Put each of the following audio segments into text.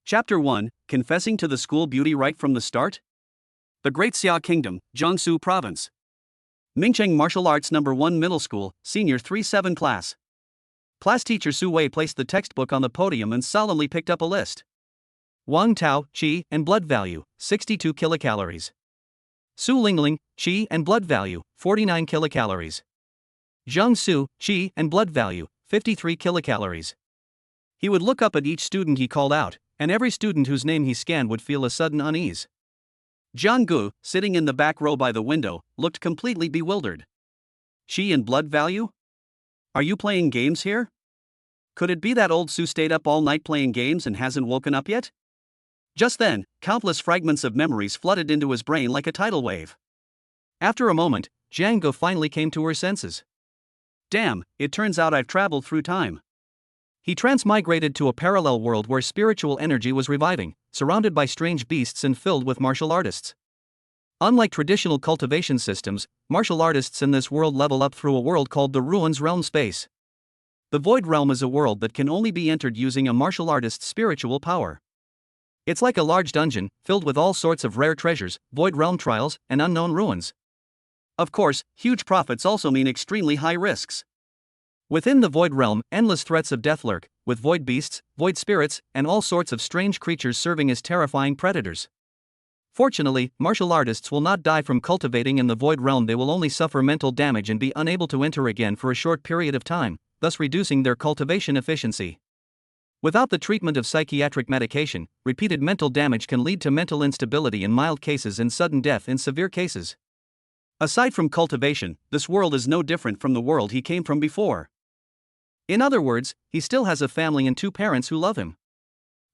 Chapter 1, Confessing to the School Beauty Right from the Start? The Great Xia Kingdom, Jiangsu Province. Mingcheng Martial Arts No. 1 Middle School, Senior 3-7 Class. Class teacher Su Wei placed the textbook on the podium and solemnly picked up a list. Wang Tao, Qi and blood value, 62 kilocalories. Su Lingling, Qi and blood value, 49 kilocalories. Zhang Su, Qi and blood value, 53 kilocalories. He would look up at each student he called out, and every student whose name he scanned would feel a sudden unease. Jiang Gu, sitting in the back row by the window, looked completely bewildered. Qi and blood value? Are you playing games here? Could it be that old Su stayed up all night playing games and hasn't woken up yet? Just then, countless fragments of memories flooded into his brain like a tidal wave. After a moment, Jiang Gu finally came to her senses. Damn, it turns out I've traveled through time. He transmigrated to a parallel world where spiritual energy was reviving, surrounded by strange beasts and filled with martial artists. Unlike traditional cultivation systems, martial artists in this world level up through a world called the Ruins Realm Space. The Void Realm is a world that can only be entered using a martial artist's spiritual power. It's like a large dungeon, filled with all sorts of rare treasures, Void Realm trials, and unknown ruins. Of course, huge profits also mean extremely high risks. Within the Void Realm, endless threats of death lurk, with void beasts, void spirits, and all sorts of strange creatures serving as terrifying predators. Fortunately, martial artists will not die from cultivating in the Void Realm. They will only suffer mental damage and be unable to enter again for a short period of time, thus reducing their cultivation efficiency. Without the treatment of psychiatric medication, repeated mental damage can lead to mental instability in mild cases and sudden death in severe cases. Aside from cultivation, this world is no different from the world he came from before. In other words, he still has a family and two parents who love him.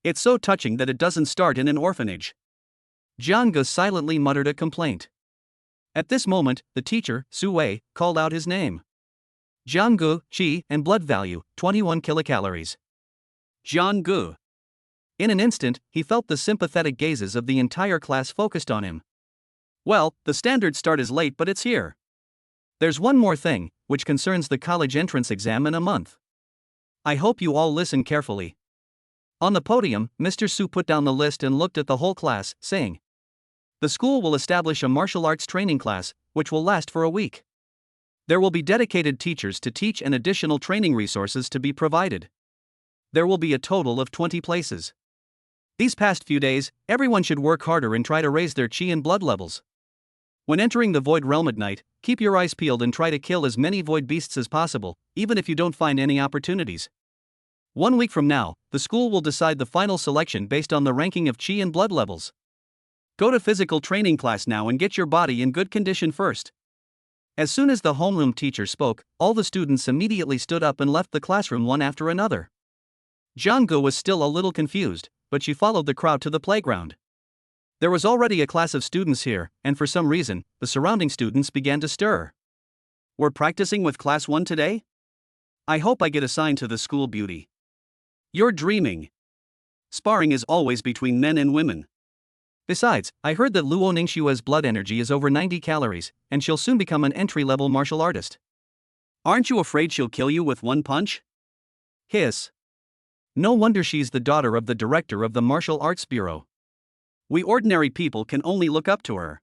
It's so touching that it doesn't start in an orphanage. Jiang Gu silently muttered a complaint. At this moment, the teacher, Su Wei, called out his name. Jiang Gu, Qi and blood value, 21 kilocalories. Jiang Gu. In an instant, he felt the sympathetic gazes of the entire class focused on him. Well, the standard start is late, but it's here. There's one more thing, which concerns the college entrance exam in a month. I hope you all listen carefully. On the podium, Mr. Su put down the list and looked at the whole class, saying, the school will establish a martial arts training class, which will last for a week. There will be dedicated teachers to teach and additional training resources to be provided. There will be a total of 20 places. These past few days, everyone should work harder and try to raise their qi and blood levels. When entering the Void Realm at night, keep your eyes peeled and try to kill as many void beasts as possible, even if you don't find any opportunities. 1 week from now, the school will decide the final selection based on the ranking of qi and blood levels. Go to physical training class now and get your body in good condition first. As soon as the homeroom teacher spoke, all the students immediately stood up and left the classroom one after another. Jiang Gu was still a little confused, but she followed the crowd to the playground. There was already a class of students here, and for some reason, the surrounding students began to stir. We're practicing with class 1 today? I hope I get assigned to the school beauty. You're dreaming. Sparring is always between men and women. Besides, I heard that Luo Ningxua's blood energy is over 90 calories, and she'll soon become an entry-level martial artist. Aren't you afraid she'll kill you with one punch? Hiss. No wonder she's the daughter of the director of the Martial Arts Bureau. We ordinary people can only look up to her.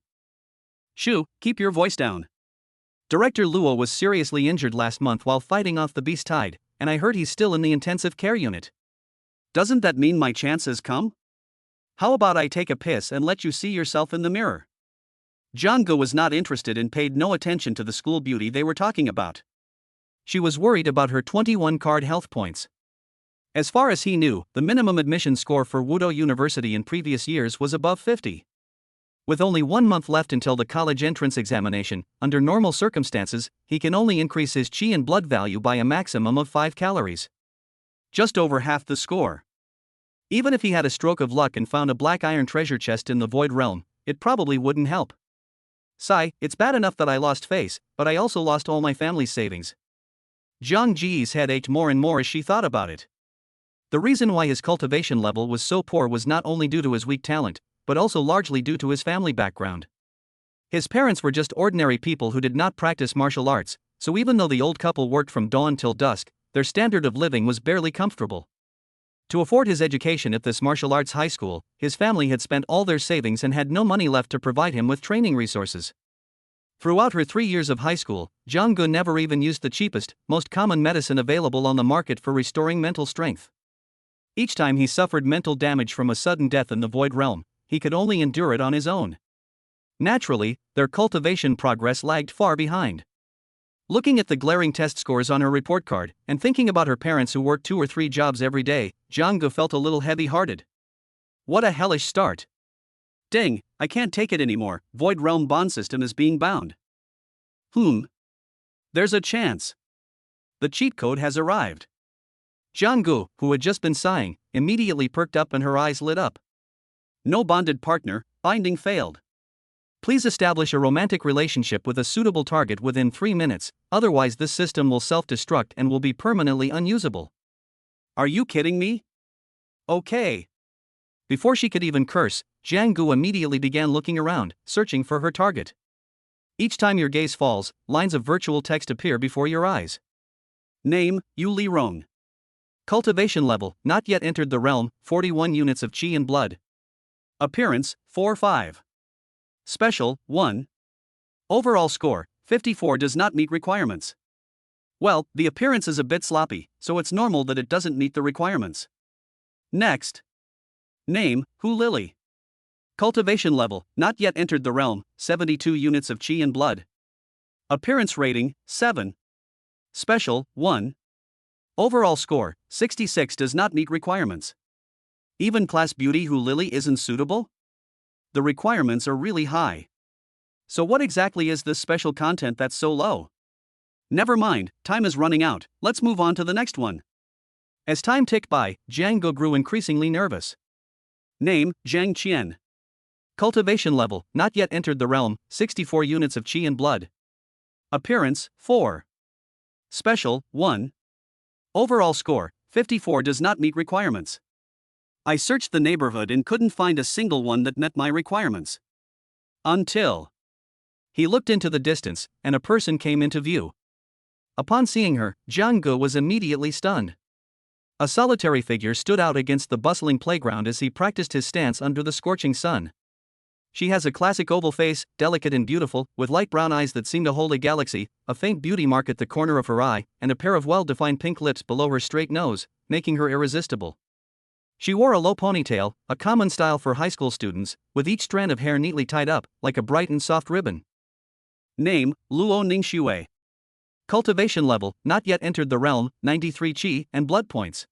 Shu, keep your voice down. Director Luo was seriously injured last month while fighting off the beast tide, and I heard he's still in the intensive care unit. Doesn't that mean my chance has come? How about I take a piss and let you see yourself in the mirror? Jiang Gu was not interested and paid no attention to the school beauty they were talking about. She was worried about her 21 card health points. As far as he knew, the minimum admission score for Wudou University in previous years was above 50. With only 1 month left until the college entrance examination, under normal circumstances, he can only increase his qi and blood value by a maximum of 5 calories. Just over half the score. Even if he had a stroke of luck and found a black iron treasure chest in the Void Realm, it probably wouldn't help. Sigh, it's bad enough that I lost face, but I also lost all my family's savings. Zhang Ji's head ached more and more as she thought about it. The reason why his cultivation level was so poor was not only due to his weak talent, but also largely due to his family background. His parents were just ordinary people who did not practice martial arts, so even though the old couple worked from dawn till dusk, their standard of living was barely comfortable. To afford his education at this martial arts high school, his family had spent all their savings and had no money left to provide him with training resources. Throughout her 3 years of high school, Jang-gu never even used the cheapest, most common medicine available on the market for restoring mental strength. Each time he suffered mental damage from a sudden death in the void realm, he could only endure it on his own. Naturally, their cultivation progress lagged far behind. Looking at the glaring test scores on her report card, and thinking about her parents who worked 2 or 3 jobs every day, Jang-gu felt a little heavy-hearted. What a hellish start. Dang, I can't take it anymore, Void Realm bond system is being bound. There's a chance. The cheat code has arrived. Jang-gu, who had just been sighing, immediately perked up and her eyes lit up. No bonded partner, binding failed. Please establish a romantic relationship with a suitable target within 3 minutes, otherwise this system will self-destruct and will be permanently unusable. Are you kidding me? Okay. Before she could even curse, Jang-gu immediately began looking around, searching for her target. Each time your gaze falls, lines of virtual text appear before your eyes. Name, Yu Li Rong. Cultivation level, not yet entered the realm, 41 units of chi and blood. Appearance, 4-5. Special, 1. Overall score, 54 does not meet requirements. Well, the appearance is a bit sloppy, so it's normal that it doesn't meet the requirements. Next. Name, Hu Lily. Cultivation level, not yet entered the realm, 72 units of chi and blood. Appearance rating, 7. Special, 1. Overall score, 66 does not meet requirements. Even class beauty Hu Lily isn't suitable? The requirements are really high. So what exactly is this special content that's so low? Never mind, time is running out, let's move on to the next one. As time ticked by, Jang-gu grew increasingly nervous. Name, Zhang Qian. Cultivation level, not yet entered the realm, 64 units of chi and blood. Appearance, 4. Special, 1. Overall score, 54 does not meet requirements. I searched the neighborhood and couldn't find a single one that met my requirements. Until he looked into the distance, and a person came into view. Upon seeing her, Jang-gu was immediately stunned. A solitary figure stood out against the bustling playground as he practiced his stance under the scorching sun. She has a classic oval face, delicate and beautiful, with light brown eyes that seem to hold a galaxy, a faint beauty mark at the corner of her eye, and a pair of well-defined pink lips below her straight nose, making her irresistible. She wore a low ponytail, a common style for high school students, with each strand of hair neatly tied up, like a bright and soft ribbon. Name, Luo Ningxue. Cultivation level, not yet entered the realm, 93 chi and blood points.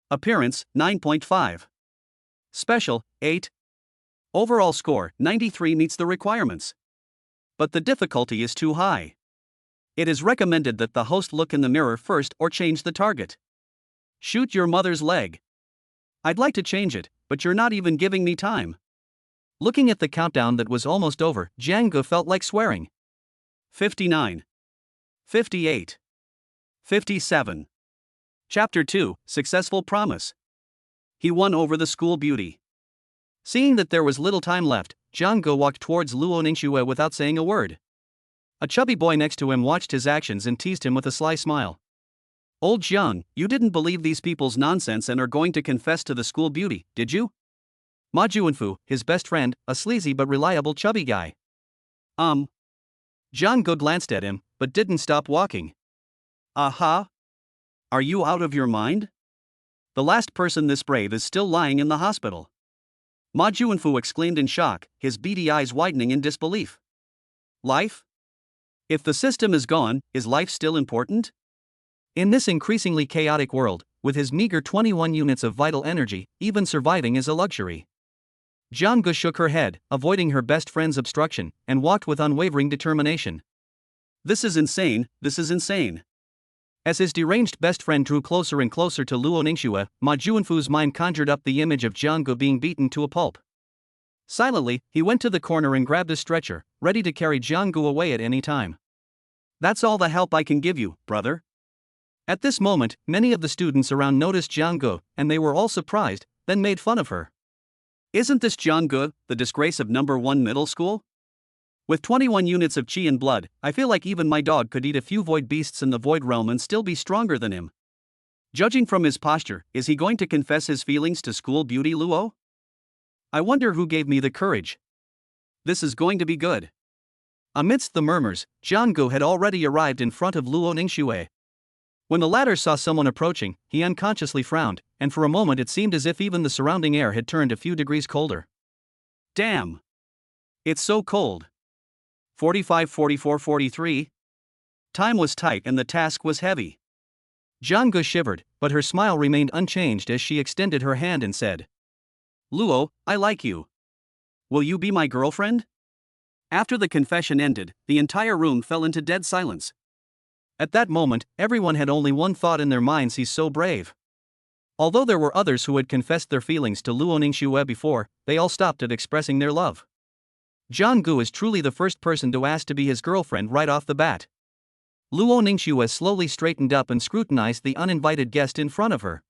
Appearance, 9.5. Special, 8. Overall score, 93 meets the requirements. But the difficulty is too high. It is recommended that the host look in the mirror first or change the target. Shoot your mother's leg. I'd like to change it, but you're not even giving me time. Looking at the countdown that was almost over, Jang-gu felt like swearing. 59. 58. 57. Chapter 2, Successful Promise. He won over the school beauty. Seeing that there was little time left, Jang-gu walked towards Luo Ningxue without saying a word. A chubby boy next to him watched his actions and teased him with a sly smile. Old Jiang, you didn't believe these people's nonsense and are going to confess to the school beauty, did you? Ma Juanfu, his best friend, a sleazy but reliable chubby guy. Jang-gu glanced at him, but didn't stop walking. Aha! Are you out of your mind? The last person this brave is still lying in the hospital. Ma Juanfu exclaimed in shock, his beady eyes widening in disbelief. Life? If the system is gone, is life still important? In this increasingly chaotic world, with his meager 21 units of vital energy, even surviving is a luxury. Jang-gu shook her head, avoiding her best friend's obstruction, and walked with unwavering determination. This is insane, this is insane. As his deranged best friend drew closer and closer to Luo Ningxue, Ma Juanfu's mind conjured up the image of Jang-gu being beaten to a pulp. Silently, he went to the corner and grabbed a stretcher, ready to carry Jang-gu away at any time. That's all the help I can give you, brother. At this moment, many of the students around noticed Jang-gu, and they were all surprised, then made fun of her. Isn't this Jang-gu, the disgrace of number 1 middle school? With 21 units of chi and blood, I feel like even my dog could eat a few void beasts in the void realm and still be stronger than him. Judging from his posture, is he going to confess his feelings to school beauty Luo? I wonder who gave me the courage. This is going to be good. Amidst the murmurs, Jianggu had already arrived in front of Luo Ningxue. When the latter saw someone approaching, he unconsciously frowned, and for a moment it seemed as if even the surrounding air had turned a few degrees colder. Damn! It's so cold. 45, 44, 43. Time was tight and the task was heavy. Jianggu shivered, but her smile remained unchanged as she extended her hand and said, Luo, I like you. Will you be my girlfriend? After the confession ended, the entire room fell into dead silence. At that moment, everyone had only one thought in their minds: he's so brave. Although there were others who had confessed their feelings to Luo Ningxue before, they all stopped at expressing their love. Jianggu is truly the first person to ask to be his girlfriend right off the bat. Luo Ningxue slowly straightened up and scrutinized the uninvited guest in front of her.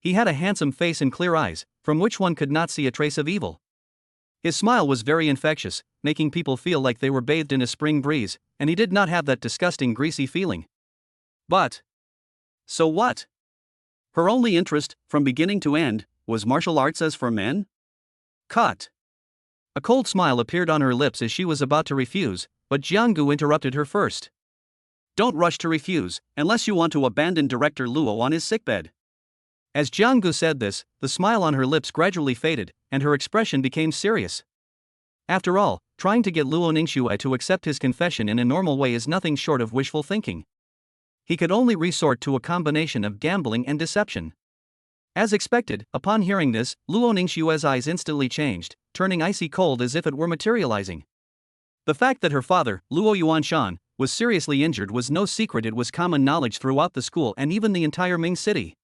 He had a handsome face and clear eyes, from which one could not see a trace of evil. His smile was very infectious, making people feel like they were bathed in a spring breeze, and he did not have that disgusting greasy feeling. But so what? Her only interest, from beginning to end, was martial arts as for men? Cut. A cold smile appeared on her lips as she was about to refuse, but Jianggu interrupted her first. Don't rush to refuse, unless you want to abandon Director Luo on his sickbed. As Jianggu said this, the smile on her lips gradually faded, and her expression became serious. After all, trying to get Luo Ningxue to accept his confession in a normal way is nothing short of wishful thinking. He could only resort to a combination of gambling and deception. As expected, upon hearing this, Luo Ningxue's eyes instantly changed, turning icy cold as if it were materializing. The fact that her father, Luo Yuanshan, was seriously injured was no secret. It was common knowledge throughout the school and even the entire Ming city.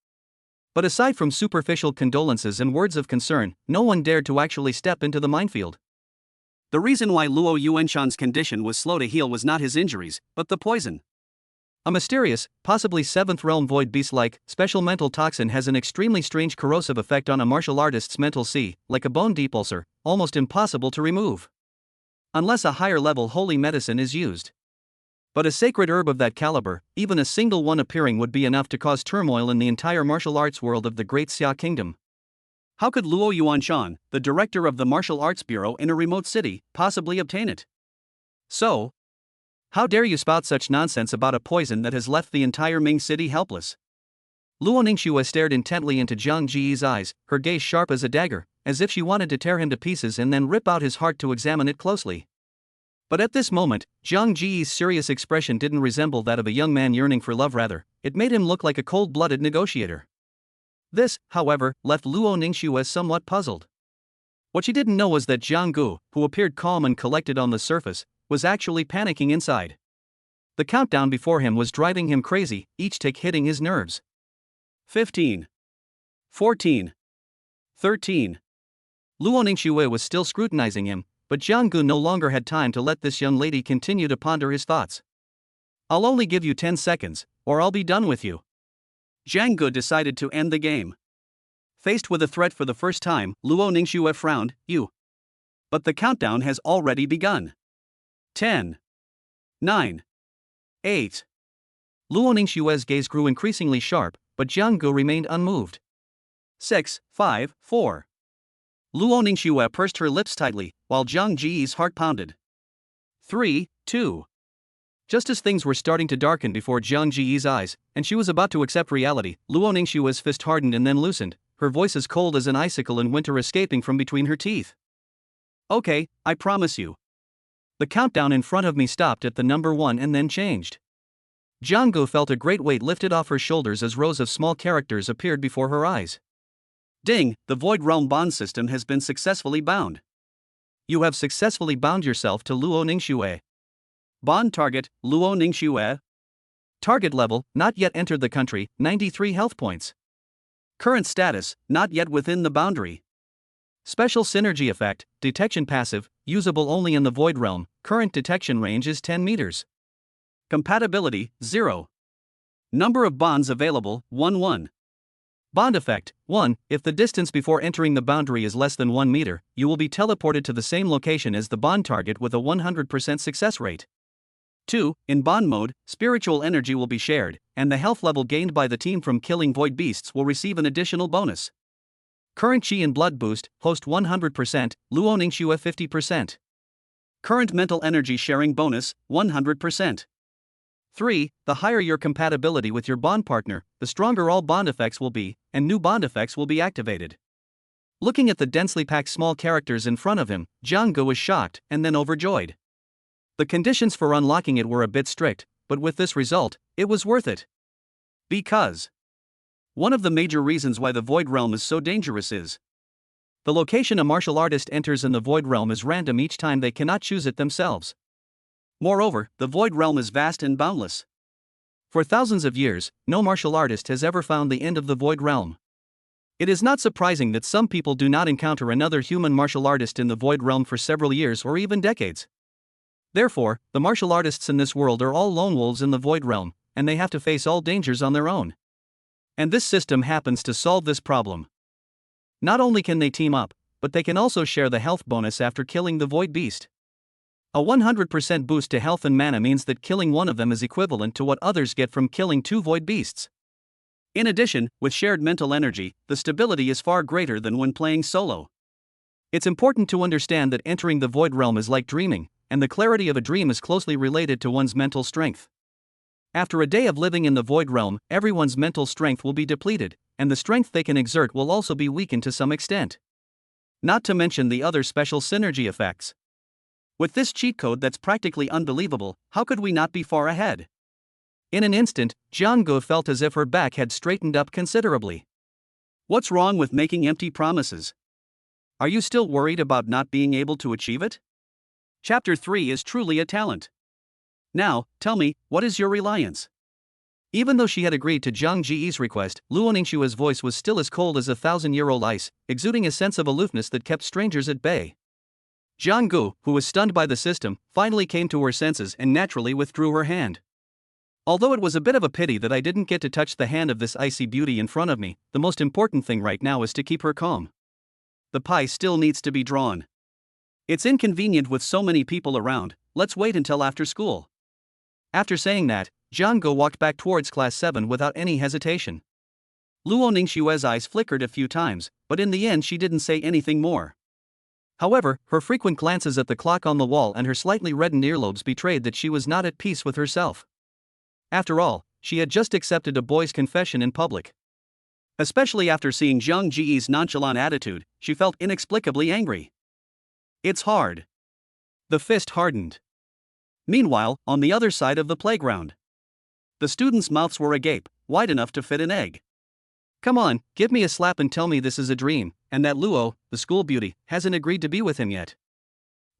But aside from superficial condolences and words of concern, no one dared to actually step into the minefield. The reason why Luo Yuanshan's condition was slow to heal was not his injuries, but the poison. A mysterious, possibly seventh realm void beast-like, special mental toxin has an extremely strange corrosive effect on a martial artist's mental sea, like a bone depulsar, almost impossible to remove. Unless a higher level holy medicine is used. But a sacred herb of that caliber, even a single one appearing would be enough to cause turmoil in the entire martial arts world of the Great Xia Kingdom. How could Luo Yuanshan, the director of the Martial Arts Bureau in a remote city, possibly obtain it? So, how dare you spout such nonsense about a poison that has left the entire Ming city helpless? Luo Ningxue stared intently into Zhang Ji's eyes, her gaze sharp as a dagger, as if she wanted to tear him to pieces and then rip out his heart to examine it closely. But at this moment, Zhang Ji's serious expression didn't resemble that of a young man yearning for love. Rather, it made him look like a cold-blooded negotiator. This, however, left Luo Ningxue somewhat puzzled. What she didn't know was that Jianggu, who appeared calm and collected on the surface, was actually panicking inside. The countdown before him was driving him crazy, each tick hitting his nerves. 15. 14. 13. Luo Ningxue was still scrutinizing him, but Jianggu no longer had time to let this young lady continue to ponder his thoughts. I'll only give you 10 seconds, or I'll be done with you. Jianggu decided to end the game. Faced with a threat for the first time, Luo Ningxue frowned. You. But the countdown has already begun. 10. 9. 8. Luo Ningxue's gaze grew increasingly sharp, but Jianggu remained unmoved. 6, 5, 4. Luo Ningxue pursed her lips tightly, while Zhang Ji's heart pounded. 3, 2. Just as things were starting to darken before Zhang Ji's eyes, and she was about to accept reality, Luo Ningxue's fist hardened and then loosened, her voice as cold as an icicle in winter escaping from between her teeth. Okay, I promise you. The countdown in front of me stopped at the number 1 and then changed. Jianggu felt a great weight lifted off her shoulders as rows of small characters appeared before her eyes. Ding, the Void Realm bond system has been successfully bound. You have successfully bound yourself to Luo Ningxue. Bond target, Luo Ningxue. Target level, not yet entered the country, 93 health points. Current status, not yet within the boundary. Special synergy effect, detection passive, usable only in the Void Realm, current detection range is 10 meters. Compatibility, 0. Number of bonds available, 1. Bond effect, 1. If the distance before entering the boundary is less than 1 meter, you will be teleported to the same location as the bond target with a 100% success rate. 2. In bond mode, spiritual energy will be shared, and the health level gained by the team from killing void beasts will receive an additional bonus. Current Chi and Blood boost, host 100%, Luo Ningxue 50%. Current mental energy sharing bonus, 100%. 3. The higher your compatibility with your bond partner, the stronger all bond effects will be, and new bond effects will be activated. Looking at the densely packed small characters in front of him, Jiang Gu was shocked and then overjoyed. The conditions for unlocking it were a bit strict, but with this result, it was worth it. Because one of the major reasons why the Void Realm is so dangerous is the location a martial artist enters in the Void Realm is random each time, they cannot choose it themselves. Moreover, the Void Realm is vast and boundless. For thousands of years, no martial artist has ever found the end of the Void Realm. It is not surprising that some people do not encounter another human martial artist in the Void Realm for several years or even decades. Therefore, the martial artists in this world are all lone wolves in the Void Realm, and they have to face all dangers on their own. And this system happens to solve this problem. Not only can they team up, but they can also share the health bonus after killing the Void Beast. A 100% boost to health and mana means that killing one of them is equivalent to what others get from killing 2 Void Beasts. In addition, with shared mental energy, the stability is far greater than when playing solo. It's important to understand that entering the Void Realm is like dreaming, and the clarity of a dream is closely related to one's mental strength. After a day of living in the Void Realm, everyone's mental strength will be depleted, and the strength they can exert will also be weakened to some extent. Not to mention the other special synergy effects. With this cheat code that's practically unbelievable, how could we not be far ahead? In an instant, Jiang Gu felt as if her back had straightened up considerably. What's wrong with making empty promises? Are you still worried about not being able to achieve it? Chapter 3 is truly a talent. Now, tell me, what is your reliance? Even though she had agreed to Zhang Ji's request, Luo Ningxue's voice was still as cold as 1,000-year-old ice, exuding a sense of aloofness that kept strangers at bay. Jiang Gu, who was stunned by the system, finally came to her senses and naturally withdrew her hand. Although it was a bit of a pity that I didn't get to touch the hand of this icy beauty in front of me, the most important thing right now is to keep her calm. The pie still needs to be drawn. It's inconvenient with so many people around, let's wait until after school. After saying that, Jiang Gu walked back towards Class 7 without any hesitation. Luo Ningxue's eyes flickered a few times, but in the end she didn't say anything more. However, her frequent glances at the clock on the wall and her slightly reddened earlobes betrayed that she was not at peace with herself. After all, she had just accepted a boy's confession in public. Especially after seeing Zhang Ji's nonchalant attitude, she felt inexplicably angry. It's hard. The fist hardened. Meanwhile, on the other side of the playground, the students' mouths were agape, wide enough to fit an egg. Come on, give me a slap and tell me this is a dream, and that Luo, the school beauty, hasn't agreed to be with him yet.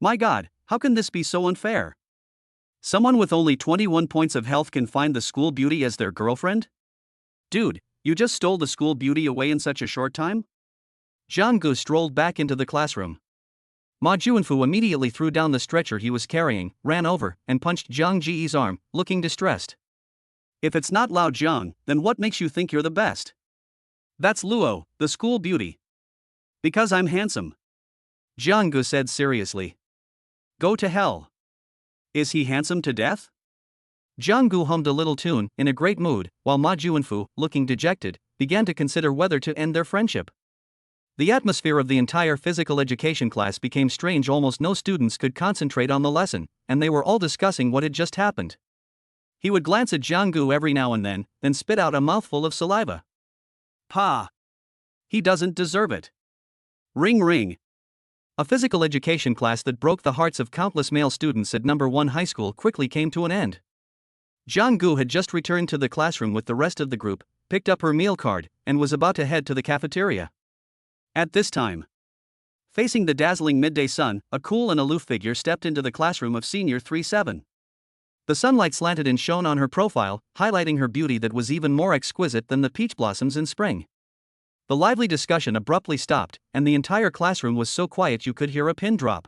My god, how can this be so unfair? Someone with only 21 points of health can find the school beauty as their girlfriend? Dude, you just stole the school beauty away in such a short time? Jiang Gu strolled back into the classroom. Ma Juanfu immediately threw down the stretcher he was carrying, ran over, and punched Zhang Ji's arm, looking distressed. If it's not Lao Zhang, then what makes you think you're the best? That's Luo, the school beauty. Because I'm handsome. Jiang Gu said seriously. Go to hell. Is he handsome to death? Jiang Gu hummed a little tune, in a great mood, while Ma Juanfu, looking dejected, began to consider whether to end their friendship. The atmosphere of the entire physical education class became strange. Almost no students could concentrate on the lesson, and they were all discussing what had just happened. He would glance at Jiang Gu every now and then spit out a mouthful of saliva. Pa! He doesn't deserve it. Ring ring. A physical education class that broke the hearts of countless male students at No. 1 high school quickly came to an end. Jiang Gu had just returned to the classroom with the rest of the group, picked up her meal card, and was about to head to the cafeteria. At this time, facing the dazzling midday sun, a cool and aloof figure stepped into the classroom of Senior 3-7. The sunlight slanted and shone on her profile, highlighting her beauty that was even more exquisite than the peach blossoms in spring. The lively discussion abruptly stopped, and the entire classroom was so quiet you could hear a pin drop.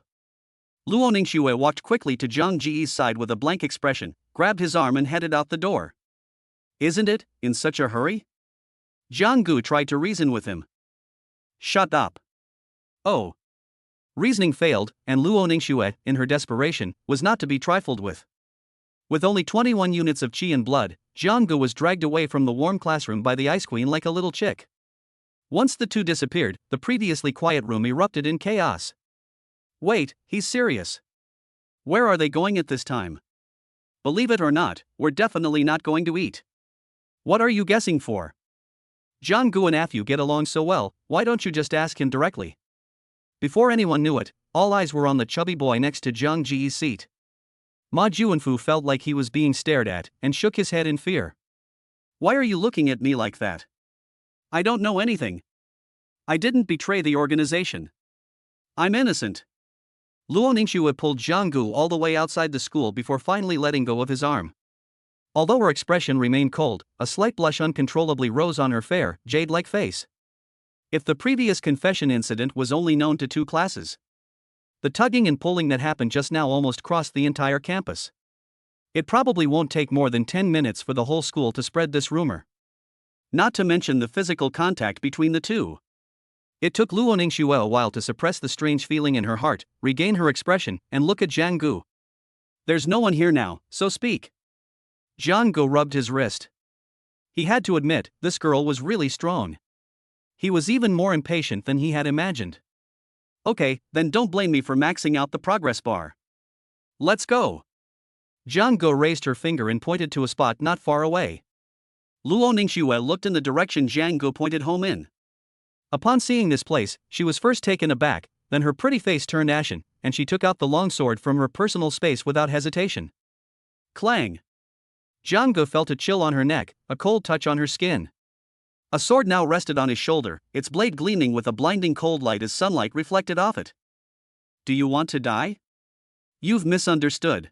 Luo Ningxue walked quickly to Zhang Ji's side with a blank expression, grabbed his arm and headed out the door. Isn't it, in such a hurry? Jiang Gu tried to reason with him. Shut up. Oh. Reasoning failed, and Luo Ningxue, in her desperation, was not to be trifled with. With only 21 units of chi and blood, Jiang was dragged away from the warm classroom by the Ice Queen like a little chick. Once the two disappeared, the previously quiet room erupted in chaos. Wait, he's serious. Where are they going at this time? Believe it or not, we're definitely not going to eat. What are you guessing for? Jiang and Afu get along so well, why don't you just ask him directly? Before anyone knew it, all eyes were on the chubby boy next to Jiang Ji's seat. Ma Juanfu felt like he was being stared at and shook his head in fear. Why are you looking at me like that? I don't know anything. I didn't betray the organization. I'm innocent. Luo Ningxue pulled Jiang all the way outside the school before finally letting go of his arm. Although her expression remained cold, a slight blush uncontrollably rose on her fair, jade-like face. If the previous confession incident was only known to 2 classes, the tugging and pulling that happened just now almost crossed the entire campus. It probably won't take more than 10 minutes for the whole school to spread this rumor. Not to mention the physical contact between the two. It took Luo Ningxue a while to suppress the strange feeling in her heart, regain her expression, and look at Jiang Gu. There's no one here now, so speak. Jiang Gu rubbed his wrist. He had to admit, this girl was really strong. He was even more impatient than he had imagined. Okay, then don't blame me for maxing out the progress bar. Let's go. Jiang Gu raised her finger and pointed to a spot not far away. Luo Ningxue looked in the direction Jiang Gu pointed home in. Upon seeing this place, she was first taken aback, then her pretty face turned ashen, and she took out the long sword from her personal space without hesitation. Clang! Jiang Gu felt a chill on her neck, a cold touch on her skin. A sword now rested on his shoulder, its blade gleaming with a blinding cold light as sunlight reflected off it. Do you want to die? You've misunderstood.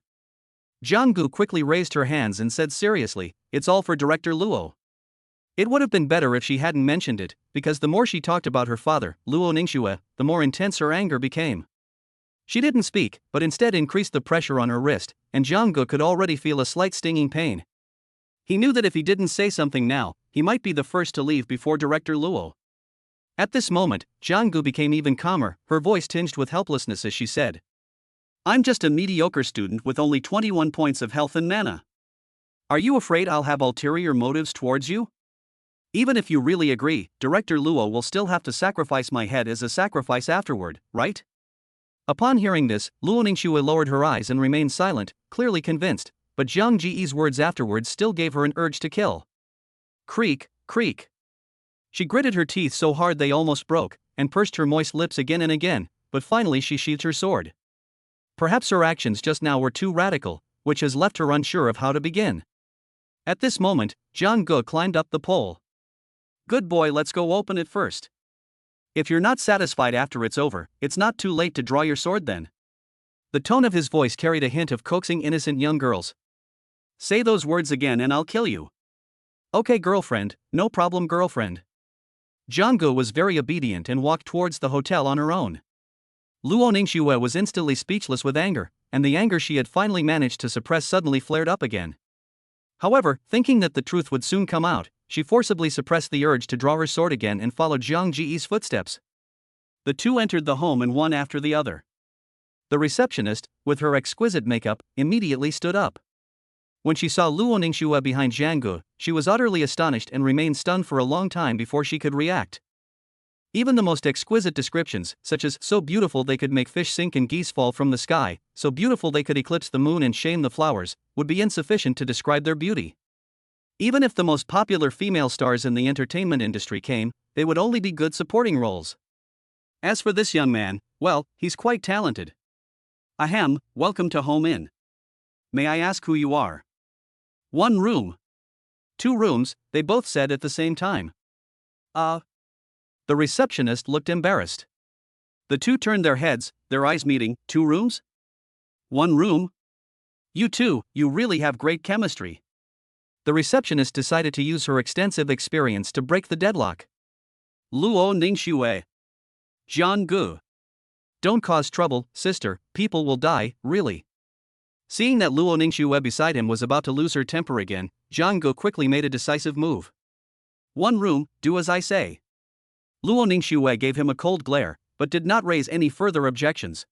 Jiang Gu quickly raised her hands and said seriously, it's all for Director Luo. It would have been better if she hadn't mentioned it, because the more she talked about her father, Luo Ningxue, the more intense her anger became. She didn't speak, but instead increased the pressure on her wrist, and Jiang Gu could already feel a slight stinging pain. He knew that if he didn't say something now, he might be the first to leave before Director Luo. At this moment, Jiang Gu became even calmer, her voice tinged with helplessness as she said, I'm just a mediocre student with only 21 points of health and mana. Are you afraid I'll have ulterior motives towards you? Even if you really agree, Director Luo will still have to sacrifice my head as a sacrifice afterward, right? Upon hearing this, Luo Ningxue lowered her eyes and remained silent, clearly convinced, but Jiang Ji's words afterwards still gave her an urge to kill. Creak, creak. She gritted her teeth so hard they almost broke, and pursed her moist lips again and again, but finally she sheathed her sword. Perhaps her actions just now were too radical, which has left her unsure of how to begin. At this moment, Jiang Gu climbed up the pole. Good boy, let's go open it first. If you're not satisfied after it's over, it's not too late to draw your sword then. The tone of his voice carried a hint of coaxing innocent young girls. Say those words again and I'll kill you. Okay girlfriend, no problem girlfriend. Jiang Gu was very obedient and walked towards the hotel on her own. Luo Ningxue was instantly speechless with anger, and the anger she had finally managed to suppress suddenly flared up again. However, thinking that the truth would soon come out, she forcibly suppressed the urge to draw her sword again and followed Jiang Ji's footsteps. The two entered the home and one after the other. The receptionist, with her exquisite makeup, immediately stood up. When she saw Luo Ningxue behind Jiang Gu, she was utterly astonished and remained stunned for a long time before she could react. Even the most exquisite descriptions, such as so beautiful they could make fish sink and geese fall from the sky, so beautiful they could eclipse the moon and shame the flowers, would be insufficient to describe their beauty. Even if the most popular female stars in the entertainment industry came, they would only be good supporting roles. As for this young man, well, he's quite talented. Ahem, welcome to Home Inn. May I ask who you are? 1 room. 2 rooms, they both said at the same time. The receptionist looked embarrassed. The two turned their heads, their eyes meeting. 2 rooms? 1 room? You two, you really have great chemistry. The receptionist decided to use her extensive experience to break the deadlock. Luo Ningxue. Jiang Gu. Don't cause trouble, sister, people will die, really. Seeing that Luo Ningxue beside him was about to lose her temper again, Jiang Gu quickly made a decisive move. 1 room, do as I say. Luo Ningxue gave him a cold glare, but did not raise any further objections.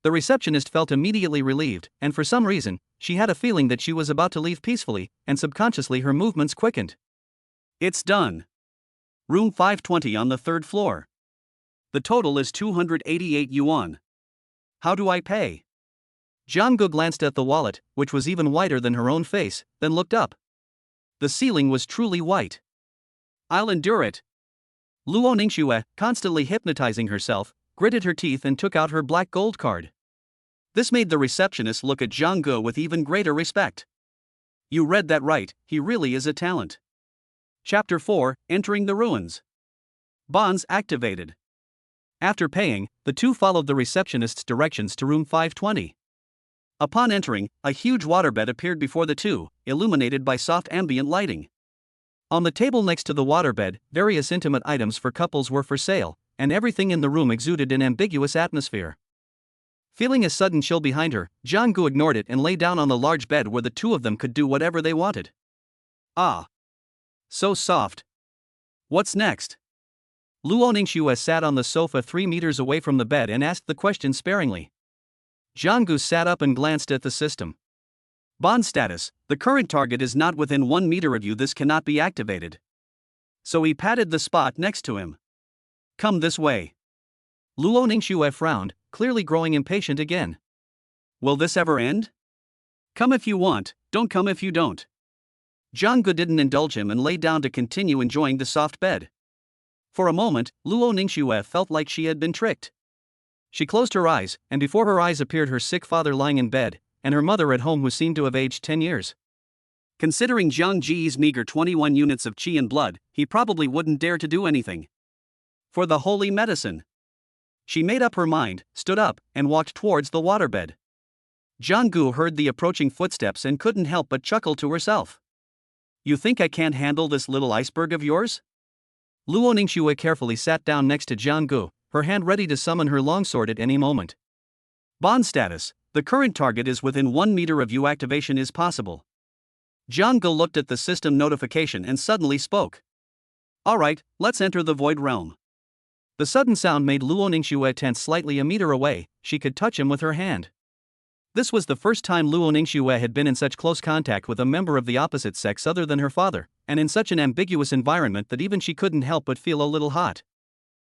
The receptionist felt immediately relieved, and for some reason, she had a feeling that she was about to leave peacefully, and subconsciously her movements quickened. It's done. Room 520 on the third floor. The total is 288 yuan. How do I pay? Jianggu glanced at the wallet, which was even whiter than her own face, then looked up. The ceiling was truly white. I'll endure it. Luo Ningxue, constantly hypnotizing herself, gritted her teeth and took out her black gold card. This made the receptionist look at Jianggu with even greater respect. You read that right, he really is a talent. Chapter 4, Entering the Ruins. Bonds activated. After paying, the two followed the receptionist's directions to room 520. Upon entering, a huge waterbed appeared before the two, illuminated by soft ambient lighting. On the table next to the waterbed, various intimate items for couples were for sale, and everything in the room exuded an ambiguous atmosphere. Feeling a sudden chill behind her, Jianggu ignored it and lay down on the large bed where the two of them could do whatever they wanted. Ah! So soft. What's next? Luo Ningxue sat on the sofa 3 meters away from the bed and asked the question sparingly. Jianggu sat up and glanced at the system. Bond status: the current target is not within 1 meter of you. This cannot be activated. So he patted the spot next to him. Come this way. Luo Ningxue frowned, clearly growing impatient again. Will this ever end? Come if you want, don't come if you don't. Jianggu didn't indulge him and lay down to continue enjoying the soft bed. For a moment, Luo Ningxue felt like she had been tricked. She closed her eyes, and before her eyes appeared her sick father lying in bed, and her mother at home who seemed to have aged 10 years. Considering Jiang Ji's meager 21 units of qi and blood, he probably wouldn't dare to do anything. For the holy medicine. She made up her mind, stood up, and walked towards the waterbed. Jianggu heard the approaching footsteps and couldn't help but chuckle to herself. You think I can't handle this little iceberg of yours? Luo Ningxue carefully sat down next to Jianggu, her hand ready to summon her longsword at any moment. Bond status: the current target is within 1 meter of you. Activation is possible. Jianggu looked at the system notification and suddenly spoke. Alright, let's enter the void realm. The sudden sound made Luo Ningxue tense slightly. A meter away, she could touch him with her hand. This was the first time Luo Ningxue had been in such close contact with a member of the opposite sex other than her father, and in such an ambiguous environment that even she couldn't help but feel a little hot.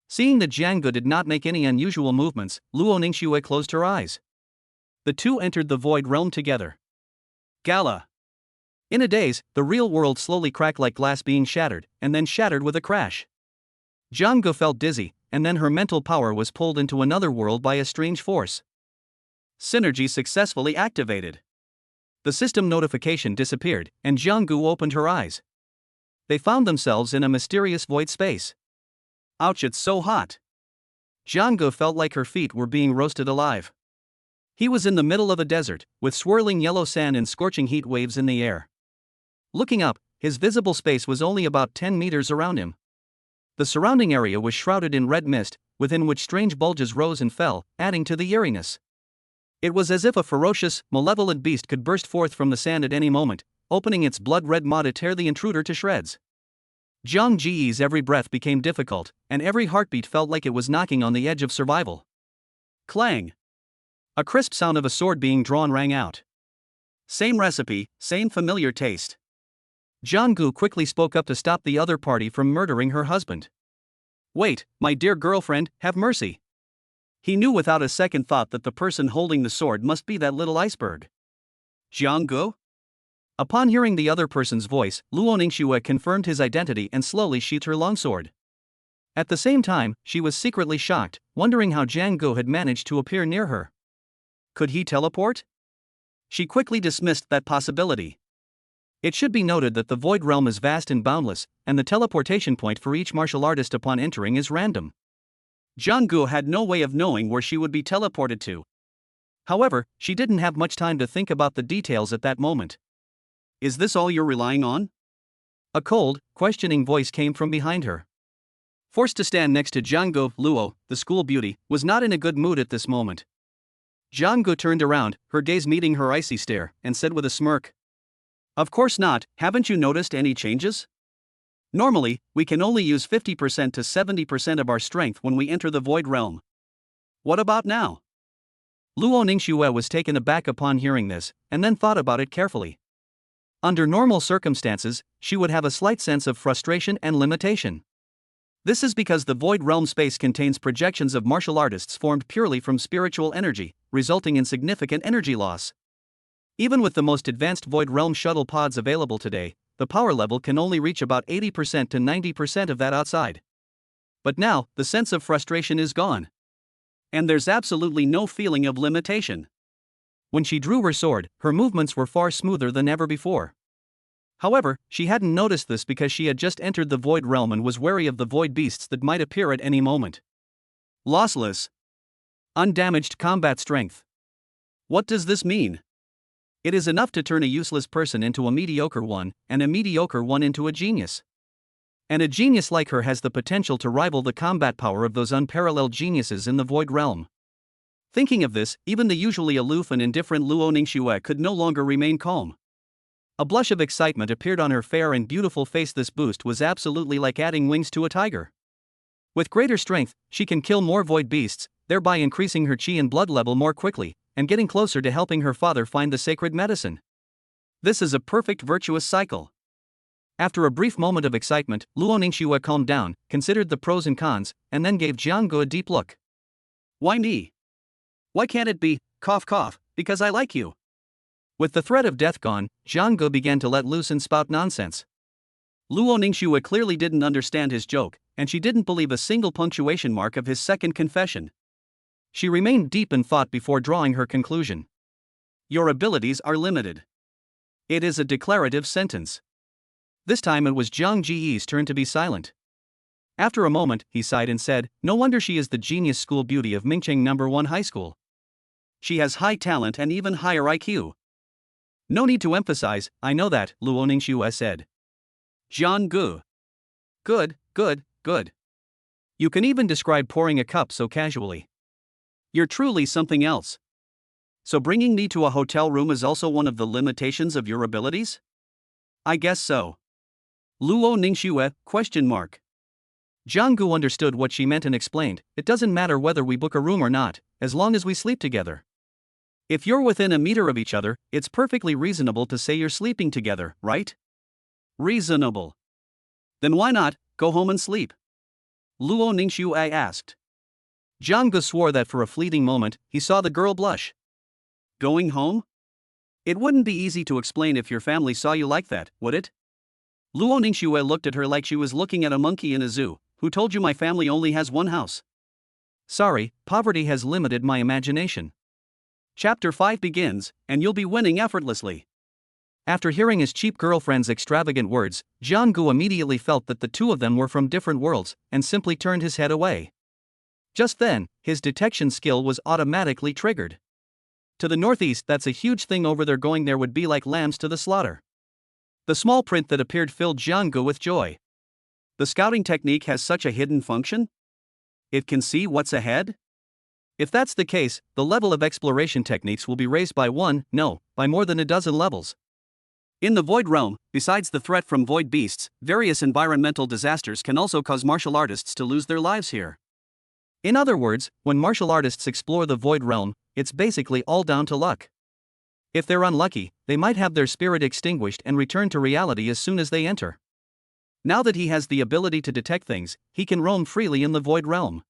Seeing that Jianggu did not make any unusual movements, Luo Ningxue closed her eyes. The two entered the void realm together. Gala. In a daze, the real world slowly cracked like glass being shattered, and then shattered with a crash. Jianggu felt dizzy, and then her mental power was pulled into another world by a strange force. Synergy successfully activated. The system notification disappeared, and Jianggu opened her eyes. They found themselves in a mysterious void space. Ouch, it's so hot. Jianggu felt like her feet were being roasted alive. He was in the middle of a desert, with swirling yellow sand and scorching heat waves in the air. Looking up, his visible space was only about 10 meters around him. The surrounding area was shrouded in red mist, within which strange bulges rose and fell, adding to the eeriness. It was as if a ferocious, malevolent beast could burst forth from the sand at any moment, opening its blood-red maw to tear the intruder to shreds. Jiang Ji's every breath became difficult, and every heartbeat felt like it was knocking on the edge of survival. Clang! A crisp sound of a sword being drawn rang out. Same recipe, same familiar taste. Jianggu quickly spoke up to stop the other party from murdering her husband. Wait, my dear girlfriend, have mercy. He knew without a second thought that the person holding the sword must be that little iceberg. Jianggu? Upon hearing the other person's voice, Luo Ningxue confirmed his identity and slowly sheathed her longsword. At the same time, she was secretly shocked, wondering how Jianggu had managed to appear near her. Could he teleport? She quickly dismissed that possibility. It should be noted that the void realm is vast and boundless, and the teleportation point for each martial artist upon entering is random. Jianggu had no way of knowing where she would be teleported to. However, she didn't have much time to think about the details at that moment. Is this all you're relying on? A cold, questioning voice came from behind her. Forced to stand next to Jianggu, Luo, the school beauty, was not in a good mood at this moment. Jianggu turned around, her gaze meeting her icy stare, and said with a smirk. Of course not, haven't you noticed any changes? Normally, we can only use 50% to 70% of our strength when we enter the void realm. What about now? Luo Ningxue was taken aback upon hearing this, and then thought about it carefully. Under normal circumstances, she would have a slight sense of frustration and limitation. This is because the Void Realm space contains projections of martial artists formed purely from spiritual energy, resulting in significant energy loss. Even with the most advanced Void Realm shuttle pods available today, the power level can only reach about 80% to 90% of that outside. But now, the sense of frustration is gone. And there's absolutely no feeling of limitation. When she drew her sword, her movements were far smoother than ever before. However, she hadn't noticed this because she had just entered the Void Realm and was wary of the void beasts that might appear at any moment. Lossless. Undamaged combat strength. What does this mean? It is enough to turn a useless person into a mediocre one, and a mediocre one into a genius. And a genius like her has the potential to rival the combat power of those unparalleled geniuses in the Void Realm. Thinking of this, even the usually aloof and indifferent Luo Ningxue could no longer remain calm. A blush of excitement appeared on her fair and beautiful face. This boost was absolutely like adding wings to a tiger. With greater strength, she can kill more void beasts, thereby increasing her chi and blood level more quickly, and getting closer to helping her father find the sacred medicine. This is a perfect virtuous cycle. After a brief moment of excitement, Luo Ningxue calmed down, considered the pros and cons, and then gave Jianggu a deep look. Why me? Why can't it be, cough cough, because I like you? With the threat of death gone, Jianggu began to let loose and spout nonsense. Luo Ningxue clearly didn't understand his joke, and she didn't believe a single punctuation mark of his second confession. She remained deep in thought before drawing her conclusion. Your abilities are limited. It is a declarative sentence. This time it was Jiang Ji's turn to be silent. After a moment, he sighed and said, no wonder she is the genius school beauty of Mingcheng No. 1 High School. She has high talent and even higher IQ. No need to emphasize, I know that, Luo Ningxue said. Jianggu. Good, good, good. You can even describe pouring a cup so casually. You're truly something else. So bringing me to a hotel room is also one of the limitations of your abilities? I guess so. Luo Ningxue, ? Jianggu understood what she meant and explained, it doesn't matter whether we book a room or not, as long as we sleep together. If you're within a meter of each other, it's perfectly reasonable to say you're sleeping together, right? Reasonable. Then why not, go home and sleep? Luo Ningxue asked. Jianggu swore that for a fleeting moment, he saw the girl blush. Going home? It wouldn't be easy to explain if your family saw you like that, would it? Luo Ningxue looked at her like she was looking at a monkey in a zoo. Who told you my family only has one house? Sorry, poverty has limited my imagination. Chapter 5 begins, and you'll be winning effortlessly. After hearing his cheap girlfriend's extravagant words, Jianggu immediately felt that the two of them were from different worlds, and simply turned his head away. Just then, his detection skill was automatically triggered. To the northeast, that's a huge thing over there. Going there would be like lambs to the slaughter. The small print that appeared filled Jianggu with joy. The scouting technique has such a hidden function? It can see what's ahead? If that's the case, the level of exploration techniques will be raised by by more than a dozen levels. In the Void Realm, besides the threat from void beasts, various environmental disasters can also cause martial artists to lose their lives here. In other words, when martial artists explore the Void Realm, it's basically all down to luck. If they're unlucky, they might have their spirit extinguished and return to reality as soon as they enter. Now that he has the ability to detect things, he can roam freely in the Void Realm.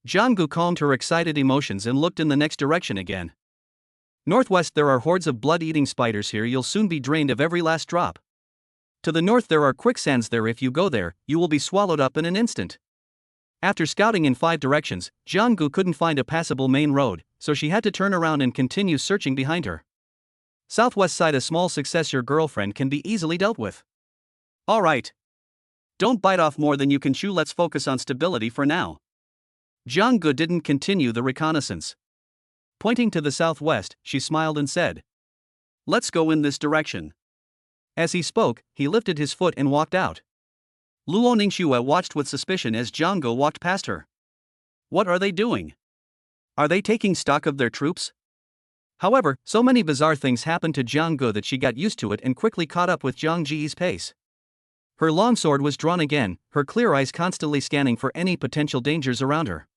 Jianggu calmed her excited emotions and looked in the next direction again. Northwest, there are hordes of blood-eating spiders here. You'll soon be drained of every last drop. To the north, there are quicksands there. If you go there, you will be swallowed up in an instant. After scouting in 5 directions, Jianggu couldn't find a passable main road, so she had to turn around and continue searching behind her. Southwest side, a small success. Your girlfriend can be easily dealt with. Alright. Don't bite off more than you can chew. Let's focus on stability for now. Jianggu didn't continue the reconnaissance. Pointing to the southwest, she smiled and said, let's go in this direction. As he spoke, he lifted his foot and walked out. Luo Ningxue watched with suspicion as Jianggu walked past her. What are they doing? Are they taking stock of their troops? However, so many bizarre things happened to Jianggu that she got used to it and quickly caught up with Jiang Ji's pace. Her longsword was drawn again, her clear eyes constantly scanning for any potential dangers around her.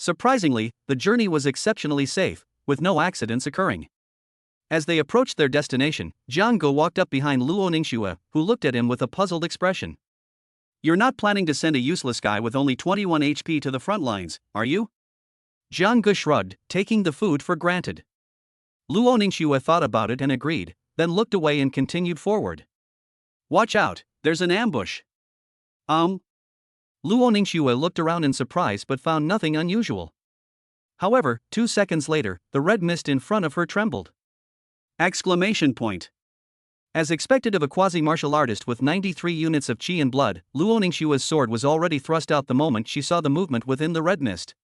Surprisingly, the journey was exceptionally safe, with no accidents occurring. As they approached their destination, Jiang Gu walked up behind Luo Ningxue, who looked at him with a puzzled expression. "You're not planning to send a useless guy with only 21 HP to the front lines, are you?" Jiang Gu shrugged, taking the food for granted. Luo Ningxue thought about it and agreed, then looked away and continued forward. "Watch out, there's an ambush." Luo Ningxue looked around in surprise but found nothing unusual. However, 2 seconds later, the red mist in front of her trembled. Exclamation point. As expected of a quasi-martial artist with 93 units of chi and blood, Luo Ningxue's sword was already thrust out the moment she saw the movement within the red mist.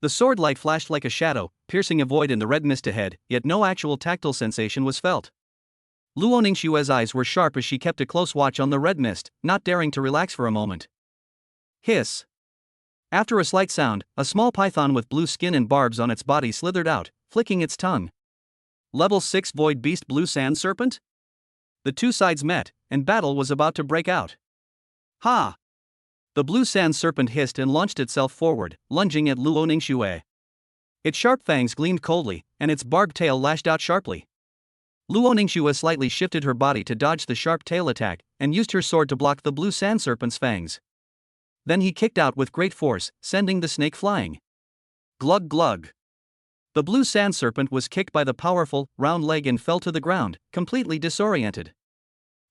The sword light flashed like a shadow, piercing a void in the red mist ahead, yet no actual tactile sensation was felt. Luo Ningxue's eyes were sharp as she kept a close watch on the red mist, not daring to relax for a moment. Hiss. After a slight sound, a small python with blue skin and barbs on its body slithered out, flicking its tongue. Level 6 Void Beast Blue Sand Serpent? The two sides met, and battle was about to break out. Ha! The blue sand serpent hissed and launched itself forward, lunging at Luo Ningxue. Its sharp fangs gleamed coldly, and its barbed tail lashed out sharply. Luo Ningxue slightly shifted her body to dodge the sharp tail attack, and used her sword to block the blue sand serpent's fangs. Then he kicked out with great force, sending the snake flying. Glug glug. The blue sand serpent was kicked by the powerful, round leg and fell to the ground, completely disoriented.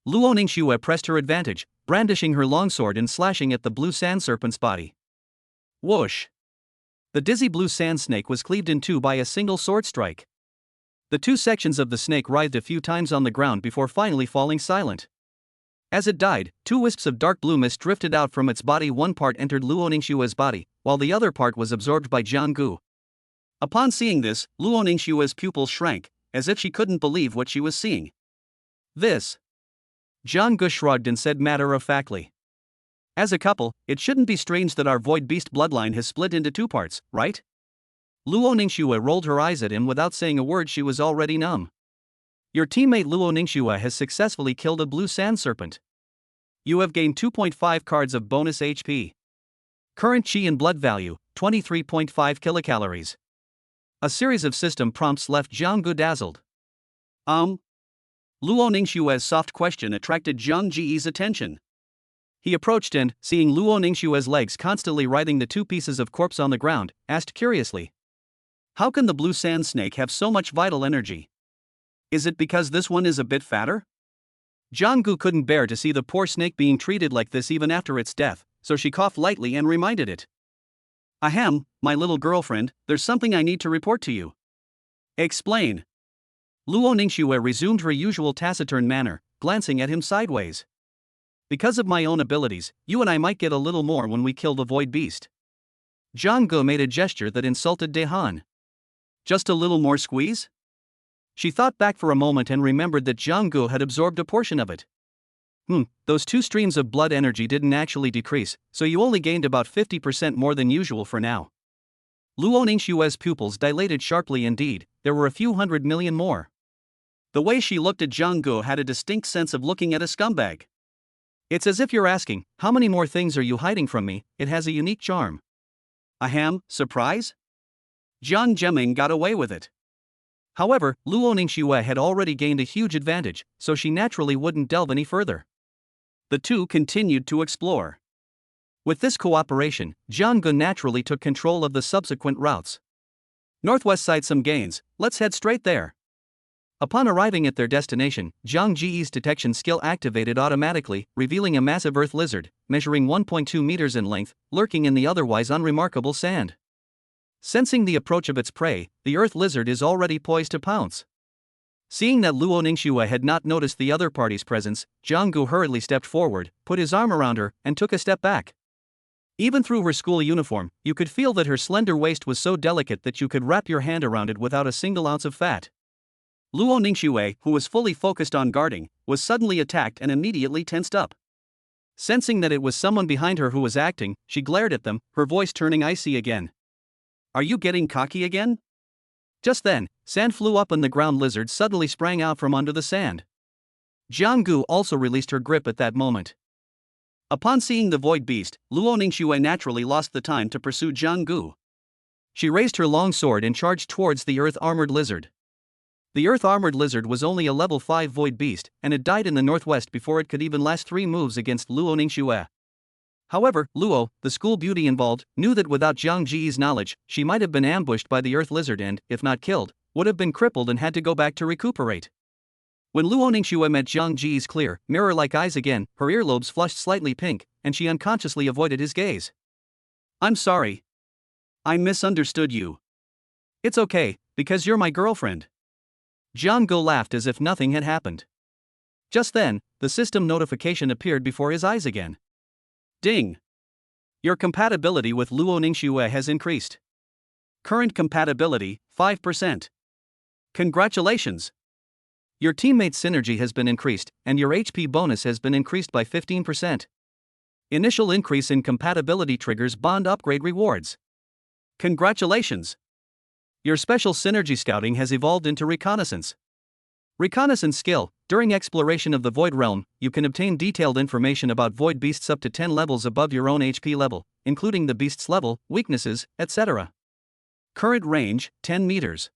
Luo Ningxue pressed her advantage, brandishing her longsword and slashing at the blue sand serpent's body. Whoosh! The dizzy blue sand snake was cleaved in two by a single sword strike. The two sections of the snake writhed a few times on the ground before finally falling silent. As it died, 2 wisps of dark blue mist drifted out from its body. One part entered Luo Ningxue's body, while the other part was absorbed by Jiang Gu. Upon seeing this, Luo Ningxue's pupils shrank, as if she couldn't believe what she was seeing. "This." Jiang Gu shrugged and said matter-of-factly. "As a couple, it shouldn't be strange that our void beast bloodline has split into 2 parts, right?" Luo Ningxue rolled her eyes at him without saying a word. She was already numb. "Your teammate Luo Ningxue has successfully killed a blue sand serpent. You have gained 2.5 cards of bonus HP. Current chi and blood value, 23.5 kilocalories." A series of system prompts left Jiang Gu dazzled. Luo Ningxue's soft question attracted Jiang Ji's attention. He approached and, seeing Luo Ningxue's legs constantly writhing the 2 pieces of corpse on the ground, asked curiously, "How can the blue sand snake have so much vital energy? Is it because this one is a bit fatter?" Jiang Gu couldn't bear to see the poor snake being treated like this even after its death, so she coughed lightly and reminded it. "Ahem, my little girlfriend, there's something I need to report to you." "Explain." Luo Ningxue resumed her usual taciturn manner, glancing at him sideways. "Because of my own abilities, you and I might get a little more when we kill the void beast." Jiang Gu made a gesture that insulted De Han. "Just a little more squeeze?" She thought back for a moment and remembered that Jiang Gu had absorbed a portion of it. Those 2 streams of blood energy didn't actually decrease, so you only gained about 50% more than usual for now. Luo Ningxue's pupils dilated sharply. Indeed, there were a few 100 million more. The way she looked at Jiang Gu had a distinct sense of looking at a scumbag. "It's as if you're asking, how many more things are you hiding from me?" It has a unique charm. Ahem, surprise? Jiang Jeming got away with it. However, Luo Ningxue had already gained a huge advantage, so she naturally wouldn't delve any further. The two continued to explore. With this cooperation, Jiang Gu naturally took control of the subsequent routes. "Northwest side some gains, let's head straight there." Upon arriving at their destination, Jiang Ji's detection skill activated automatically, revealing a massive earth lizard, measuring 1.2 meters in length, lurking in the otherwise unremarkable sand. Sensing the approach of its prey, the earth lizard is already poised to pounce. Seeing that Luo Ningxue had not noticed the other party's presence, Jiang Gu hurriedly stepped forward, put his arm around her, and took a step back. Even through her school uniform, you could feel that her slender waist was so delicate that you could wrap your hand around it without a single ounce of fat. Luo Ningxue, who was fully focused on guarding, was suddenly attacked and immediately tensed up. Sensing that it was someone behind her who was acting, she glared at them, her voice turning icy again. "Are you getting cocky again?" Just then, sand flew up and the ground lizard suddenly sprang out from under the sand. Jiang Gu also released her grip at that moment. Upon seeing the void beast, Luo Ningxue naturally lost the time to pursue Jiang Gu. She raised her long sword and charged towards the earth-armored lizard. The earth-armored lizard was only a level 5 void beast, and it died in the northwest before it could even last 3 moves against Luo Ningxue. However, Luo, the school beauty involved, knew that without Zhang Ji's knowledge, she might have been ambushed by the earth lizard and, if not killed, would have been crippled and had to go back to recuperate. When Luo Ningxue met Zhang Ji's clear, mirror-like eyes again, her earlobes flushed slightly pink, and she unconsciously avoided his gaze. "I'm sorry. I misunderstood you." "It's okay, because you're my girlfriend." Zhang Ge laughed as if nothing had happened. Just then, the system notification appeared before his eyes again. Ding! Your compatibility with Luo Ningxue has increased. Current compatibility, 5%. Congratulations! Your teammate's synergy has been increased, and your HP bonus has been increased by 15%. Initial increase in compatibility triggers bond upgrade rewards. Congratulations! Your special synergy scouting has evolved into reconnaissance. Reconnaissance skill. During exploration of the Void Realm, you can obtain detailed information about void beasts up to 10 levels above your own HP level, including the beast's level, weaknesses, etc. Current range, 10 meters.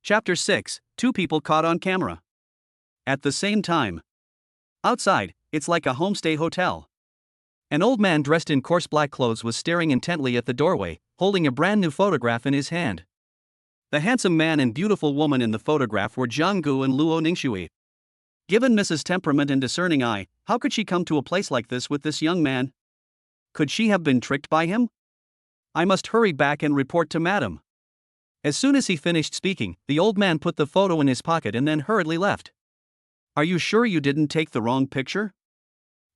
Chapter 6, 2 people caught on camera. At the same time. Outside, it's like a homestay hotel. An old man dressed in coarse black clothes was staring intently at the doorway, holding a brand new photograph in his hand. The handsome man and beautiful woman in the photograph were Zhang Ge and Luo Ningxue. Given Mrs. Temperament and Discerning Eye, how could she come to a place like this with this young man? Could she have been tricked by him? I must hurry back and report to Madam. As soon as he finished speaking, the old man put the photo in his pocket and then hurriedly left. Are you sure you didn't take the wrong picture?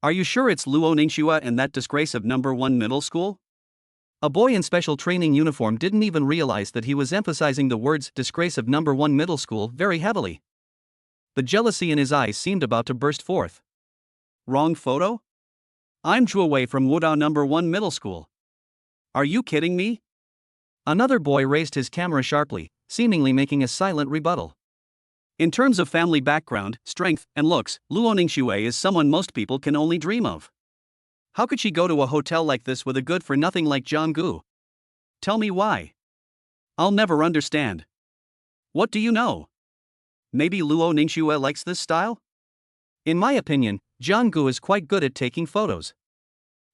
Are you sure it's Luo Ningxue and that disgrace of number 1 middle school? A boy in special training uniform didn't even realize that he was emphasizing the words disgrace of number 1 middle school very heavily. The jealousy in his eyes seemed about to burst forth. Wrong photo? I'm Zhuowei from Wudao number 1 middle school. Are you kidding me? Another boy raised his camera sharply, seemingly making a silent rebuttal. In terms of family background, strength, and looks, Luo Ningxue is someone most people can only dream of. How could she go to a hotel like this with a good-for-nothing like Zhang Ge? Tell me why. I'll never understand. What do you know? Maybe Luo Ningxue likes this style? In my opinion, Zhang Ge is quite good at taking photos.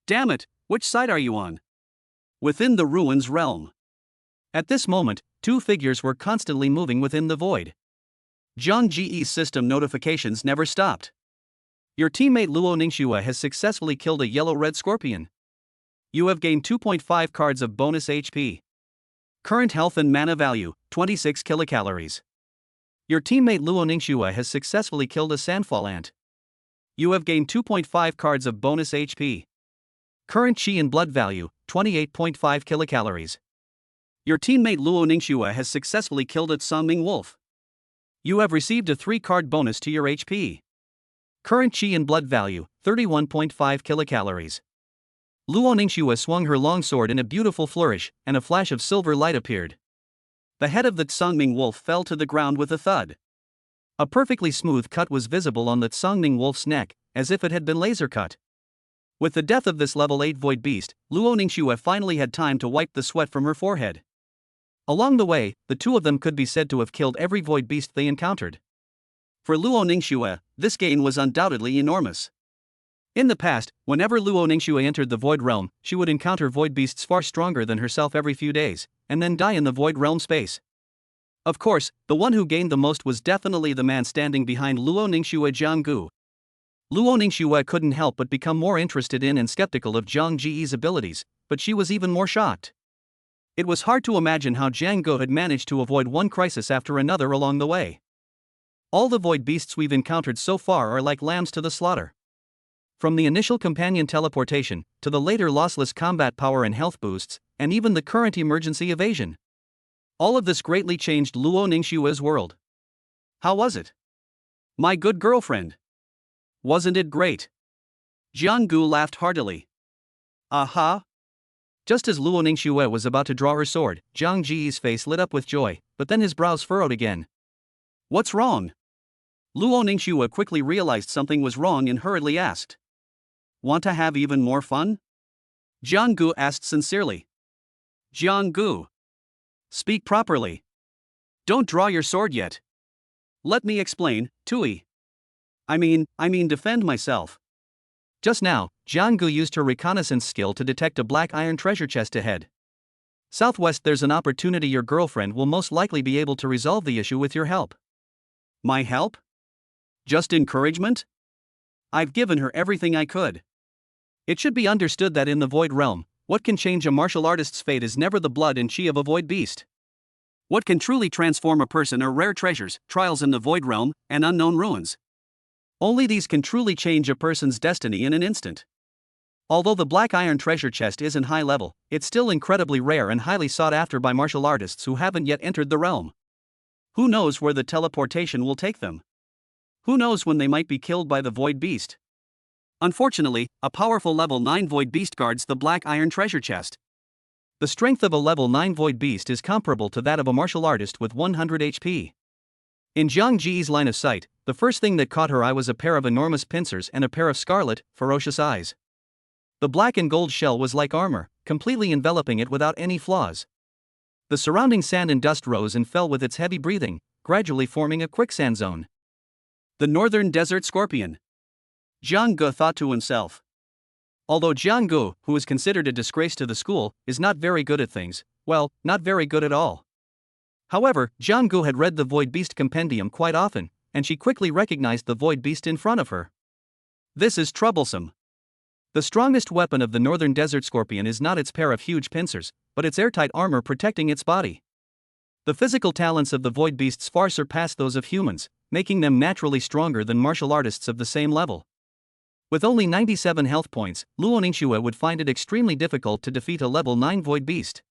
Damn it, which side are you on? Within the ruins realm. At this moment, 2 figures were constantly moving within the void. Zhang Ji's system notifications never stopped. Your teammate Luo Ningxue has successfully killed a yellow-red scorpion. You have gained 2.5 cards of bonus HP. Current health and mana value, 26 kilocalories. Your teammate Luo Ningxue has successfully killed a sandfall ant. You have gained 2.5 cards of bonus HP. Current chi and blood value, 28.5 kilocalories. Your teammate Luo Ningxue has successfully killed a Songming wolf. You have received a 3-card bonus to your HP. Current chi and blood value, 31.5 kilocalories. Luo Ningxue swung her long sword in a beautiful flourish, and a flash of silver light appeared. The head of the Songming wolf fell to the ground with a thud. A perfectly smooth cut was visible on the Songming wolf's neck, as if it had been laser cut. With the death of this level 8 void beast, Luo Ningxue finally had time to wipe the sweat from her forehead. Along the way, the 2 of them could be said to have killed every void beast they encountered. For Luo Ningxue, this gain was undoubtedly enormous. In the past, whenever Luo Ningxue entered the Void Realm, she would encounter void beasts far stronger than herself every few days, and then die in the Void Realm space. Of course, the one who gained the most was definitely the man standing behind Luo Ningxue, Zhang Ge. Luo Ningxue couldn't help but become more interested in and skeptical of Zhang Ji's abilities, but she was even more shocked. It was hard to imagine how Zhang Ge had managed to avoid one crisis after another along the way. All the void beasts we've encountered so far are like lambs to the slaughter. From the initial companion teleportation, to the later lossless combat power and health boosts, and even the current emergency evasion. All of this greatly changed Luo Ningxue's world. How was it? My good girlfriend. Wasn't it great? Zhang Ge laughed heartily. Aha! Just as Luo Ningxue was about to draw her sword, Zhang Ji's face lit up with joy, but then his brows furrowed again. What's wrong? Luo Ningxue quickly realized something was wrong and hurriedly asked. Want to have even more fun? Zhang Ge asked sincerely. Zhang Ge. Speak properly. Don't draw your sword yet. Let me explain, Tui. I mean defend myself. Just now, Jianggu used her reconnaissance skill to detect a black iron treasure chest ahead. Southwest, there's an opportunity your girlfriend will most likely be able to resolve the issue with your help. My help? Just encouragement? I've given her everything I could. It should be understood that in the Void Realm, what can change a martial artist's fate is never the blood and chi of a void beast. What can truly transform a person are rare treasures, trials in the Void Realm, and unknown ruins. Only these can truly change a person's destiny in an instant. Although the black iron treasure chest isn't high level, it's still incredibly rare and highly sought after by martial artists who haven't yet entered the realm. Who knows where the teleportation will take them? Who knows when they might be killed by the void beast? Unfortunately, a powerful level 9 void beast guards the black iron treasure chest. The strength of a level 9 void beast is comparable to that of a martial artist with 100 HP. In Zhang Ji's line of sight, the first thing that caught her eye was a pair of enormous pincers and a pair of scarlet, ferocious eyes. The black and gold shell was like armor, completely enveloping it without any flaws. The surrounding sand and dust rose and fell with its heavy breathing, gradually forming a quicksand zone. The Northern Desert Scorpion. Jiang Gu thought to himself. Although Jiang Gu, who is considered a disgrace to the school, is not very good at things, well, not very good at all. However, Jiang Gu had read the Void Beast Compendium quite often, and she quickly recognized the Void Beast in front of her. This is troublesome. The strongest weapon of the Northern Desert Scorpion is not its pair of huge pincers, but its airtight armor protecting its body. The physical talents of the Void Beasts far surpass those of humans, making them naturally stronger than martial artists of the same level. With only 97 health points, Luo Ningxue would find it extremely difficult to defeat a level 9 Void Beast.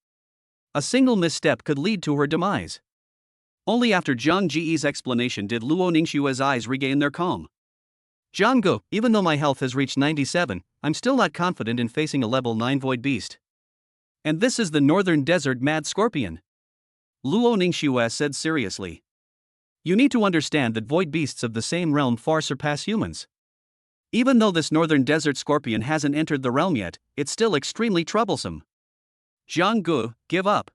A single misstep could lead to her demise. Only after Zhang Ji's explanation did Luo Ningxue's eyes regain their calm. Jiang Gu, even though my health has reached 97, I'm still not confident in facing a level 9 Void Beast. And this is the Northern Desert Mad Scorpion. Luo Ningxue said seriously. You need to understand that Void Beasts of the same realm far surpass humans. Even though this Northern Desert Scorpion hasn't entered the realm yet, it's still extremely troublesome. Jiang Gu, give up.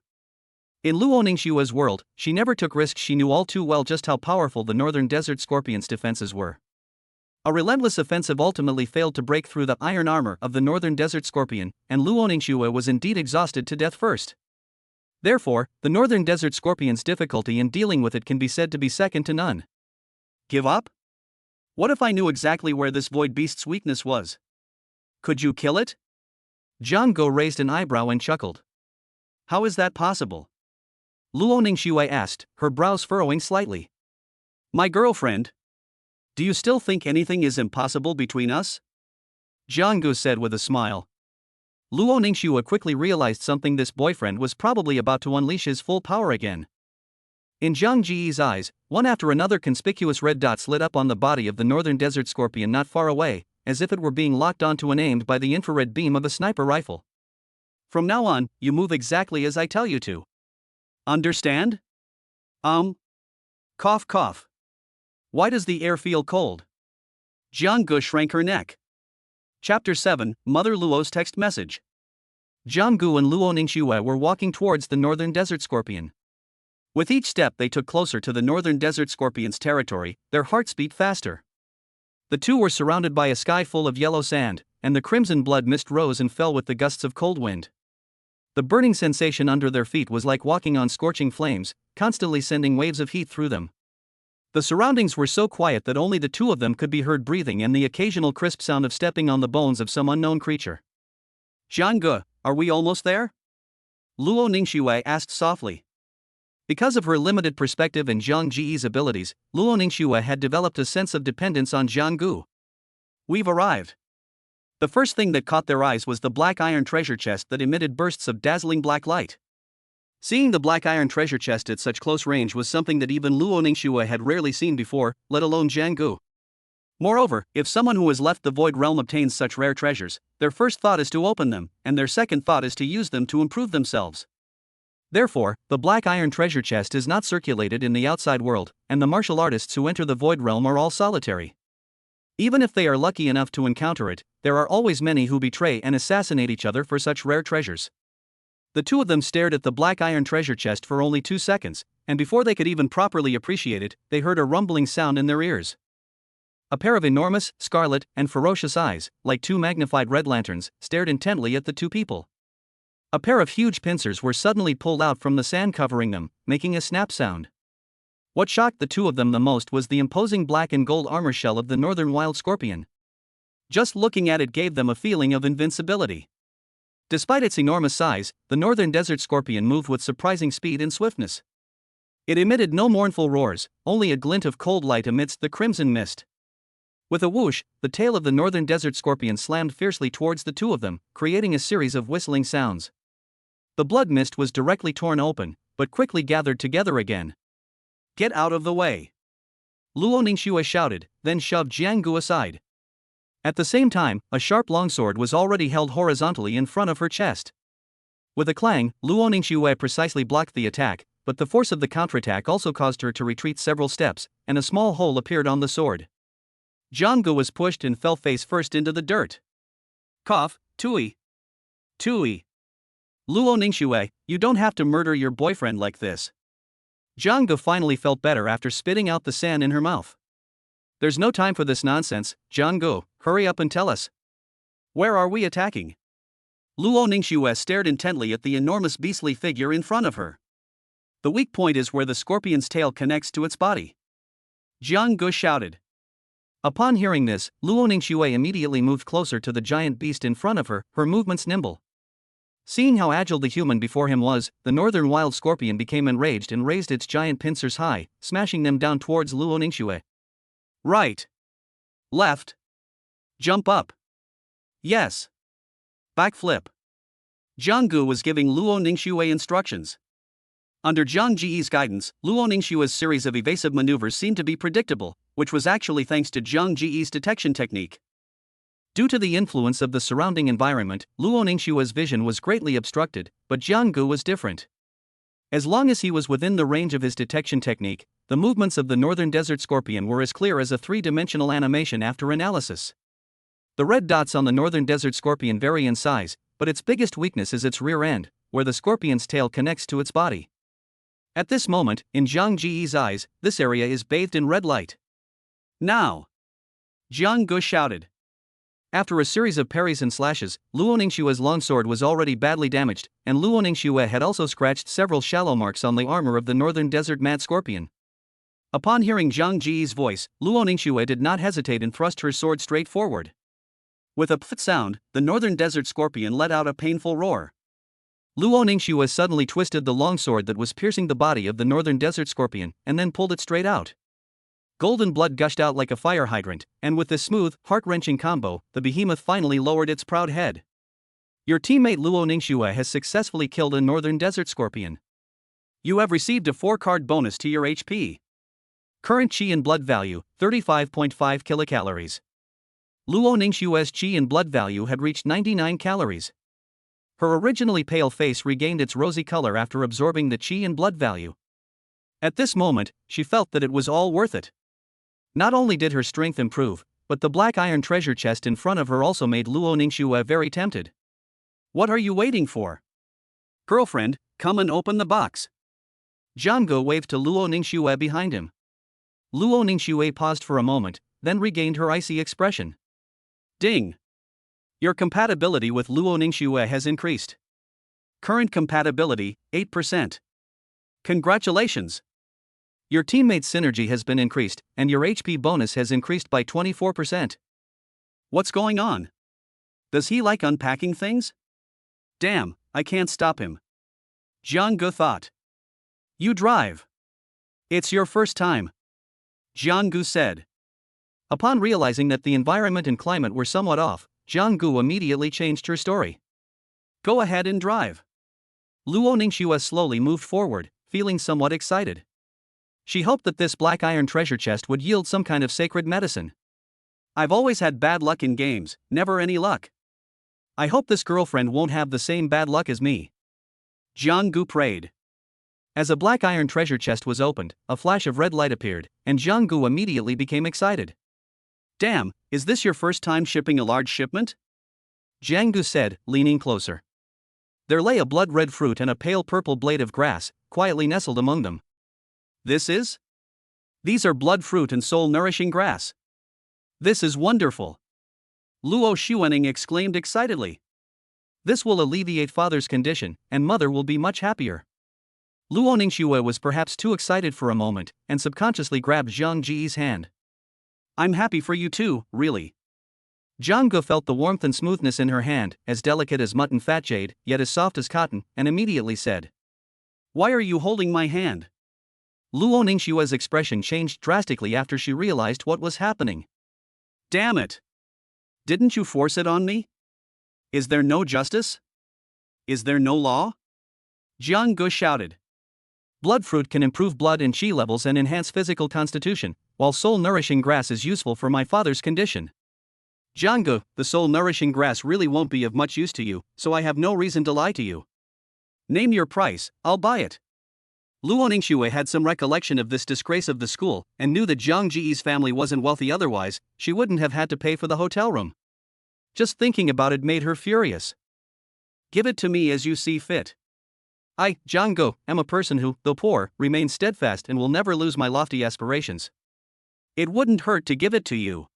In Luo Ningxue's world, she never took risks. She knew all too well just how powerful the Northern Desert Scorpion's defenses were. A relentless offensive ultimately failed to break through the iron armor of the Northern Desert Scorpion, and Luo Ningxue was indeed exhausted to death first. Therefore, the Northern Desert Scorpion's difficulty in dealing with it can be said to be second to none. Give up? What if I knew exactly where this Void Beast's weakness was? Could you kill it? Jiang Gu raised an eyebrow and chuckled. How is that possible? Luo Ningxue asked, her brows furrowing slightly. My girlfriend. Do you still think anything is impossible between us? Jiang Gu said with a smile. Luo Ningxue quickly realized something. This boyfriend was probably about to unleash his full power again. In Zhang Ji's eyes, one after another conspicuous red dots lit up on the body of the Northern Desert Scorpion not far away, as if it were being locked onto and aimed by the infrared beam of a sniper rifle. From now on, you move exactly as I tell you to. Understand? Cough cough. Why does the air feel cold? Jiang Gu shrank her neck. Chapter 7, Mother Luo's text message. Jiang Gu and Luo Ningxue were walking towards the Northern Desert Scorpion. With each step they took closer to the Northern Desert Scorpion's territory, their hearts beat faster. The two were surrounded by a sky full of yellow sand, and the crimson blood mist rose and fell with the gusts of cold wind. The burning sensation under their feet was like walking on scorching flames, constantly sending waves of heat through them. The surroundings were so quiet that only the two of them could be heard breathing and the occasional crisp sound of stepping on the bones of some unknown creature. Jiang Gu, are we almost there? Luo Ningxue asked softly. Because of her limited perspective and Zhang Ji's abilities, Luo Ningxue had developed a sense of dependence on Jiang Gu. We've arrived. The first thing that caught their eyes was the black iron treasure chest that emitted bursts of dazzling black light. Seeing the black iron treasure chest at such close range was something that even Luo Ningxue had rarely seen before, let alone Jiang Gu. Moreover, if someone who has left the Void Realm obtains such rare treasures, their first thought is to open them, and their second thought is to use them to improve themselves. Therefore, the black iron treasure chest is not circulated in the outside world, and the martial artists who enter the Void Realm are all solitary. Even if they are lucky enough to encounter it, there are always many who betray and assassinate each other for such rare treasures. The two of them stared at the black iron treasure chest for only 2 seconds, and before they could even properly appreciate it, they heard a rumbling sound in their ears. A pair of enormous, scarlet, and ferocious eyes, like 2 magnified red lanterns, stared intently at the two people. A pair of huge pincers were suddenly pulled out from the sand covering them, making a snap sound. What shocked the two of them the most was the imposing black and gold armor shell of the northern wild scorpion. Just looking at it gave them a feeling of invincibility. Despite its enormous size, the northern desert scorpion moved with surprising speed and swiftness. It emitted no mournful roars, only a glint of cold light amidst the crimson mist. With a whoosh, the tail of the northern desert scorpion slammed fiercely towards the two of them, creating a series of whistling sounds. The blood mist was directly torn open, but quickly gathered together again. "Get out of the way!" Luo Ningxue shouted, then shoved Jiang Gu aside. At the same time, a sharp longsword was already held horizontally in front of her chest. With a clang, Luo Ningxue precisely blocked the attack, but the force of the counterattack also caused her to retreat several steps, and a small hole appeared on the sword. Jiang Gu was pushed and fell face first into the dirt. Cough, Tui. Tui. Luo Ningxue, you don't have to murder your boyfriend like this. Jiang Gu finally felt better after spitting out the sand in her mouth. There's no time for this nonsense, Jiang Gu, hurry up and tell us. Where are we attacking? Luo Ningxue stared intently at the enormous beastly figure in front of her. The weak point is where the scorpion's tail connects to its body. Jiang Gu shouted. Upon hearing this, Luo Ningxue immediately moved closer to the giant beast in front of her, her movements nimble. Seeing how agile the human before him was, the northern wild scorpion became enraged and raised its giant pincers high, smashing them down towards Luo Ningxue. Right. Left. Jump up. Yes. Backflip. Jiang Gu was giving Luo Ningxue instructions. Under Zhang Ji's guidance, Luo Ningxue's series of evasive maneuvers seemed to be predictable, which was actually thanks to Zhang Ji's detection technique. Due to the influence of the surrounding environment, Luo Ningxue's vision was greatly obstructed, but Jiang Gu was different. As long as he was within the range of his detection technique, the movements of the northern desert scorpion were as clear as a 3-dimensional animation after analysis. The red dots on the northern desert scorpion vary in size, but its biggest weakness is its rear end, where the scorpion's tail connects to its body. At this moment, in Zhang Ji's eyes, this area is bathed in red light. Now! Jiang Gu shouted. After a series of parries and slashes, Luo Ningxue's longsword was already badly damaged, and Luo Ningxue had also scratched several shallow marks on the armor of the northern desert mad scorpion. Upon hearing Zhang Ji's voice, Luo Ningxue did not hesitate and thrust her sword straight forward. With a pft sound, the northern desert scorpion let out a painful roar. Luo Ningxue suddenly twisted the longsword that was piercing the body of the northern desert scorpion, and then pulled it straight out. Golden blood gushed out like a fire hydrant, and with this smooth, heart-wrenching combo, the behemoth finally lowered its proud head. Your teammate Luo Ningxue has successfully killed a northern desert scorpion. You have received a 4-card bonus to your HP. Current Qi and blood value, 35.5 kilocalories. Luo Ningxue's Qi and blood value had reached 99 calories. Her originally pale face regained its rosy color after absorbing the Qi and blood value. At this moment, she felt that it was all worth it. Not only did her strength improve, but the black iron treasure chest in front of her also made Luo Ningxue very tempted. What are you waiting for? Girlfriend, come and open the box. Jiang Gu waved to Luo Ningxue behind him. Luo Ningxue paused for a moment, then regained her icy expression. Ding! Your compatibility with Luo Ningxue has increased. Current compatibility, 8%. Congratulations! Your teammate's synergy has been increased, and your HP bonus has increased by 24%. What's going on? Does he like unpacking things? Damn, I can't stop him. Jiang Gu thought. You drive. It's your first time. Jiang Gu said. Upon realizing that the environment and climate were somewhat off, Jiang Gu immediately changed her story. Go ahead and drive. Luo Ningxue slowly moved forward, feeling somewhat excited. She hoped that this black iron treasure chest would yield some kind of sacred medicine. I've always had bad luck in games, never any luck. I hope this girlfriend won't have the same bad luck as me. Jiang Gu prayed. As a black iron treasure chest was opened, a flash of red light appeared, and Jiang Gu immediately became excited. Damn, is this your first time shipping a large shipment? Jiang Gu said, leaning closer. There lay a blood-red fruit and a pale purple blade of grass, quietly nestled among them. These are blood fruit and soul-nourishing grass. This is wonderful. Luo Xuanning exclaimed excitedly. This will alleviate father's condition, and mother will be much happier. Luo Ningxue was perhaps too excited for a moment, and subconsciously grabbed Zhang Ji's hand. I'm happy for you too, really. Zhang Ge felt the warmth and smoothness in her hand, as delicate as mutton fat jade, yet as soft as cotton, and immediately said, "Why are you holding my hand?" Luo Ningxue's expression changed drastically after she realized what was happening. Damn it! Didn't you force it on me? Is there no justice? Is there no law? Zhang Ge shouted. Blood fruit can improve blood and qi levels and enhance physical constitution, while soul-nourishing grass is useful for my father's condition. Zhang Ge, the soul-nourishing grass really won't be of much use to you, so I have no reason to lie to you. Name your price, I'll buy it. Luo Ningxue had some recollection of this disgrace of the school, and knew that Zhang Ji's family wasn't wealthy, otherwise she wouldn't have had to pay for the hotel room. Just thinking about it made her furious. Give it to me as you see fit. I, Zhang Ge, am a person who, though poor, remains steadfast and will never lose my lofty aspirations. It wouldn't hurt to give it to you.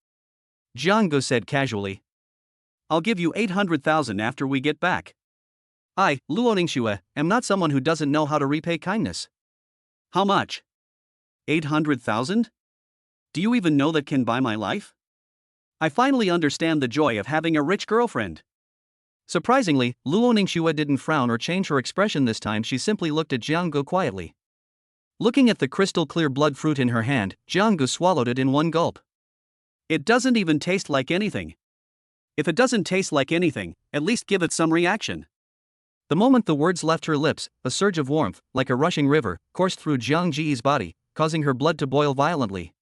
Zhang Ge said casually. I'll give you 800,000 after we get back. I, Luo Ningxue, am not someone who doesn't know how to repay kindness. How much? 800,000? Do you even know that can buy my life? I finally understand the joy of having a rich girlfriend. Surprisingly, Luo Ningxue didn't frown or change her expression this time. She simply looked at Zhang Ge quietly. Looking at the crystal-clear blood fruit in her hand, Zhang Ge swallowed it in one gulp. It doesn't even taste like anything. If it doesn't taste like anything, at least give it some reaction. The moment the words left her lips, a surge of warmth, like a rushing river, coursed through Zhang Ji's body, causing her blood to boil violently.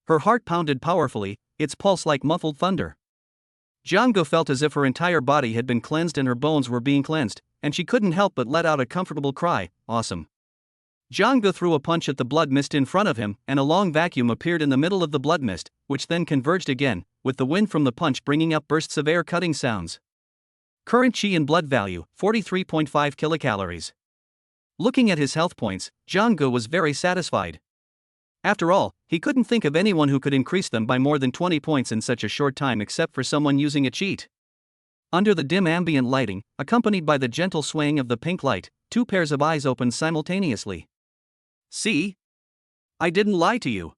Her heart pounded powerfully, its pulse like muffled thunder. Zhang Ge felt as if her entire body had been cleansed and her bones were being cleansed, and she couldn't help but let out a comfortable cry, awesome. Zhang Ge threw a punch at the blood mist in front of him, and a long vacuum appeared in the middle of the blood mist, which then converged again, with the wind from the punch bringing up bursts of air-cutting sounds. Current qi and blood value, 43.5 kilocalories. Looking at his health points, Zhang Ge was very satisfied. After all, he couldn't think of anyone who could increase them by more than 20 points in such a short time except for someone using a cheat. Under the dim ambient lighting, accompanied by the gentle swaying of the pink light, two pairs of eyes opened simultaneously. See? I didn't lie to you.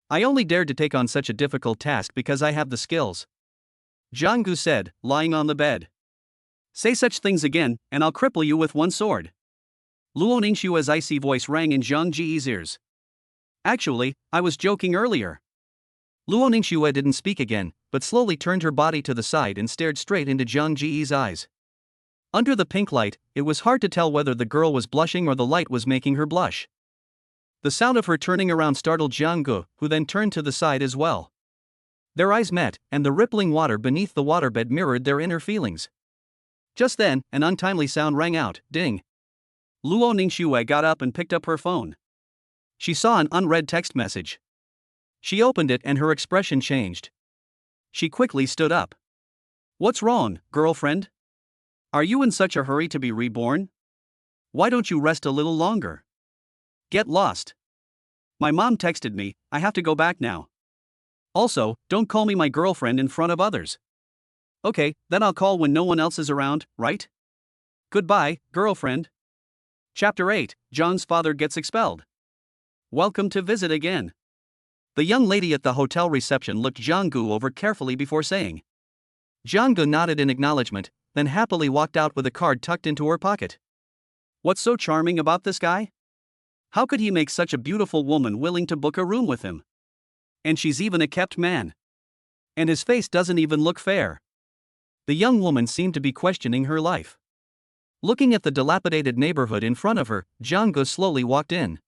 I only dared to take on such a difficult task because I have the skills. Zhang Ge said, lying on the bed. Say such things again, and I'll cripple you with one sword. Luo Ningxue's icy voice rang in Zhang Ji's ears. Actually, I was joking earlier. Luo Ningxue didn't speak again, but slowly turned her body to the side and stared straight into Zhang Ji's eyes. Under the pink light, it was hard to tell whether the girl was blushing or the light was making her blush. The sound of her turning around startled Zhang Ge, who then turned to the side as well. Their eyes met, and the rippling water beneath the waterbed mirrored their inner feelings. Just then, an untimely sound rang out, ding. Luo Ningxue got up and picked up her phone. She saw an unread text message. She opened it and her expression changed. She quickly stood up. What's wrong, girlfriend? Are you in such a hurry to be reborn? Why don't you rest a little longer? Get lost. My mom texted me, I have to go back now. Also, don't call me my girlfriend in front of others. Okay, then I'll call when no one else is around, right? Goodbye, girlfriend. Chapter 8, John's father gets expelled. Welcome to visit again. The young lady at the hotel reception looked Zhang Ge over carefully before saying. Zhang Ge nodded in acknowledgement, then happily walked out with a card tucked into her pocket. What's so charming about this guy? How could he make such a beautiful woman willing to book a room with him? And she's even a kept man. And his face doesn't even look fair. The young woman seemed to be questioning her life. Looking at the dilapidated neighborhood in front of her, Zhang Ge slowly walked in.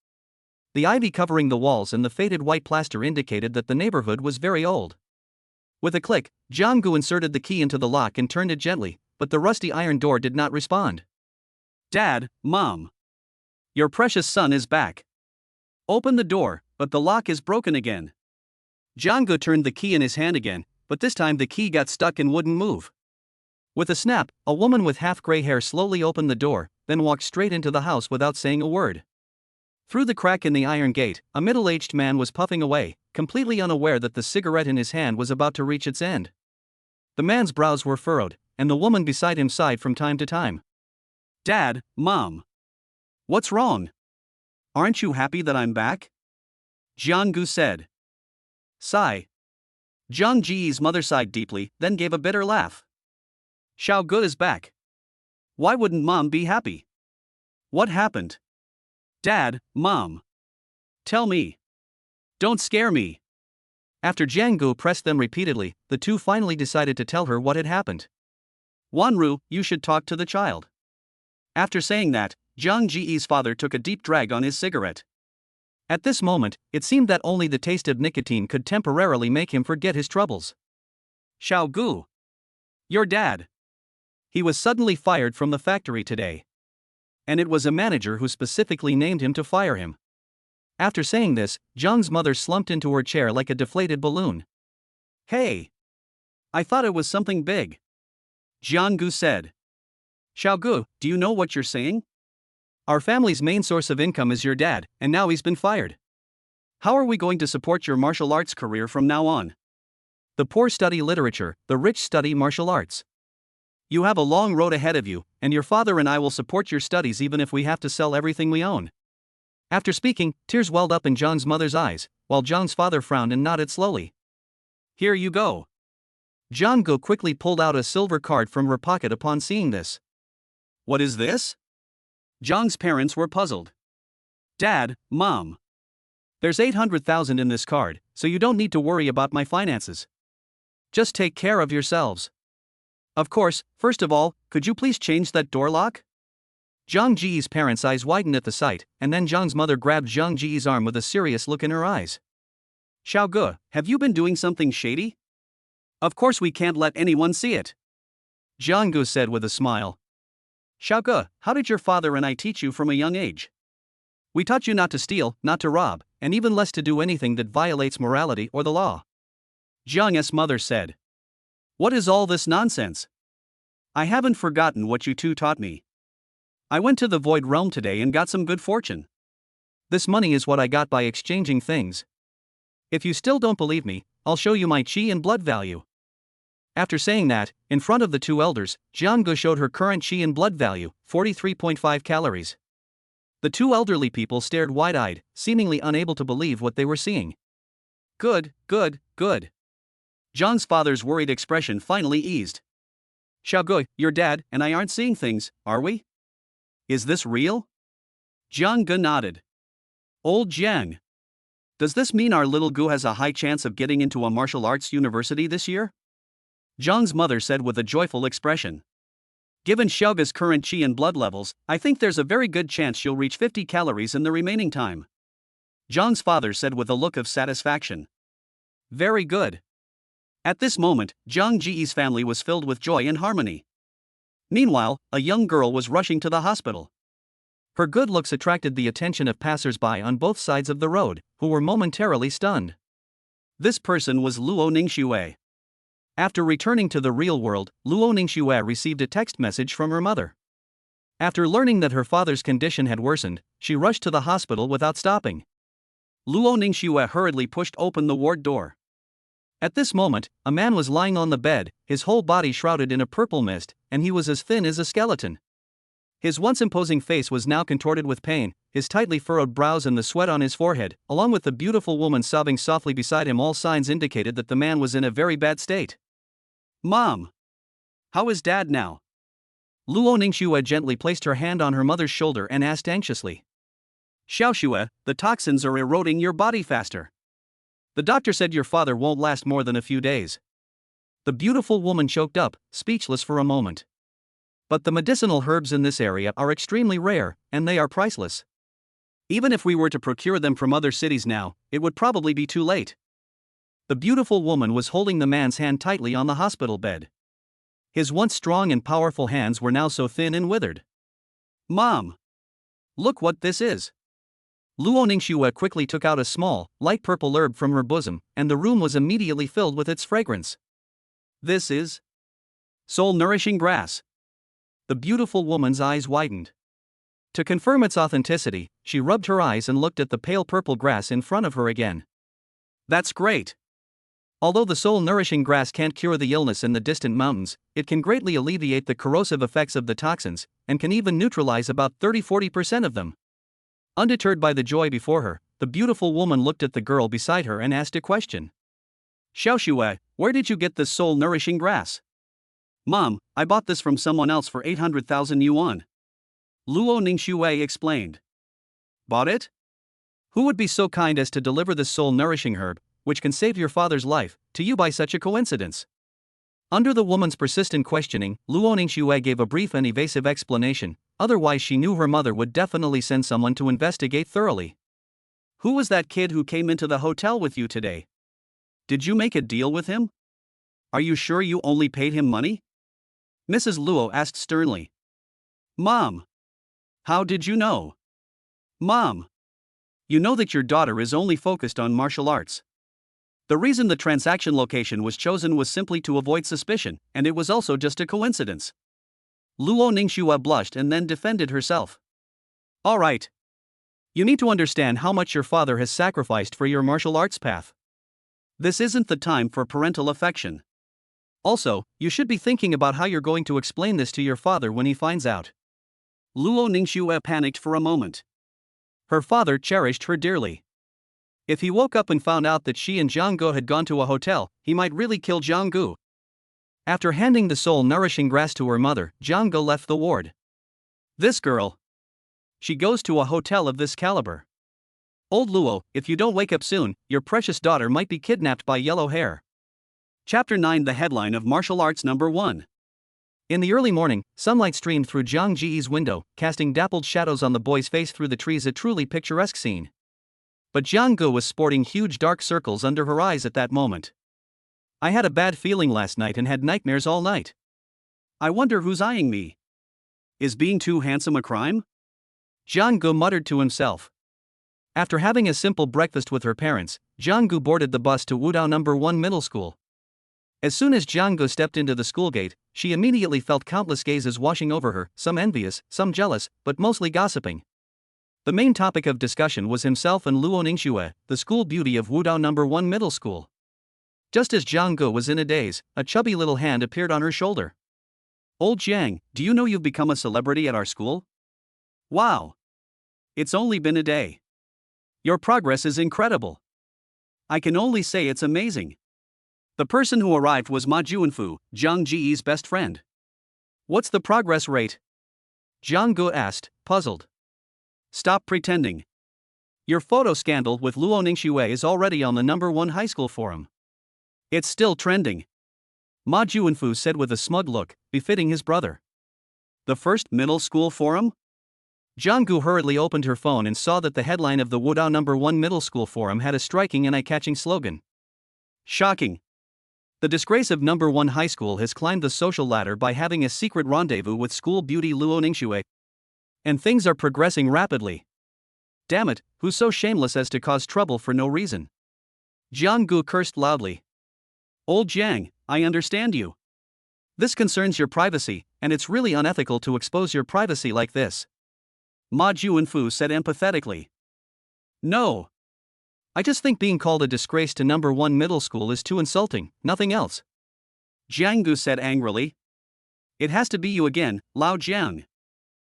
The ivy covering the walls and the faded white plaster indicated that the neighborhood was very old. With a click, Zhang Ge inserted the key into the lock and turned it gently, but the rusty iron door did not respond. Dad, Mom. Your precious son is back. Open the door, but the lock is broken again. Zhang Ge turned the key in his hand again, but this time the key got stuck and wouldn't move. With a snap, a woman with half-gray hair slowly opened the door, then walked straight into the house without saying a word. Through the crack in the iron gate, a middle-aged man was puffing away, completely unaware that the cigarette in his hand was about to reach its end. The man's brows were furrowed, and the woman beside him sighed from time to time. "Dad, Mom. What's wrong? Aren't you happy that I'm back?" Jiang-gu said. Sigh. Jiang Ji's mother sighed deeply, then gave a bitter laugh. Xiao-gu is back. Why wouldn't Mom be happy? What happened? Dad, Mom. Tell me. Don't scare me. After Jiang-gu pressed them repeatedly, the two finally decided to tell her what had happened. Wanru, you should talk to the child. After saying that, Jiang Ji's father took a deep drag on his cigarette. At this moment, it seemed that only the taste of nicotine could temporarily make him forget his troubles. Xiao-gu. Your dad. He was suddenly fired from the factory today. And it was a manager who specifically named him to fire him. After saying this, Jiang's mother slumped into her chair like a deflated balloon. Hey! I thought it was something big. Jiang-gu said. Xiao-gu, do you know what you're saying? Our family's main source of income is your dad, and now he's been fired. How are we going to support your martial arts career from now on? The poor study literature, the rich study martial arts. You have a long road ahead of you, and your father and I will support your studies even if we have to sell everything we own. After speaking, tears welled up in Jiang's mother's eyes, while Jiang's father frowned and nodded slowly. Here you go. Jiang-gu quickly pulled out a silver card from her pocket upon seeing this. What is this? Jiang's parents were puzzled. Dad, Mom. There's 800,000 in this card, so you don't need to worry about my finances. Just take care of yourselves. Of course, first of all, could you please change that door lock? Jiang Ji's parents' eyes widened at the sight, and then Jiang's mother grabbed Jiang Ji's arm with a serious look in her eyes. Xiao-gu, have you been doing something shady? Of course we can't let anyone see it. Jiang-gu said with a smile. Xiao-gu, how did your father and I teach you from a young age? We taught you not to steal, not to rob, and even less to do anything that violates morality or the law. Jiang's mother said. What is all this nonsense? I haven't forgotten what you two taught me. I went to the Void Realm today and got some good fortune. This money is what I got by exchanging things. If you still don't believe me, I'll show you my chi and blood value. After saying that, in front of the two elders, Jiang-gu showed her current chi and blood value, 43.5 calories. The two elderly people stared wide-eyed, seemingly unable to believe what they were seeing. Good, good, good. Jiang's father's worried expression finally eased. Xiao-gu, your dad and I aren't seeing things, are we? Is this real? Jiang-gu nodded. Old Jiang. Does this mean our little Gu has a high chance of getting into a martial arts university this year? Jiang's mother said with a joyful expression. Given Xiaogu's current chi and blood levels, I think there's a very good chance she'll reach 50 calories in the remaining time. Jiang's father said with a look of satisfaction. Very good. At this moment, Jiang Ji's family was filled with joy and harmony. Meanwhile, a young girl was rushing to the hospital. Her good looks attracted the attention of passers-by on both sides of the road, who were momentarily stunned. This person was Luo Ningxue. After returning to the real world, Luo Ningxue received a text message from her mother. After learning that her father's condition had worsened, she rushed to the hospital without stopping. Luo Ningxue hurriedly pushed open the ward door. At this moment, a man was lying on the bed, his whole body shrouded in a purple mist, and he was as thin as a skeleton. His once imposing face was now contorted with pain, his tightly furrowed brows and the sweat on his forehead, along with the beautiful woman sobbing softly beside him, all signs indicated that the man was in a very bad state. Mom! How is Dad now? Luo Ningxue gently placed her hand on her mother's shoulder and asked anxiously. Xiaoxue, the toxins are eroding your body faster. The doctor said your father won't last more than a few days. The beautiful woman choked up, speechless for a moment. But the medicinal herbs in this area are extremely rare, and they are priceless. Even if we were to procure them from other cities now, it would probably be too late. The beautiful woman was holding the man's hand tightly on the hospital bed. His once strong and powerful hands were now so thin and withered. Mom! Look what this is. Luo Ningxue quickly took out a small, light purple herb from her bosom, and the room was immediately filled with its fragrance. This is Soul-nourishing grass. The beautiful woman's eyes widened. To confirm its authenticity, she rubbed her eyes and looked at the pale purple grass in front of her again. That's great. Although the soul-nourishing grass can't cure the illness in the distant mountains, it can greatly alleviate the corrosive effects of the toxins, and can even neutralize about 30–40% of them. Undeterred by the joy before her, the beautiful woman looked at the girl beside her and asked a question. Xiaoxue, where did you get this soul-nourishing grass? Mom, I bought this from someone else for 800,000 yuan. Luo Ningxue explained. Bought it? Who would be so kind as to deliver this soul-nourishing herb, which can save your father's life, to you by such a coincidence? Under the woman's persistent questioning, Luo Ningxue gave a brief and evasive explanation, otherwise she knew her mother would definitely send someone to investigate thoroughly. Who was that kid who came into the hotel with you today? Did you make a deal with him? Are you sure you only paid him money? Mrs. Luo asked sternly. Mom. How did you know? Mom. You know that your daughter is only focused on martial arts. The reason the transaction location was chosen was simply to avoid suspicion, and it was also just a coincidence. Luo Ningxue blushed and then defended herself. All right. You need to understand how much your father has sacrificed for your martial arts path. This isn't the time for parental affection. Also, you should be thinking about how you're going to explain this to your father when he finds out. Luo Ningxue panicked for a moment. Her father cherished her dearly. If he woke up and found out that she and Jiang Gu had gone to a hotel, he might really kill Jiang Gu. After handing the soul-nourishing grass to her mother, Jiang Gu left the ward. This girl. She goes to a hotel of this caliber. Old Luo, if you don't wake up soon, your precious daughter might be kidnapped by Yellow Hair. Chapter 9. The headline of Martial Arts Number 1. In the early morning, sunlight streamed through Jiang Ji's window, casting dappled shadows on the boy's face through the trees, a truly picturesque scene. But Jiang Gu was sporting huge dark circles under her eyes at that moment. I had a bad feeling last night and had nightmares all night. I wonder who's eyeing me. Is being too handsome a crime? Jiang Gu muttered to himself. After having a simple breakfast with her parents, Jiang Gu boarded the bus to Wudao No. 1 Middle School. As soon as Jiang Gu stepped into the school gate, she immediately felt countless gazes washing over her, some envious, some jealous, but mostly gossiping. The main topic of discussion was himself and Luo Ningxue, the school beauty of Wudao No. 1 Middle School. Just as Jiang Gu was in a daze, a chubby little hand appeared on her shoulder. Old Jiang, do you know you've become a celebrity at our school? Wow! It's only been a day. Your progress is incredible. I can only say it's amazing. The person who arrived was Ma Juanfu, Jiang Ji's best friend. What's the progress rate? Jiang Gu asked, puzzled. Stop pretending. Your photo scandal with Luo Ningxue is already on the No. 1 high school forum. It's still trending. Ma Juanfu said with a smug look, befitting his brother. The first middle school forum? Jiang Gu hurriedly opened her phone and saw that the headline of the Wudao No. 1 Middle School forum had a striking and eye-catching slogan. Shocking. The disgrace of No. 1 high school has climbed the social ladder by having a secret rendezvous with school beauty Luo Ningxue. And things are progressing rapidly. Damn it, who's so shameless as to cause trouble for no reason? Jiang Gu cursed loudly. Old Jiang, I understand you. This concerns your privacy, and it's really unethical to expose your privacy like this. Ma Juanfu said empathetically. No. I just think being called a disgrace to No. 1 Middle School is too insulting, nothing else. Jiang Gu said angrily. It has to be you again, Lao Jiang.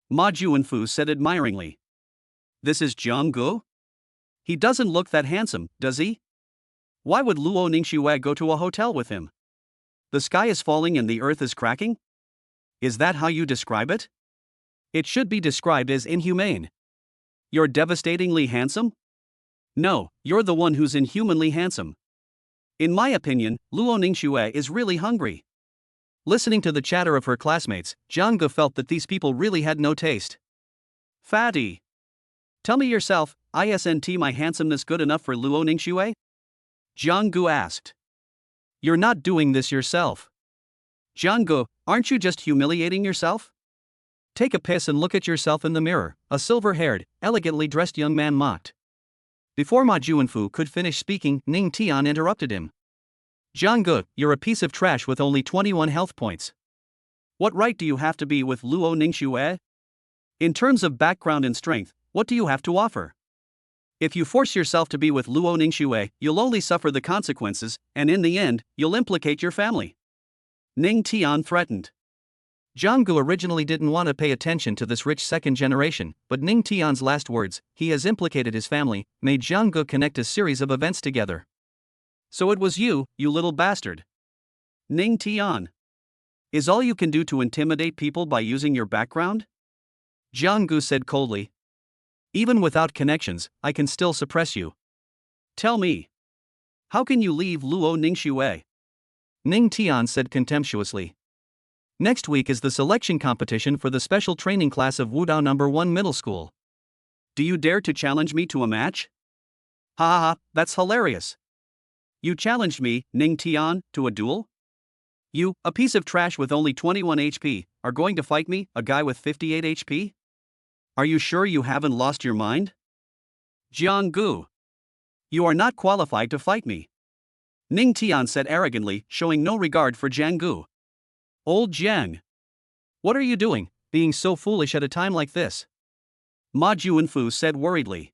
Ma Juanfu said admiringly. This is Jiang Gu? He doesn't look that handsome, does he? Why would Luo Ningxue go to a hotel with him? The sky is falling and the earth is cracking? Is that how you describe it? It should be described as inhumane. You're devastatingly handsome? No, you're the one who's inhumanly handsome. In my opinion, Luo Ningxue is really hungry. Listening to the chatter of her classmates, Jiang Gu felt that these people really had no taste. Fatty. Tell me yourself, isn't my handsomeness good enough for Luo Ningxue? Jiang Gu asked. You're not doing this yourself. Jiang Gu, aren't you just humiliating yourself? Take a piss and look at yourself in the mirror, a silver-haired, elegantly dressed young man mocked. Before Ma Juanfu could finish speaking, Ning Tian interrupted him. Jiang Gu, you're a piece of trash with only 21 health points. What right do you have to be with Luo Ningxue? In terms of background and strength, what do you have to offer? If you force yourself to be with Luo Ningxue, you'll only suffer the consequences, and in the end, you'll implicate your family. Ning Tian threatened. Jiang Gu originally didn't want to pay attention to this rich second generation, but Ning Tian's last words, "he has implicated his family," made Jiang Gu connect a series of events together. So it was you, you little bastard. Ning Tian. Is all you can do to intimidate people by using your background? Jiang Gu said coldly. Even without connections, I can still suppress you. Tell me. How can you leave Luo Ningxue? Ning Tian said contemptuously. Next week is the selection competition for the special training class of Wudao No. 1 Middle School. Do you dare to challenge me to a match? Ha ha ha, that's hilarious. You challenged me, Ning Tian, to a duel? You, a piece of trash with only 21 HP, are going to fight me, a guy with 58 HP? Are you sure you haven't lost your mind? Jiang Gu. You are not qualified to fight me. Ning Tian said arrogantly, showing no regard for Jiang Gu. Old Jiang. What are you doing, being so foolish at a time like this? Ma Juanfu said worriedly.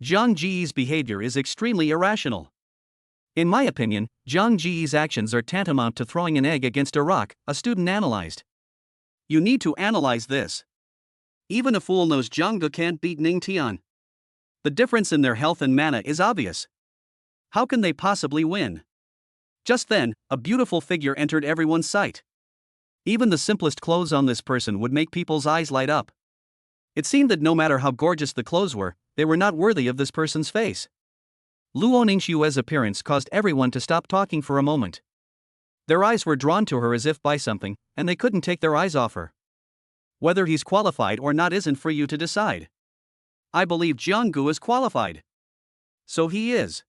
Zhang Ji's behavior is extremely irrational. In my opinion, Zhang Ji's actions are tantamount to throwing an egg against a rock, a student analyzed. You need to analyze this. Even a fool knows Jiang Gu can't beat Ning Tian. The difference in their health and mana is obvious. How can they possibly win? Just then, a beautiful figure entered everyone's sight. Even the simplest clothes on this person would make people's eyes light up. It seemed that no matter how gorgeous the clothes were, they were not worthy of this person's face. Luo Ningxue's appearance caused everyone to stop talking for a moment. Their eyes were drawn to her as if by something, and they couldn't take their eyes off her. Whether he's qualified or not isn't for you to decide. I believe Jiang Gu is qualified. So he is.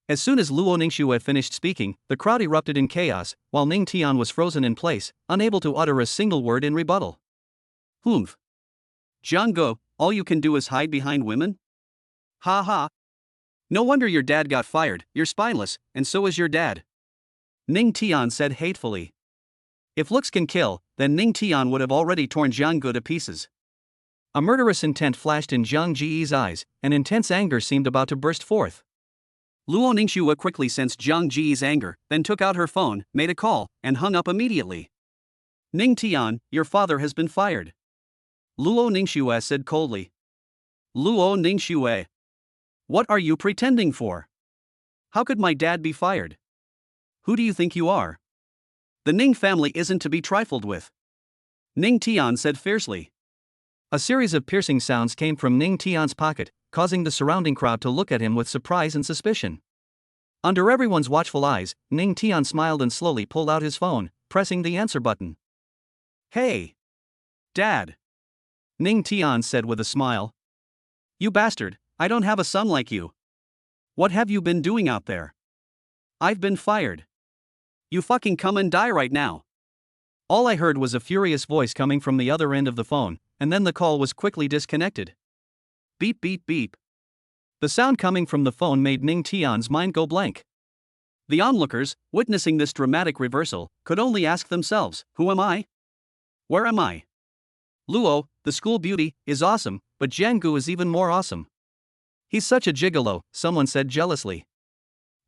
As soon as Luo Ningxue finished speaking, the crowd erupted in chaos, while Ning Tian was frozen in place, unable to utter a single word in rebuttal. Humph. Jiang Gu, all you can do is hide behind women? Ha ha. No wonder your dad got fired, you're spineless, and so is your dad. Ning Tian said hatefully. If looks can kill, then Ning Tian would have already torn Jiang Gu to pieces. A murderous intent flashed in Zhang Ji's eyes, and intense anger seemed about to burst forth. Luo Ningxue quickly sensed Zhang Ji's anger, then took out her phone, made a call, and hung up immediately. Ning Tian, your father has been fired. Luo Ningxue said coldly. Luo Ningxue. What are you pretending for? How could my dad be fired? Who do you think you are? The Ning family isn't to be trifled with. Ning Tian said fiercely. A series of piercing sounds came from Ning Tian's pocket, causing the surrounding crowd to look at him with surprise and suspicion. Under everyone's watchful eyes, Ning Tian smiled and slowly pulled out his phone, pressing the answer button. Hey! Dad! Ning Tian said with a smile. You bastard, I don't have a son like you. What have you been doing out there? I've been fired. You fucking come and die right now. All I heard was a furious voice coming from the other end of the phone, and then the call was quickly disconnected. Beep beep beep. The sound coming from the phone made Ning Tian's mind go blank. The onlookers, witnessing this dramatic reversal, could only ask themselves, who am I? Where am I? Luo, the school beauty, is awesome, but Jiang Gu is even more awesome. He's such a gigolo, someone said jealously.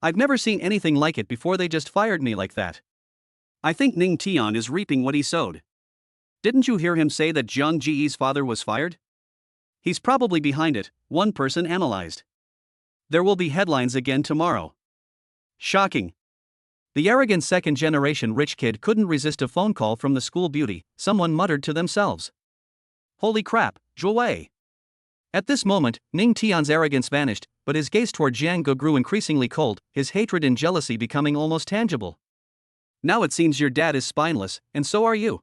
I've never seen anything like it before. They just fired me like that. I think Ning Tian is reaping what he sowed. Didn't you hear him say that Zhang Ji's father was fired? He's probably behind it, one person analyzed. There will be headlines again tomorrow. Shocking. The arrogant second-generation rich kid couldn't resist a phone call from the school beauty, someone muttered to themselves. Holy crap, Zhuwei. At this moment, Ning Tian's arrogance vanished, but his gaze toward Jiang Gu grew increasingly cold, his hatred and jealousy becoming almost tangible. Now it seems your dad is spineless, and so are you.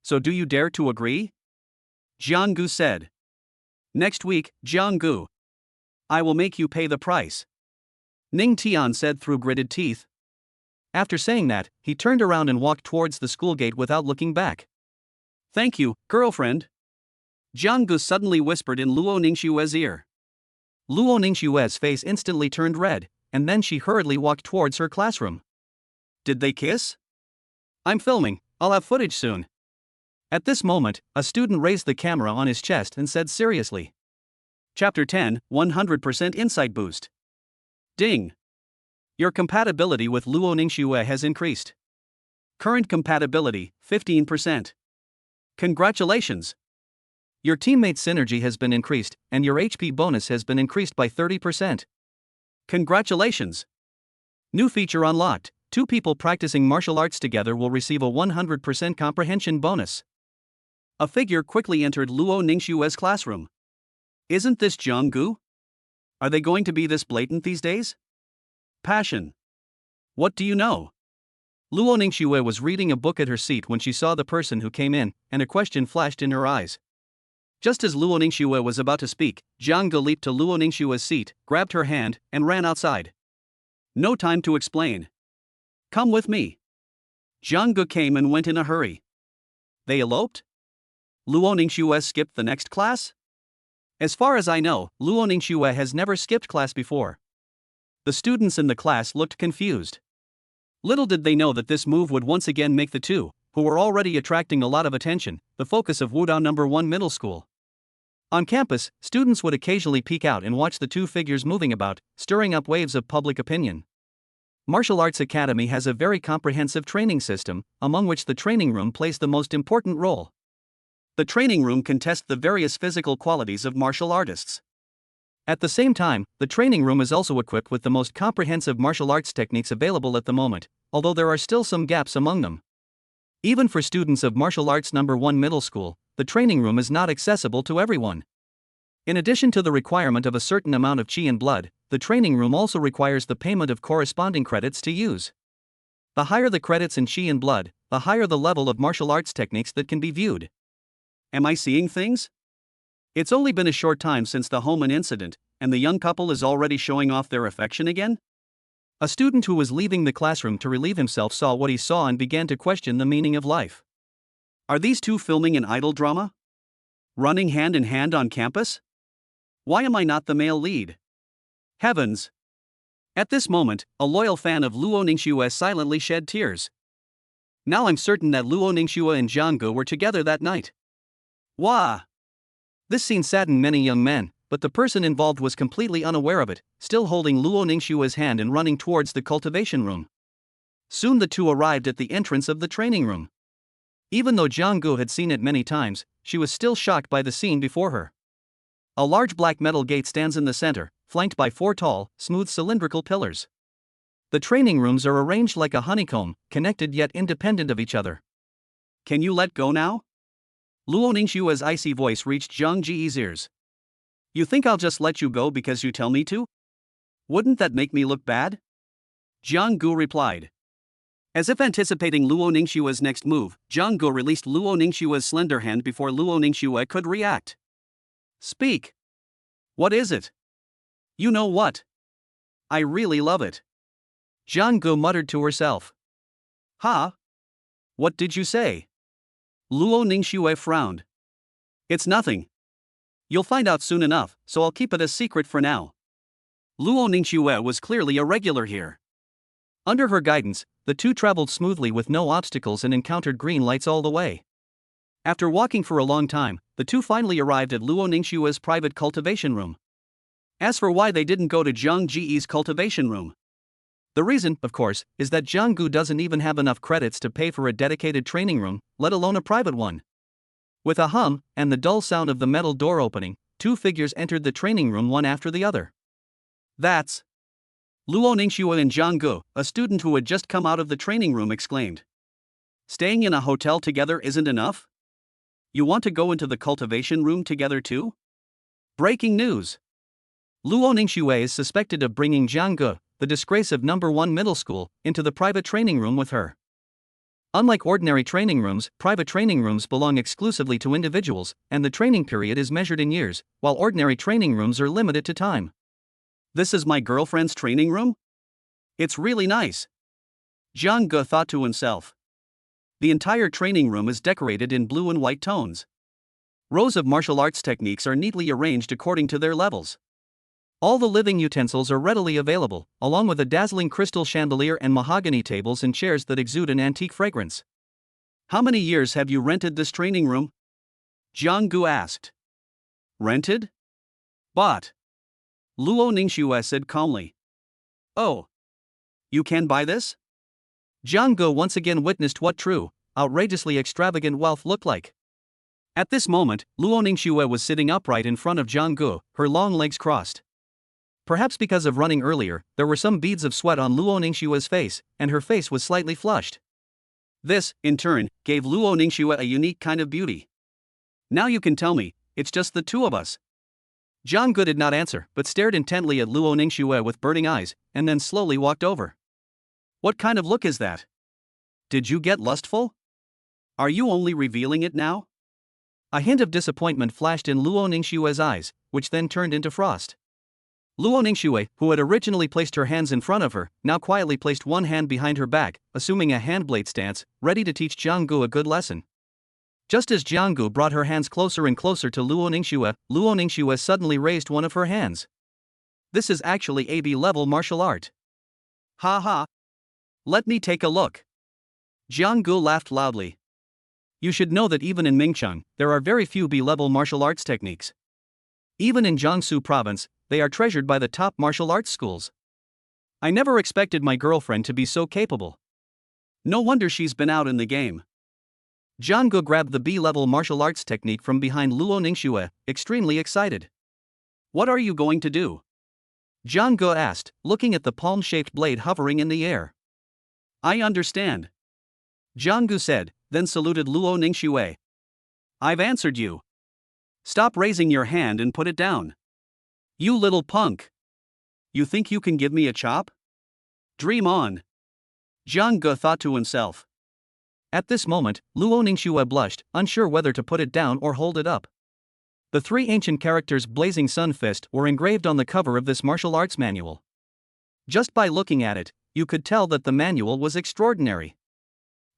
So do you dare to agree? Jiang Gu said. Next week, Jiang Gu. I will make you pay the price. Ning Tian said through gritted teeth. After saying that, he turned around and walked towards the school gate without looking back. Thank you, girlfriend. Jiang Gu suddenly whispered in Luo Ningxue's ear. Luo Ningxue's face instantly turned red, and then she hurriedly walked towards her classroom. Did they kiss? I'm filming, I'll have footage soon. At this moment, a student raised the camera on his chest and said seriously. Chapter 10, 100% Insight Boost. Ding! Your compatibility with Luo Ningxue has increased. Current compatibility, 15%. Congratulations! Your teammate synergy has been increased, and your HP bonus has been increased by 30%. Congratulations! New feature unlocked. 2 people practicing martial arts together will receive a 100% comprehension bonus. A figure quickly entered Luo Ningxue's classroom. Isn't this Zhang Gu? Are they going to be this blatant these days? Passion. What do you know? Luo Ningxue was reading a book at her seat when she saw the person who came in, and a question flashed in her eyes. Just as Luo Ningxue was about to speak, Zhang Gu leaped to Luo Ningxue's seat, grabbed her hand, and ran outside. No time to explain. Come with me. Zhang Gu came and went in a hurry. They eloped? Luo Ningxue skipped the next class? As far as I know, Luo Ningxue has never skipped class before. The students in the class looked confused. Little did they know that this move would once again make the two, who were already attracting a lot of attention, the focus of Wudao No. 1 Middle School. On campus, students would occasionally peek out and watch the two figures moving about, stirring up waves of public opinion. Martial Arts Academy has a very comprehensive training system, among which the training room plays the most important role. The training room can test the various physical qualities of martial artists. At the same time, the training room is also equipped with the most comprehensive martial arts techniques available at the moment, although there are still some gaps among them. Even for students of Martial Arts No. 1 Middle School, the training room is not accessible to everyone. In addition to the requirement of a certain amount of qi and blood, the training room also requires the payment of corresponding credits to use. The higher the credits in qi and blood, the higher the level of martial arts techniques that can be viewed. Am I seeing things? It's only been a short time since the Homan incident, and the young couple is already showing off their affection again? A student who was leaving the classroom to relieve himself saw what he saw and began to question the meaning of life. Are these two filming an idol drama? Running hand in hand on campus? Why am I not the male lead? Heavens! At this moment, a loyal fan of Luo Ningxue silently shed tears. Now I'm certain that Luo Ningxue and Zhang Gu were together that night. Wah! This scene saddened many young men, but the person involved was completely unaware of it, still holding Luo Ningxue's hand and running towards the cultivation room. Soon the two arrived at the entrance of the training room. Even though Zhang Gu had seen it many times, she was still shocked by the scene before her. A large black metal gate stands in the center, flanked by 4 tall, smooth cylindrical pillars. The training rooms are arranged like a honeycomb, connected yet independent of each other. Can you let go now? Luo Ningxue's icy voice reached Zhang Ji's ears. You think I'll just let you go because you tell me to? Wouldn't that make me look bad? Zhang Gu replied. As if anticipating Luo Ningxue's next move, Zhang Gu released Luo Ningxue's slender hand before Luo Ningxue could react. Speak. What is it? You know what? I really love it. Zhang Gu muttered to herself. Huh? What did you say? Luo Ningxue frowned. It's nothing. You'll find out soon enough, so I'll keep it a secret for now. Luo Ningxue was clearly a regular here. Under her guidance, the two traveled smoothly with no obstacles and encountered green lights all the way. After walking for a long time, the two finally arrived at Luo Ningxue's private cultivation room. As for why they didn't go to Zhang Ji's cultivation room, the reason, of course, is that Zhang Gu doesn't even have enough credits to pay for a dedicated training room, let alone a private one. With a hum, and the dull sound of the metal door opening, 2 figures entered the training room one after the other. That's Luo Ningxue and Zhang Gu, a student who had just come out of the training room, exclaimed. Staying in a hotel together isn't enough? You want to go into the cultivation room together too? Breaking news! Luo Ningxue is suspected of bringing Zhang Gu, the disgrace of No. 1 Middle School, into the private training room with her. Unlike ordinary training rooms, private training rooms belong exclusively to individuals, and the training period is measured in years, while ordinary training rooms are limited to time. This is my girlfriend's training room? It's really nice. Zhang Gu thought to himself. The entire training room is decorated in blue and white tones. Rows of martial arts techniques are neatly arranged according to their levels. All the living utensils are readily available, along with a dazzling crystal chandelier and mahogany tables and chairs that exude an antique fragrance. How many years have you rented this training room? Jiang Gu asked. Rented? Bought. Luo Ningxue said calmly. Oh. You can buy this? Jiang Gu once again witnessed what true, outrageously extravagant wealth looked like. At this moment, Luo Ningxue was sitting upright in front of Jiang Gu, her long legs crossed. Perhaps because of running earlier, there were some beads of sweat on Luo Ningxue's face, and her face was slightly flushed. This, in turn, gave Luo Ningxue a unique kind of beauty. Now you can tell me, it's just the two of us. Jiang Gu did not answer, but stared intently at Luo Ningxue with burning eyes, and then slowly walked over. What kind of look is that? Did you get lustful? Are you only revealing it now? A hint of disappointment flashed in Luo Ningxue's eyes, which then turned into frost. Luo Ningxue, who had originally placed her hands in front of her, now quietly placed one hand behind her back, assuming a handblade stance, ready to teach Jiang Gu a good lesson. Just as Jiang Gu brought her hands closer and closer to Luo Ningxue suddenly raised one of her hands. This is actually a B-level martial art. Ha ha. Let me take a look. Jiang Gu laughed loudly. You should know that even in Mingcheng, there are very few B-level martial arts techniques. Even in Jiangsu province, they are treasured by the top martial arts schools. I never expected my girlfriend to be so capable. No wonder she's been out in the game. Jiang Gu grabbed the B-level martial arts technique from behind Luo Ningxue, extremely excited. What are you going to do? Jiang Gu asked, looking at the palm-shaped blade hovering in the air. I understand. Jiang Gu said, then saluted Luo Ningxue. I've answered you. Stop raising your hand and put it down. You little punk. You think you can give me a chop? Dream on. Jiang Gu thought to himself. At this moment, Luo Ningxue blushed, unsure whether to put it down or hold it up. The three ancient characters Blazing Sun Fist were engraved on the cover of this martial arts manual. Just by looking at it, you could tell that the manual was extraordinary.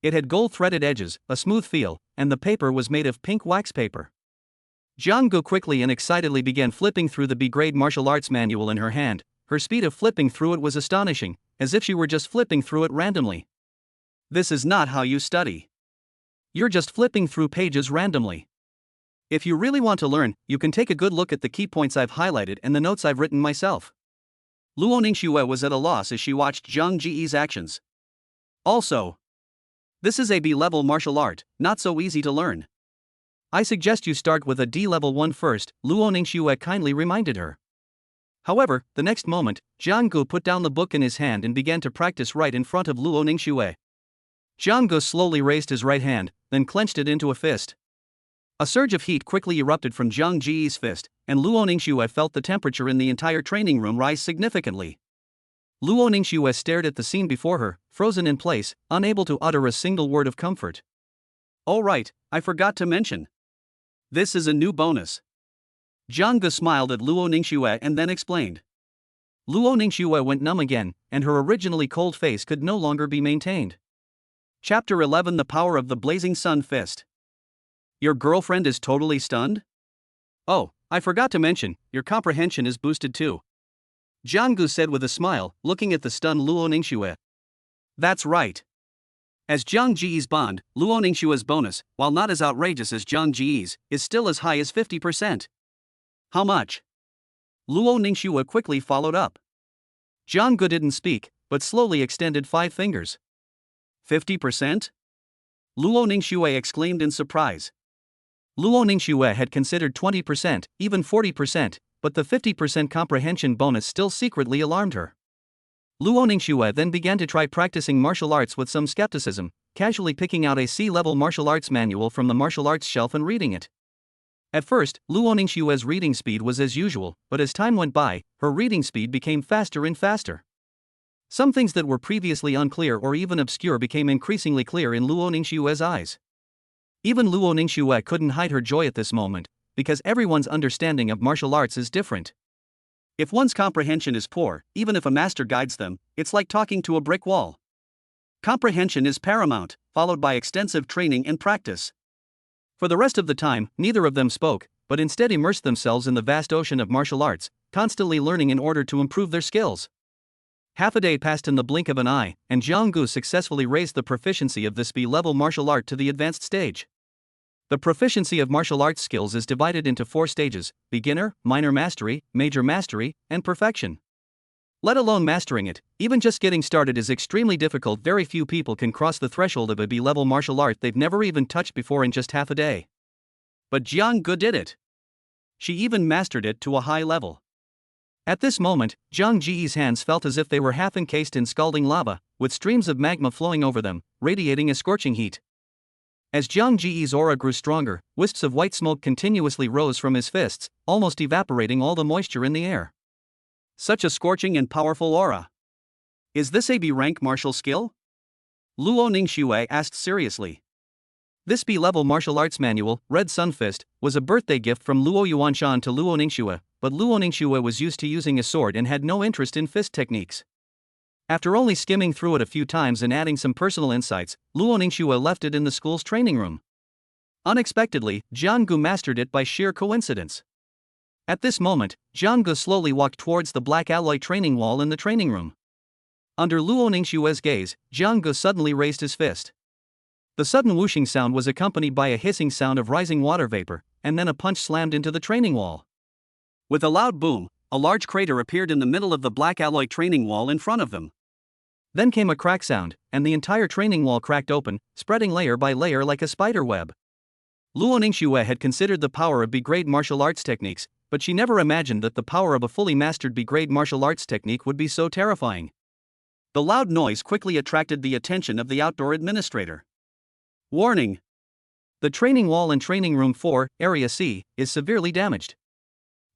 It had gold-threaded edges, a smooth feel, and the paper was made of pink wax paper. Jiang Gu quickly and excitedly began flipping through the B-grade martial arts manual in her hand. Her speed of flipping through it was astonishing, as if she were just flipping through it randomly. This is not how you study. You're just flipping through pages randomly. If you really want to learn, you can take a good look at the key points I've highlighted and the notes I've written myself. Luo Ningxue was at a loss as she watched Zhang Ji's actions. Also, this is a B-level martial art, not so easy to learn. I suggest you start with a D-level one first, Luo Ningxue kindly reminded her. However, the next moment, Jiang Gu put down the book in his hand and began to practice right in front of Luo Ningxue. Jiang Gu slowly raised his right hand, then clenched it into a fist. A surge of heat quickly erupted from Zhang Ji's fist, and Luo Ningxue felt the temperature in the entire training room rise significantly. Luo Ningxue stared at the scene before her, frozen in place, unable to utter a single word of comfort. Oh right, I forgot to mention. This is a new bonus. Jiang Gu smiled at Luo Ningxue and then explained. Luo Ningxue went numb again, and her originally cold face could no longer be maintained. Chapter 11: The Power of the Blazing Sun Fist. Your girlfriend is totally stunned? Oh, I forgot to mention, your comprehension is boosted too. Jiang Gu said with a smile, looking at the stunned Luo Ningxue. That's right. As Zhang Ji's bond, Luo Ningxue's bonus, while not as outrageous as Zhang Ji's, is still as high as 50%. How much? Luo Ningxue quickly followed up. Jiang Gu didn't speak, but slowly extended 5 fingers. 50%? Luo Ningxue exclaimed in surprise. Luo Ningxue had considered 20%, even 40%, but the 50% comprehension bonus still secretly alarmed her. Luo Ningxue then began to try practicing martial arts with some skepticism, casually picking out a C-level martial arts manual from the martial arts shelf and reading it. At first, Luo Ningxue's reading speed was as usual, but as time went by, her reading speed became faster and faster. Some things that were previously unclear or even obscure became increasingly clear in Luo Ningxue's eyes. Even Luo Ningxue couldn't hide her joy at this moment, because everyone's understanding of martial arts is different. If one's comprehension is poor, even if a master guides them, it's like talking to a brick wall. Comprehension is paramount, followed by extensive training and practice. For the rest of the time, neither of them spoke, but instead immersed themselves in the vast ocean of martial arts, constantly learning in order to improve their skills. Half a day passed in the blink of an eye, and Jiang Gu successfully raised the proficiency of this B-level martial art to the advanced stage. The proficiency of martial arts skills is divided into 4 stages: beginner, minor mastery, major mastery, and perfection. Let alone mastering it, even just getting started is extremely difficult. Very few people can cross the threshold of a B-level martial art they've never even touched before in just half a day. But Jiang Gu did it. She even mastered it to a high level. At this moment, Zhang Ji's hands felt as if they were half encased in scalding lava, with streams of magma flowing over them, radiating a scorching heat. As Zhang Ji's aura grew stronger, wisps of white smoke continuously rose from his fists, almost evaporating all the moisture in the air. Such a scorching and powerful aura. Is this a B-rank martial skill? Luo Ningxue asked seriously. This B-level martial arts manual, Red Sun Fist, was a birthday gift from Luo Yuanshan to Luo Ningxue, but Luo Ningxue was used to using a sword and had no interest in fist techniques. After only skimming through it a few times and adding some personal insights, Luo Ningxue left it in the school's training room. Unexpectedly, Jiang Gu mastered it by sheer coincidence. At this moment, Jiang Gu slowly walked towards the black alloy training wall in the training room. Under Luo Ningxue's gaze, Jiang Gu suddenly raised his fist. The sudden whooshing sound was accompanied by a hissing sound of rising water vapor, and then a punch slammed into the training wall. With a loud boom, a large crater appeared in the middle of the black alloy training wall in front of them. Then came a crack sound, and the entire training wall cracked open, spreading layer by layer like a spider web. Luo Ningxue had considered the power of B-grade martial arts techniques, but she never imagined that the power of a fully mastered B-grade martial arts technique would be so terrifying. The loud noise quickly attracted the attention of the outdoor administrator. Warning! The training wall in Training Room 4, Area C, is severely damaged.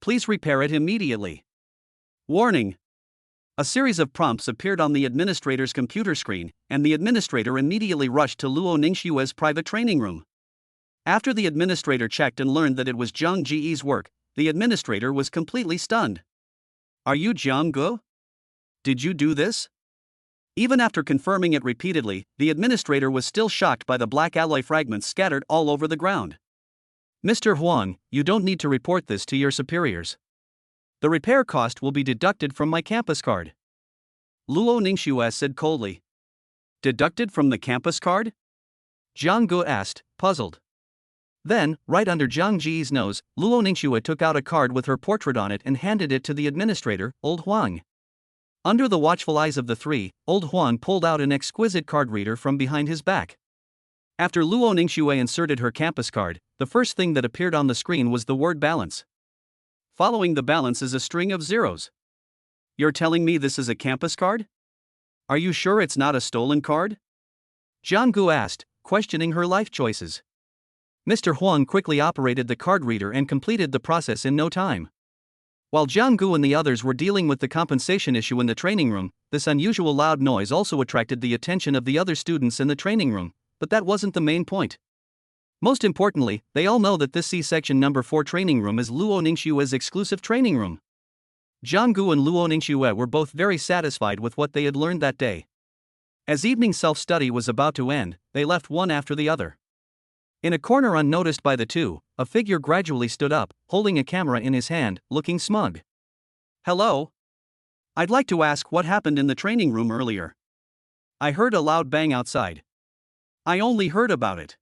Please repair it immediately. Warning! A series of prompts appeared on the administrator's computer screen, and the administrator immediately rushed to Luo Ningxue's private training room. After the administrator checked and learned that it was Zhang Ji's work, the administrator was completely stunned. Are you Jiang Gu? Did you do this? Even after confirming it repeatedly, the administrator was still shocked by the black alloy fragments scattered all over the ground. Mr. Huang, you don't need to report this to your superiors. The repair cost will be deducted from my campus card. Luo Ningxue said coldly. Deducted from the campus card? Jiang Gu asked, puzzled. Then, right under Zhang Ji's nose, Luo Ningxue took out a card with her portrait on it and handed it to the administrator, Old Huang. Under the watchful eyes of the three, Old Huang pulled out an exquisite card reader from behind his back. After Luo Ningxue inserted her campus card, the first thing that appeared on the screen was the word balance. Following the balance is a string of zeros. You're telling me this is a campus card? Are you sure it's not a stolen card? Jiang Gu asked, questioning her life choices. Mr. Huang quickly operated the card reader and completed the process in no time. While Jiang Gu and the others were dealing with the compensation issue in the training room, this unusual loud noise also attracted the attention of the other students in the training room, but that wasn't the main point. Most importantly, they all know that this C-section number 4 training room is Luo Ningxue's exclusive training room. Jiang Gu and Luo Ningxue were both very satisfied with what they had learned that day. As evening self-study was about to end, they left one after the other. In a corner unnoticed by the two, a figure gradually stood up, holding a camera in his hand, looking smug. Hello? I'd like to ask what happened in the training room earlier. I heard a loud bang outside. I only heard about it.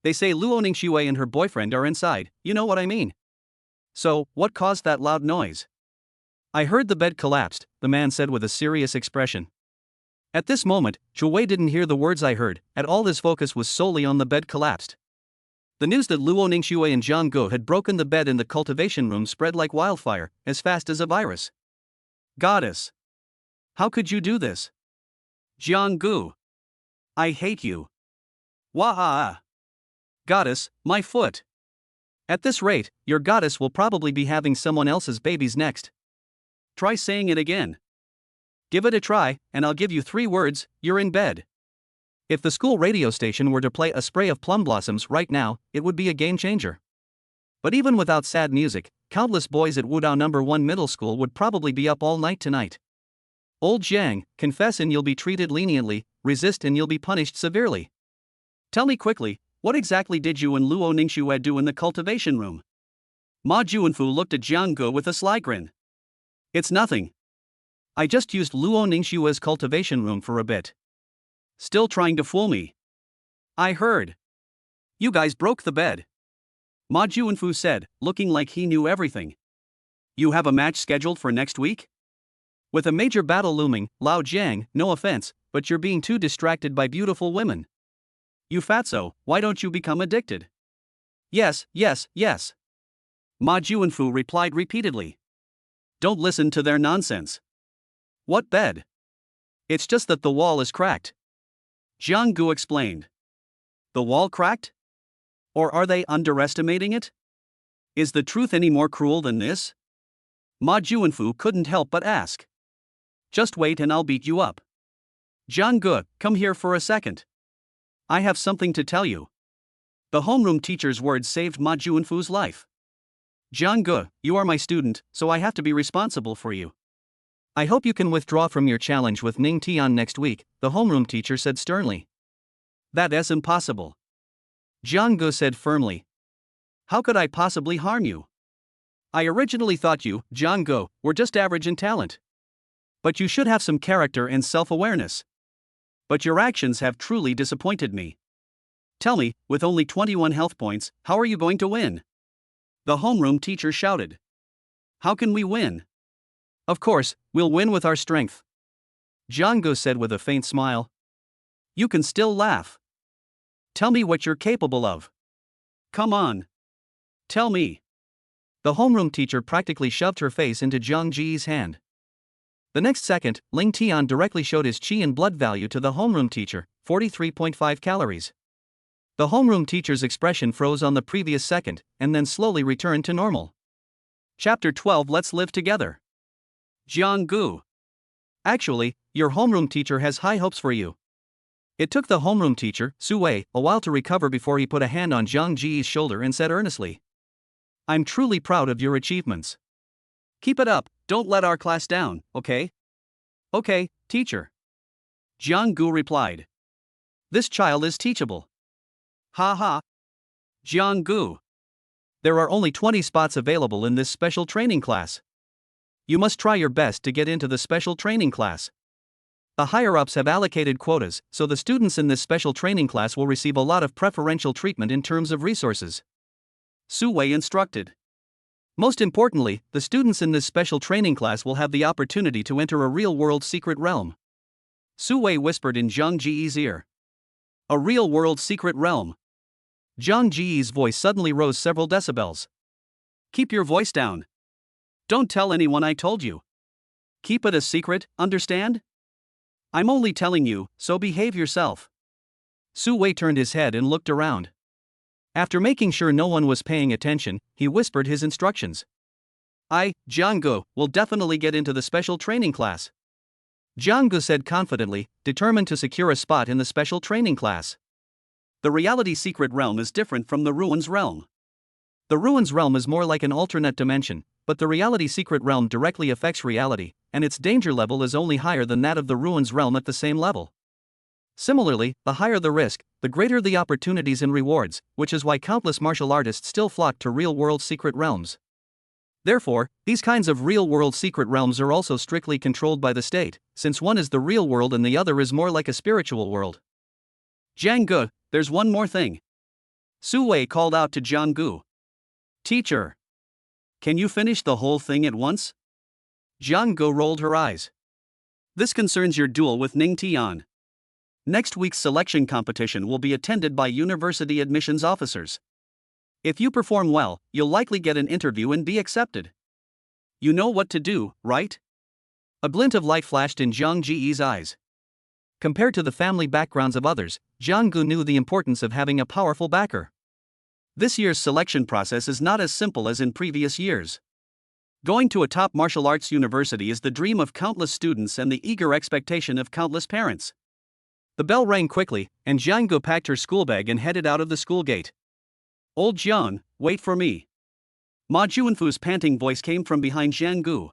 They say Luo Ningxue and her boyfriend are inside, you know what I mean. So, what caused that loud noise? I heard the bed collapsed, the man said with a serious expression. At this moment, Zhuwei didn't hear the words I heard, at all his focus was solely on the bed collapsed. The news that Luo Ningxue and Jiang Gu had broken the bed in the cultivation room spread like wildfire, as fast as a virus. Goddess! How could you do this? Jiang Gu! I hate you! Wah! Goddess, my foot! At this rate, your goddess will probably be having someone else's babies next. Try saying it again. Give it a try, and I'll give you 3 words, you're in bed. If the school radio station were to play a spray of plum blossoms right now, it would be a game changer. But even without sad music, countless boys at Wudao No. 1 Middle School would probably be up all night tonight. Old Jiang, confess and you'll be treated leniently, resist and you'll be punished severely. Tell me quickly, what exactly did you and Luo Ningxue do in the cultivation room? Ma Juanfu looked at Jiang Gu with a sly grin. It's nothing. I just used Luo Ningxua's cultivation room for a bit. Still trying to fool me. I heard. You guys broke the bed. Ma Juanfu said, looking like he knew everything. You have a match scheduled for next week? With a major battle looming, Lao Jiang, no offense, but you're being too distracted by beautiful women. You fatso, why don't you become addicted? Yes, yes, yes. Ma Juanfu replied repeatedly. Don't listen to their nonsense. What bed? It's just that the wall is cracked. Jiang Gu explained. The wall cracked? Or are they underestimating it? Is the truth any more cruel than this? Ma Juanfu couldn't help but ask. Just wait and I'll beat you up. Jiang Gu, come here for a second. I have something to tell you. The homeroom teacher's words saved Ma Juanfu's life. Jiang Gu, you are my student, so I have to be responsible for you. I hope you can withdraw from your challenge with Ning Tian next week, the homeroom teacher said sternly. That is impossible. Jiang Gu said firmly. How could I possibly harm you? I originally thought you, Jiang Gu, were just average in talent. But you should have some character and self-awareness. But your actions have truly disappointed me. Tell me, with only 21 health points, how are you going to win? The homeroom teacher shouted. How can we win? Of course, we'll win with our strength. Jiang Gu said with a faint smile. You can still laugh. Tell me what you're capable of. Come on. Tell me. The homeroom teacher practically shoved her face into Jiang Ji's hand. The next second, Ling Tian directly showed his qi and blood value to the homeroom teacher, 43.5 calories. The homeroom teacher's expression froze on the previous second, and then slowly returned to normal. Chapter 12. Let's live together. Jiang Gu. Actually, your homeroom teacher has high hopes for you. It took the homeroom teacher, Su Wei, a while to recover before he put a hand on Jiang Ji's shoulder and said earnestly. I'm truly proud of your achievements. Keep it up, don't let our class down, okay? Okay, teacher. Jiang Gu replied. This child is teachable. Ha ha. Jiang Gu. There are only 20 spots available in this special training class. You must try your best to get into the special training class. The higher-ups have allocated quotas, so the students in this special training class will receive a lot of preferential treatment in terms of resources. Su Wei instructed. Most importantly, the students in this special training class will have the opportunity to enter a real-world secret realm. Su Wei whispered in Jiang Ji's ear. A real-world secret realm. Jiang Ji's voice suddenly rose several decibels. Keep your voice down. Don't tell anyone I told you. Keep it a secret, understand? I'm only telling you, so behave yourself. Su Wei turned his head and looked around. After making sure no one was paying attention, he whispered his instructions. I, Jiang Gu, will definitely get into the special training class. Jiang Gu said confidently, determined to secure a spot in the special training class. The reality secret realm is different from the ruins realm. The ruins realm is more like an alternate dimension, but the reality secret realm directly affects reality, and its danger level is only higher than that of the ruins realm at the same level. Similarly, the higher the risk, the greater the opportunities and rewards, which is why countless martial artists still flock to real-world secret realms. Therefore, these kinds of real-world secret realms are also strictly controlled by the state, since one is the real world and the other is more like a spiritual world. Jiang Gu, there's one more thing. Su Wei called out to Jiang Gu. Teacher. Can you finish the whole thing at once? Jiang Gu rolled her eyes. This concerns your duel with Ning Tian. Next week's selection competition will be attended by university admissions officers. If you perform well, you'll likely get an interview and be accepted. You know what to do, right? A glint of light flashed in Jiang Ji's eyes. Compared to the family backgrounds of others, Jiang Gu knew the importance of having a powerful backer. This year's selection process is not as simple as in previous years. Going to a top martial arts university is the dream of countless students and the eager expectation of countless parents. The bell rang quickly, and Jiang Gu packed her school bag and headed out of the school gate. Old Jiang, wait for me. Ma Juanfu's panting voice came from behind Jiang Gu.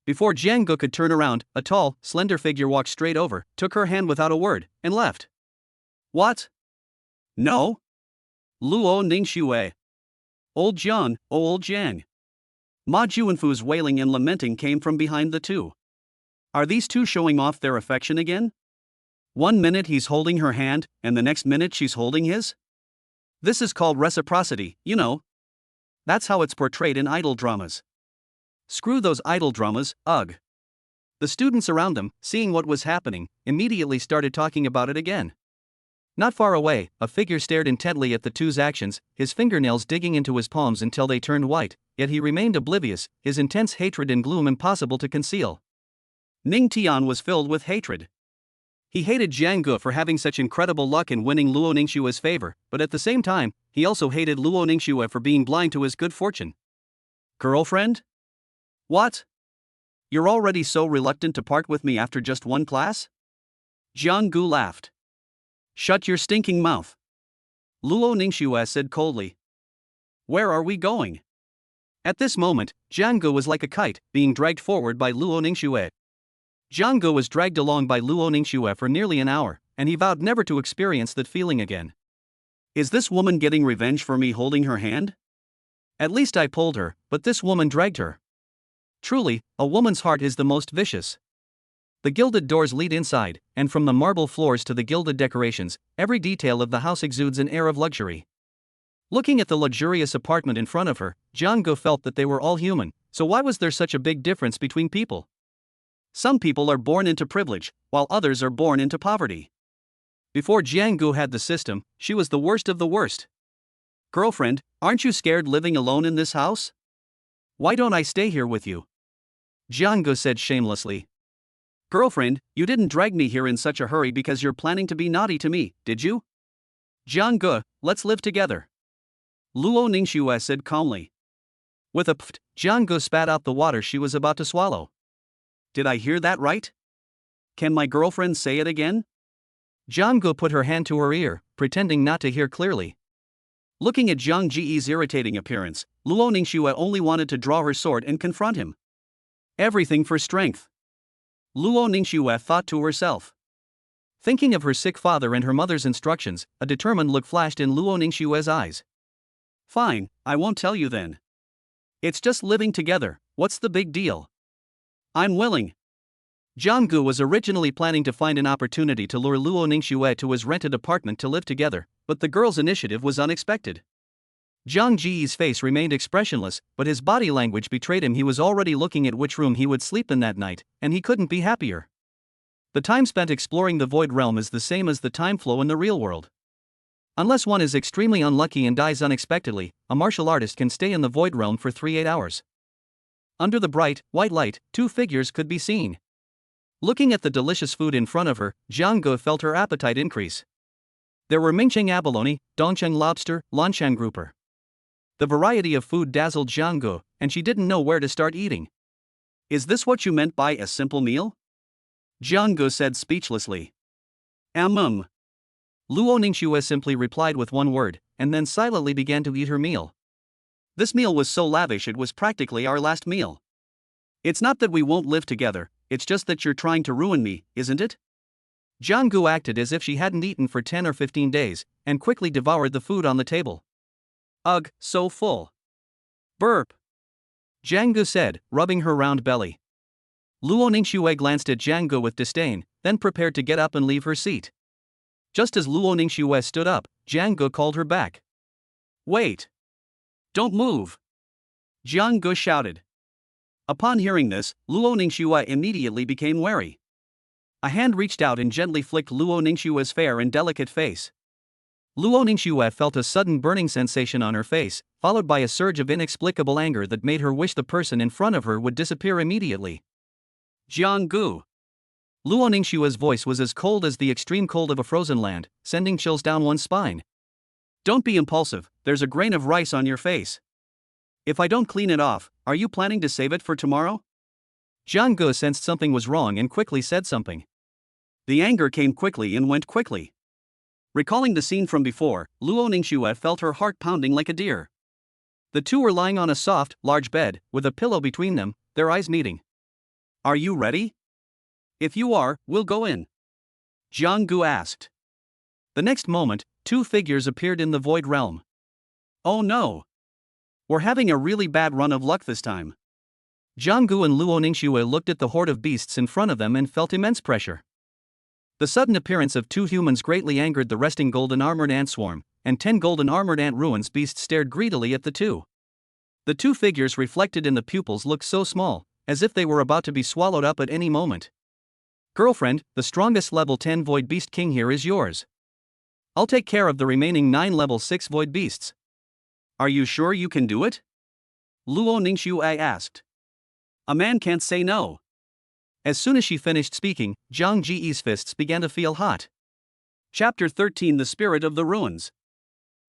Before Jiang Gu could turn around, a tall, slender figure walked straight over, took her hand without a word, and left. What? No? Luo Ningxue. Old Jiang, oh old Jiang. Ma Juanfu's wailing and lamenting came from behind the two. Are these two showing off their affection again? One minute he's holding her hand, and the next minute she's holding his? This is called reciprocity, you know. That's how it's portrayed in idol dramas. Screw those idol dramas, ugh. The students around them, seeing what was happening, immediately started talking about it again. Not far away, a figure stared intently at the two's actions, his fingernails digging into his palms until they turned white, yet he remained oblivious, his intense hatred and gloom impossible to conceal. Ning Tian was filled with hatred. He hated Jiang Ge for having such incredible luck in winning Luo Ningxue's favor, but at the same time, he also hated Luo Ningxue for being blind to his good fortune. Girlfriend? What? You're already so reluctant to part with me after just one class? Jiang Ge laughed. Shut your stinking mouth. Luo Ningxue said coldly. Where are we going? At this moment, Jiang Ge was like a kite, being dragged forward by Luo Ningxue. Jiang Ge was dragged along by Luo Ningxue for nearly an hour, and he vowed never to experience that feeling again. Is this woman getting revenge for me holding her hand? At least I pulled her, but this woman dragged her. Truly, a woman's heart is the most vicious. The gilded doors lead inside, and from the marble floors to the gilded decorations, every detail of the house exudes an air of luxury. Looking at the luxurious apartment in front of her, Jiang Ge felt that they were all human, so why was there such a big difference between people? Some people are born into privilege, while others are born into poverty. Before Jiang Ge had the system, she was the worst of the worst. Girlfriend, aren't you scared living alone in this house? Why don't I stay here with you? Jiang Ge said shamelessly. Girlfriend, you didn't drag me here in such a hurry because you're planning to be naughty to me, did you? Jiang Ge, let's live together. Luo Ningxue said calmly. With a pft, Jiang Ge spat out the water she was about to swallow. Did I hear that right? Can my girlfriend say it again? Jiang Ge put her hand to her ear, pretending not to hear clearly. Looking at Jiang Ji's irritating appearance, Luo Ningxue only wanted to draw her sword and confront him. Everything for strength. Luo Ningxue thought to herself. Thinking of her sick father and her mother's instructions, a determined look flashed in Luo Ningxue's eyes. Fine, I won't tell you then. It's just living together, what's the big deal? I'm willing. Jiang Ge was originally planning to find an opportunity to lure Luo Ningxue to his rented apartment to live together, but the girl's initiative was unexpected. Jiang Ji's face remained expressionless, but his body language betrayed him he was already looking at which room he would sleep in that night, and he couldn't be happier. The time spent exploring the void realm is the same as the time flow in the real world. Unless one is extremely unlucky and dies unexpectedly, a martial artist can stay in the void realm for 3-8 hours. Under the bright, white light, two figures could be seen. Looking at the delicious food in front of her, Jiang Ge felt her appetite increase. There were Mingcheng abalone, Dongcheng lobster, Lanshan grouper. The variety of food dazzled Jiang Ge, and she didn't know where to start eating. Is this what you meant by a simple meal? Jiang Ge said speechlessly. Luo Ningxue simply replied with one word, and then silently began to eat her meal. This meal was so lavish it was practically our last meal. It's not that we won't live together, it's just that you're trying to ruin me, isn't it? Jiang Ge acted as if she hadn't eaten for 10 or 15 days, and quickly devoured the food on the table. Ugh, so full. Burp. Jiang Ge said, rubbing her round belly. Luo Ningxue glanced at Jiang Ge with disdain, then prepared to get up and leave her seat. Just as Luo Ningxue stood up, Jiang Ge called her back. Wait. Don't move. Jiang Ge shouted. Upon hearing this, Luo Ningxue immediately became wary. A hand reached out and gently flicked Luo Ningxue's fair and delicate face. Luo Ningxue felt a sudden burning sensation on her face, followed by a surge of inexplicable anger that made her wish the person in front of her would disappear immediately. Jiang Ge. Luo Ningxue's voice was as cold as the extreme cold of a frozen land, sending chills down one's spine. Don't be impulsive, there's a grain of rice on your face. If I don't clean it off, are you planning to save it for tomorrow? Jiang Ge sensed something was wrong and quickly said something. The anger came quickly and went quickly. Recalling the scene from before, Luo Ningxue felt her heart pounding like a deer. The two were lying on a soft, large bed, with a pillow between them, their eyes meeting. Are you ready? If you are, we'll go in. Jiang Ge asked. The next moment, two figures appeared in the void realm. Oh no! We're having a really bad run of luck this time. Jiang Gu and Luo Ningxue looked at the horde of beasts in front of them and felt immense pressure. The sudden appearance of 2 humans greatly angered the resting golden armored ant swarm, and 10 golden armored ant ruins beasts stared greedily at the two. The 2 figures reflected in the pupils looked so small, as if they were about to be swallowed up at any moment. Girlfriend, the strongest level 10 void beast king here is yours. I'll take care of the remaining 9 level 6 void beasts. Are you sure you can do it? Luo Ningxue asked. A man can't say no. As soon as she finished speaking, Zhang Ji's fists began to feel hot. Chapter 13 The Spirit of the Ruins.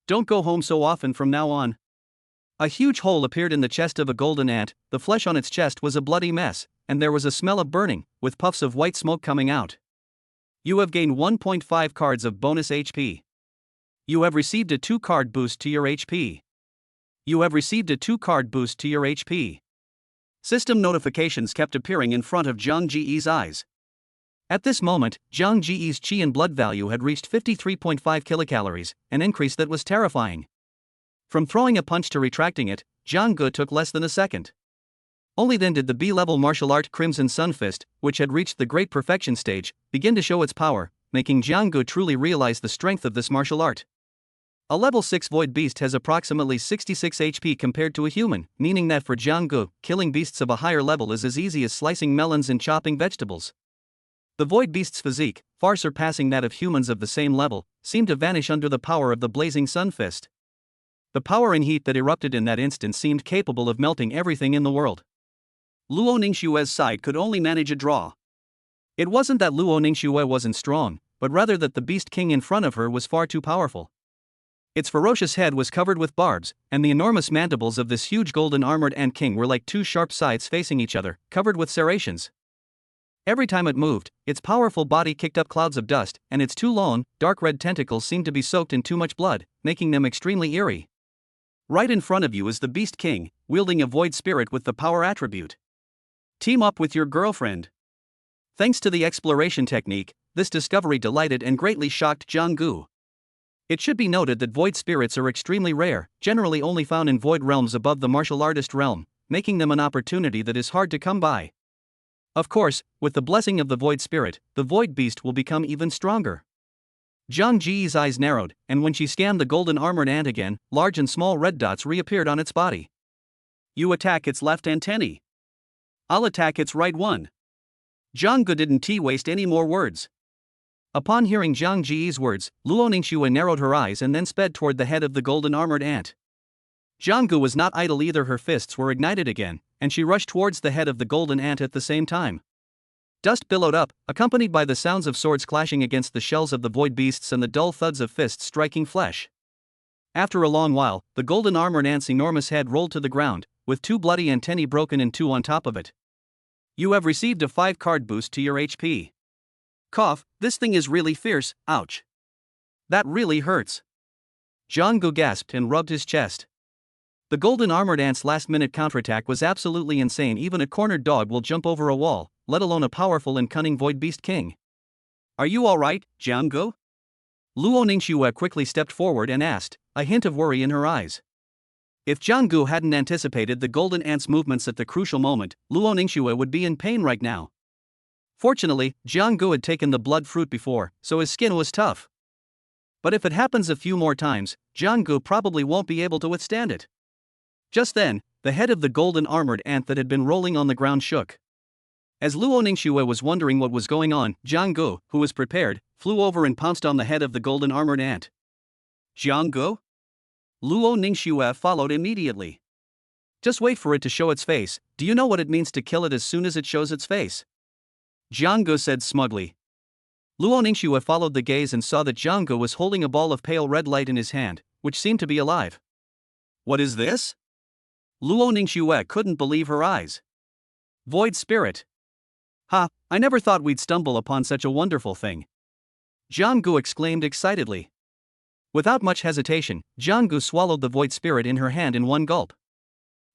Don't go home so often from now on. A huge hole appeared in the chest of a golden ant, the flesh on its chest was a bloody mess, and there was a smell of burning, with puffs of white smoke coming out. You have gained 1.5 cards of bonus HP. You have received a 2-card boost to your HP. You have received a 2-card boost to your HP. System notifications kept appearing in front of Zhang Ji's eyes. At this moment, Zhang Ji's chi and blood value had reached 53.5 kilocalories, an increase that was terrifying. From throwing a punch to retracting it, Jiang Gu took less than a second. Only then did the B-level martial art Crimson Sun Fist, which had reached the great perfection stage, begin to show its power, making Jiang Gu truly realize the strength of this martial art. A level 6 void beast has approximately 66 HP compared to a human, meaning that for Jiang Gu, killing beasts of a higher level is as easy as slicing melons and chopping vegetables. The void beast's physique, far surpassing that of humans of the same level, seemed to vanish under the power of the blazing sun fist. The power and heat that erupted in that instant seemed capable of melting everything in the world. Luo Ningxue's side could only manage a draw. It wasn't that Luo Ningxue wasn't strong, but rather that the beast king in front of her was far too powerful. Its ferocious head was covered with barbs, and the enormous mandibles of this huge golden armored ant king were like 2 sharp scythes facing each other, covered with serrations. Every time it moved, its powerful body kicked up clouds of dust, and its 2 long, dark red tentacles seemed to be soaked in too much blood, making them extremely eerie. Right in front of you is the Beast King, wielding a void spirit with the power attribute. Team up with your girlfriend. Thanks to the exploration technique, this discovery delighted and greatly shocked Jiang Gu. It should be noted that void spirits are extremely rare, generally only found in void realms above the martial artist realm, making them an opportunity that is hard to come by. Of course, with the blessing of the void spirit, the void beast will become even stronger. Zhang Ji's eyes narrowed, and when she scanned the golden armored ant again, large and small red dots reappeared on its body. You attack its left antennae. I'll attack its right one. Jiang Gu didn't waste any more words. Upon hearing Zhang Ji's words, Luo Ningxue narrowed her eyes and then sped toward the head of the golden armored ant. Jiang Gu was not idle either, her fists were ignited again, and she rushed towards the head of the golden ant at the same time. Dust billowed up, accompanied by the sounds of swords clashing against the shells of the void beasts and the dull thuds of fists striking flesh. After a long while, the golden armored ant's enormous head rolled to the ground, with 2 bloody antennae broken in 2 on top of it. You have received a 5-card boost to your HP. Cough, this thing is really fierce, ouch. That really hurts. Jiang Gu gasped and rubbed his chest. The golden armored ant's last-minute counterattack was absolutely insane. Even a cornered dog will jump over a wall, let alone a powerful and cunning void beast king. Are you alright, Jiang Gu? Luo Ningxue quickly stepped forward and asked, a hint of worry in her eyes. If Jiang Gu hadn't anticipated the golden ant's movements at the crucial moment, Luo Ningxue would be in pain right now. Fortunately, Jiang Gu had taken the blood fruit before, so his skin was tough. But if it happens a few more times, Jiang Gu probably won't be able to withstand it. Just then, the head of the golden armored ant that had been rolling on the ground shook. As Luo Ningxue was wondering what was going on, Jiang Gu, who was prepared, flew over and pounced on the head of the golden armored ant. Jiang Gu? Luo Ningxue followed immediately. Just wait for it to show its face. Do you know what it means to kill it as soon as it shows its face? Jiang Gu said smugly. Luo Ningxue followed the gaze and saw that Jiang Gu was holding a ball of pale red light in his hand, which seemed to be alive. What is this? Luo Ningxue couldn't believe her eyes. Void spirit. Ha, I never thought we'd stumble upon such a wonderful thing. Jiang Gu exclaimed excitedly. Without much hesitation, Jiang Gu swallowed the void spirit in her hand in one gulp.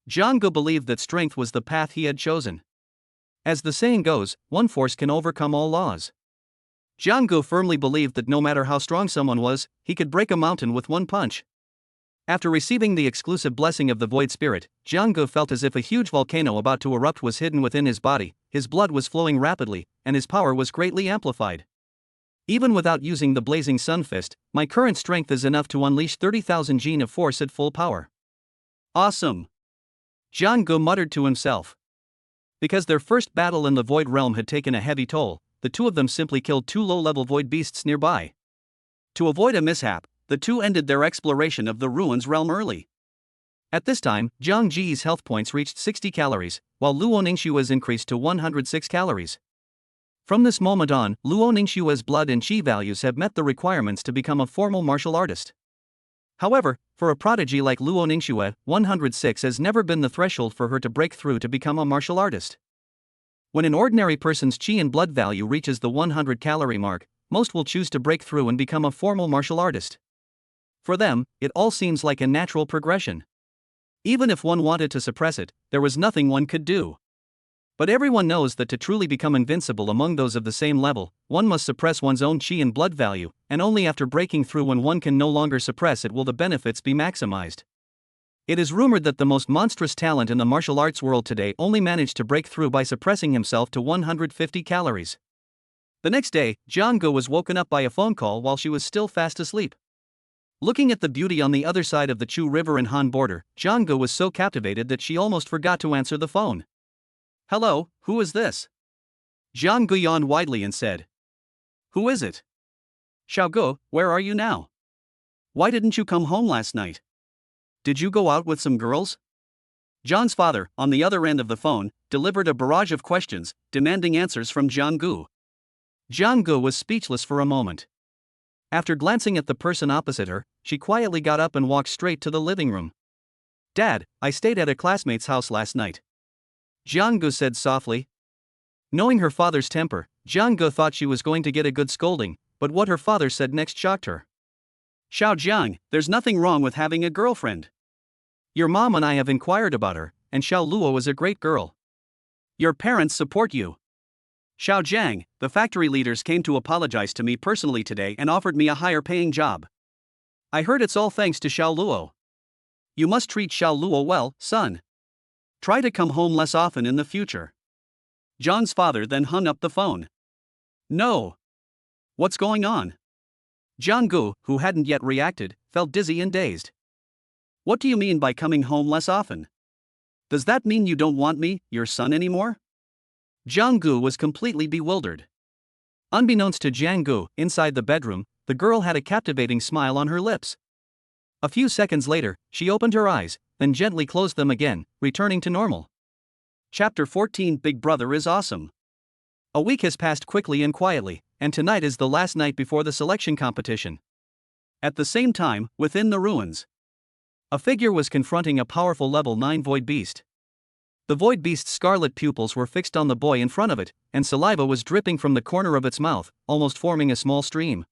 Jiang Gu believed that strength was the path he had chosen. As the saying goes, one force can overcome all laws. Jiang Gu firmly believed that no matter how strong someone was, he could break a mountain with one punch. After receiving the exclusive blessing of the Void Spirit, Jiang felt as if a huge volcano about to erupt was hidden within his body, his blood was flowing rapidly, and his power was greatly amplified. Even without using the Blazing Sun Fist, my current strength is enough to unleash 30,000 Jin of force at full power. Awesome! Jiang muttered to himself. Because their first battle in the Void Realm had taken a heavy toll, the two of them simply killed two low-level Void beasts nearby. To avoid a mishap, the two ended their exploration of the Ruins realm early. At this time, Jiang Ji's health points reached 60 calories, while Luo Ningxua's increased to 106 calories. From this moment on, Luo Ningxua's blood and qi values have met the requirements to become a formal martial artist. However, for a prodigy like Luo Ningxua, 106 has never been the threshold for her to break through to become a martial artist. When an ordinary person's qi and blood value reaches the 100-calorie mark, most will choose to break through and become a formal martial artist. For them, it all seems like a natural progression. Even if one wanted to suppress it, there was nothing one could do. But everyone knows that to truly become invincible among those of the same level, one must suppress one's own qi and blood value, and only after breaking through when one can no longer suppress it will the benefits be maximized. It is rumored that the most monstrous talent in the martial arts world today only managed to break through by suppressing himself to 150 calories. The next day, Jiang was woken up by a phone call while she was still fast asleep. Looking at the beauty on the other side of the Chu River and Han border, Jiang was so captivated that she almost forgot to answer the phone. Hello, who is this? Jiang yawned widely and said. Who is it? Xiaogu, where are you now? Why didn't you come home last night? Did you go out with some girls? John's father, on the other end of the phone, delivered a barrage of questions, demanding answers from Jiang. Jiang was speechless for a moment. After glancing at the person opposite her, she quietly got up and walked straight to the living room. Dad, I stayed at a classmate's house last night. Jiang said softly. Knowing her father's temper, Jiang thought she was going to get a good scolding, but what her father said next shocked her. Xiao Jiang, there's nothing wrong with having a girlfriend. Your mom and I have inquired about her, and Xiao Luo is a great girl. Your parents support you. Xiao Jiang, the factory leaders came to apologize to me personally today and offered me a higher paying job. I heard it's all thanks to Xiao Luo. You must treat Xiao Luo well, son. Try to come home less often in the future. John's father then hung up the phone. No. What's going on? Jiang, who hadn't yet reacted, felt dizzy and dazed. What do you mean by coming home less often? Does that mean you don't want me, your son, anymore? Jiang was completely bewildered. Unbeknownst to Jiang, inside the bedroom, the girl had a captivating smile on her lips. A few seconds later, she opened her eyes, then gently closed them again, returning to normal. Chapter 14 Big Brother is awesome. A week has passed quickly and quietly, and tonight is the last night before the selection competition. At the same time, within the ruins, a figure was confronting a powerful level 9 Void Beast. The Void Beast's scarlet pupils were fixed on the boy in front of it, and saliva was dripping from the corner of its mouth, almost forming a small stream.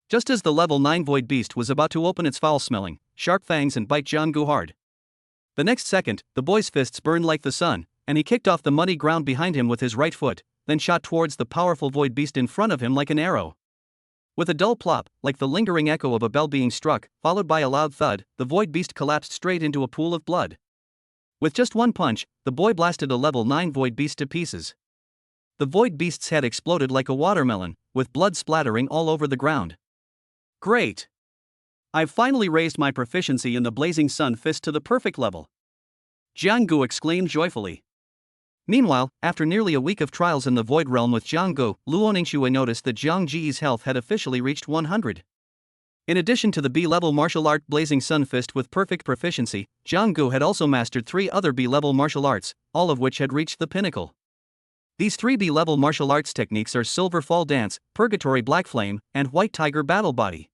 Just as the level 9 Void Beast was about to open its foul-smelling, sharp fangs and bite Jiang hard. The next second, the boy's fists burned like the sun, and he kicked off the muddy ground behind him with his right foot, then shot towards the powerful Void Beast in front of him like an arrow. With a dull plop, like the lingering echo of a bell being struck, followed by a loud thud, the Void Beast collapsed straight into a pool of blood. With just one punch, the boy blasted a level 9 Void Beast to pieces. The Void Beast's head exploded like a watermelon, with blood splattering all over the ground. Great! I've finally raised my proficiency in the Blazing Sun Fist to the perfect level. Jiang exclaimed joyfully. Meanwhile, after nearly a week of trials in the Void Realm with Jiang, Luo Ningxue noticed that Jiang Ji's health had officially reached 100. In addition to the B-level martial art Blazing Sun Fist with perfect proficiency, Jiang had also mastered 3 other B-level martial arts, all of which had reached the pinnacle. These 3 B-level martial arts techniques are Silver Fall Dance, Purgatory Black Flame, and White Tiger Battle Body.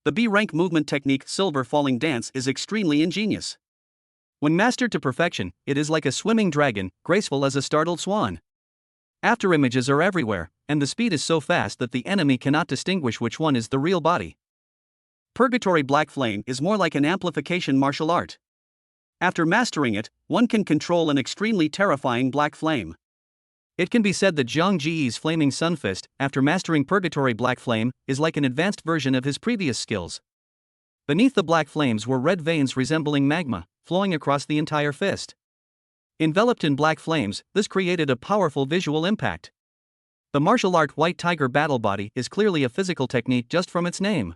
The B-rank movement technique Silver Falling Dance is extremely ingenious. When mastered to perfection, it is like a swimming dragon, graceful as a startled swan. After images are everywhere, and the speed is so fast that the enemy cannot distinguish which one is the real body. Purgatory Black Flame is more like an amplification martial art. After mastering it, one can control an extremely terrifying black flame. It can be said that Jiang Ji's Flaming Sun Fist, after mastering Purgatory Black Flame, is like an advanced version of his previous skills. Beneath the black flames were red veins resembling magma, flowing across the entire fist. Enveloped in black flames, this created a powerful visual impact. The martial art White Tiger battle body is clearly a physical technique just from its name.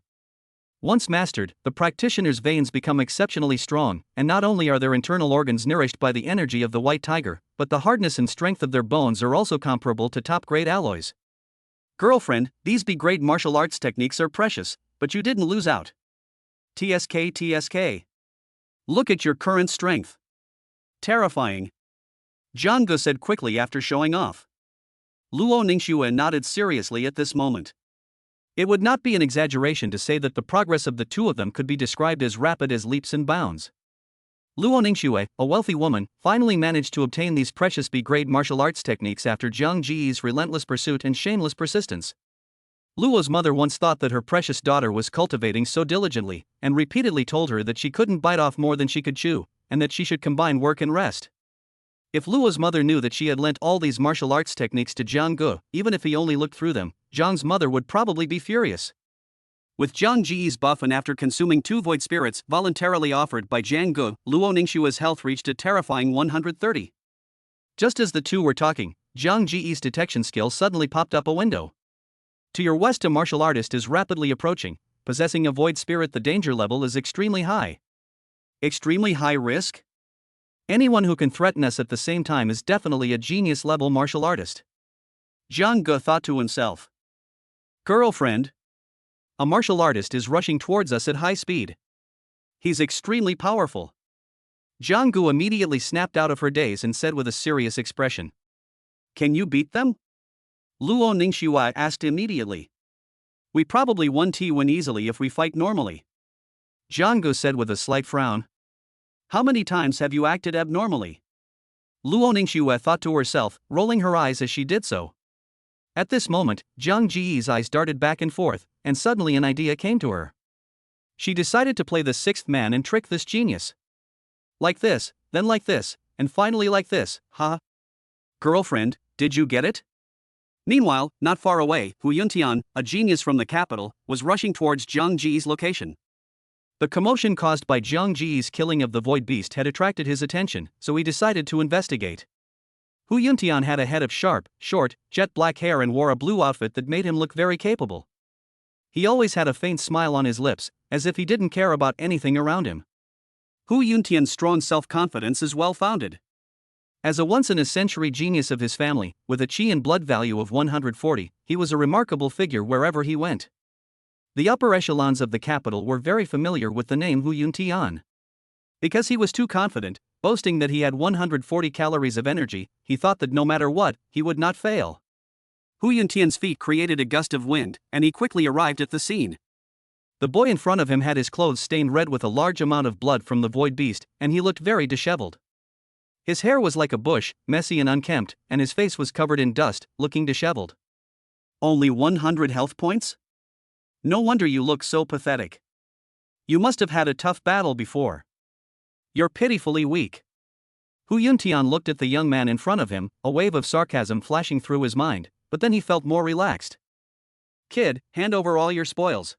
Once mastered, the practitioner's veins become exceptionally strong, and not only are their internal organs nourished by the energy of the White Tiger, but the hardness and strength of their bones are also comparable to top-grade alloys. Girlfriend, these B-grade martial arts techniques are precious, but you didn't lose out. TSK. Look at your current strength. Terrifying. Zhang Ge said quickly after showing off. Luo Ningxue nodded seriously at this moment. It would not be an exaggeration to say that the progress of the two of them could be described as rapid as leaps and bounds. Luo Ningxue, a wealthy woman, finally managed to obtain these precious B-grade martial arts techniques after Zhang Ji's relentless pursuit and shameless persistence. Luo's mother once thought that her precious daughter was cultivating so diligently, and repeatedly told her that she couldn't bite off more than she could chew, and that she should combine work and rest. If Luo's mother knew that she had lent all these martial arts techniques to Zhang Ge, even if he only looked through them, Zhang's mother would probably be furious. With Zhang Ji's buff and after consuming 2 void spirits voluntarily offered by Zhang Ge, Luo Ningxue's health reached a terrifying 130. Just as the two were talking, Zhang Ji's detection skill suddenly popped up a window. To your west, a martial artist is rapidly approaching. Possessing a void spirit, the danger level is extremely high. Extremely high risk? Anyone who can threaten us at the same time is definitely a genius-level martial artist. Zhang Ge thought to himself. Girlfriend. A martial artist is rushing towards us at high speed. He's extremely powerful. Zhang Ge immediately snapped out of her daze and said with a serious expression. Can you beat them? Luo Ningxue asked immediately. We probably win easily if we fight normally. Zhang Ge said with a slight frown. How many times have you acted abnormally? Luo Ningxue thought to herself, rolling her eyes as she did so. At this moment, Zhang Ji's eyes darted back and forth, and suddenly an idea came to her. She decided to play the sixth man and trick this genius. Like this, then like this, and finally like this, ha. Girlfriend, did you get it? Meanwhile, not far away, Hu Yuntian, a genius from the capital, was rushing towards Zhang Ji's location. The commotion caused by Zhang Ji's killing of the Void Beast had attracted his attention, so he decided to investigate. Hu Yuntian had a head of sharp, short, jet black hair and wore a blue outfit that made him look very capable. He always had a faint smile on his lips, as if he didn't care about anything around him. Hu Yuntian's strong self-confidence is well-founded. As a once-in-a-century genius of his family, with a chi and blood value of 140, he was a remarkable figure wherever he went. The upper echelons of the capital were very familiar with the name Hu Yuntian. Because he was too confident, boasting that he had 140 calories of energy, he thought that no matter what, he would not fail. Hu Yuntian's feet created a gust of wind, and he quickly arrived at the scene. The boy in front of him had his clothes stained red with a large amount of blood from the Void Beast, and he looked very disheveled. His hair was like a bush, messy and unkempt, and his face was covered in dust, looking disheveled. Only 100 health points? No wonder you look so pathetic. You must have had a tough battle before. You're pitifully weak. Hu Yuntian looked at the young man in front of him, a wave of sarcasm flashing through his mind, but then he felt more relaxed. Kid, hand over all your spoils.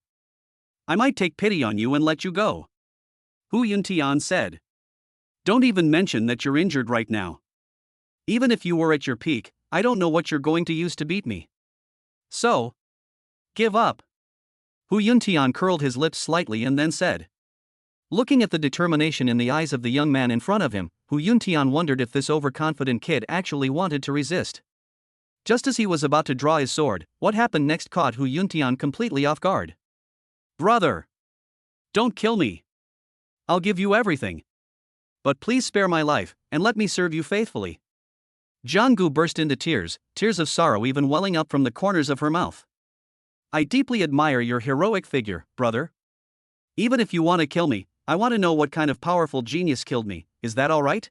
I might take pity on you and let you go. Hu Yuntian said. Don't even mention that you're injured right now. Even if you were at your peak, I don't know what you're going to use to beat me. So, give up. Hu Yuntian curled his lips slightly and then said. Looking at the determination in the eyes of the young man in front of him, Hu Yuntian wondered if this overconfident kid actually wanted to resist. Just as he was about to draw his sword, what happened next caught Hu Yuntian completely off guard. Brother! Don't kill me. I'll give you everything. But please spare my life, and let me serve you faithfully. Zhang Ge burst into tears, tears of sorrow even welling up from the corners of her mouth. I deeply admire your heroic figure, brother. Even if you want to kill me, I want to know what kind of powerful genius killed me, is that alright?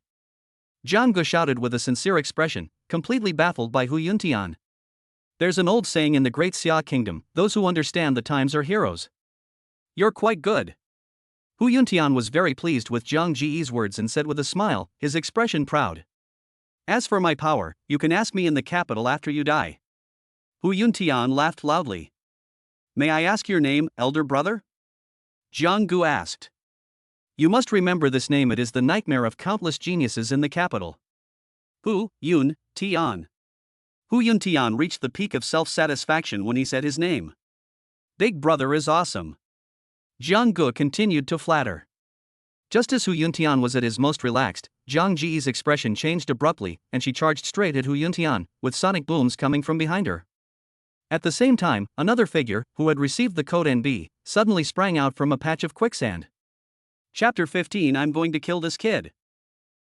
Zhang Ge shouted with a sincere expression, completely baffled by Hu Yuntian. There's an old saying in the Great Xia Kingdom, those who understand the times are heroes. You're quite good. Hu Yuntian was very pleased with Zhang Ji's words and said with a smile, his expression proud. As for my power, you can ask me in the capital after you die. Hu Yuntian laughed loudly. May I ask your name, elder brother? Jiang Gu asked. You must remember this name, it is the nightmare of countless geniuses in the capital. Hu Yun Tian. Hu Yun Tian reached the peak of self-satisfaction when he said his name. Big brother is awesome. Jiang Gu continued to flatter. Just as Hu Yuntian was at his most relaxed, Jiang Ji's expression changed abruptly, and she charged straight at Hu Yuntian, with sonic booms coming from behind her. At the same time, another figure, who had received the code NB, suddenly sprang out from a patch of quicksand. Chapter 15 I'm going to kill this kid.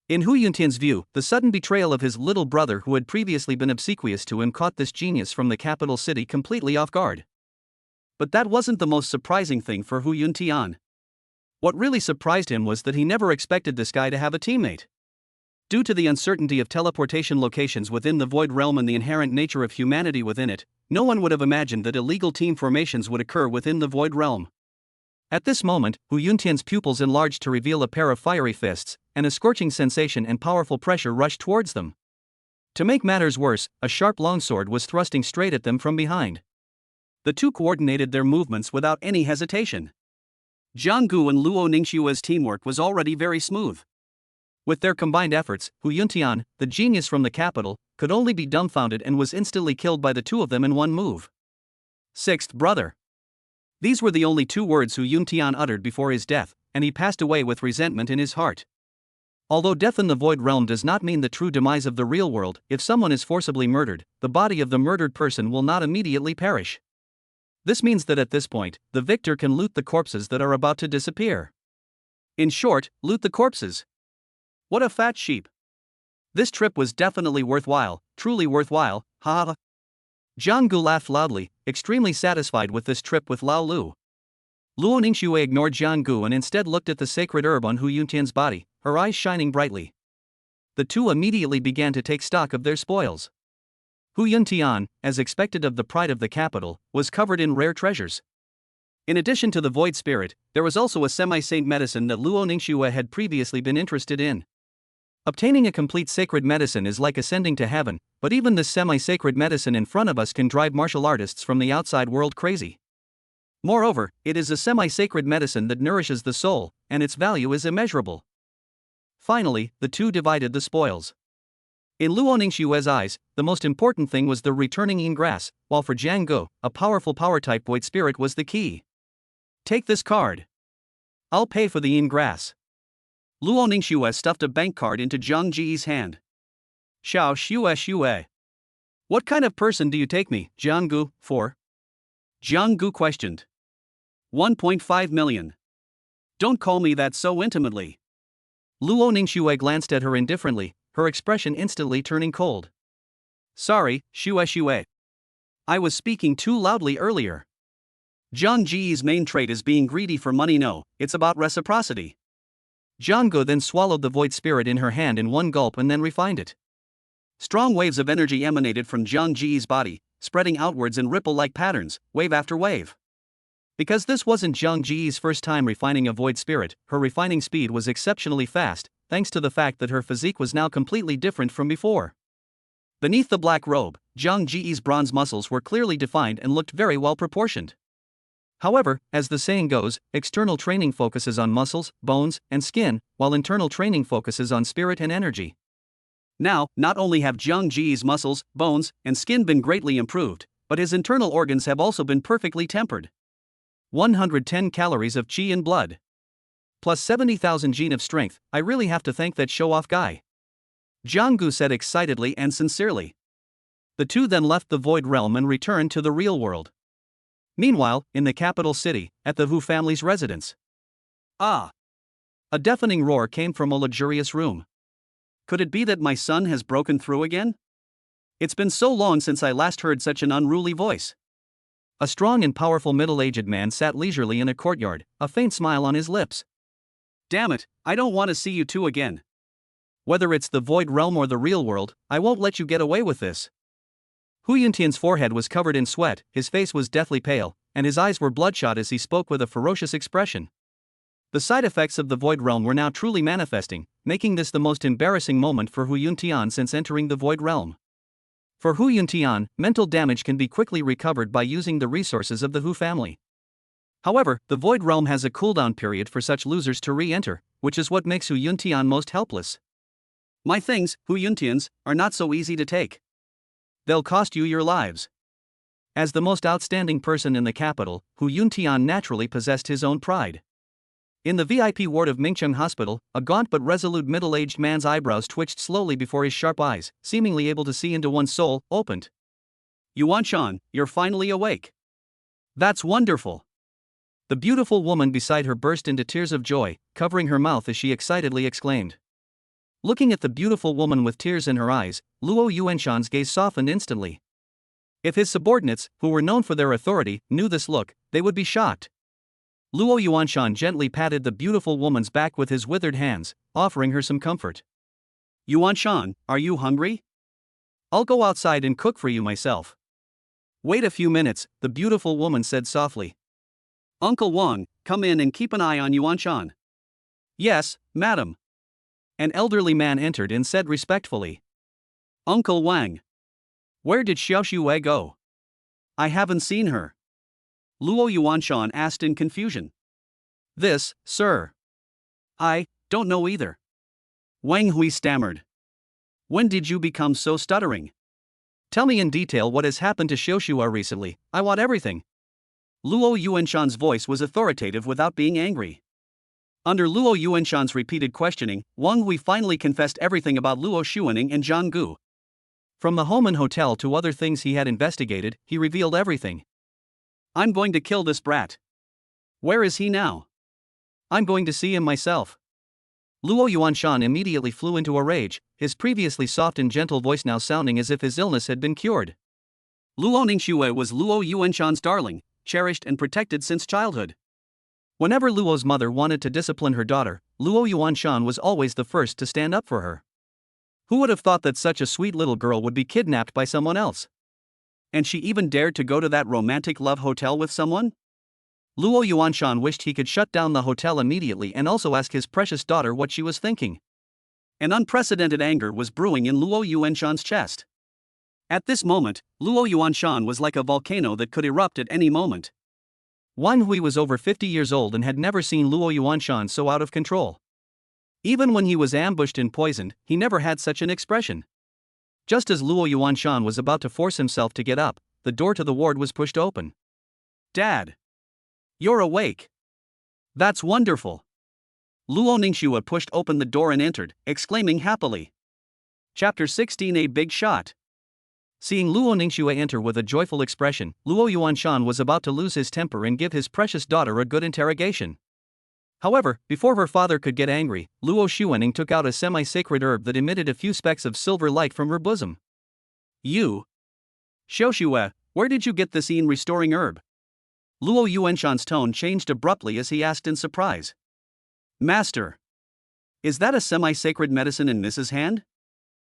In Hu Yuntian's view, the sudden betrayal of his little brother who had previously been obsequious to him caught this genius from the capital city completely off guard. But that wasn't the most surprising thing for Hu Yuntian. What really surprised him was that he never expected this guy to have a teammate. Due to the uncertainty of teleportation locations within the Void Realm and the inherent nature of humanity within it, no one would have imagined that illegal team formations would occur within the Void Realm. At this moment, Hu Yuntian's pupils enlarged to reveal a pair of fiery fists, and a scorching sensation and powerful pressure rushed towards them. To make matters worse, a sharp longsword was thrusting straight at them from behind. The two coordinated their movements without any hesitation. Jiang Gu and Luo Ningxue's teamwork was already very smooth. With their combined efforts, Hu Yuntian, the genius from the capital, could only be dumbfounded and was instantly killed by the two of them in one move. Sixth brother. These were the only two words Hu Yuntian uttered before his death, and he passed away with resentment in his heart. Although death in the Void Realm does not mean the true demise of the real world, if someone is forcibly murdered, the body of the murdered person will not immediately perish. This means that at this point, the victor can loot the corpses that are about to disappear. In short, loot the corpses. What a fat sheep. This trip was definitely worthwhile, truly worthwhile, ha ha. Jiang Gu laughed loudly, extremely satisfied with this trip with Lao Lu. Luo Ningxue ignored Jiang Gu and instead looked at the sacred herb on Hu Yuntian's body, her eyes shining brightly. The two immediately began to take stock of their spoils. Hu Yuntian, as expected of the pride of the capital, was covered in rare treasures. In addition to the Void Spirit, there was also a semi-saint medicine that Luo Ningxue had previously been interested in. Obtaining a complete sacred medicine is like ascending to heaven, but even this semi-sacred medicine in front of us can drive martial artists from the outside world crazy. Moreover, it is a semi-sacred medicine that nourishes the soul, and its value is immeasurable. Finally, the two divided the spoils. In Luo Ningxue's eyes, the most important thing was the returning Yin grass, while for Jiang Gu, a powerful power-type Void Spirit was the key. Take this card. I'll pay for the Yin grass. Luo Ningxue stuffed a bank card into Jiang Ji's hand. Xiao Xue. What kind of person do you take me, Jiang Gu, for? Jiang Gu questioned. 1.5 million. Don't call me that so intimately. Luo Ningxue glanced at her indifferently, her expression instantly turning cold. Sorry, Xue. I was speaking too loudly earlier. Jiang Ji's main trait is being greedy for money. No, it's about reciprocity. Jiang Gu then swallowed the Void Spirit in her hand in one gulp and then refined it. Strong waves of energy emanated from Jiang Ji's body, spreading outwards in ripple-like patterns, wave after wave. Because this wasn't Jiang Ji's first time refining a Void Spirit, her refining speed was exceptionally fast, thanks to the fact that her physique was now completely different from before. Beneath the black robe, Jiang Ji's bronze muscles were clearly defined and looked very well proportioned. However, as the saying goes, external training focuses on muscles, bones, and skin, while internal training focuses on spirit and energy. Now, not only have Jiang Ji's muscles, bones, and skin been greatly improved, but his internal organs have also been perfectly tempered. 110 calories of qi in blood. Plus 70,000 gene of strength. I really have to thank that show-off guy. Jiang Gu said excitedly and sincerely. The two then left the Void Realm and returned to the real world. Meanwhile, in the capital city, at the Hu family's residence. Ah! A deafening roar came from a luxurious room. Could it be that my son has broken through again? It's been so long since I last heard such an unruly voice. A strong and powerful middle-aged man sat leisurely in a courtyard, a faint smile on his lips. Damn it, I don't want to see you two again. Whether it's the Void Realm or the real world, I won't let you get away with this. Hu Yuntian's forehead was covered in sweat, his face was deathly pale, and his eyes were bloodshot as he spoke with a ferocious expression. The side effects of the Void Realm were now truly manifesting, making this the most embarrassing moment for Hu Yuntian since entering the Void Realm. For Hu Yuntian, mental damage can be quickly recovered by using the resources of the Hu family. However, the Void Realm has a cooldown period for such losers to re-enter, which is what makes Hu Yuntian most helpless. My things, Hu Yuntians, are not so easy to take. They'll cost you your lives. As the most outstanding person in the capital, Hu Yuntian naturally possessed his own pride. In the VIP ward of Mingcheng Hospital, a gaunt but resolute middle-aged man's eyebrows twitched slowly before his sharp eyes, seemingly able to see into one's soul, opened. Yuanshan, you're finally awake. That's wonderful. The beautiful woman beside her burst into tears of joy, covering her mouth as she excitedly exclaimed. Looking at the beautiful woman with tears in her eyes, Luo Yuanshan's gaze softened instantly. If his subordinates, who were known for their authority, knew this look, they would be shocked. Luo Yuanshan gently patted the beautiful woman's back with his withered hands, offering her some comfort. Yuanshan, are you hungry? I'll go outside and cook for you myself. Wait a few minutes, the beautiful woman said softly. Uncle Wang, come in and keep an eye on Yuanshan. Yes, madam. An elderly man entered and said respectfully. Uncle Wang. Where did Xiaoxue go? I haven't seen her. Luo Yuanshan asked in confusion. This, sir. I don't know either. Wang Hui stammered. When did you become so stuttering? Tell me in detail what has happened to Xiaoxue recently, I want everything. Luo Yuanshan's voice was authoritative without being angry. Under Luo Yuanshan's repeated questioning, Wang Hui finally confessed everything about Luo Xuaning and Zhang Gu. From the home and hotel to other things he had investigated, he revealed everything. I'm going to kill this brat. Where is he now? I'm going to see him myself. Luo Yuanshan immediately flew into a rage, his previously soft and gentle voice now sounding as if his illness had been cured. Luo Ningxue was Luo Yuanshan's darling, cherished and protected since childhood. Whenever Luo's mother wanted to discipline her daughter, Luo Yuanshan was always the first to stand up for her. Who would have thought that such a sweet little girl would be kidnapped by someone else? And she even dared to go to that romantic love hotel with someone? Luo Yuanshan wished he could shut down the hotel immediately and also ask his precious daughter what she was thinking. An unprecedented anger was brewing in Luo Yuanshan's chest. At this moment, Luo Yuanshan was like a volcano that could erupt at any moment. Wang Hui was over 50 years old and had never seen Luo Yuanshan so out of control. Even when he was ambushed and poisoned, he never had such an expression. Just as Luo Yuanshan was about to force himself to get up, the door to the ward was pushed open. Dad! You're awake! That's wonderful! Luo Ningxue pushed open the door and entered, exclaiming happily. Chapter 16: A Big Shot. Seeing Luo Ningxue enter with a joyful expression, Luo Yuanshan was about to lose his temper and give his precious daughter a good interrogation. However, before her father could get angry, Luo Xuaning took out a semi-sacred herb that emitted a few specks of silver light from her bosom. You? Xiaoxue, where did you get this restoring herb? Luo Yuanshan's tone changed abruptly as he asked in surprise. Master! Is that a semi-sacred medicine in Mrs. Hand?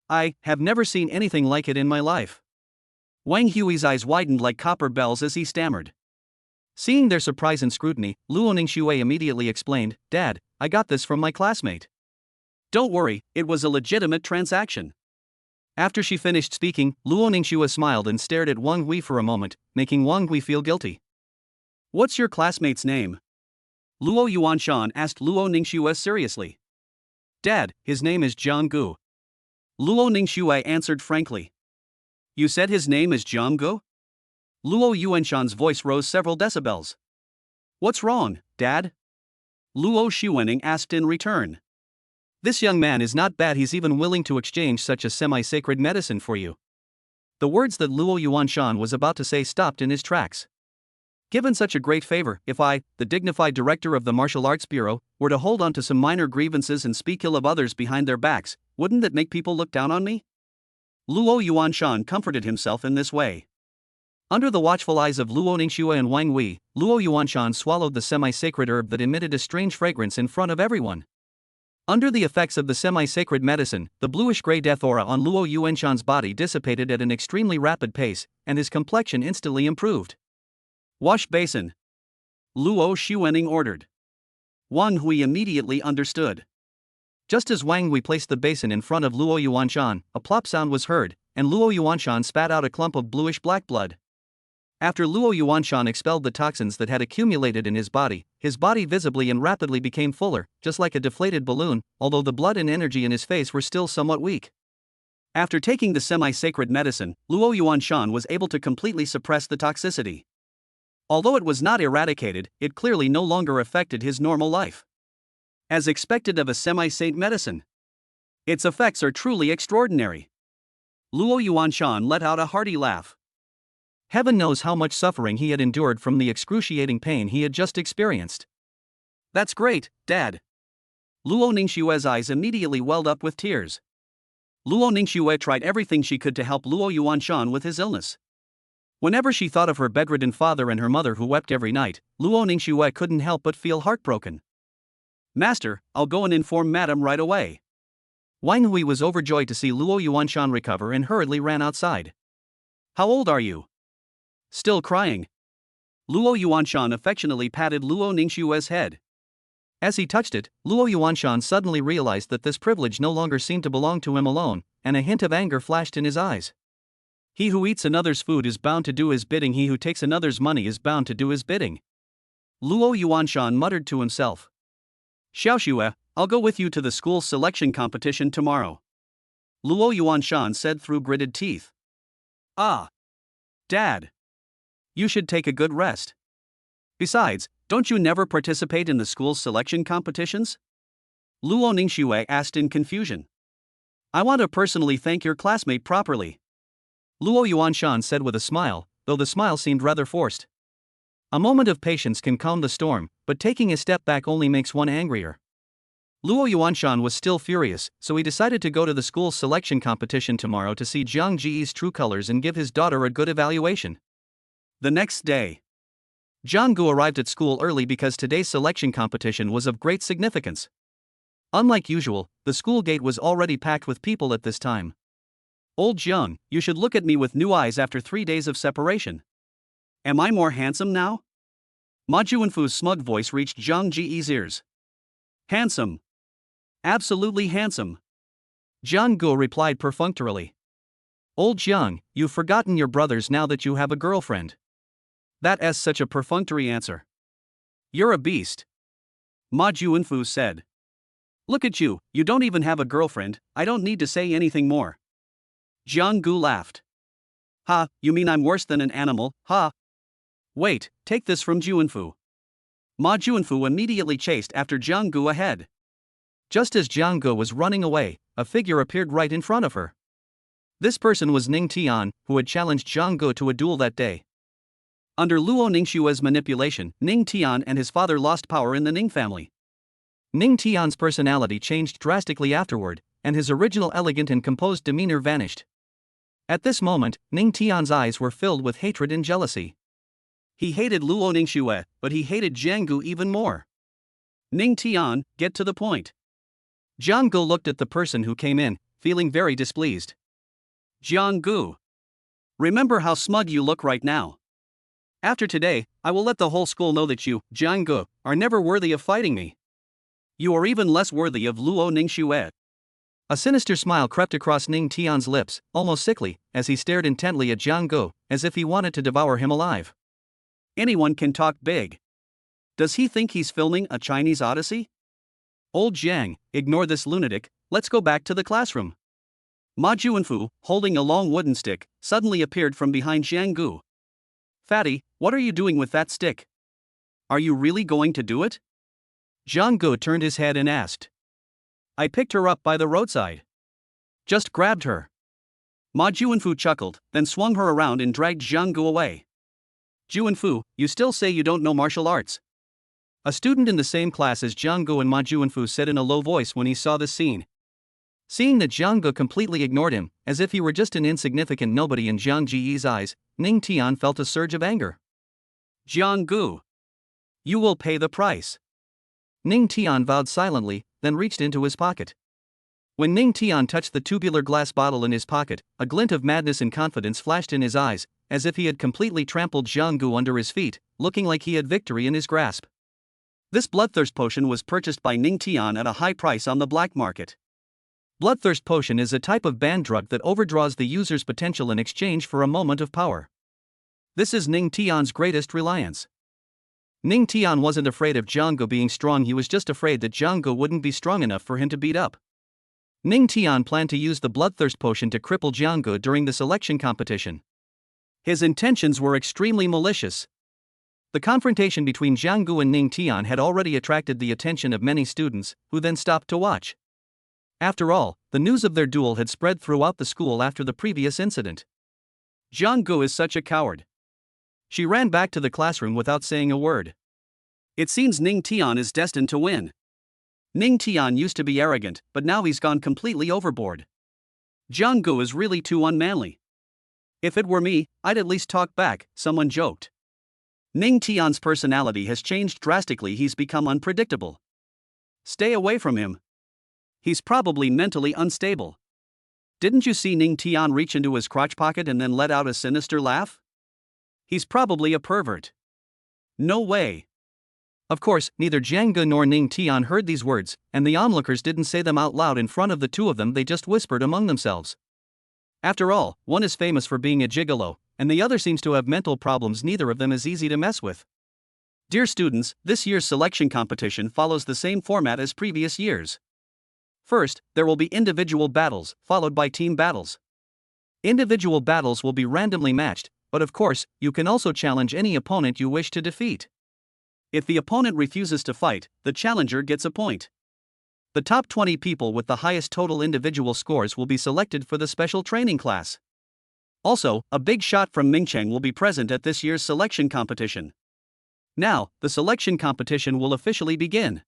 I have never seen anything like it in my life. Wang Hui's eyes widened like copper bells as he stammered. Seeing their surprise and scrutiny, Luo Ningxue immediately explained, Dad, I got this from my classmate. Don't worry, it was a legitimate transaction. After she finished speaking, Luo Ningxue smiled and stared at Wang Hui for a moment, making Wang Hui feel guilty. What's your classmate's name? Luo Yuanshan asked Luo Ningxue seriously. Dad, his name is Zhang Gu. Luo Ningxue answered frankly. You said his name is Zhang Gu? Luo Yuanshan's voice rose several decibels. What's wrong, Dad? Luo Xuaning asked in return. This young man is not bad, he's even willing to exchange such a semi-sacred medicine for you. The words that Luo Yuanshan was about to say stopped in his tracks. Given such a great favor, if I, the dignified director of the Martial Arts Bureau, were to hold on to some minor grievances and speak ill of others behind their backs, wouldn't that make people look down on me? Luo Yuanshan comforted himself in this way. Under the watchful eyes of Luo Ningxue and Wang Hui, Luo Yuanshan swallowed the semi-sacred herb that emitted a strange fragrance in front of everyone. Under the effects of the semi-sacred medicine, the bluish-gray death aura on Luo Yuanshan's body dissipated at an extremely rapid pace, and his complexion instantly improved. Wash basin. Luo Xuaning ordered. Wang Hui immediately understood. Just as Wang Hui placed the basin in front of Luo Yuanshan, a plop sound was heard, and Luo Yuanshan spat out a clump of bluish black blood. After Luo Yuanshan expelled the toxins that had accumulated in his body visibly and rapidly became fuller, just like a deflated balloon, although the blood and energy in his face were still somewhat weak. After taking the semi-sacred medicine, Luo Yuanshan was able to completely suppress the toxicity. Although it was not eradicated, it clearly no longer affected his normal life. As expected of a semi-saint medicine, its effects are truly extraordinary. Luo Yuanshan let out a hearty laugh. Heaven knows how much suffering he had endured from the excruciating pain he had just experienced. That's great, Dad. Luo Ningxue's eyes immediately welled up with tears. Luo Ningxue tried everything she could to help Luo Yuanshan with his illness. Whenever she thought of her bedridden father and her mother who wept every night, Luo Ningxue couldn't help but feel heartbroken. Master, I'll go and inform Madam right away. Wang Hui was overjoyed to see Luo Yuanshan recover and hurriedly ran outside. How old are you? Still crying. Luo Yuanshan affectionately patted Luo Ningxue's head. As he touched it, Luo Yuanshan suddenly realized that this privilege no longer seemed to belong to him alone, and a hint of anger flashed in his eyes. He who eats another's food is bound to do his bidding. He who takes another's money is bound to do his bidding. Luo Yuanshan muttered to himself. Xiaoxue, I'll go with you to the school's selection competition tomorrow. Luo Yuanshan said through gritted teeth. Ah. Dad. You should take a good rest. Besides, don't you never participate in the school's selection competitions? Luo Ningxue asked in confusion. I want to personally thank your classmate properly. Luo Yuanshan said with a smile, though the smile seemed rather forced. A moment of patience can calm the storm, but taking a step back only makes one angrier. Luo Yuanshan was still furious, so he decided to go to the school's selection competition tomorrow to see Jiang Ji's true colors and give his daughter a good evaluation. The next day, Jiang Gu arrived at school early because today's selection competition was of great significance. Unlike usual, the school gate was already packed with people at this time. Old Jiang, you should look at me with new eyes after 3 days of separation. Am I more handsome now? Ma Juanfu's smug voice reached Jiang Ji's ears. Handsome. Absolutely handsome. Jiang Gu replied perfunctorily. Old Jiang, you've forgotten your brothers now that you have a girlfriend. That's such a perfunctory answer. You're a beast. Ma Juanfu said. Look at you, you don't even have a girlfriend. I don't need to say anything more. Jiang Gu laughed. Ha, you mean I'm worse than an animal, ha? Wait, take this from Juanfu. Ma Juanfu immediately chased after Jiang Gu ahead. Just as Jiang Gu was running away, a figure appeared right in front of her. This person was Ning Tian, who had challenged Jiang Gu to a duel that day. Under Luo Ningxue's manipulation, Ning Tian and his father lost power in the Ning family. Ning Tian's personality changed drastically afterward, and his original elegant and composed demeanor vanished. At this moment, Ning Tian's eyes were filled with hatred and jealousy. He hated Luo Ningxue, but he hated Jiang Gu even more. Ning Tian, get to the point. Jiang Gu looked at the person who came in, feeling very displeased. Jiang Gu. Remember how smug you look right now. After today, I will let the whole school know that you, Jiang Gu, are never worthy of fighting me. You are even less worthy of Luo Ningxue. A sinister smile crept across Ning Tian's lips, almost sickly, as he stared intently at Jiang Gu, as if he wanted to devour him alive. Anyone can talk big. Does he think he's filming a Chinese Odyssey? Old Jiang, ignore this lunatic, let's go back to the classroom. Ma Juanfu, holding a long wooden stick, suddenly appeared from behind Jiang Gu. Fatty, what are you doing with that stick? Are you really going to do it? Jiang Gu turned his head and asked. I picked her up by the roadside. Just grabbed her. Ma Juanfu chuckled, then swung her around and dragged Jiang Gu away. Juanfu, you still say you don't know martial arts? A student in the same class as Jiang Gu and Ma Juanfu said in a low voice when he saw this scene. Seeing that Jiang Gu completely ignored him, as if he were just an insignificant nobody in Jiang Ji's eyes, Ning Tian felt a surge of anger. Jiang Gu. You will pay the price. Ning Tian vowed silently, then reached into his pocket. When Ning Tian touched the tubular glass bottle in his pocket, a glint of madness and confidence flashed in his eyes, as if he had completely trampled Jiang Gu under his feet, looking like he had victory in his grasp. This bloodthirst potion was purchased by Ning Tian at a high price on the black market. Bloodthirst potion is a type of banned drug that overdraws the user's potential in exchange for a moment of power. This is Ning Tian's greatest reliance. Ning Tian wasn't afraid of Jiang Gu being strong, he was just afraid that Jiang Gu wouldn't be strong enough for him to beat up. Ning Tian planned to use the bloodthirst potion to cripple Jiang Gu during the selection competition. His intentions were extremely malicious. The confrontation between Jiang Gu and Ning Tian had already attracted the attention of many students, who then stopped to watch. After all, the news of their duel had spread throughout the school after the previous incident. Jiang Gu is such a coward. She ran back to the classroom without saying a word. It seems Ning Tian is destined to win. Ning Tian used to be arrogant, but now he's gone completely overboard. Jiang Gu is really too unmanly. If it were me, I'd at least talk back, someone joked. Ning Tian's personality has changed drastically, he's become unpredictable. Stay away from him. He's probably mentally unstable. Didn't you see Ning Tian reach into his crotch pocket and then let out a sinister laugh? He's probably a pervert. No way. Of course, neither Jiang Gu nor Ning Tian heard these words, and the onlookers didn't say them out loud in front of the two of them, they just whispered among themselves. After all, one is famous for being a gigolo, and the other seems to have mental problems, neither of them is easy to mess with. Dear students, this year's selection competition follows the same format as previous years. First, there will be individual battles, followed by team battles. Individual battles will be randomly matched, but of course, you can also challenge any opponent you wish to defeat. If the opponent refuses to fight, the challenger gets a point. The top 20 people with the highest total individual scores will be selected for the special training class. Also, a big shot from Mingcheng will be present at this year's selection competition. Now, the selection competition will officially begin.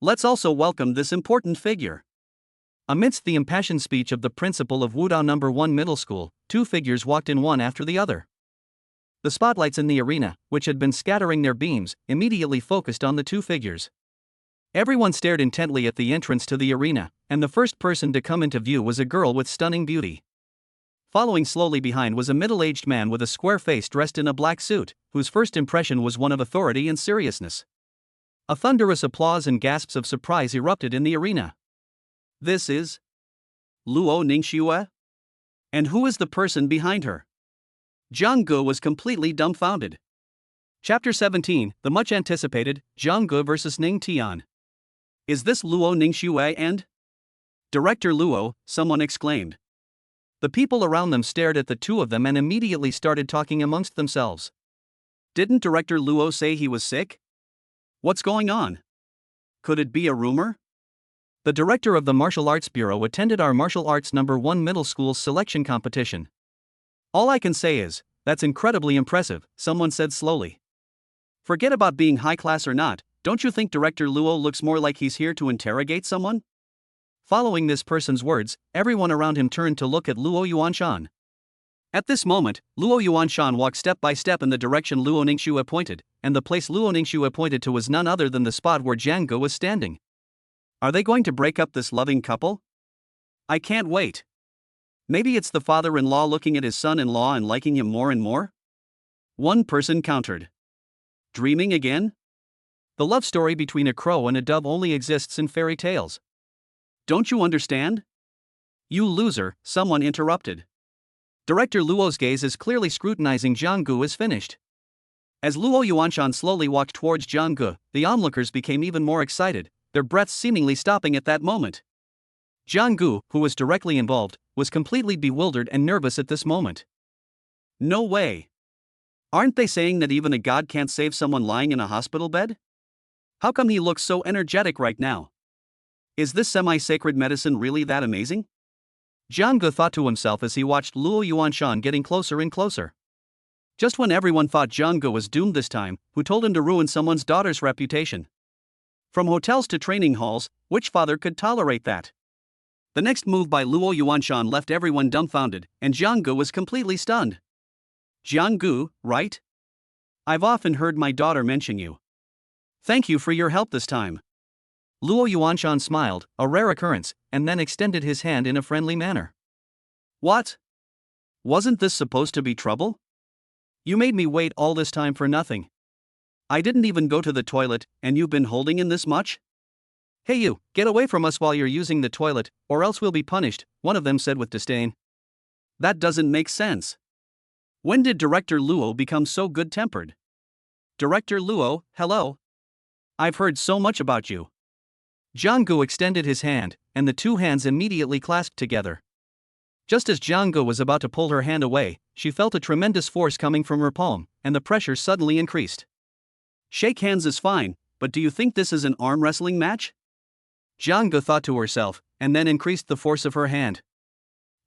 Let's also welcome this important figure. Amidst the impassioned speech of the principal of Wudao No. 1 Middle School, two figures walked in one after the other. The spotlights in the arena, which had been scattering their beams, immediately focused on the two figures. Everyone stared intently at the entrance to the arena, and the first person to come into view was a girl with stunning beauty. Following slowly behind was a middle-aged man with a square face dressed in a black suit, whose first impression was one of authority and seriousness. A thunderous applause and gasps of surprise erupted in the arena. This is Luo Ningxue? And who is the person behind her? Jiang Gu was completely dumbfounded. Chapter 17, the much-anticipated, Jiang Gu vs. Ning Tian. Is this Luo Ningxue and? Director Luo, someone exclaimed. The people around them stared at the two of them and immediately started talking amongst themselves. Didn't Director Luo say he was sick? What's going on? Could it be a rumor? The director of the Martial Arts Bureau attended our Martial Arts No. 1 Middle School's selection competition. All I can say is, that's incredibly impressive, someone said slowly. Forget about being high class or not, don't you think Director Luo looks more like he's here to interrogate someone? Following this person's words, everyone around him turned to look at Luo Yuanshan. At this moment, Luo Yuanshan walked step by step in the direction Luo Ningxue pointed, and the place Luo Ningxue pointed to was none other than the spot where Jiang Gu was standing. Are they going to break up this loving couple? I can't wait. Maybe it's the father-in-law looking at his son-in-law and liking him more and more? One person countered. Dreaming again? The love story between a crow and a dove only exists in fairy tales. Don't you understand? You loser, someone interrupted. Director Luo's gaze is clearly scrutinizing Jiang Gu is finished. As Luo Yuanshan slowly walked towards Jiang Gu, the onlookers became even more excited, their breaths seemingly stopping at that moment. Jiang Gu, who was directly involved, was completely bewildered and nervous at this moment. No way. Aren't they saying that even a god can't save someone lying in a hospital bed? How come he looks so energetic right now? Is this semi-sacred medicine really that amazing? Jiang Gu thought to himself as he watched Luo Yuanshan getting closer and closer. Just when everyone thought Jiang Gu was doomed this time, who told him to ruin someone's daughter's reputation? From hotels to training halls, which father could tolerate that? The next move by Luo Yuanshan left everyone dumbfounded, and Jiang Gu was completely stunned. Jiang Gu, right? I've often heard my daughter mention you. Thank you for your help this time. Luo Yuanshan smiled, a rare occurrence, and then extended his hand in a friendly manner. What? Wasn't this supposed to be trouble? You made me wait all this time for nothing. I didn't even go to the toilet, and you've been holding in this much? Hey you, get away from us while you're using the toilet, or else we'll be punished, one of them said with disdain. That doesn't make sense. When did Director Luo become so good-tempered? Director Luo, hello. I've heard so much about you. Jianggu extended his hand, and the two hands immediately clasped together. Just as Jianggu was about to pull her hand away, she felt a tremendous force coming from her palm, and the pressure suddenly increased. Shake hands is fine, but do you think this is an arm wrestling match? Jianggu thought to herself, and then increased the force of her hand.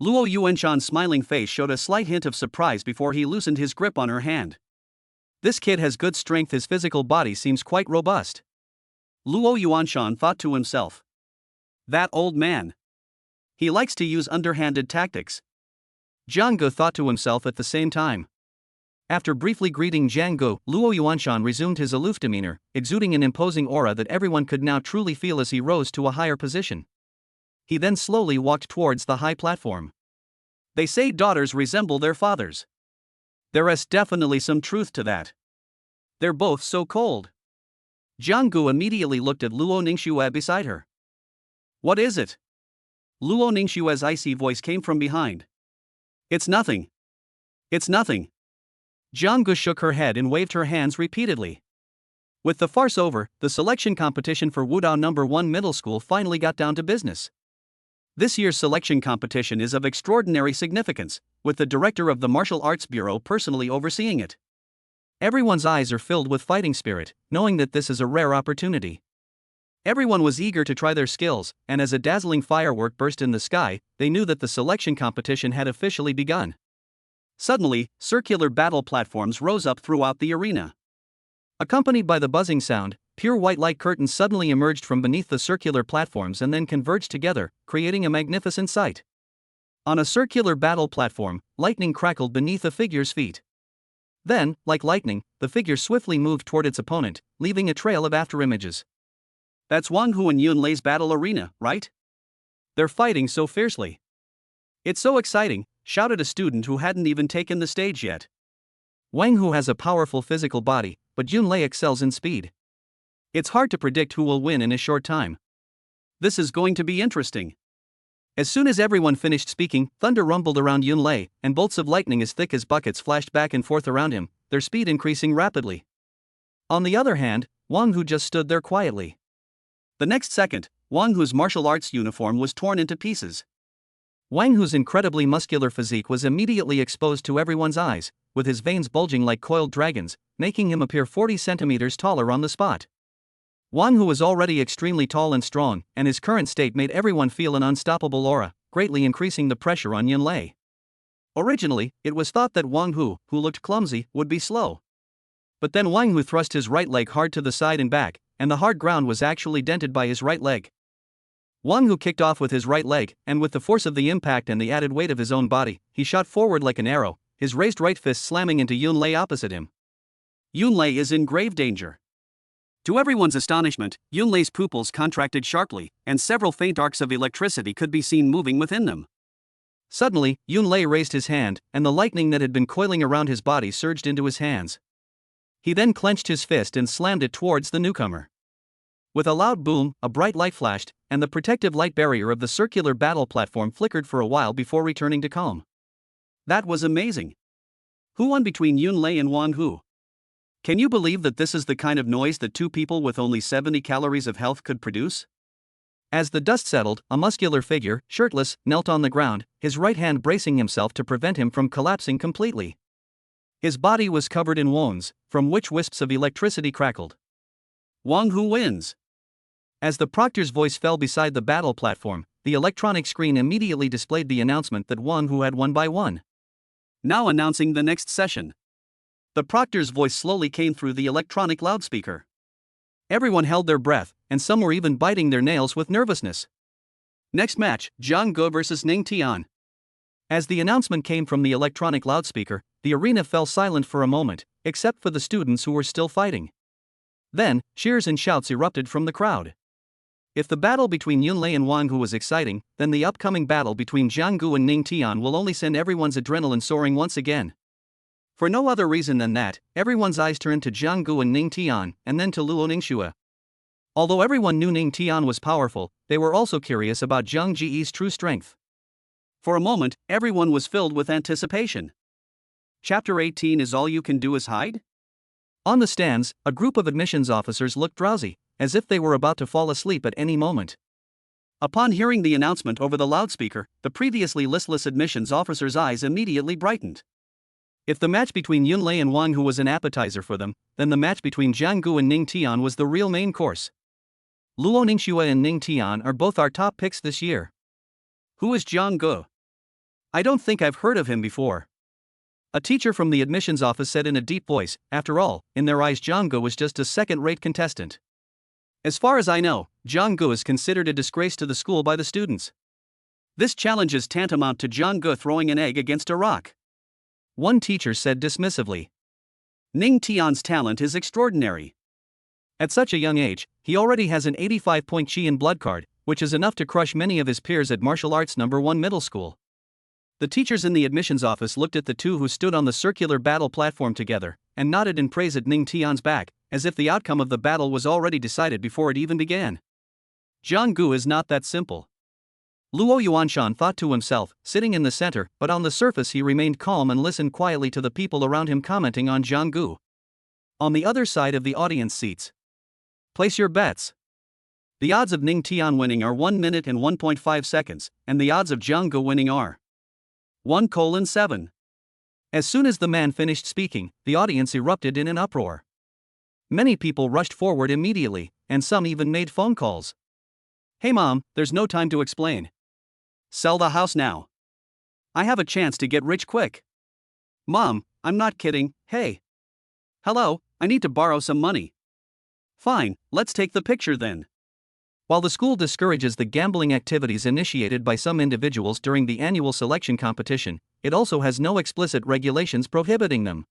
Luo Yuanshan's smiling face showed a slight hint of surprise before he loosened his grip on her hand. This kid has good strength, his physical body seems quite robust. Luo Yuanshan thought to himself. That old man. He likes to use underhanded tactics. Jianggu thought to himself at the same time. After briefly greeting Jianggu, Luo Yuanshan resumed his aloof demeanor, exuding an imposing aura that everyone could now truly feel as he rose to a higher position. He then slowly walked towards the high platform. They say daughters resemble their fathers. There is definitely some truth to that. They're both so cold. Jianggu immediately looked at Luo Ningxue beside her. What is it? Luo Ningxue's icy voice came from behind. It's nothing. It's nothing. Jianggu shook her head and waved her hands repeatedly. With the farce over, the selection competition for Wudao No. 1 Middle School finally got down to business. This year's selection competition is of extraordinary significance, with the director of the Martial Arts Bureau personally overseeing it. Everyone's eyes are filled with fighting spirit, knowing that this is a rare opportunity. Everyone was eager to try their skills, and as a dazzling firework burst in the sky, they knew that the selection competition had officially begun. Suddenly, circular battle platforms rose up throughout the arena. Accompanied by the buzzing sound, pure white light curtains suddenly emerged from beneath the circular platforms and then converged together, creating a magnificent sight. On a circular battle platform, lightning crackled beneath a figure's feet. Then, like lightning, the figure swiftly moved toward its opponent, leaving a trail of afterimages. That's Wang Hu and Yunlei's battle arena, right? They're fighting so fiercely. It's so exciting, shouted a student who hadn't even taken the stage yet. Wang Hu has a powerful physical body, but Yunlei excels in speed. It's hard to predict who will win in a short time. This is going to be interesting. As soon as everyone finished speaking, thunder rumbled around Yunlei, and bolts of lightning as thick as buckets flashed back and forth around him, their speed increasing rapidly. On the other hand, Wang Hu just stood there quietly. The next second, Wang Hu's martial arts uniform was torn into pieces. Wang Hu's incredibly muscular physique was immediately exposed to everyone's eyes, with his veins bulging like coiled dragons, making him appear 40 centimeters taller on the spot. Wang Hu was already extremely tall and strong, and his current state made everyone feel an unstoppable aura, greatly increasing the pressure on Yunlei. Originally, it was thought that Wang Hu, who looked clumsy, would be slow. But then Wang Hu thrust his right leg hard to the side and back, and the hard ground was actually dented by his right leg. Wang Hu kicked off with his right leg, and with the force of the impact and the added weight of his own body, he shot forward like an arrow, his raised right fist slamming into Yunlei opposite him. Yunlei is in grave danger. To everyone's astonishment, Yunlei's pupils contracted sharply, and several faint arcs of electricity could be seen moving within them. Suddenly, Yunlei raised his hand, and the lightning that had been coiling around his body surged into his hands. He then clenched his fist and slammed it towards the newcomer. With a loud boom, a bright light flashed, and the protective light barrier of the circular battle platform flickered for a while before returning to calm. That was amazing. Who won between Yunlei and Wang Hu? Can you believe that this is the kind of noise that two people with only 70 calories of health could produce? As the dust settled, a muscular figure, shirtless, knelt on the ground, his right hand bracing himself to prevent him from collapsing completely. His body was covered in wounds, from which wisps of electricity crackled. Wang Hu wins. As the proctor's voice fell beside the battle platform, the electronic screen immediately displayed the announcement that Wang Hu had won by 1. Now announcing the next session. The proctor's voice slowly came through the electronic loudspeaker. Everyone held their breath, and some were even biting their nails with nervousness. Next match, Zhang Ge vs Ning Tian. As the announcement came from the electronic loudspeaker, the arena fell silent for a moment, except for the students who were still fighting. Then, cheers and shouts erupted from the crowd. If the battle between Yunlei and Wang Hu was exciting, then the upcoming battle between Zhang Ge and Ning Tian will only send everyone's adrenaline soaring once again. For no other reason than that, everyone's eyes turned to Zhang Ge and Ning Tian, and then to Luo Ningxue. Although everyone knew Ning Tian was powerful, they were also curious about Zhang Ji's true strength. For a moment, everyone was filled with anticipation. Chapter 18 is all you can do is hide? On the stands, a group of admissions officers looked drowsy, as if they were about to fall asleep at any moment. Upon hearing the announcement over the loudspeaker, the previously listless admissions officer's eyes immediately brightened. If the match between Yunlei and Wang Hu was an appetizer for them, then the match between Jiang Gu and Ning Tian was the real main course. Luo Ningxue and Ning Tian are both our top picks this year. Who is Jiang Gu? I don't think I've heard of him before. A teacher from the admissions office said in a deep voice. After all, in their eyes Jiang Gu was just a second-rate contestant. As far as I know, Jiang Gu is considered a disgrace to the school by the students. This challenge is tantamount to Jiang Gu throwing an egg against a rock. One teacher said dismissively. Ning Tian's talent is extraordinary. At such a young age, he already has an 85-point Qi in blood card, which is enough to crush many of his peers at martial arts #1 middle school. The teachers in the admissions office looked at the two who stood on the circular battle platform together, and nodded in praise at Ning Tian's back, as if the outcome of the battle was already decided before it even began. Jiang Gu is not that simple. Luo Yuanshan thought to himself, sitting in the center, but on the surface he remained calm and listened quietly to the people around him commenting on Jiang Gu. On the other side of the audience seats. Place your bets. The odds of Ning Tian winning are 1 minute and 1.5 seconds, and the odds of Jiang Gu winning are 1:7. As soon as the man finished speaking, the audience erupted in an uproar. Many people rushed forward immediately, and some even made phone calls. Hey mom, there's no time to explain. Sell the house now. I have a chance to get rich quick. Mom, I'm not kidding, hey. Hello, I need to borrow some money. Fine, let's take the picture then. While the school discourages the gambling activities initiated by some individuals during the annual selection competition, it also has no explicit regulations prohibiting them.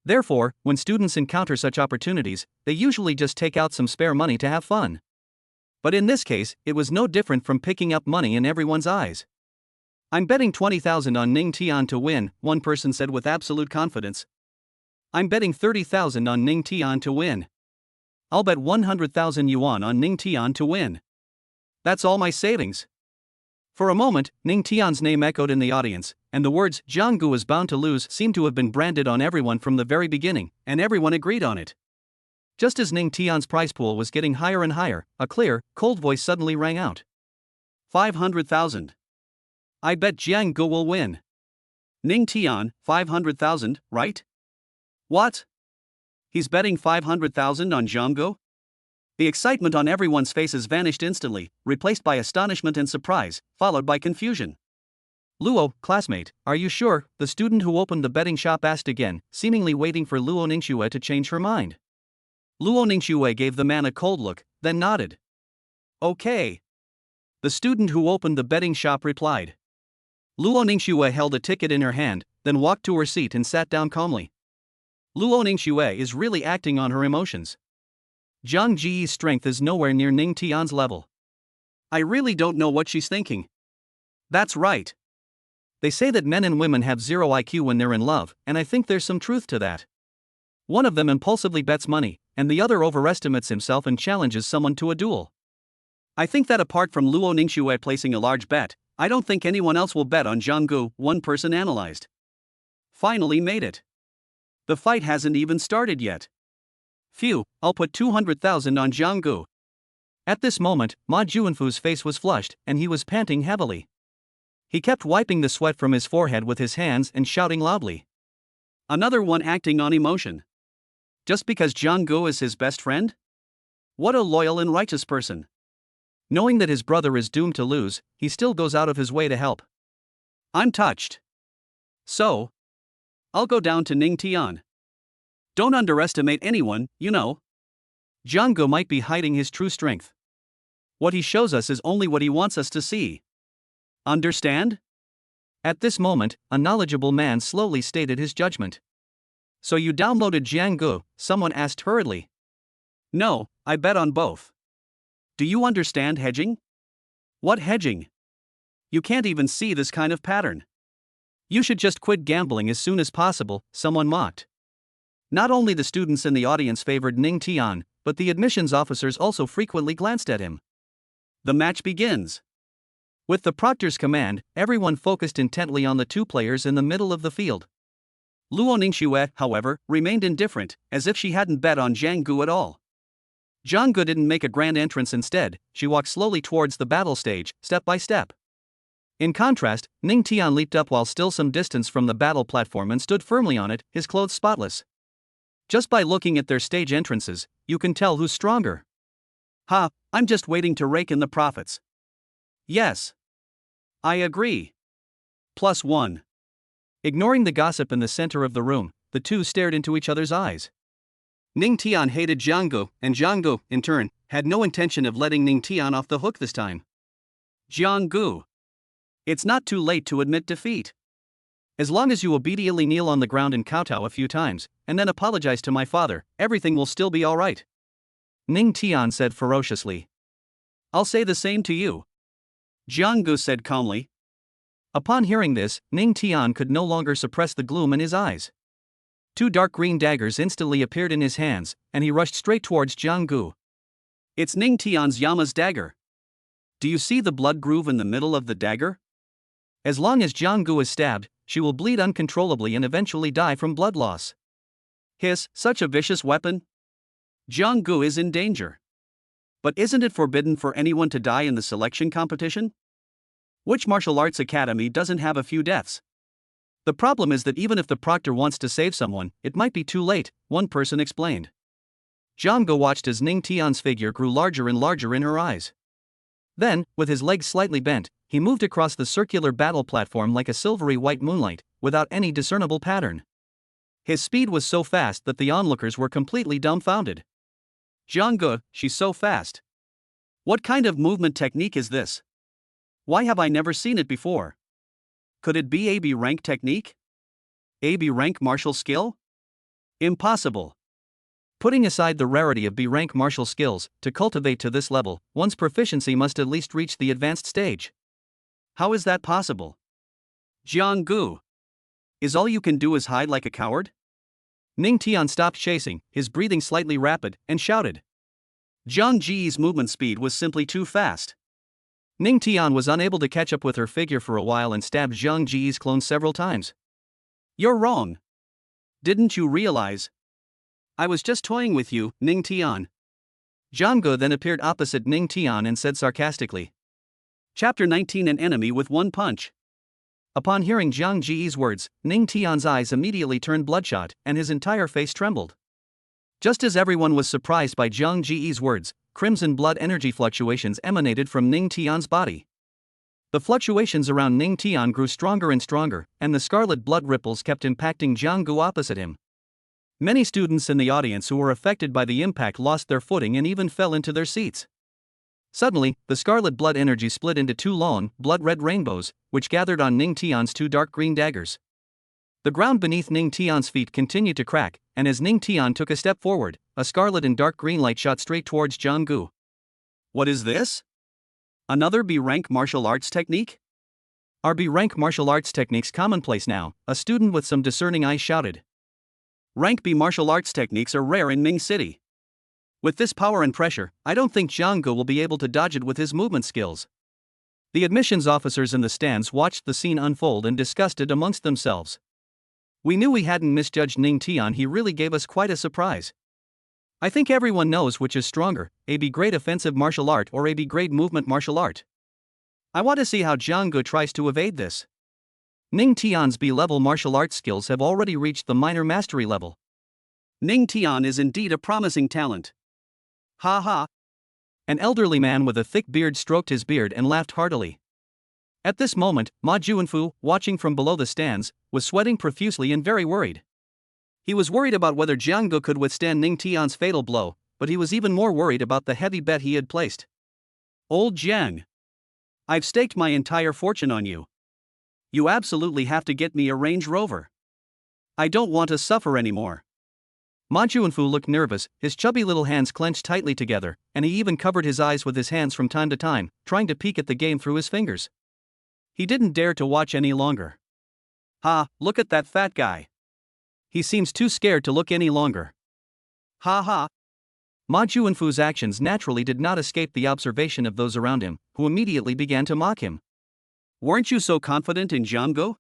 Therefore, when students encounter such opportunities, they usually just take out some spare money to have fun. But in this case, it was no different from picking up money in everyone's eyes. I'm betting 20,000 on Ning Tian to win, one person said with absolute confidence. I'm betting 30,000 on Ning Tian to win. I'll bet 100,000 yuan on Ning Tian to win. That's all my savings. For a moment, Ning Tian's name echoed in the audience, and the words Jiang Gu is bound to lose seemed to have been branded on everyone from the very beginning, and everyone agreed on it. Just as Ning Tian's prize pool was getting higher and higher, a clear, cold voice suddenly rang out. 500,000. I bet Jiang Gu will win. Ning Tian, 500,000, right? What? He's betting 500,000 on Jiang Gu? The excitement on everyone's faces vanished instantly, replaced by astonishment and surprise, followed by confusion. Luo, classmate, are you sure? The student who opened the betting shop asked again, seemingly waiting for Luo Ningxue to change her mind. Luo Ningxue gave the man a cold look, then nodded. Okay. The student who opened the betting shop replied. Luo Ningxue held a ticket in her hand, then walked to her seat and sat down calmly. Luo Ningxue is really acting on her emotions. Zhang Ji's strength is nowhere near Ning Tian's level. I really don't know what she's thinking. That's right. They say that men and women have zero IQ when they're in love, and I think there's some truth to that. One of them impulsively bets money, and the other overestimates himself and challenges someone to a duel. I think that apart from Luo Ningxue placing a large bet, I don't think anyone else will bet on Jiang Gu, one person analyzed. Finally made it. The fight hasn't even started yet. Phew, I'll put 200,000 on Jiang Gu. At this moment, Ma Juanfu's face was flushed, and he was panting heavily. He kept wiping the sweat from his forehead with his hands and shouting loudly. Another one acting on emotion. Just because Jiang Gu is his best friend? What a loyal and righteous person. Knowing that his brother is doomed to lose, he still goes out of his way to help. I'm touched. So, I'll go down to Ning Tian. Don't underestimate anyone, you know. Jiang Gu might be hiding his true strength. What he shows us is only what he wants us to see. Understand? At this moment, a knowledgeable man slowly stated his judgment. So you downloaded Jiang Gu? Someone asked hurriedly. No, I bet on both. Do you understand hedging? What hedging? You can't even see this kind of pattern. You should just quit gambling as soon as possible, someone mocked. Not only the students in the audience favored Ning Tian, but the admissions officers also frequently glanced at him. The match begins. With the proctor's command, everyone focused intently on the two players in the middle of the field. Luo Ningxue, however, remained indifferent, as if she hadn't bet on Jiang Gu at all. Jiang Gu didn't make a grand entrance. Instead, she walked slowly towards the battle stage, step by step. In contrast, Ning Tian leaped up while still some distance from the battle platform and stood firmly on it, his clothes spotless. Just by looking at their stage entrances, you can tell who's stronger. Ha, I'm just waiting to rake in the profits. Yes. I agree. +1. Ignoring the gossip in the center of the room, the two stared into each other's eyes. Ning Tian hated Jiang Gu, and Jiang Gu, in turn, had no intention of letting Ning Tian off the hook this time. Jiang Gu. It's not too late to admit defeat. As long as you obediently kneel on the ground and kowtow a few times, and then apologize to my father, everything will still be alright. Ning Tian said ferociously. I'll say the same to you. Jiang Gu said calmly. Upon hearing this, Ning Tian could no longer suppress the gloom in his eyes. Two dark green daggers instantly appeared in his hands, and he rushed straight towards Jiang Gu. It's Ning Tian's Yama's dagger. Do you see the blood groove in the middle of the dagger? As long as Jiang Gu is stabbed, she will bleed uncontrollably and eventually die from blood loss. Hiss, such a vicious weapon? Jiang Gu is in danger. But isn't it forbidden for anyone to die in the selection competition? Which martial arts academy doesn't have a few deaths? The problem is that even if the proctor wants to save someone, it might be too late, one person explained. Jiang Gu watched as Ning Tian's figure grew larger and larger in her eyes. Then, with his legs slightly bent, he moved across the circular battle platform like a silvery white moonlight, without any discernible pattern. His speed was so fast that the onlookers were completely dumbfounded. Jiang Gu, she's so fast. What kind of movement technique is this? Why have I never seen it before? Could it be AB rank technique? AB rank martial skill? Impossible. Putting aside the rarity of B rank martial skills, to cultivate to this level, one's proficiency must at least reach the advanced stage. How is that possible? Jiang Gu. Is all you can do is hide like a coward? Ning Tian stopped chasing, his breathing slightly rapid, and shouted. Jiang Ji's movement speed was simply too fast. Ning Tian was unable to catch up with her figure for a while and stabbed Jiang Ji's clone several times. You're wrong. Didn't you realize? I was just toying with you, Ning Tian. Jiang Gu then appeared opposite Ning Tian and said sarcastically. Chapter 19 An enemy with one punch. Upon hearing Jiang Ji's words, Ning Tian's eyes immediately turned bloodshot, and his entire face trembled. Just as everyone was surprised by Jiang Ji's words, crimson blood energy fluctuations emanated from Ning Tian's body. The fluctuations around Ning Tian grew stronger and stronger, and the scarlet blood ripples kept impacting Jiang Gu opposite him. Many students in the audience who were affected by the impact lost their footing and even fell into their seats. Suddenly, the scarlet blood energy split into two long, blood-red rainbows, which gathered on Ning Tian's two dark green daggers. The ground beneath Ning Tian's feet continued to crack, and as Ning Tian took a step forward, a scarlet and dark green light shot straight towards Jiang Gu. What is this? Another B-rank martial arts technique? Are B-rank martial arts techniques commonplace now? A student with some discerning eyes shouted. Rank B martial arts techniques are rare in Ming City. With this power and pressure, I don't think Jiang Gu will be able to dodge it with his movement skills. The admissions officers in the stands watched the scene unfold and discussed it amongst themselves. We knew we hadn't misjudged Ning Tian, he really gave us quite a surprise. I think everyone knows which is stronger, a B-grade offensive martial art or a B-grade movement martial art. I want to see how Jiang Gu tries to evade this. Ning Tian's B-level martial arts skills have already reached the minor mastery level. Ning Tian is indeed a promising talent. Ha ha. An elderly man with a thick beard stroked his beard and laughed heartily. At this moment, Ma Juanfu, watching from below the stands, was sweating profusely and very worried. He was worried about whether Jiang Gu could withstand Ning Tian's fatal blow, but he was even more worried about the heavy bet he had placed. Old Jiang. I've staked my entire fortune on you. You absolutely have to get me a Range Rover. I don't want to suffer anymore. Ma Juanfu looked nervous, his chubby little hands clenched tightly together, and he even covered his eyes with his hands from time to time, trying to peek at the game through his fingers. He didn't dare to watch any longer. Ha, look at that fat guy. He seems too scared to look any longer. Ha ha. Ma Juanfu's actions naturally did not escape the observation of those around him, who immediately began to mock him. Weren't you so confident in Jiang Gu?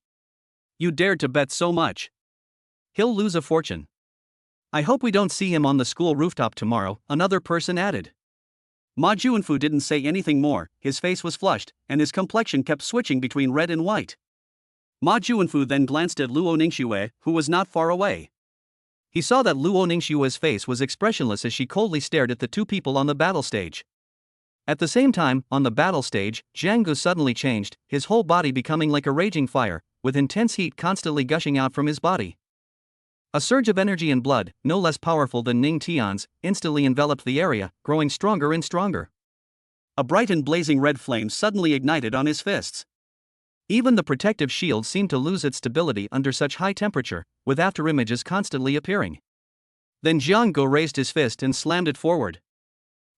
You dared to bet so much. he'll lose a fortune. I hope we don't see him on the school rooftop tomorrow, another person added. Ma Juanfu didn't say anything more, his face was flushed, and his complexion kept switching between red and white. Ma Juanfu then glanced at Luo Ningxue, who was not far away. He saw that Luo Ningxue's face was expressionless as she coldly stared at the two people on the battle stage. At the same time, on the battle stage, Jiang Gu suddenly changed, his whole body becoming like a raging fire, with intense heat constantly gushing out from his body. A surge of energy and blood, no less powerful than Ning Tian's, instantly enveloped the area, growing stronger and stronger. A bright and blazing red flame suddenly ignited on his fists. Even the protective shield seemed to lose its stability under such high temperature, with afterimages constantly appearing. Then Jiang Gu raised his fist and slammed it forward.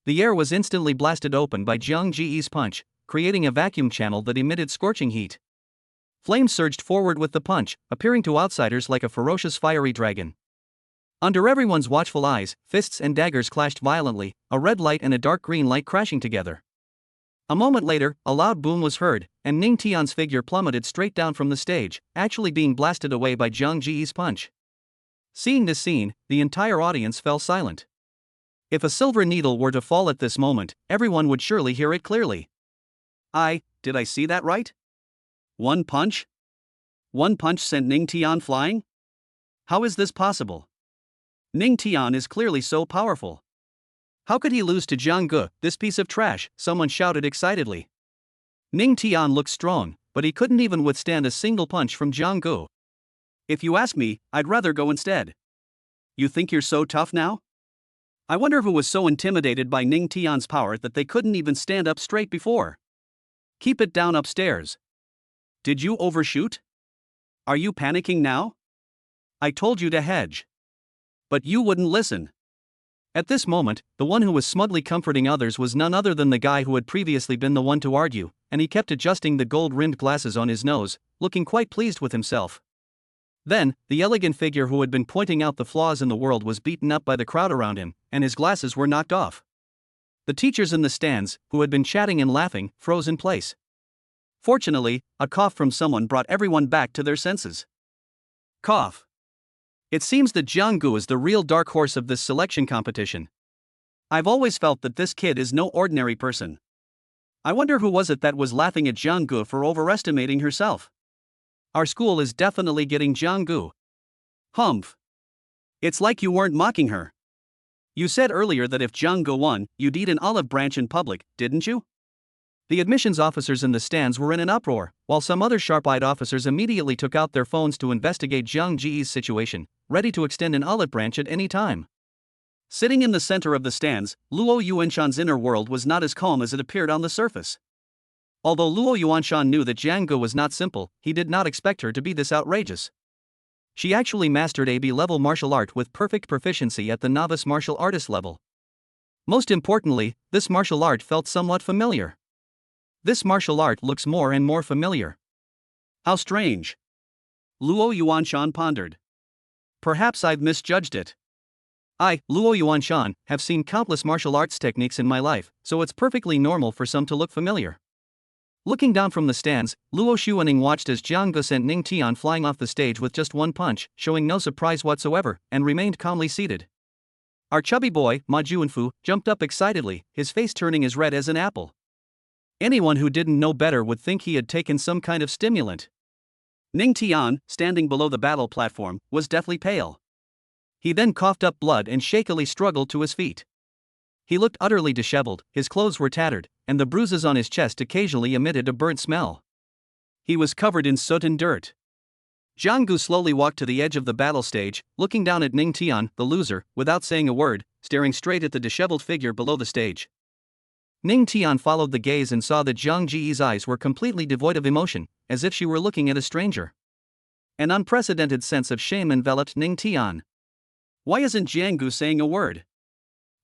The air was instantly blasted open by Jiang Ji's punch, creating a vacuum channel that emitted scorching heat. Flames surged forward with the punch, appearing to outsiders like a ferocious fiery dragon. Under everyone's watchful eyes, fists and daggers clashed violently, a red light and a dark green light crashing together. A moment later, a loud boom was heard, and Ning Tian's figure plummeted straight down from the stage, actually being blasted away by Jiang Ji's punch. Seeing this scene, the entire audience fell silent. If a silver needle were to fall at this moment, everyone would surely hear it clearly. Did I see that right? One punch? One punch sent Ning Tian flying? How is this possible? Ning Tian is clearly so powerful. How could he lose to Jiang Gu, this piece of trash? Someone shouted excitedly. Ning Tian looked strong, but he couldn't even withstand a single punch from Jiang Gu. If you ask me, I'd rather go instead. You think you're so tough now? I wonder who was so intimidated by Ning Tian's power that they couldn't even stand up straight before. Keep it down upstairs. Did you overshoot? Are you panicking now? I told you to hedge. But you wouldn't listen. At this moment, the one who was smugly comforting others was none other than the guy who had previously been the one to argue, and he kept adjusting the gold-rimmed glasses on his nose, looking quite pleased with himself. Then, the elegant figure who had been pointing out the flaws in the world was beaten up by the crowd around him, and his glasses were knocked off. The teachers in the stands, who had been chatting and laughing, froze in place. Fortunately, a cough from someone brought everyone back to their senses. Cough. It seems that Jiang Gu is the real dark horse of this selection competition. I've always felt that this kid is no ordinary person. I wonder who was it that was laughing at Jiang Gu for overestimating herself. Our school is definitely getting Jiang Gu. Humph. It's like you weren't mocking her. You said earlier that if Jiang Gu won, you'd eat an olive branch in public, didn't you? The admissions officers in the stands were in an uproar, while some other sharp-eyed officers immediately took out their phones to investigate Jiang Ji's situation, ready to extend an olive branch at any time. Sitting in the center of the stands, Luo Yuanshan's inner world was not as calm as it appeared on the surface. Although Luo Yuanshan knew that Jiang Gu was not simple, he did not expect her to be this outrageous. She actually mastered a B-level martial art with perfect proficiency at the novice martial artist level. Most importantly, this martial art felt somewhat familiar. This martial art looks more and more familiar. How strange. Luo Yuanshan pondered. Perhaps I've misjudged it. I, Luo Yuanshan, have seen countless martial arts techniques in my life, so it's perfectly normal for some to look familiar. Looking down from the stands, Luo Xuaning watched as Jiang Gu sent Ning Tian flying off the stage with just one punch, showing no surprise whatsoever, and remained calmly seated. Our chubby boy, Ma Juanfu, jumped up excitedly, his face turning as red as an apple. Anyone who didn't know better would think he had taken some kind of stimulant. Ning Tian, standing below the battle platform, was deathly pale. He then coughed up blood and shakily struggled to his feet. He looked utterly disheveled, his clothes were tattered, and the bruises on his chest occasionally emitted a burnt smell. He was covered in soot and dirt. Jiang Gu slowly walked to the edge of the battle stage, looking down at Ning Tian, the loser, without saying a word, staring straight at the disheveled figure below the stage. Ning Tian followed the gaze and saw that Jiang Ji's eyes were completely devoid of emotion, as if she were looking at a stranger. An unprecedented sense of shame enveloped Ning Tian. Why isn't Jiang Gu saying a word?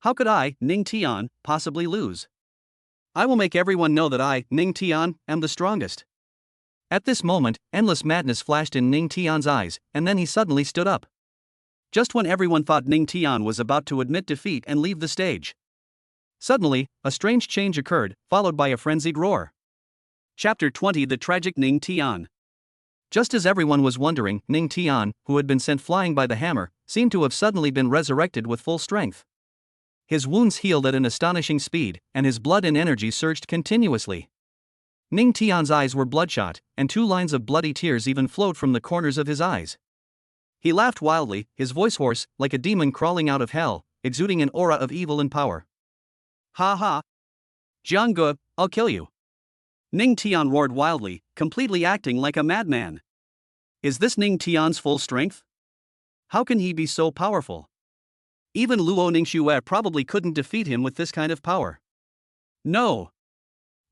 How could I, Ning Tian, possibly lose? I will make everyone know that I, Ning Tian, am the strongest. At this moment, endless madness flashed in Ning Tian's eyes, and then he suddenly stood up. Just when everyone thought Ning Tian was about to admit defeat and leave the stage. Suddenly, a strange change occurred, followed by a frenzied roar. Chapter 20: The Tragic Ning Tian. Just as everyone was wondering, Ning Tian, who had been sent flying by the hammer, seemed to have suddenly been resurrected with full strength. His wounds healed at an astonishing speed, and his blood and energy surged continuously. Ning Tian's eyes were bloodshot, and 2 lines of bloody tears even flowed from the corners of his eyes. He laughed wildly, his voice hoarse, like a demon crawling out of hell, exuding an aura of evil and power. Ha ha! Jianggu, I'll kill you! Ning Tian roared wildly, completely acting like a madman. Is this Ning Tian's full strength? How can he be so powerful? Even Luo Ningxue probably couldn't defeat him with this kind of power. No!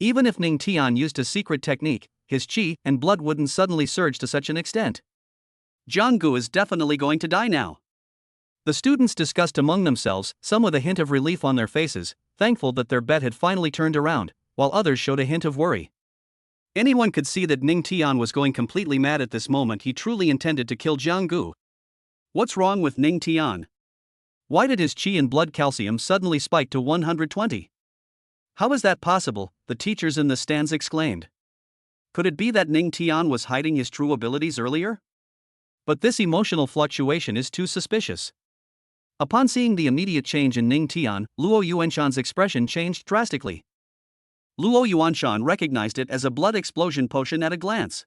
Even if Ning Tian used a secret technique, his qi and blood wouldn't suddenly surge to such an extent. Jianggu is definitely going to die now. The students discussed among themselves, some with a hint of relief on their faces, thankful that their bet had finally turned around, while others showed a hint of worry. Anyone could see that Ning Tian was going completely mad at this moment. He truly intended to kill Jianggu. What's wrong with Ning Tian? Why did his qi and blood calcium suddenly spike to 120? How is that possible? The teachers in the stands exclaimed. Could it be that Ning Tian was hiding his true abilities earlier? But this emotional fluctuation is too suspicious. Upon seeing the immediate change in Ning Tian, Luo Yuanshan's expression changed drastically. Luo Yuanshan recognized it as a blood explosion potion at a glance.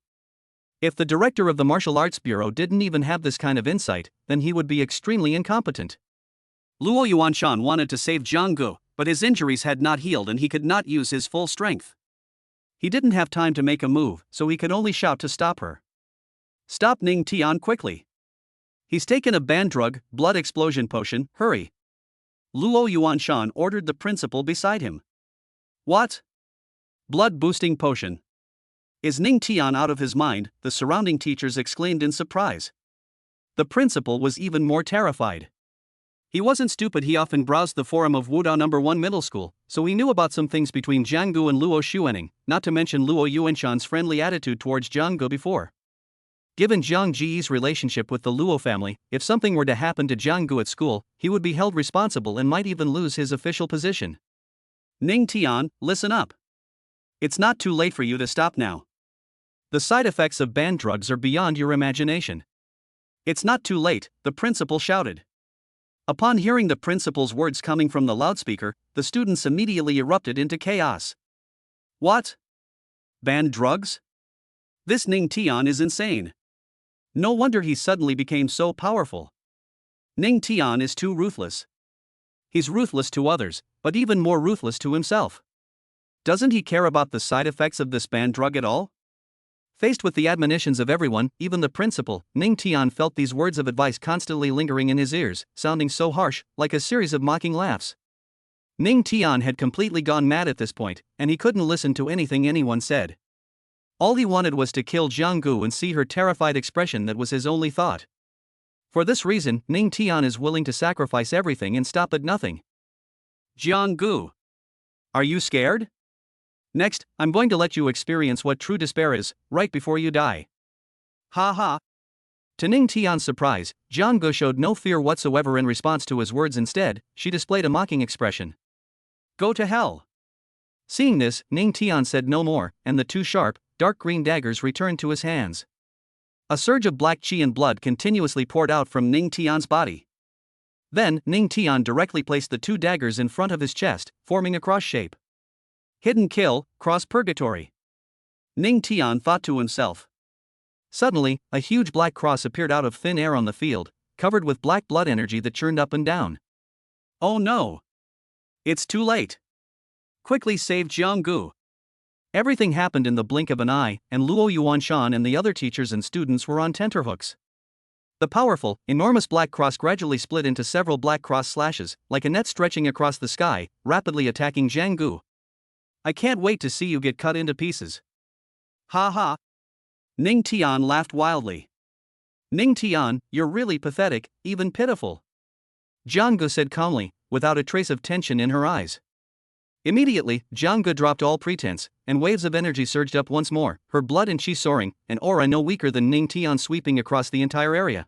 If the director of the Martial Arts Bureau didn't even have this kind of insight, then he would be extremely incompetent. Luo Yuanshan wanted to save Jianggu, but his injuries had not healed and he could not use his full strength. He didn't have time to make a move, so he could only shout to stop her. Stop Ning Tian quickly. He's taken a banned drug, blood explosion potion, hurry. Luo Yuanshan ordered the principal beside him. What? Blood boosting potion. Is Ning Tian out of his mind? The surrounding teachers exclaimed in surprise. The principal was even more terrified. He wasn't stupid. He often browsed the forum of Wudao No. 1 Middle School, so he knew about some things between Jianggu and Luo Xuening, not to mention Luo Yuanshan's friendly attitude towards Jianggu before. Given Jiang Ji's relationship with the Luo family, if something were to happen to Jianggu at school, he would be held responsible and might even lose his official position. Ning Tian, listen up. It's not too late for you to stop now. The side effects of banned drugs are beyond your imagination. It's not too late, the principal shouted. Upon hearing the principal's words coming from the loudspeaker, the students immediately erupted into chaos. What? Banned drugs? This Ning Tian is insane. No wonder he suddenly became so powerful. Ning Tian is too ruthless. He's ruthless to others, but even more ruthless to himself. Doesn't he care about the side effects of this banned drug at all? Faced with the admonitions of everyone, even the principal, Ning Tian felt these words of advice constantly lingering in his ears, sounding so harsh, like a series of mocking laughs. Ning Tian had completely gone mad at this point, and he couldn't listen to anything anyone said. All he wanted was to kill Jianggu and see her terrified expression. That was his only thought. For this reason, Ning Tian is willing to sacrifice everything and stop at nothing. Jianggu, are you scared? Next, I'm going to let you experience what true despair is, right before you die. Ha ha. To Ning Tian's surprise, Jianggu showed no fear whatsoever in response to his words. Instead, she displayed a mocking expression. Go to hell. Seeing this, Ning Tian said no more, and the 2 sharp, dark green daggers returned to his hands. A surge of black qi and blood continuously poured out from Ning Tian's body. Then, Ning Tian directly placed the 2 daggers in front of his chest, forming a cross shape. Hidden kill, cross purgatory. Ning Tian thought to himself. Suddenly, a huge black cross appeared out of thin air on the field, covered with black blood energy that churned up and down. Oh no! It's too late. Quickly save Jianggu. Everything happened in the blink of an eye, and Luo Yuanshan and the other teachers and students were on tenterhooks. The powerful, enormous black cross gradually split into several black cross slashes, like a net stretching across the sky, rapidly attacking Jianggu. I can't wait to see you get cut into pieces. Ha ha. Ning Tian laughed wildly. Ning Tian, you're really pathetic, even pitiful. Jianggu said calmly, without a trace of tension in her eyes. Immediately, Jianggu dropped all pretense, and waves of energy surged up once more, her blood and qi soaring, an aura no weaker than Ning Tian sweeping across the entire area.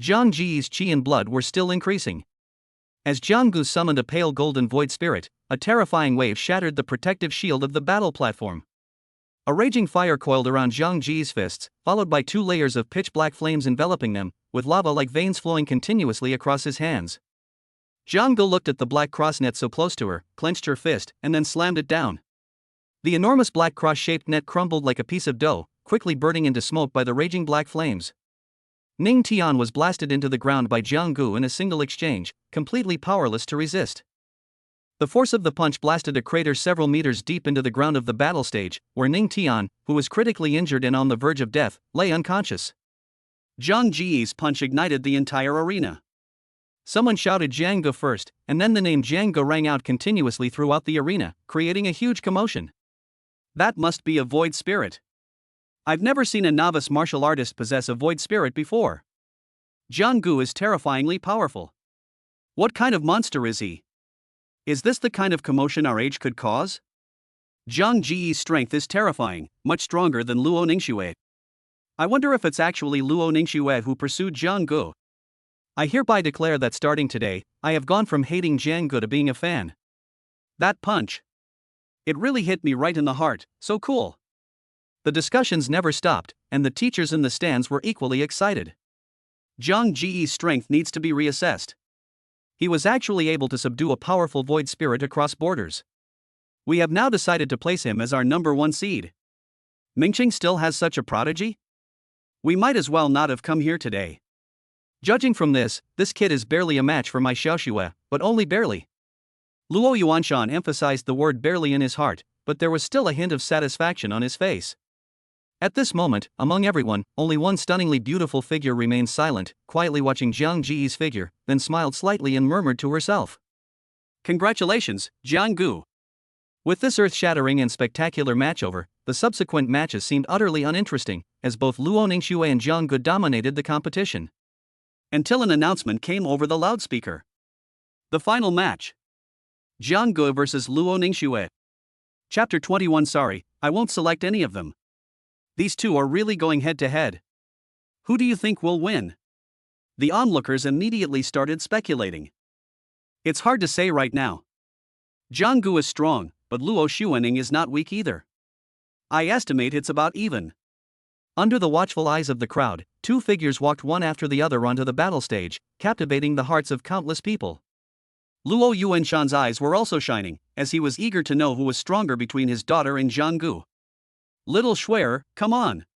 Jiang Ji's qi and blood were still increasing. As Jianggu summoned a pale golden void spirit, a terrifying wave shattered the protective shield of the battle platform. A raging fire coiled around Zhang Ji's fists, followed by 2 layers of pitch-black flames enveloping them, with lava-like veins flowing continuously across his hands. Zhang Gu looked at the black cross net so close to her, clenched her fist, and then slammed it down. The enormous black cross-shaped net crumbled like a piece of dough, quickly burning into smoke by the raging black flames. Ning Tian was blasted into the ground by Zhang Gu in a single exchange, completely powerless to resist. The force of the punch blasted a crater several meters deep into the ground of the battle stage, where Ning Tian, who was critically injured and on the verge of death, lay unconscious. Zhang Ji's punch ignited the entire arena. Someone shouted Zhang Gu first, and then the name Zhang Gu rang out continuously throughout the arena, creating a huge commotion. That must be a void spirit. I've never seen a novice martial artist possess a void spirit before. Zhang Gu is terrifyingly powerful. What kind of monster is he? Is this the kind of commotion our age could cause? Zhang Ji's strength is terrifying, much stronger than Luo Ningxue. I wonder if it's actually Luo Ningxue who pursued Zhang Gu. I hereby declare that starting today, I have gone from hating Zhang Gu to being a fan. That punch. It really hit me right in the heart, so cool. The discussions never stopped, and the teachers in the stands were equally excited. Zhang Ji's strength needs to be reassessed. He was actually able to subdue a powerful void spirit across borders. We have now decided to place him as our number 1 seed. Mingqing still has such a prodigy? We might as well not have come here today. Judging from this kid is barely a match for my Xiaoxue, but only barely. Luo Yuanshan emphasized the word barely in his heart, but there was still a hint of satisfaction on his face. At this moment, among everyone, only one stunningly beautiful figure remained silent, quietly watching Zhang Ji's figure, then smiled slightly and murmured to herself. Congratulations, Zhang Gu. With this earth-shattering and spectacular match over, the subsequent matches seemed utterly uninteresting, as both Luo Ningxue and Zhang Gu dominated the competition. Until an announcement came over the loudspeaker. The final match. Zhang Gu versus Luo Ningxue. Chapter 21. Sorry, I won't select any of them. These two are really going head to head. Who do you think will win? The onlookers immediately started speculating. It's hard to say right now. Zhang Gu is strong, but Luo Xuaning is not weak either. I estimate it's about even. Under the watchful eyes of the crowd, 2 figures walked one after the other onto the battle stage, captivating the hearts of countless people. Luo Yuanshan's eyes were also shining, as he was eager to know who was stronger between his daughter and Zhang Gu. Little Schwer, come on.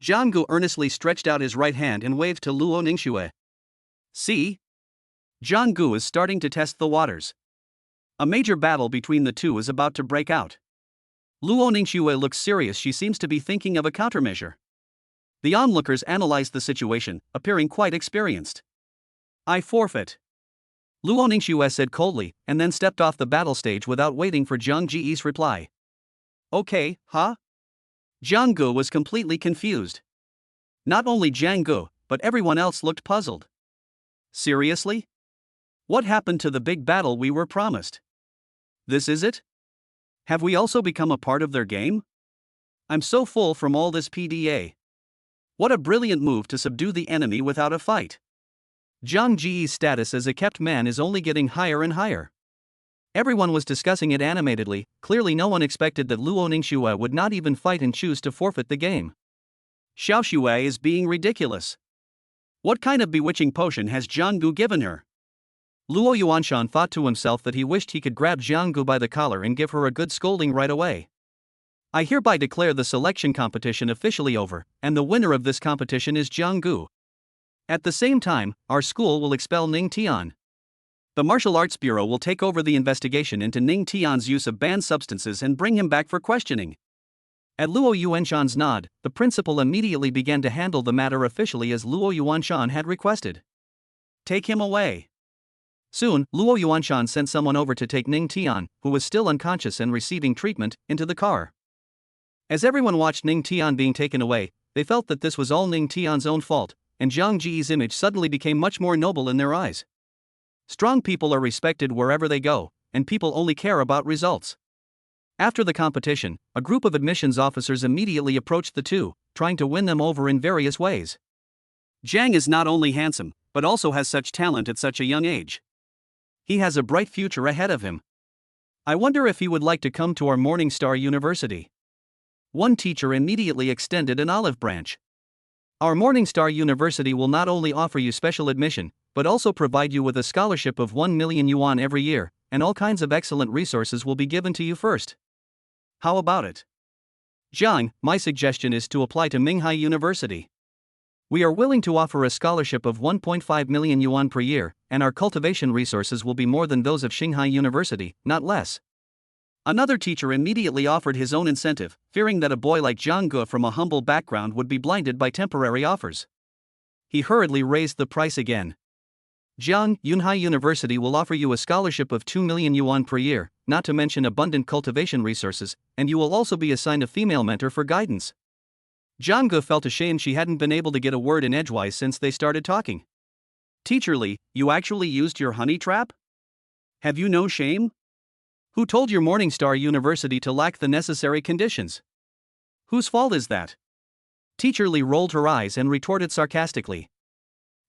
Zhang Gu earnestly stretched out his right hand and waved to Luo Ningxue. See? Zhang Gu is starting to test the waters. A major battle between the two is about to break out. Luo Ningxue looks serious. She seems to be thinking of a countermeasure. The onlookers analyzed the situation, appearing quite experienced. I forfeit. Luo Ningxue said coldly, and then stepped off the battle stage without waiting for Zhang Ji's reply. Okay, huh? Zhang Gu was completely confused. Not only Zhang Gu, but everyone else looked puzzled. Seriously? What happened to the big battle we were promised? This is it? Have we also become a part of their game? I'm so full from all this PDA. What a brilliant move to subdue the enemy without a fight. Zhang Ji's status as a kept man is only getting higher and higher. Everyone was discussing it animatedly. Clearly no one expected that Luo Ningxue would not even fight and choose to forfeit the game. Xiaoxue is being ridiculous. What kind of bewitching potion has Zhang Gu given her? Luo Yuanshan thought to himself that he wished he could grab Zhang Gu by the collar and give her a good scolding right away. I hereby declare the selection competition officially over, and the winner of this competition is Zhang Gu. At the same time, our school will expel Ning Tian. The Martial Arts Bureau will take over the investigation into Ning Tian's use of banned substances and bring him back for questioning. At Luo Yuanshan's nod, the principal immediately began to handle the matter officially as Luo Yuanshan had requested. Take him away. Soon, Luo Yuanshan sent someone over to take Ning Tian, who was still unconscious and receiving treatment, into the car. As everyone watched Ning Tian being taken away, they felt that this was all Ning Tian's own fault, and Zhang Ji's image suddenly became much more noble in their eyes. Strong people are respected wherever they go, and people only care about results. After the competition, a group of admissions officers immediately approached the two, trying to win them over in various ways. Zhang is not only handsome, but also has such talent at such a young age. He has a bright future ahead of him. I wonder if he would like to come to our Morning Star University. One teacher immediately extended an olive branch. Our Morningstar University will not only offer you special admission, but also provide you with a scholarship of 1 million yuan every year, and all kinds of excellent resources will be given to you first. How about it? Jiang, my suggestion is to apply to Minghai University. We are willing to offer a scholarship of 1.5 million yuan per year, and our cultivation resources will be more than those of Shanghai University, not less. Another teacher immediately offered his own incentive, fearing that a boy like Zhang Ge from a humble background would be blinded by temporary offers. He hurriedly raised the price again. Jiang, Yunhai University will offer you a scholarship of 2 million yuan per year, not to mention abundant cultivation resources, and you will also be assigned a female mentor for guidance. Zhang Ge felt ashamed she hadn't been able to get a word in edgewise since they started talking. Teacher Li, you actually used your honey trap? Have you no shame? Who told your Morningstar University to lack the necessary conditions? Whose fault is that? Teacher Li rolled her eyes and retorted sarcastically.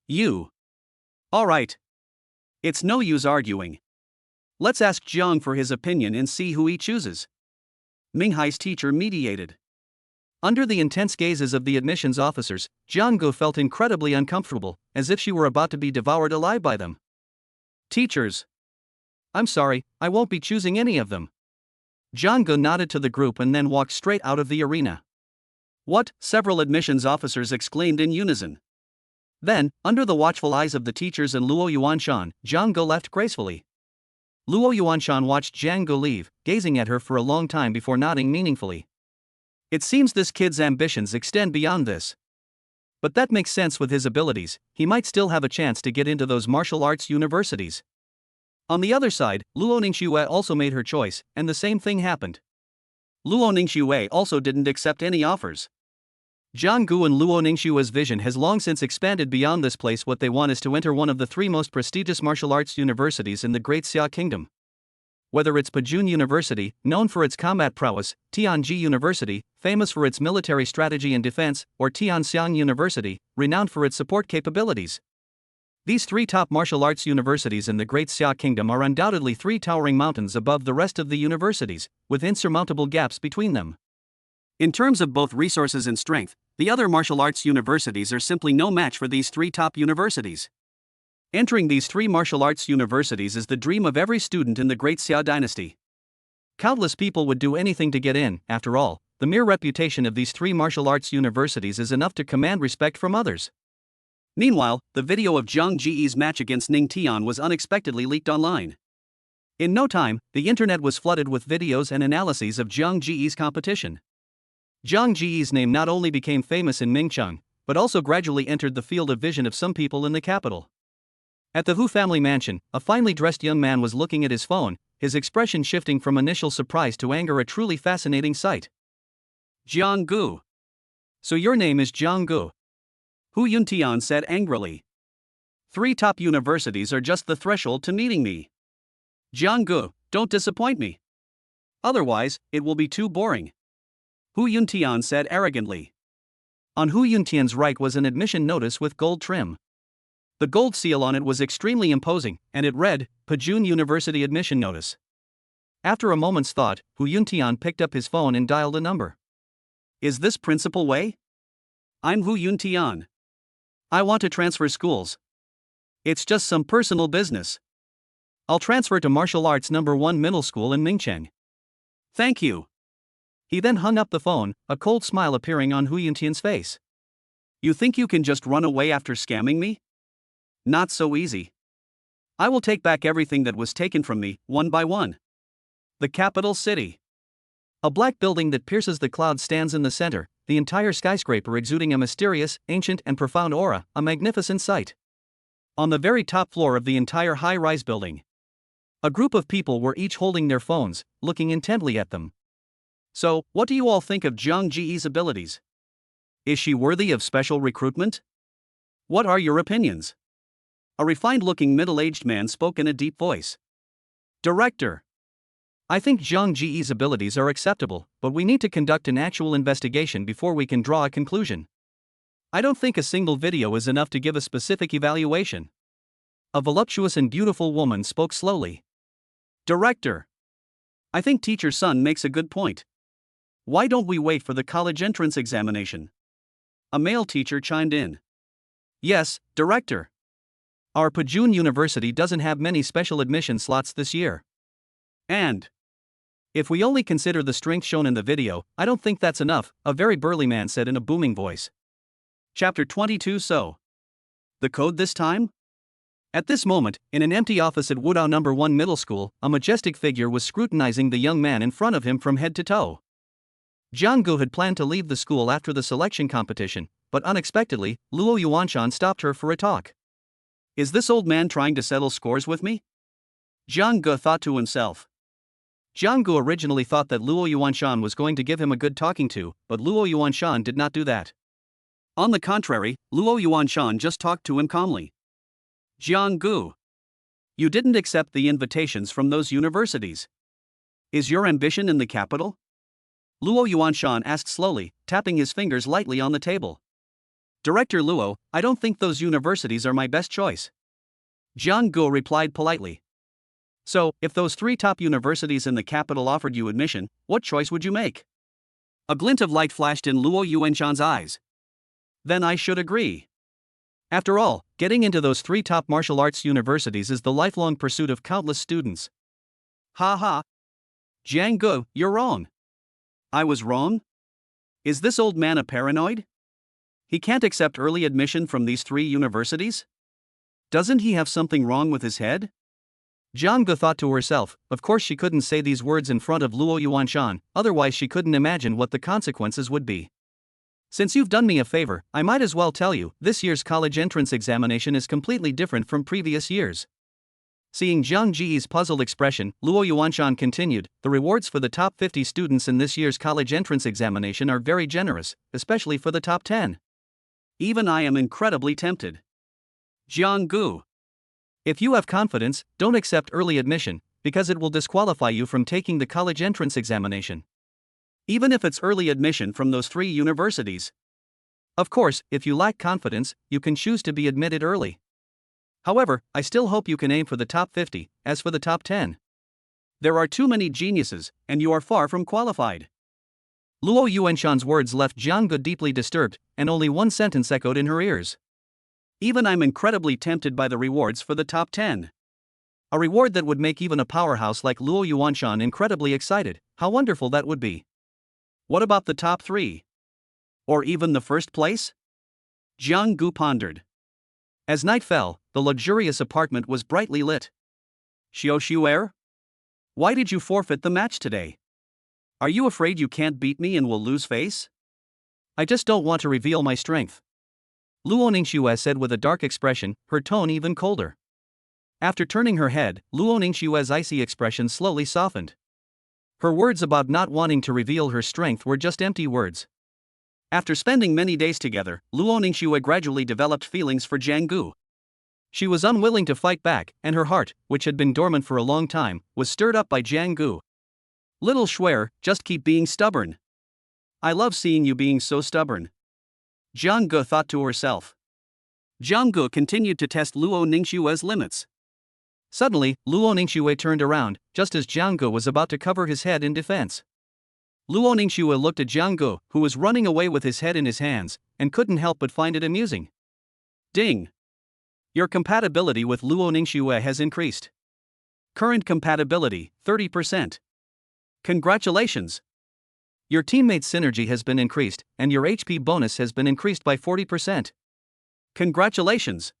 You. All right. It's no use arguing. Let's ask Jiang for his opinion and see who he chooses. Minghai's teacher mediated. Under the intense gazes of the admissions officers, Jiang Ge felt incredibly uncomfortable, as if she were about to be devoured alive by them. Teachers. I'm sorry, I won't be choosing any of them. Jiang Ge nodded to the group and then walked straight out of the arena. What? Several admissions officers exclaimed in unison. Then, under the watchful eyes of the teachers and Luo Yuanshan, Zhang Ge left gracefully. Luo Yuanshan watched Zhang Ge leave, gazing at her for a long time before nodding meaningfully. It seems this kid's ambitions extend beyond this. But that makes sense with his abilities, he might still have a chance to get into those martial arts universities. On the other side, Luo Ningxue also made her choice, and the same thing happened. Luo Ningxue also didn't accept any offers. Zhang Gu and Luo Ningxue's vision has long since expanded beyond this place. What they want is to enter one of the three most prestigious martial arts universities in the Great Xia Kingdom. Whether it's Pajun University, known for its combat prowess, Tianji University, famous for its military strategy and defense, or Tianxiang University, renowned for its support capabilities. These three top martial arts universities in the Great Xia Kingdom are undoubtedly three towering mountains above the rest of the universities, with insurmountable gaps between them. In terms of both resources and strength, the other martial arts universities are simply no match for these three top universities. Entering these three martial arts universities is the dream of every student in the Great Xia dynasty. Countless people would do anything to get in. After all, the mere reputation of these three martial arts universities is enough to command respect from others. Meanwhile, the video of Zhang Ji's match against Ning Tian was unexpectedly leaked online. In no time, the internet was flooded with videos and analyses of Zhang Ji's competition. Zhang Ji's name not only became famous in Mingcheng, but also gradually entered the field of vision of some people in the capital. At the Hu family mansion, a finely dressed young man was looking at his phone, his expression shifting from initial surprise to anger, a truly fascinating sight. Jiang Gu. So your name is Jiang Gu? Hu Yuntian said angrily. Three top universities are just the threshold to meeting me. Jiang Gu, don't disappoint me. Otherwise, it will be too boring. Hu Yuntian said arrogantly. On Hu Yuntian's right was an admission notice with gold trim. The gold seal on it was extremely imposing, and it read, Pajun University Admission Notice. After a moment's thought, Hu Yuntian picked up his phone and dialed a number. Is this Principal Wei? I'm Hu Yuntian. I want to transfer schools. It's just some personal business. I'll transfer to Martial Arts No. 1 Middle School in Mingcheng. Thank you. He then hung up the phone, a cold smile appearing on Hu Yuntian's face. You think you can just run away after scamming me? Not so easy. I will take back everything that was taken from me, one by one. The capital city. A black building that pierces the clouds stands in the center, the entire skyscraper exuding a mysterious, ancient and profound aura, a magnificent sight. On the very top floor of the entire high-rise building, a group of people were each holding their phones, looking intently at them. So, what do you all think of Zhang Ji's abilities? Is she worthy of special recruitment? What are your opinions? A refined-looking middle-aged man spoke in a deep voice. Director. I think Zhang Ji's abilities are acceptable, but we need to conduct an actual investigation before we can draw a conclusion. I don't think a single video is enough to give a specific evaluation. A voluptuous and beautiful woman spoke slowly. Director. I think Teacher Sun makes a good point. Why don't we wait for the college entrance examination? A male teacher chimed in. Yes, Director. Our Pajun University doesn't have many special admission slots this year. And if we only consider the strength shown in the video, I don't think that's enough, a very burly man said in a booming voice. Chapter 22. So, the code this time? At this moment, in an empty office at Wudao No. 1 Middle School, a majestic figure was scrutinizing the young man in front of him from head to toe. Jiang Gu had planned to leave the school after the selection competition, but unexpectedly, Luo Yuanshan stopped her for a talk. Is this old man trying to settle scores with me? Jiang Gu thought to himself. Jiang Gu originally thought that Luo Yuanshan was going to give him a good talking to, but Luo Yuanshan did not do that. On the contrary, Luo Yuanshan just talked to him calmly. Jiang Gu, you didn't accept the invitations from those universities. Is your ambition in the capital? Luo Yuanshan asked slowly, tapping his fingers lightly on the table. Director Luo, I don't think those universities are my best choice. Jiang Gu replied politely. So, if those 3 top universities in the capital offered you admission, what choice would you make? A glint of light flashed in Luo Yuanshan's eyes. Then I should agree. After all, getting into those 3 top martial arts universities is the lifelong pursuit of countless students. Ha ha. Jiang Gu, you're wrong. I was wrong? Is this old man a paranoid? He can't accept early admission from these 3 universities? Doesn't he have something wrong with his head? Jiang Gu thought to herself, of course she couldn't say these words in front of Luo Yuanshan, otherwise she couldn't imagine what the consequences would be. Since you've done me a favor, I might as well tell you, this year's college entrance examination is completely different from previous years. Seeing Jiang Ji's puzzled expression, Luo Yuanshan continued, the rewards for the top 50 students in this year's college entrance examination are very generous, especially for the top 10. Even I am incredibly tempted. Jiang Gu. If you have confidence, don't accept early admission, because it will disqualify you from taking the college entrance examination. Even if it's early admission from those 3 universities. Of course, if you lack confidence, you can choose to be admitted early. However, I still hope you can aim for the top 50, as for the top 10. There are too many geniuses, and you are far from qualified. Luo Yuanshan's words left Jiang Gu deeply disturbed, and only one sentence echoed in her ears. Even I'm incredibly tempted by the rewards for the top 10. A reward that would make even a powerhouse like Luo Yuanshan incredibly excited, how wonderful that would be. What about the top 3? Or even the first place? Jiang Gu pondered. As night fell, the luxurious apartment was brightly lit. Xiao Xuer? Why did you forfeit the match today? Are you afraid you can't beat me and will lose face? I just don't want to reveal my strength. Luo Ningxue said with a dark expression, her tone even colder. After turning her head, Luo Ningxue's icy expression slowly softened. Her words about not wanting to reveal her strength were just empty words. After spending many days together, Luo Ningxue gradually developed feelings for Jiang Gu. She was unwilling to fight back, and her heart, which had been dormant for a long time, was stirred up by Jiang Gu. Little Xuer, just keep being stubborn. I love seeing you being so stubborn. Jiang Gu thought to herself. Jiang Gu continued to test Luo Ningxue's limits. Suddenly, Luo Ningxue turned around, just as Jiang Gu was about to cover his head in defense. Luo Ningxue looked at Jiang Gu, who was running away with his head in his hands, and couldn't help but find it amusing. Ding! Your compatibility with Luo Ningxue has increased. Current compatibility, 30%. Congratulations! Your teammate's synergy has been increased, and your HP bonus has been increased by 40%. Congratulations!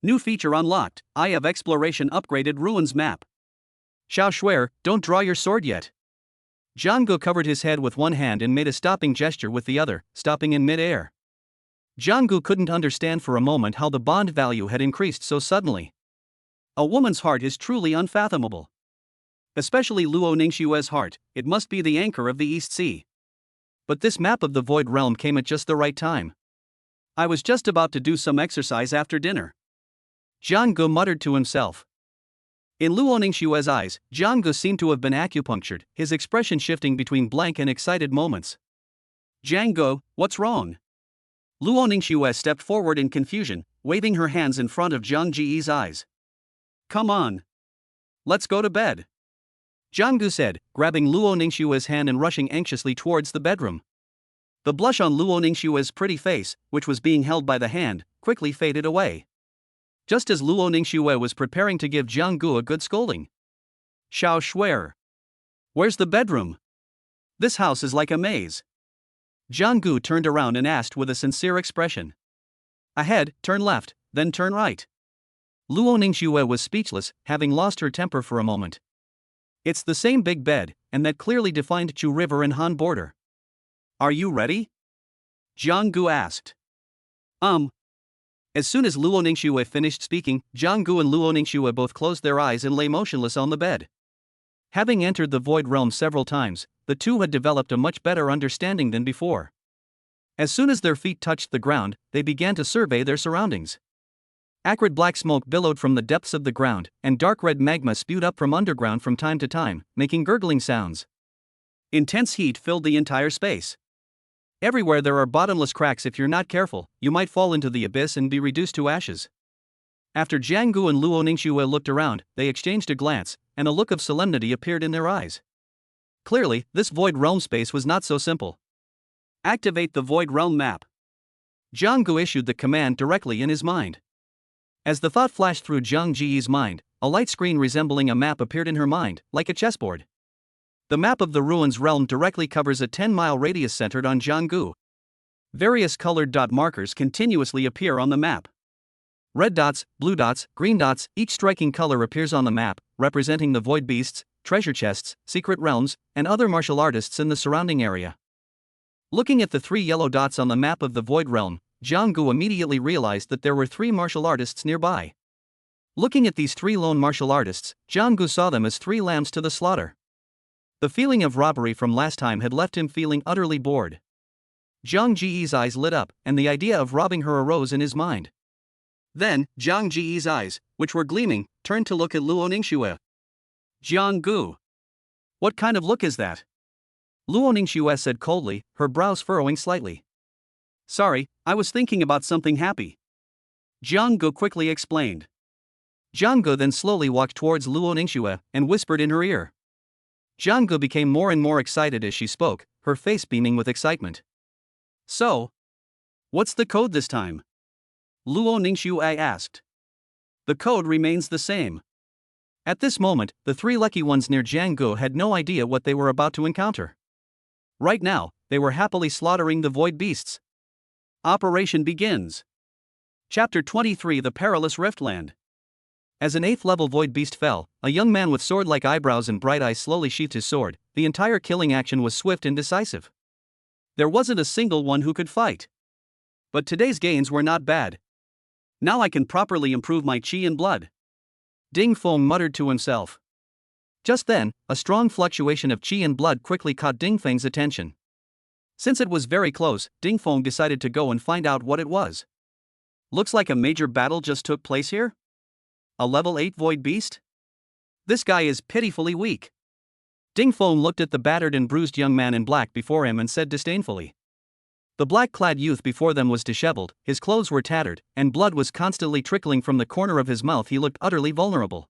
New feature unlocked, Eye of Exploration upgraded Ruins map. Xiao Xuer, don't draw your sword yet. Jiang Gu covered his head with one hand and made a stopping gesture with the other, stopping in mid-air. Jiang Gu couldn't understand for a moment how the bond value had increased so suddenly. A woman's heart is truly unfathomable. Especially Luo Ningxue's heart, it must be the anchor of the East Sea. But this map of the Void Realm came at just the right time. I was just about to do some exercise after dinner. Jiang Gu muttered to himself. In Luo Ningxue's eyes, Jiang Gu seemed to have been acupunctured, his expression shifting between blank and excited moments. Jiang Gu, what's wrong? Luo Ningxue stepped forward in confusion, waving her hands in front of Jiang Ji's eyes. Come on. Let's go to bed. Jiang Gu said, grabbing Luo Ningxue's hand and rushing anxiously towards the bedroom. The blush on Luo Ningxue's pretty face, which was being held by the hand, quickly faded away. Just as Luo Ningxue was preparing to give Jiang Gu a good scolding. Xiao Shuer. Where's the bedroom? This house is like a maze. Jiang Gu turned around and asked with a sincere expression. Ahead, turn left, then turn right. Luo Ningxue was speechless, having lost her temper for a moment. It's the same big bed, and that clearly defined Chu River and Han border. Are you ready? Jiang Gu asked. As soon as Luo Ningxue finished speaking, Jiang Gu and Luo Ningxue both closed their eyes and lay motionless on the bed. Having entered the void realm several times, the two had developed a much better understanding than before. As soon as their feet touched the ground, they began to survey their surroundings. Acrid black smoke billowed from the depths of the ground, and dark red magma spewed up from underground from time to time, making gurgling sounds. Intense heat filled the entire space. Everywhere there are bottomless cracks. If you're not careful, you might fall into the abyss and be reduced to ashes. After Jiang Gu and Luo Ningxue looked around, they exchanged a glance, and a look of solemnity appeared in their eyes. Clearly, this void realm space was not so simple. Activate the void realm map. Jiang Gu issued the command directly in his mind. As the thought flashed through Jiang Ji's mind, a light screen resembling a map appeared in her mind, like a chessboard. The map of the ruins realm directly covers a 10-mile radius centered on Jiang Gu. Various colored dot markers continuously appear on the map. Red dots, blue dots, green dots, each striking color appears on the map, representing the void beasts, treasure chests, secret realms, and other martial artists in the surrounding area. Looking at the 3 yellow dots on the map of the void realm, Jiang Gu immediately realized that there were 3 martial artists nearby. Looking at these 3 lone martial artists, Jiang Gu saw them as 3 lambs to the slaughter. The feeling of robbery from last time had left him feeling utterly bored. Jiang Ji's eyes lit up, and the idea of robbing her arose in his mind. Then, Jiang Ji's eyes, which were gleaming, turned to look at Luo Ningxue. Jiang Gu. What kind of look is that? Luo Ningxue said coldly, her brows furrowing slightly. Sorry, I was thinking about something happy. Jiang Gu quickly explained. Jiang Gu then slowly walked towards Luo Ningxue and whispered in her ear. Jiang Gu became more and more excited as she spoke, her face beaming with excitement. So, what's the code this time? Luo Ningxue asked. The code remains the same. At this moment, the 3 lucky ones near Jiang Gu had no idea what they were about to encounter. Right now, they were happily slaughtering the void beasts. Operation begins. Chapter 23: The Perilous Riftland. As an 8th level void beast fell, a young man with sword-like eyebrows and bright eyes slowly sheathed his sword. The entire killing action was swift and decisive. There wasn't a single one who could fight. But today's gains were not bad. Now I can properly improve my chi and blood. Ding Feng muttered to himself. Just then, a strong fluctuation of chi and blood quickly caught Ding Feng's attention. Since it was very close, Ding Feng decided to go and find out what it was. Looks like a major battle just took place here? A level 8 void beast? This guy is pitifully weak. Ding Feng looked at the battered and bruised young man in black before him and said disdainfully. The black-clad youth before them was disheveled, his clothes were tattered, and blood was constantly trickling from the corner of his mouth. He looked utterly vulnerable.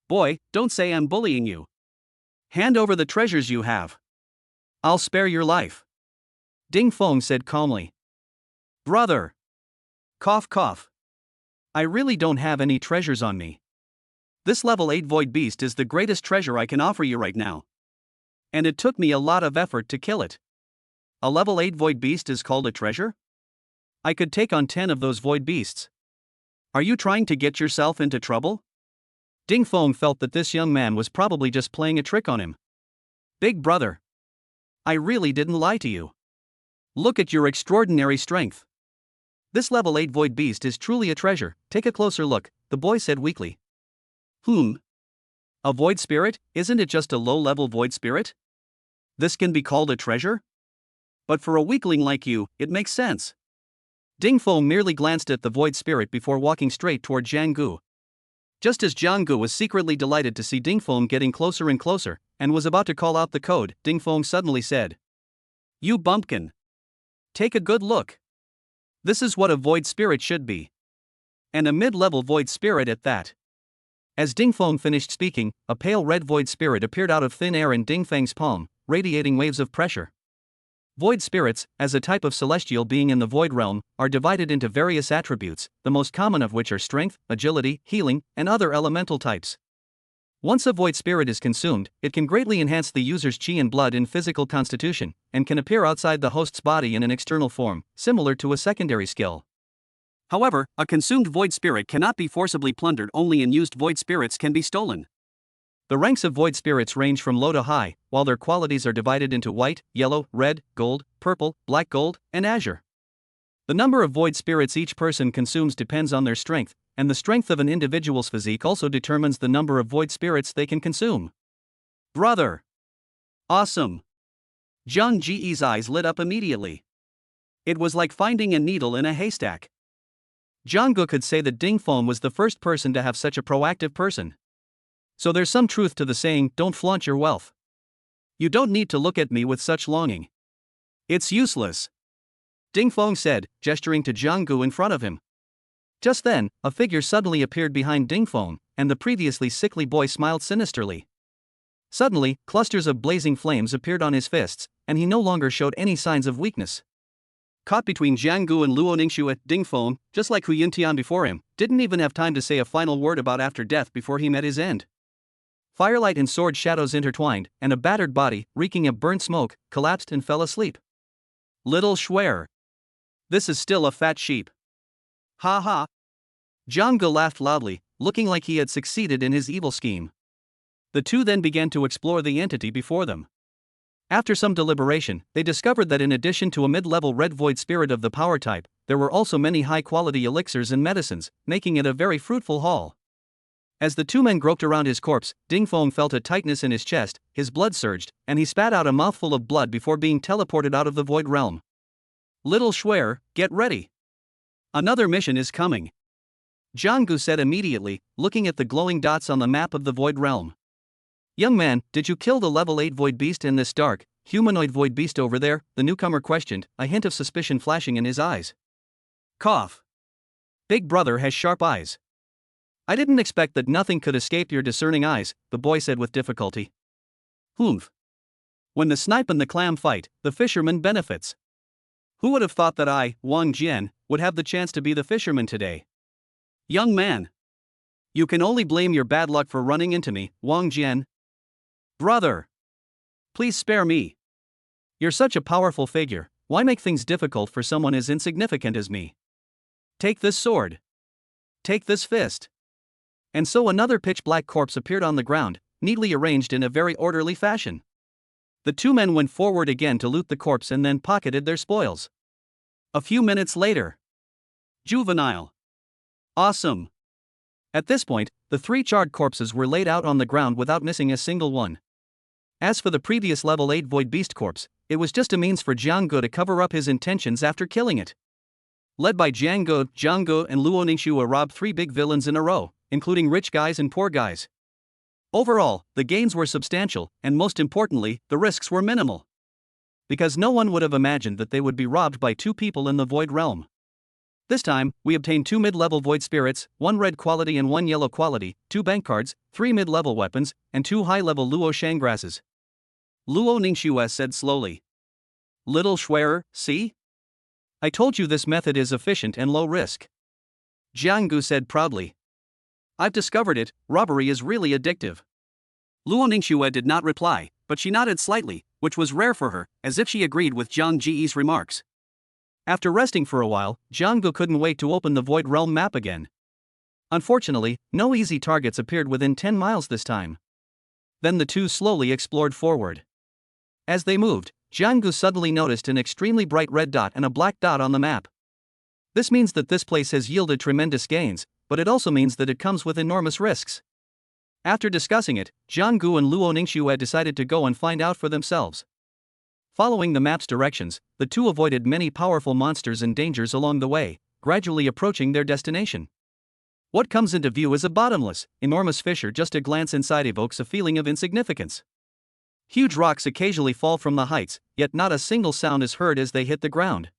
Boy, don't say I'm bullying you. Hand over the treasures you have. I'll spare your life. Ding Feng said calmly. Brother. Cough cough. I really don't have any treasures on me. This level 8 void beast is the greatest treasure I can offer you right now. And it took me a lot of effort to kill it. A level 8 void beast is called a treasure? I could take on 10 of those void beasts. Are you trying to get yourself into trouble? Ding Feng felt that this young man was probably just playing a trick on him. Big brother. I really didn't lie to you. Look at your extraordinary strength. This level 8 void beast is truly a treasure. Take a closer look, the boy said weakly. A void spirit? Isn't it just a low-level void spirit? This can be called a treasure? But for a weakling like you, it makes sense. Ding Feng merely glanced at the void spirit before walking straight toward Jiang Gu. Just as Jiang Gu was secretly delighted to see Ding Feng getting closer and closer, and was about to call out the code, Ding Feng suddenly said, You bumpkin. Take a good look. This is what a void spirit should be. And a mid-level void spirit at that. As Ding Feng finished speaking, a pale red void spirit appeared out of thin air in Ding Feng's palm, radiating waves of pressure. Void spirits, as a type of celestial being in the void realm, are divided into various attributes, the most common of which are strength, agility, healing, and other elemental types. Once a void spirit is consumed, it can greatly enhance the user's chi and blood in physical constitution, and can appear outside the host's body in an external form, similar to a secondary skill. However, a consumed void spirit cannot be forcibly plundered, only unused void spirits can be stolen. The ranks of void spirits range from low to high, while their qualities are divided into white, yellow, red, gold, purple, black gold, and azure. The number of void spirits each person consumes depends on their strength, and the strength of an individual's physique also determines the number of void spirits they can consume. Brother! Awesome! Zhang Ji's eyes lit up immediately. It was like finding a needle in a haystack. Zhang Gu could say that Ding Feng was the first person to have such a proactive person. So there's some truth to the saying, don't flaunt your wealth. You don't need to look at me with such longing. It's useless, Ding Feng said, gesturing to Zhang Gu in front of him. Just then, a figure suddenly appeared behind Ding Feng, and the previously sickly boy smiled sinisterly. Suddenly, clusters of blazing flames appeared on his fists, and he no longer showed any signs of weakness. Caught between Zhang Gu and Luo Ningxue, Ding Feng, just like Hu Yuntian before him, didn't even have time to say a final word about after death before he met his end. Firelight and sword shadows intertwined, and a battered body, reeking of burnt smoke, collapsed and fell asleep. Little Schwer. This is still a fat sheep. Ha ha. Zhang Gu laughed loudly, looking like he had succeeded in his evil scheme. The two then began to explore the entity before them. After some deliberation, they discovered that in addition to a mid-level red void spirit of the power type, there were also many high-quality elixirs and medicines, making it a very fruitful haul. As the two men groped around his corpse, Ding Feng felt a tightness in his chest, his blood surged, and he spat out a mouthful of blood before being teleported out of the void realm. Little Schwer, get ready. Another mission is coming, Zhang Gu said immediately, looking at the glowing dots on the map of the void realm. Young man, did you kill the level 8 void beast in this dark, humanoid void beast over there? The newcomer questioned, a hint of suspicion flashing in his eyes. Cough. Big brother has sharp eyes. I didn't expect that nothing could escape your discerning eyes, the boy said with difficulty. Humph. When the snipe and the clam fight, the fisherman benefits. Who would have thought that I, Wang Jian, would have the chance to be the fisherman today? Young man. You can only blame your bad luck for running into me, Wang Jian. Brother. Please spare me. You're such a powerful figure, why make things difficult for someone as insignificant as me? Take this sword. Take this fist. And so another pitch-black corpse appeared on the ground, neatly arranged in a very orderly fashion. The two men went forward again to loot the corpse and then pocketed their spoils. A few minutes later. Juvenile. Awesome. At this point, the three charred corpses were laid out on the ground without missing a single one. As for the previous level 8 void beast corpse, it was just a means for Zhang Gu to cover up his intentions after killing it. Led by Zhang Gu and Luo Ningxue robbed 3 big villains in a row, including rich guys and poor guys. Overall, the gains were substantial, and most importantly, the risks were minimal. Because no one would have imagined that they would be robbed by 2 people in the void realm. This time, we obtained 2 mid-level void spirits, 1 red quality and 1 yellow quality, 2 bank cards, 3 mid-level weapons, and 2 high-level Luo Shanggrasses. Luo Ningxue said slowly. Little Schwerer, see? I told you this method is efficient and low risk. Zhang Gu said proudly. I've discovered it, robbery is really addictive. Luo Ningxue did not reply, but she nodded slightly, which was rare for her, as if she agreed with Zhang Ji's remarks. After resting for a while, Zhang Gu couldn't wait to open the Void Realm map again. Unfortunately, no easy targets appeared within 10 miles this time. Then the two slowly explored forward. As they moved, Zhang Gu suddenly noticed an extremely bright red dot and a black dot on the map. This means that this place has yielded tremendous gains, but it also means that it comes with enormous risks. After discussing it, Zhang Gu and Luo Ningxue decided to go and find out for themselves. Following the map's directions, the two avoided many powerful monsters and dangers along the way, gradually approaching their destination. What comes into view is a bottomless, enormous fissure. Just a glance inside evokes a feeling of insignificance. Huge rocks occasionally fall from the heights, yet not a single sound is heard as they hit the ground.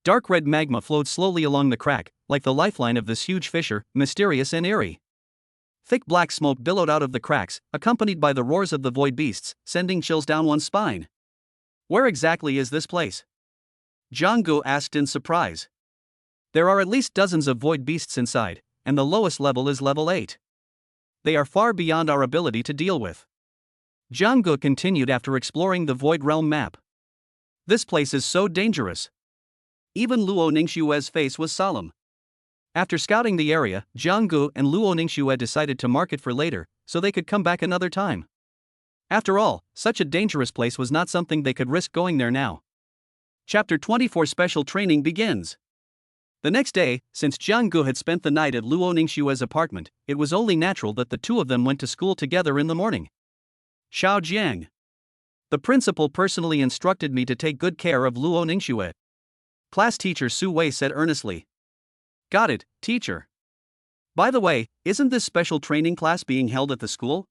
Dark red magma flowed slowly along the crack, like the lifeline of this huge fissure, mysterious and eerie. Thick black smoke billowed out of the cracks, accompanied by the roars of the void beasts, sending chills down one's spine. Where exactly is this place? Jang-gu asked in surprise. There are at least dozens of void beasts inside, and the lowest level is level 8. They are far beyond our ability to deal with. Jang-gu continued after exploring the void realm map. This place is so dangerous. Even Luo Ningxue's face was solemn. After scouting the area, Jang-gu and Luo Ningxue decided to mark it for later, so they could come back another time. After all, such a dangerous place was not something they could risk going there now. Chapter 24 Special Training begins. The next day, since Jang-gu had spent the night at Luo Ningxue's apartment, it was only natural that the two of them went to school together in the morning. Xiao Jiang. The principal personally instructed me to take good care of Luo Ningxue. Class teacher Su Wei said earnestly. Got it, teacher. By the way, isn't this special training class being held at the school?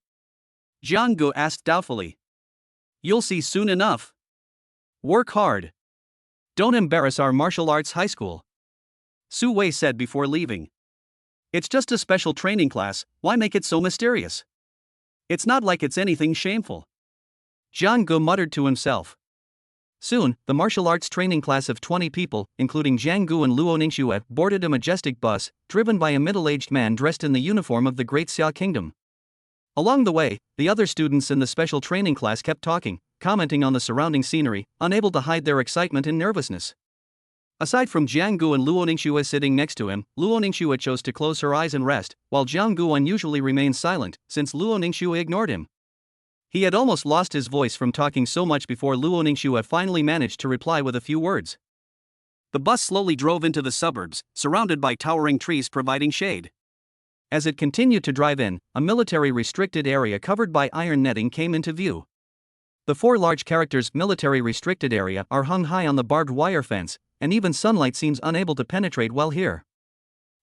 Jang-gu asked doubtfully. You'll see soon enough. Work hard. Don't embarrass our martial arts high school. Su Wei said before leaving. It's just a special training class, why make it so mysterious? It's not like it's anything shameful. Jang-gu muttered to himself. Soon, the martial arts training class of 20 people, including Jang-gu and Luo Ningxue, boarded a majestic bus, driven by a middle-aged man dressed in the uniform of the Great Xia Kingdom. Along the way, the other students in the special training class kept talking, commenting on the surrounding scenery, unable to hide their excitement and nervousness. Aside from Jang-gu and Luo Ningxue sitting next to him, Luo Ningxue chose to close her eyes and rest, while Jang-gu unusually remained silent, since Luo Ningxue ignored him. He had almost lost his voice from talking so much before Luo Ningxue finally managed to reply with a few words. The bus slowly drove into the suburbs, surrounded by towering trees providing shade. As it continued to drive in, a military-restricted area covered by iron netting came into view. The four large characters "military restricted area" are hung high on the barbed wire fence, and even sunlight seems unable to penetrate well here.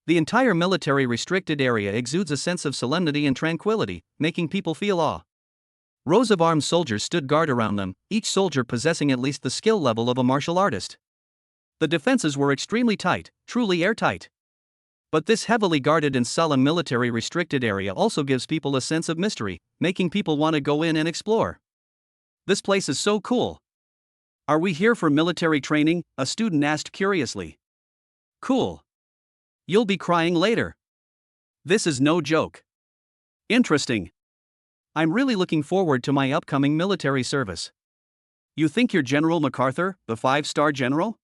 The entire military restricted area exudes a sense of solemnity and tranquility, making people feel awe. Rows of armed soldiers stood guard around them, each soldier possessing at least the skill level of a martial artist. The defenses were extremely tight, truly airtight. But this heavily guarded and solemn military restricted area also gives people a sense of mystery, making people want to go in and explore. This place is so cool. Are we here for military training? A student asked curiously. Cool. You'll be crying later. This is no joke. Interesting. I'm really looking forward to my upcoming military service. You think you're General MacArthur, the 5-star general?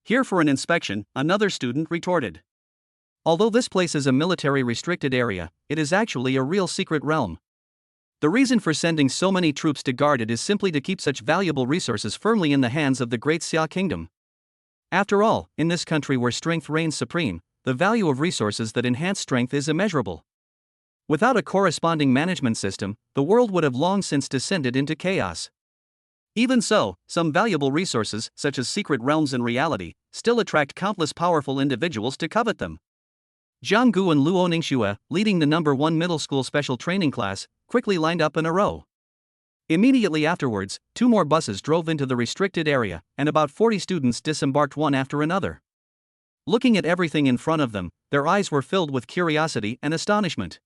Here for an inspection, another student retorted. Although this place is a military restricted area, it is actually a real secret realm. The reason for sending so many troops to guard it is simply to keep such valuable resources firmly in the hands of the Great Xia Kingdom. After all, in this country where strength reigns supreme, the value of resources that enhance strength is immeasurable. Without a corresponding management system, the world would have long since descended into chaos. Even so, some valuable resources, such as secret realms in reality, still attract countless powerful individuals to covet them. Jang-gu and Luo Ningxue, leading the number 1 middle school special training class, quickly lined up in a row. Immediately afterwards, 2 more buses drove into the restricted area, and about 40 students disembarked one after another. Looking at everything in front of them, their eyes were filled with curiosity and astonishment.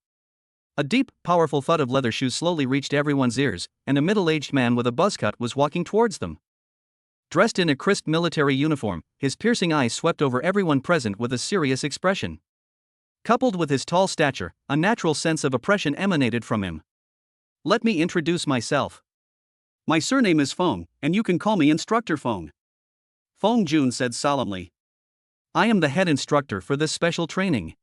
A deep, powerful thud of leather shoes slowly reached everyone's ears, and a middle-aged man with a buzz cut was walking towards them. Dressed in a crisp military uniform, his piercing eyes swept over everyone present with a serious expression. Coupled with his tall stature, a natural sense of oppression emanated from him. Let me introduce myself. My surname is Feng, and you can call me Instructor Feng. Feng Jun said solemnly. I am the head instructor for this special training.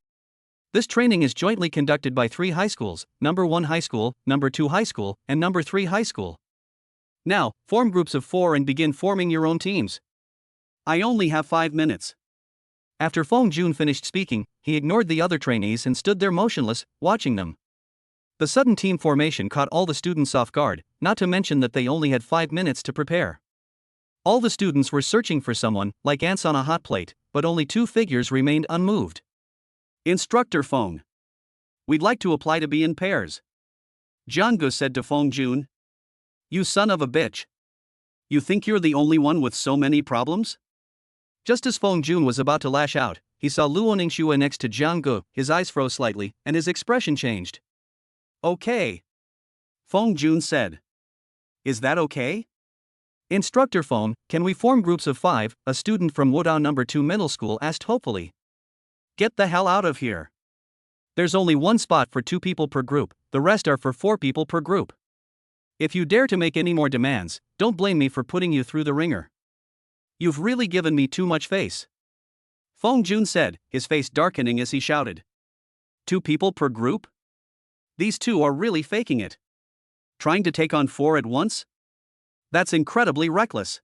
This training is jointly conducted by 3 high schools, number 1 high school, number 2 high school, and number 3 high school. Now, form groups of 4 and begin forming your own teams. I only have 5 minutes. After Feng Jun finished speaking, he ignored the other trainees and stood there motionless, watching them. The sudden team formation caught all the students off guard, not to mention that they only had 5 minutes to prepare. All the students were searching for someone, like ants on a hot plate, but only 2 figures remained unmoved. Instructor Feng. We'd like to apply to be in pairs. Jang-gu said to Feng Jun. You son of a bitch. You think you're the only one with so many problems? Just as Feng Jun was about to lash out, he saw Luo Ningxue next to Jiang Gu. His eyes froze slightly, and his expression changed. Okay, Feng Jun said. Is that okay? Instructor Feng, can we form groups of 5? A student from Wudao No. 2 Middle School asked hopefully. Get the hell out of here. There's only one spot for 2 people per group, the rest are for 4 people per group. If you dare to make any more demands, don't blame me for putting you through the ringer. You've really given me too much face, Feng Jun said, his face darkening as he shouted. 2 people per group? These 2 are really faking it. Trying to take on 4 at once? That's incredibly reckless.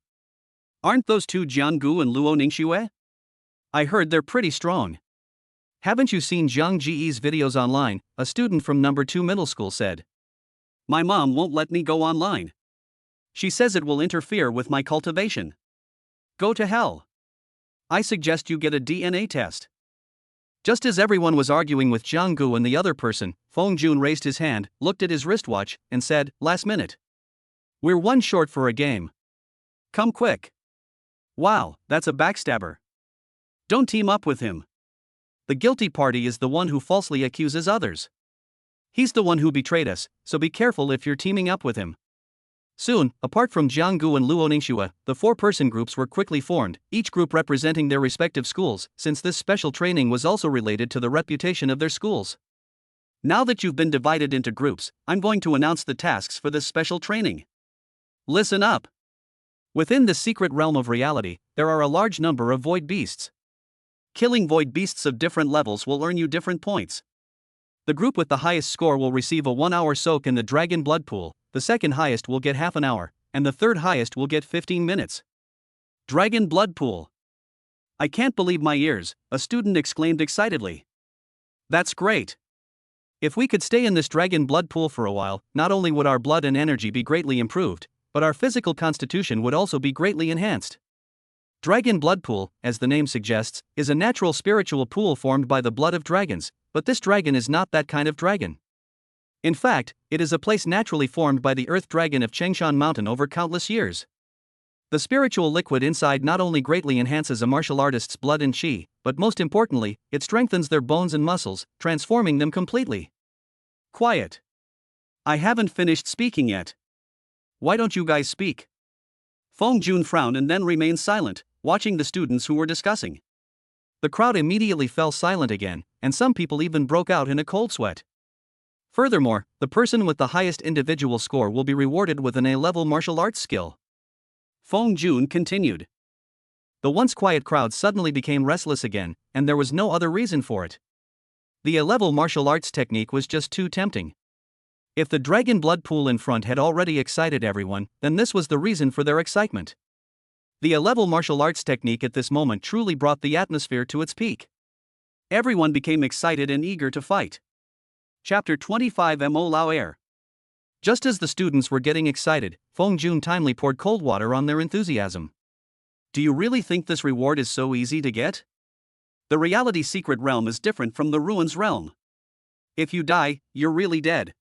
Aren't those 2 Jianggu and Luo Ningxue? I heard they're pretty strong. Haven't you seen Zhang Ji's videos online? A student from No. 2 Middle School said. My mom won't let me go online. She says it will interfere with my cultivation. Go to hell. I suggest you get a DNA test. Just as everyone was arguing with Jiang Gu and the other person, Feng Jun raised his hand, looked at his wristwatch, and said, "Last minute. We're 1 short for a game. Come quick." Wow, that's a backstabber. Don't team up with him. The guilty party is the one who falsely accuses others. He's the one who betrayed us, so be careful if you're teaming up with him. Soon, apart from Jiang Gu and Luo Ningxue, the 4-person groups were quickly formed, each group representing their respective schools, since this special training was also related to the reputation of their schools. Now that you've been divided into groups, I'm going to announce the tasks for this special training. Listen up. Within the secret realm of reality, there are a large number of void beasts. Killing void beasts of different levels will earn you different points. The group with the highest score will receive a 1-hour soak in the dragon blood pool, the second highest will get half an hour, and the third highest will get 15 minutes. Dragon blood pool. I can't believe my ears, a student exclaimed excitedly. That's great. If we could stay in this dragon blood pool for a while, not only would our blood and energy be greatly improved, but our physical constitution would also be greatly enhanced. Dragon blood pool, as the name suggests, is a natural spiritual pool formed by the blood of dragons, but this dragon is not that kind of dragon. In fact, it is a place naturally formed by the earth dragon of Chengshan Mountain over countless years. The spiritual liquid inside not only greatly enhances a martial artist's blood and chi, but most importantly, it strengthens their bones and muscles, transforming them completely. Quiet. I haven't finished speaking yet. Why don't you guys speak? Feng Jun frowned and then remained silent, watching the students who were discussing. The crowd immediately fell silent again, and some people even broke out in a cold sweat. Furthermore, the person with the highest individual score will be rewarded with an A-level martial arts skill. Feng Jun continued. The once quiet crowd suddenly became restless again, and there was no other reason for it. The A-level martial arts technique was just too tempting. If the dragon blood pool in front had already excited everyone, then this was the reason for their excitement. The A-level martial arts technique at this moment truly brought the atmosphere to its peak. Everyone became excited and eager to fight. Chapter 25 Mo Lao Air. Just as the students were getting excited, Feng Jun timely poured cold water on their enthusiasm. Do you really think this reward is so easy to get? The reality secret realm is different from the ruins realm. If you die, you're really dead,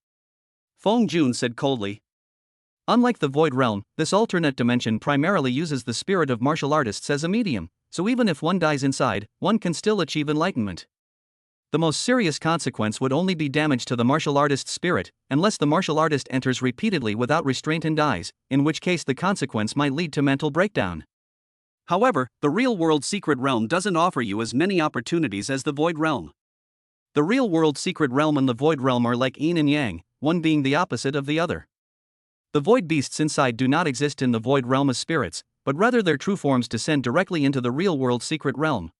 Feng Jun said coldly. Unlike the void realm, this alternate dimension primarily uses the spirit of martial artists as a medium, so even if one dies inside, one can still achieve enlightenment. The most serious consequence would only be damage to the martial artist's spirit, unless the martial artist enters repeatedly without restraint and dies, in which case the consequence might lead to mental breakdown. However, the real-world secret realm doesn't offer you as many opportunities as the void realm. The real-world secret realm and the void realm are like yin and yang, one being the opposite of the other. The void beasts inside do not exist in the void realm as spirits, but rather their true forms descend directly into the real-world secret realm.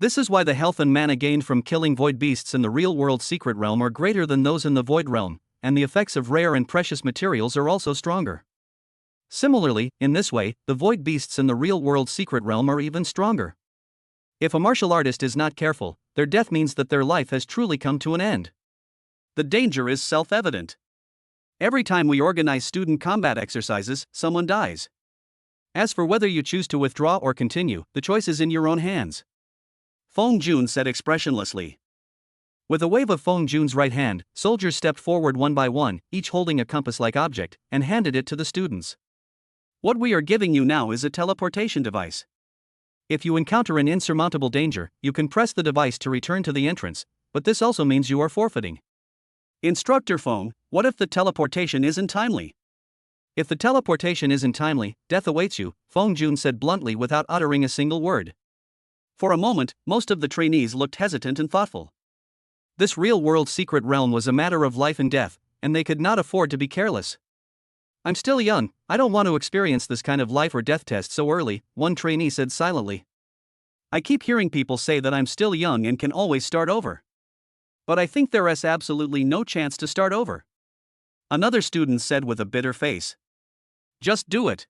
This is why the health and mana gained from killing void beasts in the real-world secret realm are greater than those in the void realm, and the effects of rare and precious materials are also stronger. Similarly, in this way, the void beasts in the real-world secret realm are even stronger. If a martial artist is not careful, their death means that their life has truly come to an end. The danger is self-evident. Every time we organize student combat exercises, someone dies. As for whether you choose to withdraw or continue, the choice is in your own hands, Feng Jun said expressionlessly. With a wave of Feng Jun's right hand, soldiers stepped forward one by one, each holding a compass-like object, and handed it to the students. What we are giving you now is a teleportation device. If you encounter an insurmountable danger, you can press the device to return to the entrance, but this also means you are forfeiting. Instructor Feng, what if the teleportation isn't timely? If the teleportation isn't timely, death awaits you, Feng Jun said bluntly without uttering a single word. For a moment, most of the trainees looked hesitant and thoughtful. This real-world secret realm was a matter of life and death, and they could not afford to be careless. I'm still young, I don't want to experience this kind of life or death test so early, one trainee said silently. I keep hearing people say that I'm still young and can always start over. But I think there is absolutely no chance to start over. Another student said with a bitter face. Just do it.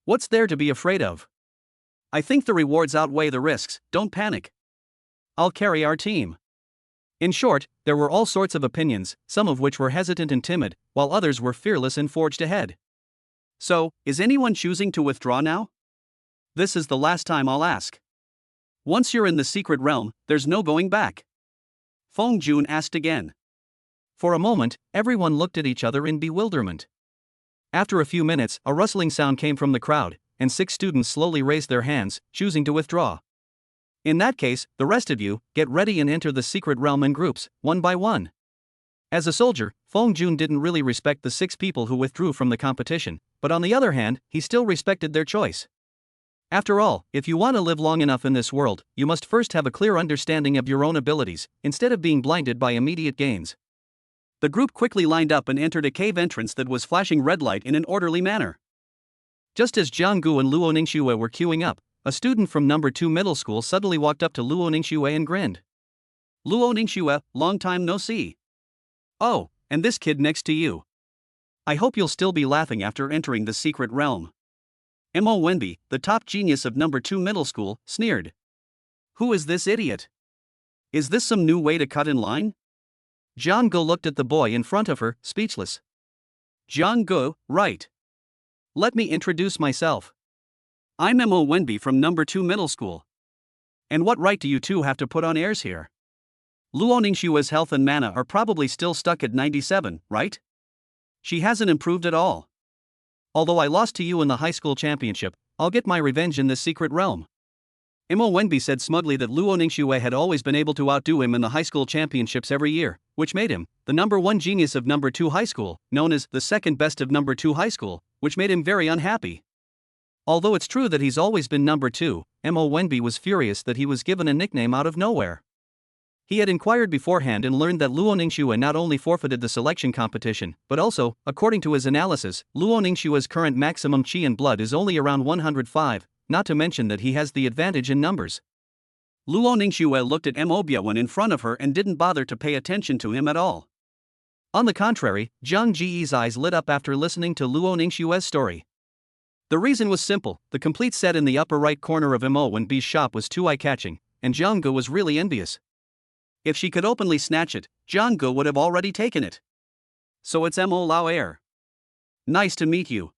What's there to be afraid of? I think the rewards outweigh the risks, don't panic. I'll carry our team. In short, there were all sorts of opinions, some of which were hesitant and timid, while others were fearless and forged ahead. So, is anyone choosing to withdraw now? This is the last time I'll ask. Once you're in the secret realm, there's no going back. Feng Jun asked again. For a moment, everyone looked at each other in bewilderment. After a few minutes, a rustling sound came from the crowd, and 6 students slowly raised their hands, choosing to withdraw. In that case, the rest of you, get ready and enter the secret realm in groups, one by one. As a soldier, Feng Jun didn't really respect the 6 people who withdrew from the competition, but on the other hand, he still respected their choice. After all, if you want to live long enough in this world, you must first have a clear understanding of your own abilities, instead of being blinded by immediate gains. The group quickly lined up and entered a cave entrance that was flashing red light in an orderly manner. Just as Jiang Gu and Luo Ningxue were queuing up, a student from number 2 middle school suddenly walked up to Luo Ningxue and grinned. Luo Ningxue, long time no see. Oh, and this kid next to you. I hope you'll still be laughing after entering the secret realm. Mo Wenbi, the top genius of number 2 middle school, sneered. Who is this idiot? Is this some new way to cut in line? Jiang Gu looked at the boy in front of her, speechless. Jiang Gu, right. Let me introduce myself. I'm Mo Wenbi from number 2 middle school. And what right do you two have to put on airs here? Luo Ningxue's health and mana are probably still stuck at 97, right? She hasn't improved at all. Although I lost to you in the high school championship, I'll get my revenge in this secret realm. Mo Wenbi said smugly that Luo Ningxue had always been able to outdo him in the high school championships every year, which made him the number 1 genius of number 2 high school, known as the second best of number 2 high school, which made him very unhappy. Although it's true that he's always been number 2, Mo Wenbi was furious that he was given a nickname out of nowhere. He had inquired beforehand and learned that Luo Ningxue not only forfeited the selection competition, but also, according to his analysis, Luo Ningxue's current maximum chi and blood is only around 105, not to mention that he has the advantage in numbers. Luo Ningxue looked at Mo Biawen in front of her and didn't bother to pay attention to him at all. On the contrary, Zhang Ji's eyes lit up after listening to Luo Ningxue's story. The reason was simple: the complete set in the upper right corner of Mo Wenbi's shop was too eye-catching, and Jiang Gu was really envious. If she could openly snatch it, Jiang Gu would have already taken it. So it's Mo Lao Air. Nice to meet you.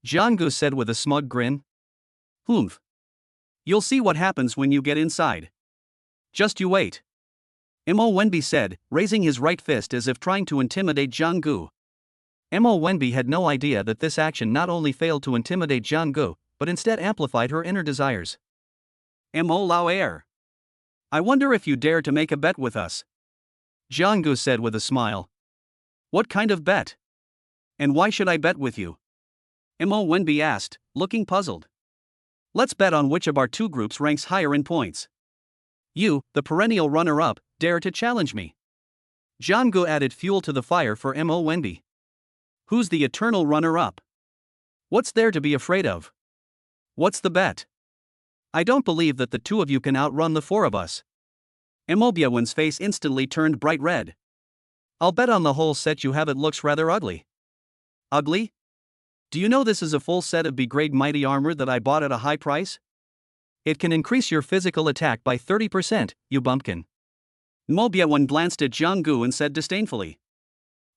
Jiang Gu said with a smug grin. Humph. You'll see what happens when you get inside. Just you wait. Mo Wenbi said, raising his right fist as if trying to intimidate Jiang Gu. Mo Wenbi had no idea that this action not only failed to intimidate Jiang Gu, but instead amplified her inner desires. Mo Lao Air. I wonder if you dare to make a bet with us. Jiang Gu said with a smile. What kind of bet? And why should I bet with you? Mo Wenbi asked, looking puzzled. Let's bet on which of our 2 groups ranks higher in points. You, the perennial runner-up, dare to challenge me. Jiang Gu added fuel to the fire for Mo Wenbi. Who's the eternal runner-up? What's there to be afraid of? What's the bet? I don't believe that the 2 of you can outrun the 4 of us. Mo Biawen's face instantly turned bright red. I'll bet on the whole set you have it looks rather ugly. Ugly? Do you know this is a full set of B-grade mighty armor that I bought at a high price? It can increase your physical attack by 30%, you bumpkin. Mo Biawen glanced at Jiang Gu and said disdainfully.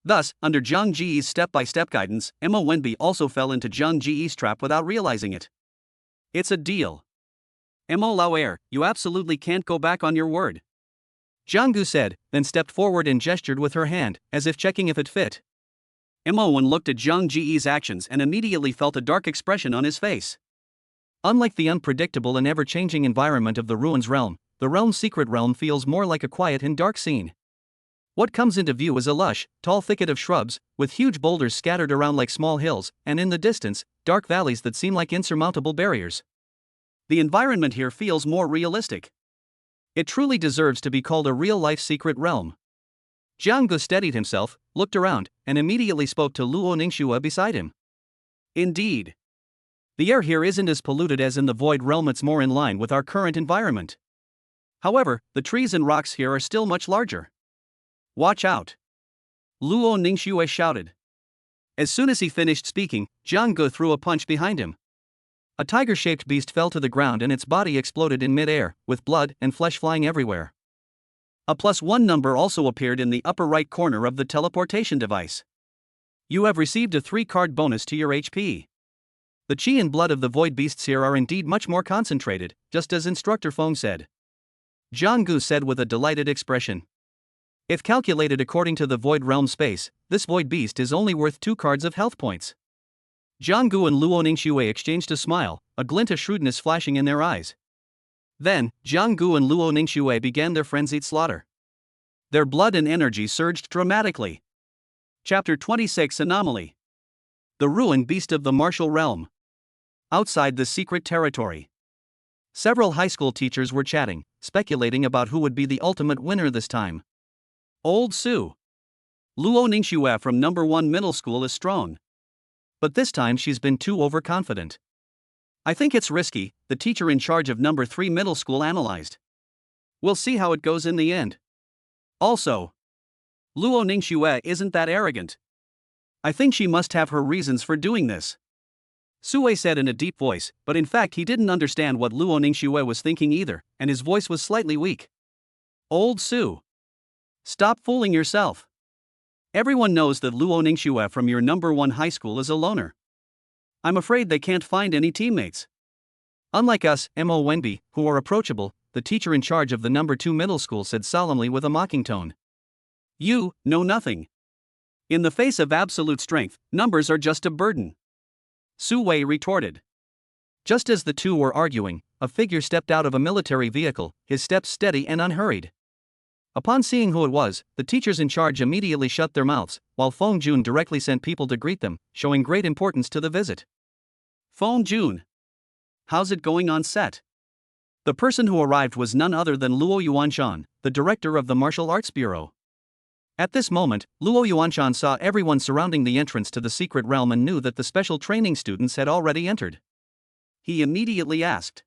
Thus, under Zhang Ji's step-by-step guidance, Mo Wenbi also fell into Zhang Ji's trap without realizing it. It's a deal. Mo Lao Air, you absolutely can't go back on your word. Jiang Gu said, then stepped forward and gestured with her hand, as if checking if it fit. Mo Wen looked at Zhang Ji's actions and immediately felt a dark expression on his face. Unlike the unpredictable and ever-changing environment of the Ruins realm, the realm's secret realm feels more like a quiet and dark scene. What comes into view is a lush, tall thicket of shrubs, with huge boulders scattered around like small hills, and in the distance, dark valleys that seem like insurmountable barriers. The environment here feels more realistic. It truly deserves to be called a real-life secret realm. Jiang Gu steadied himself, looked around, and immediately spoke to Luo Ningxue beside him. Indeed. The air here isn't as polluted as in the Void Realm, it's more in line with our current environment. However, the trees and rocks here are still much larger. Watch out! Luo Ningxue shouted. As soon as he finished speaking, Jiang Gu threw a punch behind him. A tiger-shaped beast fell to the ground and its body exploded in mid-air, with blood and flesh flying everywhere. A +1 number also appeared in the upper right corner of the teleportation device. You have received a 3-card bonus to your HP. The chi and blood of the void beasts here are indeed much more concentrated, just as Instructor Feng said. Jiang Gu said with a delighted expression. If calculated according to the Void Realm space, this Void Beast is only worth 2 cards of health points. Jiang Gu and Luo Ningxue exchanged a smile, a glint of shrewdness flashing in their eyes. Then, Jiang Gu and Luo Ningxue began their frenzied slaughter. Their blood and energy surged dramatically. Chapter 26 Anomaly. The Ruined Beast of the Martial Realm. Outside the secret territory. Several high school teachers were chatting, speculating about who would be the ultimate winner this time. Old Sue. Luo Ningxue from number 1 middle school is strong. But this time she's been too overconfident. I think it's risky, the teacher in charge of number 3 middle school analyzed. We'll see how it goes in the end. Also, Luo Ningxue isn't that arrogant. I think she must have her reasons for doing this. Sue said in a deep voice, but in fact he didn't understand what Luo Ningxue was thinking either, and his voice was slightly weak. Old Sue. Stop fooling yourself. Everyone knows that Luo Ningxue from your number 1 high school is a loner. I'm afraid they can't find any teammates. Unlike us, Mo Wenbi, who are approachable, the teacher in charge of the number 2 middle school said solemnly with a mocking tone. You know nothing. In the face of absolute strength, numbers are just a burden. Su Wei retorted. Just as the two were arguing, a figure stepped out of a military vehicle, his steps steady and unhurried. Upon seeing who it was, the teachers in charge immediately shut their mouths, while Feng Jun directly sent people to greet them, showing great importance to the visit. Feng Jun. How's it going on set? The person who arrived was none other than Luo Yuanshan, the director of the Martial Arts Bureau. At this moment, Luo Yuanshan saw everyone surrounding the entrance to the secret realm and knew that the special training students had already entered. He immediately asked.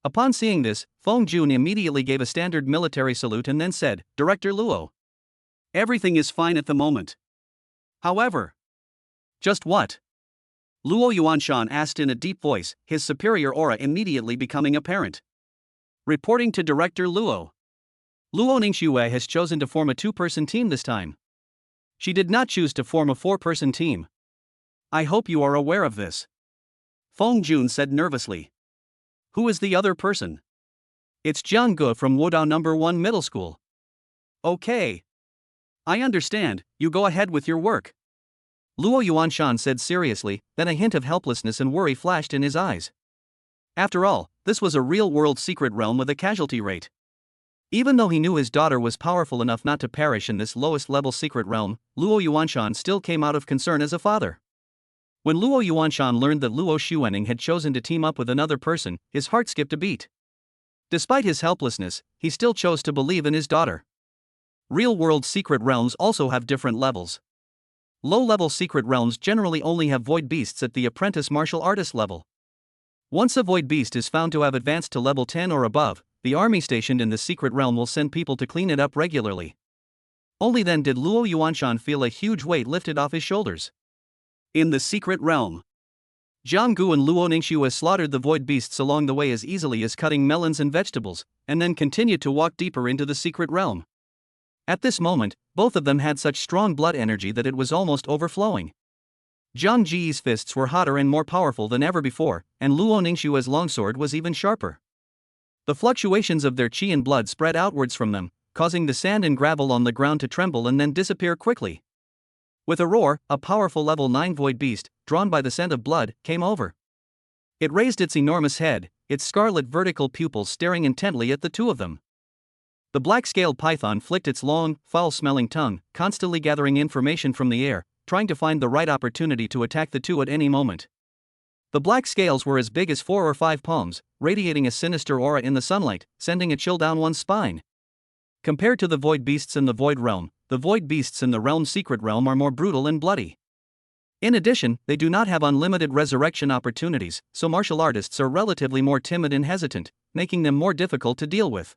Upon seeing this, Feng Jun immediately gave a standard military salute and then said, Director Luo. Everything is fine at the moment. However. Just what? Luo Yuanshan asked in a deep voice, his superior aura immediately becoming apparent. Reporting to Director Luo. Luo Ningxue has chosen to form a 2-person team this time. She did not choose to form a 4-person team. I hope you are aware of this. Feng Jun said nervously. Who is the other person? It's Jiang Gu from Wudao number 1 middle school. Okay. I understand, you go ahead with your work. Luo Yuanshan said seriously, then a hint of helplessness and worry flashed in his eyes. After all, this was a real-world secret realm with a casualty rate. Even though he knew his daughter was powerful enough not to perish in this lowest-level secret realm, Luo Yuanshan still came out of concern as a father. When Luo Yuanshan learned that Luo Xuening had chosen to team up with another person, his heart skipped a beat. Despite his helplessness, he still chose to believe in his daughter. Real-world secret realms also have different levels. Low-level secret realms generally only have void beasts at the apprentice martial artist level. Once a void beast is found to have advanced to level 10 or above, the army stationed in the secret realm will send people to clean it up regularly. Only then did Luo Yuanshan feel a huge weight lifted off his shoulders. In the secret realm, Jiang Gu and Luo Ningxue slaughtered the void beasts along the way as easily as cutting melons and vegetables, and then continued to walk deeper into the secret realm. At this moment, both of them had such strong blood energy that it was almost overflowing. Zhang Ji's fists were hotter and more powerful than ever before, and Luo Ningxue's longsword was even sharper. The fluctuations of their qi and blood spread outwards from them, causing the sand and gravel on the ground to tremble and then disappear quickly. With a roar, a powerful level 9 void beast, drawn by the scent of blood, came over. It raised its enormous head, its scarlet vertical pupils staring intently at the two of them. The black-scaled python flicked its long, foul-smelling tongue, constantly gathering information from the air, trying to find the right opportunity to attack the two at any moment. The black scales were as big as 4 or 5 palms, radiating a sinister aura in the sunlight, sending a chill down one's spine. Compared to the void beasts in the void realm, the void beasts in the realm's secret realm are more brutal and bloody. In addition, they do not have unlimited resurrection opportunities, so martial artists are relatively more timid and hesitant, making them more difficult to deal with.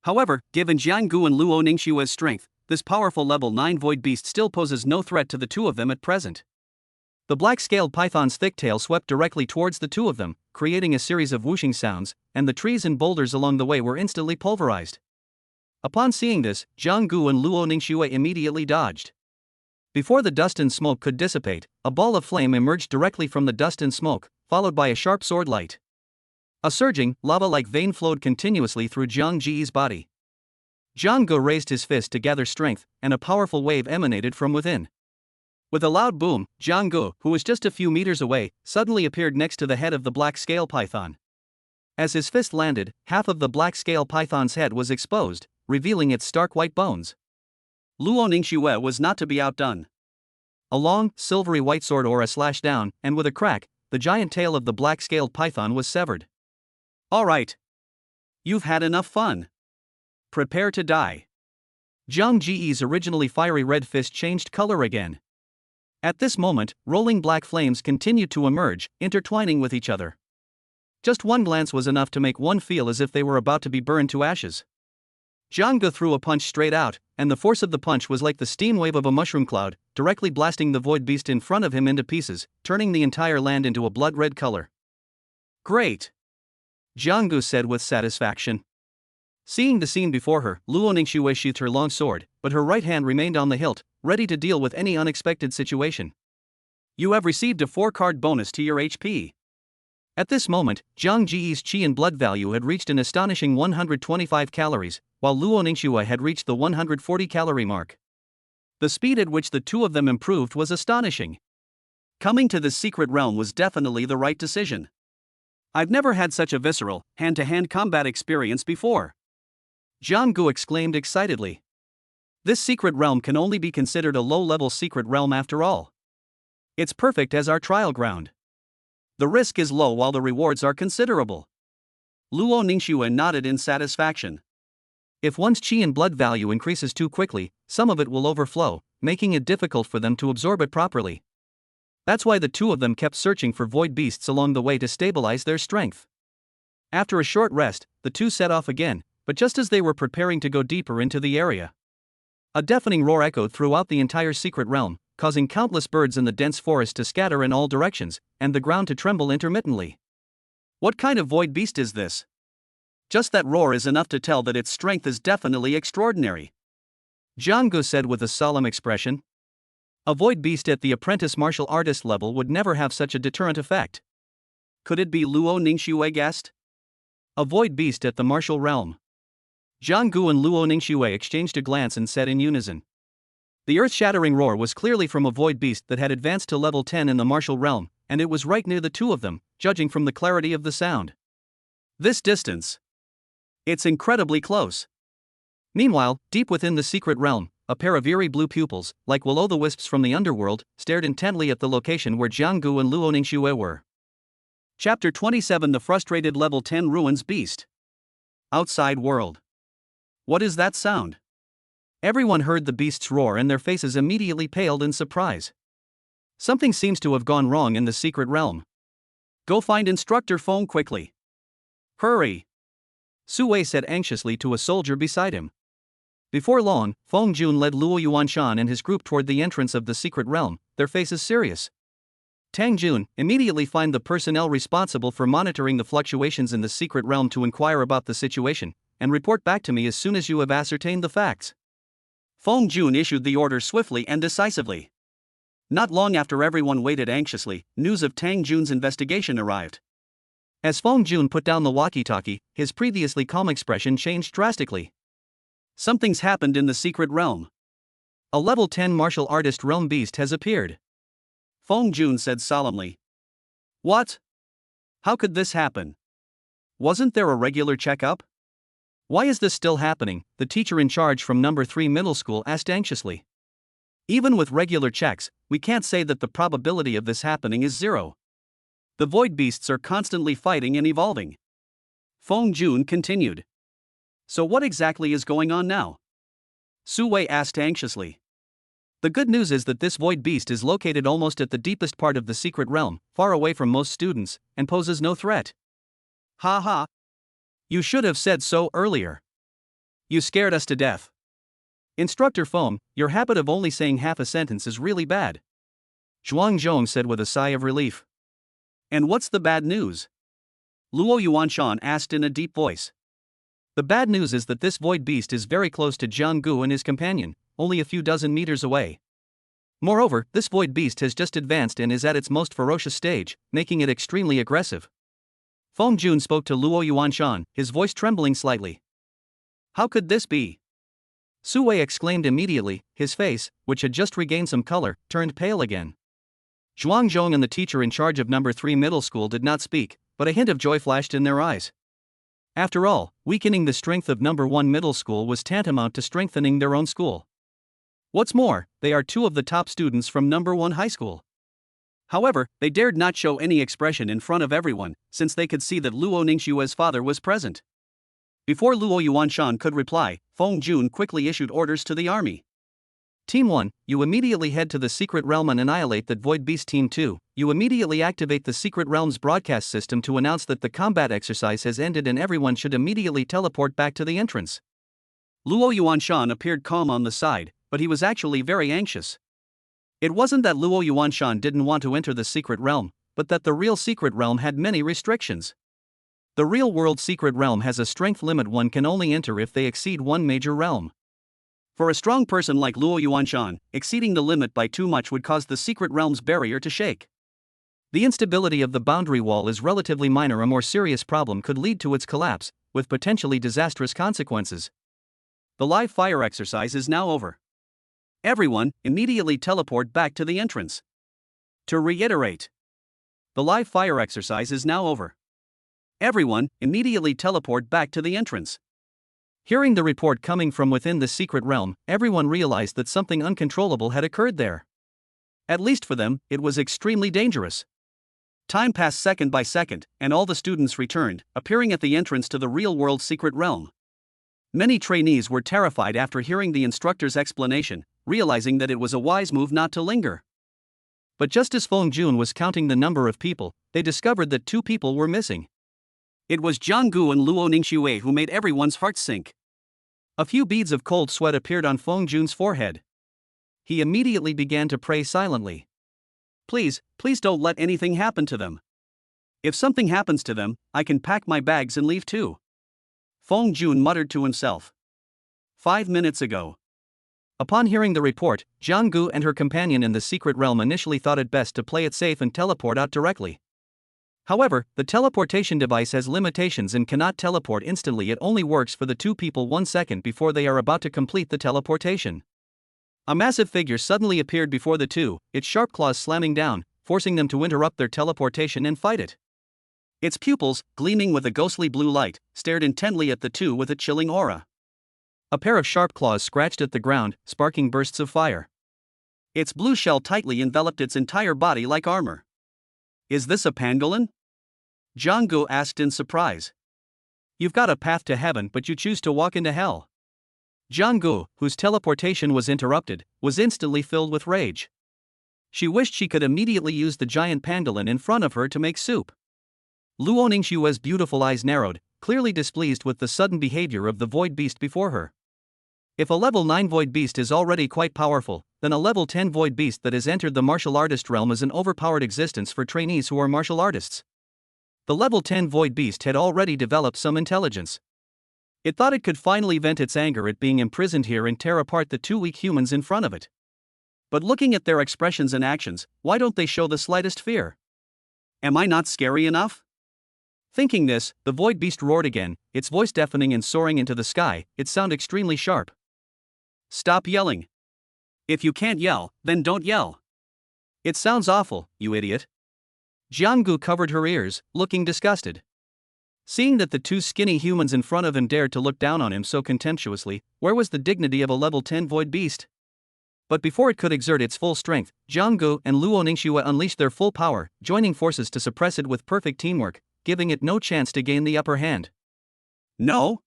However, given Jianggu and Luo Ningxue's strength, this powerful level 9 void beast still poses no threat to the two of them at present. The black-scaled python's thick tail swept directly towards the two of them, creating a series of whooshing sounds, and the trees and boulders along the way were instantly pulverized. Upon seeing this, Jianggu and Luo Ningxue immediately dodged. Before the dust and smoke could dissipate, a ball of flame emerged directly from the dust and smoke, followed by a sharp sword light. A surging, lava-like vein flowed continuously through Jiang Ji's body. Jianggu raised his fist to gather strength, and a powerful wave emanated from within. With a loud boom, Jianggu, who was just a few meters away, suddenly appeared next to the head of the black scale python. As his fist landed, half of the black scale python's head was exposed, revealing its stark white bones. Luo Ningxue was not to be outdone. A long, silvery white sword aura slashed down, and with a crack, the giant tail of the black-scaled python was severed. All right. You've had enough fun. Prepare to die. Jiang Ji's originally fiery red fist changed color again. At this moment, rolling black flames continued to emerge, intertwining with each other. Just one glance was enough to make one feel as if they were about to be burned to ashes. Jianggu threw a punch straight out, and the force of the punch was like the steam wave of a mushroom cloud, directly blasting the void beast in front of him into pieces, turning the entire land into a blood-red color. Great! Jianggu said with satisfaction. Seeing the scene before her, Luo Ningxue sheathed her long sword, but her right hand remained on the hilt, ready to deal with any unexpected situation. You have received a 4-card bonus to your HP. At this moment, Jiang Ji's chi and blood value had reached an astonishing 125 calories, while Luo Ningxue had reached the 140 calorie mark. The speed at which the two of them improved was astonishing. Coming to this secret realm was definitely the right decision. I've never had such a visceral, hand-to-hand combat experience before. Jianggu exclaimed excitedly. This secret realm can only be considered a low-level secret realm after all. It's perfect as our trial ground. The risk is low while the rewards are considerable. Luo Ningxue nodded in satisfaction. If one's chi and blood value increases too quickly, some of it will overflow, making it difficult for them to absorb it properly. That's why the two of them kept searching for void beasts along the way to stabilize their strength. After a short rest, the two set off again, but just as they were preparing to go deeper into the area, a deafening roar echoed throughout the entire secret realm, causing countless birds in the dense forest to scatter in all directions, and the ground to tremble intermittently. What kind of void beast is this? Just that roar is enough to tell that its strength is definitely extraordinary. Jianggu said with a solemn expression. A void beast at the apprentice martial artist level would never have such a deterrent effect. Could it be Luo Ningxue guessed? A void beast at the martial realm. Jianggu and Luo Ningxue exchanged a glance and said in unison. The earth-shattering roar was clearly from a void beast that had advanced to level 10 in the martial realm, and it was right near the two of them, judging from the clarity of the sound. This distance. It's incredibly close. Meanwhile, deep within the secret realm, a pair of eerie blue pupils, like will-o'-the-wisps from the underworld, stared intently at the location where Jianggu and Luo Ningxue were. Chapter 27: The Frustrated Level 10 Ruins Beast. Outside world. What is that sound? Everyone heard the beast's roar and their faces immediately paled in surprise. Something seems to have gone wrong in the secret realm. Go find Instructor Feng quickly. Hurry! Su Wei said anxiously to a soldier beside him. Before long, Feng Jun led Luo Yuanshan and his group toward the entrance of the secret realm, their faces serious. Tang Jun, immediately find the personnel responsible for monitoring the fluctuations in the secret realm to inquire about the situation, and report back to me as soon as you have ascertained the facts. Feng Jun issued the order swiftly and decisively. Not long after everyone waited anxiously, news of Tang Jun's investigation arrived. As Feng Jun put down the walkie-talkie, his previously calm expression changed drastically. Something's happened in the secret realm. A level 10 martial artist realm beast has appeared. Feng Jun said solemnly. What? How could this happen? Wasn't there a regular checkup? Why is this still happening? The teacher in charge from number 3 middle school asked anxiously. Even with regular checks, we can't say that the probability of this happening is zero. The void beasts are constantly fighting and evolving. Feng Jun continued. So what exactly is going on now? Su Wei asked anxiously. The good news is that this void beast is located almost at the deepest part of the secret realm, far away from most students, and poses no threat. Ha ha. You should have said so earlier. You scared us to death. Instructor Feng, your habit of only saying half a sentence is really bad. Zhuang Zhong said with a sigh of relief. And what's the bad news? Luo Yuanshan asked in a deep voice. The bad news is that this void beast is very close to Jiang Gu and his companion, only a few dozen meters away. Moreover, this void beast has just advanced and is at its most ferocious stage, making it extremely aggressive. Feng Jun spoke to Luo Yuanshan, his voice trembling slightly. How could this be? Su Wei exclaimed immediately, his face, which had just regained some color, turned pale again. Zhuang Zhong and the teacher in charge of number 3 middle school did not speak, but a hint of joy flashed in their eyes. After all, weakening the strength of number 1 middle school was tantamount to strengthening their own school. What's more, they are 2 of the top students from number 1 high school. However, they dared not show any expression in front of everyone, since they could see that Luo Ningxue's father was present. Before Luo Yuanshan could reply, Feng Jun quickly issued orders to the army. Team 1, you immediately head to the secret realm and annihilate that void beast. Team 2, you immediately activate the secret realm's broadcast system to announce that the combat exercise has ended and everyone should immediately teleport back to the entrance. Luo Yuanshan appeared calm on the side, but he was actually very anxious. It wasn't that Luo Yuanshan didn't want to enter the secret realm, but that the real secret realm had many restrictions. The real world secret realm has a strength limit. One can only enter if they exceed one major realm. For a strong person like Luo Yuanshan, exceeding the limit by too much would cause the secret realm's barrier to shake. The instability of the boundary wall is relatively minor. A more serious problem could lead to its collapse, with potentially disastrous consequences. The live fire exercise is now over. Everyone, immediately teleport back to the entrance. To reiterate, the live fire exercise is now over. Everyone, immediately teleport back to the entrance. Hearing the report coming from within the secret realm, everyone realized that something uncontrollable had occurred there. At least for them, it was extremely dangerous. Time passed second by second, and all the students returned, appearing at the entrance to the real-world secret realm. Many trainees were terrified after hearing the instructor's explanation, realizing that it was a wise move not to linger. But just as Feng Jun was counting the number of people, they discovered that 2 people were missing. It was Jiang Gu and Luo Ningxue who made everyone's heart sink. A few beads of cold sweat appeared on Feng Jun's forehead. He immediately began to pray silently. Please don't let anything happen to them. If something happens to them, I can pack my bags and leave too. Feng Jun muttered to himself. 5 minutes ago. Upon hearing the report, Jiang Gu and her companion in the secret realm initially thought it best to play it safe and teleport out directly. However, the teleportation device has limitations and cannot teleport instantly. It only works for the 2 people 1 second before they are about to complete the teleportation. A massive figure suddenly appeared before the 2, its sharp claws slamming down, forcing them to interrupt their teleportation and fight it. Its pupils, gleaming with a ghostly blue light, stared intently at the 2 with a chilling aura. A pair of sharp claws scratched at the ground, sparking bursts of fire. Its blue shell tightly enveloped its entire body like armor. Is this a pangolin? Jiang Gu asked in surprise. You've got a path to heaven but you choose to walk into hell. Jiang Gu, whose teleportation was interrupted, was instantly filled with rage. She wished she could immediately use the giant pangolin in front of her to make soup. Luo Ningxue's beautiful eyes narrowed, clearly displeased with the sudden behavior of the void beast before her. If a level 9 void beast is already quite powerful, then a level 10 void beast that has entered the martial artist realm is an overpowered existence for trainees who are martial artists. The level 10 void beast had already developed some intelligence. It thought it could finally vent its anger at being imprisoned here and tear apart the 2 weak humans in front of it. But looking at their expressions and actions, why don't they show the slightest fear? Am I not scary enough? Thinking this, the void beast roared again, its voice deafening and soaring into the sky, its sound extremely sharp. Stop yelling. If you can't yell, then don't yell. It sounds awful, you idiot. Jianggu covered her ears, looking disgusted. Seeing that the two skinny humans in front of him dared to look down on him so contemptuously, where was the dignity of a level 10 void beast? But before it could exert its full strength, Jianggu and Luo Ningxue unleashed their full power, joining forces to suppress it with perfect teamwork, giving it no chance to gain the upper hand. No?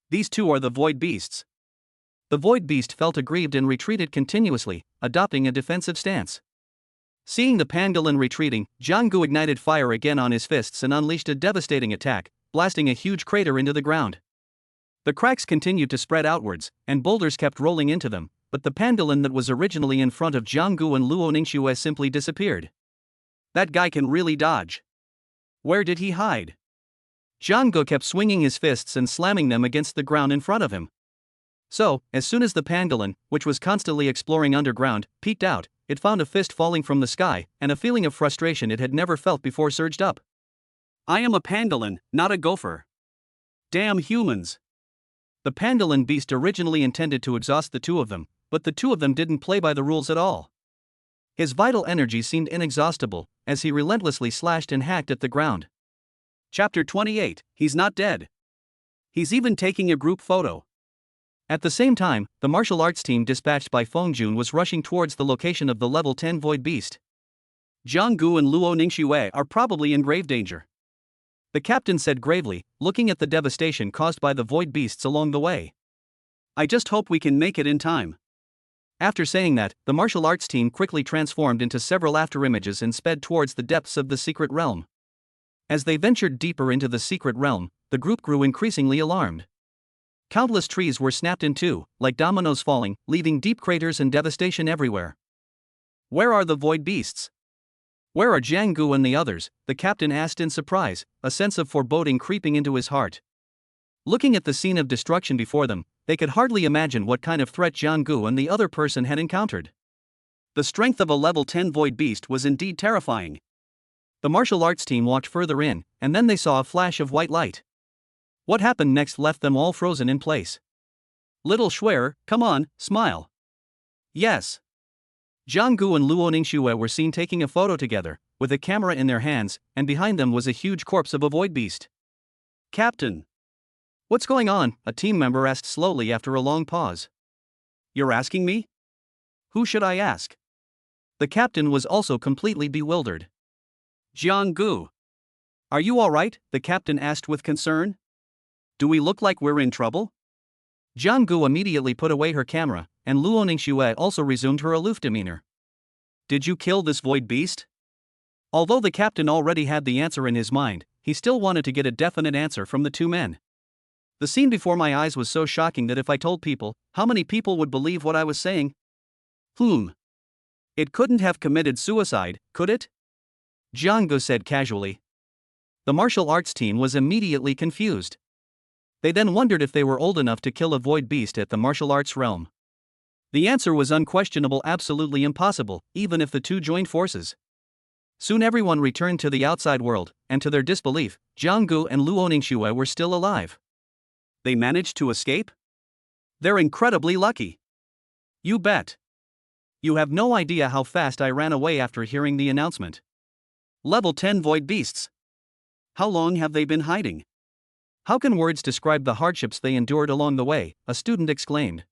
These two are the void beasts. The void beast felt aggrieved and retreated continuously, adopting a defensive stance. Seeing the pangolin retreating, Jianggu ignited fire again on his fists and unleashed a devastating attack, blasting a huge crater into the ground. The cracks continued to spread outwards, and boulders kept rolling into them, but the pangolin that was originally in front of Jianggu and Luo Ningxue simply disappeared. That guy can really dodge. Where did he hide? Jianggu kept swinging his fists and slamming them against the ground in front of him. So, as soon as the pangolin, which was constantly exploring underground, peeked out, it found a fist falling from the sky, and a feeling of frustration it had never felt before surged up. I am a pangolin, not a gopher. Damn humans. The pangolin beast originally intended to exhaust the two of them, but the two of them didn't play by the rules at all. His vital energy seemed inexhaustible, as he relentlessly slashed and hacked at the ground. Chapter 28, He's not dead. He's even taking a group photo. At the same time, the martial arts team dispatched by Feng Jun was rushing towards the location of the level 10 void beast. Jianggu and Luo Ningxue are probably in grave danger, the captain said gravely, looking at the devastation caused by the void beasts along the way. I just hope we can make it in time. After saying that, the martial arts team quickly transformed into several afterimages and sped towards the depths of the secret realm. As they ventured deeper into the secret realm, the group grew increasingly alarmed. Countless trees were snapped in two, like dominoes falling, leaving deep craters and devastation everywhere. Where are the void beasts? Where are Jianggu and the others? The captain asked in surprise, a sense of foreboding creeping into his heart. Looking at the scene of destruction before them, they could hardly imagine what kind of threat Jianggu and the other person had encountered. The strength of a level 10 void beast was indeed terrifying. The martial arts team walked further in, and then they saw a flash of white light. What happened next left them all frozen in place. Little Schwer, come on, smile. Yes. Jianggu and Luo Ningxue were seen taking a photo together, with a camera in their hands, and behind them was a huge corpse of a void beast. Captain. What's going on? A team member asked slowly after a long pause. You're asking me? Who should I ask? The captain was also completely bewildered. Jianggu. Are you all right? The captain asked with concern. Do we look like we're in trouble? Jianggu immediately put away her camera, and Luo Ningxue also resumed her aloof demeanor. Did you kill this void beast? Although the captain already had the answer in his mind, he still wanted to get a definite answer from the two men. The scene before my eyes was so shocking that if I told people, how many people would believe what I was saying? It couldn't have committed suicide, could it? Jianggu said casually. The martial arts team was immediately confused. They then wondered if they were old enough to kill a void beast at the martial arts realm. The answer was unquestionable, absolutely impossible, even if the two joined forces. Soon everyone returned to the outside world, and to their disbelief, Jianggu and Luo Ningxue were still alive. They managed to escape? They're incredibly lucky. You bet. You have no idea how fast I ran away after hearing the announcement. Level 10 void beasts. How long have they been hiding? How can words describe the hardships they endured along the way? A student exclaimed.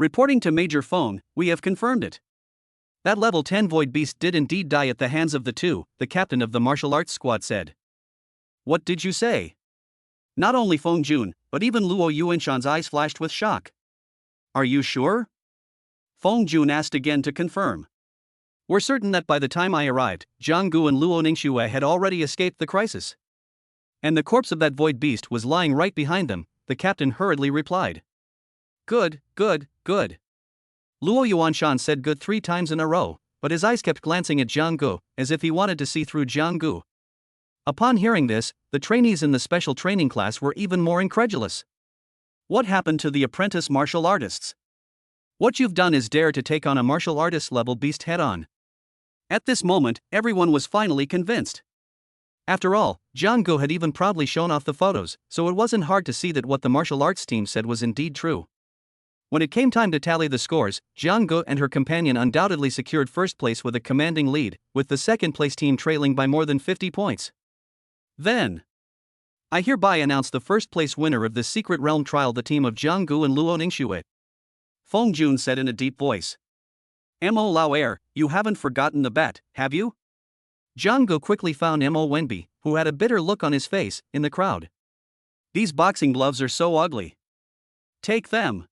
Reporting to Major Feng, we have confirmed it. That level 10 void beast did indeed die at the hands of the two, the captain of the martial arts squad said. What did you say? Not only Feng Jun, but even Luo Yuanshan's eyes flashed with shock. Are you sure? Feng Jun asked again to confirm. We're certain that by the time I arrived, Jianggu and Luo Ningxue had already escaped the crisis. And the corpse of that void beast was lying right behind them, the captain hurriedly replied. Good. Luo Yuanshan said good 3 times in a row, but his eyes kept glancing at Jianggu, as if he wanted to see through Jianggu. Upon hearing this, the trainees in the special training class were even more incredulous. What happened to the apprentice martial artists? What you've done is dare to take on a martial artist level beast head on. At this moment, everyone was finally convinced. After all, Jianggu had even proudly shown off the photos, so it wasn't hard to see that what the martial arts team said was indeed true. When it came time to tally the scores, Jiang Gu and her companion undoubtedly secured first place with a commanding lead, with the second place team trailing by more than 50 points. Then, I hereby announce the first place winner of this secret realm trial, the team of Jiang Gu and Luo Ningxue. Feng Jun said in a deep voice. Mo Lao Air, you haven't forgotten the bet, have you? Jiang Gu quickly found Mo Wenbi, who had a bitter look on his face, in the crowd. These boxing gloves are so ugly. Take them.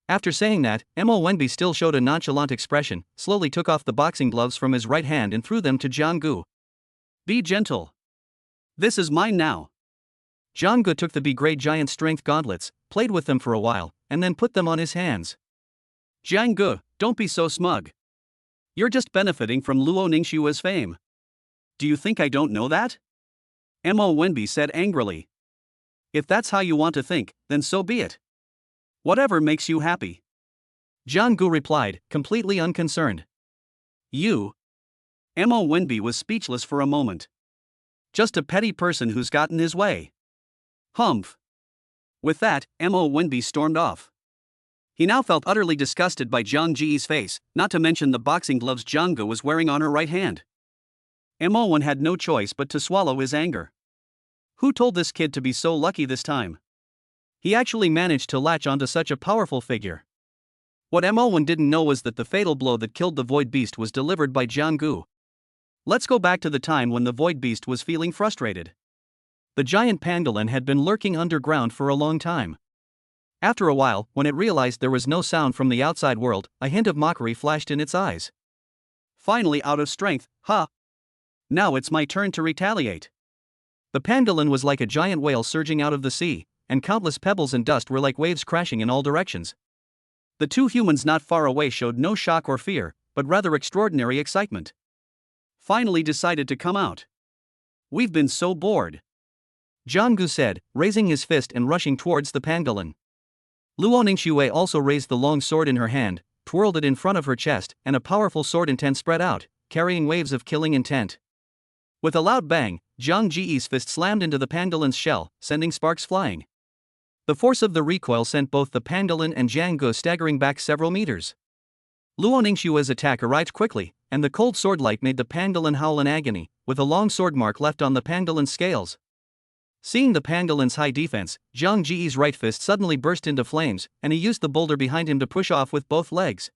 After saying that, Mo Wenbi still showed a nonchalant expression, slowly took off the boxing gloves from his right hand and threw them to Jiang Gu. Be gentle. This is mine now. Jiang Gu took the B-grade giant strength gauntlets, played with them for a while, and then put them on his hands. Jiang Gu, don't be so smug. You're just benefiting from Luo Ningxue's fame. Do you think I don't know that? Mo Wenbi said angrily. If that's how you want to think, then so be it. Whatever makes you happy. Jiang Gu replied, completely unconcerned. You? Mo Wenbi was speechless for a moment. Just a petty person who's gotten his way. Humph. With that, Mo Wenbi stormed off. He now felt utterly disgusted by Zhang Ji's face, not to mention the boxing gloves Jiang Gu was wearing on her right hand. Mo Wen had no choice but to swallow his anger. Who told this kid to be so lucky this time? He actually managed to latch onto such a powerful figure. What Mo Wen didn't know was that the fatal blow that killed the Void Beast was delivered by Jiang Gu. Let's go back to the time when the Void Beast was feeling frustrated. The giant pangolin had been lurking underground for a long time. After a while, when it realized there was no sound from the outside world, a hint of mockery flashed in its eyes. Finally out of strength, huh? Now it's my turn to retaliate. The pangolin was like a giant whale surging out of the sea, and countless pebbles and dust were like waves crashing in all directions. The two humans not far away showed no shock or fear, but rather extraordinary excitement. Finally decided to come out. We've been so bored. Jiang Gu said, raising his fist and rushing towards the pangolin. Luo Ningxue also raised the long sword in her hand, twirled it in front of her chest, and a powerful sword intent spread out, carrying waves of killing intent. With a loud bang, Zhang Ji's fist slammed into the pangolin's shell, sending sparks flying. The force of the recoil sent both the pangolin and Jiang Gu staggering back several meters. Luo Ningxue's attack arrived quickly, and the cold sword light made the pangolin howl in agony, with a long sword mark left on the pangolin's scales. Seeing the pangolin's high defense, Zhang Ji's right fist suddenly burst into flames, and he used the boulder behind him to push off with both legs.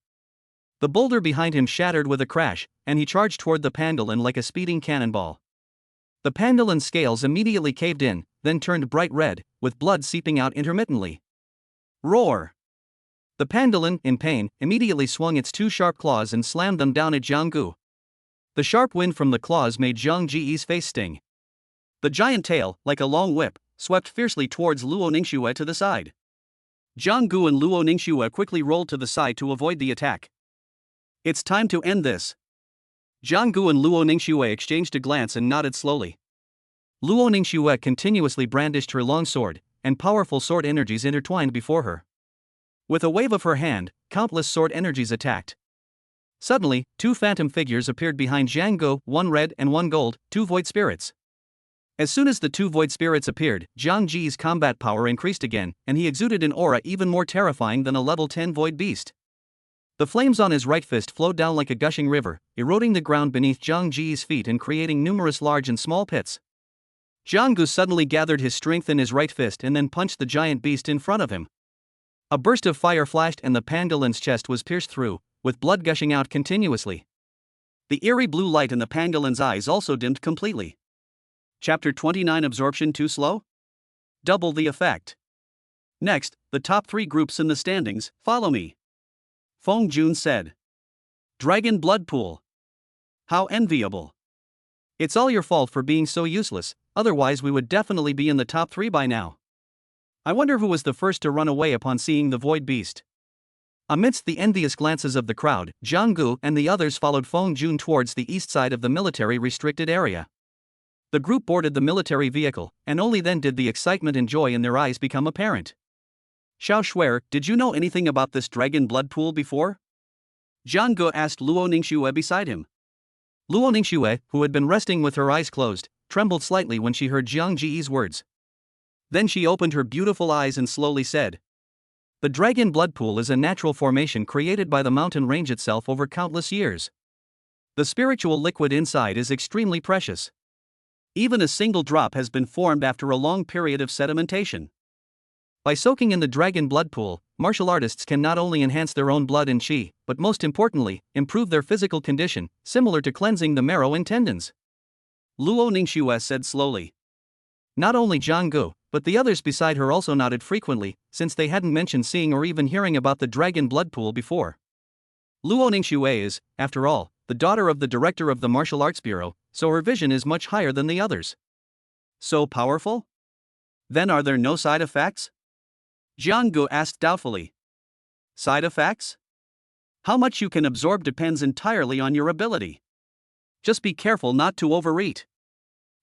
The boulder behind him shattered with a crash, and he charged toward the pangolin like a speeding cannonball. The pangolin's scales immediately caved in, then turned bright red, with blood seeping out intermittently. Roar! The pangolin, in pain, immediately swung its two sharp claws and slammed them down at Jiang Gu. The sharp wind from the claws made Zhang Ji's face sting. The giant tail, like a long whip, swept fiercely towards Luo Ningxue to the side. Jiang Gu and Luo Ningxue quickly rolled to the side to avoid the attack. It's time to end this. Jiang Gu and Luo Ningxue exchanged a glance and nodded slowly. Luo Ningxue continuously brandished her long sword, and powerful sword energies intertwined before her. With a wave of her hand, countless sword energies attacked. Suddenly, two phantom figures appeared behind Jiang Gu, one red and one gold, two void spirits. As soon as the two void spirits appeared, Zhang Ji's combat power increased again, and he exuded an aura even more terrifying than a level 10 void beast. The flames on his right fist flowed down like a gushing river, eroding the ground beneath Zhang Ji's feet and creating numerous large and small pits. Jiang Gu suddenly gathered his strength in his right fist and then punched the giant beast in front of him. A burst of fire flashed and the pangolin's chest was pierced through, with blood gushing out continuously. The eerie blue light in the pangolin's eyes also dimmed completely. Chapter 29 Absorption too slow? Double the effect. Next, the top 3 groups in the standings, follow me. Feng Jun said. Dragon Blood Pool. How enviable. It's all your fault for being so useless, otherwise we would definitely be in the top 3 by now. I wonder who was the first to run away upon seeing the Void Beast. Amidst the envious glances of the crowd, Jiang Gu and the others followed Feng Jun towards the east side of the military restricted area. The group boarded the military vehicle, and only then did the excitement and joy in their eyes become apparent. Xiao Shuer, did you know anything about this dragon blood pool before? Jiang Gu asked Luo Ningxue beside him. Luo Ningxue, who had been resting with her eyes closed, trembled slightly when she heard Jiang Ji's words. Then she opened her beautiful eyes and slowly said, The dragon blood pool is a natural formation created by the mountain range itself over countless years. The spiritual liquid inside is extremely precious. Even a single drop has been formed after a long period of sedimentation. By soaking in the dragon blood pool, martial artists can not only enhance their own blood and chi, but most importantly, improve their physical condition, similar to cleansing the marrow and tendons. Luo Ningxue said slowly. Not only Zhang Gu, but the others beside her also nodded frequently, since they hadn't mentioned seeing or even hearing about the dragon blood pool before. Luo Ningxue is, after all, the daughter of the director of the Martial Arts Bureau, so her vision is much higher than the others. So powerful? Then are there no side effects? Zhang Gu asked doubtfully. Side effects? How much you can absorb depends entirely on your ability. Just be careful not to overeat.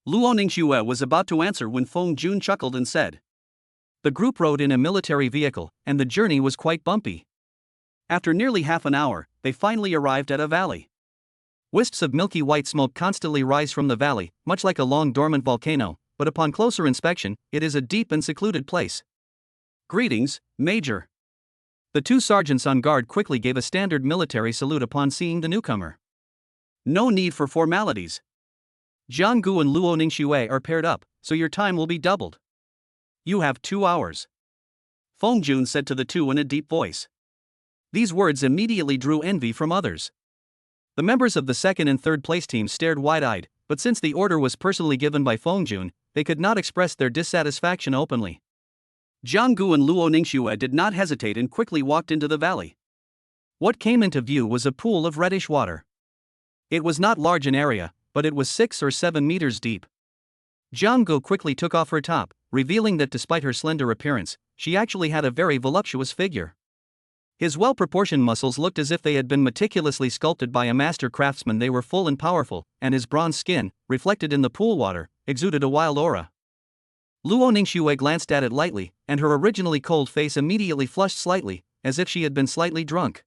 Luo Ningxue was about to answer when Feng Jun chuckled and said. The group rode in a military vehicle, and the journey was quite bumpy. After nearly half an hour, they finally arrived at a valley. Wisps of milky white smoke constantly rise from the valley, much like a long dormant volcano, but upon closer inspection, it is a deep and secluded place. Greetings, Major. The two sergeants on guard quickly gave a standard military salute upon seeing the newcomer. No need for formalities. Zhang Gu and Luo Ningxue are paired up, so your time will be doubled. You have 2 hours. Feng Jun said to the two in a deep voice. These words immediately drew envy from others. The members of the second and third place teams stared wide-eyed, but since the order was personally given by Feng Jun, they could not express their dissatisfaction openly. Zhang Gu and Luo Ningxue did not hesitate and quickly walked into the valley. What came into view was a pool of reddish water. It was not large in area, but it was 6 or 7 meters deep. Zhang Gu quickly took off her top, revealing that despite her slender appearance, she actually had a very voluptuous figure. His well-proportioned muscles looked as if they had been meticulously sculpted by a master craftsman. They were full and powerful, and his bronze skin, reflected in the pool water, exuded a wild aura. Luo Ningxue glanced at it lightly, and her originally cold face immediately flushed slightly, as if she had been slightly drunk.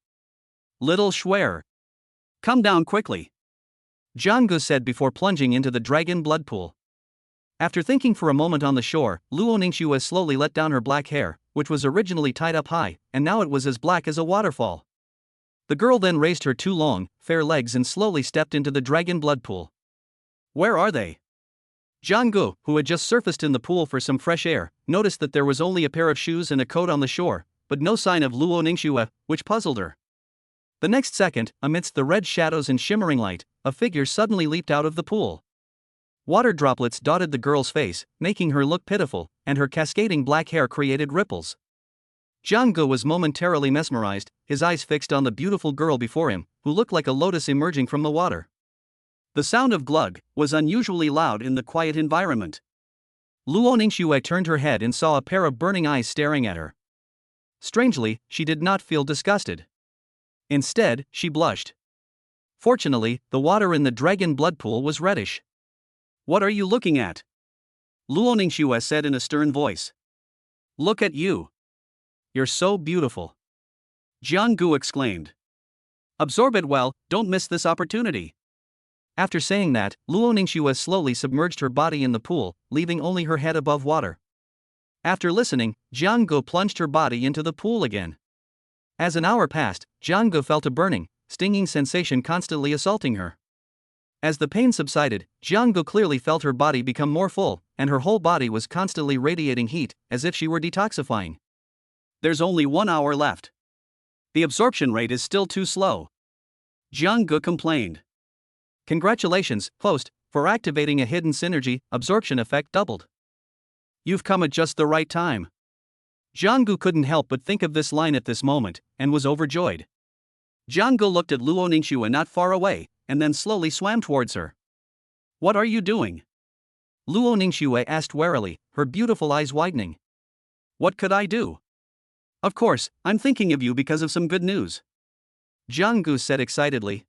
Little Schwer. Come down quickly, Zhang Gu said before plunging into the dragon blood pool. After thinking for a moment on the shore, Luo Ningxue slowly let down her black hair, which was originally tied up high, and now it was as black as a waterfall. The girl then raised her 2 long, fair legs and slowly stepped into the dragon blood pool. Where are they? Zhang Gu, who had just surfaced in the pool for some fresh air, noticed that there was only a pair of shoes and a coat on the shore, but no sign of Luo Ningxue, which puzzled her. The next second, amidst the red shadows and shimmering light, a figure suddenly leaped out of the pool. Water droplets dotted the girl's face, making her look pitiful, and her cascading black hair created ripples. Zhang Gu was momentarily mesmerized, his eyes fixed on the beautiful girl before him, who looked like a lotus emerging from the water. The sound of glug was unusually loud in the quiet environment. Luo Ningxue turned her head and saw a pair of burning eyes staring at her. Strangely, she did not feel disgusted. Instead, she blushed. Fortunately, the water in the dragon blood pool was reddish. What are you looking at? Luo Ningxue said in a stern voice. Look at you. You're so beautiful. Zhang Gu exclaimed. Absorb it well, don't miss this opportunity. After saying that, Luo Ningxue slowly submerged her body in the pool, leaving only her head above water. After listening, Zhang Gu plunged her body into the pool again. As an hour passed, Zhang Gu felt a burning, stinging sensation constantly assaulting her. As the pain subsided, Zhang Gu clearly felt her body become more full, and her whole body was constantly radiating heat, as if she were detoxifying. There's only 1 hour left. The absorption rate is still too slow. Zhang Gu complained. Congratulations, host, for activating a hidden synergy. Absorption effect doubled. You've come at just the right time. Zhang Gu couldn't help but think of this line at this moment, and was overjoyed. Zhang Gu looked at Luo Ningxue not far away, and then slowly swam towards her. What are you doing? Luo Ningxue asked warily, her beautiful eyes widening. What could I do? Of course, I'm thinking of you because of some good news. Zhang Gu said excitedly.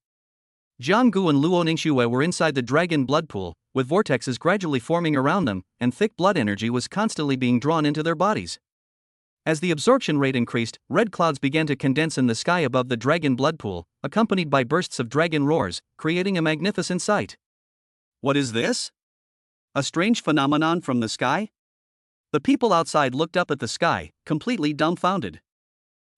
Zhang Gu and Luo Ningxue were inside the dragon blood pool, with vortexes gradually forming around them, and thick blood energy was constantly being drawn into their bodies. As the absorption rate increased, red clouds began to condense in the sky above the dragon blood pool, accompanied by bursts of dragon roars, creating a magnificent sight. What is this? A strange phenomenon from the sky? The people outside looked up at the sky, completely dumbfounded.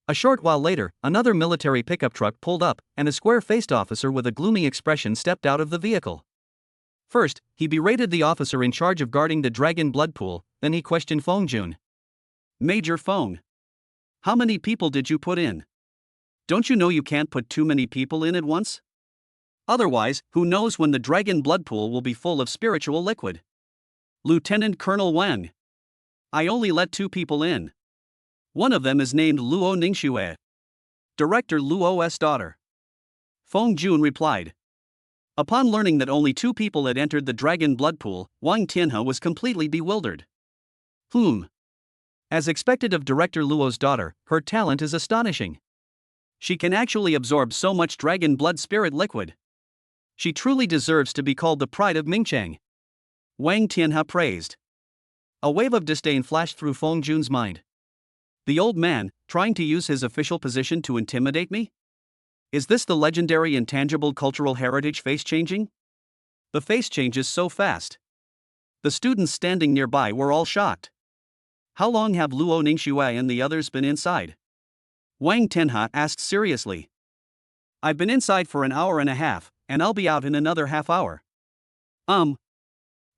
A short while later, another military pickup truck pulled up, and a square-faced officer with a gloomy expression stepped out of the vehicle. First, he berated the officer in charge of guarding the dragon blood pool, then he questioned Feng Jun. Major Feng, how many people did you put in? Don't you know you can't put too many people in at once? Otherwise, who knows when the dragon blood pool will be full of spiritual liquid? Lieutenant Colonel Wang. I only let 2 people in. One of them is named Luo Ningxue. Director Luo's daughter. Feng Jun replied. Upon learning that only 2 people had entered the dragon blood pool, Wang Tianhe was completely bewildered. As expected of Director Luo's daughter, her talent is astonishing. She can actually absorb so much dragon blood spirit liquid. She truly deserves to be called the pride of Mingcheng. Wang Tianhe praised. A wave of disdain flashed through Feng Jun's mind. The old man, trying to use his official position to intimidate me? Is this the legendary intangible cultural heritage face changing? The face changes so fast. The students standing nearby were all shocked. How long have Luo Ningxue and the others been inside? Wang Tianhe asked seriously. I've been inside for an hour and a half, and I'll be out in another half hour.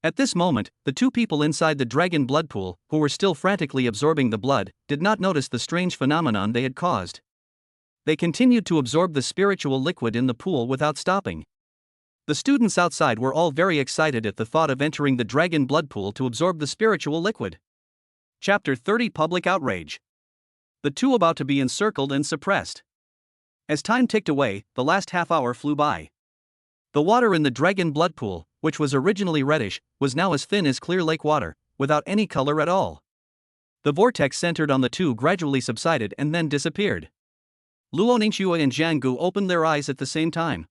At this moment, the 2 people inside the dragon blood pool, who were still frantically absorbing the blood, did not notice the strange phenomenon they had caused. They continued to absorb the spiritual liquid in the pool without stopping. The students outside were all very excited at the thought of entering the dragon blood pool to absorb the spiritual liquid. Chapter 30 Public Outrage. The 2 about to be encircled and suppressed. As time ticked away, the last half hour flew by. The water in the dragon blood pool, which was originally reddish, was now as thin as clear lake water, without any color at all. The vortex centered on the 2 gradually subsided and then disappeared. Luo Ningxue and Jiang Gu opened their eyes at the same time.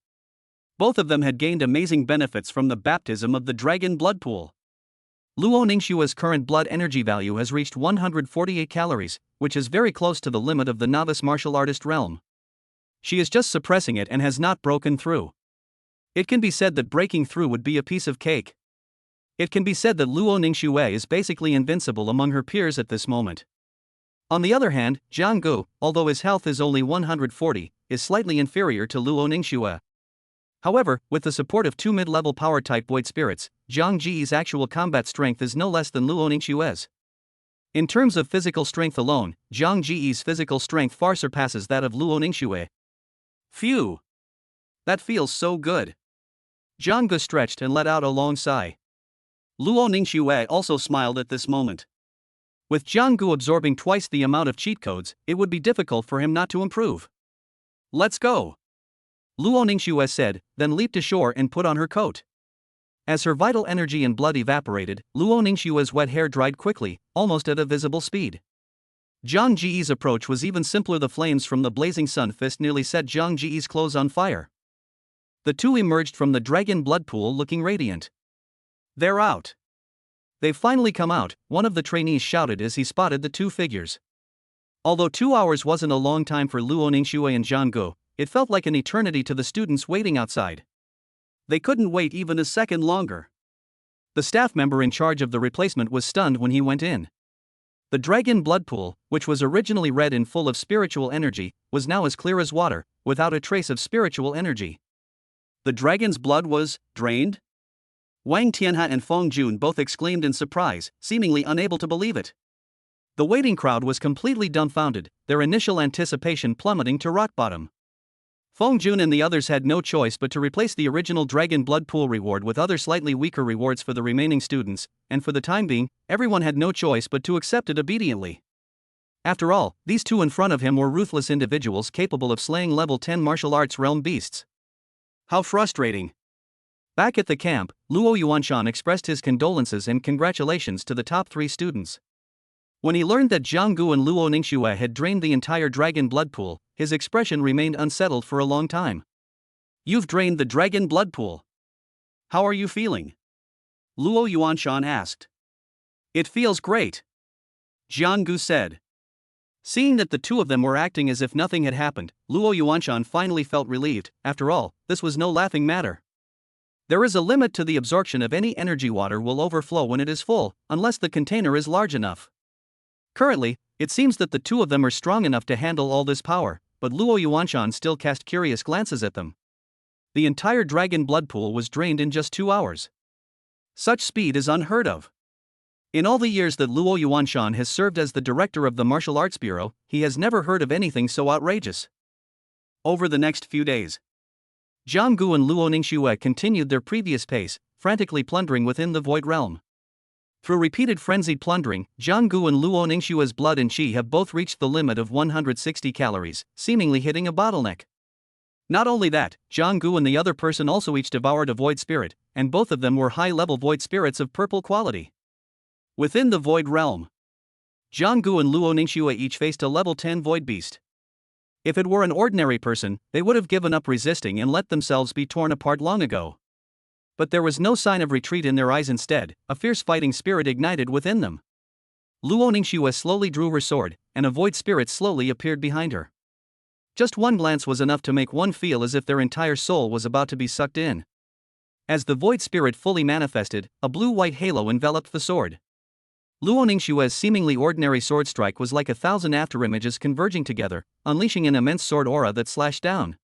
Both of them had gained amazing benefits from the baptism of the dragon blood pool. Luo Ningxue's current blood energy value has reached 148 calories, which is very close to the limit of the novice martial artist realm. She is just suppressing it and has not broken through. It can be said that breaking through would be a piece of cake. It can be said that Luo Ningxue is basically invincible among her peers at this moment. On the other hand, Jiang Gu, although his health is only 140, is slightly inferior to Luo Ningxue. However, with the support of 2 mid-level power-type void spirits, Zhang Ji's actual combat strength is no less than Luo Ningxue's. In terms of physical strength alone, Zhang Ji's physical strength far surpasses that of Luo Ningxue. Phew! That feels so good. Zhang Gu stretched and let out a long sigh. Luo Ningxue also smiled at this moment. With Zhang Gu absorbing twice the amount of cheat codes, it would be difficult for him not to improve. Let's go! Luo Ningxue said, then leaped ashore and put on her coat. As her vital energy and blood evaporated, Luo Ningxue's wet hair dried quickly, almost at a visible speed. Zhang Ji's approach was even simpler. The flames from the blazing sun fist nearly set Zhang Ji's clothes on fire. The 2 emerged from the dragon blood pool looking radiant. They're out. They've finally come out, one of the trainees shouted as he spotted the 2 figures. Although 2 hours wasn't a long time for Luo Ningxue and Zhang Gu, it felt like an eternity to the students waiting outside. They couldn't wait even a second longer. The staff member in charge of the replacement was stunned when he went in. The dragon blood pool, which was originally red and full of spiritual energy, was now as clear as water, without a trace of spiritual energy. The dragon's blood was drained? Wang Tianhe and Feng Jun both exclaimed in surprise, seemingly unable to believe it. The waiting crowd was completely dumbfounded, their initial anticipation plummeting to rock bottom. Feng Jun and the others had no choice but to replace the original dragon blood pool reward with other slightly weaker rewards for the remaining students, and for the time being, everyone had no choice but to accept it obediently. After all, these 2 in front of him were ruthless individuals capable of slaying level 10 martial arts realm beasts. How frustrating. Back at the camp, Luo Yuanshan expressed his condolences and congratulations to the top 3 students. When he learned that Zhang Gu and Luo Ningxue had drained the entire dragon blood pool, his expression remained unsettled for a long time. You've drained the dragon blood pool. How are you feeling? Luo Yuanshan asked. It feels great. Zhang Gu said. Seeing that the 2 of them were acting as if nothing had happened, Luo Yuanshan finally felt relieved. After all, this was no laughing matter. There is a limit to the absorption of any energy. Water will overflow when it is full, unless the container is large enough. Currently, It seems that the two of them are strong enough to handle all this power, but Luo Yuanshan still cast curious glances at them. The entire dragon blood pool was drained in just 2 hours. Such speed is unheard of. In all the years that Luo Yuanshan has served as the director of the Martial Arts Bureau, he has never heard of anything so outrageous. Over the next few days, Jiang Gu and Luo Ningxue continued their previous pace, frantically plundering within the Void Realm. Through repeated frenzied plundering, Jiang Gu and Luo Ningxue's blood and qi have both reached the limit of 160 calories, seemingly hitting a bottleneck. Not only that, Jiang Gu and the other person also each devoured a void spirit, and both of them were high-level void spirits of purple quality. Within the Void Realm, Jiang Gu and Luo Ningxue each faced a level 10 void beast. If it were an ordinary person, they would have given up resisting and let themselves be torn apart long ago. But there was no sign of retreat in their eyes. Instead, a fierce fighting spirit ignited within them. Luo Ningxue slowly drew her sword, and a void spirit slowly appeared behind her. Just one glance was enough to make one feel as if their entire soul was about to be sucked in. As the void spirit fully manifested, a blue-white halo enveloped the sword. Luo Ningxue's seemingly ordinary sword strike was like 1,000 afterimages converging together, unleashing an immense sword aura that slashed down.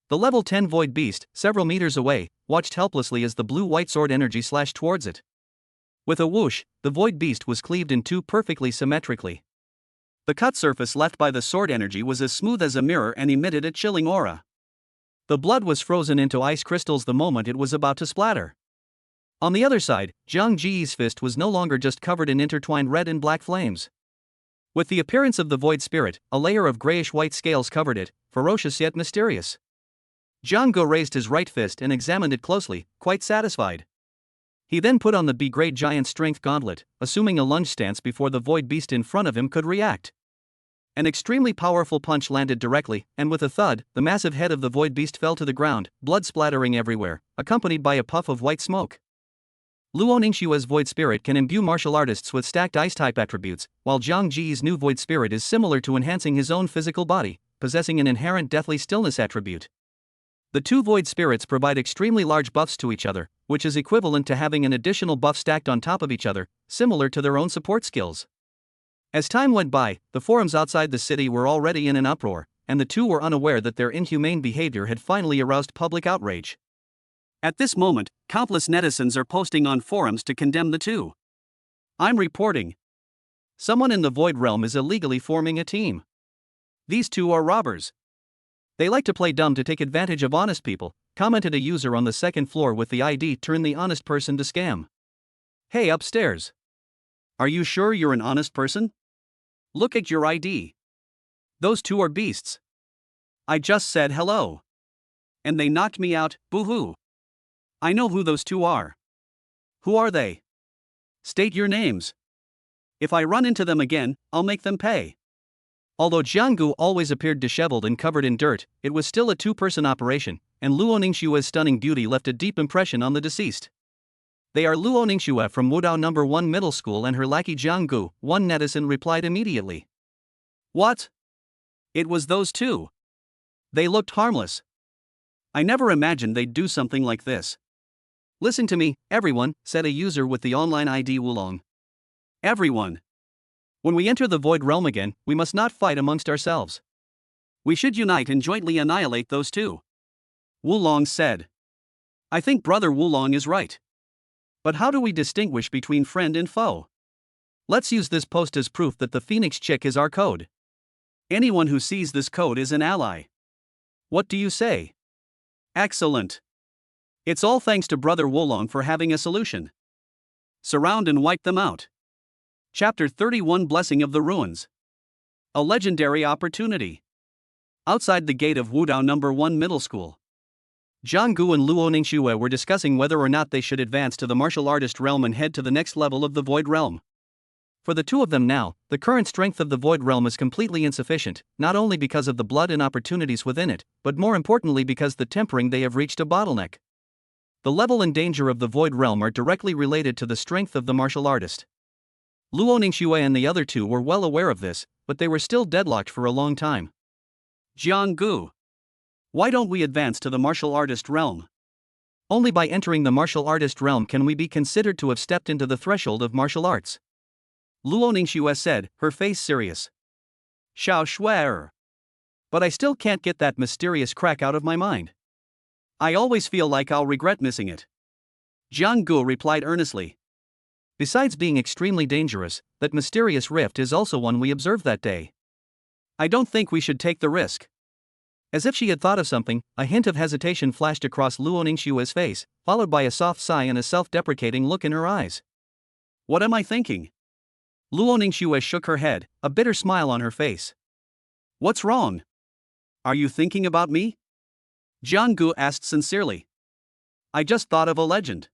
The level 10 void beast, several meters away, watched helplessly as the blue-white sword energy slashed towards it. With a whoosh, the void beast was cleaved in two perfectly symmetrically. The cut surface left by the sword energy was as smooth as a mirror and emitted a chilling aura. The blood was frozen into ice crystals the moment it was about to splatter. On the other side, Jiang Ji's fist was no longer just covered in intertwined red and black flames. With the appearance of the void spirit, a layer of grayish-white scales covered it, ferocious yet mysterious. Jiang Gu raised his right fist and examined it closely, quite satisfied. He then put on the B-grade giant strength gauntlet, assuming a lunge stance before the void beast in front of him could react. An extremely powerful punch landed directly, and with a thud, the massive head of the void beast fell to the ground, blood splattering everywhere, accompanied by a puff of white smoke. Luo Ningxue's void spirit can imbue martial artists with stacked ice-type attributes, while Jiang Ji's new void spirit is similar to enhancing his own physical body, possessing an inherent deathly stillness attribute. The two void spirits provide extremely large buffs to each other, which is equivalent to having an additional buff stacked on top of each other, similar to their own support skills. As time went by, the forums outside the city were already in an uproar, and the two were unaware that their inhumane behavior had finally aroused public outrage. At this moment, countless netizens are posting on forums to condemn the two. I'm reporting. Someone in the Void Realm is illegally forming a team. These two are robbers. They like to play dumb to take advantage of honest people, commented a user on the second floor with the ID turn the honest person to scam. Hey upstairs. Are you sure you're an honest person? Look at your ID. Those two are beasts. I just said hello. And they knocked me out, boo-hoo. I know who those two are. Who are they? State your names. If I run into them again, I'll make them pay. Although Jiang Gu always appeared disheveled and covered in dirt, it was still a two-person operation, and Luo Ningxue's stunning beauty left a deep impression on the deceased. They are Luo Ningxue from Wudao No. 1 Middle School and her lackey Jiang Gu, one netizen replied immediately. What? It was those two. They looked harmless. I never imagined they'd do something like this. Listen to me, everyone, said a user with the online ID Wulong. Everyone. When we enter the Void Realm again, we must not fight amongst ourselves. We should unite and jointly annihilate those two. Wulong said. I think Brother Wulong is right. But how do we distinguish between friend and foe? Let's use this post as proof that the Phoenix Chick is our code. Anyone who sees this code is an ally. What do you say? Excellent. It's all thanks to Brother Wulong for having a solution. Surround and wipe them out. Chapter 31 Blessing of the Ruins. A legendary opportunity. Outside the gate of Wudao No. 1 Middle School, Jiang Gu and Luo Ningxue were discussing whether or not they should advance to the martial artist realm and head to the next level of the Void Realm. For the two of them now, the current strength of the Void Realm is completely insufficient, not only because of the blood and opportunities within it, but more importantly because the tempering they have reached a bottleneck. The level and danger of the Void Realm are directly related to the strength of the martial artist. Luo Ningxue and the other two were well aware of this, but they were still deadlocked for a long time. Jiang Gu. Why don't we advance to the martial artist realm? Only by entering the martial artist realm can we be considered to have stepped into the threshold of martial arts. Luo Ningxue said, her face serious. Xiao Shuer. But I still can't get that mysterious crack out of my mind. I always feel like I'll regret missing it. Jiang Gu replied earnestly. Besides being extremely dangerous, that mysterious rift is also one we observed that day. I don't think we should take the risk. As if she had thought of something, a hint of hesitation flashed across Luo Ningxue's face, followed by a soft sigh and a self-deprecating look in her eyes. What am I thinking? Luo Ningxue shook her head, a bitter smile on her face. What's wrong? Are you thinking about me? Jiang Gu asked sincerely. I just thought of a legend.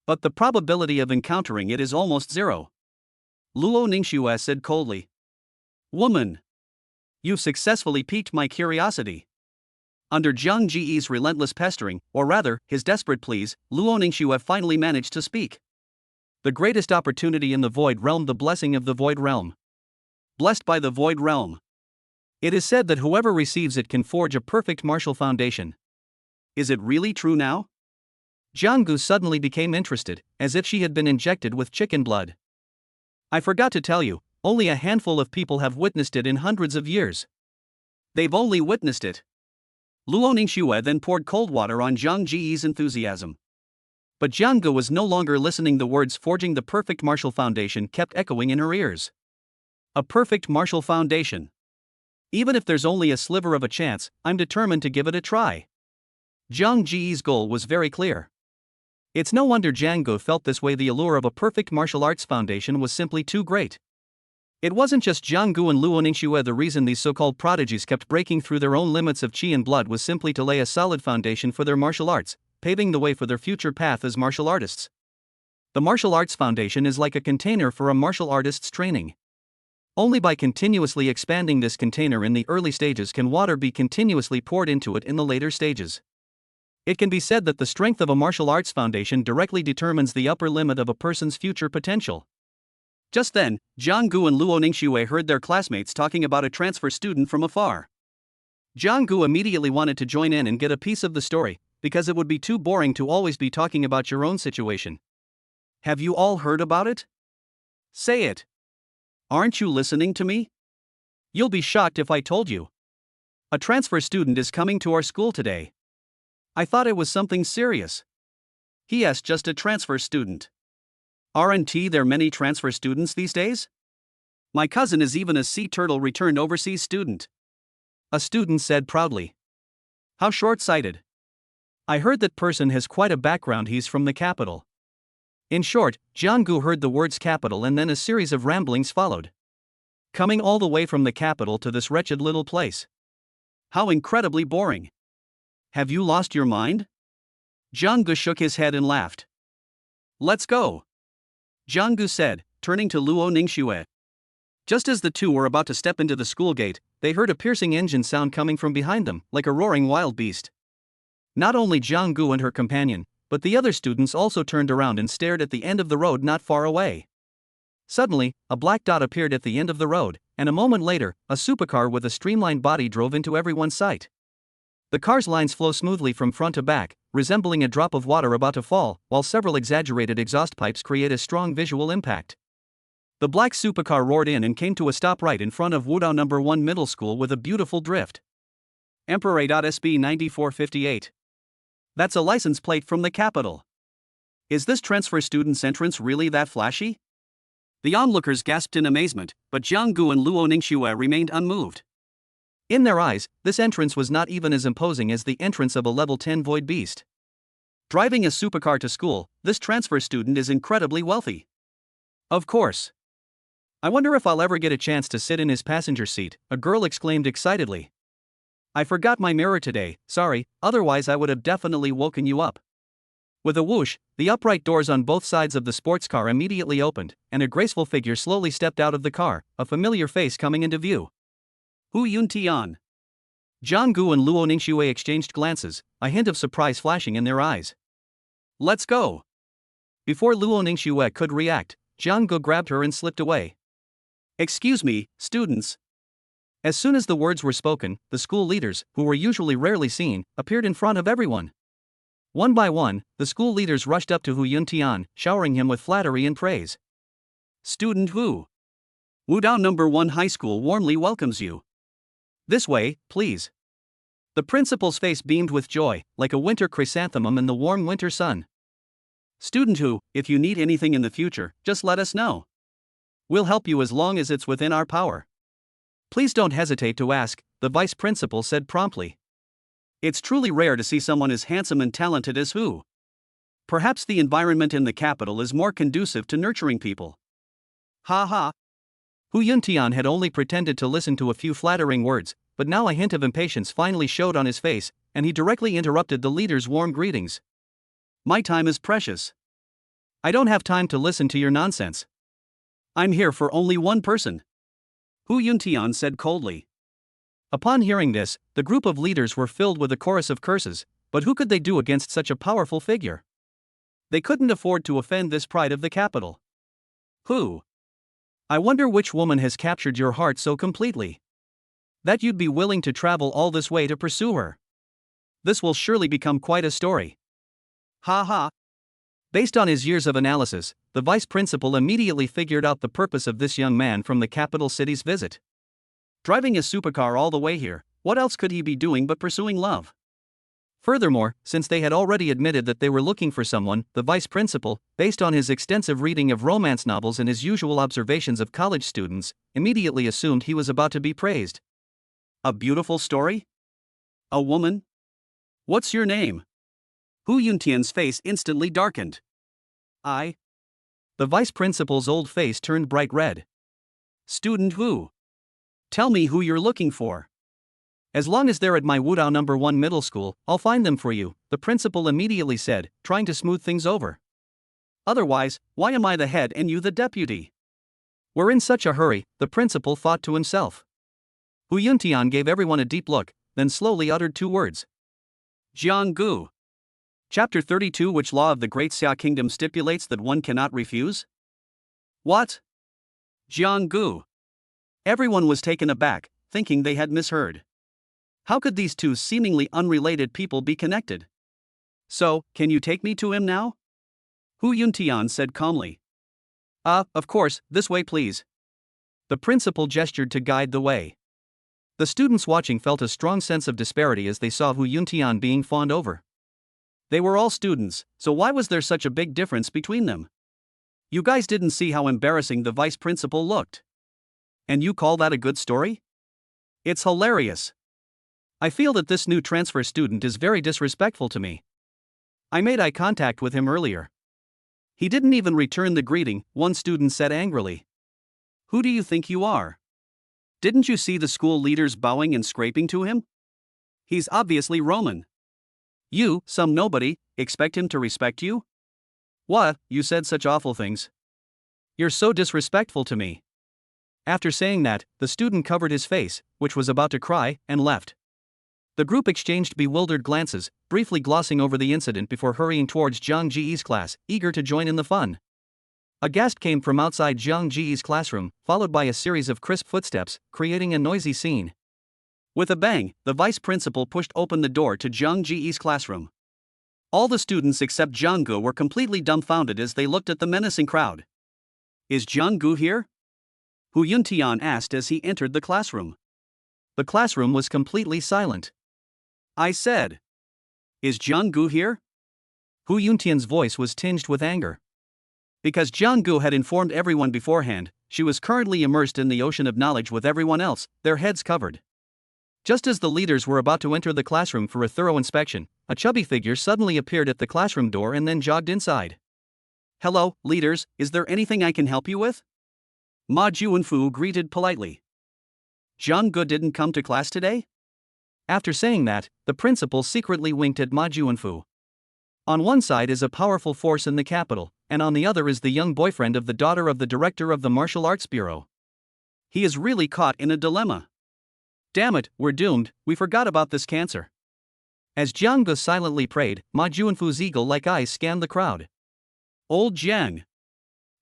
But the probability of encountering it is almost zero. Luo Ningxue said coldly. Woman. You've successfully piqued my curiosity. Under Jiang Ji's relentless pestering, or rather, his desperate pleas, Luo Ningxue finally managed to speak. The greatest opportunity in the Void Realm, the blessing of the Void Realm. Blessed by the Void Realm. It is said that whoever receives it can forge a perfect martial foundation. Is it really true now? Jiang Gu suddenly became interested, as if she had been injected with chicken blood. I forgot to tell you, only a handful of people have witnessed it in hundreds of years. They've only witnessed it. Luo Ningxue then poured cold water on Jiang Ji's enthusiasm. But Jiang Gu was no longer listening. The words forging the perfect martial foundation kept echoing in her ears. A perfect martial foundation. Even if there's only a sliver of a chance, I'm determined to give it a try. Jiang Ji's goal was very clear. It's no wonder Jiang Gu felt this way. The allure of a perfect martial arts foundation was simply too great. It wasn't just Jiang Gu and Luo Ningxue. The reason these so-called prodigies kept breaking through their own limits of qi and blood was simply to lay a solid foundation for their martial arts, paving the way for their future path as martial artists. The martial arts foundation is like a container for a martial artist's training. Only by continuously expanding this container in the early stages can water be continuously poured into it in the later stages. It can be said that the strength of a martial arts foundation directly determines the upper limit of a person's future potential. Just then, Jiang Gu and Luo Ningxue heard their classmates talking about a transfer student from afar. Jiang Gu immediately wanted to join in and get a piece of the story, because it would be too boring to always be talking about your own situation. Have you all heard about it? Say it. Aren't you listening to me? You'll be shocked if I told you. A transfer student is coming to our school today. I thought it was something serious. Yes, just a transfer student. Aren't there many transfer students these days? My cousin is even a sea turtle returned overseas student. A student said proudly. How short-sighted. I heard that person has quite a background. He's from the capital. In short, Jiang Gu heard the words capital and then a series of ramblings followed. Coming all the way from the capital to this wretched little place. How incredibly boring. Have you lost your mind? Jiang Gu shook his head and laughed. Let's go. Jiang Gu said, turning to Luo Ningxue. Just as the two were about to step into the school gate, they heard a piercing engine sound coming from behind them, like a roaring wild beast. Not only Jiang Gu and her companion, but the other students also turned around and stared at the end of the road not far away. Suddenly, a black dot appeared at the end of the road, and a moment later, a supercar with a streamlined body drove into everyone's sight. The car's lines flow smoothly from front to back, resembling a drop of water about to fall, while several exaggerated exhaust pipes create a strong visual impact. The black supercar roared in and came to a stop right in front of Wudao No. 1 Middle School with a beautiful drift. Emperor.SB 9458. That's a license plate from the capital. Is this transfer student's entrance really that flashy? The onlookers gasped in amazement, but Jiang Gu and Luo Ningxue remained unmoved. In their eyes, this entrance was not even as imposing as the entrance of a level 10 void beast. Driving a supercar to school, this transfer student is incredibly wealthy. Of course. I wonder if I'll ever get a chance to sit in his passenger seat, a girl exclaimed excitedly. I forgot my mirror today, sorry, otherwise I would have definitely woken you up. With a whoosh, the upright doors on both sides of the sports car immediately opened, and a graceful figure slowly stepped out of the car, a familiar face coming into view. Hu Yuntian. Jiang Gu and Luo Ningxue exchanged glances, a hint of surprise flashing in their eyes. Let's go. Before Luo Ningxue could react, Jiang Gu grabbed her and slipped away. Excuse me, students. As soon as the words were spoken, the school leaders, who were usually rarely seen, appeared in front of everyone. One by one, the school leaders rushed up to Hu Yuntian, showering him with flattery and praise. Student Wu. Wudao number 1 high school warmly welcomes you. This way, please. The principal's face beamed with joy, like a winter chrysanthemum in the warm winter sun. Student Wu, if you need anything in the future, just let us know. We'll help you as long as it's within our power. Please don't hesitate to ask, the vice principal said promptly. It's truly rare to see someone as handsome and talented as Wu. Perhaps the environment in the capital is more conducive to nurturing people. Ha ha. Hu Yuntian had only pretended to listen to a few flattering words, but now a hint of impatience finally showed on his face, and he directly interrupted the leader's warm greetings. My time is precious. I don't have time to listen to your nonsense. I'm here for only one person. Hu Yuntian said coldly. Upon hearing this, the group of leaders were filled with a chorus of curses, but who could they do against such a powerful figure? They couldn't afford to offend this pride of the capital. Who? I wonder which woman has captured your heart so completely that you'd be willing to travel all this way to pursue her. This will surely become quite a story. Ha ha. Based on his years of analysis, the vice principal immediately figured out the purpose of this young man from the capital city's visit. Driving a supercar all the way here, what else could he be doing but pursuing love? Furthermore, since they had already admitted that they were looking for someone, the vice principal, based on his extensive reading of romance novels and his usual observations of college students, immediately assumed he was about to be praised. A beautiful story? A woman? What's your name? Hu Yuntian's face instantly darkened. I. The vice principal's old face turned bright red. Student Wu. Tell me who you're looking for. As long as they're at my Wudao number 1 middle school, I'll find them for you, the principal immediately said, trying to smooth things over. Otherwise, why am I the head and you the deputy? We're in such a hurry, the principal thought to himself. Hu Yuntian gave everyone a deep look, then slowly uttered 2 words. Jianggu. Chapter 32. Which law of the Great Xia Kingdom stipulates that one cannot refuse? What? Jianggu. Everyone was taken aback, thinking they had misheard. How could these 2 seemingly unrelated people be connected? So, can you take me to him now? Hu Yuntian said calmly. Of course, this way please. The principal gestured to guide the way. The students watching felt a strong sense of disparity as they saw Hu Yuntian being fawned over. They were all students, so why was there such a big difference between them? You guys didn't see how embarrassing the vice principal looked. And you call that a good story? It's hilarious. I feel that this new transfer student is very disrespectful to me. I made eye contact with him earlier. He didn't even return the greeting, one student said angrily. Who do you think you are? Didn't you see the school leaders bowing and scraping to him? He's obviously Roman. You, some nobody, expect him to respect you? What, you said such awful things. You're so disrespectful to me. After saying that, the student covered his face, which was about to cry, and left. The group exchanged bewildered glances, briefly glossing over the incident before hurrying towards Zhang Ji's class, eager to join in the fun. A gasp came from outside Zhang Ji's classroom, followed by a series of crisp footsteps, creating a noisy scene. With a bang, the vice principal pushed open the door to Zhang Ji's classroom. All the students except Jianggu were completely dumbfounded as they looked at the menacing crowd. Is Jianggu here? Hu Yuntian asked as he entered the classroom. The classroom was completely silent. I said. Is Jianggu here? Hu Yuntian's voice was tinged with anger. Because Jianggu had informed everyone beforehand, she was currently immersed in the ocean of knowledge with everyone else, their heads covered. Just as the leaders were about to enter the classroom for a thorough inspection, a chubby figure suddenly appeared at the classroom door and then jogged inside. Hello, leaders, is there anything I can help you with? Ma Juanfu greeted politely. Jianggu didn't come to class today? After saying that, the principal secretly winked at Ma Juanfu. On one side is a powerful force in the capital, and on the other is the young boyfriend of the daughter of the director of the Martial Arts Bureau. He is really caught in a dilemma. Damn it, we're doomed, we forgot about this cancer. As Jianggu silently prayed, Ma Juanfu's eagle-like eyes scanned the crowd. Old Jiang.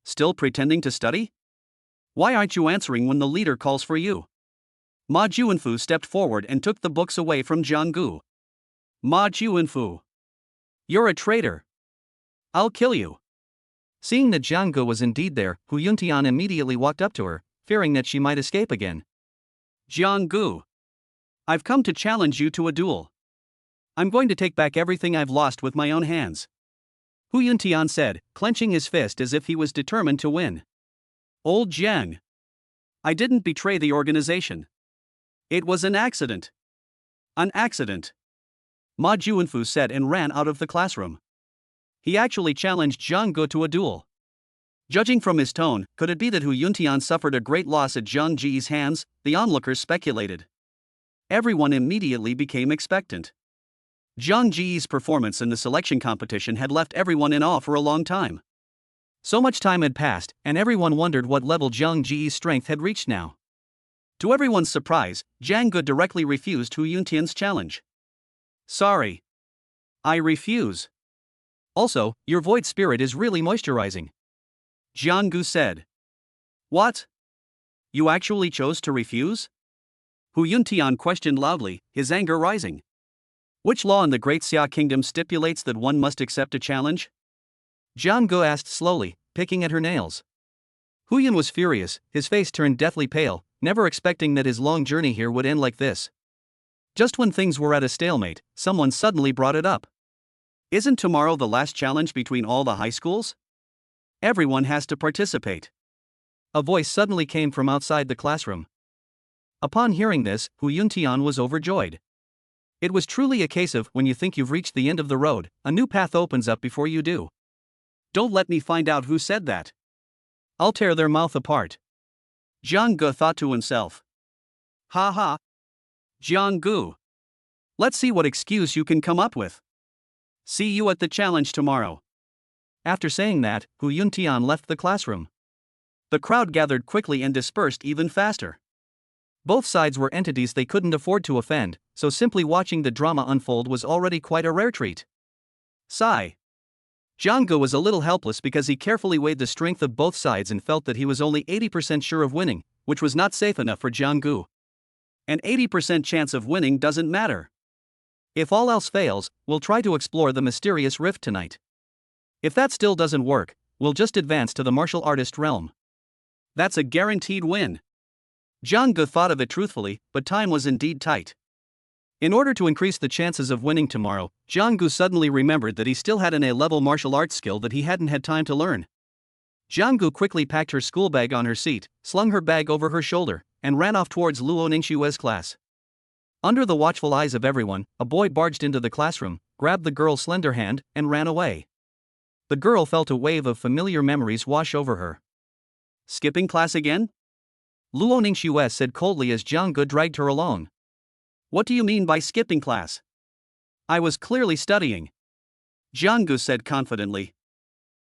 Still pretending to study? Why aren't you answering when the leader calls for you? Ma Juanfu stepped forward and took the books away from Jianggu. Ma Juanfu. You're a traitor. I'll kill you. Seeing that Jiang Gu was indeed there, Hu Yuntian immediately walked up to her, fearing that she might escape again. Jiang Gu, I've come to challenge you to a duel. I'm going to take back everything I've lost with my own hands. Hu Yuntian said, clenching his fist as if he was determined to win. Old Jiang. I didn't betray the organization. It was an accident. An accident. Ma Juanfu said and ran out of the classroom. He actually challenged Jiang Gu to a duel. Judging from his tone, could it be that Hu Yuntian suffered a great loss at Jiang Ji's hands? The onlookers speculated. Everyone immediately became expectant. Jiang Ji's performance in the selection competition had left everyone in awe for a long time. So much time had passed, and everyone wondered what level Jiang Ji's strength had reached now. To everyone's surprise, Jiang Gu directly refused Hu Yuntian's challenge. Sorry. I refuse. Also, your void spirit is really moisturizing. Jiang Gu said. What? You actually chose to refuse? Hu Yuntian questioned loudly, his anger rising. Which law in the Great Xia Kingdom stipulates that one must accept a challenge? Jiang Gu asked slowly, picking at her nails. Hu Yun was furious, his face turned deathly pale, never expecting that his long journey here would end like this. Just when things were at a stalemate, someone suddenly brought it up. Isn't tomorrow the last challenge between all the high schools? Everyone has to participate. A voice suddenly came from outside the classroom. Upon hearing this, Hu Yuntian was overjoyed. It was truly a case of when you think you've reached the end of the road, a new path opens up before you do. Don't let me find out who said that. I'll tear their mouth apart. Jiang Gu thought to himself. Ha ha. Jiang Gu. Let's see what excuse you can come up with. See you at the challenge tomorrow. After saying that, Hu Yuntian left the classroom. The crowd gathered quickly and dispersed even faster. Both sides were entities they couldn't afford to offend, so simply watching the drama unfold was already quite a rare treat. Sigh. Jiang Gu was a little helpless because he carefully weighed the strength of both sides and felt that he was only 80% sure of winning, which was not safe enough for Jiang Gu. An 80% chance of winning doesn't matter. If all else fails, we'll try to explore the mysterious rift tonight. If that still doesn't work, we'll just advance to the martial artist realm. That's a guaranteed win. Jiang Gu thought of it truthfully, but time was indeed tight. In order to increase the chances of winning tomorrow, Jiang Gu suddenly remembered that he still had an A-level martial arts skill that he hadn't had time to learn. Jiang Gu quickly packed her school bag on her seat, slung her bag over her shoulder, and ran off towards Luo Ningxue's class. Under the watchful eyes of everyone, a boy barged into the classroom, grabbed the girl's slender hand, and ran away. The girl felt a wave of familiar memories wash over her. Skipping class again? Luo Ningxue said coldly as Jiang Gu dragged her along. What do you mean by skipping class? I was clearly studying. Jiang Gu said confidently.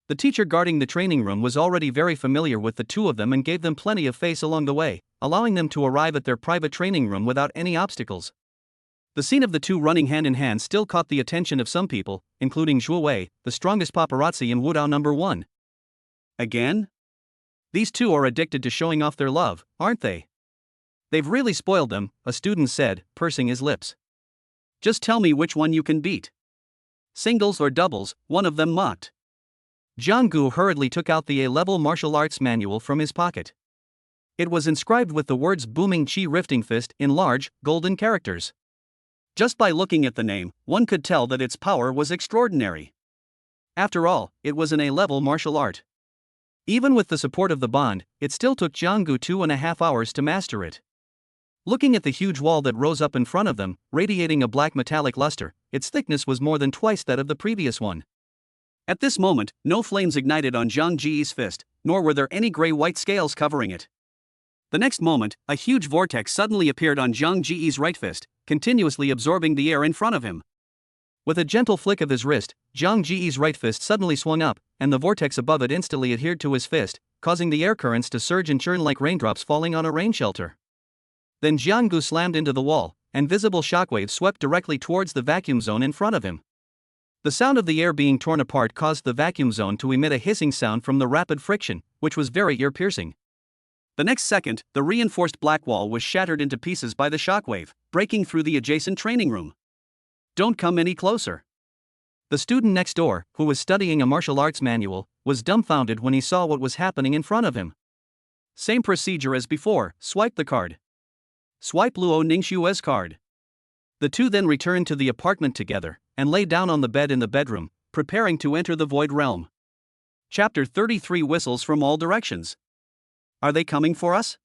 The teacher guarding the training room was already very familiar with the two of them and gave them plenty of face along the way, allowing them to arrive at their private training room without any obstacles. The scene of the two running hand in hand still caught the attention of some people, including Zhuo Wei, the strongest paparazzi in Wudao number 1. Again? These two are addicted to showing off their love, aren't they? They've really spoiled them, a student said, pursing his lips. Just tell me which one you can beat. Singles or doubles, one of them mocked. Jiang Gu hurriedly took out the A-level martial arts manual from his pocket. It was inscribed with the words Booming Chi Rifting Fist in large, golden characters. Just by looking at the name, one could tell that its power was extraordinary. After all, it was an A-level martial art. Even with the support of the bond, it still took Jiang Gu 2.5 hours to master it. Looking at the huge wall that rose up in front of them, radiating a black metallic luster, its thickness was more than twice that of the previous one. At this moment, no flames ignited on Jiang Ji's fist, nor were there any gray-white scales covering it. The next moment, a huge vortex suddenly appeared on Jiang Ji's right fist, continuously absorbing the air in front of him. With a gentle flick of his wrist, Jiang Ji's right fist suddenly swung up, and the vortex above it instantly adhered to his fist, causing the air currents to surge and churn like raindrops falling on a rain shelter. Then Jiang Gu slammed into the wall, and visible shockwaves swept directly towards the vacuum zone in front of him. The sound of the air being torn apart caused the vacuum zone to emit a hissing sound from the rapid friction, which was very ear-piercing. The next second, the reinforced black wall was shattered into pieces by the shockwave, breaking through the adjacent training room. Don't come any closer. The student next door, who was studying a martial arts manual, was dumbfounded when he saw what was happening in front of him. Same procedure as before, swipe the card. Swipe Luo Ningxue's card. The two then returned to the apartment together, and lay down on the bed in the bedroom, preparing to enter the void realm. Chapter 33 Whistles from all directions. Are they coming for us?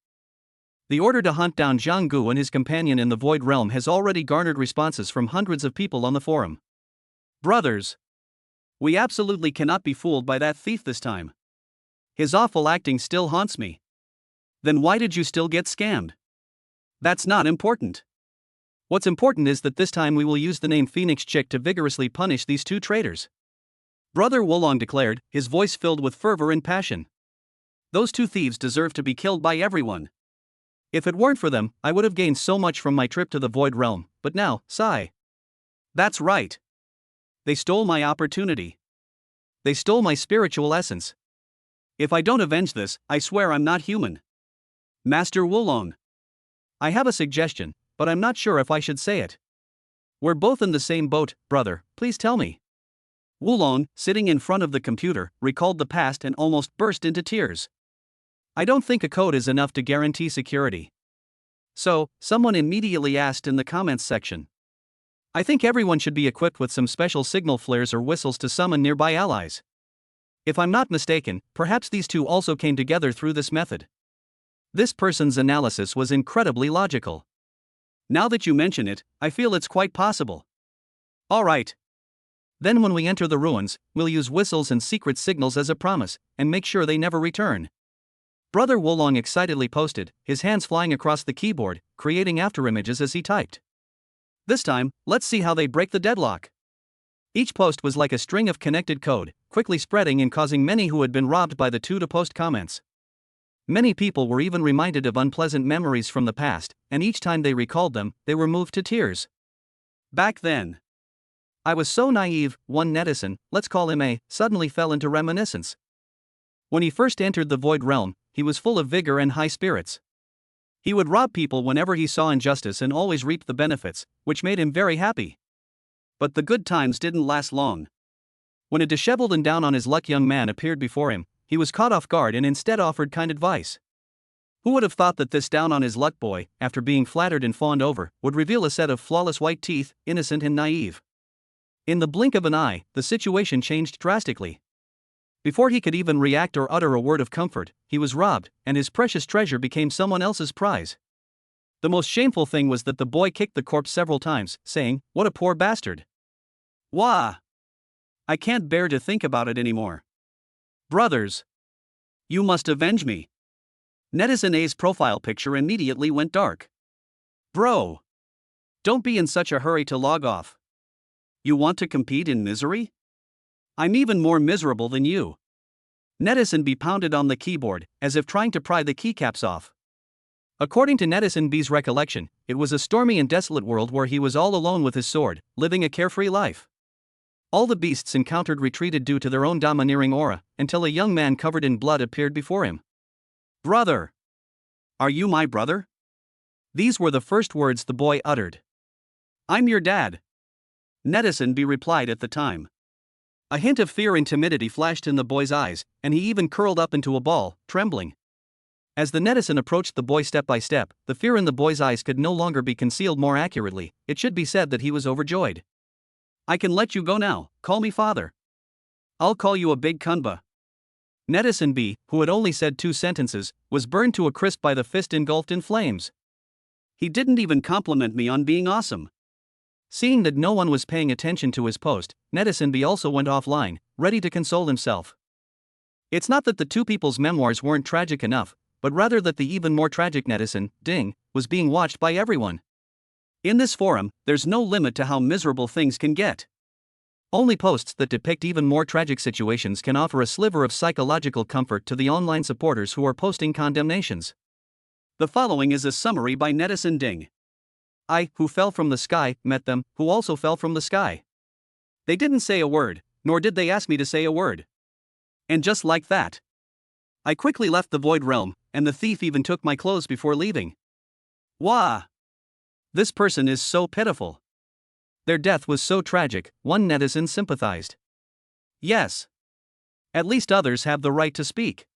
The order to hunt down Zhang Gu and his companion in the void realm has already garnered responses from hundreds of people on the forum. Brothers! We absolutely cannot be fooled by that thief this time. His awful acting still haunts me. Then why did you still get scammed? That's not important. What's important is that this time we will use the name Phoenix Chick to vigorously punish these two traitors. Brother Wolong declared, his voice filled with fervor and passion. Those two thieves deserve to be killed by everyone. If it weren't for them, I would have gained so much from my trip to the Void Realm, but now, sigh. That's right. They stole my opportunity. They stole my spiritual essence. If I don't avenge this, I swear I'm not human. Master Wolong. I have a suggestion, but I'm not sure if I should say it. We're both in the same boat, brother, please tell me. Wulong, sitting in front of the computer, recalled the past and almost burst into tears. I don't think a code is enough to guarantee security. So, someone immediately asked in the comments section. I think everyone should be equipped with some special signal flares or whistles to summon nearby allies. If I'm not mistaken, perhaps these two also came together through this method. This person's analysis was incredibly logical. Now that you mention it, I feel it's quite possible. Alright. Then when we enter the ruins, we'll use whistles and secret signals as a promise, and make sure they never return. Brother Wolong excitedly posted, his hands flying across the keyboard, creating afterimages as he typed. This time, let's see how they break the deadlock. Each post was like a string of connected code, quickly spreading and causing many who had been robbed by the two to post comments. Many people were even reminded of unpleasant memories from the past, and each time they recalled them, they were moved to tears. Back then, I was so naive, one netizen, let's call him A, suddenly fell into reminiscence. When he first entered the Void Realm, he was full of vigor and high spirits. He would rob people whenever he saw injustice and always reaped the benefits, which made him very happy. But the good times didn't last long. When a disheveled and down on his luck young man appeared before him, he was caught off guard and instead offered kind advice. Who would have thought that this down on his luck boy, after being flattered and fawned over, would reveal a set of flawless white teeth, innocent and naive? In the blink of an eye, the situation changed drastically. Before he could even react or utter a word of comfort, he was robbed, and his precious treasure became someone else's prize. The most shameful thing was that the boy kicked the corpse several times, saying, "What a poor bastard. Wah! I can't bear to think about it anymore. Brothers, you must avenge me." Netizen A's profile picture immediately went dark. Bro! Don't be in such a hurry to log off. You want to compete in misery? I'm even more miserable than you. Netizen B pounded on the keyboard, as if trying to pry the keycaps off. According to Netizen B's recollection, it was a stormy and desolate world where he was all alone with his sword, living a carefree life. All the beasts encountered retreated due to their own domineering aura, until a young man covered in blood appeared before him. Brother! Are you my brother? These were the first words the boy uttered. I'm your dad. Netizen B replied at the time. A hint of fear and timidity flashed in the boy's eyes, and he even curled up into a ball, trembling. As the netizen approached the boy step by step, the fear in the boy's eyes could no longer be concealed more accurately. It should be said that he was overjoyed. I can let you go now, call me father. I'll call you a big kunba. Netizen B, who had only said 2 sentences, was burned to a crisp by the fist engulfed in flames. He didn't even compliment me on being awesome. Seeing that no one was paying attention to his post, Netizen B also went offline, ready to console himself. It's not that the two people's memoirs weren't tragic enough, but rather that the even more tragic Netizen, Ding, was being watched by everyone. In this forum, there's no limit to how miserable things can get. Only posts that depict even more tragic situations can offer a sliver of psychological comfort to the online supporters who are posting condemnations. The following is a summary by Netizen Ding. I, who fell from the sky, met them, who also fell from the sky. They didn't say a word, nor did they ask me to say a word. And just like that, I quickly left the Void Realm, and the thief even took my clothes before leaving. Wah! This person is so pitiful. Their death was so tragic, one netizen sympathized. Yes. At least others have the right to speak.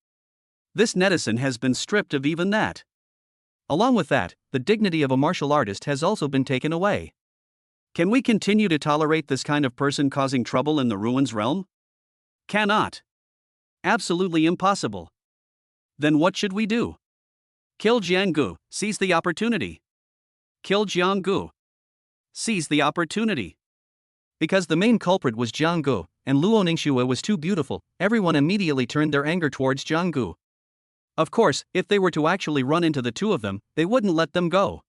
This netizen has been stripped of even that. Along with that, the dignity of a martial artist has also been taken away. Can we continue to tolerate this kind of person causing trouble in the ruins realm? Cannot. Absolutely impossible. Then what should we do? Kill Jianggu, seize the opportunity. Kill Jianggu. Seize the opportunity. Because the main culprit was Jianggu, and Luo Ningxue was too beautiful, everyone immediately turned their anger towards Jianggu. Of course, if they were to actually run into the two of them, they wouldn't let them go.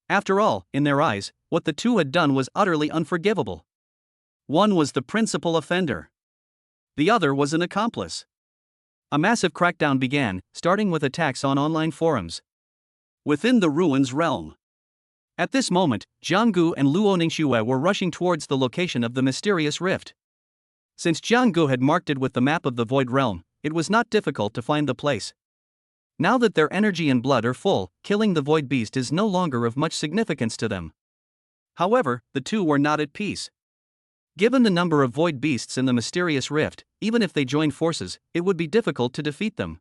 After all, in their eyes, what the two had done was utterly unforgivable. One was the principal offender. The other was an accomplice. A massive crackdown began, starting with attacks on online forums. Within the ruins realm. At this moment, Jianggu and Luo Ningxue were rushing towards the location of the mysterious rift. Since Jianggu had marked it with the map of the Void Realm, it was not difficult to find the place. Now that their energy and blood are full, killing the Void Beast is no longer of much significance to them. However, the two were not at peace. Given the number of Void Beasts in the mysterious rift, even if they joined forces, it would be difficult to defeat them.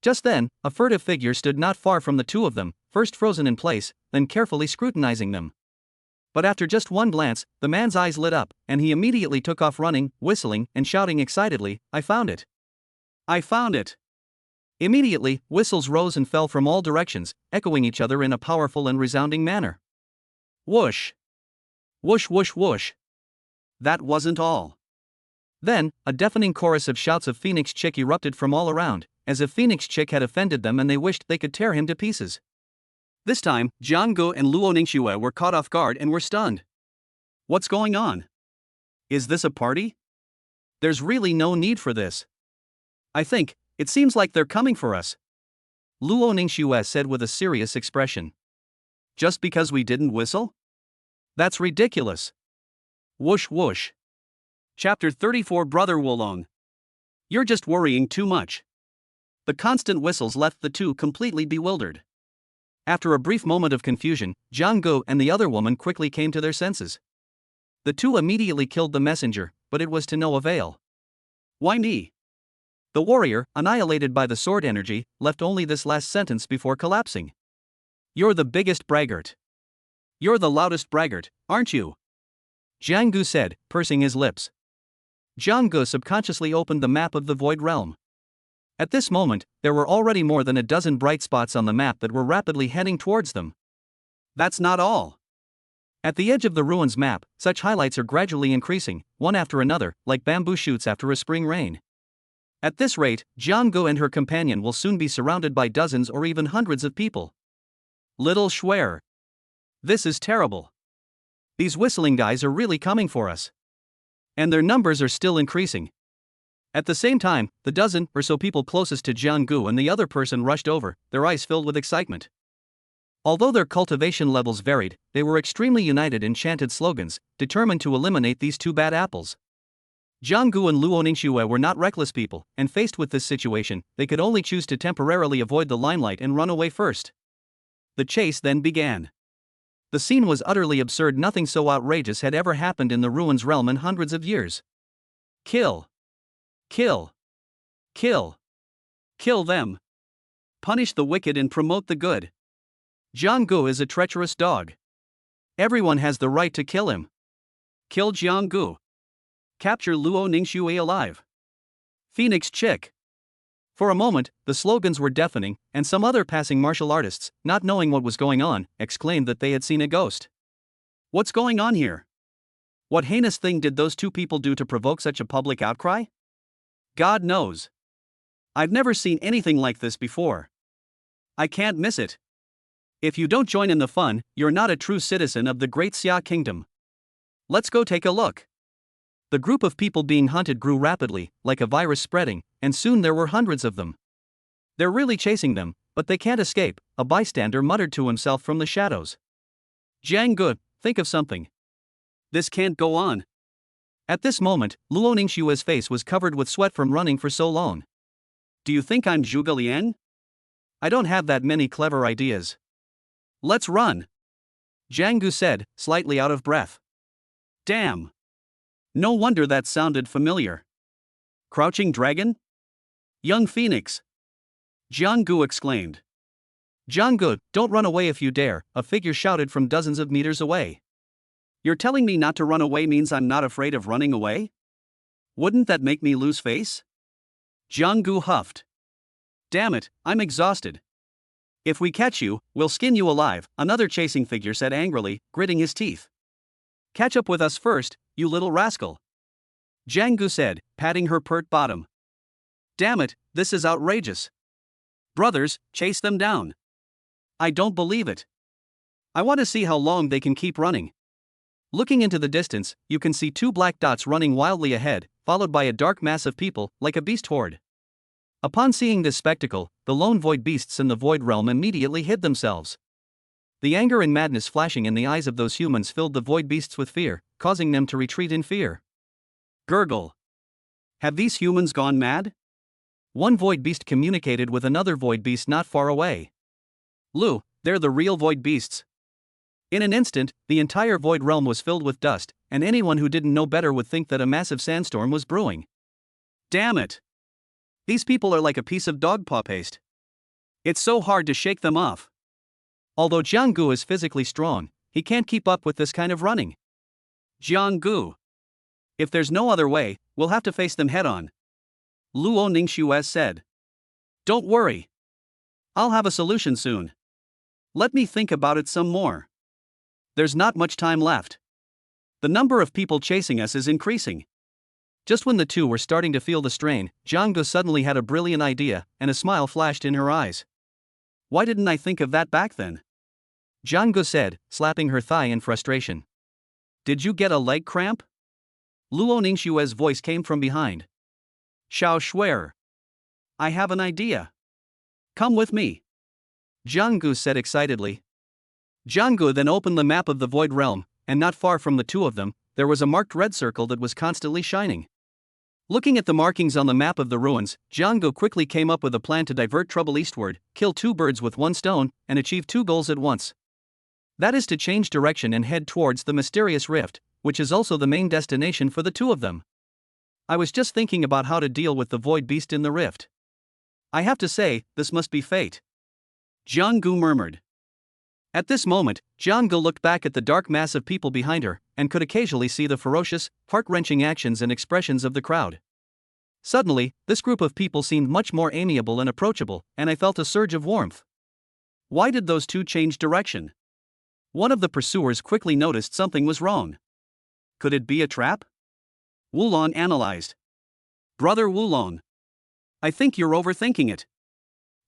Just then, a furtive figure stood not far from the two of them, first frozen in place, then carefully scrutinizing them. But after just one glance, the man's eyes lit up, and he immediately took off running, whistling, and shouting excitedly, "I found it! I found it!" Immediately, whistles rose and fell from all directions, echoing each other in a powerful and resounding manner. Whoosh! Whoosh whoosh whoosh! That wasn't all. Then, a deafening chorus of shouts of Phoenix Chick erupted from all around, as if Phoenix Chick had offended them and they wished they could tear him to pieces. This time, Jianggu and Luo Ningxue were caught off guard and were stunned. What's going on? Is this a party? There's really no need for this. It seems like they're coming for us. Luo Ningxue said with a serious expression. Just because we didn't whistle? That's ridiculous. Whoosh whoosh. Chapter 34 Brother Wulong. You're just worrying too much. The constant whistles left the two completely bewildered. After a brief moment of confusion, Jianggu and the other woman quickly came to their senses. The two immediately killed the messenger, but it was to no avail. Why me? The warrior, annihilated by the sword energy, left only this last sentence before collapsing. You're the biggest braggart. You're the loudest braggart, aren't you? Jianggu said, pursing his lips. Jianggu subconsciously opened the map of the Void Realm. At this moment, there were already more than a dozen bright spots on the map that were rapidly heading towards them. That's not all. At the edge of the ruins map, such highlights are gradually increasing, one after another, like bamboo shoots after a spring rain. At this rate, Jianggu and her companion will soon be surrounded by dozens or even hundreds of people. Little Schwer. This is terrible. These whistling guys are really coming for us. And their numbers are still increasing. At the same time, the dozen or so people closest to Jianggu and the other person rushed over, their eyes filled with excitement. Although their cultivation levels varied, they were extremely united in chanted slogans, determined to eliminate these two bad apples. Jianggu and Luo Ningxue were not reckless people, and faced with this situation, they could only choose to temporarily avoid the limelight and run away first. The chase then began. The scene was utterly absurd. Nothing so outrageous had ever happened in the ruins realm in hundreds of years. Kill. Kill. Kill. Kill them. Punish the wicked and promote the good. Jianggu is a treacherous dog. Everyone has the right to kill him. Kill Jianggu. Capture Luo Ningxue alive. Phoenix Chick. For a moment, the slogans were deafening, and some other passing martial artists, not knowing what was going on, exclaimed that they had seen a ghost. What's going on here? What heinous thing did those two people do to provoke such a public outcry? God knows. I've never seen anything like this before. I can't miss it. If you don't join in the fun, you're not a true citizen of the Great Xia Kingdom. Let's go take a look. The group of people being hunted grew rapidly, like a virus spreading, and soon there were hundreds of them. They're really chasing them, but they can't escape, a bystander muttered to himself from the shadows. Jianggu, think of something. This can't go on. At this moment, Luo Ningxue's face was covered with sweat from running for so long. Do you think I'm Zhuge Liang? I don't have that many clever ideas. Let's run. Jianggu said, slightly out of breath. Damn. No wonder that sounded familiar. Crouching dragon? Young phoenix. Jianggu exclaimed. Jianggu, don't run away if you dare, a figure shouted from dozens of meters away. You're telling me not to run away means I'm not afraid of running away? Wouldn't that make me lose face? Jianggu huffed. Damn it, I'm exhausted. If we catch you, we'll skin you alive, another chasing figure said angrily, gritting his teeth. Catch up with us first, you little rascal. Jianggu said, patting her pert bottom. Damn it, this is outrageous. Brothers, chase them down. I don't believe it. I want to see how long they can keep running. Looking into the distance, you can see two black dots running wildly ahead, followed by a dark mass of people, like a beast horde. Upon seeing this spectacle, the lone void beasts in the void realm immediately hid themselves. The anger and madness flashing in the eyes of those humans filled the void beasts with fear, causing them to retreat in fear. Gurgle. Have these humans gone mad? One void beast communicated with another void beast not far away. Lu, they're the real void beasts. In an instant, the entire void realm was filled with dust, and anyone who didn't know better would think that a massive sandstorm was brewing. Damn it! These people are like a piece of dog paw paste. It's so hard to shake them off. Although Jianggu is physically strong, he can't keep up with this kind of running. Jianggu. If there's no other way, we'll have to face them head on. Luo Ningxue said. Don't worry. I'll have a solution soon. Let me think about it some more. There's not much time left. The number of people chasing us is increasing. Just when the two were starting to feel the strain, Jianggu suddenly had a brilliant idea, and a smile flashed in her eyes. Why didn't I think of that back then? Jianggu said, slapping her thigh in frustration. Did you get a leg cramp? Luo Ningxue's voice came from behind. Xiao Shuer. I have an idea. Come with me. Jianggu said excitedly. Jianggu then opened the map of the void realm, and not far from the two of them, there was a marked red circle that was constantly shining. Looking at the markings on the map of the ruins, Jianggu quickly came up with a plan to divert trouble eastward, kill two birds with one stone, and achieve two goals at once. That is to change direction and head towards the mysterious rift, which is also the main destination for the two of them. I was just thinking about how to deal with the void beast in the rift. I have to say, this must be fate. Jianggu murmured. At this moment, Jianggu looked back at the dark mass of people behind her, and could occasionally see the ferocious, heart-wrenching actions and expressions of the crowd. Suddenly, this group of people seemed much more amiable and approachable, and I felt a surge of warmth. Why did those two change direction? One of the pursuers quickly noticed something was wrong. Could it be a trap? Wulong analyzed. Brother Wulong. I think you're overthinking it.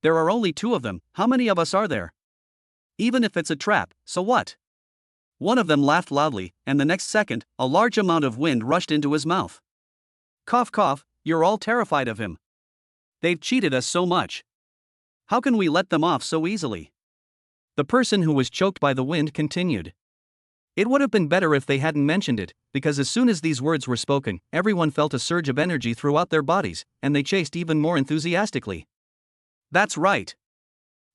There are only two of them, how many of us are there? Even if it's a trap, so what? One of them laughed loudly, and the next second, a large amount of wind rushed into his mouth. Cough cough, you're all terrified of him. They've cheated us so much. How can we let them off so easily? The person who was choked by the wind continued. It would have been better if they hadn't mentioned it, because as soon as these words were spoken, everyone felt a surge of energy throughout their bodies, and they chased even more enthusiastically. That's right.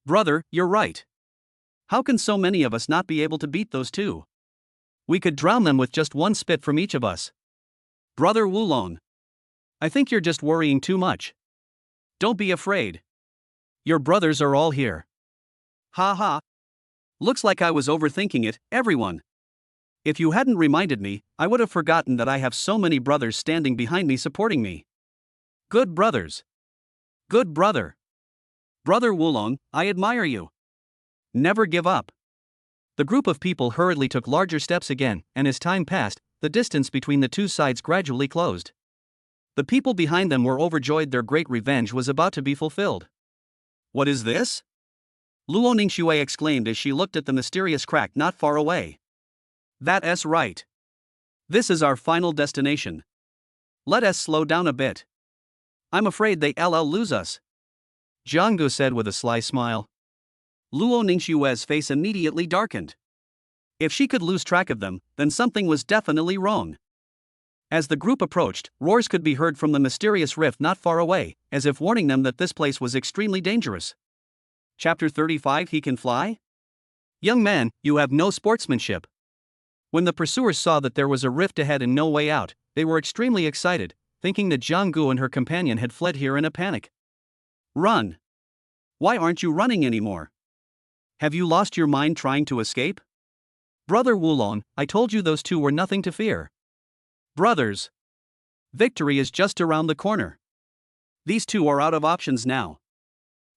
Brother, you're right. How can so many of us not be able to beat those two? We could drown them with just one spit from each of us. Brother Wulong. I think you're just worrying too much. Don't be afraid. Your brothers are all here. Ha ha. Looks like I was overthinking it, everyone. If you hadn't reminded me, I would have forgotten that I have so many brothers standing behind me supporting me. Good brothers. Good brother. Brother Wulong, I admire you. Never give up. The group of people hurriedly took larger steps again, and as time passed, the distance between the two sides gradually closed. The people behind them were overjoyed their great revenge was about to be fulfilled. What is this? Luo Ningxue exclaimed as she looked at the mysterious crack not far away. That's right. This is our final destination. Let us slow down a bit. I'm afraid they'll lose us. Jianggu said with a sly smile. Luo Ningxue's face immediately darkened. If she could lose track of them, then something was definitely wrong. As the group approached, roars could be heard from the mysterious rift not far away, as if warning them that this place was extremely dangerous. Chapter 35 He Can Fly? Young man, you have no sportsmanship. When the pursuers saw that there was a rift ahead and no way out, they were extremely excited, thinking that Jianggu and her companion had fled here in a panic. Run! Why aren't you running anymore? Have you lost your mind trying to escape? Brother Wulong, I told you those two were nothing to fear. Brothers! Victory is just around the corner. These two are out of options now.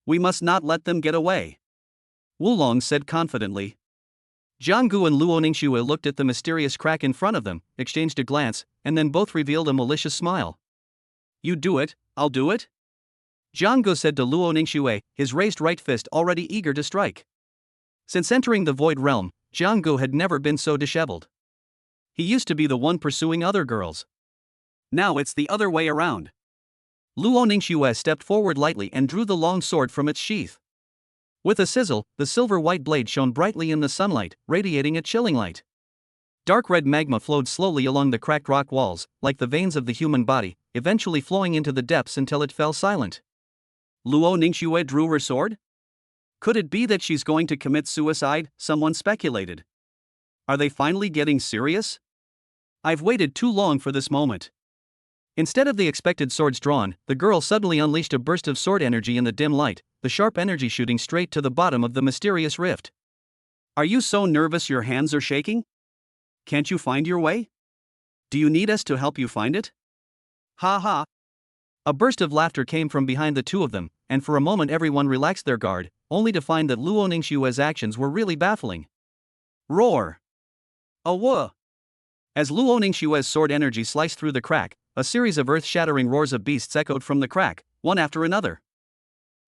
We must not let them get away. Wulong said confidently. Jianggu and Luo Ningxue looked at the mysterious crack in front of them, exchanged a glance, and then both revealed a malicious smile. You do it, I'll do it? Jianggu said to Luo Ningxue, his raised right fist already eager to strike. Since entering the Void Realm, Jianggu had never been so disheveled. He used to be the one pursuing other girls. Now it's the other way around. Luo Ningxue stepped forward lightly and drew the long sword from its sheath. With a sizzle, the silver-white blade shone brightly in the sunlight, radiating a chilling light. Dark red magma flowed slowly along the cracked rock walls, like the veins of the human body, eventually flowing into the depths until it fell silent. Luo Ningxue drew her sword? Could it be that she's going to commit suicide? Someone speculated. Are they finally getting serious? I've waited too long for this moment. Instead of the expected swords drawn, the girl suddenly unleashed a burst of sword energy in the dim light, the sharp energy shooting straight to the bottom of the mysterious rift. Are you so nervous your hands are shaking? Can't you find your way? Do you need us to help you find it? Ha ha! A burst of laughter came from behind the two of them, and for a moment everyone relaxed their guard, only to find that Luo Ningxue's actions were really baffling. Roar! Awah! As Luo Ningxue's sword energy sliced through the crack, a series of earth-shattering roars of beasts echoed from the crack, one after another.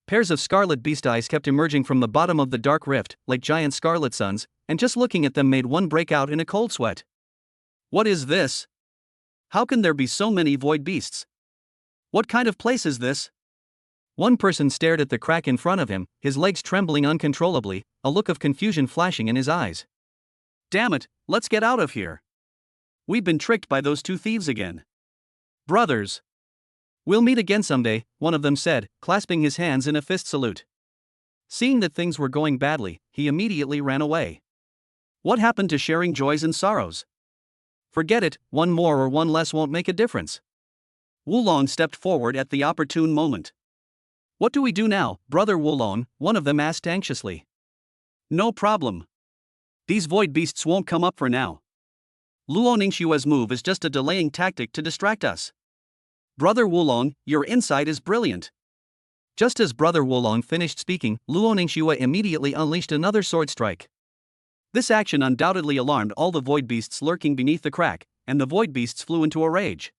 Pairs of scarlet beast eyes kept emerging from the bottom of the dark rift, like giant scarlet suns, and just looking at them made one break out in a cold sweat. What is this? How can there be so many void beasts? What kind of place is this? One person stared at the crack in front of him, his legs trembling uncontrollably, a look of confusion flashing in his eyes. Damn it, let's get out of here. We've been tricked by those two thieves again. Brothers! We'll meet again someday, one of them said, clasping his hands in a fist salute. Seeing that things were going badly, he immediately ran away. What happened to sharing joys and sorrows? Forget it, one more or one less won't make a difference. Wulong stepped forward at the opportune moment. What do we do now, Brother Wulong? One of them asked anxiously. No problem. These void beasts won't come up for now. Luo Ningxue's move is just a delaying tactic to distract us. Brother Wulong, your insight is brilliant. Just as Brother Wulong finished speaking, Luo Ningxue immediately unleashed another sword strike. This action undoubtedly alarmed all the void beasts lurking beneath the crack, and the void beasts flew into a rage.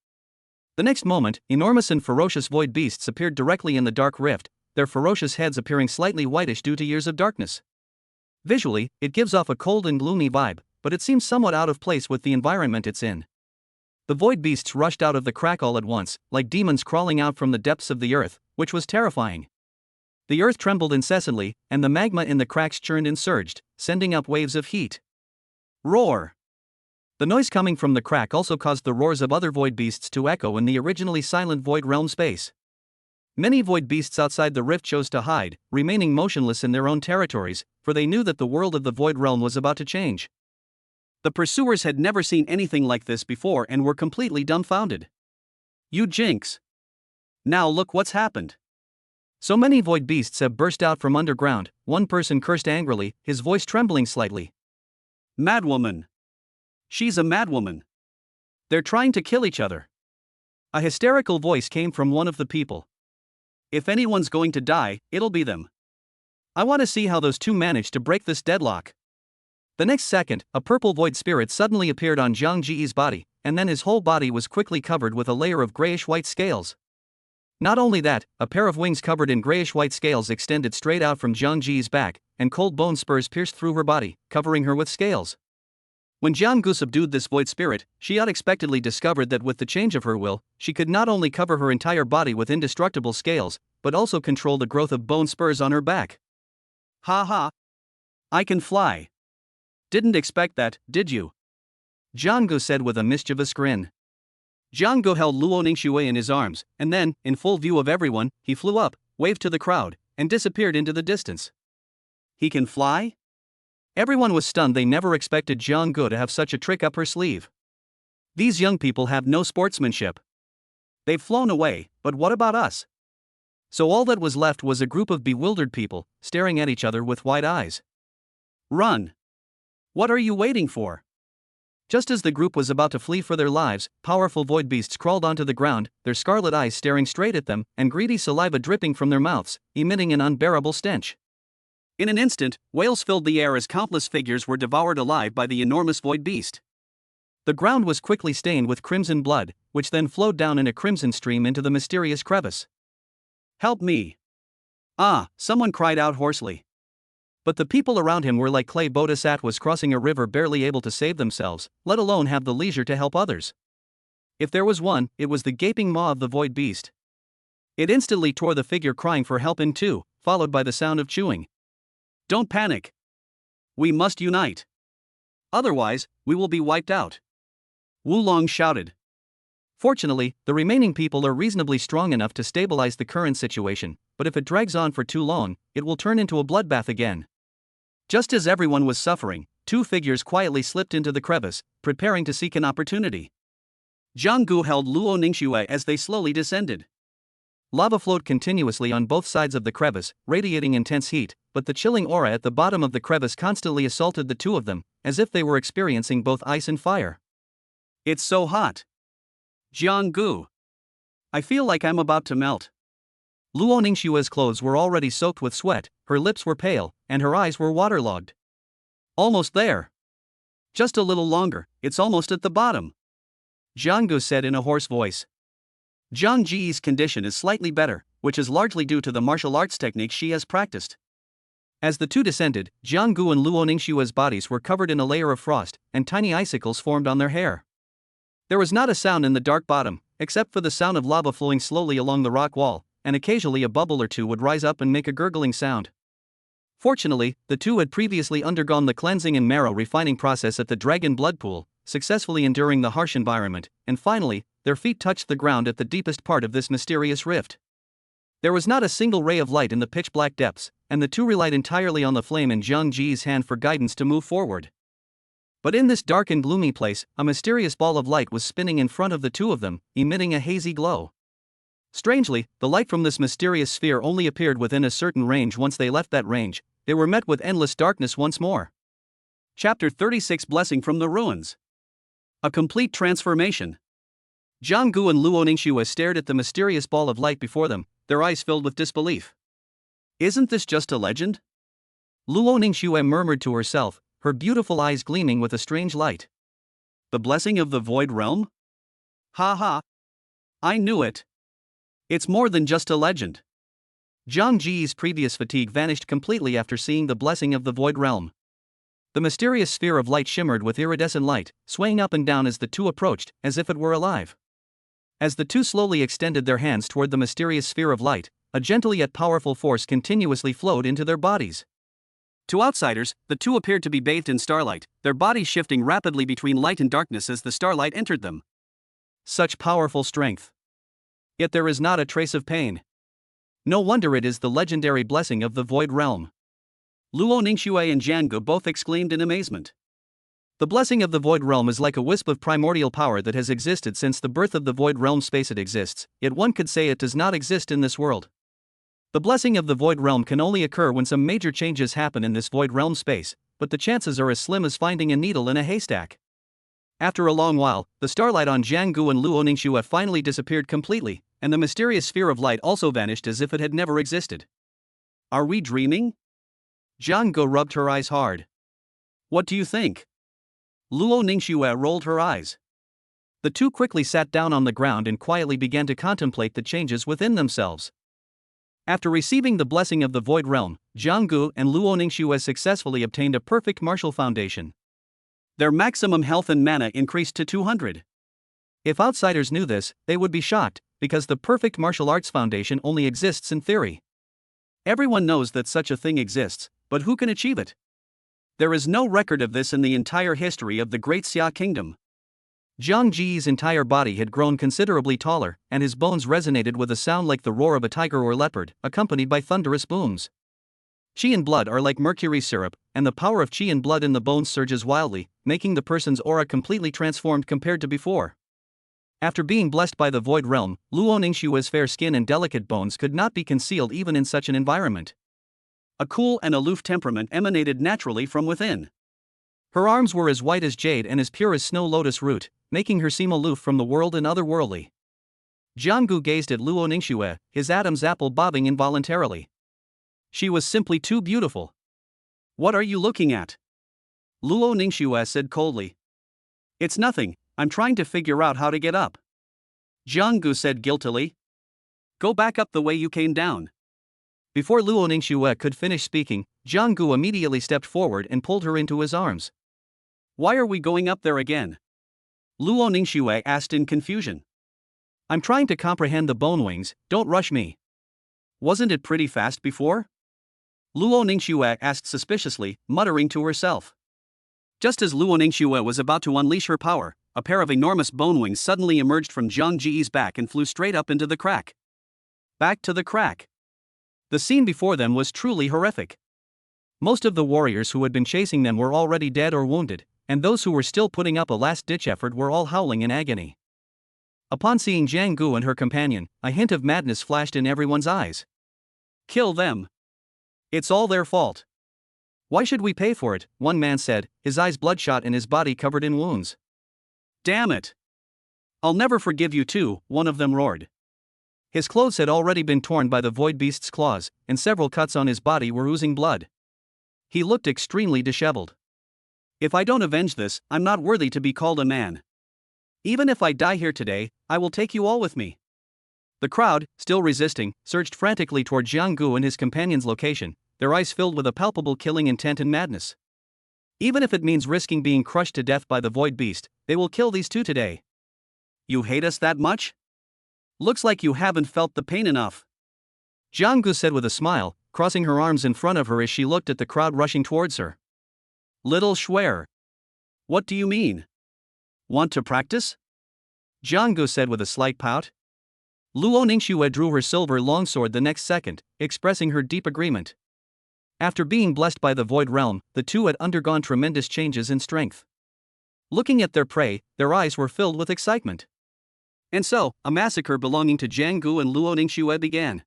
The next moment, enormous and ferocious void beasts appeared directly in the dark rift, their ferocious heads appearing slightly whitish due to years of darkness. Visually, it gives off a cold and gloomy vibe, but it seems somewhat out of place with the environment it's in. The void beasts rushed out of the crack all at once, like demons crawling out from the depths of the earth, which was terrifying. The earth trembled incessantly, and the magma in the cracks churned and surged, sending up waves of heat. Roar! The noise coming from the crack also caused the roars of other void beasts to echo in the originally silent void realm space. Many void beasts outside the rift chose to hide, remaining motionless in their own territories, for they knew that the world of the void realm was about to change. The pursuers had never seen anything like this before and were completely dumbfounded. You jinx! Now look what's happened. So many void beasts have burst out from underground, one person cursed angrily, his voice trembling slightly. Madwoman! She's a madwoman. They're trying to kill each other. A hysterical voice came from one of the people. If anyone's going to die, it'll be them. I want to see how those two managed to break this deadlock. The next second, a purple void spirit suddenly appeared on Zhang Ji's body, and then his whole body was quickly covered with a layer of grayish-white scales. Not only that, a pair of wings covered in grayish-white scales extended straight out from Zhang Ji's back, and cold bone spurs pierced through her body, covering her with scales. When Jianggu subdued this void spirit, she unexpectedly discovered that with the change of her will, she could not only cover her entire body with indestructible scales, but also control the growth of bone spurs on her back. Ha ha! I can fly. Didn't expect that, did you? Jianggu said with a mischievous grin. Jianggu held Luo Ningxue in his arms, and then, in full view of everyone, he flew up, waved to the crowd, and disappeared into the distance. He can fly? Everyone was stunned. They never expected Jiang Gu to have such a trick up her sleeve. These young people have no sportsmanship. They've flown away, but what about us? So all that was left was a group of bewildered people, staring at each other with wide eyes. Run! What are you waiting for? Just as the group was about to flee for their lives, powerful void beasts crawled onto the ground, their scarlet eyes staring straight at them, and greedy saliva dripping from their mouths, emitting an unbearable stench. In an instant, wails filled the air as countless figures were devoured alive by the enormous void beast. The ground was quickly stained with crimson blood, which then flowed down in a crimson stream into the mysterious crevice. Help me! Ah, someone cried out hoarsely. But the people around him were like clay. Bodhisattva was crossing a river, barely able to save themselves, let alone have the leisure to help others. If there was one, it was the gaping maw of the void beast. It instantly tore the figure crying for help in two, followed by the sound of chewing. Don't panic. We must unite. Otherwise, we will be wiped out. Wulong shouted. Fortunately, the remaining people are reasonably strong enough to stabilize the current situation, but if it drags on for too long, it will turn into a bloodbath again. Just as everyone was suffering, two figures quietly slipped into the crevice, preparing to seek an opportunity. Jiang Gu held Luo Ningxue as they slowly descended. Lava flowed continuously on both sides of the crevice, radiating intense heat, but the chilling aura at the bottom of the crevice constantly assaulted the two of them, as if they were experiencing both ice and fire. It's so hot. Jiang Gu. I feel like I'm about to melt. Luo Ningxue's clothes were already soaked with sweat, her lips were pale, and her eyes were waterlogged. Almost there. Just a little longer, it's almost at the bottom. Jiang Gu said in a hoarse voice. Jiang Ji's condition is slightly better, which is largely due to the martial arts techniques she has practiced. As the two descended, Jiang Gu and Luo Ningxue's bodies were covered in a layer of frost, and tiny icicles formed on their hair. There was not a sound in the dark bottom, except for the sound of lava flowing slowly along the rock wall, and occasionally a bubble or two would rise up and make a gurgling sound. Fortunately, the two had previously undergone the cleansing and marrow refining process at the Dragon Blood Pool, successfully enduring the harsh environment, and finally, their feet touched the ground at the deepest part of this mysterious rift. There was not a single ray of light in the pitch-black depths, and the two relied entirely on the flame in Jiang Ji's hand for guidance to move forward. But in this dark and gloomy place, a mysterious ball of light was spinning in front of the two of them, emitting a hazy glow. Strangely, the light from this mysterious sphere only appeared within a certain range. Once they left that range, they were met with endless darkness once more. Chapter 36 Blessing from the Ruins. A complete transformation. Jiang Gu and Luo Ningxue stared at the mysterious ball of light before them, their eyes filled with disbelief. Isn't this just a legend? Luo Ningxue murmured to herself, her beautiful eyes gleaming with a strange light. The blessing of the void realm? Ha ha! I knew it. It's more than just a legend. Jiang Ji's previous fatigue vanished completely after seeing the blessing of the void realm. The mysterious sphere of light shimmered with iridescent light, swaying up and down as the two approached, as if it were alive. As the two slowly extended their hands toward the mysterious sphere of light, a gentle yet powerful force continuously flowed into their bodies. To outsiders, the two appeared to be bathed in starlight, their bodies shifting rapidly between light and darkness as the starlight entered them. Such powerful strength. Yet there is not a trace of pain. No wonder it is the legendary blessing of the void realm. Luo Ningxue and Jiang Gu both exclaimed in amazement. The blessing of the void realm is like a wisp of primordial power that has existed since the birth of the void realm space. It exists, yet one could say it does not exist in this world. The blessing of the void realm can only occur when some major changes happen in this void realm space, but the chances are as slim as finding a needle in a haystack. After a long while, the starlight on Jiang Gu and Luo Ningxue finally disappeared completely, and the mysterious sphere of light also vanished as if it had never existed. Are we dreaming? Jiang Gu rubbed her eyes hard. What do you think? Luo Ningxue rolled her eyes. The two quickly sat down on the ground and quietly began to contemplate the changes within themselves. After receiving the blessing of the void realm, Jiang Gu and Luo Ningxue successfully obtained a perfect martial foundation. Their maximum health and mana increased to 200. If outsiders knew this, they would be shocked, because the perfect martial arts foundation only exists in theory. Everyone knows that such a thing exists, but who can achieve it? There is no record of this in the entire history of the Great Xia Kingdom. Jiang Ji's entire body had grown considerably taller, and his bones resonated with a sound like the roar of a tiger or leopard, accompanied by thunderous booms. Qi and blood are like mercury syrup, and the power of qi and blood in the bones surges wildly, making the person's aura completely transformed compared to before. After being blessed by the Void Realm, Luo Ningxue's fair skin and delicate bones could not be concealed even in such an environment. A cool and aloof temperament emanated naturally from within. Her arms were as white as jade and as pure as snow lotus root, making her seem aloof from the world and otherworldly. Jianggu gazed at Luo Ningxue, his Adam's apple bobbing involuntarily. She was simply too beautiful. What are you looking at? Luo Ningxue said coldly. It's nothing, I'm trying to figure out how to get up. Jianggu said guiltily. Go back up the way you came down. Before Luo Ningxue could finish speaking, Jianggu immediately stepped forward and pulled her into his arms. Why are we going up there again? Luo Ningxue asked in confusion. I'm trying to comprehend the bone wings, don't rush me. Wasn't it pretty fast before? Luo Ningxue asked suspiciously, muttering to herself. Just as Luo Ningxue was about to unleash her power, a pair of enormous bone wings suddenly emerged from Zhang Ji's back and flew straight up into the crack. Back to the crack. The scene before them was truly horrific. Most of the warriors who had been chasing them were already dead or wounded, and those who were still putting up a last-ditch effort were all howling in agony. Upon seeing Jianggu and her companion, a hint of madness flashed in everyone's eyes. Kill them. It's all their fault. Why should we pay for it? One man said, his eyes bloodshot and his body covered in wounds. Damn it. I'll never forgive you too, one of them roared. His clothes had already been torn by the void beast's claws, and several cuts on his body were oozing blood. He looked extremely disheveled. If I don't avenge this, I'm not worthy to be called a man. Even if I die here today, I will take you all with me. The crowd, still resisting, surged frantically toward Jianggu and his companion's location, their eyes filled with a palpable killing intent and madness. Even if it means risking being crushed to death by the void beast, they will kill these two today. You hate us that much? Looks like you haven't felt the pain enough. Jianggu said with a smile, crossing her arms in front of her as she looked at the crowd rushing towards her. Little Schwer. What do you mean? Want to practice? Jianggu said with a slight pout. Luo Ningxue drew her silver longsword the next second, expressing her deep agreement. After being blessed by the Void Realm, the two had undergone tremendous changes in strength. Looking at their prey, their eyes were filled with excitement. And so, a massacre belonging to Jianggu and Luo Ningxue began.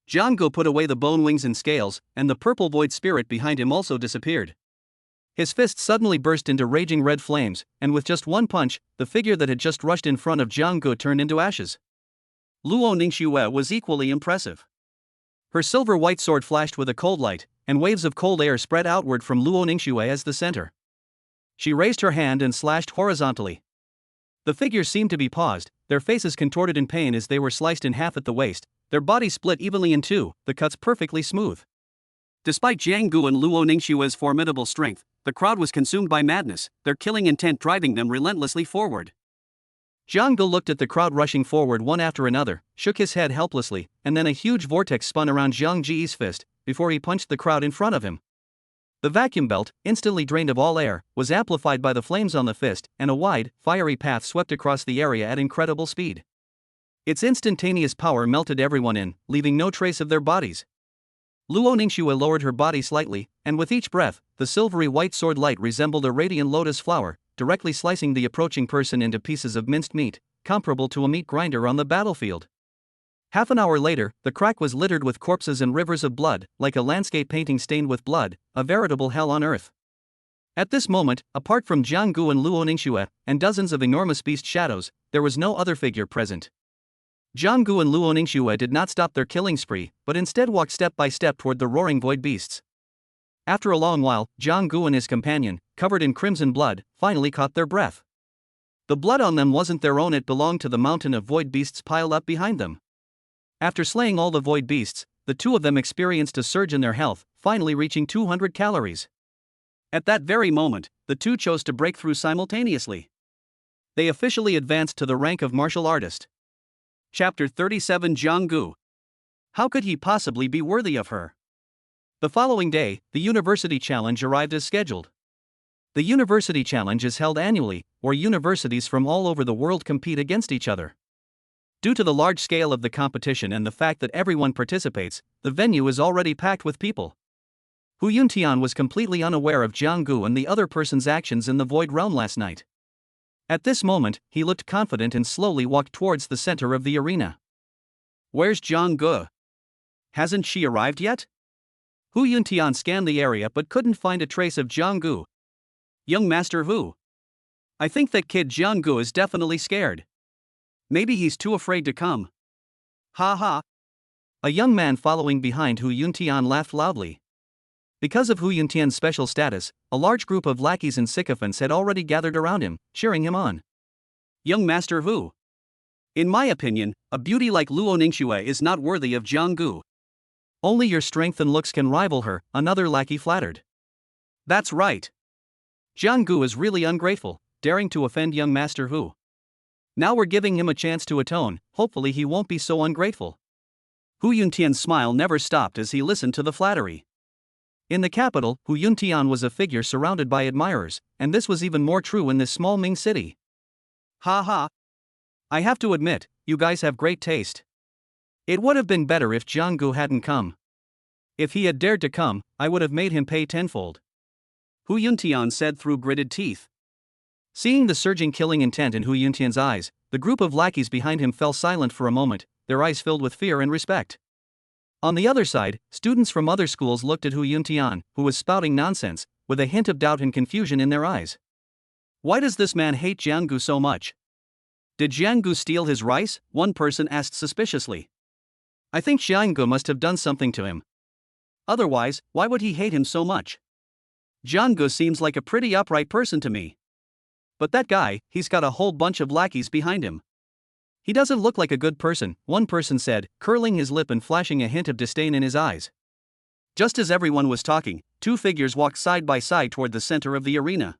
Jianggu put away the bone wings and scales, and the purple void spirit behind him also disappeared. His fist suddenly burst into raging red flames, and with just one punch, the figure that had just rushed in front of Jianggu turned into ashes. Luo Ningxue was equally impressive. Her silver-white sword flashed with a cold light, and waves of cold air spread outward from Luo Ningxue as the center. She raised her hand and slashed horizontally. The figures seemed to be paused, their faces contorted in pain as they were sliced in half at the waist, their bodies split evenly in two, the cuts perfectly smooth. Despite Jianggu and Luo Ningxue's formidable strength, the crowd was consumed by madness, their killing intent driving them relentlessly forward. Jianggu looked at the crowd rushing forward one after another, shook his head helplessly, and then a huge vortex spun around Zhang Ji's fist, before he punched the crowd in front of him. The vacuum belt, instantly drained of all air, was amplified by the flames on the fist, and a wide, fiery path swept across the area at incredible speed. Its instantaneous power melted everyone in, leaving no trace of their bodies. Luo Ningxue lowered her body slightly, and with each breath, the silvery white sword light resembled a radiant lotus flower, directly slicing the approaching person into pieces of minced meat, comparable to a meat grinder on the battlefield. Half an hour later, the crack was littered with corpses and rivers of blood, like a landscape painting stained with blood, a veritable hell on earth. At this moment, apart from Jianggu and Luo Ningxue, and dozens of enormous beast shadows, there was no other figure present. Jianggu and Luo Ningxue did not stop their killing spree, but instead walked step by step toward the roaring void beasts. After a long while, Jianggu and his companion, covered in crimson blood, finally caught their breath. The blood on them wasn't their own, it belonged to the mountain of void beasts piled up behind them. After slaying all the void beasts, the two of them experienced a surge in their health, finally reaching 200 calories. At that very moment, the two chose to break through simultaneously. They officially advanced to the rank of martial artist. Chapter 37 Jianggu. How could he possibly be worthy of her? The following day, the University Challenge arrived as scheduled. The University Challenge is held annually, where universities from all over the world compete against each other. Due to the large scale of the competition and the fact that everyone participates, the venue is already packed with people. Hu Yuntian was completely unaware of Jiang Gu and the other person's actions in the Void Realm last night. At this moment, he looked confident and slowly walked towards the center of the arena. Where's Jiang Gu? Hasn't she arrived yet? Hu Yuntian scanned the area but couldn't find a trace of Jiang Gu. Young Master Hu. I think that kid Jiang Gu is definitely scared. Maybe he's too afraid to come. Ha ha. A young man following behind Hu Yuntian laughed loudly. Because of Hu Yuntian's special status, a large group of lackeys and sycophants had already gathered around him, cheering him on. Young Master Hu. In my opinion, a beauty like Luo Ningxue is not worthy of Jiang Gu. Only your strength and looks can rival her, another lackey flattered. That's right. Jiang Gu is really ungrateful, daring to offend young Master Hu. Now we're giving him a chance to atone, hopefully he won't be so ungrateful. Hu Yuntian's smile never stopped as he listened to the flattery. In the capital, Hu Yuntian was a figure surrounded by admirers, and this was even more true in this small Ming city. Ha ha. I have to admit, you guys have great taste. It would have been better if Jiang Gu hadn't come. If he had dared to come, I would have made him pay tenfold. Hu Yuntian said through gritted teeth. Seeing the surging killing intent in Hu Yuntian's eyes, the group of lackeys behind him fell silent for a moment, their eyes filled with fear and respect. On the other side, students from other schools looked at Hu Yuntian, who was spouting nonsense, with a hint of doubt and confusion in their eyes. Why does this man hate Jiang Gu so much? Did Jiang Gu steal his rice? One person asked suspiciously. I think Jiang Gu must have done something to him. Otherwise, why would he hate him so much? Jiang Gu seems like a pretty upright person to me. But that guy, he's got a whole bunch of lackeys behind him. He doesn't look like a good person, one person said, curling his lip and flashing a hint of disdain in his eyes. Just as everyone was talking, two figures walked side by side toward the center of the arena.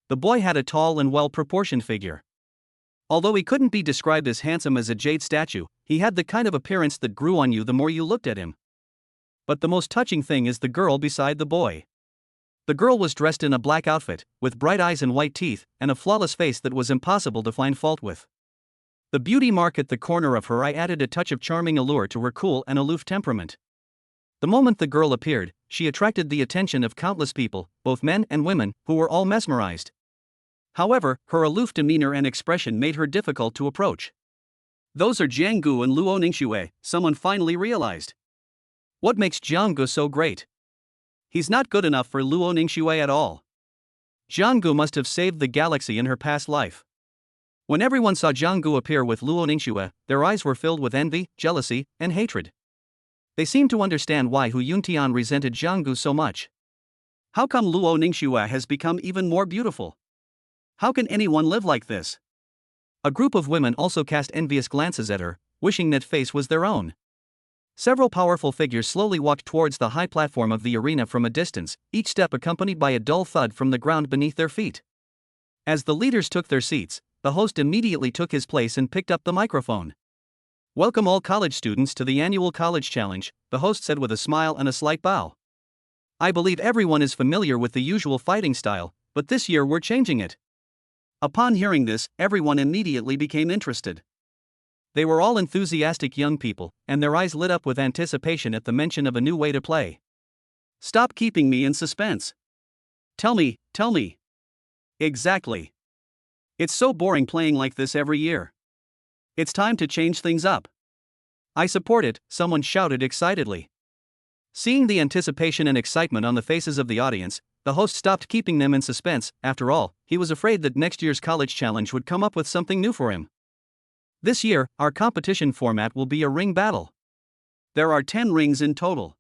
The boy had a tall and well-proportioned figure. Although he couldn't be described as handsome as a jade statue, he had the kind of appearance that grew on you the more you looked at him. But the most touching thing is the girl beside the boy. The girl was dressed in a black outfit, with bright eyes and white teeth, and a flawless face that was impossible to find fault with. The beauty mark at the corner of her eye added a touch of charming allure to her cool and aloof temperament. The moment the girl appeared, she attracted the attention of countless people, both men and women, who were all mesmerized. However, her aloof demeanor and expression made her difficult to approach. Those are Jiang Gu and Luo Ningxue, someone finally realized. What makes Jiang Gu so great? He's not good enough for Luo Ningxue at all. Jiang Gu must have saved the galaxy in her past life. When everyone saw Jiang Gu appear with Luo Ningxue, their eyes were filled with envy, jealousy, and hatred. They seemed to understand why Hu Yuntian resented Jiang Gu so much. How come Luo Ningxue has become even more beautiful? How can anyone live like this? A group of women also cast envious glances at her, wishing that face was their own. Several powerful figures slowly walked towards the high platform of the arena from a distance, each step accompanied by a dull thud from the ground beneath their feet. As the leaders took their seats, the host immediately took his place and picked up the microphone. "Welcome all college students to the annual college challenge," the host said with a smile and a slight bow. "I believe everyone is familiar with the usual fighting style, but this year we're changing it." Upon hearing this, everyone immediately became interested. They were all enthusiastic young people, and their eyes lit up with anticipation at the mention of a new way to play. "Stop keeping me in suspense. Tell me. Exactly. It's so boring playing like this every year. It's time to change things up." "I support it," someone shouted excitedly. Seeing the anticipation and excitement on the faces of the audience, the host stopped keeping them in suspense. After all, he was afraid that next year's college challenge would come up with something new for him. "This year, our competition format will be a ring battle. There are 10 rings in total.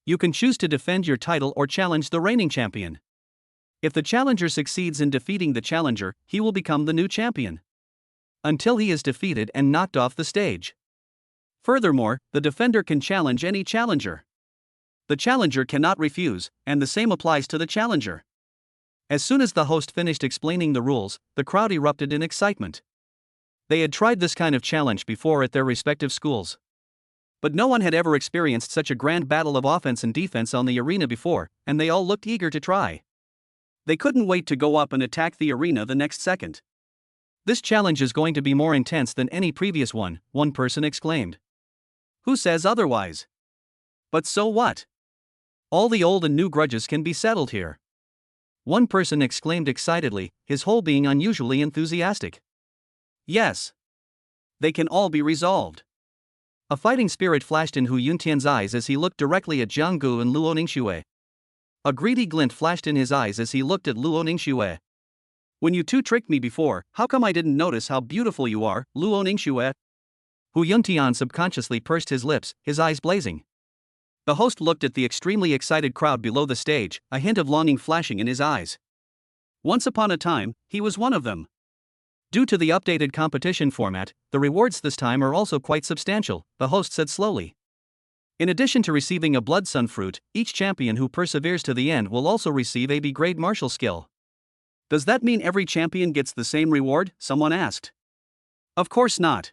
You can choose to defend your title or challenge the reigning champion. If the challenger succeeds in defeating the challenger, he will become the new champion. Until he is defeated and knocked off the stage. Furthermore, the defender can challenge any challenger. The challenger cannot refuse, and the same applies to the challenger." As soon as the host finished explaining the rules, the crowd erupted in excitement. They had tried this kind of challenge before at their respective schools. But no one had ever experienced such a grand battle of offense and defense on the arena before, and they all looked eager to try. They couldn't wait to go up and attack the arena the next second. "This challenge is going to be more intense than any previous one," one person exclaimed. "Who says otherwise? But so what? All the old and new grudges can be settled here. One person exclaimed excitedly, his whole being unusually enthusiastic. Yes. They can all be resolved. A fighting spirit flashed in Hu Yuntian's eyes as he looked directly at Jiang Gu and Luo Ningxue. A greedy glint flashed in his eyes as he looked at Luo Ningxue. When you two tricked me before, how come I didn't notice how beautiful you are, Luo Ningxue? Hu Yuntian subconsciously pursed his lips, his eyes blazing. The host looked at the extremely excited crowd below the stage, a hint of longing flashing in his eyes. Once upon a time, he was one of them. Due to the updated competition format, the rewards this time are also quite substantial, the host said slowly. In addition to receiving a Blood Sun fruit, each champion who perseveres to the end will also receive a B-grade martial skill. Does that mean every champion gets the same reward? Someone asked. Of course not.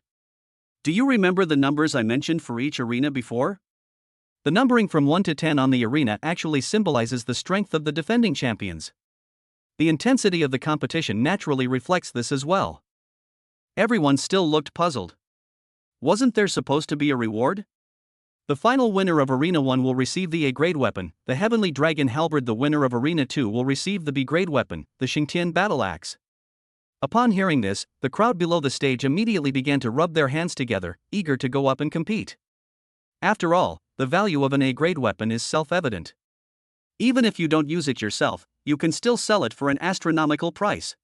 Do you remember the numbers I mentioned for each arena before? The numbering from 1 to 10 on the arena actually symbolizes the strength of the defending champions. The intensity of the competition naturally reflects this as well. Everyone still looked puzzled. Wasn't there supposed to be a reward? The final winner of Arena 1 will receive the A-grade weapon, the Heavenly Dragon Halberd. The winner of Arena 2 will receive the B-grade weapon, the Xingtian Battle Axe. Upon hearing this, the crowd below the stage immediately began to rub their hands together, eager to go up and compete. After all, the value of an A-grade weapon is self-evident. Even if you don't use it yourself, you can still sell it for an astronomical price.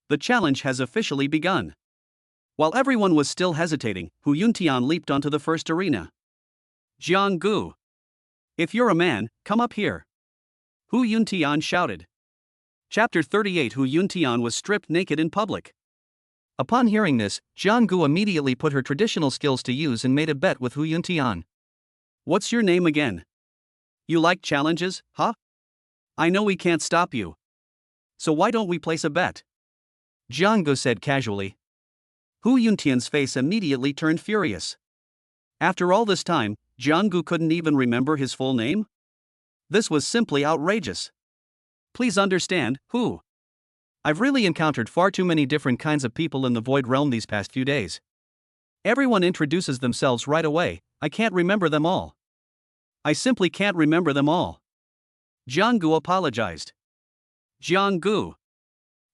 The challenge has officially begun. While everyone was still hesitating, Hu Yuntian leaped onto the first arena. Jiang Gu. If you're a man, come up here. Hu Yuntian shouted. Chapter 38. Hu Yuntian was stripped naked in public. Upon hearing this, Jiang Gu immediately put her traditional skills to use and made a bet with Hu Yuntian. What's your name again? You like challenges, huh? I know we can't stop you. So why don't we place a bet? Jiang Gu said casually. Hu Yuntian's face immediately turned furious. After all this time, Jiang Gu couldn't even remember his full name? This was simply outrageous. Please understand, Hu. I've really encountered far too many different kinds of people in the Void Realm these past few days. Everyone introduces themselves right away, I can't remember them all. I simply can't remember them all. Jiang Gu apologized. Jiang Gu.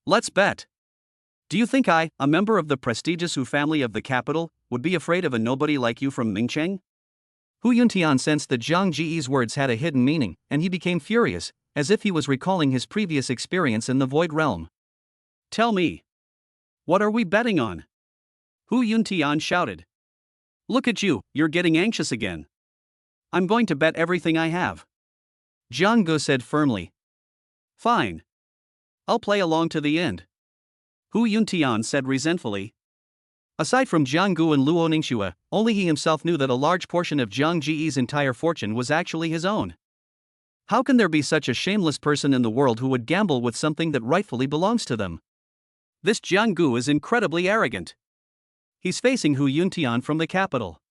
Let's bet. Do you think I, a member of the prestigious Hu family of the capital, would be afraid of a nobody like you from Mingcheng? Hu Yuntian sensed that Zhang Ji's words had a hidden meaning, and he became furious, as if he was recalling his previous experience in the Void Realm. Tell me. What are we betting on? Hu Yuntian shouted. Look at you, you're getting anxious again. I'm going to bet everything I have. Jiang Gu said firmly. Fine. I'll play along to the end. Hu Yuntian said resentfully. Aside from Jiang Gu and Luo Ningxue, only he himself knew that a large portion of Zhang Ji's entire fortune was actually his own. How can there be such a shameless person in the world who would gamble with something that rightfully belongs to them? This Jiang Gu is incredibly arrogant. He's facing Hu Yuntian from the capital.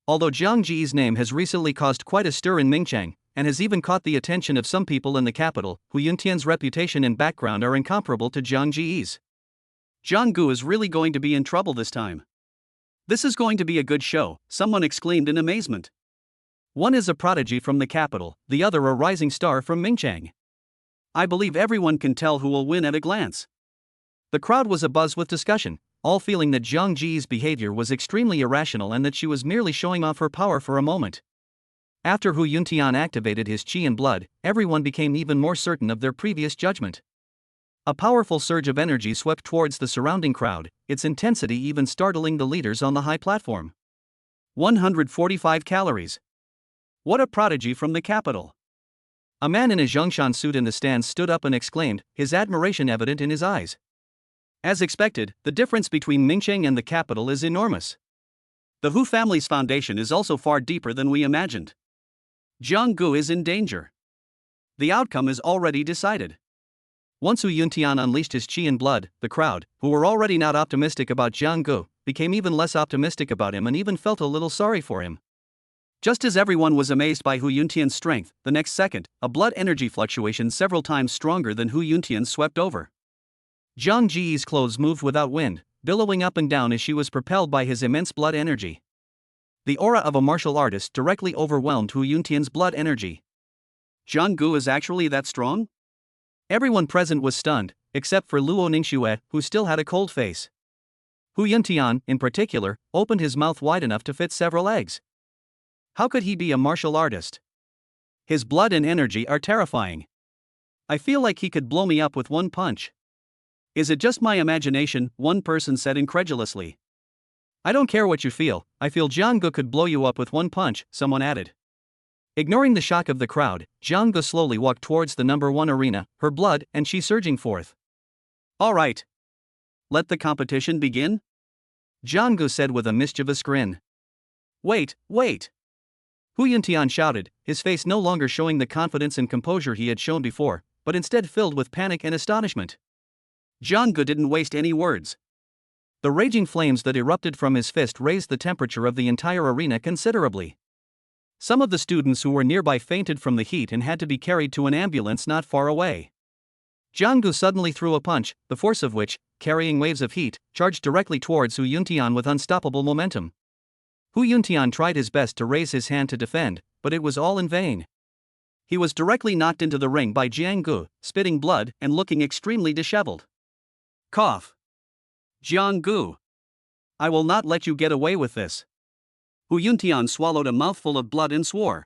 Although Zhang Ji's name has recently caused quite a stir in Mingcheng, and has even caught the attention of some people in the capital, Hu Yuntian's reputation and background are incomparable to Zhang Ji's. Jiang Gu is really going to be in trouble this time. This is going to be a good show, someone exclaimed in amazement. One is a prodigy from the capital, the other a rising star from Mingcheng. I believe everyone can tell who will win at a glance. The crowd was abuzz with discussion, all feeling that Zhang Ji's behavior was extremely irrational and that she was merely showing off her power for a moment. After Hu Yuntian activated his qi and blood, everyone became even more certain of their previous judgment. A powerful surge of energy swept towards the surrounding crowd, its intensity even startling the leaders on the high platform. 145 calories. What a prodigy from the capital. A man in a Zhongshan suit in the stands stood up and exclaimed, his admiration evident in his eyes. As expected, the difference between Mingcheng and the capital is enormous. The Hu family's foundation is also far deeper than we imagined. Jiang Gu is in danger. The outcome is already decided. Once Hu Yuntian unleashed his qi and blood, the crowd, who were already not optimistic about Jiang Gu, became even less optimistic about him and even felt a little sorry for him. Just as everyone was amazed by Hu Yuntian's strength, the next second, a blood energy fluctuation several times stronger than Hu Yuntian's swept over. Zhang Ji's clothes moved without wind, billowing up and down as she was propelled by his immense blood energy. The aura of a martial artist directly overwhelmed Hu Yuntian's blood energy. Jianggu is actually that strong? Everyone present was stunned, except for Luo Ningxue, who still had a cold face. Hu Yuntian, in particular, opened his mouth wide enough to fit several eggs. How could he be a martial artist? His blood and energy are terrifying. I feel like he could blow me up with one punch. Is it just my imagination? One person said incredulously. I don't care what you feel, I feel Jianggu could blow you up with one punch, someone added. Ignoring the shock of the crowd, Jianggu slowly walked towards the number 1 arena, her blood and chi surging forth. All right. Let the competition begin? Jianggu said with a mischievous grin. Wait. Hu Yuntian shouted, his face no longer showing the confidence and composure he had shown before, but instead filled with panic and astonishment. Jianggu didn't waste any words. The raging flames that erupted from his fist raised the temperature of the entire arena considerably. Some of the students who were nearby fainted from the heat and had to be carried to an ambulance not far away. Jianggu suddenly threw a punch, the force of which, carrying waves of heat, charged directly towards Hu Yuntian with unstoppable momentum. Hu Yuntian tried his best to raise his hand to defend, but it was all in vain. He was directly knocked into the ring by Jianggu, spitting blood and looking extremely disheveled. Cough. Jianggu. I will not let you get away with this. Hu Yuntian swallowed a mouthful of blood and swore.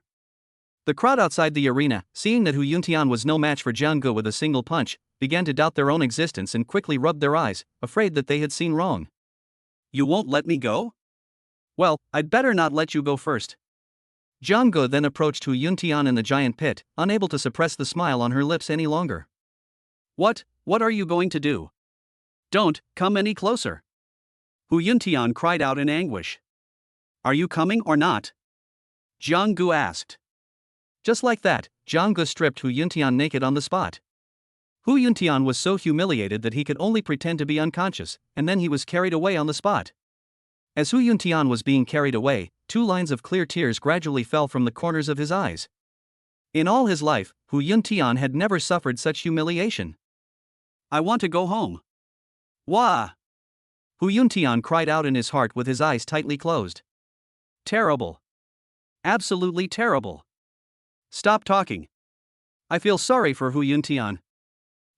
The crowd outside the arena, seeing that Hu Yuntian was no match for Jianggu with a single punch, began to doubt their own existence and quickly rubbed their eyes, afraid that they had seen wrong. You won't let me go? Well, I'd better not let you go first. Jianggu then approached Hu Yuntian in the giant pit, unable to suppress the smile on her lips any longer. What are you going to do? Don't come any closer. Hu Yuntian cried out in anguish. Are you coming or not? Jianggu asked. Just like that, Jianggu stripped Hu Yuntian naked on the spot. Hu Yuntian was so humiliated that he could only pretend to be unconscious, and then he was carried away on the spot. As Hu Yuntian was being carried away, 2 lines of clear tears gradually fell from the corners of his eyes. In all his life, Hu Yuntian had never suffered such humiliation. I want to go home. Wah! Hu Yuntian cried out in his heart with his eyes tightly closed. Terrible. Absolutely terrible. Stop talking. I feel sorry for Hu Yuntian.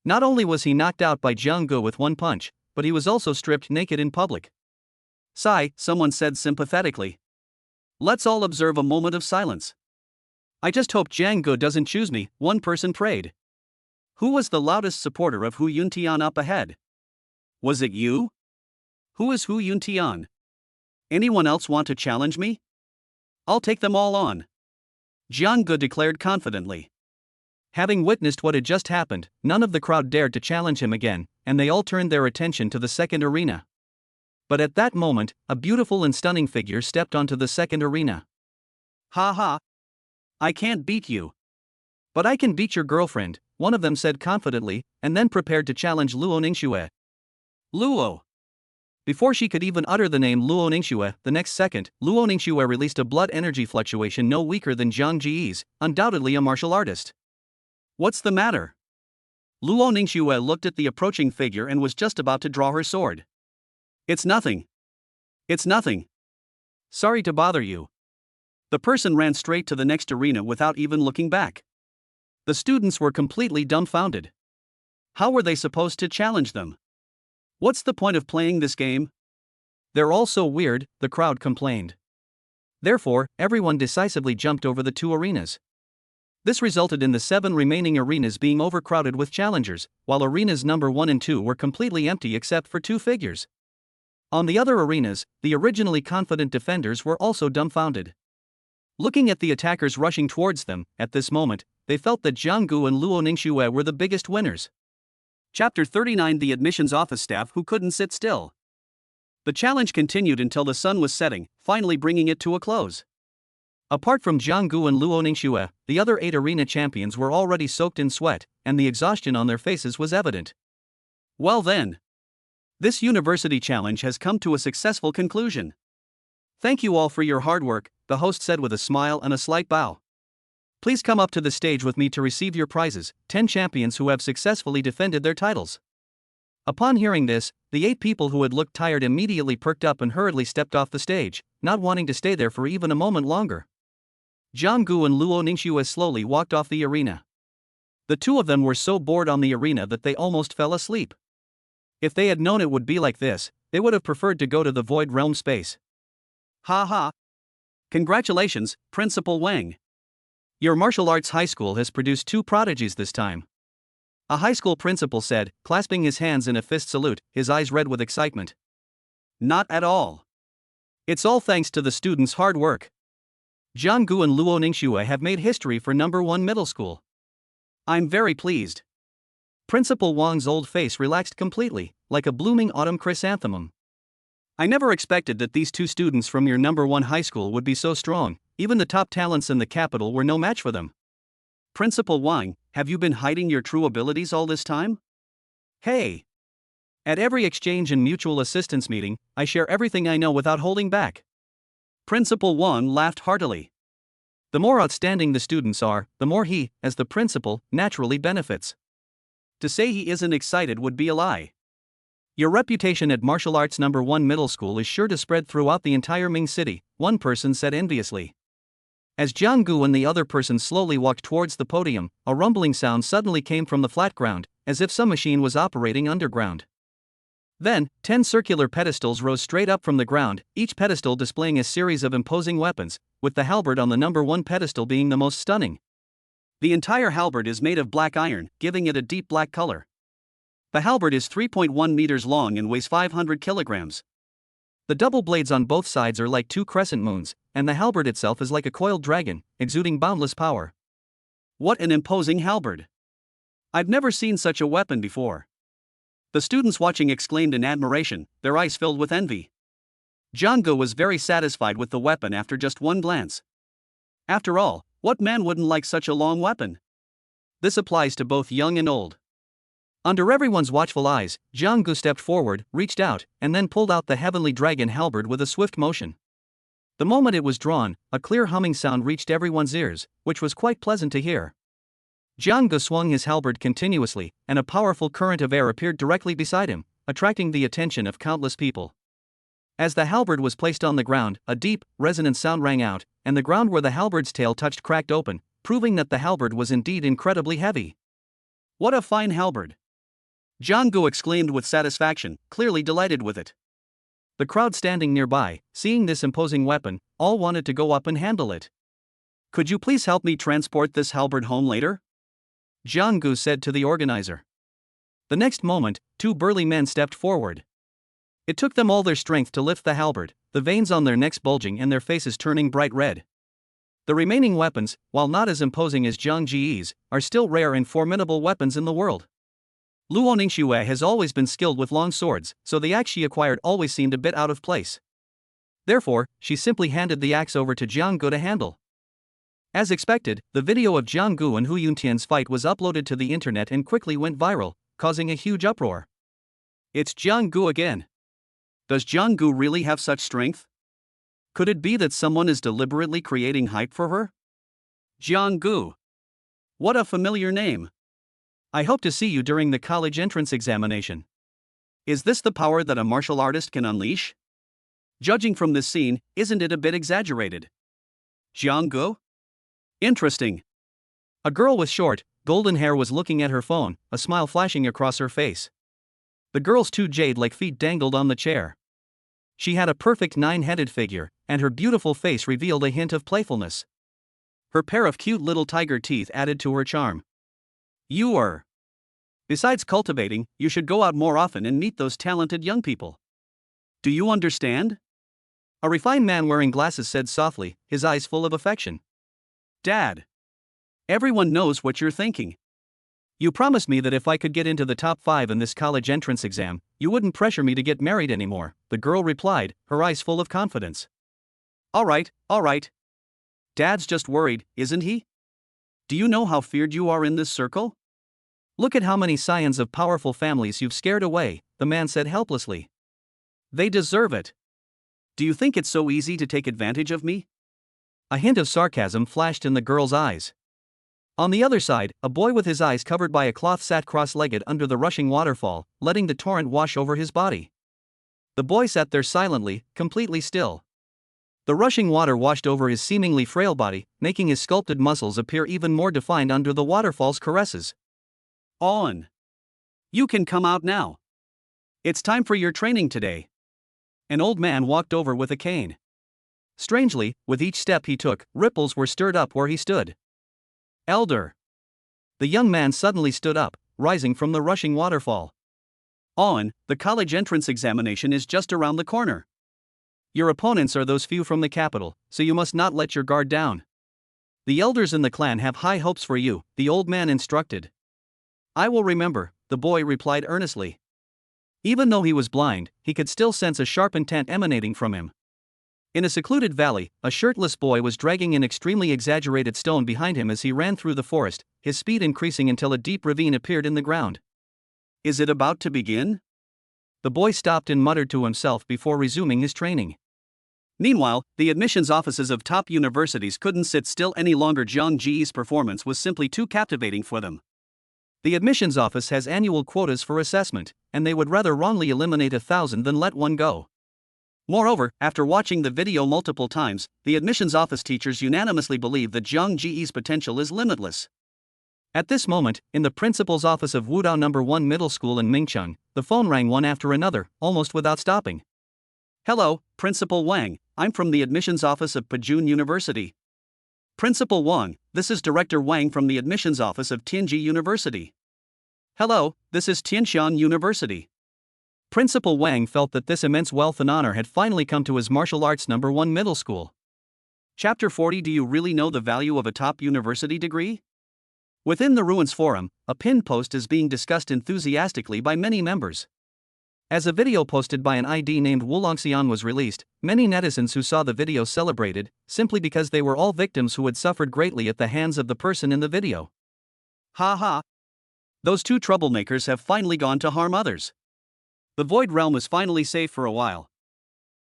Not only was he knocked out by Jianggu with one punch, but he was also stripped naked in public. Sigh, someone said sympathetically. Let's all observe a moment of silence. I just hope Jianggu doesn't choose me, one person prayed. Who was the loudest supporter of Hu Yuntian up ahead? Was it you? Who is Hu Yuntian? Anyone else want to challenge me? I'll take them all on. Jianggu declared confidently. Having witnessed what had just happened, none of the crowd dared to challenge him again, and they all turned their attention to the second arena. But at that moment, a beautiful and stunning figure stepped onto the second arena. Ha ha. I can't beat you. But I can beat your girlfriend, one of them said confidently, and then prepared to challenge Luo Ningxue. Luo. Before she could even utter the name Luo Ningxue, the next second, Luo Ningxue released a blood energy fluctuation no weaker than Zhang Ji's, undoubtedly a martial artist. What's the matter? Luo Ningxue looked at the approaching figure and was just about to draw her sword. It's nothing. It's nothing. Sorry to bother you. The person ran straight to the next arena without even looking back. The students were completely dumbfounded. How were they supposed to challenge them? What's the point of playing this game? They're all so weird, the crowd complained. Therefore, everyone decisively jumped over the 2 arenas. This resulted in the 7 remaining arenas being overcrowded with challengers, while arenas number 1 and 2 were completely empty except for 2 figures. On the other arenas, the originally confident defenders were also dumbfounded. Looking at the attackers rushing towards them, at this moment, they felt that Jianggu and Luo Ningxue were the biggest winners. Chapter 39 The admissions office staff who couldn't sit still. The challenge continued until the sun was setting, finally bringing it to a close. Apart from Jianggu and Luo Ningxue, the other 8 arena champions were already soaked in sweat, and the exhaustion on their faces was evident. Well then. This university challenge has come to a successful conclusion. Thank you all for your hard work, the host said with a smile and a slight bow. Please come up to the stage with me to receive your prizes, 10 champions who have successfully defended their titles. Upon hearing this, the 8 people who had looked tired immediately perked up and hurriedly stepped off the stage, not wanting to stay there for even a moment longer. Jiang and Luo Ningxue slowly walked off the arena. The two of them were so bored on the arena that they almost fell asleep. If they had known it would be like this, they would have preferred to go to the Void Realm space. Ha ha. Congratulations, Principal Wang. Your martial arts high school has produced two prodigies this time. A high school principal said, clasping his hands in a fist salute, his eyes red with excitement. Not at all. It's all thanks to the students' hard work. Jiang and Luo Ningxue have made history for number 1 middle school. I'm very pleased. Principal Wang's old face relaxed completely, like a blooming autumn chrysanthemum. I never expected that these two students from your number 1 high school would be so strong. Even the top talents in the capital were no match for them. Principal Wang, have you been hiding your true abilities all this time? Hey! At every exchange and mutual assistance meeting, I share everything I know without holding back. Principal Wang laughed heartily. The more outstanding the students are, the more he, as the principal, naturally benefits. To say he isn't excited would be a lie. Your reputation at martial arts number 1 middle school is sure to spread throughout the entire Ming City, one person said enviously. As Jiang and the other person slowly walked towards the podium, a rumbling sound suddenly came from the flat ground, as if some machine was operating underground. Then, 10 circular pedestals rose straight up from the ground, each pedestal displaying a series of imposing weapons, with the halberd on the number 1 pedestal being the most stunning. The entire halberd is made of black iron, giving it a deep black color. The halberd is 3.1 meters long and weighs 500 kilograms. The double blades on both sides are like 2 crescent moons, and the halberd itself is like a coiled dragon, exuding boundless power. What an imposing halberd! I've never seen such a weapon before. The students watching exclaimed in admiration, their eyes filled with envy. Jiang was very satisfied with the weapon after just one glance. After all, what man wouldn't like such a long weapon? This applies to both young and old. Under everyone's watchful eyes, Jiang stepped forward, reached out, and then pulled out the heavenly dragon halberd with a swift motion. The moment it was drawn, a clear humming sound reached everyone's ears, which was quite pleasant to hear. Jiang swung his halberd continuously, and a powerful current of air appeared directly beside him, attracting the attention of countless people. As the halberd was placed on the ground, a deep, resonant sound rang out, and the ground where the halberd's tail touched cracked open, proving that the halberd was indeed incredibly heavy. What a fine halberd! Jiang exclaimed with satisfaction, clearly delighted with it. The crowd standing nearby, seeing this imposing weapon, all wanted to go up and handle it. Could you please help me transport this halberd home later? Jiang said to the organizer. The next moment, 2 burly men stepped forward. It took them all their strength to lift the halberd, the veins on their necks bulging and their faces turning bright red. The remaining weapons, while not as imposing as Jiang Ji's, are still rare and formidable weapons in the world. Luo Ningxue has always been skilled with long swords, so the axe she acquired always seemed a bit out of place. Therefore, she simply handed the axe over to Jiang to handle. As expected, the video of Jiang and Hu Yuntian's fight was uploaded to the internet and quickly went viral, causing a huge uproar. It's Jiang again. Does Jiang really have such strength? Could it be that someone is deliberately creating hype for her? Jiang. What a familiar name. I hope to see you during the college entrance examination. Is this the power that a martial artist can unleash? Judging from this scene, isn't it a bit exaggerated? Jiang? Interesting. A girl with short, golden hair was looking at her phone, a smile flashing across her face. The girl's 2 jade-like feet dangled on the chair. She had a perfect 9-headed figure, and her beautiful face revealed a hint of playfulness. Her pair of cute little tiger teeth added to her charm. Besides cultivating, you should go out more often and meet those talented young people. Do you understand? A refined man wearing glasses said softly, his eyes full of affection. Dad. Everyone knows what you're thinking. You promised me that if I could get into the top 5 in this college entrance exam, you wouldn't pressure me to get married anymore, the girl replied, her eyes full of confidence. All right. Dad's just worried, isn't he? Do you know how feared you are in this circle? Look at how many scions of powerful families you've scared away, the man said helplessly. They deserve it. Do you think it's so easy to take advantage of me? A hint of sarcasm flashed in the girl's eyes. On the other side, a boy with his eyes covered by a cloth sat cross-legged under the rushing waterfall, letting the torrent wash over his body. The boy sat there silently, completely still. The rushing water washed over his seemingly frail body, making his sculpted muscles appear even more defined under the waterfall's caresses. On. You can come out now. It's time for your training today. An old man walked over with a cane. Strangely, with each step he took, ripples were stirred up where he stood. Elder. The young man suddenly stood up, rising from the rushing waterfall. On, the college entrance examination is just around the corner. Your opponents are those few from the capital, so you must not let your guard down. The elders in the clan have high hopes for you, the old man instructed. I will remember, the boy replied earnestly. Even though he was blind, he could still sense a sharp intent emanating from him. In a secluded valley, a shirtless boy was dragging an extremely exaggerated stone behind him as he ran through the forest, his speed increasing until a deep ravine appeared in the ground. Is it about to begin? The boy stopped and muttered to himself before resuming his training. Meanwhile, the admissions offices of top universities couldn't sit still any longer. Zhang Ji's performance was simply too captivating for them. The admissions office has annual quotas for assessment, and they would rather wrongly eliminate 1,000 than let one go. Moreover, after watching the video multiple times, the admissions office teachers unanimously believe that Zhang Ji's potential is limitless. At this moment, in the principal's office of Wudao No. 1 Middle School in Mingcheng, the phone rang one after another, almost without stopping. Hello, Principal Wang, I'm from the admissions office of Pajun University. Principal Wang, this is Director Wang from the admissions office of Tianji University. Hello, this is Tianxian University. Principal Wang felt that this immense wealth and honor had finally come to his martial arts No. 1 middle school. Chapter 40. Do you really know the value of a top university degree? Within the Ruins Forum, a pinned post is being discussed enthusiastically by many members. As a video posted by an ID named Wulongxian was released, many netizens who saw the video celebrated, simply because they were all victims who had suffered greatly at the hands of the person in the video. Ha ha! Those two troublemakers have finally gone to harm others. The Void Realm is finally safe for a while.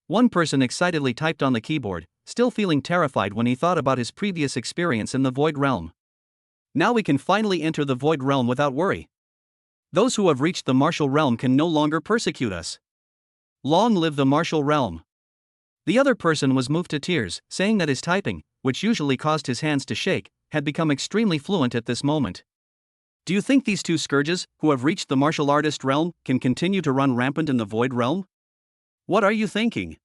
One person excitedly typed on the keyboard, still feeling terrified when he thought about his previous experience in the Void Realm. Now we can finally enter the Void Realm without worry. Those who have reached the martial realm can no longer persecute us. Long live the martial realm. The other person was moved to tears, saying that his typing, which usually caused his hands to shake, had become extremely fluent at this moment. Do you think these two scourges, who have reached the martial artist realm, can continue to run rampant in the Void Realm? What are you thinking?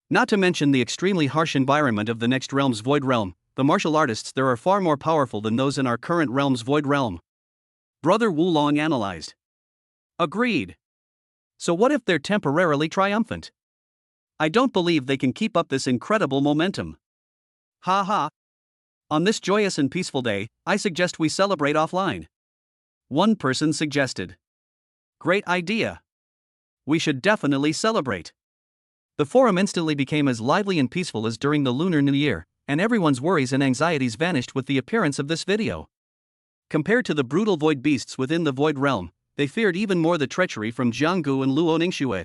Not to mention the extremely harsh environment of the next realm's Void Realm, the martial artists there are far more powerful than those in our current realm's Void Realm. Brother Wulong analyzed. Agreed. So what if they're temporarily triumphant? I don't believe they can keep up this incredible momentum. Ha ha. On this joyous and peaceful day, I suggest we celebrate offline. One person suggested. Great idea. We should definitely celebrate. The forum instantly became as lively and peaceful as during the Lunar New Year, and everyone's worries and anxieties vanished with the appearance of this video. Compared to the brutal void beasts within the Void Realm, they feared even more the treachery from Zhang Gu and Luo Ningxue.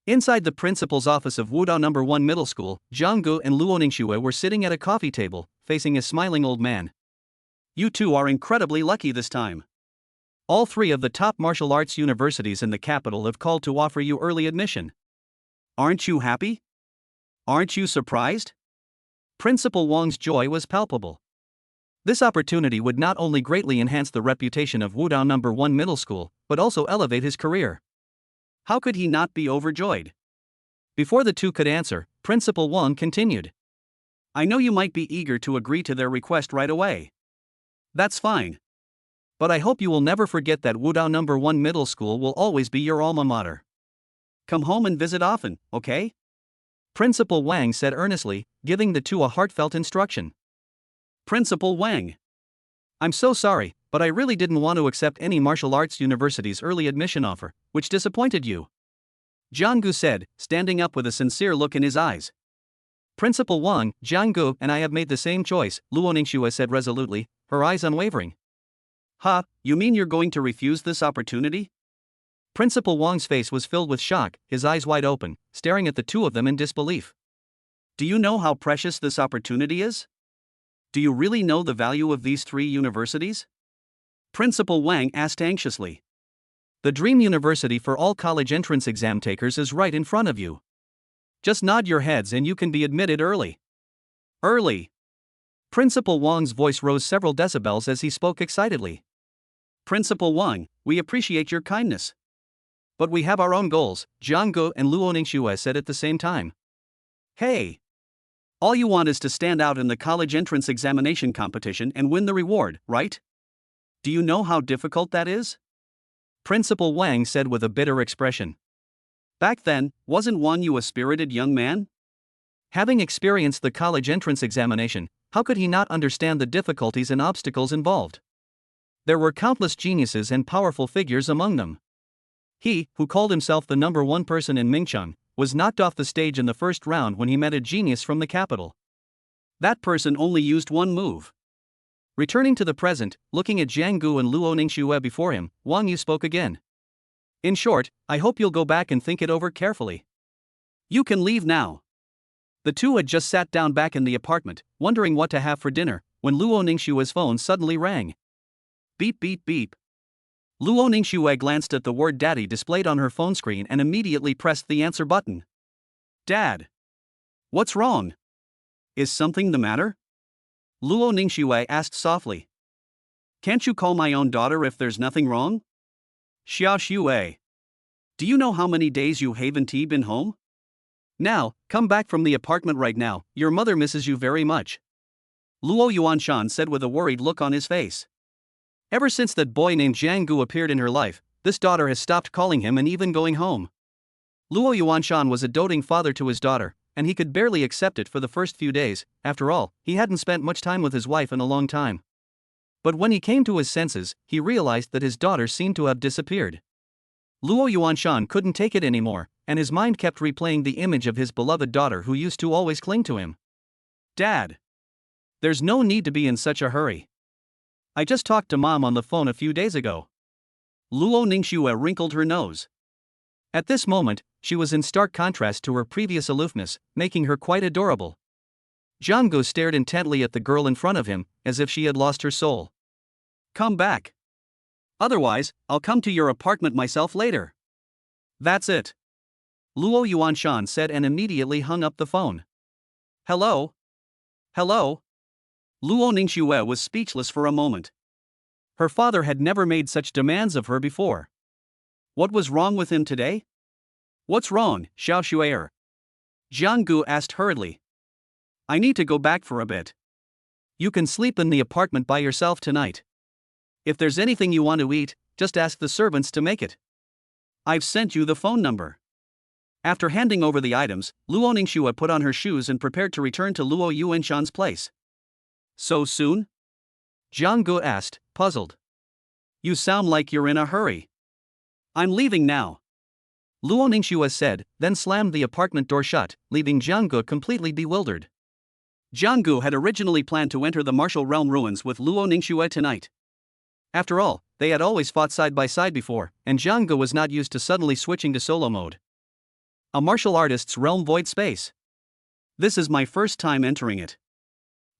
Inside the principal's office of Wudao No. 1 Middle School, Zhang Gu and Luo Ningxue were sitting at a coffee table, facing a smiling old man. You two are incredibly lucky this time. All three of the top martial arts universities in the capital have called to offer you early admission. Aren't you happy? Aren't you surprised? Principal Wang's joy was palpable. This opportunity would not only greatly enhance the reputation of Wudao No. 1 Middle School, but also elevate his career. How could he not be overjoyed? Before the two could answer, Principal Wang continued. I know you might be eager to agree to their request right away. That's fine. But I hope you will never forget that Wudao No. 1 Middle School will always be your alma mater. Come home and visit often, okay? Principal Wang said earnestly, giving the two a heartfelt instruction. Principal Wang. I'm so sorry, but I really didn't want to accept any martial arts university's early admission offer, which disappointed you. Zhang Gu said, standing up with a sincere look in his eyes. Principal Wang, Zhang Gu and I have made the same choice, Luo Ningxue said resolutely, her eyes unwavering. Ha, you mean you're going to refuse this opportunity? Principal Wang's face was filled with shock, his eyes wide open, staring at the two of them in disbelief. Do you know how precious this opportunity is? Do you really know the value of these three universities? Principal Wang asked anxiously. The dream university for all college entrance exam takers is right in front of you. Just nod your heads and you can be admitted early. Early. Principal Wang's voice rose several decibels as he spoke excitedly. Principal Wang, we appreciate your kindness. But we have our own goals, Jiang Gu and Luo Ningxue said at the same time. Hey! All you want is to stand out in the college entrance examination competition and win the reward, right? Do you know how difficult that is? Principal Wang said with a bitter expression. Back then, wasn't Wan Yu a spirited young man? Having experienced the college entrance examination, how could he not understand the difficulties and obstacles involved? There were countless geniuses and powerful figures among them. He, who called himself the number one person in Mingcheng, was knocked off the stage in the first round when he met a genius from the capital. That person only used one move. Returning to the present, looking at Jiang Gu and Luo Ningxue before him, Wang Yu spoke again. In short, I hope you'll go back and think it over carefully. You can leave now. The two had just sat down back in the apartment, wondering what to have for dinner, when Luo Ningxue's phone suddenly rang. Beep beep beep. Luo Ningxue glanced at the word Daddy displayed on her phone screen and immediately pressed the answer button. Dad. What's wrong? Is something the matter? Luo Ningxue asked softly. Can't you call my own daughter if there's nothing wrong? Xia Xue. Do you know how many days you haven't been home? Now, come back from the apartment right now, your mother misses you very much. Luo Yuanshan said with a worried look on his face. Ever since that boy named Jiang Gu appeared in her life, this daughter has stopped calling him and even going home. Luo Yuanshan was a doting father to his daughter, and he could barely accept it for the first few days. After all, he hadn't spent much time with his wife in a long time. But when he came to his senses, he realized that his daughter seemed to have disappeared. Luo Yuanshan couldn't take it anymore, and his mind kept replaying the image of his beloved daughter who used to always cling to him. Dad. There's no need to be in such a hurry. I just talked to Mom on the phone a few days ago. Luo Ningxue wrinkled her nose. At this moment, she was in stark contrast to her previous aloofness, making her quite adorable. Jiang Gu stared intently at the girl in front of him, as if she had lost her soul. Come back. Otherwise, I'll come to your apartment myself later. That's it. Luo Yuanshan said and immediately hung up the phone. Hello? Hello? Luo Ningxue was speechless for a moment. Her father had never made such demands of her before. What was wrong with him today? What's wrong, Xiao Xuer? Jiang Gu asked hurriedly. I need to go back for a bit. You can sleep in the apartment by yourself tonight. If there's anything you want to eat, just ask the servants to make it. I've sent you the phone number. After handing over the items, Luo Ningxue put on her shoes and prepared to return to Luo Yuanshan's place. So soon? Jiang Gu asked, puzzled. You sound like you're in a hurry. I'm leaving now. Luo Ningxue said, then slammed the apartment door shut, leaving Jiang Gu completely bewildered. Jiang Gu had originally planned to enter the martial realm ruins with Luo Ningxue tonight. After all, they had always fought side by side before, and Jiang Gu was not used to suddenly switching to solo mode. A martial artist's realm void space. This is my first time entering it.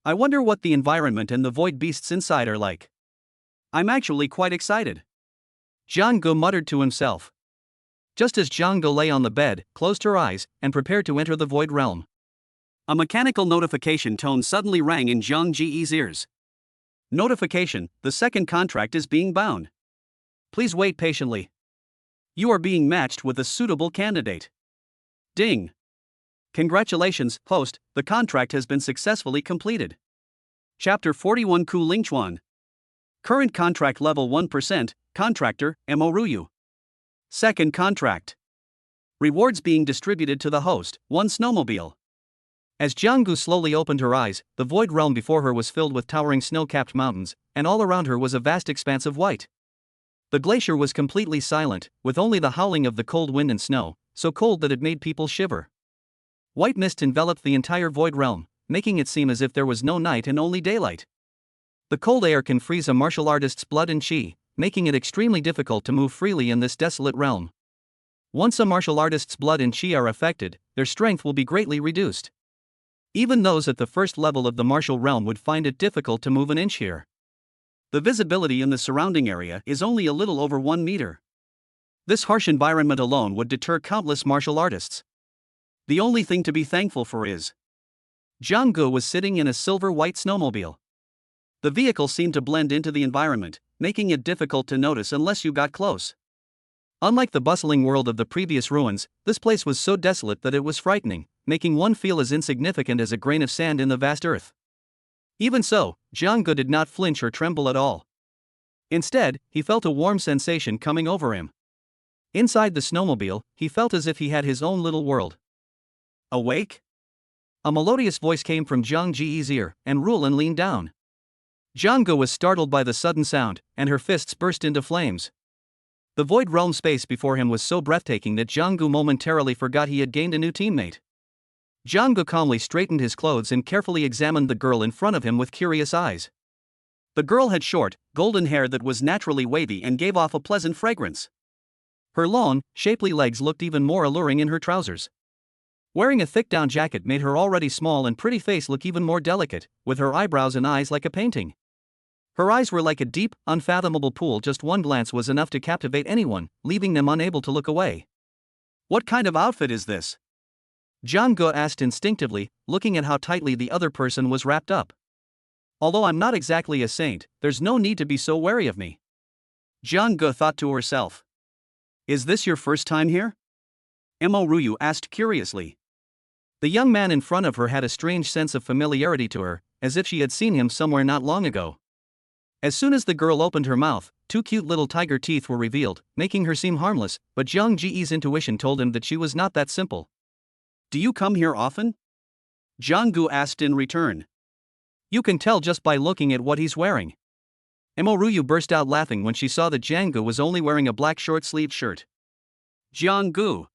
I wonder what the environment and the void beasts inside are like. I'm actually quite excited. Jiang Gu muttered to himself. Just as Jiang Gu lay on the bed, closed her eyes, and prepared to enter the void realm, a mechanical notification tone suddenly rang in Jiang Ji's ears. Notification: the second contract is being bound. Please wait patiently. You are being matched with a suitable candidate. Ding. Congratulations, host, the contract has been successfully completed. Chapter 41 Ku Lingchuan. Current contract level 1%, contractor, Mo Ruyu. Second contract. Rewards being distributed to the host, 1 snowmobile. As Jiang Gu slowly opened her eyes, the void realm before her was filled with towering snow-capped mountains, and all around her was a vast expanse of white. The glacier was completely silent, with only the howling of the cold wind and snow, so cold that it made people shiver. White mist enveloped the entire void realm, making it seem as if there was no night and only daylight. The cold air can freeze a martial artist's blood and chi, making it extremely difficult to move freely in this desolate realm. Once a martial artist's blood and chi are affected, their strength will be greatly reduced. Even those at the first level of the martial realm would find it difficult to move an inch here. The visibility in the surrounding area is only a little over 1 meter. This harsh environment alone would deter countless martial artists. The only thing to be thankful for is Jiang Gu was sitting in a silver-white snowmobile. The vehicle seemed to blend into the environment, making it difficult to notice unless you got close. Unlike the bustling world of the previous ruins, this place was so desolate that it was frightening, making one feel as insignificant as a grain of sand in the vast earth. Even so, Jiang Gu did not flinch or tremble at all. Instead, he felt a warm sensation coming over him. Inside the snowmobile, he felt as if he had his own little world. Awake? A melodious voice came from Jiang Ji's ear, and Rulin leaned down. Jiang Gu was startled by the sudden sound, and her fists burst into flames. The void realm space before him was so breathtaking that Jiang Gu momentarily forgot he had gained a new teammate. Jiang Gu calmly straightened his clothes and carefully examined the girl in front of him with curious eyes. The girl had short, golden hair that was naturally wavy and gave off a pleasant fragrance. Her long, shapely legs looked even more alluring in her trousers. Wearing a thick down jacket made her already small and pretty face look even more delicate, with her eyebrows and eyes like a painting. Her eyes were like a deep, unfathomable pool. Just one glance was enough to captivate anyone, leaving them unable to look away. What kind of outfit is this? Jiang Gu asked instinctively, looking at how tightly the other person was wrapped up. Although I'm not exactly a saint, there's no need to be so wary of me. Jiang Gu thought to herself. Is this your first time here? Mo Ryu asked curiously. The young man in front of her had a strange sense of familiarity to her, as if she had seen him somewhere not long ago. As soon as the girl opened her mouth, two cute little tiger teeth were revealed, making her seem harmless, but Jiang Ji's intuition told him that she was not that simple. Do you come here often? Jiang Gu asked in return. You can tell just by looking at what he's wearing. Mo Ryu burst out laughing when she saw that Jiang Gu was only wearing a black short-sleeved shirt. Jiang Gu.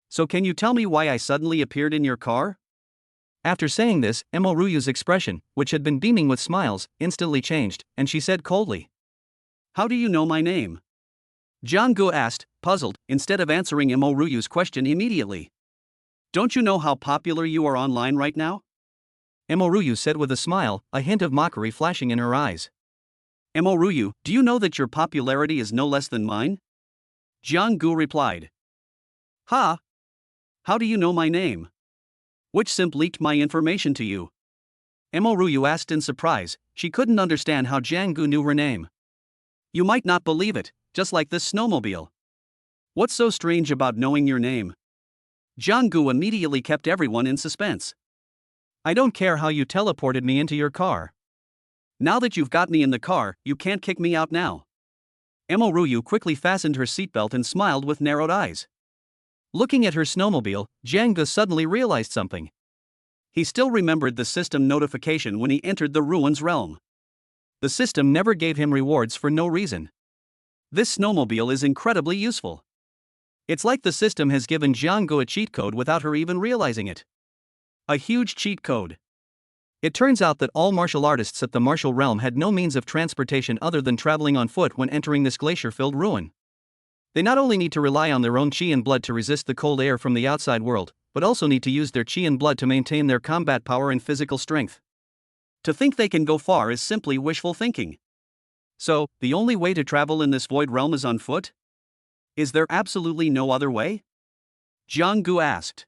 So can you tell me why I suddenly appeared in your car? After saying this, Mo Ryu's expression, which had been beaming with smiles, instantly changed, and she said coldly. How do you know my name? Jiang Gu asked, puzzled, instead of answering Mo Ryu's question immediately. Don't you know how popular you are online right now? Mo Ryu said with a smile, a hint of mockery flashing in her eyes. Mo Ryu, do you know that your popularity is no less than mine? Jiang Gu replied. Ha! How do you know my name? Which simp leaked my information to you? Mo Ryu asked in surprise. She couldn't understand how Jiang Gu knew her name. You might not believe it, just like this snowmobile. What's so strange about knowing your name? Jiang Gu immediately kept everyone in suspense. I don't care how you teleported me into your car. Now that you've got me in the car, you can't kick me out now. Mo Ryu quickly fastened her seatbelt and smiled with narrowed eyes. Looking at her snowmobile, Jiang Gu suddenly realized something. He still remembered the system notification when he entered the ruins realm. The system never gave him rewards for no reason. This snowmobile is incredibly useful. It's like the system has given Jiang Gu a cheat code without her even realizing it. A huge cheat code. It turns out that all martial artists at the martial realm had no means of transportation other than traveling on foot when entering this glacier-filled ruin. They not only need to rely on their own chi and blood to resist the cold air from the outside world, but also need to use their chi and blood to maintain their combat power and physical strength. To think they can go far is simply wishful thinking. So, the only way to travel in this void realm is on foot? Is there absolutely no other way? Jiang Gu asked.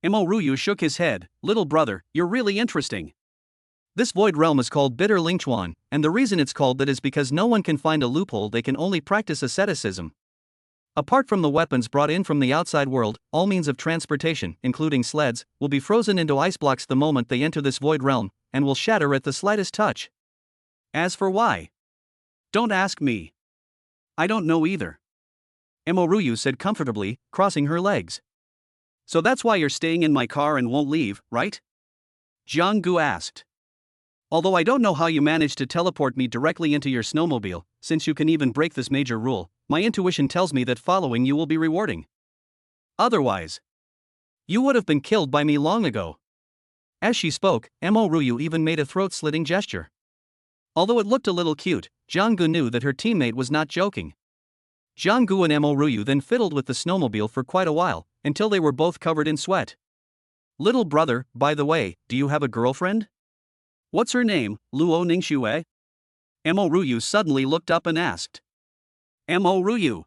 Mo Ryu shook his head. Little brother, you're really interesting. This void realm is called Bitter Lingchuan, and the reason it's called that is because no one can find a loophole. They can only practice asceticism. Apart from the weapons brought in from the outside world, all means of transportation, including sleds, will be frozen into ice blocks the moment they enter this void realm, and will shatter at the slightest touch. As for why? Don't ask me. I don't know either. Mo Ryu said comfortably, crossing her legs. So that's why you're staying in my car and won't leave, right? Jiang Gu asked. Although I don't know how you managed to teleport me directly into your snowmobile, since you can even break this major rule, my intuition tells me that following you will be rewarding. Otherwise, you would have been killed by me long ago. As she spoke, Mo Ryu even made a throat-slitting gesture. Although it looked a little cute, Jiang Gu knew that her teammate was not joking. Jiang Gu and Mo Ryu then fiddled with the snowmobile for quite a while, until they were both covered in sweat. Little brother, by the way, do you have a girlfriend? What's her name, Luo Ningxue? Mo Ryu suddenly looked up and asked. Mo Ryu.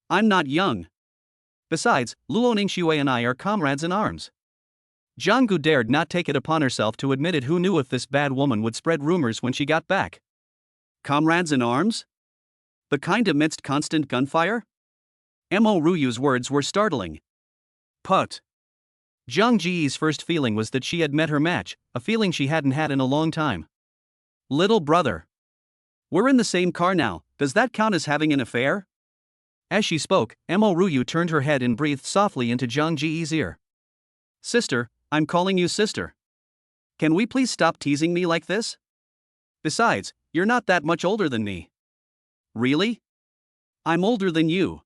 I'm not young. Besides, Luo Ningxue and I are comrades in arms. Jianggu dared not take it upon herself to admit it. Who knew if this bad woman would spread rumors when she got back? Comrades in arms? The kind amidst constant gunfire? Mo Ruyu's words were startling. Put. Zhang Ji's first feeling was that she had met her match, a feeling she hadn't had in a long time. Little brother. We're in the same car now, does that count as having an affair? As she spoke, Mo Ruyu turned her head and breathed softly into Zhang Ji's ear. Sister, I'm calling you sister. Can we please stop teasing me like this? Besides, you're not that much older than me. Really? I'm older than you.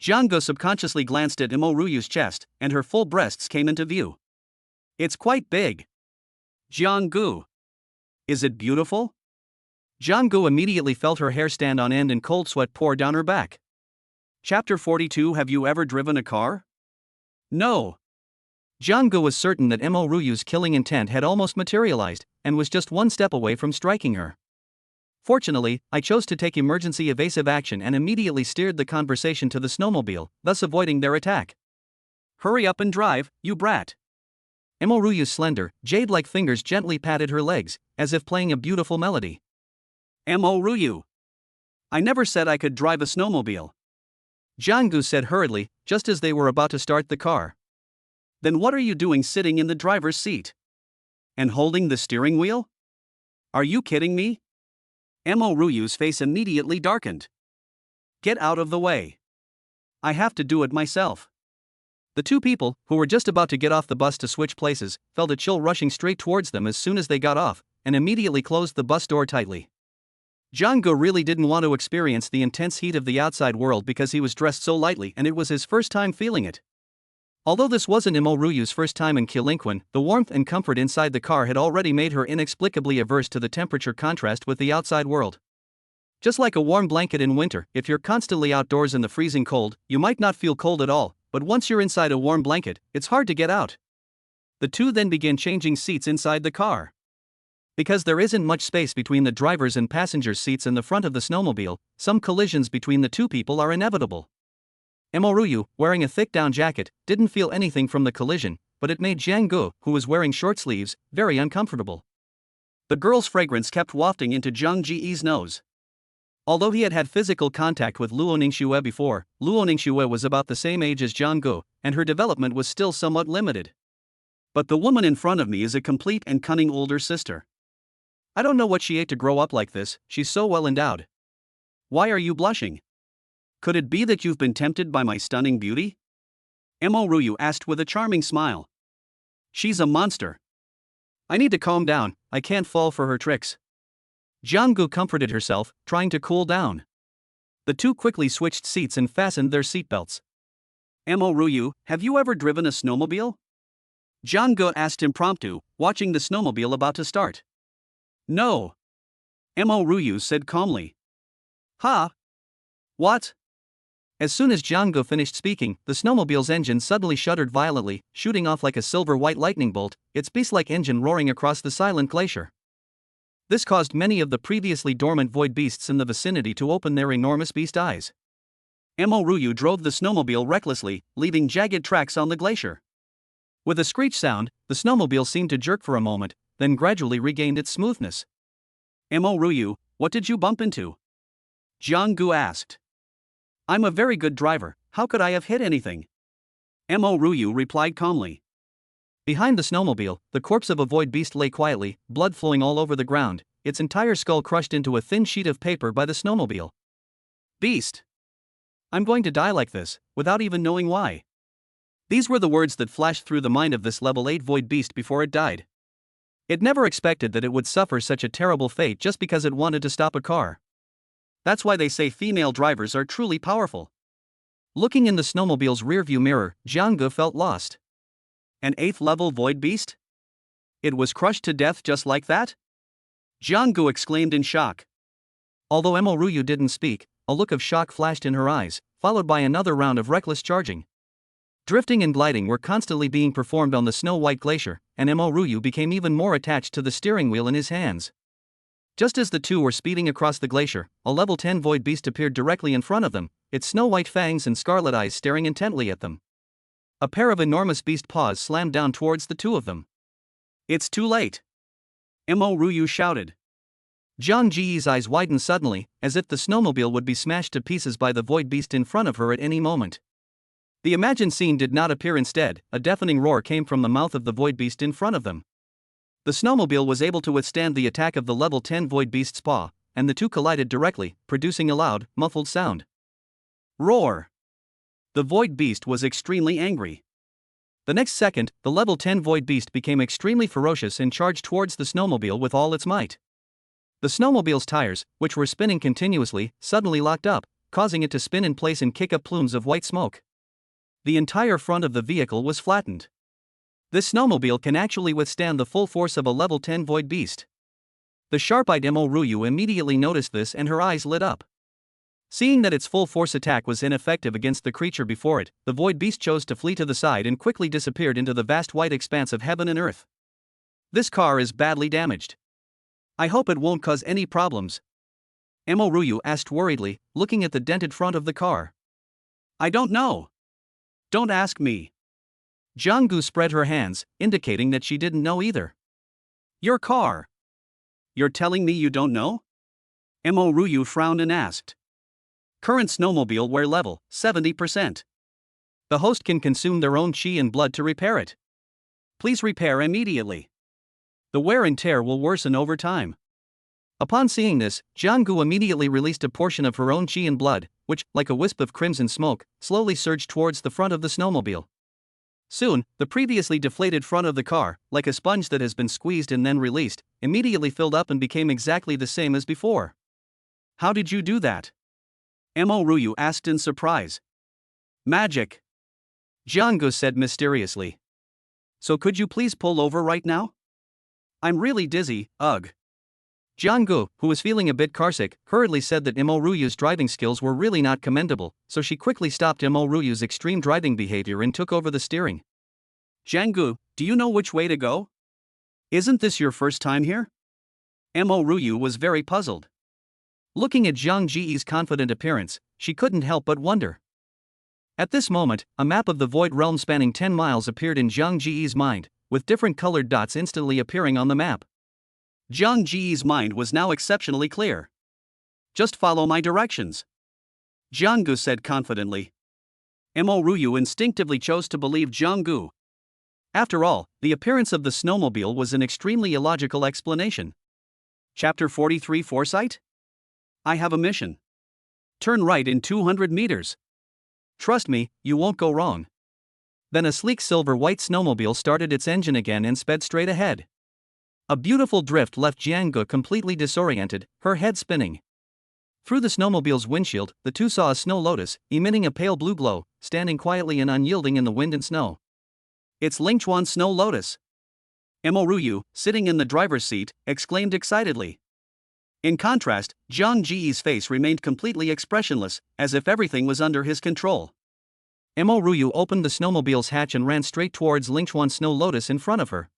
Jianggu subconsciously glanced at Mo Ruyu's chest, and her full breasts came into view. It's quite big. Jianggu. Is it beautiful? Jianggu immediately felt her hair stand on end and cold sweat pour down her back. Chapter 42. Have you ever driven a car? No. Jianggu was certain that Mo Ruyu's killing intent had almost materialized, and was just one step away from striking her. Fortunately, I chose to take emergency evasive action and immediately steered the conversation to the snowmobile, thus avoiding their attack. Hurry up and drive, you brat. Mo Ruyu's slender, jade-like fingers gently patted her legs, as if playing a beautiful melody. Mo Ryu. I never said I could drive a snowmobile. Jianggu said hurriedly, just as they were about to start the car. Then what are you doing sitting in the driver's seat? And holding the steering wheel? Are you kidding me? Mo Ruyu's face immediately darkened. Get out of the way. I have to do it myself. The two people, who were just about to get off the bus to switch places, felt a chill rushing straight towards them as soon as they got off, and immediately closed the bus door tightly. Jianggu really didn't want to experience the intense heat of the outside world because he was dressed so lightly and it was his first time feeling it. Although this wasn't Mo Ruyu's first time in Qilinquan, the warmth and comfort inside the car had already made her inexplicably averse to the temperature contrast with the outside world. Just like a warm blanket in winter, if you're constantly outdoors in the freezing cold, you might not feel cold at all, but once you're inside a warm blanket, it's hard to get out. The two then began changing seats inside the car. Because there isn't much space between the driver's and passenger's seats in the front of the snowmobile, some collisions between the two people are inevitable. Mo Ryu, wearing a thick down jacket, didn't feel anything from the collision, but it made Jianggu, who was wearing short sleeves, very uncomfortable. The girl's fragrance kept wafting into Zhang Ji's nose. Although he had had physical contact with Luo Ningxue before, Luo Ningxue was about the same age as Jianggu, and her development was still somewhat limited. But the woman in front of me is a complete and cunning older sister. I don't know what she ate to grow up like this, she's so well endowed. Why are you blushing? Could it be that you've been tempted by my stunning beauty? Mo Ryu asked with a charming smile. She's a monster. I need to calm down, I can't fall for her tricks. Jianggu comforted herself, trying to cool down. The two quickly switched seats and fastened their seatbelts. Mo Ryu, have you ever driven a snowmobile? Jianggu asked impromptu, watching the snowmobile about to start. No. Mo Ryu said calmly. Ha! What? As soon as Jianggu finished speaking, the snowmobile's engine suddenly shuddered violently, shooting off like a silver-white lightning bolt, its beast-like engine roaring across the silent glacier. This caused many of the previously dormant void beasts in the vicinity to open their enormous beast eyes. Mo Ryu drove the snowmobile recklessly, leaving jagged tracks on the glacier. With a screech sound, the snowmobile seemed to jerk for a moment, then gradually regained its smoothness. Mo Ryu, what did you bump into? Jianggu asked. I'm a very good driver, how could I have hit anything? Mo Ryu replied calmly. Behind the snowmobile, the corpse of a void beast lay quietly, blood flowing all over the ground, its entire skull crushed into a thin sheet of paper by the snowmobile. Beast. I'm going to die like this, without even knowing why. These were the words that flashed through the mind of this level 8 void beast before it died. It never expected that it would suffer such a terrible fate just because it wanted to stop a car. That's why they say female drivers are truly powerful. Looking in the snowmobile's rearview mirror, Jianggu felt lost. An 8th level void beast? It was crushed to death just like that? Jianggu exclaimed in shock. Although Mo Ryu didn't speak, a look of shock flashed in her eyes, followed by another round of reckless charging. Drifting and gliding were constantly being performed on the snow-white glacier, and Mo Ryu became even more attached to the steering wheel in his hands. Just as the two were speeding across the glacier, a level 10 void beast appeared directly in front of them, its snow-white fangs and scarlet eyes staring intently at them. A pair of enormous beast paws slammed down towards the two of them. It's too late! Mo Ryu shouted. Zhang Ji's eyes widened suddenly, as if the snowmobile would be smashed to pieces by the void beast in front of her at any moment. The imagined scene did not appear. Instead, a deafening roar came from the mouth of the void beast in front of them. The snowmobile was able to withstand the attack of the level 10 void beast's paw, and the two collided directly, producing a loud, muffled sound. Roar! The void beast was extremely angry. The next second, the level 10 void beast became extremely ferocious and charged towards the snowmobile with all its might. The snowmobile's tires, which were spinning continuously, suddenly locked up, causing it to spin in place and kick up plumes of white smoke. The entire front of the vehicle was flattened. This snowmobile can actually withstand the full force of a level 10 void beast. The sharp-eyed Mo Ryu immediately noticed this and her eyes lit up. Seeing that its full force attack was ineffective against the creature before it, the void beast chose to flee to the side and quickly disappeared into the vast white expanse of heaven and earth. This car is badly damaged. I hope it won't cause any problems. Mo Ryu asked worriedly, looking at the dented front of the car. I don't know. Don't ask me. Jianggu spread her hands, indicating that she didn't know either. Your car. You're telling me you don't know? Mo Ryu frowned and asked. Current snowmobile wear level, 70%. The host can consume their own chi and blood to repair it. Please repair immediately. The wear and tear will worsen over time. Upon seeing this, Jianggu immediately released a portion of her own chi and blood, which, like a wisp of crimson smoke, slowly surged towards the front of the snowmobile. Soon, the previously deflated front of the car, like a sponge that has been squeezed and then released, immediately filled up and became exactly the same as before. How did you do that? Mo Ryu asked in surprise. Magic. Jianggu said mysteriously. So could you please pull over right now? I'm really dizzy, ugh. Jianggu, who was feeling a bit carsick, hurriedly said that Mo Ryu's driving skills were really not commendable, so she quickly stopped Mo Ryu's extreme driving behavior and took over the steering. Jianggu, do you know which way to go? Isn't this your first time here? Mo Ryu was very puzzled. Looking at Zhang Ji's confident appearance, she couldn't help but wonder. At this moment, a map of the void realm spanning 10 miles appeared in Zhang Ji's mind, with different colored dots instantly appearing on the map. Zhang Ji's mind was now exceptionally clear. Just follow my directions, Jianggu said confidently. Mo Ryu instinctively chose to believe Jianggu. After all, the appearance of the snowmobile was an extremely illogical explanation. Chapter 43 Foresight? I have a mission. Turn right in 200 meters. Trust me, you won't go wrong. Then a sleek silver-white snowmobile started its engine again and sped straight ahead. A beautiful drift left Jianggu completely disoriented, her head spinning. Through the snowmobile's windshield, the two saw a snow lotus, emitting a pale blue glow, standing quietly and unyielding in the wind and snow. It's Lingchuan Snow Lotus. Mo Ryu, sitting in the driver's seat, exclaimed excitedly. In contrast, Zhang Ji's face remained completely expressionless, as if everything was under his control. Mo Ryu opened the snowmobile's hatch and ran straight towards Lingchuan Snow Lotus in front of her.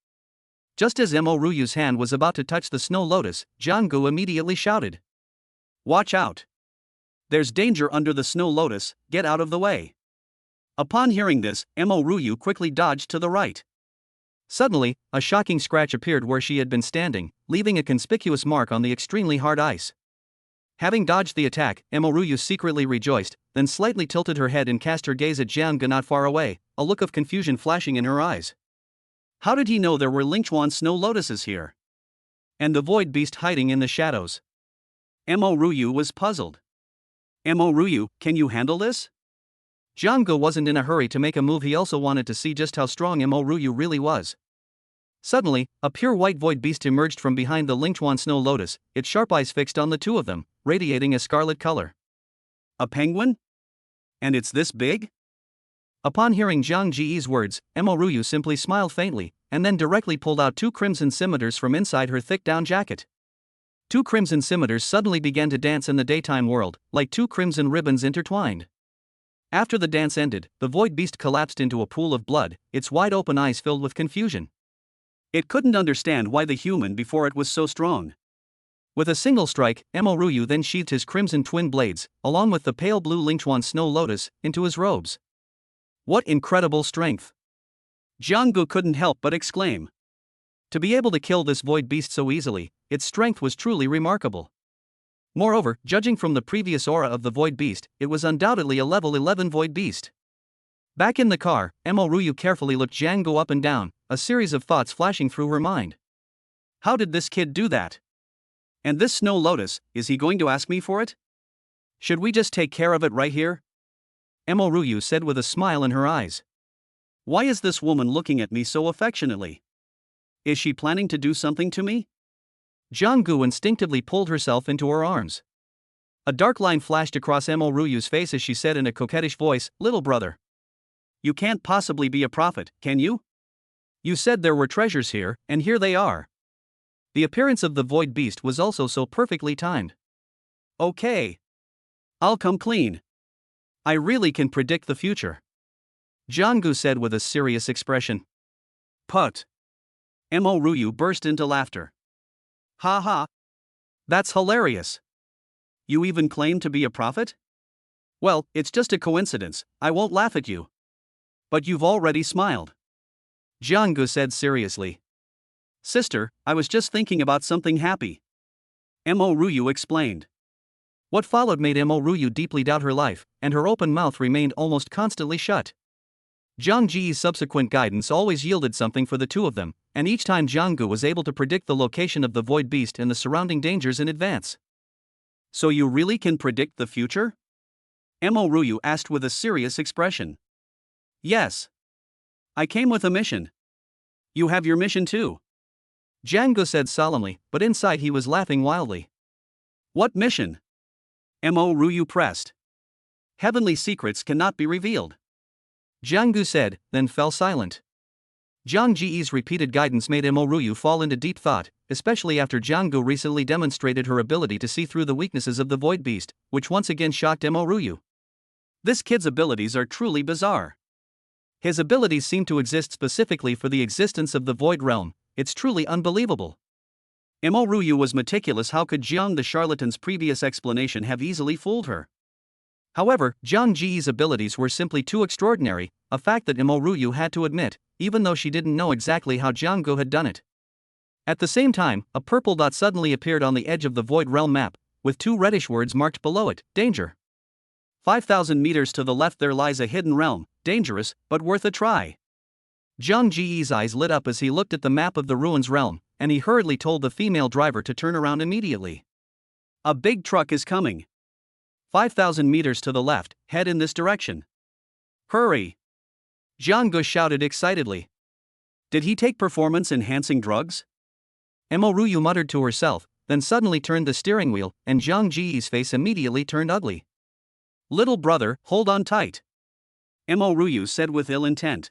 Just as Mo Ryu's hand was about to touch the Snow Lotus, Jianggu immediately shouted. Watch out! There's danger under the Snow Lotus, get out of the way. Upon hearing this, Mo Ryu quickly dodged to the right. Suddenly, a shocking scratch appeared where she had been standing, leaving a conspicuous mark on the extremely hard ice. Having dodged the attack, Mo Ryu secretly rejoiced, then slightly tilted her head and cast her gaze at Jianggu not far away, a look of confusion flashing in her eyes. How did he know there were Lingchuan Snow Lotuses here? And the void beast hiding in the shadows? Mo Ryu was puzzled. Mo Ryu, can you handle this? Jianggu wasn't in a hurry to make a move. He also wanted to see just how strong Mo Ryu really was. Suddenly, a pure white void beast emerged from behind the Lingchuan Snow Lotus, its sharp eyes fixed on the two of them, radiating a scarlet color. A penguin? And it's this big? Upon hearing Zhang Ji's words, Mo Ryu simply smiled faintly, and then directly pulled out two crimson scimitars from inside her thick down jacket. Two crimson scimitars suddenly began to dance in the daytime world, like two crimson ribbons intertwined. After the dance ended, the void beast collapsed into a pool of blood, its wide-open eyes filled with confusion. It couldn't understand why the human before it was so strong. With a single strike, Ryu then sheathed his crimson twin blades, along with the pale blue Lingchuan snow lotus, into his robes. What incredible strength! Jianggu couldn't help but exclaim. To be able to kill this void beast so easily, its strength was truly remarkable. Moreover, judging from the previous aura of the void beast, it was undoubtedly a level 11 void beast. Back in the car, Ryu carefully looked Jianggu up and down, a series of thoughts flashing through her mind. How did this kid do that? And this snow lotus, is he going to ask me for it? Should we just take care of it right here? Ryu said with a smile in her eyes. Why is this woman looking at me so affectionately? Is she planning to do something to me? Jianggu instinctively pulled herself into her arms. A dark line flashed across Ryu's face as she said in a coquettish voice, "Little brother. You can't possibly be a prophet, can you? You said there were treasures here, and here they are." The appearance of the void beast was also so perfectly timed. Okay. I'll come clean. I really can predict the future, Jianggu said with a serious expression. Put. Ryu burst into laughter. Ha ha. That's hilarious. You even claim to be a prophet? Well, it's just a coincidence, I won't laugh at you. But you've already smiled, Jianggu said seriously. Sister, I was just thinking about something happy, Ryu explained. What followed made Ryu deeply doubt her life, and her open mouth remained almost constantly shut. Zhang Ji's subsequent guidance always yielded something for the two of them, and each time Jianggu was able to predict the location of the void beast and the surrounding dangers in advance. So you really can predict the future? Ryu asked with a serious expression. Yes. I came with a mission. You have your mission too, Jianggu said solemnly, but inside he was laughing wildly. What mission? Ryu pressed. Heavenly secrets cannot be revealed, Jianggu said, then fell silent. Zhang Ji's repeated guidance made Ryu fall into deep thought, especially after Jianggu recently demonstrated her ability to see through the weaknesses of the void beast, which once again shocked Ryu. This kid's abilities are truly bizarre. His abilities seem to exist specifically for the existence of the void realm. It's truly unbelievable. Ryu was meticulous. How could Jiang the charlatan's previous explanation have easily fooled her? However, Zhang Ji's abilities were simply too extraordinary, a fact that Ryu had to admit, even though she didn't know exactly how Jianggu had done it. At the same time, a purple dot suddenly appeared on the edge of the void realm map, with two reddish words marked below it, danger. 5,000 meters to the left there lies a hidden realm, dangerous, but worth a try. Zhang Ji's eyes lit up as he looked at the map of the ruins realm, and he hurriedly told the female driver to turn around immediately. A big truck is coming. 5,000 meters to the left, head in this direction. Hurry! Jianggu shouted excitedly. Did he take performance-enhancing drugs? Ryu muttered to herself, then suddenly turned the steering wheel, and Zhang Ji's face immediately turned ugly. Little brother, hold on tight, Ryu said with ill intent.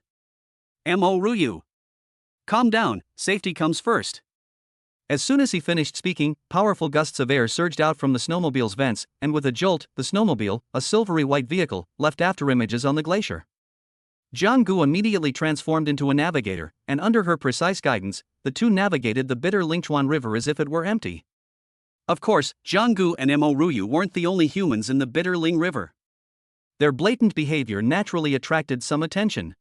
Ryu. Calm down, safety comes first. As soon as he finished speaking, powerful gusts of air surged out from the snowmobile's vents, and with a jolt, the snowmobile, a silvery white vehicle, left after images on the glacier. Jianggu immediately transformed into a navigator, and under her precise guidance, the two navigated the bitter Lingchuan River as if it were empty. Of course, Jianggu and Ryu weren't the only humans in the bitter Ling River. Their blatant behavior naturally attracted some attention.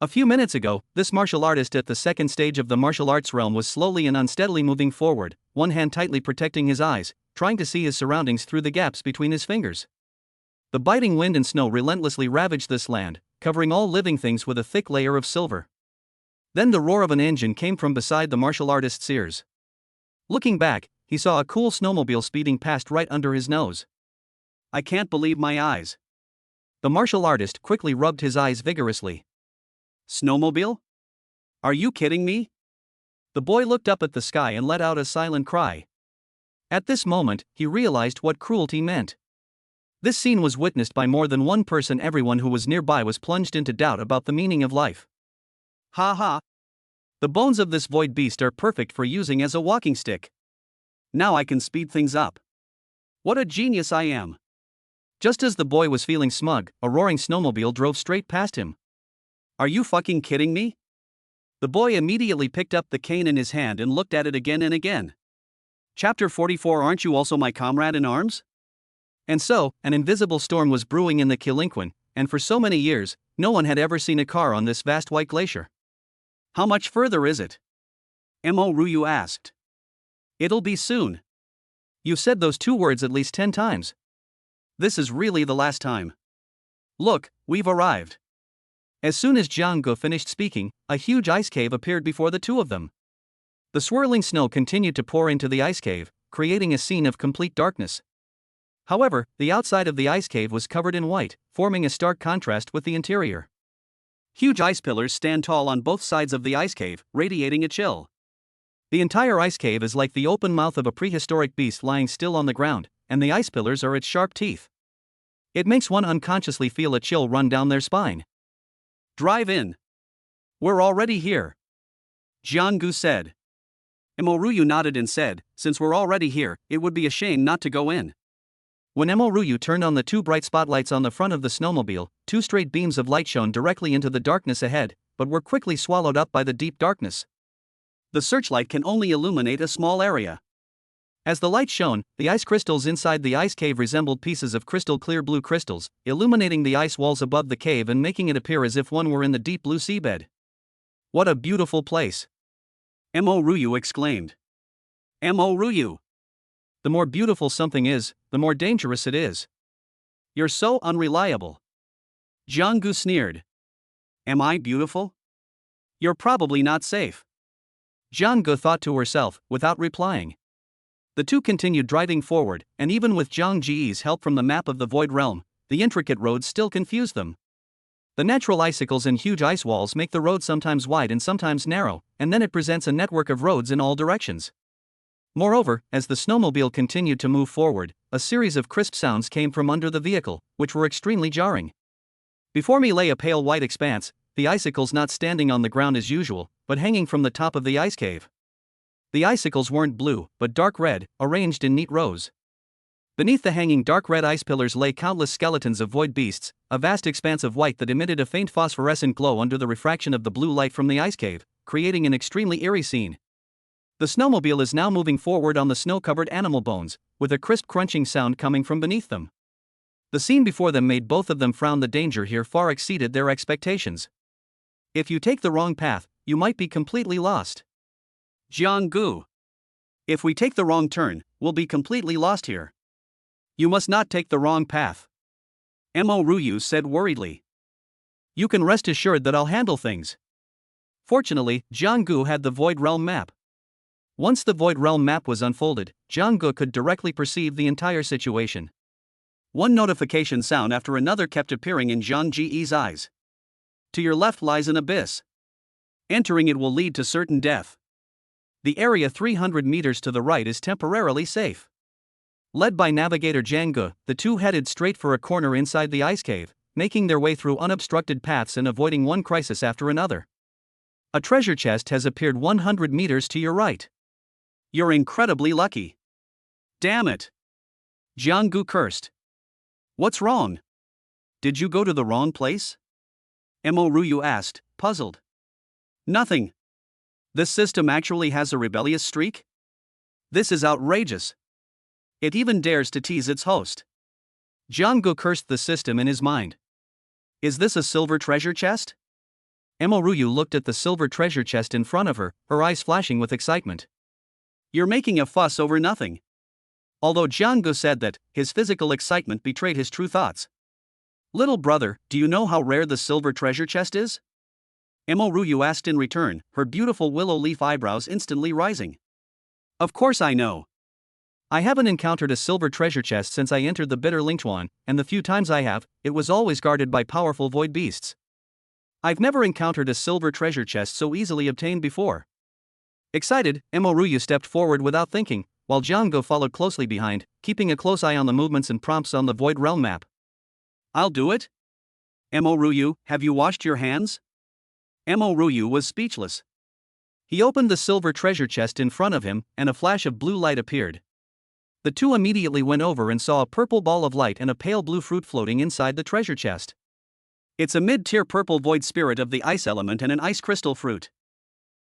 A few minutes ago, this martial artist at the second stage of the martial arts realm was slowly and unsteadily moving forward, one hand tightly protecting his eyes, trying to see his surroundings through the gaps between his fingers. The biting wind and snow relentlessly ravaged this land, covering all living things with a thick layer of silver. Then the roar of an engine came from beside the martial artist's ears. Looking back, he saw a cool snowmobile speeding past right under his nose. I can't believe my eyes. The martial artist quickly rubbed his eyes vigorously. Snowmobile? Are you kidding me? The boy looked up at the sky and let out a silent cry. At this moment, he realized what cruelty meant. This scene was witnessed by more than one person. Everyone who was nearby was plunged into doubt about the meaning of life. Ha ha! The bones of this void beast are perfect for using as a walking stick. Now I can speed things up. What a genius I am! Just as the boy was feeling smug, a roaring snowmobile drove straight past him. Are you fucking kidding me? The boy immediately picked up the cane in his hand and looked at it again and again. Chapter 44. Aren't you also my comrade in arms? And so, an invisible storm was brewing in the Kilinquin, and for so many years, no one had ever seen a car on this vast white glacier. How much further is it? Mo Ryu asked. It'll be soon. You said those two words at least 10 times. This is really the last time. Look, we've arrived. As soon as Jianggu finished speaking, a huge ice cave appeared before the two of them. The swirling snow continued to pour into the ice cave, creating a scene of complete darkness. However, the outside of the ice cave was covered in white, forming a stark contrast with the interior. Huge ice pillars stand tall on both sides of the ice cave, radiating a chill. The entire ice cave is like the open mouth of a prehistoric beast lying still on the ground, and the ice pillars are its sharp teeth. It makes one unconsciously feel a chill run down their spine. Drive in. We're already here, Jianggu said. Mo Ryu nodded and said, since we're already here, it would be a shame not to go in. When Mo Ryu turned on the two bright spotlights on the front of the snowmobile, two straight beams of light shone directly into the darkness ahead, but were quickly swallowed up by the deep darkness. The searchlight can only illuminate a small area. As the light shone, the ice crystals inside the ice cave resembled pieces of crystal clear blue crystals, illuminating the ice walls above the cave and making it appear as if one were in the deep blue seabed. What a beautiful place! Mo Ryu exclaimed. Mo Ryu! The more beautiful something is, the more dangerous it is. You're so unreliable. Jianggu sneered. Am I beautiful? You're probably not safe. Jianggu thought to herself, without replying. The two continued driving forward, and even with Zhang Ji's help from the map of the Void Realm, the intricate roads still confused them. The natural icicles and huge ice walls make the road sometimes wide and sometimes narrow, and then it presents a network of roads in all directions. Moreover, as the snowmobile continued to move forward, a series of crisp sounds came from under the vehicle, which were extremely jarring. Before me lay a pale white expanse, the icicles not standing on the ground as usual, but hanging from the top of the ice cave. The icicles weren't blue, but dark red, arranged in neat rows. Beneath the hanging dark red ice pillars lay countless skeletons of void beasts, a vast expanse of white that emitted a faint phosphorescent glow under the refraction of the blue light from the ice cave, creating an extremely eerie scene. The snowmobile is now moving forward on the snow-covered animal bones, with a crisp crunching sound coming from beneath them. The scene before them made both of them frown. The danger here far exceeded their expectations. If you take the wrong path, you might be completely lost. Jianggu. If we take the wrong turn, we'll be completely lost here. You must not take the wrong path. Mo Ryu said worriedly. You can rest assured that I'll handle things. Fortunately, Jianggu had the Void Realm map. Once the Void Realm map was unfolded, Jianggu could directly perceive the entire situation. One notification sound after another kept appearing in Zhang Ji's eyes. To your left lies an abyss. Entering it will lead to certain death. The area 300 meters to the right is temporarily safe. Led by navigator Jianggu, the two headed straight for a corner inside the ice cave, making their way through unobstructed paths and avoiding one crisis after another. A treasure chest has appeared 100 meters to your right. You're incredibly lucky. Damn it. Jianggu cursed. What's wrong? Did you go to the wrong place? Mo Ryu asked, puzzled. Nothing. This system actually has a rebellious streak? This is outrageous. It even dares to tease its host. Jianggu cursed the system in his mind. Is this a silver treasure chest? Mo Ryu looked at the silver treasure chest in front of her, her eyes flashing with excitement. You're making a fuss over nothing. Although Jianggu said that, his physical excitement betrayed his true thoughts. Little brother, do you know how rare the silver treasure chest is? Mo Ryu asked in return, her beautiful willow leaf eyebrows instantly rising. Of course I know. I haven't encountered a silver treasure chest since I entered the Bitter Lingchuan, and the few times I have, it was always guarded by powerful void beasts. I've never encountered a silver treasure chest so easily obtained before. Excited, Mo Ryu stepped forward without thinking, while Jianggu followed closely behind, keeping a close eye on the movements and prompts on the Void Realm map. I'll do it. Mo Ryu, have you washed your hands? Mo Ryu was speechless. He opened the silver treasure chest in front of him, and a flash of blue light appeared. The two immediately went over and saw a purple ball of light and a pale blue fruit floating inside the treasure chest. It's a mid-tier purple void spirit of the ice element and an ice crystal fruit.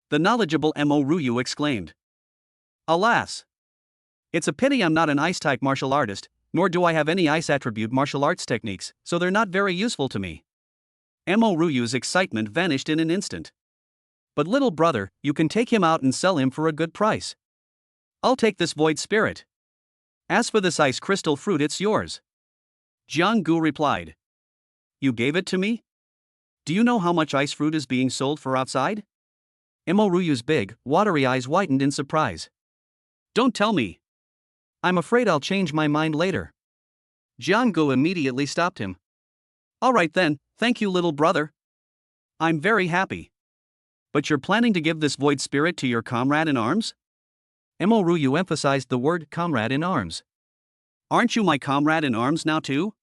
The knowledgeable Mo Ryu exclaimed. Alas! It's a pity I'm not an ice-type martial artist, nor do I have any ice-attribute martial arts techniques, so they're not very useful to me. Ryu's excitement vanished in an instant. But little brother, you can take him out and sell him for a good price. I'll take this void spirit. As for this ice crystal fruit, it's yours. Jiang replied. You gave it to me? Do you know how much ice fruit is being sold for outside? Ryu's big, watery eyes widened in surprise. Don't tell me. I'm afraid I'll change my mind later. Jiang immediately stopped him. All right then, thank you little brother. I'm very happy. But you're planning to give this void spirit to your comrade in arms? Ryu emphasized the word comrade in arms. Aren't you my comrade in arms now too?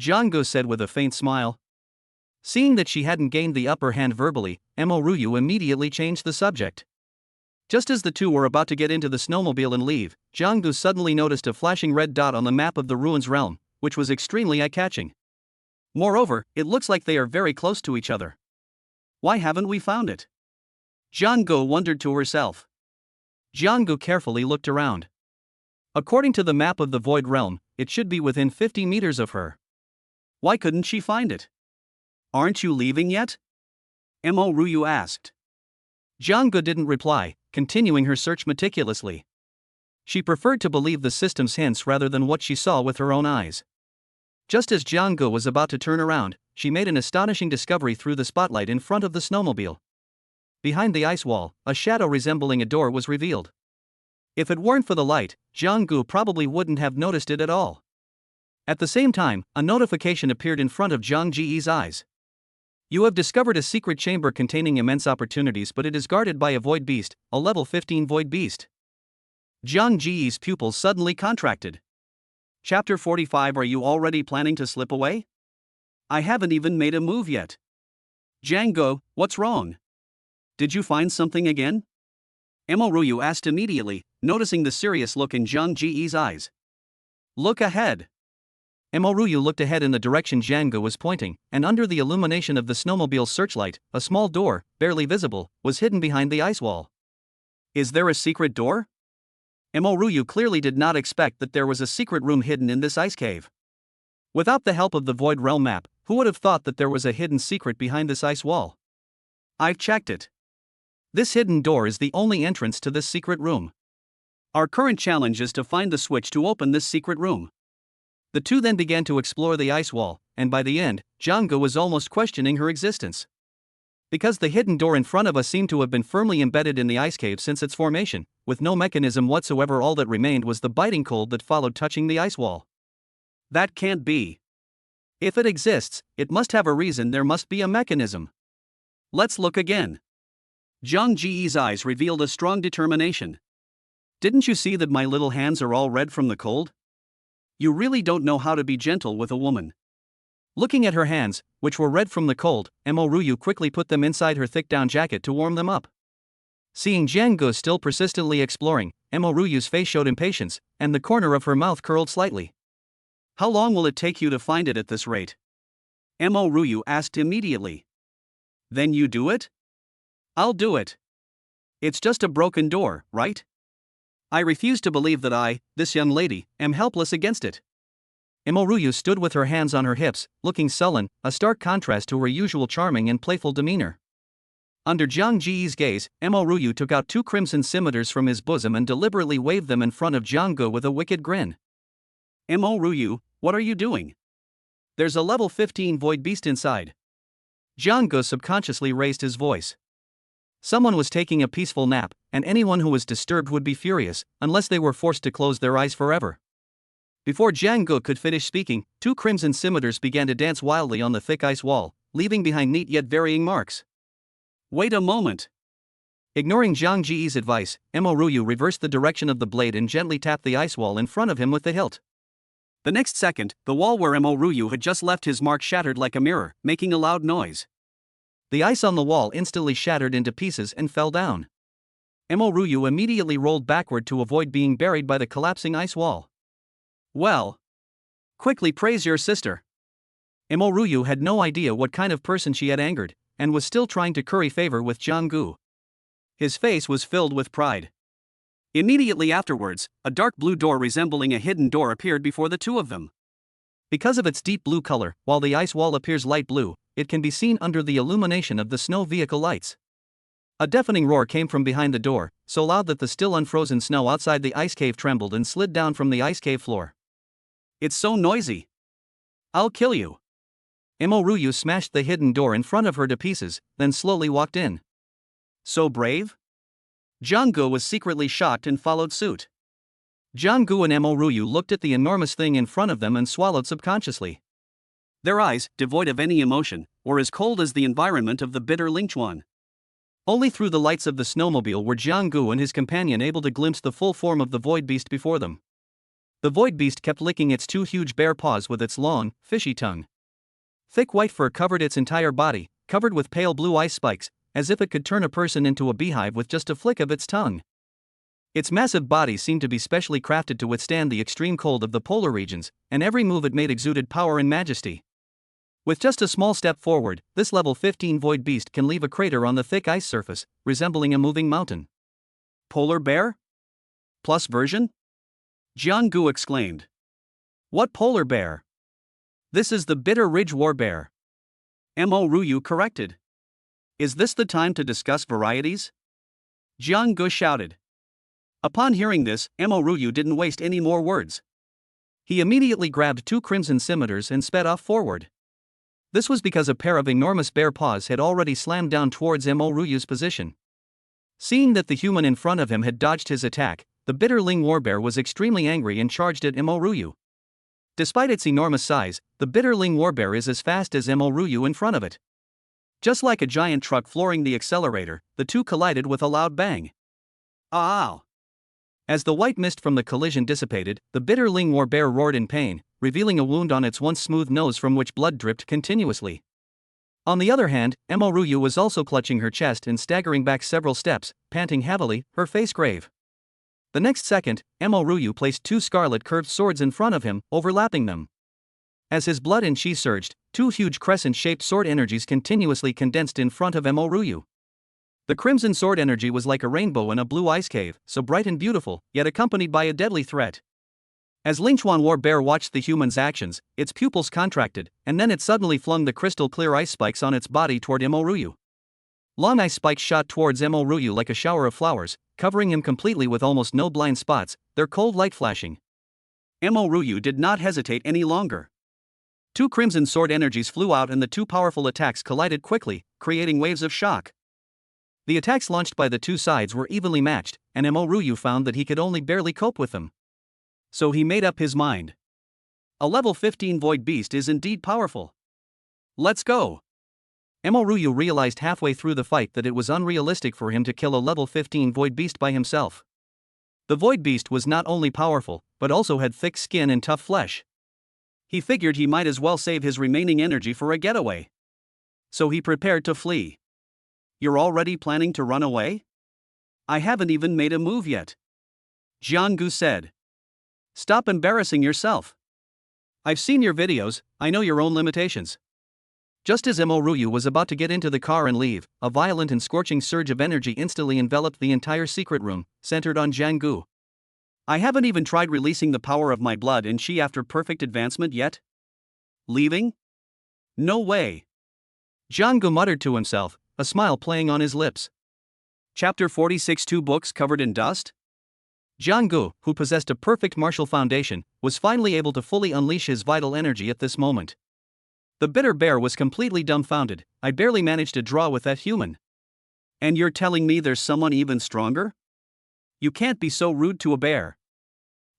Jiang said with a faint smile. Seeing that she hadn't gained the upper hand verbally, Ryu immediately changed the subject. Just as the two were about to get into the snowmobile and leave, Jiang suddenly noticed a flashing red dot on the map of the ruins realm, which was extremely eye-catching. Moreover, it looks like they are very close to each other. Why haven't we found it? Jiang wondered to herself. Jiang carefully looked around. According to the map of the Void Realm, it should be within 50 meters of her. Why couldn't she find it? Aren't you leaving yet? Ryu asked. Jiang didn't reply, continuing her search meticulously. She preferred to believe the system's hints rather than what she saw with her own eyes. Just as Jiang was about to turn around, she made an astonishing discovery through the spotlight in front of the snowmobile. Behind the ice wall, a shadow resembling a door was revealed. If it weren't for the light, Jiang probably wouldn't have noticed it at all. At the same time, a notification appeared in front of Jiang Ji's eyes. You have discovered a secret chamber containing immense opportunities, but it is guarded by a void beast, a level 15 void beast. Jiang Ji's pupils suddenly contracted. Chapter 45. Are you already planning to slip away? I haven't even made a move yet. Jiang, what's wrong? Did you find something again? Ryu asked immediately, noticing the serious look in Jiang Ji's eyes. Look ahead. Ryu looked ahead in the direction Jiang was pointing, and under the illumination of the snowmobile's searchlight, a small door, barely visible, was hidden behind the ice wall. Is there a secret door? Ryu clearly did not expect that there was a secret room hidden in this ice cave. Without the help of the Void Realm map, who would have thought that there was a hidden secret behind this ice wall? I've checked it. This hidden door is the only entrance to this secret room. Our current challenge is to find the switch to open this secret room. The two then began to explore the ice wall, and by the end, Jiang was almost questioning her existence. Because the hidden door in front of us seemed to have been firmly embedded in the ice cave since its formation, with no mechanism whatsoever, all that remained was the biting cold that followed touching the ice wall. That can't be. If it exists, it must have a reason, there must be a mechanism. Let's look again. Jiang Ji's eyes revealed a strong determination. Didn't you see that my little hands are all red from the cold? You really don't know how to be gentle with a woman. Looking at her hands, which were red from the cold, Ryu quickly put them inside her thick down jacket to warm them up. Seeing Jiang still persistently exploring, Ryu's face showed impatience, and the corner of her mouth curled slightly. How long will it take you to find it at this rate? Ryu asked immediately. Then you do it? I'll do it. It's just a broken door, right? I refuse to believe that this young lady, am helpless against it. Ryu stood with her hands on her hips, looking sullen, a stark contrast to her usual charming and playful demeanor. Under Jiang Ji's gaze, Ryu took out 2 crimson scimitars from his bosom and deliberately waved them in front of Jiang with a wicked grin. Ryu, what are you doing? There's a level 15 void beast inside. Jiang subconsciously raised his voice. Someone was taking a peaceful nap, and anyone who was disturbed would be furious, unless they were forced to close their eyes forever. Before Jiang could finish speaking, 2 crimson scimitars began to dance wildly on the thick ice wall, leaving behind neat yet varying marks. Wait a moment. Ignoring Jiang Ji's advice, Ryu reversed the direction of the blade and gently tapped the ice wall in front of him with the hilt. The next second, the wall where Ryu had just left his mark shattered like a mirror, making a loud noise. The ice on the wall instantly shattered into pieces and fell down. Ryu immediately rolled backward to avoid being buried by the collapsing ice wall. Well. Quickly praise your sister. Ryu had no idea what kind of person she had angered, and was still trying to curry favor with Jiang. His face was filled with pride. Immediately afterwards, a dark blue door resembling a hidden door appeared before the two of them. Because of its deep blue color, while the ice wall appears light blue, it can be seen under the illumination of the snow vehicle lights. A deafening roar came from behind the door, so loud that the still unfrozen snow outside the ice cave trembled and slid down from the ice cave floor. It's so noisy. I'll kill you. Ryu smashed the hidden door in front of her to pieces, then slowly walked in. So brave? Jang-gu was secretly shocked and followed suit. Jang-gu and Ryu looked at the enormous thing in front of them and swallowed subconsciously. Their eyes, devoid of any emotion, were as cold as the environment of the bitter Lingchuan. Only through the lights of the snowmobile were Jang-gu and his companion able to glimpse the full form of the void beast before them. The void beast kept licking its two huge bare paws with its long, fishy tongue. Thick white fur covered its entire body, covered with pale blue ice spikes, as if it could turn a person into a beehive with just a flick of its tongue. Its massive body seemed to be specially crafted to withstand the extreme cold of the polar regions, and every move it made exuded power and majesty. With just a small step forward, this level 15 void beast can leave a crater on the thick ice surface, resembling a moving mountain. Polar bear? Plus version? Jiang-gu exclaimed. What polar bear? This is the Bitter Ridge War Bear. Ryu corrected. Is this the time to discuss varieties? Jiang-gu shouted. Upon hearing this, Ryu didn't waste any more words. He immediately grabbed two crimson scimitars and sped off forward. This was because a pair of enormous bare paws had already slammed down towards Ryu's position. Seeing that the human in front of him had dodged his attack, the Bitter Ling Warbear was extremely angry and charged at Ryu. Despite its enormous size, the Bitter Ling Warbear is as fast as Ryu in front of it. Just like a giant truck flooring the accelerator, the two collided with a loud bang. Ow! As the white mist from the collision dissipated, the Bitter Ling Warbear roared in pain, revealing a wound on its once smooth nose from which blood dripped continuously. On the other hand, Ryu was also clutching her chest and staggering back several steps, panting heavily, her face grave. The next second, Ryu placed two scarlet curved swords in front of him, overlapping them. As his blood and chi surged, two huge crescent-shaped sword energies continuously condensed in front of Ryu. The crimson sword energy was like a rainbow in a blue ice cave, so bright and beautiful, yet accompanied by a deadly threat. As Lingchuan Warbear watched the human's actions, its pupils contracted, and then it suddenly flung the crystal-clear ice spikes on its body toward Ryu. Long ice spikes shot towards Ryu like a shower of flowers, covering him completely with almost no blind spots, their cold light flashing. Ryu did not hesitate any longer. Two crimson sword energies flew out and the two powerful attacks collided quickly, creating waves of shock. The attacks launched by the two sides were evenly matched, and Ryu found that he could only barely cope with them. So he made up his mind. A level 15 void beast is indeed powerful. Let's go. Ryu realized halfway through the fight that it was unrealistic for him to kill a level 15 void beast by himself. The void beast was not only powerful, but also had thick skin and tough flesh. He figured he might as well save his remaining energy for a getaway. So he prepared to flee. You're already planning to run away? I haven't even made a move yet. Jiang-gu said. Stop embarrassing yourself. I've seen your videos, I know your own limitations. Just as Ryu was about to get into the car and leave, a violent and scorching surge of energy instantly enveloped the entire secret room, centered on Jiang-gu. I haven't even tried releasing the power of my blood and chi after perfect advancement yet? Leaving? No way. Jiang-gu muttered to himself, a smile playing on his lips. Chapter 46. 2 books covered in dust? Jiang-gu, who possessed a perfect martial foundation, was finally able to fully unleash his vital energy at this moment. The bitter bear was completely dumbfounded. I barely managed to draw with that human. And you're telling me there's someone even stronger? You can't be so rude to a bear.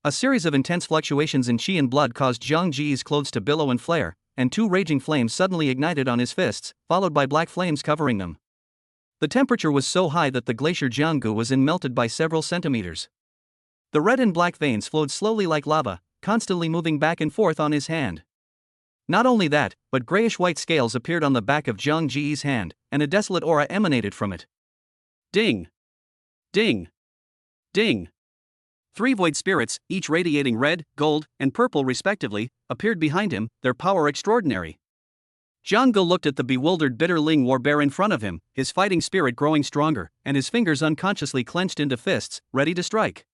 A series of intense fluctuations in chi and blood caused Zhang Ji's clothes to billow and flare, and two raging flames suddenly ignited on his fists, followed by black flames covering them. The temperature was so high that the glacier Jiang-gu was in melted by several centimeters. The red and black veins flowed slowly like lava, constantly moving back and forth on his hand. Not only that, but grayish-white scales appeared on the back of Zhang Ji's hand, and a desolate aura emanated from it. Ding! Ding! Ding! 3 void spirits, each radiating red, gold, and purple respectively, appeared behind him, their power extraordinary. Jiang Ge looked at the bewildered bitterling warbear in front of him, his fighting spirit growing stronger, and his fingers unconsciously clenched into fists, ready to strike.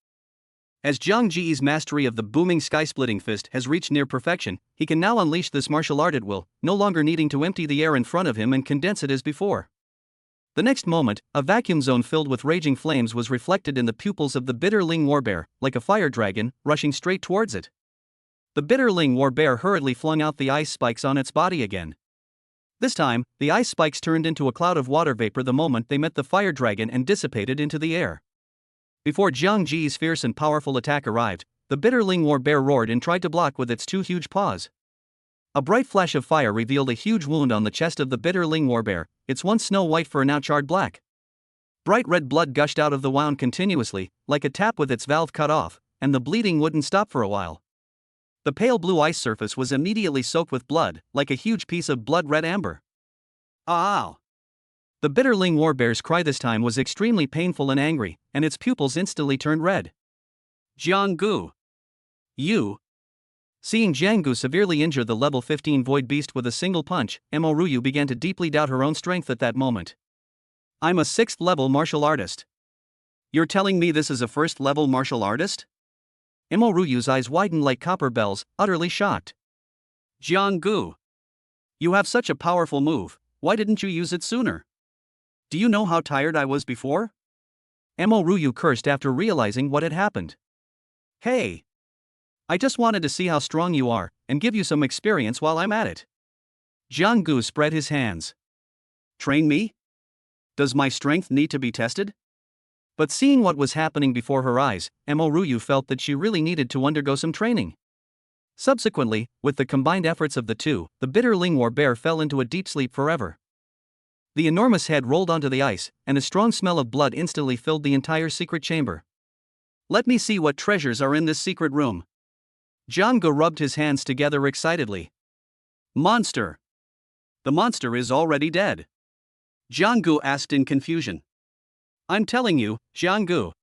As Jiang Ji's mastery of the booming sky-splitting fist has reached near perfection, he can now unleash this martial art at will, no longer needing to empty the air in front of him and condense it as before. The next moment, a vacuum zone filled with raging flames was reflected in the pupils of the bitterling warbear, like a fire dragon, rushing straight towards it. The bitterling warbear hurriedly flung out the ice spikes on its body again. This time, the ice spikes turned into a cloud of water vapor the moment they met the fire dragon and dissipated into the air. Before Jiang Ji's fierce and powerful attack arrived, the bitterling warbear roared and tried to block with its two huge paws. A bright flash of fire revealed a huge wound on the chest of the bitterling warbear, its once snow-white fur now charred black. Bright red blood gushed out of the wound continuously, like a tap with its valve cut off, and the bleeding wouldn't stop for a while. The pale blue ice surface was immediately soaked with blood, like a huge piece of blood-red amber. Ow! The bitterling warbear's cry this time was extremely painful and angry, and its pupils instantly turned red. Jiang Ge! You! Seeing Jiang Ge severely injure the level 15 void beast with a single punch, Mo Ruyu began to deeply doubt her own strength at that moment. I'm a 6th level martial artist. You're telling me this is a 1st level martial artist? Mo Ruyu's eyes widened like copper bells, utterly shocked. Jiang Ge! You have such a powerful move, why didn't you use it sooner? Do you know how tired I was before? Mo Ruyu cursed after realizing what had happened. Hey! I just wanted to see how strong you are, and give you some experience while I'm at it. Jiang Ge spread his hands. Train me? Does my strength need to be tested? But seeing what was happening before her eyes, Mo Ruyu felt that she really needed to undergo some training. Subsequently, with the combined efforts of the two, the bitterling warbear fell into a deep sleep forever. The enormous head rolled onto the ice, and a strong smell of blood instantly filled the entire secret chamber. Let me see what treasures are in this secret room. Jiang Ge rubbed his hands together excitedly. Monster! The monster is already dead. Jiang Ge asked in confusion. I'm telling you, Jiang Ge.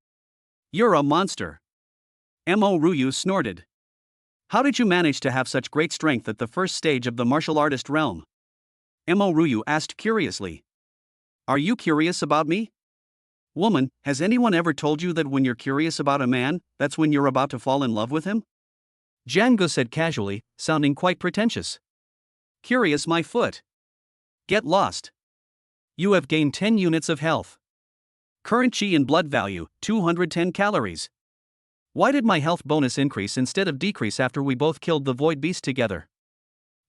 You're a monster. Mo Ruyu snorted. How did you manage to have such great strength at the first stage of the martial artist realm? Mo Ruyu asked curiously. Are you curious about me? Woman, has anyone ever told you that when you're curious about a man, that's when you're about to fall in love with him? Jiang Ge said casually, sounding quite pretentious. Curious my foot. Get lost. You have gained 10 units of health. Current chi and blood value, 210 calories. Why did my health bonus increase instead of decrease after we both killed the void beast together?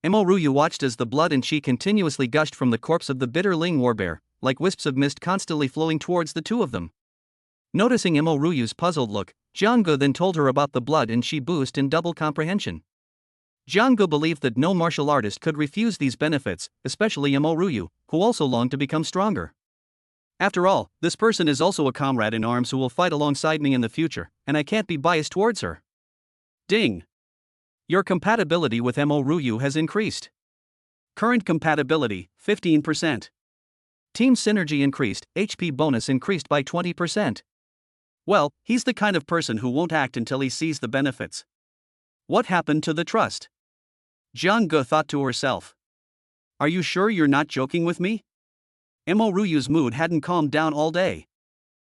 Mo Ruyu watched as the blood and chi continuously gushed from the corpse of the bitterling warbear, like wisps of mist constantly flowing towards the two of them. Noticing Mo Ruyu's puzzled look, Jiang Ge then told her about the blood and chi boost in double comprehension. Jiang Ge believed that no martial artist could refuse these benefits, especially Mo Ruyu, who also longed to become stronger. After all, this person is also a comrade in arms who will fight alongside me in the future, and I can't be biased towards her. Ding! Your compatibility with Mo Ruyu has increased. Current compatibility, 15%. Team synergy increased, HP bonus increased by 20%. Well, he's the kind of person who won't act until he sees the benefits. What happened to the trust? Jiang Ge thought to herself. Are you sure you're not joking with me? Mo Ruyu's mood hadn't calmed down all day.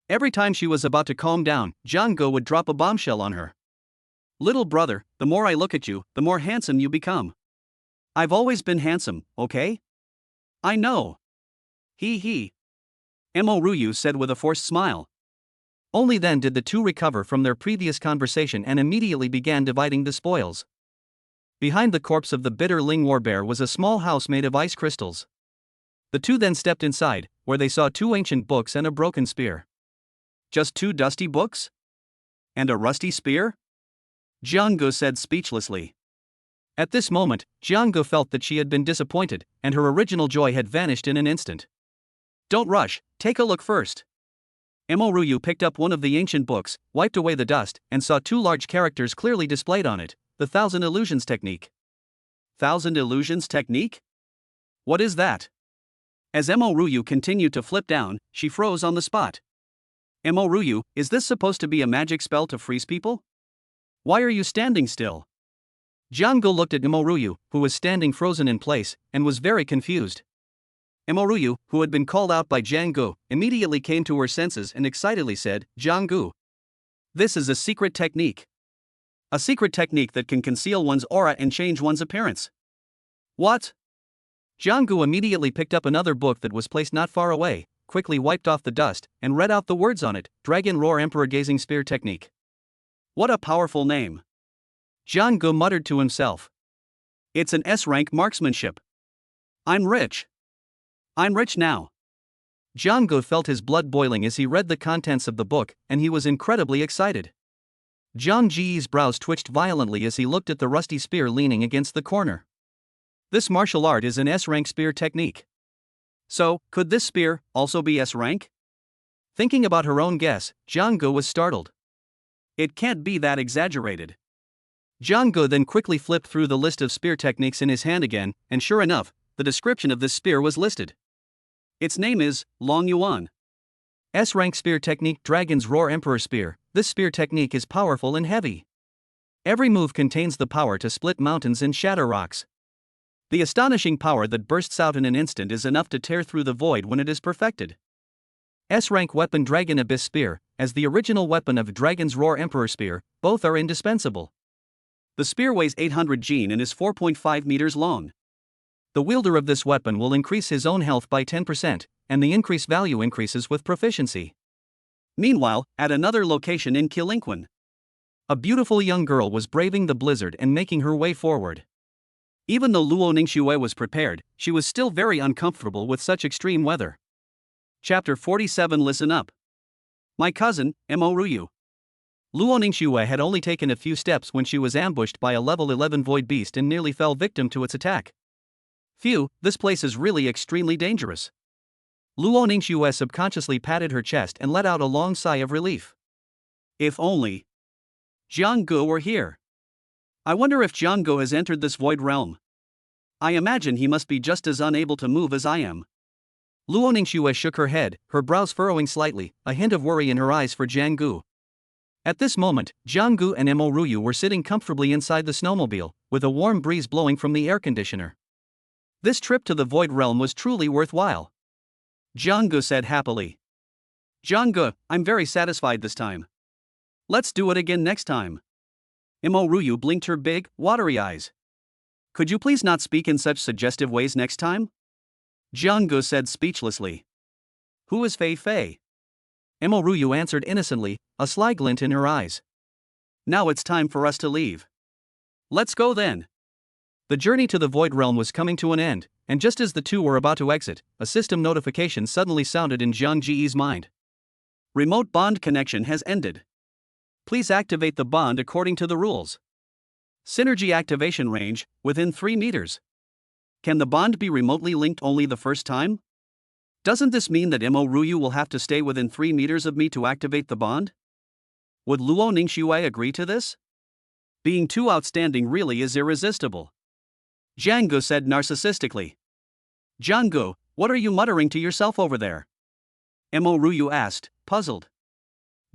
Every time she was about to calm down, Jiang Ge would drop a bombshell on her. Little brother, the more I look at you, the more handsome you become. I've always been handsome, okay? I know. He. Mo Ruyu said with a forced smile. Only then did the two recover from their previous conversation and immediately began dividing the spoils. Behind the corpse of the bitterling warbear was a small house made of ice crystals. The two then stepped inside, where they saw 2 ancient books and a broken spear. Just 2 dusty books? And a rusty spear? Jiang Ge said speechlessly. At this moment, Jiang Ge felt that she had been disappointed, and her original joy had vanished in an instant. Don't rush, take a look first. Mo Ruyu picked up one of the ancient books, wiped away the dust, and saw 2 large characters clearly displayed on it, the 1,000 Illusions Technique. 1,000 Illusions Technique? What is that? As Mo Ruyu continued to flip down, she froze on the spot. Mo Ruyu, is this supposed to be a magic spell to freeze people? Why are you standing still? Jiang looked at Imoruyu, who was standing frozen in place, and was very confused. Imoruyu, who had been called out by Jiang, immediately came to her senses and excitedly said, Jiang, this is a secret technique. A secret technique that can conceal one's aura and change one's appearance. What? Jiang immediately picked up another book that was placed not far away, quickly wiped off the dust, and read out the words on it, Dragon Roar Emperor Gazing Spear Technique. What a powerful name. Jiang muttered to himself. It's an S-rank marksmanship. I'm rich. I'm rich now. Jiang felt his blood boiling as he read the contents of the book, and he was incredibly excited. Jiang Ji's brows twitched violently as he looked at the rusty spear leaning against the corner. This martial art is an S-rank spear technique. So, could this spear also be S-rank? Thinking about her own guess, Jiang was startled. It can't be that exaggerated. Jiang then quickly flipped through the list of spear techniques in his hand again, and sure enough, the description of this spear was listed. Its name is Long Yuan. S-rank spear technique Dragon's Roar Emperor Spear. This spear technique is powerful and heavy. Every move contains the power to split mountains and shatter rocks. The astonishing power that bursts out in an instant is enough to tear through the void when it is perfected. S-rank weapon Dragon Abyss Spear, as the original weapon of Dragon's Roar Emperor Spear, both are indispensable. The spear weighs 800 jin and is 4.5 meters long. The wielder of this weapon will increase his own health by 10%, and the increase value increases with proficiency. Meanwhile, at another location in Qilinquan, a beautiful young girl was braving the blizzard and making her way forward. Even though Luo Ningxue was prepared, she was still very uncomfortable with such extreme weather. Chapter 47. Listen up. My cousin, Imoruyu. Luo Ningxue had only taken a few steps when she was ambushed by a level 11 void beast and nearly fell victim to its attack. Phew, this place is really extremely dangerous. Luo Ningxue subconsciously patted her chest and let out a long sigh of relief. If only Jiang were here. I wonder if Jiang has entered this void realm. I imagine he must be just as unable to move as I am. Luo Ningxue shook her head, her brows furrowing slightly, a hint of worry in her eyes for Jiang. At this moment, Jiang and Imoruyu were sitting comfortably inside the snowmobile, with a warm breeze blowing from the air conditioner. This trip to the void realm was truly worthwhile. Jiang said happily. Jiang, I'm very satisfied this time. Let's do it again next time. Imoruyu blinked her big, watery eyes. Could you please not speak in such suggestive ways next time? Jiang said speechlessly. Who is Fei Fei? Imoruyu answered innocently, a sly glint in her eyes. Now it's time for us to leave. Let's go then. The journey to the void realm was coming to an end, and just as the two were about to exit, a system notification suddenly sounded in Jiang Ji's mind. Remote bond connection has ended. Please activate the bond according to the rules. Synergy activation range, within 3 meters. Can the bond be remotely linked only the first time? Doesn't this mean that Imoruyu will have to stay within 3 meters of me to activate the bond? Would Luo Ningxue agree to this? Being too outstanding really is irresistible. Jiang said narcissistically. Jiang, what are you muttering to yourself over there? Imoruyu asked, puzzled.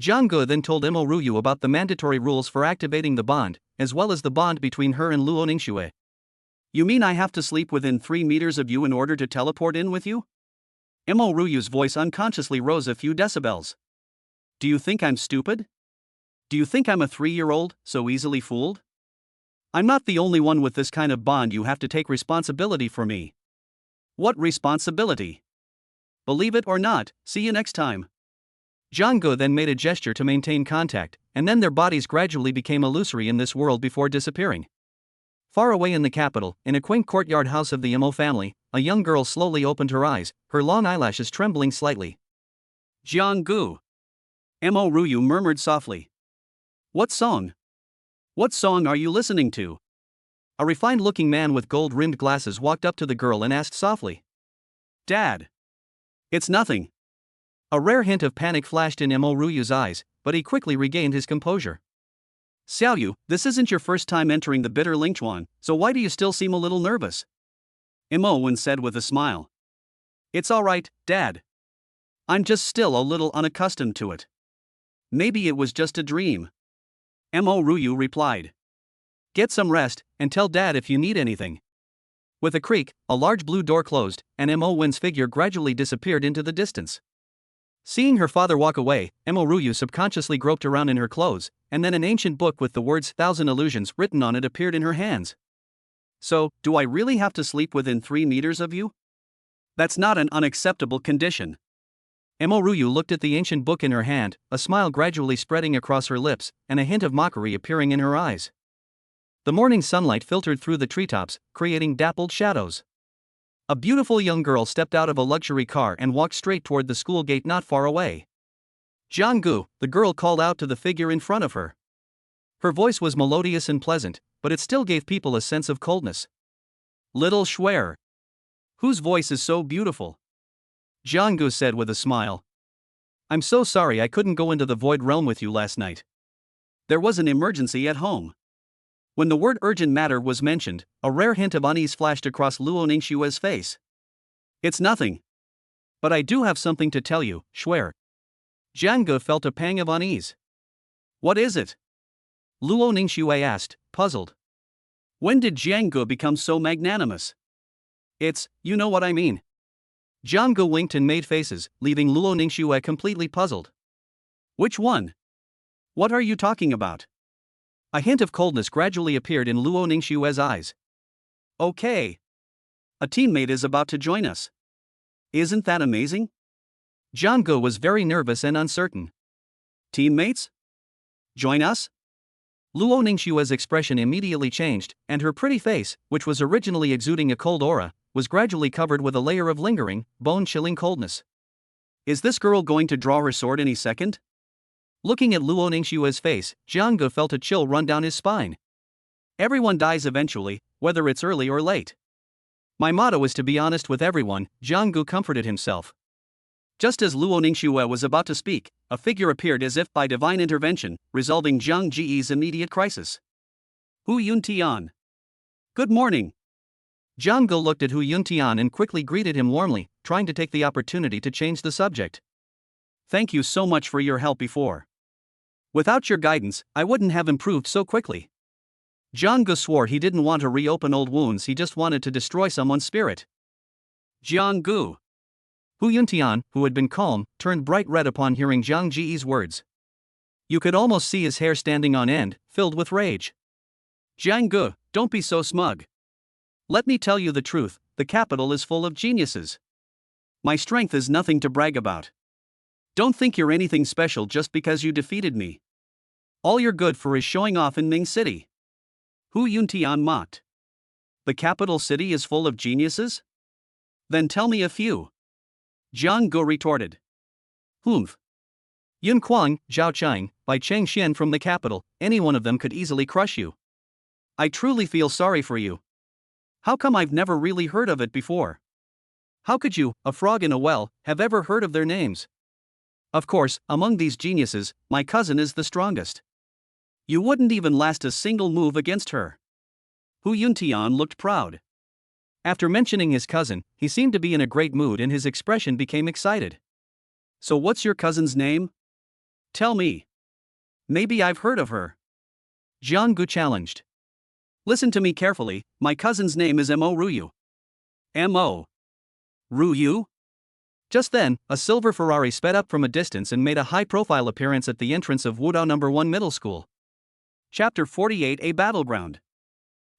Jiang then told Imoruyu about the mandatory rules for activating the bond, as well as the bond between her and Luo Ningxue. You mean I have to sleep within 3 meters of you in order to teleport in with you? Imoruyu's voice unconsciously rose a few decibels. Do you think I'm stupid? Do you think I'm a 3-year-old, so easily fooled? I'm not the only one with this kind of bond. You have to take responsibility for me. What responsibility? Believe it or not, see you next time. Jiang then made a gesture to maintain contact, and then their bodies gradually became illusory in this world before disappearing. Far away in the capital, in a quaint courtyard house of the Imo family, a young girl slowly opened her eyes, her long eyelashes trembling slightly. Jiang. Imoruyu murmured softly. What song? What song are you listening to? A refined-looking man with gold-rimmed glasses walked up to the girl and asked softly. Dad. It's nothing. A rare hint of panic flashed in Imoruyu's eyes, but he quickly regained his composure. Xiaoyu, this isn't your first time entering the bitter Lingchuan, so why do you still seem a little nervous? Imowen said with a smile. It's all right, Dad. I'm just still a little unaccustomed to it. Maybe it was just a dream. Imoruyu replied. Get some rest, and tell Dad if you need anything. With a creak, a large blue door closed, and Mo Win's figure gradually disappeared into the distance. Seeing her father walk away, Mo Ruyu subconsciously groped around in her clothes, and then an ancient book with the words "Thousand Illusions" written on it appeared in her hands. So, do I really have to sleep within 3 meters of you? That's not an unacceptable condition. Mo Ruyu looked at the ancient book in her hand, a smile gradually spreading across her lips, and a hint of mockery appearing in her eyes. The morning sunlight filtered through the treetops, creating dappled shadows. A beautiful young girl stepped out of a luxury car and walked straight toward the school gate not far away. "Jianggu," the girl called out to the figure in front of her. Her voice was melodious and pleasant, but it still gave people a sense of coldness. "Little Schwer. Whose voice is so beautiful?" Jianggu said with a smile. "I'm so sorry I couldn't go into the Void Realm with you last night. There was an emergency at home." When the word urgent matter was mentioned, a rare hint of unease flashed across Luo Ningxue's face. "It's nothing. But I do have something to tell you, Schwer." Jianggu felt a pang of unease. "What is it?" Luo Ningxue asked, puzzled. "When did Jianggu become so magnanimous?" "It's, you know what I mean." Jianggu winked and made faces, leaving Luo Ningxue completely puzzled. "Which one? What are you talking about?" A hint of coldness gradually appeared in Luo Ningxue's eyes. "Okay. A teammate is about to join us. Isn't that amazing?" Jianggu was very nervous and uncertain. "Teammates? Join us?" Luo Ningxue's expression immediately changed, and her pretty face, which was originally exuding a cold aura, was gradually covered with a layer of lingering, bone-chilling coldness. "Is this girl going to draw her sword any second?" Looking at Luo Ningxue's face, Jianggu felt a chill run down his spine. "Everyone dies eventually, whether it's early or late. My motto is to be honest with everyone," Jianggu comforted himself. Just as Luo Ningxue was about to speak, a figure appeared as if by divine intervention, resolving Zhang Ji's immediate crisis. Hu Yuntian. "Good morning." Jianggu looked at Hu Yuntian and quickly greeted him warmly, trying to take the opportunity to change the subject. "Thank you so much for your help before. Without your guidance, I wouldn't have improved so quickly." Jianggu swore he didn't want to reopen old wounds, he just wanted to destroy someone's spirit. "Jianggu." Hu Yuntian, who had been calm, turned bright red upon hearing Zhang Ji's words. You could almost see his hair standing on end, filled with rage. "Jianggu, don't be so smug. Let me tell you the truth, the capital is full of geniuses. My strength is nothing to brag about. Don't think you're anything special just because you defeated me. All you're good for is showing off in Ming City." Hu Yuntian mocked. "The capital city is full of geniuses? Then tell me a few." Jianggu retorted. "Humph. Yun Kuang, Zhao Chang, Bai Cheng Xian from the capital, any one of them could easily crush you. I truly feel sorry for you. How come I've never really heard of it before? How could you, a frog in a well, have ever heard of their names? Of course, among these geniuses, my cousin is the strongest. You wouldn't even last a single move against her." Hu Yuntian looked proud. After mentioning his cousin, he seemed to be in a great mood and his expression became excited. "So what's your cousin's name? Tell me. Maybe I've heard of her." Jianggu challenged. "Listen to me carefully, my cousin's name is Mo Ruyu." "Mo Ruyu?" Just then, a silver Ferrari sped up from a distance and made a high-profile appearance at the entrance of Wudao No. 1 Middle School. Chapter 48, A Battleground.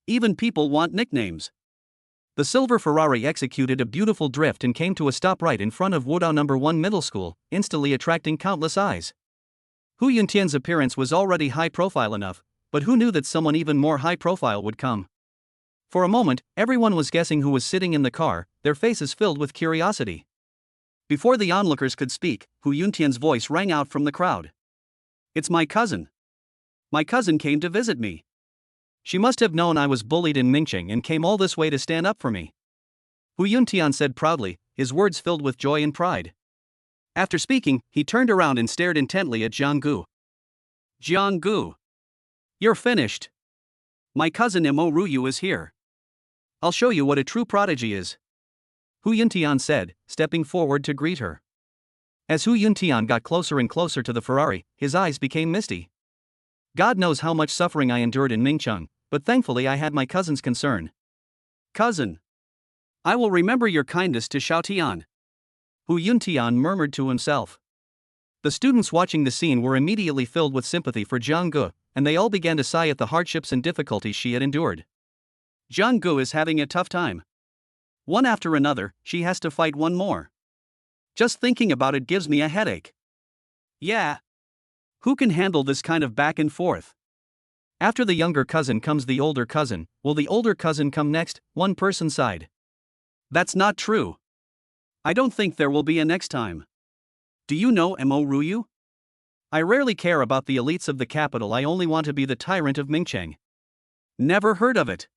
Even people want nicknames. The silver Ferrari executed a beautiful drift and came to a stop right in front of Wudao No. 1 Middle School, instantly attracting countless eyes. Hu Yuntian's appearance was already high-profile enough, but who knew that someone even more high-profile would come? For a moment, everyone was guessing who was sitting in the car, their faces filled with curiosity. Before the onlookers could speak, Hu Yuntian's voice rang out from the crowd. "It's my cousin. My cousin came to visit me. She must have known I was bullied in Mingqing and came all this way to stand up for me." Hu Yuntian said proudly, his words filled with joy and pride. After speaking, he turned around and stared intently at Jianggu. "Jianggu. You're finished. My cousin Mo Ruyu is here. I'll show you what a true prodigy is." Hu Yuntian said, stepping forward to greet her. As Hu Yuntian got closer and closer to the Ferrari, his eyes became misty. "God knows how much suffering I endured in Mingcheng, but thankfully I had my cousin's concern. Cousin. I will remember your kindness to Xiao Tian. Hu Yuntian murmured to himself. The students watching the scene were immediately filled with sympathy for Jiang Gu, and they all began to sigh at the hardships and difficulties she had endured. Jiang Gu is having a tough time. One after another, she has to fight one more. Just thinking about it gives me a headache. Yeah. Who can handle this kind of back and forth? After the younger cousin comes the older cousin. Will the older cousin come next? One person sighed. That's not true. I don't think there will be a next time. Do you know Mo Ruyu? I rarely care about the elites of the capital, I only want to be the tyrant of Mingcheng. Never heard of it.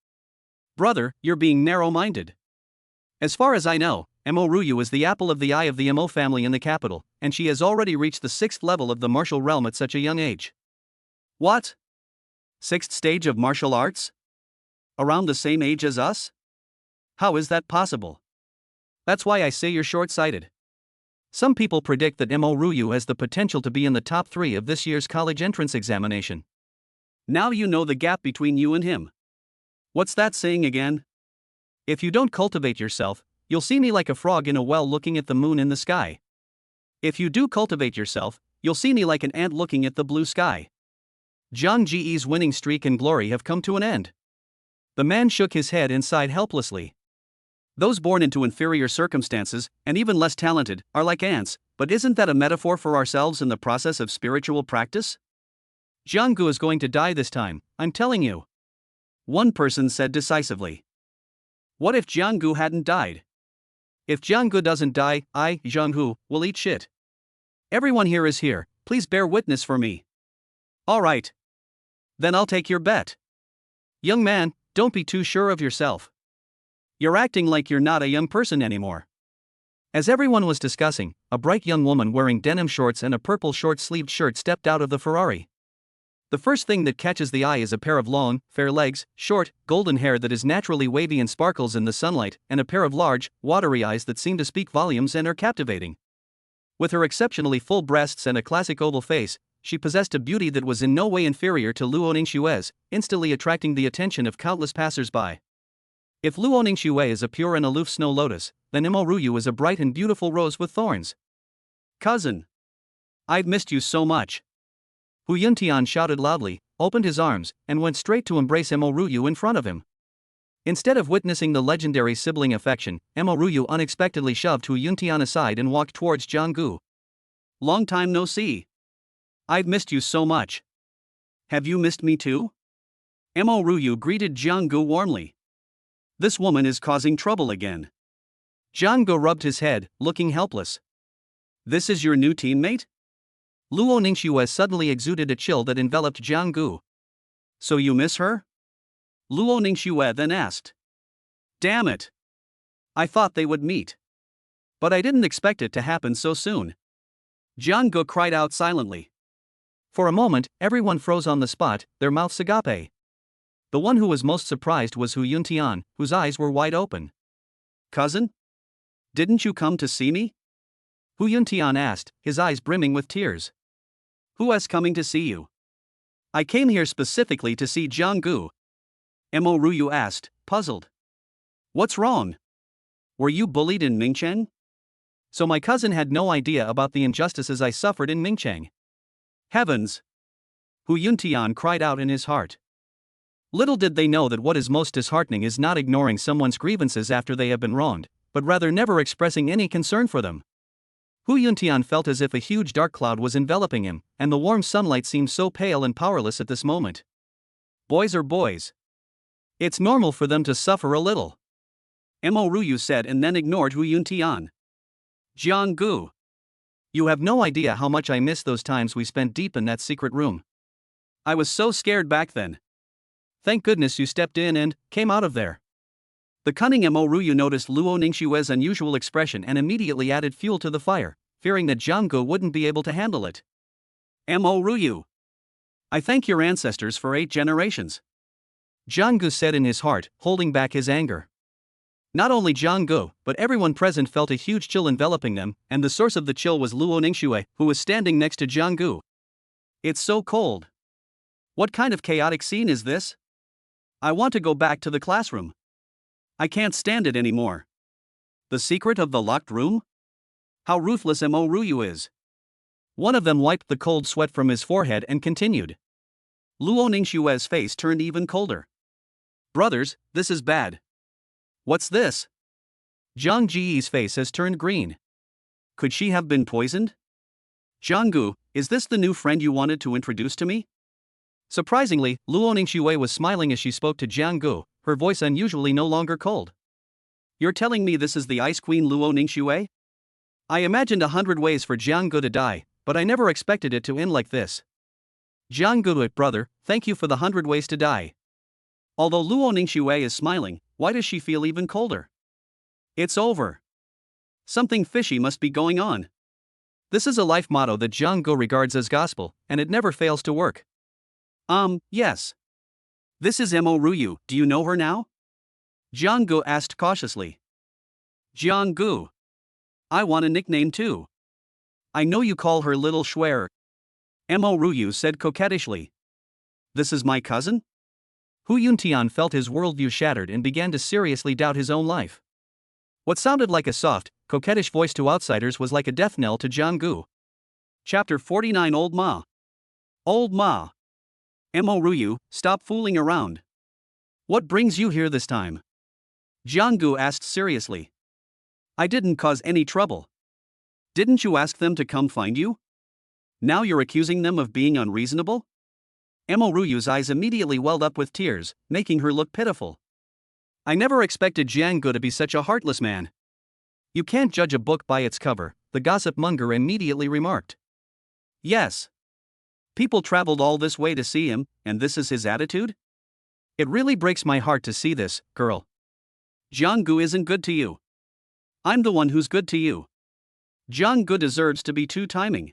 Brother, you're being narrow-minded. As far as I know, Mo Ruyu is the apple of the eye of the Mo family in the capital, and she has already reached the 6th level of the martial realm at such a young age. What? 6th stage of martial arts? Around the same age as us? How is that possible? That's why I say you're short-sighted. Some people predict that Mo Ruyu has the potential to be in the top 3 of this year's college entrance examination. Now you know the gap between you and him. What's that saying again? If you don't cultivate yourself, you'll see me like a frog in a well looking at the moon in the sky. If you do cultivate yourself, you'll see me like an ant looking at the blue sky. Zhang Ji's winning streak and glory have come to an end. The man shook his head and sighed helplessly. Those born into inferior circumstances, and even less talented, are like ants, but isn't that a metaphor for ourselves in the process of spiritual practice? Jiang Gu is going to die this time, I'm telling you. One person said decisively. What if Jiang Gu hadn't died? If Jiang Gu doesn't die, I, Zhang Hu, will eat shit. Everyone here is here, please bear witness for me. All right. Then I'll take your bet. Young man, don't be too sure of yourself. You're acting like you're not a young person anymore. As everyone was discussing, a bright young woman wearing denim shorts and a purple short-sleeved shirt stepped out of the Ferrari. The first thing that catches the eye is a pair of long, fair legs, short, golden hair that is naturally wavy and sparkles in the sunlight, and a pair of large, watery eyes that seem to speak volumes and are captivating. With her exceptionally full breasts and a classic oval face, she possessed a beauty that was in no way inferior to Luo Ningxue's, instantly attracting the attention of countless passers-by. If Luo Ningxue is a pure and aloof snow lotus, then Mo Ruyu is a bright and beautiful rose with thorns. Cousin. I've missed you so much. Hu Yuntian shouted loudly, opened his arms, and went straight to embrace Mo Ruyu in front of him. Instead of witnessing the legendary sibling affection, Mo Ruyu unexpectedly shoved Hu Yuntian aside and walked towards Jiang Gu. Long time no see. I've missed you so much. Have you missed me too? Mo Ruyu greeted Jiang Gu warmly. This woman is causing trouble again. Jiang Gu rubbed his head, looking helpless. This is your new teammate? Luo Ningxue suddenly exuded a chill that enveloped Jiang Gu. So you miss her? Luo Ningxue then asked. Damn it. I thought they would meet. But I didn't expect it to happen so soon. Jiang Gu cried out silently. For a moment, everyone froze on the spot, their mouths agape. The one who was most surprised was Hu Yuntian, whose eyes were wide open. Cousin? Didn't you come to see me? Hu Yuntian asked, his eyes brimming with tears. Who is coming to see you? I came here specifically to see Jiang Gu. Mo Ruyu asked, puzzled. What's wrong? Were you bullied in Mingcheng? So my cousin had no idea about the injustices I suffered in Mingcheng. Heavens! Hu Yuntian cried out in his heart. Little did they know that what is most disheartening is not ignoring someone's grievances after they have been wronged, but rather never expressing any concern for them. Hu Yuntian felt as if a huge dark cloud was enveloping him, and the warm sunlight seemed so pale and powerless at this moment. Boys are boys. It's normal for them to suffer a little. Mo Ruyu said and then ignored Hu Yuntian. Jiang Gu. You have no idea how much I miss those times we spent deep in that secret room. I was so scared back then. Thank goodness you stepped in and came out of there. The cunning Mo Ruyu noticed Luo Ningxue's unusual expression and immediately added fuel to the fire, fearing that Jiang Gu wouldn't be able to handle it. Mo Ruyu. I thank your ancestors for 8 generations. Jiang Gu said in his heart, holding back his anger. Not only Jiang Gu, but everyone present felt a huge chill enveloping them, and the source of the chill was Luo Ningxue, who was standing next to Jiang Gu. It's so cold. What kind of chaotic scene is this? I want to go back to the classroom. I can't stand it anymore. The secret of the locked room? How ruthless Mo Ryu is. One of them wiped the cold sweat from his forehead and continued. Luo Ningxue's face turned even colder. Brothers, this is bad. What's this? Zhang Jiyi's face has turned green. Could she have been poisoned? Jianggu, is this the new friend you wanted to introduce to me? Surprisingly, Luo Ningxue was smiling as she spoke to Jianggu, her voice unusually no longer cold. You're telling me this is the Ice Queen Luo Ningxue? I imagined 100 ways for Jianggu to die, but I never expected it to end like this. Jianggu, brother, thank you for the 100 ways to die. Although Luo Ningxue is smiling, why does she feel even colder? It's over. Something fishy must be going on. This is a life motto that Jianggu regards as gospel, and it never fails to work. Yes. This is Mo Ryu, do you know her now? Jianggu asked cautiously. Jianggu. I want a nickname too. I know you call her Little Schwer. Mo Ryu said coquettishly. This is my cousin? Hu Yuntian felt his worldview shattered and began to seriously doubt his own life. What sounded like a soft, coquettish voice to outsiders was like a death knell to Jianggu. Chapter 49 Old Ma. Old Ma. Mo Ryu, stop fooling around. What brings you here this time? Jianggu asked seriously. I didn't cause any trouble. Didn't you ask them to come find you? Now you're accusing them of being unreasonable? Mo Ryu's eyes immediately welled up with tears, making her look pitiful. I never expected Jianggu to be such a heartless man. You can't judge a book by its cover, the gossip monger immediately remarked. Yes. People traveled all this way to see him, and this is his attitude? It really breaks my heart to see this, girl. Jianggu isn't good to you. I'm the one who's good to you. Jianggu deserves to be two-timing.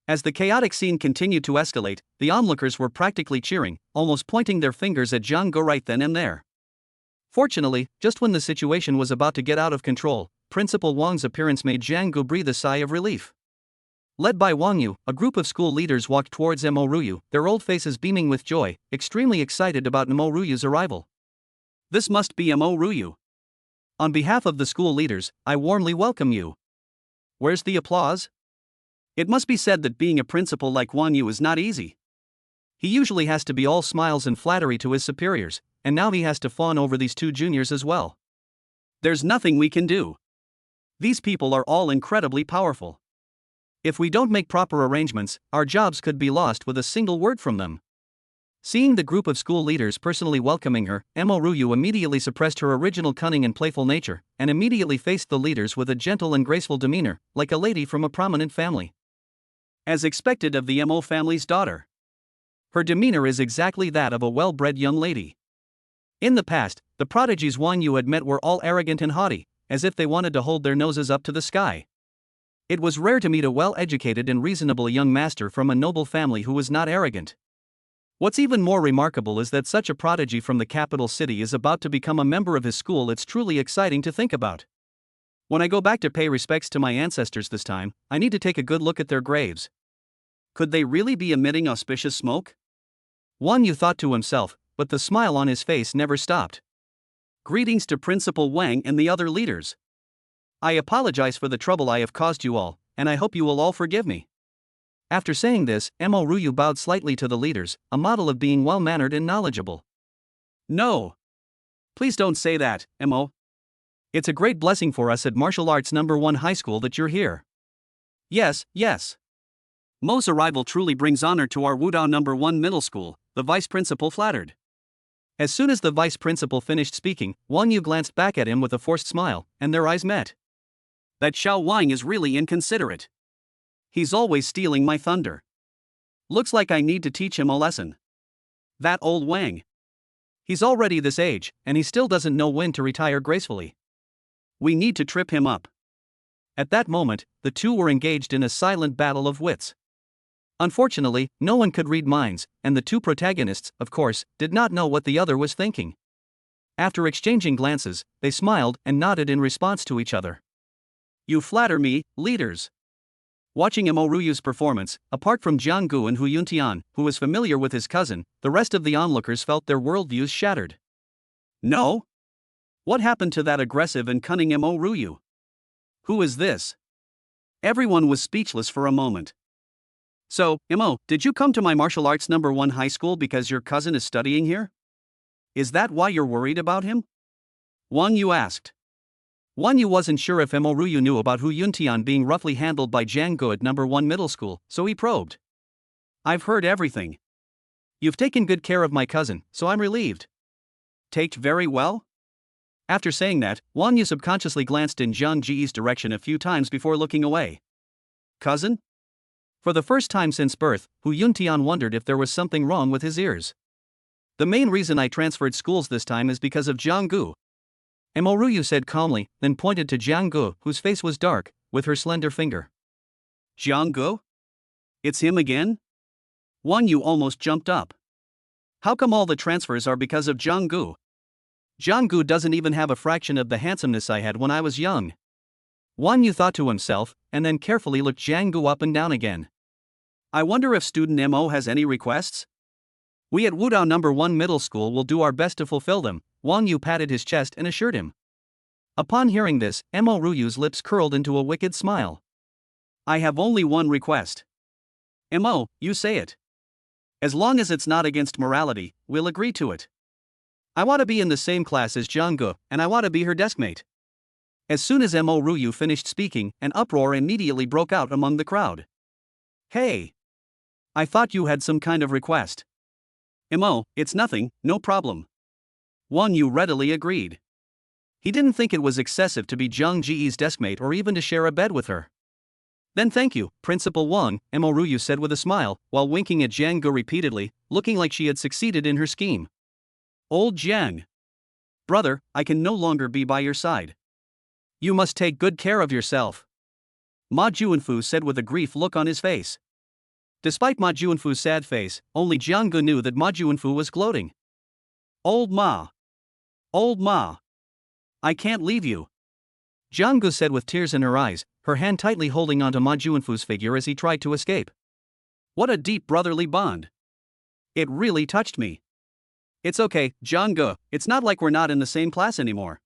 As the chaotic scene continued to escalate, the onlookers were practically cheering, almost pointing their fingers at Jianggu right then and there. Fortunately, just when the situation was about to get out of control, Principal Wang's appearance made Jianggu breathe a sigh of relief. Led by Wang Yu, a group of school leaders walked towards Mo Ryu, their old faces beaming with joy, extremely excited about Mo Ryu's arrival. This must be Mo Ryu. On behalf of the school leaders, I warmly welcome you. Where's the applause? It must be said that being a principal like Wang Yu is not easy. He usually has to be all smiles and flattery to his superiors, and now he has to fawn over these two juniors as well. There's nothing we can do. These people are all incredibly powerful. If we don't make proper arrangements, our jobs could be lost with a single word from them. Seeing the group of school leaders personally welcoming her, Mo Ryu immediately suppressed her original cunning and playful nature, and immediately faced the leaders with a gentle and graceful demeanor, like a lady from a prominent family. As expected of the Mo family's daughter. Her demeanor is exactly that of a well-bred young lady. In the past, the prodigies Wang Yu had met were all arrogant and haughty, as if they wanted to hold their noses up to the sky. It was rare to meet a well-educated and reasonable young master from a noble family who was not arrogant. What's even more remarkable is that such a prodigy from the capital city is about to become a member of his school. It's truly exciting to think about. When I go back to pay respects to my ancestors this time, I need to take a good look at their graves. Could they really be emitting auspicious smoke? Wang Yu thought to himself, but the smile on his face never stopped. Greetings to Principal Wang and the other leaders. I apologize for the trouble I have caused you all, and I hope you will all forgive me. After saying this, Mo Ryu bowed slightly to the leaders, a model of being well-mannered and knowledgeable. No. Please don't say that, Mo. It's a great blessing for us at Martial Arts No. 1 High School that you're here. Yes. Mo's arrival truly brings honor to our Wudao No. 1 Middle School, the vice principal flattered. As soon as the vice principal finished speaking, Wang Yu glanced back at him with a forced smile, and their eyes met. That Xiao Wang is really inconsiderate. He's always stealing my thunder. Looks like I need to teach him a lesson. That old Wang. He's already this age, and he still doesn't know when to retire gracefully. We need to trip him up. At that moment, the two were engaged in a silent battle of wits. Unfortunately, no one could read minds, and the two protagonists, of course, did not know what the other was thinking. After exchanging glances, they smiled and nodded in response to each other. You flatter me, leaders. Watching Mo Ryu's performance, apart from Jiang-gu and Hu Yuntian, who was familiar with his cousin, the rest of the onlookers felt their worldviews shattered. No? What happened to that aggressive and cunning Mo Ryu? Who is this? Everyone was speechless for a moment. So, Mo, did you come to my martial arts #1 high school because your cousin is studying here? Is that why you're worried about him? Wang Yu asked. Wang Yu wasn't sure if Mo Ryu knew about Hu Yuntian being roughly handled by Jiang-gu at #1 middle school, so he probed. I've heard everything. You've taken good care of my cousin, so I'm relieved. Take very well? After saying that, Wang Yu subconsciously glanced in Zhang Ji's direction a few times before looking away. Cousin? For the first time since birth, Hu Yuntian wondered if there was something wrong with his ears. The main reason I transferred schools this time is because of Jiang-gu. Mo Ryu said calmly, then pointed to Jiang-gu, whose face was dark, with her slender finger. Jiang-gu? It's him again? Wang Yu almost jumped up. How come all the transfers are because of Jiang-gu? Jiang-gu doesn't even have a fraction of the handsomeness I had when I was young. Wang Yu thought to himself, and then carefully looked Jiang-gu up and down again. I wonder if student Mo has any requests? We at Wudao #1 middle school will do our best to fulfill them, Wang Yu patted his chest and assured him. Upon hearing this, Mo Ryu's lips curled into a wicked smile. I have only one request. Mo, you say it. As long as it's not against morality, we'll agree to it. I want to be in the same class as Jiang-gu, and I want to be her deskmate. As soon as Mo Ryu finished speaking, an uproar immediately broke out among the crowd. Hey! I thought you had some kind of request. Mo, it's nothing, no problem. Wang Yu readily agreed. He didn't think it was excessive to be Zhang Ji's deskmate or even to share a bed with her. Then thank you, Principal Wang, Mo Ryu said with a smile, while winking at Jiang-gu repeatedly, looking like she had succeeded in her scheme. Old Jiang. Brother, I can no longer be by your side. You must take good care of yourself. Ma Juanfu said with a grief look on his face. Despite Ma Juanfu's sad face, only Jiang-gu knew that Ma Juanfu was gloating. Old Ma. Old Ma. I can't leave you. Jiang-gu said with tears in her eyes, her hand tightly holding onto Ma Juanfu's figure as he tried to escape. What a deep brotherly bond. It really touched me. It's okay, Jiang-gu, it's not like we're not in the same class anymore.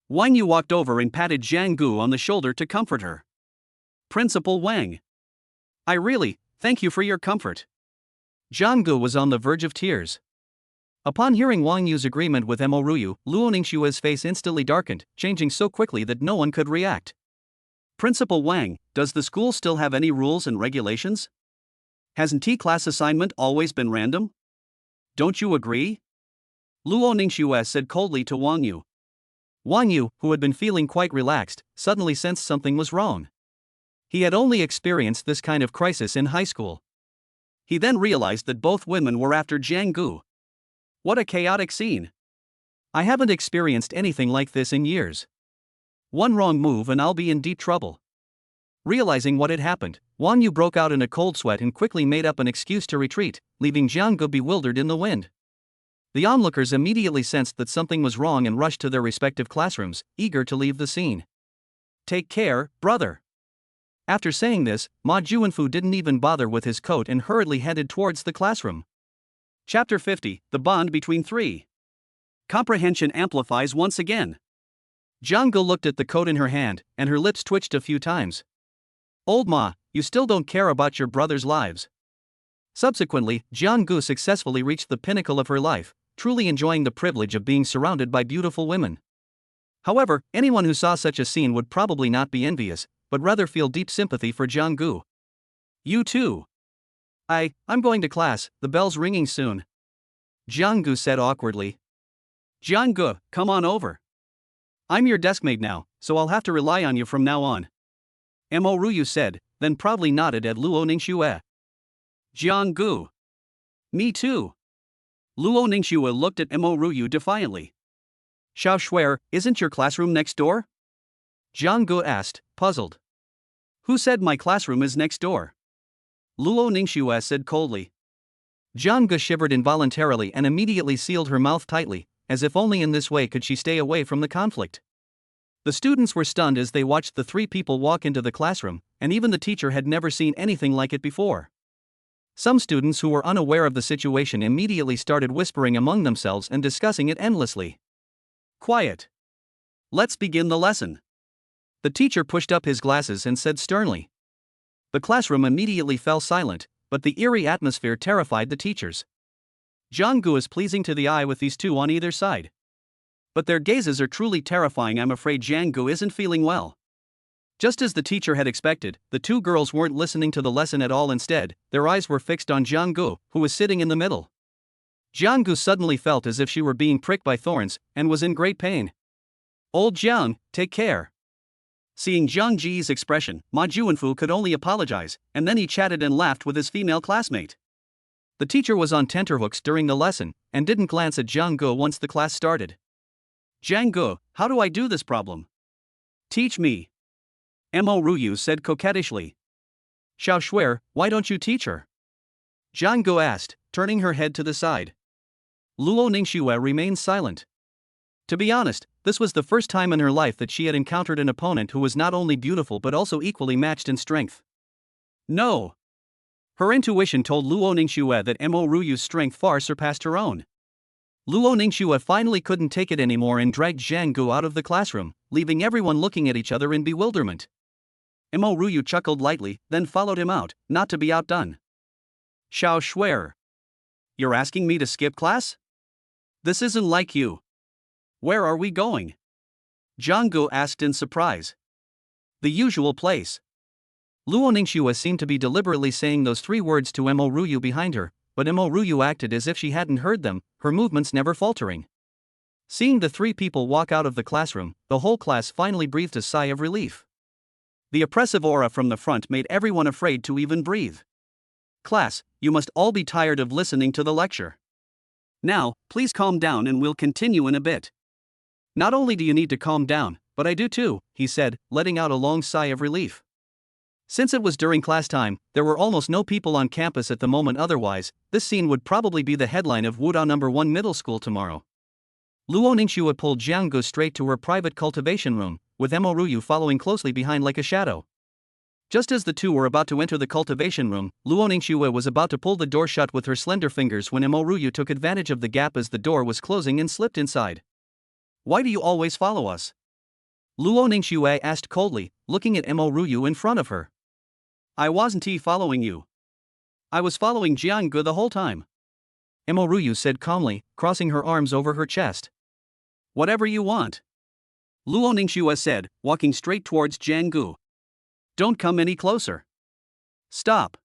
Wang Yu walked over and patted Jiang-gu on the shoulder to comfort her. Principal Wang. I really, thank you for your comfort. Jiang-gu was on the verge of tears. Upon hearing Wang Yu's agreement with Mo Ryu, Luo Ningxue's face instantly darkened, changing so quickly that no one could react. Principal Wang, does the school still have any rules and regulations? Hasn't T-class assignment always been random? Don't you agree? Luo Ningxue said coldly to Wang Yu. Wang Yu, who had been feeling quite relaxed, suddenly sensed something was wrong. He had only experienced this kind of crisis in high school. He then realized that both women were after Jiang-gu. What a chaotic scene. I haven't experienced anything like this in years. One wrong move and I'll be in deep trouble. Realizing what had happened, Wang Yu broke out in a cold sweat and quickly made up an excuse to retreat, leaving Jiang-gu bewildered in the wind. The onlookers immediately sensed that something was wrong and rushed to their respective classrooms, eager to leave the scene. Take care, brother. After saying this, Ma Juanfu didn't even bother with his coat and hurriedly headed towards the classroom. Chapter 50, The Bond Between Three. Comprehension amplifies once again. Jiang-gu looked at the coat in her hand, and her lips twitched a few times. Old Ma, you still don't care about your brother's lives. Subsequently, Jiang-gu successfully reached the pinnacle of her life, truly enjoying the privilege of being surrounded by beautiful women. However, anyone who saw such a scene would probably not be envious, but rather feel deep sympathy for Jiang-gu. You too. I'm going to class, the bell's ringing soon. Jiang-gu said awkwardly. Jiang-gu, come on over. I'm your deskmate now, so I'll have to rely on you from now on. Mo Ryu said, then proudly nodded at Luo Ningxue. Jiang-gu. Me too. Luo Ningxue looked at Mo Ryu defiantly. Xiao Shuer, isn't your classroom next door? Jiang-gu asked, puzzled. Who said my classroom is next door? Luo Ningxue said coldly. Jiang-gu shivered involuntarily and immediately sealed her mouth tightly, as if only in this way could she stay away from the conflict. The students were stunned as they watched the three people walk into the classroom, and even the teacher had never seen anything like it before. Some students who were unaware of the situation immediately started whispering among themselves and discussing it endlessly. Quiet. Let's begin the lesson. The teacher pushed up his glasses and said sternly. The classroom immediately fell silent, but the eerie atmosphere terrified the teachers. Jiang is pleasing to the eye with these two on either side. But their gazes are truly terrifying. I'm afraid Jiang isn't feeling well. Just as the teacher had expected, the two girls weren't listening to the lesson at all. Instead, their eyes were fixed on Jiang, who was sitting in the middle. Jiang suddenly felt as if she were being pricked by thorns, and was in great pain. Old Jiang, take care. Seeing Jiang Ji's expression, Ma Juanfu could only apologize, and then he chatted and laughed with his female classmate. The teacher was on tenterhooks during the lesson, and didn't glance at Jiang once the class started. Jiang, how do I do this problem? Teach me. Mo Ruyu said coquettishly. Xiao Shuer, why don't you teach her? Jiang asked, turning her head to the side. Luo Ningxue remained silent. To be honest, this was the first time in her life that she had encountered an opponent who was not only beautiful but also equally matched in strength. No. Her intuition told Luo Ningxue that Mo Ruyu's strength far surpassed her own. Luo Ningxue finally couldn't take it anymore and dragged Jiang out of the classroom, leaving everyone looking at each other in bewilderment. Mo Ruyu chuckled lightly, then followed him out, not to be outdone. Xiao Shuer. You're asking me to skip class? This isn't like you. Where are we going? Jiang asked in surprise. The usual place. Luo Ningxue seemed to be deliberately saying those three words to Mo Ruyu behind her, but Mo Ruyu acted as if she hadn't heard them, her movements never faltering. Seeing the three people walk out of the classroom, the whole class finally breathed a sigh of relief. The oppressive aura from the front made everyone afraid to even breathe. Class, you must all be tired of listening to the lecture. Now, please calm down and we'll continue in a bit. Not only do you need to calm down, but I do too, he said, letting out a long sigh of relief. Since it was during class time, there were almost no people on campus at the moment. Otherwise, this scene would probably be the headline of Wudao No. 1 Middle School tomorrow. Luo Ningxue pulled Jiang straight to her private cultivation room, with Mo Ruyu following closely behind like a shadow. Just as the two were about to enter the cultivation room, Luo Ningxue was about to pull the door shut with her slender fingers when Mo Ruyu took advantage of the gap as the door was closing and slipped inside. Why do you always follow us? Luo Ningxue asked coldly, looking at Mo Ruyu in front of her. I wasn't following you. I was following Jiang the whole time. Mo Ruyu said calmly, crossing her arms over her chest. Whatever you want. Luo Ningxue said, walking straight towards Jiang. Don't come any closer. Stop.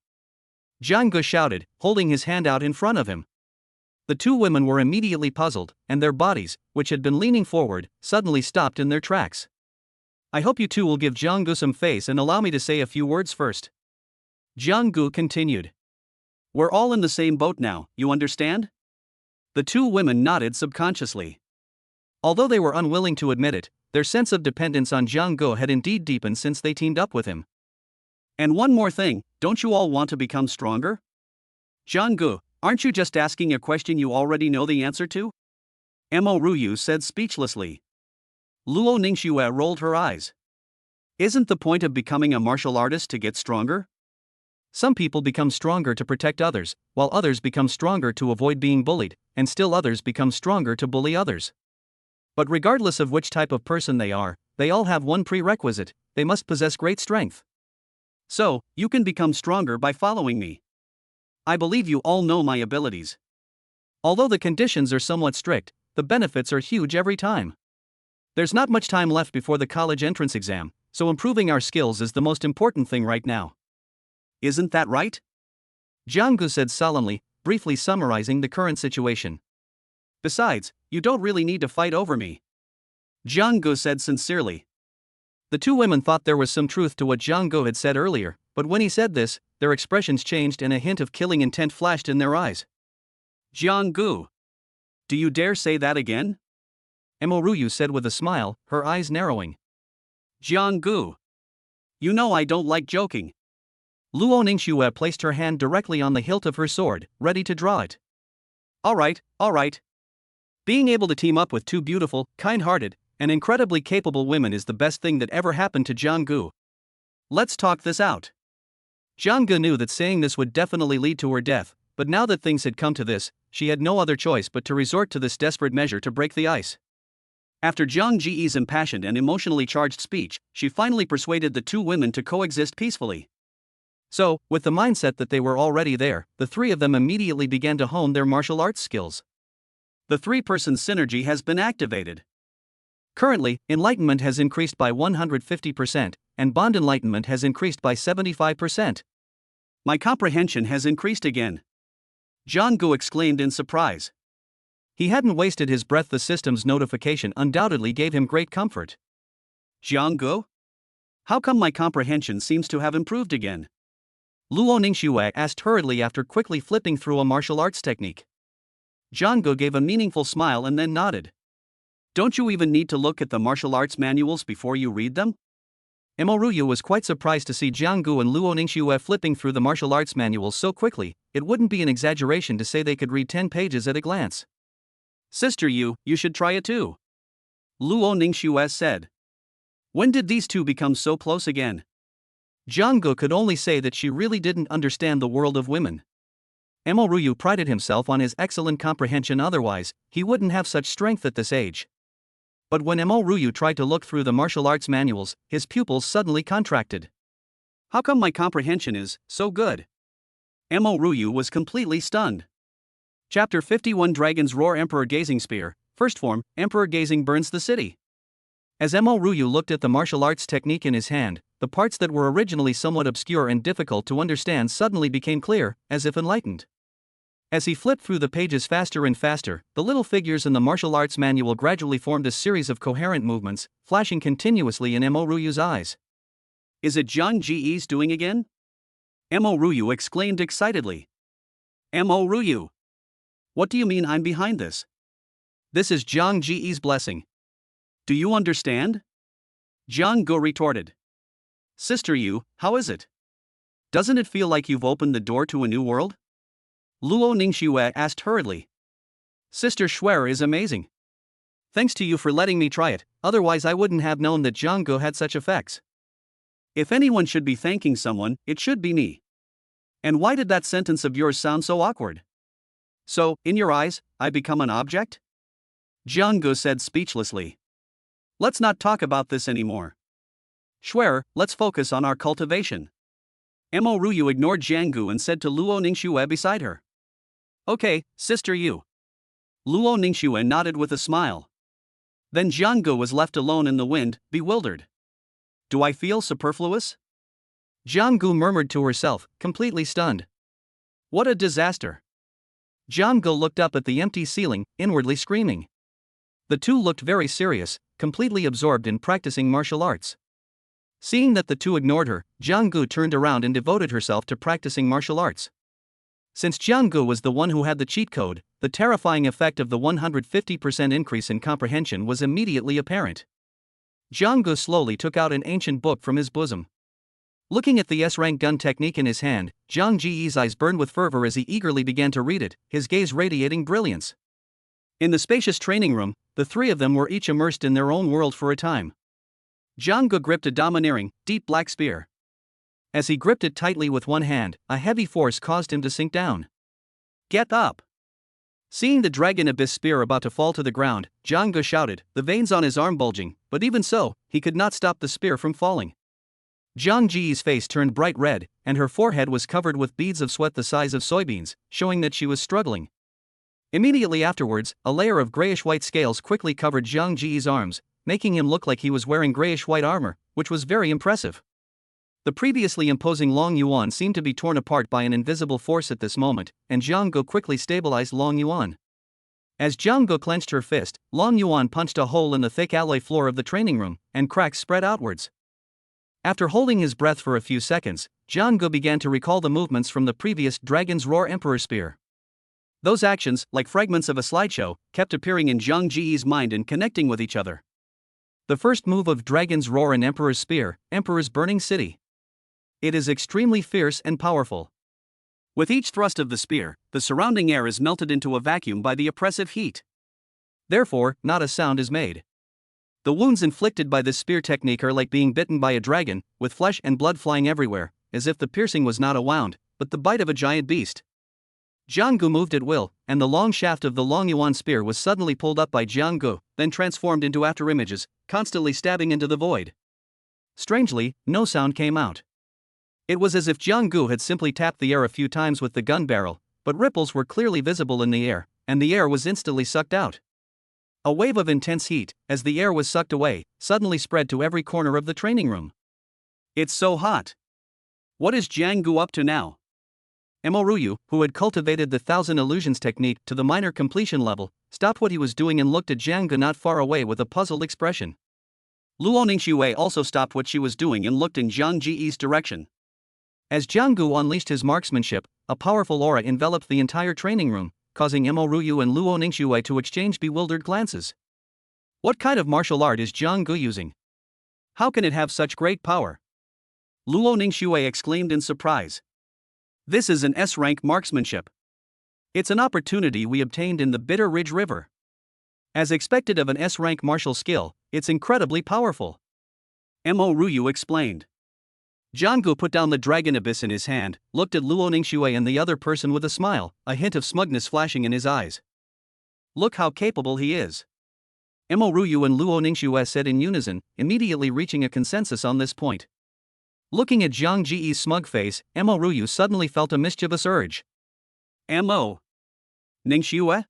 Jiang shouted, holding his hand out in front of him. The two women were immediately puzzled, and their bodies, which had been leaning forward, suddenly stopped in their tracks. I hope you two will give Jiang some face and allow me to say a few words first. Jiang continued. We're all in the same boat now, you understand? The two women nodded subconsciously. Although they were unwilling to admit it, their sense of dependence on Jiang had indeed deepened since they teamed up with him. And one more thing, don't you all want to become stronger? Jiang, aren't you just asking a question you already know the answer to? Mo Ruyu said speechlessly. Luo Ningxue rolled her eyes. Isn't the point of becoming a martial artist to get stronger? Some people become stronger to protect others, while others become stronger to avoid being bullied, and still others become stronger to bully others. But regardless of which type of person they are, they all have one prerequisite: they must possess great strength. So, you can become stronger by following me. I believe you all know my abilities. Although the conditions are somewhat strict, the benefits are huge every time. There's not much time left before the college entrance exam, so improving our skills is the most important thing right now. Isn't that right? Jiang said solemnly, briefly summarizing the current situation. Besides, you don't really need to fight over me. Jiang said sincerely. The two women thought there was some truth to what Jiang had said earlier, but when he said this, their expressions changed and a hint of killing intent flashed in their eyes. Jiang, do you dare say that again? Mo Ruyu said with a smile, her eyes narrowing. Jiang, you know I don't like joking. Luo Ningxue placed her hand directly on the hilt of her sword, ready to draw it. All right. Being able to team up with two beautiful, kind-hearted, and incredibly capable women is the best thing that ever happened to Jiang. Let's talk this out. Jiang Ge knew that saying this would definitely lead to her death, but now that things had come to this, she had no other choice but to resort to this desperate measure to break the ice. After Jiang Ji's impassioned and emotionally charged speech, she finally persuaded the two women to coexist peacefully. So, with the mindset that they were already there, the three of them immediately began to hone their martial arts skills. The three-person synergy has been activated. Currently, enlightenment has increased by 150%, and bond enlightenment has increased by 75%. My comprehension has increased again. Jiang Ge exclaimed in surprise. He hadn't wasted his breath. The system's notification undoubtedly gave him great comfort. Jiang Ge? How come my comprehension seems to have improved again? Luo Ningxue asked hurriedly after quickly flipping through a martial arts technique. Jiang Ge gave a meaningful smile and then nodded. Don't you even need to look at the martial arts manuals before you read them? Mo Ruyu was quite surprised to see Jiang Ge and Luo Ningxue flipping through the martial arts manuals so quickly. It wouldn't be an exaggeration to say they could read 10 pages at a glance. Sister you should try it too. Luo Ningxue said. When did these two become so close again? Jiang Ge could only say that she really didn't understand the world of women. Mo Ruyu prided himself on his excellent comprehension, otherwise, he wouldn't have such strength at this age. But when Mo Ruyu tried to look through the martial arts manuals, his pupils suddenly contracted. How come my comprehension is so good? Mo Ruyu was completely stunned. Chapter 51 Dragon's Roar Emperor Gazing Spear, First Form, Emperor Gazing Burns the City. As Mo Ruyu looked at the martial arts technique in his hand, the parts that were originally somewhat obscure and difficult to understand suddenly became clear, as if enlightened. As he flipped through the pages faster and faster, the little figures in the martial arts manual gradually formed a series of coherent movements, flashing continuously in Mo Ruyu's eyes. Is it Jiang Ji's doing again? Mo Ruyu exclaimed excitedly. Mo Ruyu! What do you mean I'm behind this? This is Jiang Ji's blessing. Do you understand? Jiang Ge retorted. Sister you, how is it? Doesn't it feel like you've opened the door to a new world? Luo Ningxue asked hurriedly. Sister Schwer is amazing. Thanks to you for letting me try it, otherwise I wouldn't have known that Jiang Ge had such effects. If anyone should be thanking someone, it should be me. And why did that sentence of yours sound so awkward? So, in your eyes, I become an object? Jiang Ge said speechlessly. Let's not talk about this anymore. Schwer, let's focus on our cultivation. Mo Ruyu ignored Jiang Ge and said to Luo Ningxue beside her. Okay, sister you. Luo Ningxue nodded with a smile. Then Jiang Ge was left alone in the wind, bewildered. Do I feel superfluous? Jiang Ge murmured to herself, completely stunned. What a disaster. Jiang Ge looked up at the empty ceiling, inwardly screaming. The two looked very serious, completely absorbed in practicing martial arts. Seeing that the two ignored her, Jiang Ge turned around and devoted herself to practicing martial arts. Since Jiang Ge was the one who had the cheat code, the terrifying effect of the 150% increase in comprehension was immediately apparent. Jiang Ge slowly took out an ancient book from his bosom. Looking at the S-rank gun technique in his hand, Jiang Ji's eyes burned with fervor as he eagerly began to read it, his gaze radiating brilliance. In the spacious training room, the three of them were each immersed in their own world for a time. Jiang Ge gripped a domineering, deep black spear. As he gripped it tightly with one hand, a heavy force caused him to sink down. Get up! Seeing the dragon abyss spear about to fall to the ground, Jiang Ge shouted, the veins on his arm bulging, but even so, he could not stop the spear from falling. Jiang Ji's face turned bright red, and her forehead was covered with beads of sweat the size of soybeans, showing that she was struggling. Immediately afterwards, a layer of grayish-white scales quickly covered Jiang Ji's arms, making him look like he was wearing grayish-white armor, which was very impressive. The previously imposing Long Yuan seemed to be torn apart by an invisible force at this moment, and Jiang Ge quickly stabilized Long Yuan. As Jiang Ge clenched her fist, Long Yuan punched a hole in the thick alloy floor of the training room, and cracks spread outwards. After holding his breath for a few seconds, Jiang Ge began to recall the movements from the previous Dragon's Roar Emperor Spear. Those actions, like fragments of a slideshow, kept appearing in Jiang Ji's mind and connecting with each other. The first move of Dragon's Roar and Emperor's Spear, Emperor's Burning City. It is extremely fierce and powerful. With each thrust of the spear, the surrounding air is melted into a vacuum by the oppressive heat. Therefore, not a sound is made. The wounds inflicted by this spear technique are like being bitten by a dragon, with flesh and blood flying everywhere, as if the piercing was not a wound, but the bite of a giant beast. Jianggu moved at will, and the long shaft of the Long Yuan spear was suddenly pulled up by Jianggu, then transformed into afterimages, constantly stabbing into the void. Strangely, no sound came out. It was as if Jianggu had simply tapped the air a few times with the gun barrel, but ripples were clearly visible in the air, and the air was instantly sucked out. A wave of intense heat, as the air was sucked away, suddenly spread to every corner of the training room. It's so hot. What is Jianggu up to now? Ryu, who had cultivated the 1,000 illusions technique to the minor completion level, stopped what he was doing and looked at Jianggu not far away with a puzzled expression. Luo Ningxue also stopped what she was doing and looked in Jiang Ji's direction. As Jianggu unleashed his marksmanship, a powerful aura enveloped the entire training room, causing Ryu and Luo Ningxue to exchange bewildered glances. What kind of martial art is Jianggu using? How can it have such great power? Luo Ningxue exclaimed in surprise. This is an S-rank marksmanship. It's an opportunity we obtained in the Bitter Ridge River. As expected of an S-rank martial skill, it's incredibly powerful. Ryu explained. Jianggu put down the dragon abyss in his hand, looked at Luo Ningxue and the other person with a smile, a hint of smugness flashing in his eyes. Look how capable he is. Ryu and Luo Ningxue said in unison, immediately reaching a consensus on this point. Looking at Jiang Ji's smug face, Ryu suddenly felt a mischievous urge. Ningxue?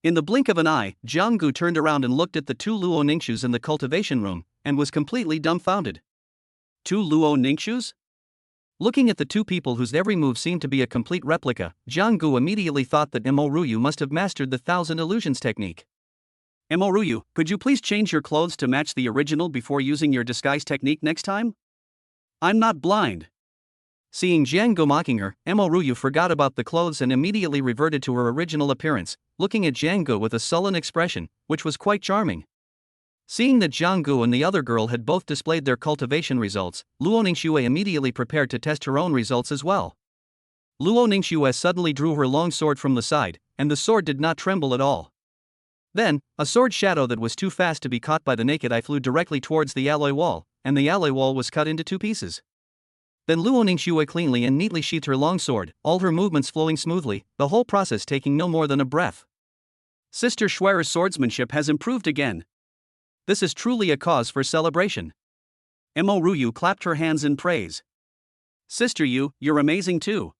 In the blink of an eye, Jianggu turned around and looked at the two Luo Ningxus in the cultivation room, and was completely dumbfounded. Two Luo Ningxus? Looking at the two people whose every move seemed to be a complete replica, Jianggu immediately thought that Ryu must have mastered the 1,000 illusions technique. Ryu, could you please change your clothes to match the original before using your disguise technique next time? I'm not blind. Seeing Jianggu mocking her, Ryu forgot about the clothes and immediately reverted to her original appearance, looking at Jianggu with a sullen expression, which was quite charming. Seeing that Jianggu and the other girl had both displayed their cultivation results, Luo Ningxue immediately prepared to test her own results as well. Luo Ningxue suddenly drew her long sword from the side, and the sword did not tremble at all. Then, a sword shadow that was too fast to be caught by the naked eye flew directly towards the alloy wall, and the alloy wall was cut into 2 pieces. Then Luo Ningxue cleanly and neatly sheathed her long sword, all her movements flowing smoothly, the whole process taking no more than a breath. Sister Schwerer's swordsmanship has improved again. This is truly a cause for celebration. Ryu clapped her hands in praise. Sister you're amazing too.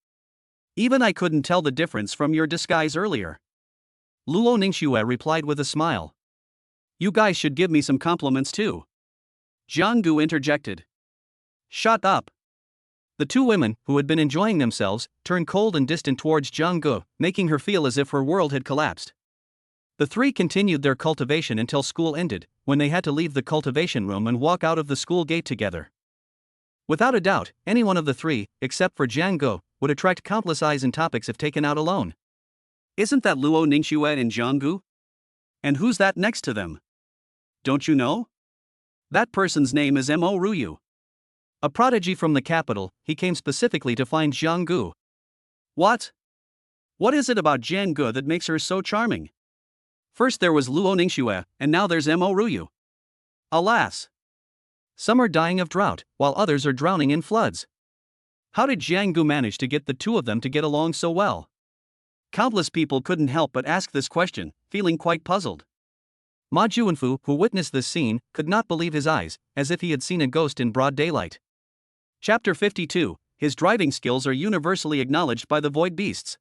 Even I couldn't tell the difference from your disguise earlier. Luo Ningxue replied with a smile. You guys should give me some compliments too. Jianggu interjected. Shut up. The two women, who had been enjoying themselves, turned cold and distant towards Jianggu, making her feel as if her world had collapsed. The three continued their cultivation until school ended, when they had to leave the cultivation room and walk out of the school gate together. Without a doubt, any one of the three, except for Jianggu, would attract countless eyes and topics if taken out alone. Isn't that Luo Ningxue and Jianggu? And who's that next to them? Don't you know? That person's name is Ryu. A prodigy from the capital, he came specifically to find Jianggu. What? What is it about Jianggu that makes her so charming? First there was Luo Ningxue, and now there's Ryu. Alas! Some are dying of drought, while others are drowning in floods. How did Jianggu manage to get the two of them to get along so well? Countless people couldn't help but ask this question, feeling quite puzzled. Ma Juanfu, who witnessed this scene, could not believe his eyes, as if he had seen a ghost in broad daylight. Chapter 52, His driving skills are universally acknowledged by the void beasts.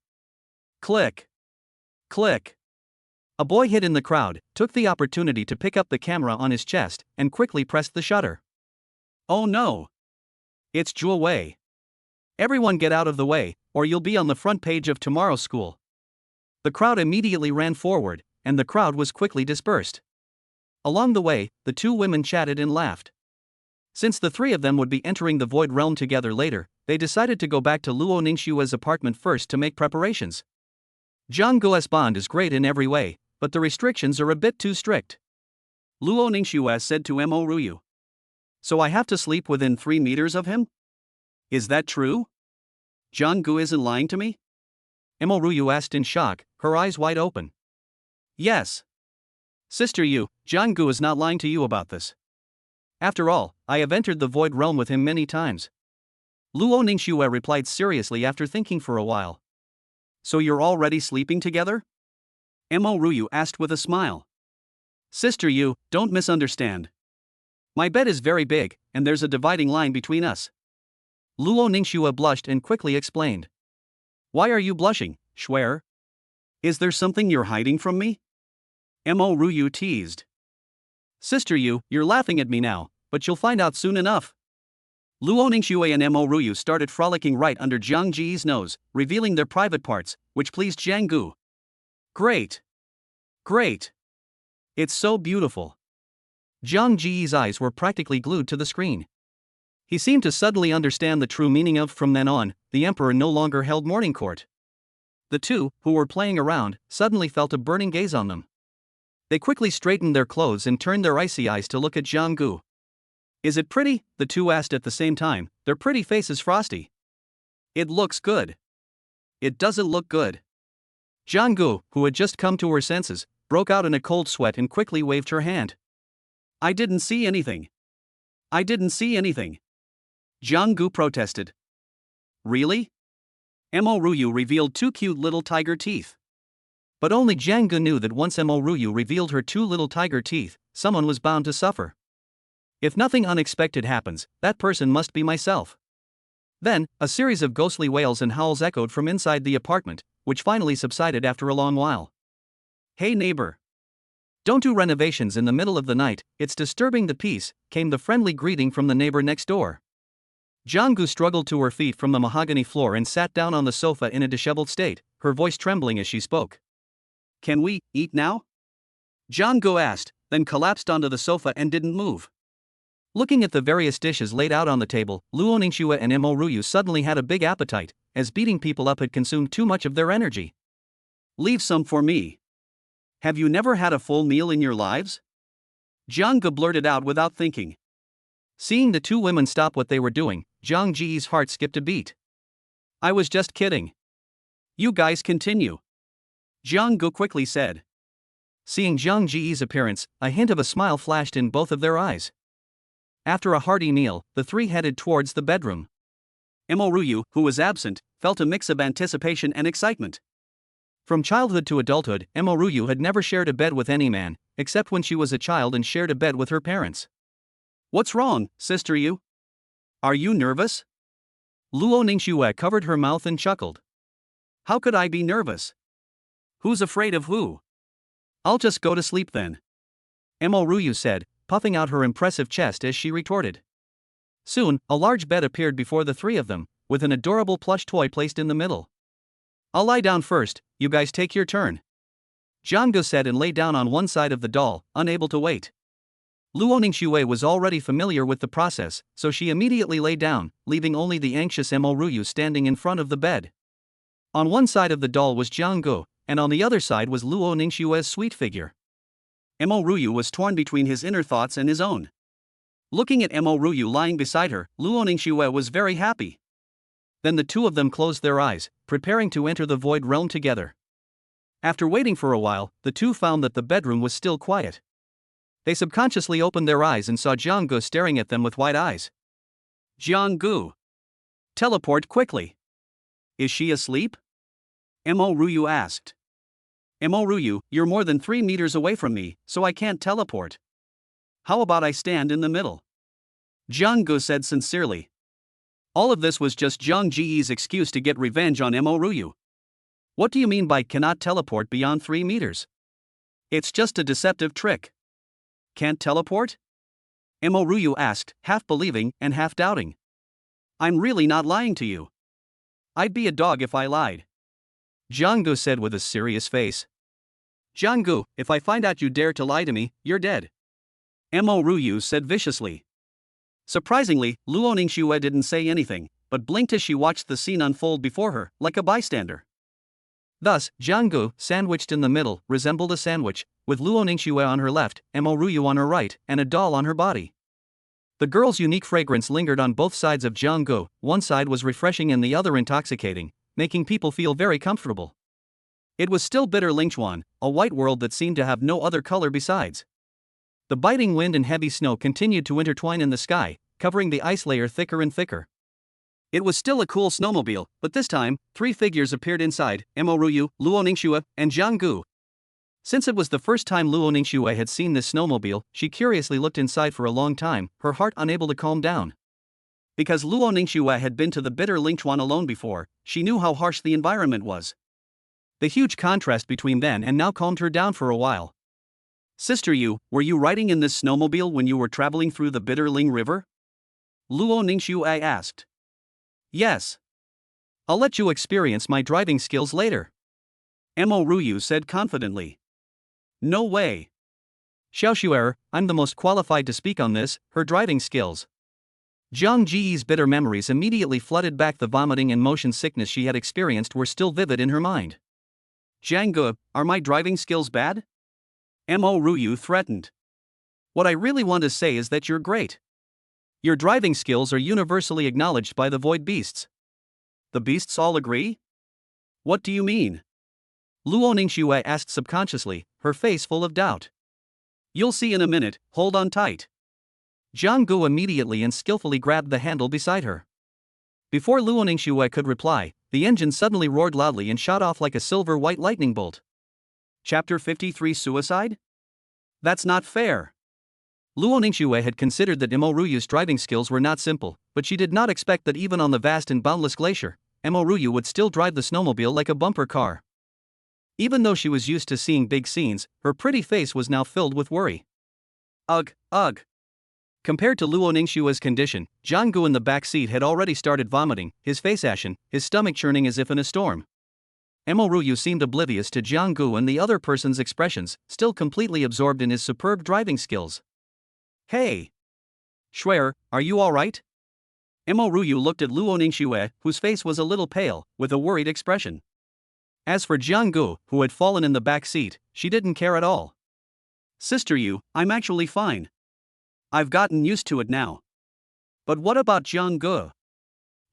Click. Click. A boy hid in the crowd, took the opportunity to pick up the camera on his chest, and quickly pressed the shutter. Oh no! It's Zhuo Wei. Everyone get out of the way, or you'll be on the front page of tomorrow's school. The crowd immediately ran forward, and the crowd was quickly dispersed. Along the way, the two women chatted and laughed. Since the three of them would be entering the void realm together later, they decided to go back to Luo Ningxue's apartment first to make preparations. Jianggu's bond is great in every way, but the restrictions are a bit too strict. Luo Ningxue said to Ryu. So I have to sleep within 3 meters of him? Is that true? Jianggu isn't lying to me? Ryu asked in shock, her eyes wide open. Yes. Sister Yu, Jianggu is not lying to you about this. After all, I have entered the void realm with him many times. Luo Ningxue replied seriously after thinking for a while. So you're already sleeping together? Mo Ruyu asked with a smile. Sister Yu, don't misunderstand. My bed is very big, and there's a dividing line between us. Luo Ningxue blushed and quickly explained. Why are you blushing, Shuer? Is there something you're hiding from me? Mo Ruyu teased. Sister Yu, you're laughing at me now, but you'll find out soon enough. Luo Ningxue and Mo Ruyu started frolicking right under Jiang Ji's nose, revealing their private parts, which pleased Jianggu. Great! Great! It's so beautiful. Jiang Ji's eyes were practically glued to the screen. He seemed to suddenly understand the true meaning of from then on, the emperor no longer held morning court. The two, who were playing around, suddenly felt a burning gaze on them. They quickly straightened their clothes and turned their icy eyes to look at Jianggu. Is it pretty? The two asked at the same time, their pretty faces frosty. It looks good. It doesn't look good. Jianggu, who had just come to her senses, broke out in a cold sweat and quickly waved her hand. I didn't see anything. I didn't see anything. Jianggu protested. Really? Mo Ruyu revealed two cute little tiger teeth. But only Jianggu knew that once Mo Ruyu revealed her two little tiger teeth, someone was bound to suffer. If nothing unexpected happens, that person must be myself. Then, a series of ghostly wails and howls echoed from inside the apartment, which finally subsided after a long while. Hey neighbor! Don't do renovations in the middle of the night, it's disturbing the peace, came the friendly greeting from the neighbor next door. Jianggu struggled to her feet from the mahogany floor and sat down on the sofa in a disheveled state, her voice trembling as she spoke. Can we eat now? Jianggu asked, then collapsed onto the sofa and didn't move. Looking at the various dishes laid out on the table, Luo Ningxue and Mo Ruyu suddenly had a big appetite, as beating people up had consumed too much of their energy. Leave some for me. Have you never had a full meal in your lives? Jianggu blurted out without thinking. Seeing the two women stop what they were doing, Jiang Ji's heart skipped a beat. I was just kidding. You guys continue. Jianggu quickly said. Seeing Jiang Ji's appearance, a hint of a smile flashed in both of their eyes. After a hearty meal, the three headed towards the bedroom. Mo Ruyu, who was absent, felt a mix of anticipation and excitement. From childhood to adulthood, Mo Ruyu had never shared a bed with any man, except when she was a child and shared a bed with her parents. What's wrong, Sister Yu? Are you nervous? Luo Ningxue covered her mouth and chuckled. How could I be nervous? Who's afraid of who? I'll just go to sleep then. Mo Ruyu said, puffing out her impressive chest as she retorted. Soon, a large bed appeared before the three of them, with an adorable plush toy placed in the middle. I'll lie down first, you guys take your turn. Jianggu said and lay down on one side of the doll, unable to wait. Luo Ningxue was already familiar with the process, so she immediately lay down, leaving only the anxious Mo Ruyu standing in front of the bed. On one side of the doll was Jianggu, and on the other side was Luo Ningxue's sweet figure. Mo Ruyu was torn between his inner thoughts and his own. Looking at Mo Ruyu lying beside her, Luo Ningxue was very happy. Then the two of them closed their eyes, preparing to enter the void realm together. After waiting for a while, the two found that the bedroom was still quiet. They subconsciously opened their eyes and saw Jianggu staring at them with wide eyes. Jianggu! Teleport quickly! Is she asleep? Mo Ruyu asked. Mo Ruyu, you're more than 3 meters away from me, so I can't teleport. How about I stand in the middle? Jianggu said sincerely. All of this was just Jiang Ji's excuse to get revenge on Mo Ruyu. What do you mean by cannot teleport beyond 3 meters? It's just a deceptive trick. Can't teleport? Mo Ruyu asked, half believing and half doubting. I'm really not lying to you. I'd be a dog if I lied. Jianggu said with a serious face. Jianggu, if I find out you dare to lie to me, you're dead. Mo Ruyu said viciously. Surprisingly, Luo Ningxue didn't say anything, but blinked as she watched the scene unfold before her, like a bystander. Thus, Jianggu, sandwiched in the middle, resembled a sandwich, with Luo Ningxue on her left, Mo Ruyu on her right, and a doll on her body. The girl's unique fragrance lingered on both sides of Jianggu, one side was refreshing and the other intoxicating, making people feel very comfortable. It was still bitter Lingchuan, a white world that seemed to have no other color besides. The biting wind and heavy snow continued to intertwine in the sky, covering the ice layer thicker and thicker. It was still a cool snowmobile, but this time, 3 figures appeared inside: Mo Ruyu, Luo Ningxue, and Jiang Gu. Since it was the first time Luo Ningxue had seen this snowmobile, she curiously looked inside for a long time, her heart unable to calm down. Because Luo Ningxue had been to the bitter Lingchuan alone before, she knew how harsh the environment was. The huge contrast between then and now calmed her down for a while. Sister Yu, were you riding in this snowmobile when you were traveling through the bitter Ling River? Luo Ningxue asked. Yes. I'll let you experience my driving skills later. Mo Ruyu said confidently. No way. Xiaoshuer, I'm the most qualified to speak on this, her driving skills. Zhang Ji's bitter memories immediately flooded back. The vomiting and motion sickness she had experienced were still vivid in her mind. Jiang Gu, are my driving skills bad? Mo Ruyu threatened. What I really want to say is that you're great. Your driving skills are universally acknowledged by the void beasts. The beasts all agree? What do you mean? Luo Ningxue asked subconsciously, her face full of doubt. You'll see in a minute, hold on tight. Jiang Gu immediately and skillfully grabbed the handle beside her. Before Luo Ningxue could reply, the engine suddenly roared loudly and shot off like a silver-white lightning bolt. Chapter 53: Suicide? That's not fair. Luo Ningxue had considered that Mo Ruyu's driving skills were not simple, but she did not expect that even on the vast and boundless glacier, Mo Ruyu would still drive the snowmobile like a bumper car. Even though she was used to seeing big scenes, her pretty face was now filled with worry. Ugh, ugh. Compared to Luo Ningxue's condition, Jiang Gu in the back seat had already started vomiting, his face ashen, his stomach churning as if in a storm. Mo Ruyu seemed oblivious to Jiang Gu and the other person's expressions, still completely absorbed in his superb driving skills. Hey! Shuer, are you alright? Mo Ruyu looked at Luo Ningxue, whose face was a little pale, with a worried expression. As for Jiang Gu, who had fallen in the back seat, she didn't care at all. Sister Yu, I'm actually fine. I've gotten used to it now. But what about Jiang Gu?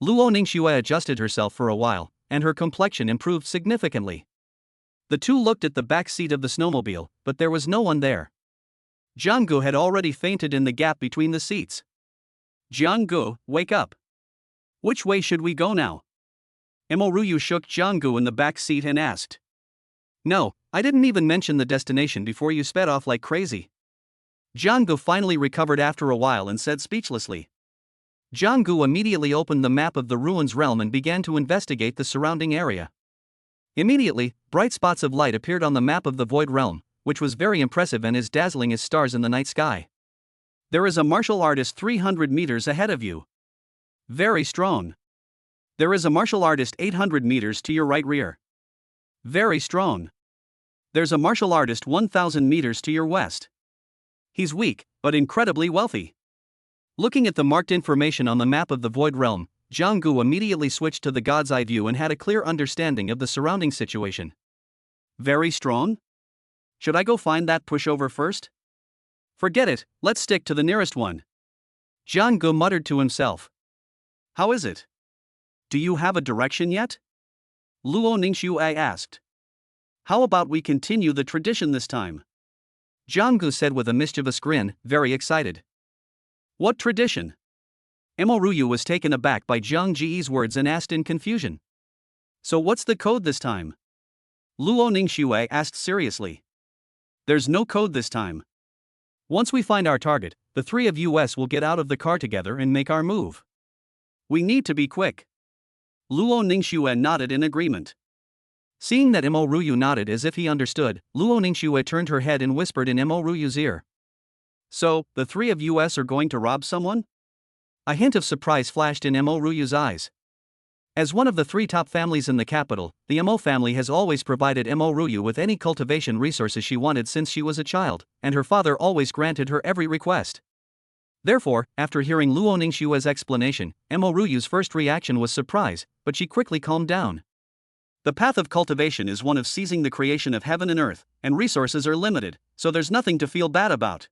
Luo Ningxue adjusted herself for a while, and her complexion improved significantly. The two looked at the back seat of the snowmobile, but there was no one there. Jiang Gu had already fainted in the gap between the seats. Jiang Gu, wake up. Which way should we go now? Mo Ruyu shook Jiang Gu in the back seat and asked. No, I didn't even mention the destination before you sped off like crazy. Jiang Gu finally recovered after a while and said speechlessly. Jiang Gu immediately opened the map of the ruins realm and began to investigate the surrounding area. Immediately, bright spots of light appeared on the map of the void realm, which was very impressive and as dazzling as stars in the night sky. There is a martial artist 300 meters ahead of you. Very strong. There is a martial artist 800 meters to your right rear. Very strong. There's a martial artist 1000 meters to your west. He's weak, but incredibly wealthy. Looking at the marked information on the map of the void realm, Jiang Gu immediately switched to the God's Eye view and had a clear understanding of the surrounding situation. Very strong? Should I go find that pushover first? Forget it, let's stick to the nearest one. Jiang Gu muttered to himself. How is it? Do you have a direction yet? Luo Ningxue asked. How about we continue the tradition this time? Jiang Gu said with a mischievous grin, very excited. What tradition? Mo Ruyu was taken aback by Jiang Ji's words and asked in confusion. So what's the code this time? Luo Ningxue asked seriously. There's no code this time. Once we find our target, the three of us will get out of the car together and make our move. We need to be quick. Luo Ningxue nodded in agreement. Seeing that Mo Ruyu nodded as if he understood, Luo Ningxue turned her head and whispered in Mo Ruyu's ear. So, the three of us are going to rob someone? A hint of surprise flashed in Mo Ruyu's eyes. As one of the three top families in the capital, the Mo family has always provided Mo Ruyu with any cultivation resources she wanted since she was a child, and her father always granted her every request. Therefore, after hearing Luo Ningxue's explanation, Mo Ruyu's first reaction was surprise, but she quickly calmed down. The path of cultivation is one of seizing the creation of heaven and earth, and resources are limited, so there's nothing to feel bad about.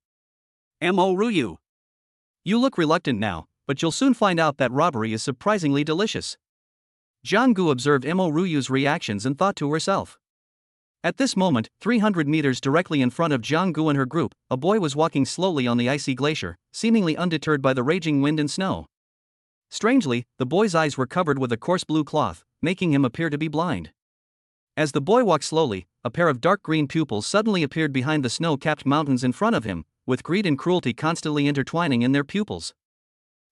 Mo Ruyu. You look reluctant now, but you'll soon find out that robbery is surprisingly delicious. Jiang Gu observed Mo Ruyu's reactions and thought to herself. At this moment, 300 meters directly in front of Jiang and her group, a boy was walking slowly on the icy glacier, seemingly undeterred by the raging wind and snow. Strangely, the boy's eyes were covered with a coarse blue cloth, making him appear to be blind. As the boy walked slowly, a pair of dark green pupils suddenly appeared behind the snow-capped mountains in front of him, with greed and cruelty constantly intertwining in their pupils.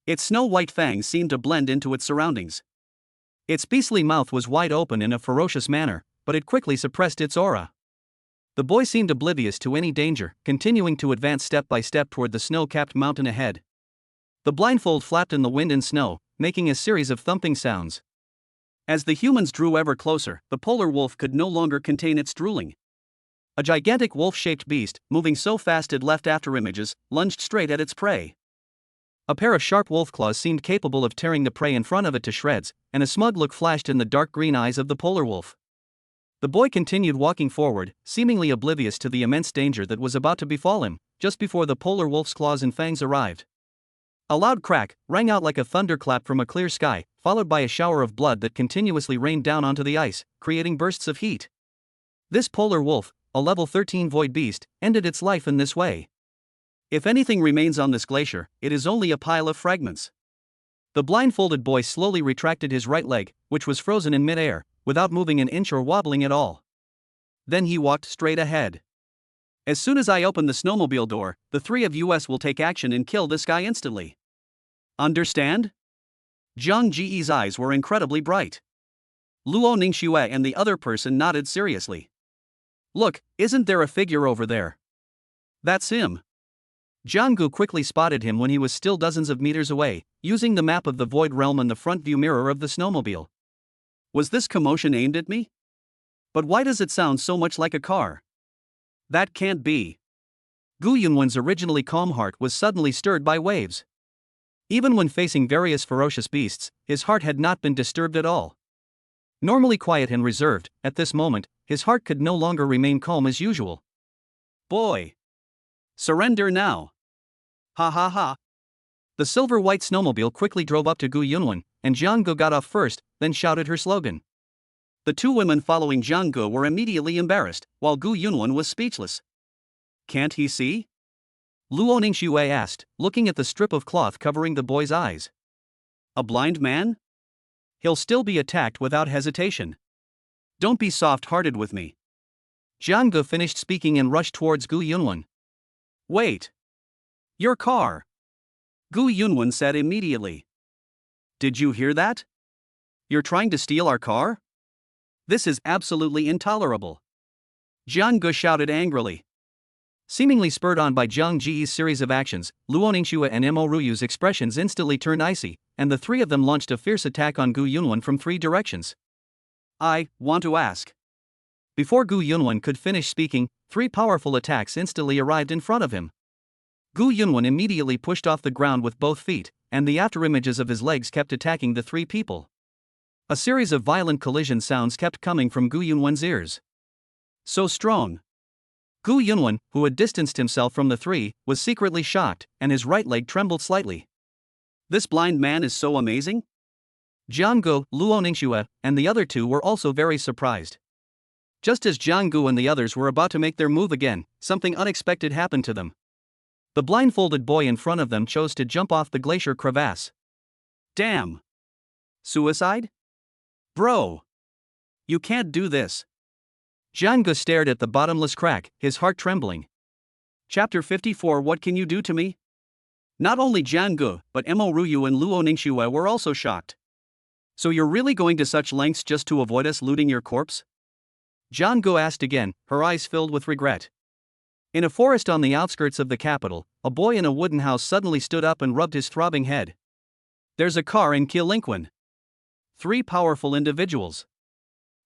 Its snow-white fangs seemed to blend into its surroundings. Its beastly mouth was wide open in a ferocious manner, but it quickly suppressed its aura. The boy seemed oblivious to any danger, continuing to advance step by step toward the snow-capped mountain ahead. The blindfold flapped in the wind and snow, making a series of thumping sounds. As the humans drew ever closer, the polar wolf could no longer contain its drooling. A gigantic wolf-shaped beast, moving so fast it left afterimages, lunged straight at its prey. A pair of sharp wolf claws seemed capable of tearing the prey in front of it to shreds, and a smug look flashed in the dark green eyes of the polar wolf. The boy continued walking forward, seemingly oblivious to the immense danger that was about to befall him, just before the polar wolf's claws and fangs arrived. A loud crack rang out like a thunderclap from a clear sky, followed by a shower of blood that continuously rained down onto the ice, creating bursts of heat. This polar wolf, a level 13 void beast, ended its life in this way. If anything remains on this glacier, it is only a pile of fragments. The blindfolded boy slowly retracted his right leg, which was frozen in midair, without moving an inch or wobbling at all. Then he walked straight ahead. As soon as I open the snowmobile door, the three of us will take action and kill this guy instantly. Understand? Zhang Ji's eyes were incredibly bright. Luo Ningxue and the other person nodded seriously. Look, isn't there a figure over there? That's him. Jiang Gu quickly spotted him when he was still dozens of meters away, using the map of the Void Realm in the front view mirror of the snowmobile. Was this commotion aimed at me? But why does it sound so much like a car? That can't be. Gu Yunwen's originally calm heart was suddenly stirred by waves. Even when facing various ferocious beasts, his heart had not been disturbed at all. Normally quiet and reserved, at this moment, his heart could no longer remain calm as usual. Boy! Surrender now! Ha ha ha! The silver-white snowmobile quickly drove up to Gu Yunwen, and Jiang Gu got off first, then shouted her slogan. The two women following Jiang Gu were immediately embarrassed, while Gu Yunwen was speechless. Can't he see? Luo Ningxue asked, looking at the strip of cloth covering the boy's eyes. A blind man? He'll still be attacked without hesitation. Don't be soft-hearted with me. Jiang Gu finished speaking and rushed towards Gu Yunwen. Wait! Your car! Gu Yunwen said immediately. Did you hear that? You're trying to steal our car? This is absolutely intolerable. Jiang Gu shouted angrily. Seemingly spurred on by Zhang Ji's series of actions, Luo Ningxue and Mo Ruyu's expressions instantly turned icy, and the three of them launched a fierce attack on Gu Yunwen from three directions. I want to ask. Before Gu Yunwen could finish speaking, three powerful attacks instantly arrived in front of him. Gu Yunwen immediately pushed off the ground with both feet, and the afterimages of his legs kept attacking the three people. A series of violent collision sounds kept coming from Gu Yunwen's ears. So strong. Gu Yunwen, who had distanced himself from the three, was secretly shocked, and his right leg trembled slightly. This blind man is so amazing? Jiang Gu, Luo Ningxue, and the other two were also very surprised. Just as Jiang Gu and the others were about to make their move again, something unexpected happened to them. The blindfolded boy in front of them chose to jump off the glacier crevasse. Damn! Suicide? Bro! You can't do this. Jiang Gu stared at the bottomless crack, his heart trembling. Chapter 54. What can you do to me? Not only Jiang Gu, but Mo Ruyu and Luo Ningxue were also shocked. So you're really going to such lengths just to avoid us looting your corpse? Jiang Gu asked again, her eyes filled with regret. In a forest on the outskirts of the capital, a boy in a wooden house suddenly stood up and rubbed his throbbing head. There's a car in Qilinquan. 3 powerful individuals.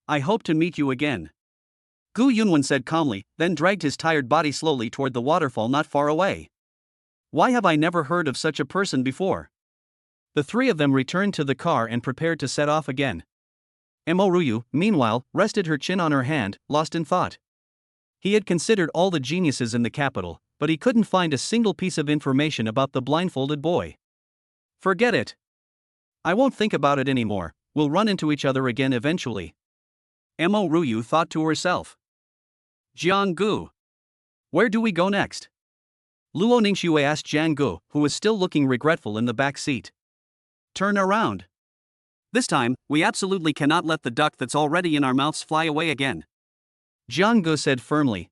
I hope to meet you again. Gu Yunwen said calmly, then dragged his tired body slowly toward the waterfall not far away. Why have I never heard of such a person before? The three of them returned to the car and prepared to set off again. Mo Ruyu, meanwhile, rested her chin on her hand, lost in thought. He had considered all the geniuses in the capital, but he couldn't find a single piece of information about the blindfolded boy. Forget it. I won't think about it anymore, we'll run into each other again eventually. Mo Ruyu thought to herself. Jiang Gu. Where do we go next? Luo Ningxue asked Jiang Gu, who was still looking regretful in the back seat. Turn around. This time, we absolutely cannot let the duck that's already in our mouths fly away again, Jiang Gu said firmly.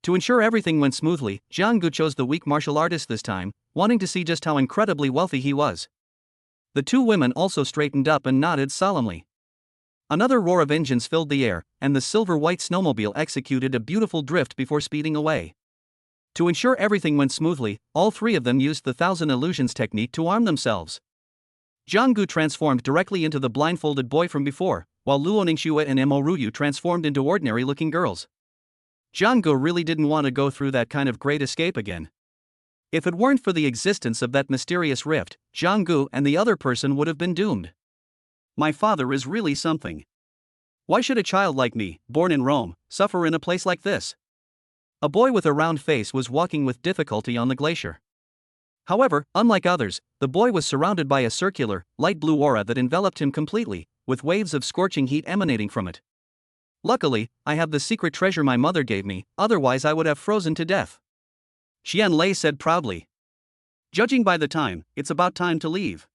To ensure everything went smoothly, Jiang Gu chose the weak martial artist this time, wanting to see just how incredibly wealthy he was. The two women also straightened up and nodded solemnly. Another roar of engines filled the air, and the silver-white snowmobile executed a beautiful drift before speeding away. To ensure everything went smoothly, all three of them used the Thousand Illusions technique to arm themselves. Jiang Gu transformed directly into the blindfolded boy from before, while Luo Ningxue and Mo Ruyu transformed into ordinary-looking girls. Jiang Gu really didn't want to go through that kind of great escape again. If it weren't for the existence of that mysterious rift, Jiang Gu and the other person would have been doomed. My father is really something. Why should a child like me, born in Rome, suffer in a place like this? A boy with a round face was walking with difficulty on the glacier. However, unlike others, the boy was surrounded by a circular, light blue aura that enveloped him completely, with waves of scorching heat emanating from it. Luckily, I have the secret treasure my mother gave me, otherwise I would have frozen to death, Xian Lei said proudly. Judging by the time, it's about time to leave.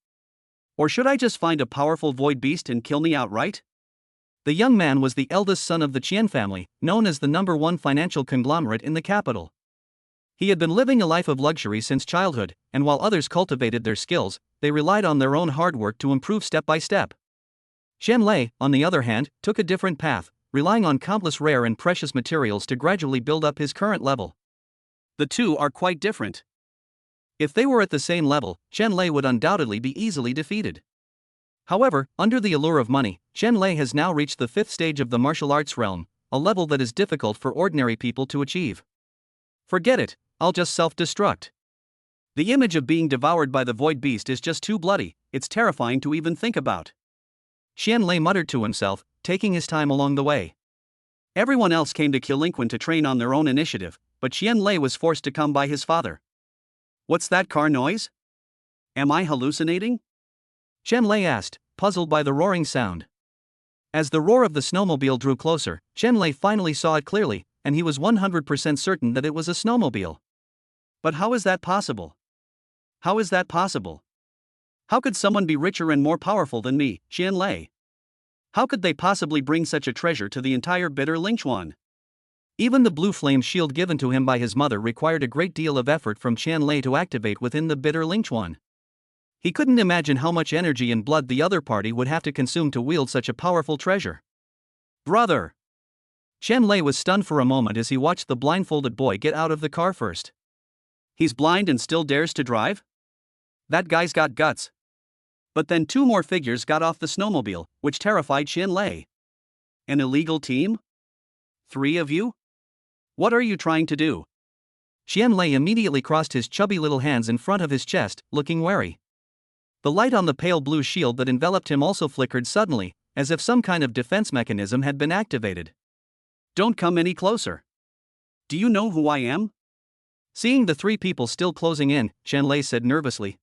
Or should I just find a powerful void beast and kill me outright? The young man was the eldest son of the Qian family, known as the #1 financial conglomerate in the capital. He had been living a life of luxury since childhood, and while others cultivated their skills, they relied on their own hard work to improve step by step. Xian Lei, on the other hand, took a different path, relying on countless rare and precious materials to gradually build up his current level. The two are quite different. If they were at the same level, Xian Lei would undoubtedly be easily defeated. However, under the allure of money, Xian Lei has now reached the 5th stage of the martial arts realm, a level that is difficult for ordinary people to achieve. Forget it, I'll just self-destruct. The image of being devoured by the void beast is just too bloody, it's terrifying to even think about, Xian Lei muttered to himself, taking his time along the way. Everyone else came to Qilinquan to train on their own initiative, but Xian Lei was forced to come by his father. What's that car noise? Am I hallucinating? Xian Lei asked, puzzled by the roaring sound. As the roar of the snowmobile drew closer, Xian Lei finally saw it clearly, and he was 100% certain that it was a snowmobile. But how is that possible? How is that possible? How could someone be richer and more powerful than me, Xian Lei? How could they possibly bring such a treasure to the entire bitter Lingchuan? Even the blue flame shield given to him by his mother required a great deal of effort from Xian Lei to activate within the bitter Lingchuan. He couldn't imagine how much energy and blood the other party would have to consume to wield such a powerful treasure. Brother! Xian Lei was stunned for a moment as he watched the blindfolded boy get out of the car first. He's blind and still dares to drive? That guy's got guts. But then two more figures got off the snowmobile, which terrified Xian Lei. An illegal team? 3 of you? What are you trying to do? Xian Lei immediately crossed his chubby little hands in front of his chest, looking wary. The light on the pale blue shield that enveloped him also flickered suddenly, as if some kind of defense mechanism had been activated. Don't come any closer. Do you know who I am? Seeing the 3 people still closing in, Xian Lei said nervously.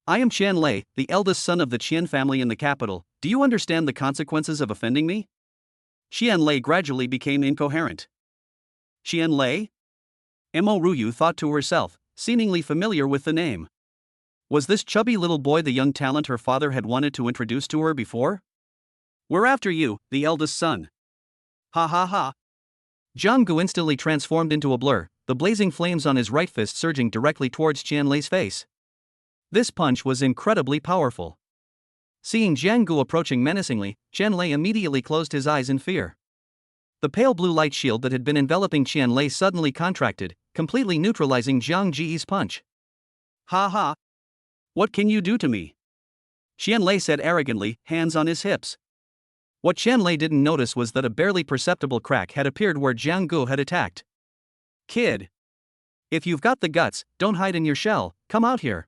I am Xian Lei, the eldest son of the Qian family in the capital. Do you understand the consequences of offending me? Xian Lei gradually became incoherent. Xian Lei? Mo Ruyu thought to herself, seemingly familiar with the name. Was this chubby little boy the young talent her father had wanted to introduce to her before? We're after you, the eldest son. Ha ha ha. Jiang Gu instantly transformed into a blur, the blazing flames on his right fist surging directly towards Xian Lei's face. This punch was incredibly powerful. Seeing Jiang Gu approaching menacingly, Xian Lei immediately closed his eyes in fear. The pale blue light shield that had been enveloping Xian Lei suddenly contracted, completely neutralizing Jiang Ji's punch. Ha ha. What can you do to me? Xian Lei said arrogantly, hands on his hips. What Xian Lei didn't notice was that a barely perceptible crack had appeared where Jiang Gu had attacked. Kid. If you've got the guts, don't hide in your shell, come out here.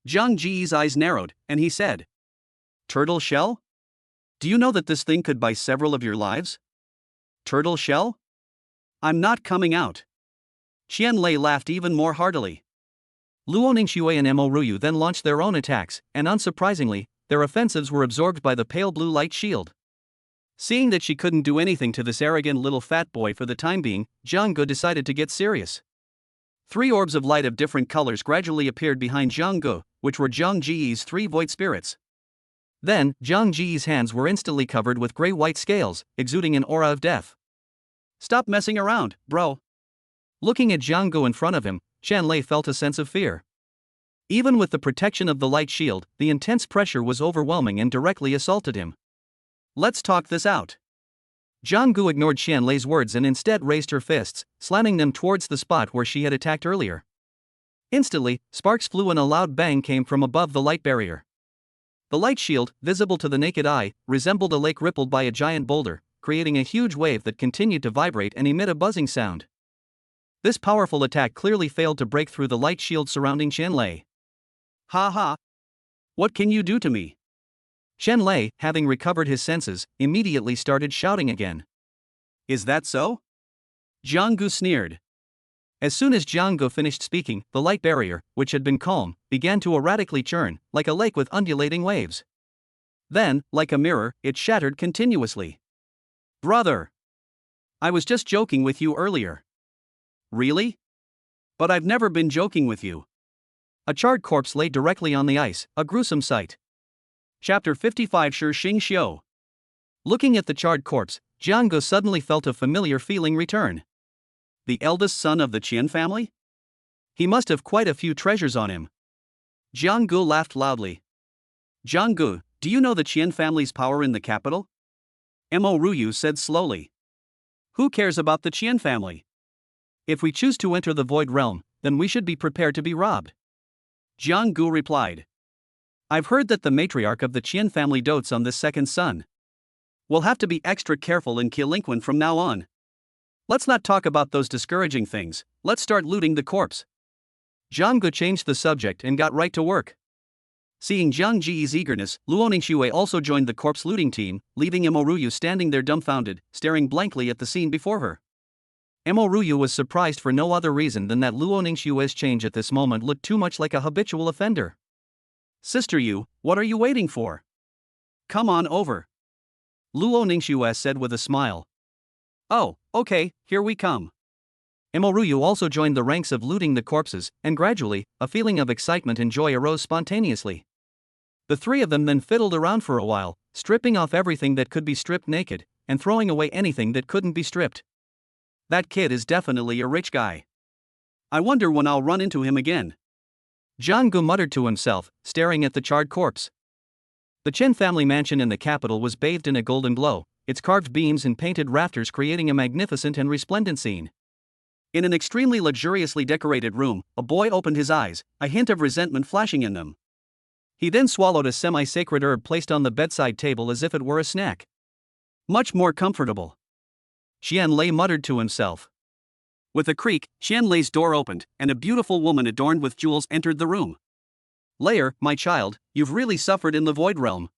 Jiang Ji's eyes narrowed, and he said, Turtle shell? Do you know that this thing could buy several of your lives? Turtle shell? I'm not coming out. Xian Lei laughed even more heartily. Luo Ningxue and Mo Ruyu then launched their own attacks, and unsurprisingly, their offensives were absorbed by the pale blue light shield. Seeing that she couldn't do anything to this arrogant little fat boy for the time being, Zhang Ge decided to get serious. 3 orbs of light of different colors gradually appeared behind Zhang Ge, which were Zhang Ji's 3 void spirits. Then, Zhang Ji's hands were instantly covered with gray-white scales, exuding an aura of death. Stop messing around, bro. Looking at Zhang Ge in front of him, Qianlei felt a sense of fear. Even with the protection of the light shield, the intense pressure was overwhelming and directly assaulted him. Let's talk this out. Zhang Ge ignored Qianlei's words and instead raised her fists, slamming them towards the spot where she had attacked earlier. Instantly, sparks flew and a loud bang came from above the light barrier. The light shield, visible to the naked eye, resembled a lake rippled by a giant boulder, creating a huge wave that continued to vibrate and emit a buzzing sound. This powerful attack clearly failed to break through the light shield surrounding Qianlei. Ha ha! What can you do to me? Qianlei, having recovered his senses, immediately started shouting again. Is that so? Zhang Ge sneered. As soon as Zhang Ge finished speaking, the light barrier, which had been calm, began to erratically churn, like a lake with undulating waves. Then, like a mirror, it shattered continuously. Brother! I was just joking with you earlier. Really? But I've never been joking with you. A charred corpse lay directly on the ice, a gruesome sight. Chapter 55 Shi Xing Xiu. Looking at the charred corpse, Zhang Ge suddenly felt a familiar feeling return. The eldest son of the Qian family? He must have quite a few treasures on him. Zhang Ge laughed loudly. Zhang Ge, do you know the Qian family's power in the capital? Mo Ruyu said slowly. Who cares about the Qian family? If we choose to enter the Void Realm, then we should be prepared to be robbed. Zhang Ge replied. I've heard that the matriarch of the Qian family dotes on this second son. We'll have to be extra careful in Qilinquan from now on. Let's not talk about those discouraging things, let's start looting the corpse. Zhang Ge changed the subject and got right to work. Seeing Zhang Ji's eagerness, Luo Ningxue also joined the corpse looting team, leaving Mo Ruyu standing there dumbfounded, staring blankly at the scene before her. Mo Ruyu was surprised for no other reason than that Luo Ningxue's change at this moment looked too much like a habitual offender. Sister Yu, what are you waiting for? Come on over. Luo Ningxue said with a smile. Oh, okay, here we come. Mo Ruyu also joined the ranks of looting the corpses, and gradually, a feeling of excitement and joy arose spontaneously. The 3 of them then fiddled around for a while, stripping off everything that could be stripped naked, and throwing away anything that couldn't be stripped. That kid is definitely a rich guy. I wonder when I'll run into him again. Zhang Ge muttered to himself, staring at the charred corpse. The Chen family mansion in the capital was bathed in a golden glow, its carved beams and painted rafters creating a magnificent and resplendent scene. In an extremely luxuriously decorated room, a boy opened his eyes, a hint of resentment flashing in them. He then swallowed a semi-sacred herb placed on the bedside table as if it were a snack. Much more comfortable. Qianlei muttered to himself. With a creak, Qianlei's door opened, and a beautiful woman adorned with jewels entered the room. Layer, my child, you've really suffered in the Void Realm.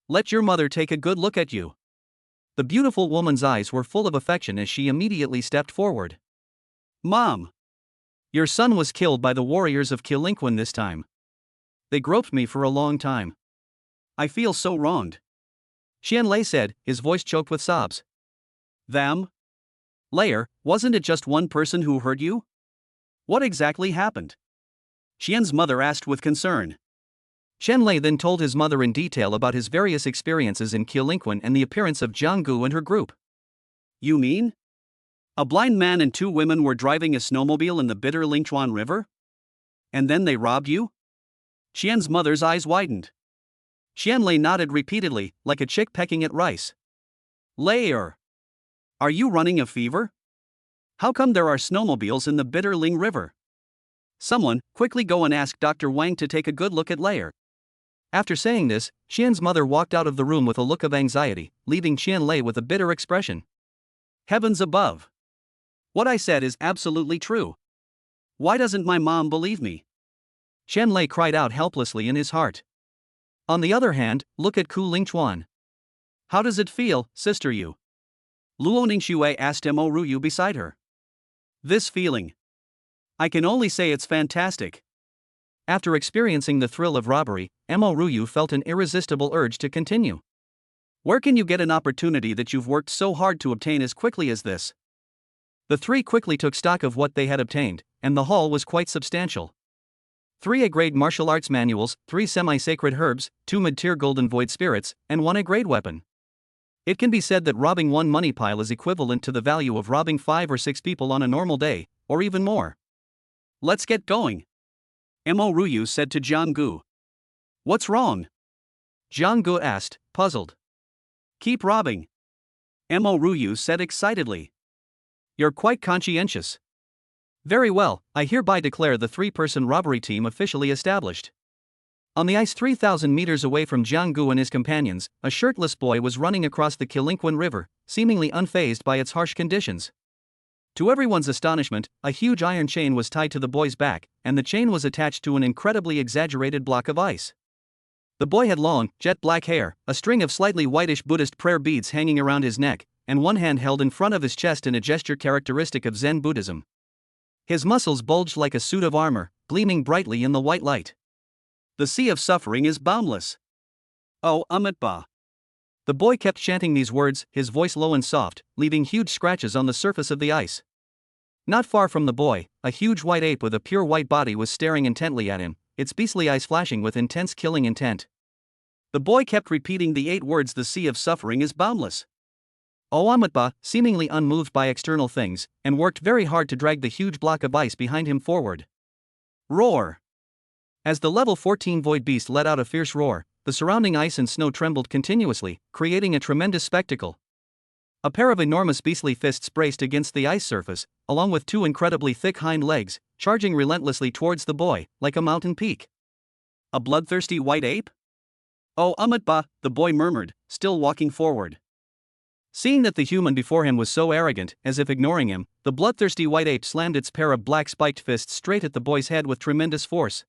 Let your mother take a good look at you. The beautiful woman's eyes were full of affection as she immediately stepped forward. Mom! Your son was killed by the warriors of Qilinquan this time. They groped me for a long time. I feel so wronged. Qianlei said, his voice choked with sobs. Them? Layer, wasn't it just one person who hurt you? What exactly happened? Qian's mother asked with concern. Qianlei then told his mother in detail about his various experiences in Qilinquan and the appearance of Zhang Ge and her group. You mean? A blind man and 2 women were driving a snowmobile in the bitter Lingchuan River? And then they robbed you? Qian's mother's eyes widened. Qianlei nodded repeatedly, like a chick pecking at rice. Layer! Are you running a fever? How come there are snowmobiles in the bitter Ling River? Someone, quickly go and ask Dr. Wang to take a good look at Layer. After saying this, Qian's mother walked out of the room with a look of anxiety, leaving Qianlei with a bitter expression. Heavens above! What I said is absolutely true. Why doesn't my mom believe me? Qianlei cried out helplessly in his heart. On the other hand, look at Ku Lingchuan. How does it feel, Sister Yu? Luo Ningxue asked Mo Ruyu beside her. This feeling. I can only say it's fantastic. After experiencing the thrill of robbery, Mo Ruyu felt an irresistible urge to continue. Where can you get an opportunity that you've worked so hard to obtain as quickly as this? The three quickly took stock of what they had obtained, and the haul was quite substantial. 3 A-grade martial arts manuals, 3 semi-sacred herbs, 2 mid-tier golden void spirits, and 1 A-grade weapon. It can be said that robbing one money pile is equivalent to the value of robbing 5 or 6 people on a normal day, or even more. Let's get going, Mo Ryu said to Jiang-gu. What's wrong? Jiang-gu asked, puzzled. Keep robbing, Mo Ryu said excitedly. You're quite conscientious. Very well, I hereby declare the 3-person robbery team officially established. On the ice 3,000 meters away from Jiang-gu and his companions, a shirtless boy was running across the Qilinquan River, seemingly unfazed by its harsh conditions. To everyone's astonishment, a huge iron chain was tied to the boy's back, and the chain was attached to an incredibly exaggerated block of ice. The boy had long, jet black hair, a string of slightly whitish Buddhist prayer beads hanging around his neck, and one hand held in front of his chest in a gesture characteristic of Zen Buddhism. His muscles bulged like a suit of armor, gleaming brightly in the white light. The sea of suffering is boundless. Oh, Amitba. The boy kept chanting these words, his voice low and soft, leaving huge scratches on the surface of the ice. Not far from the boy, a huge white ape with a pure white body was staring intently at him, its beastly eyes flashing with intense killing intent. The boy kept repeating the 8 words, the sea of suffering is boundless. Amitba, seemingly unmoved by external things, and worked very hard to drag the huge block of ice behind him forward. Roar! As the level 14 void beast let out a fierce roar, the surrounding ice and snow trembled continuously, creating a tremendous spectacle. A pair of enormous beastly fists braced against the ice surface, along with 2 incredibly thick hind legs, charging relentlessly towards the boy, like a mountain peak. A bloodthirsty white ape? Oh, Amitba, the boy murmured, still walking forward. Seeing that the human before him was so arrogant, as if ignoring him, the bloodthirsty white ape slammed its pair of black spiked fists straight at the boy's head with tremendous force.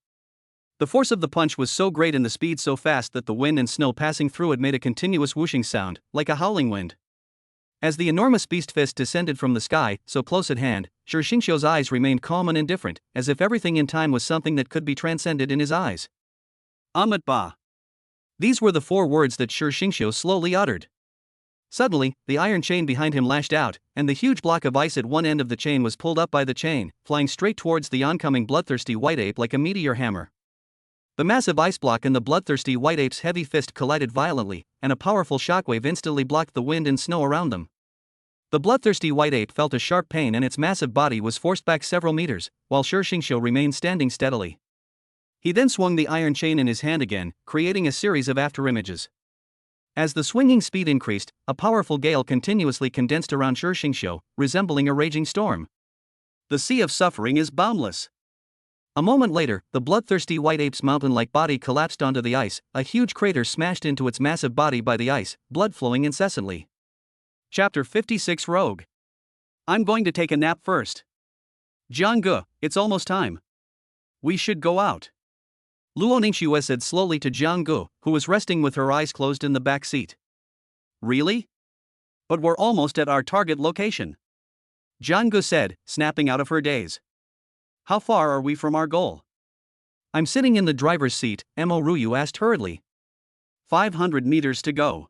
The force of the punch was so great and the speed so fast that the wind and snow passing through it made a continuous whooshing sound, like a howling wind. As the enormous beast fist descended from the sky, so close at hand, Shi Xingqiu's eyes remained calm and indifferent, as if everything in time was something that could be transcended in his eyes. Amitba. These were the 4 words that Shi Xingqiu slowly uttered. Suddenly, the iron chain behind him lashed out, and the huge block of ice at one end of the chain was pulled up by the chain, flying straight towards the oncoming bloodthirsty white ape like a meteor hammer. The massive ice block and the bloodthirsty white ape's heavy fist collided violently, and a powerful shockwave instantly blocked the wind and snow around them. The bloodthirsty white ape felt a sharp pain and its massive body was forced back several meters, while Shi Xingqiu remained standing steadily. He then swung the iron chain in his hand again, creating a series of afterimages. As the swinging speed increased, a powerful gale continuously condensed around Shi Xingqiu, resembling a raging storm. The sea of suffering is boundless. A moment later, the bloodthirsty white ape's mountain-like body collapsed onto the ice, a huge crater smashed into its massive body by the ice, blood flowing incessantly. Chapter 56 Rogue. I'm going to take a nap first. Jiang-gu, it's almost time. We should go out. Luo Ningxue said slowly to Jiang-gu, who was resting with her eyes closed in the back seat. Really? But we're almost at our target location. Jiang-gu said, snapping out of her daze. How far are we from our goal? I'm sitting in the driver's seat, Mo Ryu asked hurriedly. 500 meters to go.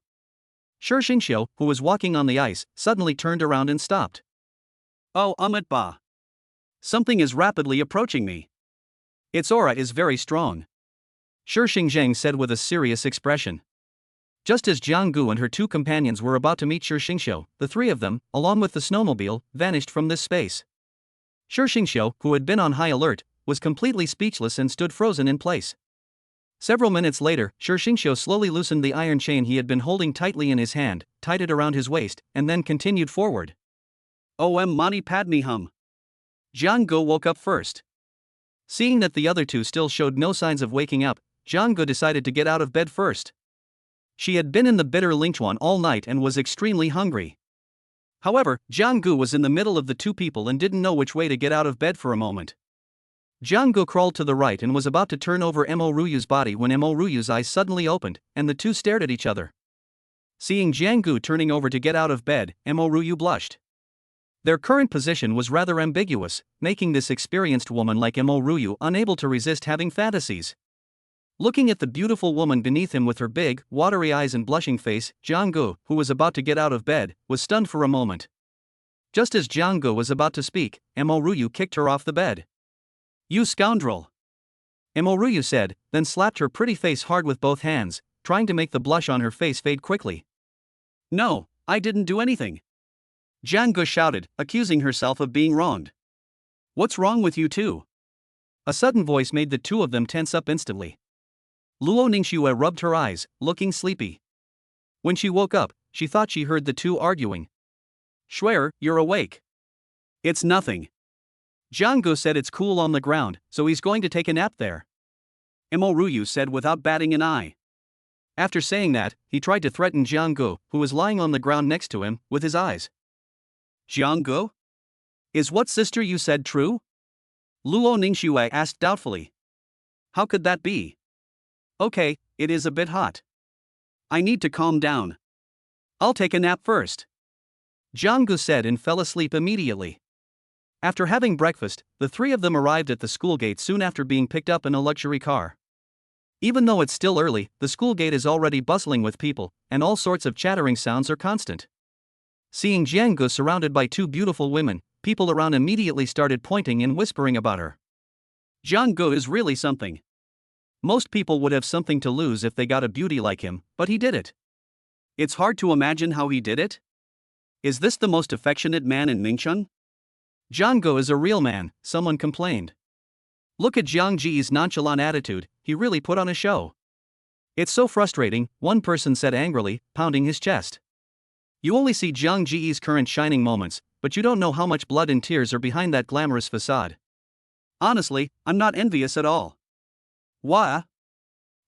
Shi Xingqiu, who was walking on the ice, suddenly turned around and stopped. Oh, Amitba. Something is rapidly approaching me. Its aura is very strong. Shi Xingzheng said with a serious expression. Just as Jiang-gu and her 2 companions were about to meet Shi Xingqiu, the 3 of them, along with the snowmobile, vanished from this space. Shi Xingqiu, who had been on high alert, was completely speechless and stood frozen in place. Several minutes later, Shi Xingqiu slowly loosened the iron chain he had been holding tightly in his hand, tied it around his waist, and then continued forward. Om Mani Padme Hum. Jiang-gu woke up first. Seeing that the other 2 still showed no signs of waking up, Jiang-gu decided to get out of bed first. She had been in the bitter Lingchuan all night and was extremely hungry. However, Jiang-gu was in the middle of the 2 people and didn't know which way to get out of bed for a moment. Jiang-gu crawled to the right and was about to turn over Mo Ryu's body when Mo Ryu's eyes suddenly opened, and the 2 stared at each other. Seeing Jiang-gu turning over to get out of bed, Mo Ryu blushed. Their current position was rather ambiguous, making this experienced woman like Mo Ryu unable to resist having fantasies. Looking at the beautiful woman beneath him with her big, watery eyes and blushing face, Jiang, who was about to get out of bed, was stunned for a moment. Just as Jiang was about to speak, Mo Ruyu kicked her off the bed. You scoundrel! Mo Ruyu said, then slapped her pretty face hard with both hands, trying to make the blush on her face fade quickly. No, I didn't do anything. Jiang shouted, accusing herself of being wronged. What's wrong with you two? A sudden voice made the two of them tense up instantly. Luo Ningxue rubbed her eyes, looking sleepy. When she woke up, she thought she heard the two arguing. Shuer, you're awake. It's nothing. Jiang said it's cool on the ground, so he's going to take a nap there. Mo Ruyu said without batting an eye. After saying that, he tried to threaten Jiang, who was lying on the ground next to him, with his eyes. Jiang? Is what sister you said true? Luo Ningxue asked doubtfully. How could that be? Okay, it is a bit hot. I need to calm down. I'll take a nap first. Jiang said and fell asleep immediately. After having breakfast, the three of them arrived at the school gate soon after being picked up in a luxury car. Even though it's still early, the school gate is already bustling with people, and all sorts of chattering sounds are constant. Seeing Jiang surrounded by two beautiful women, people around immediately started pointing and whispering about her. Jiang is really something. Most people would have something to lose if they got a beauty like him, but he did it. It's hard to imagine how he did it. Is this the most affectionate man in Mingcheng? Jiang is a real man, someone complained. Look at Jiang Ji's nonchalant attitude, he really put on a show. It's so frustrating, one person said angrily, pounding his chest. You only see Jiang Ji's current shining moments, but you don't know how much blood and tears are behind that glamorous facade. Honestly, I'm not envious at all. Why?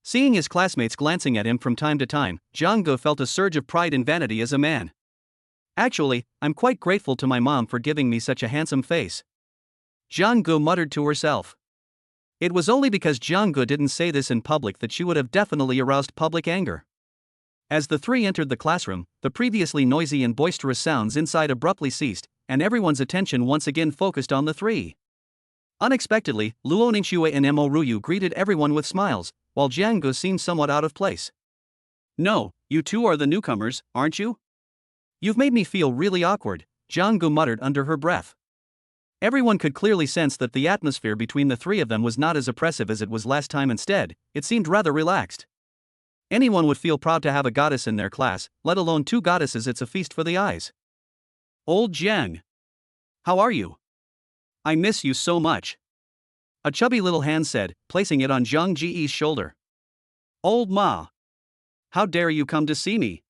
Seeing his classmates glancing at him from time to time, Jiang felt a surge of pride and vanity as a man. Actually, I'm quite grateful to my mom for giving me such a handsome face. Jiang muttered to herself. It was only because Jiang didn't say this in public that she would have definitely aroused public anger. As the three entered the classroom, the previously noisy and boisterous sounds inside abruptly ceased, and everyone's attention once again focused on the three. Unexpectedly, Luo Ningxue and Mo Ruyu greeted everyone with smiles, while Jiang seemed somewhat out of place. No, you two are the newcomers, aren't you? You've made me feel really awkward, Jiang muttered under her breath. Everyone could clearly sense that the atmosphere between the three of them was not as oppressive as it was last time. Instead, it seemed rather relaxed. Anyone would feel proud to have a goddess in their class, let alone two goddesses. It's a feast for the eyes. Old Jiang. How are you? I miss you so much. A chubby little hand said, placing it on Jiang Ji's shoulder. Old Ma. How dare you come to see me?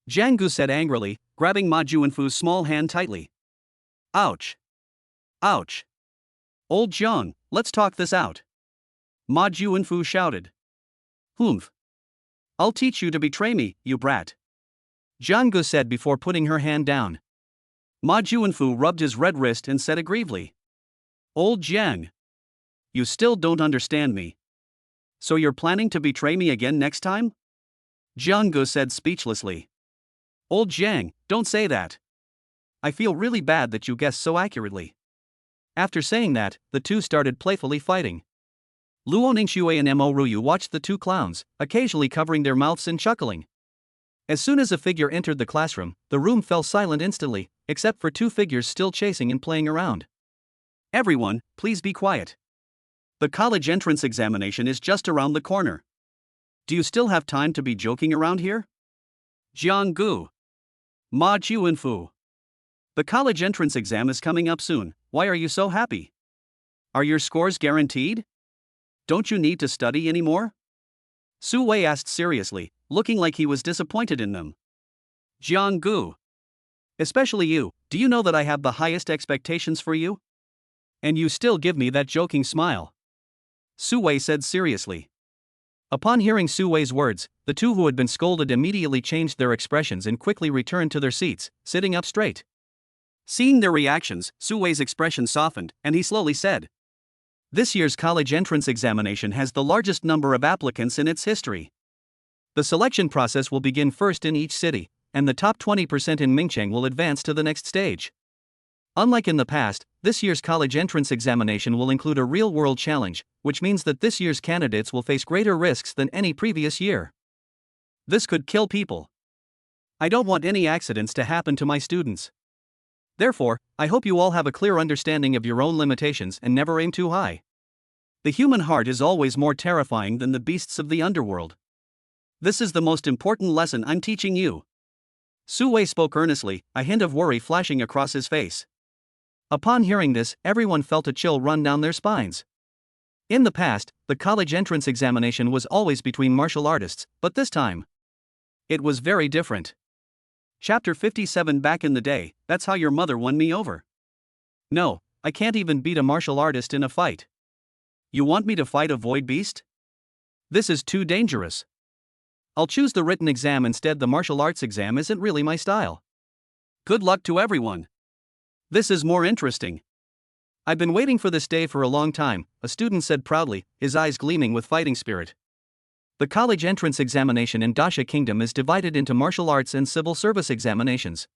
Jiang said angrily, grabbing Ma Juanfu's small hand tightly. Ouch. Ouch. Old Jiang, let's talk this out. Ma Juanfu shouted. Humph. I'll teach you to betray me, you brat. Jiang said before putting her hand down. Ma Juanfu rubbed his red wrist and said aggrievedly. Old Jiang. You still don't understand me. So you're planning to betray me again next time? Jiang said speechlessly. Old Jiang, don't say that. I feel really bad that you guessed so accurately. After saying that, the two started playfully fighting. Luo Ningxue and Mo Ruyu watched the two clowns, occasionally covering their mouths and chuckling. As soon as a figure entered the classroom, the room fell silent instantly, except for two figures still chasing and playing around. Everyone, please be quiet. The college entrance examination is just around the corner. Do you still have time to be joking around here? Jiang. Ma Juanfu. The college entrance exam is coming up soon, why are you so happy? Are your scores guaranteed? Don't you need to study anymore? Su Wei asked seriously, looking like he was disappointed in them. Jiang. Especially you, do you know that I have the highest expectations for you? And you still give me that joking smile. Su Wei said seriously. Upon hearing Su Wei's words, the two who had been scolded immediately changed their expressions and quickly returned to their seats, sitting up straight. Seeing their reactions, Su Wei's expression softened, and he slowly said, This year's college entrance examination has the largest number of applicants in its history. The selection process will begin first in each city, and the top 20% in Mingcheng will advance to the next stage. Unlike in the past, this year's college entrance examination will include a real-world challenge, which means that this year's candidates will face greater risks than any previous year. This could kill people. I don't want any accidents to happen to my students. Therefore, I hope you all have a clear understanding of your own limitations and never aim too high. The human heart is always more terrifying than the beasts of the underworld. This is the most important lesson I'm teaching you. Su Wei spoke earnestly, a hint of worry flashing across his face. Upon hearing this, everyone felt a chill run down their spines. In the past, the college entrance examination was always between martial artists, but this time, it was very different. Chapter 57. Back in the day, that's how your mother won me over. No, I can't even beat a martial artist in a fight. You want me to fight a void beast? This is too dangerous. I'll choose the written exam instead. The martial arts exam isn't really my style. Good luck to everyone. This is more interesting. I've been waiting for this day for a long time, a student said proudly, his eyes gleaming with fighting spirit. The college entrance examination in Dasha Kingdom is divided into martial arts and civil service examinations.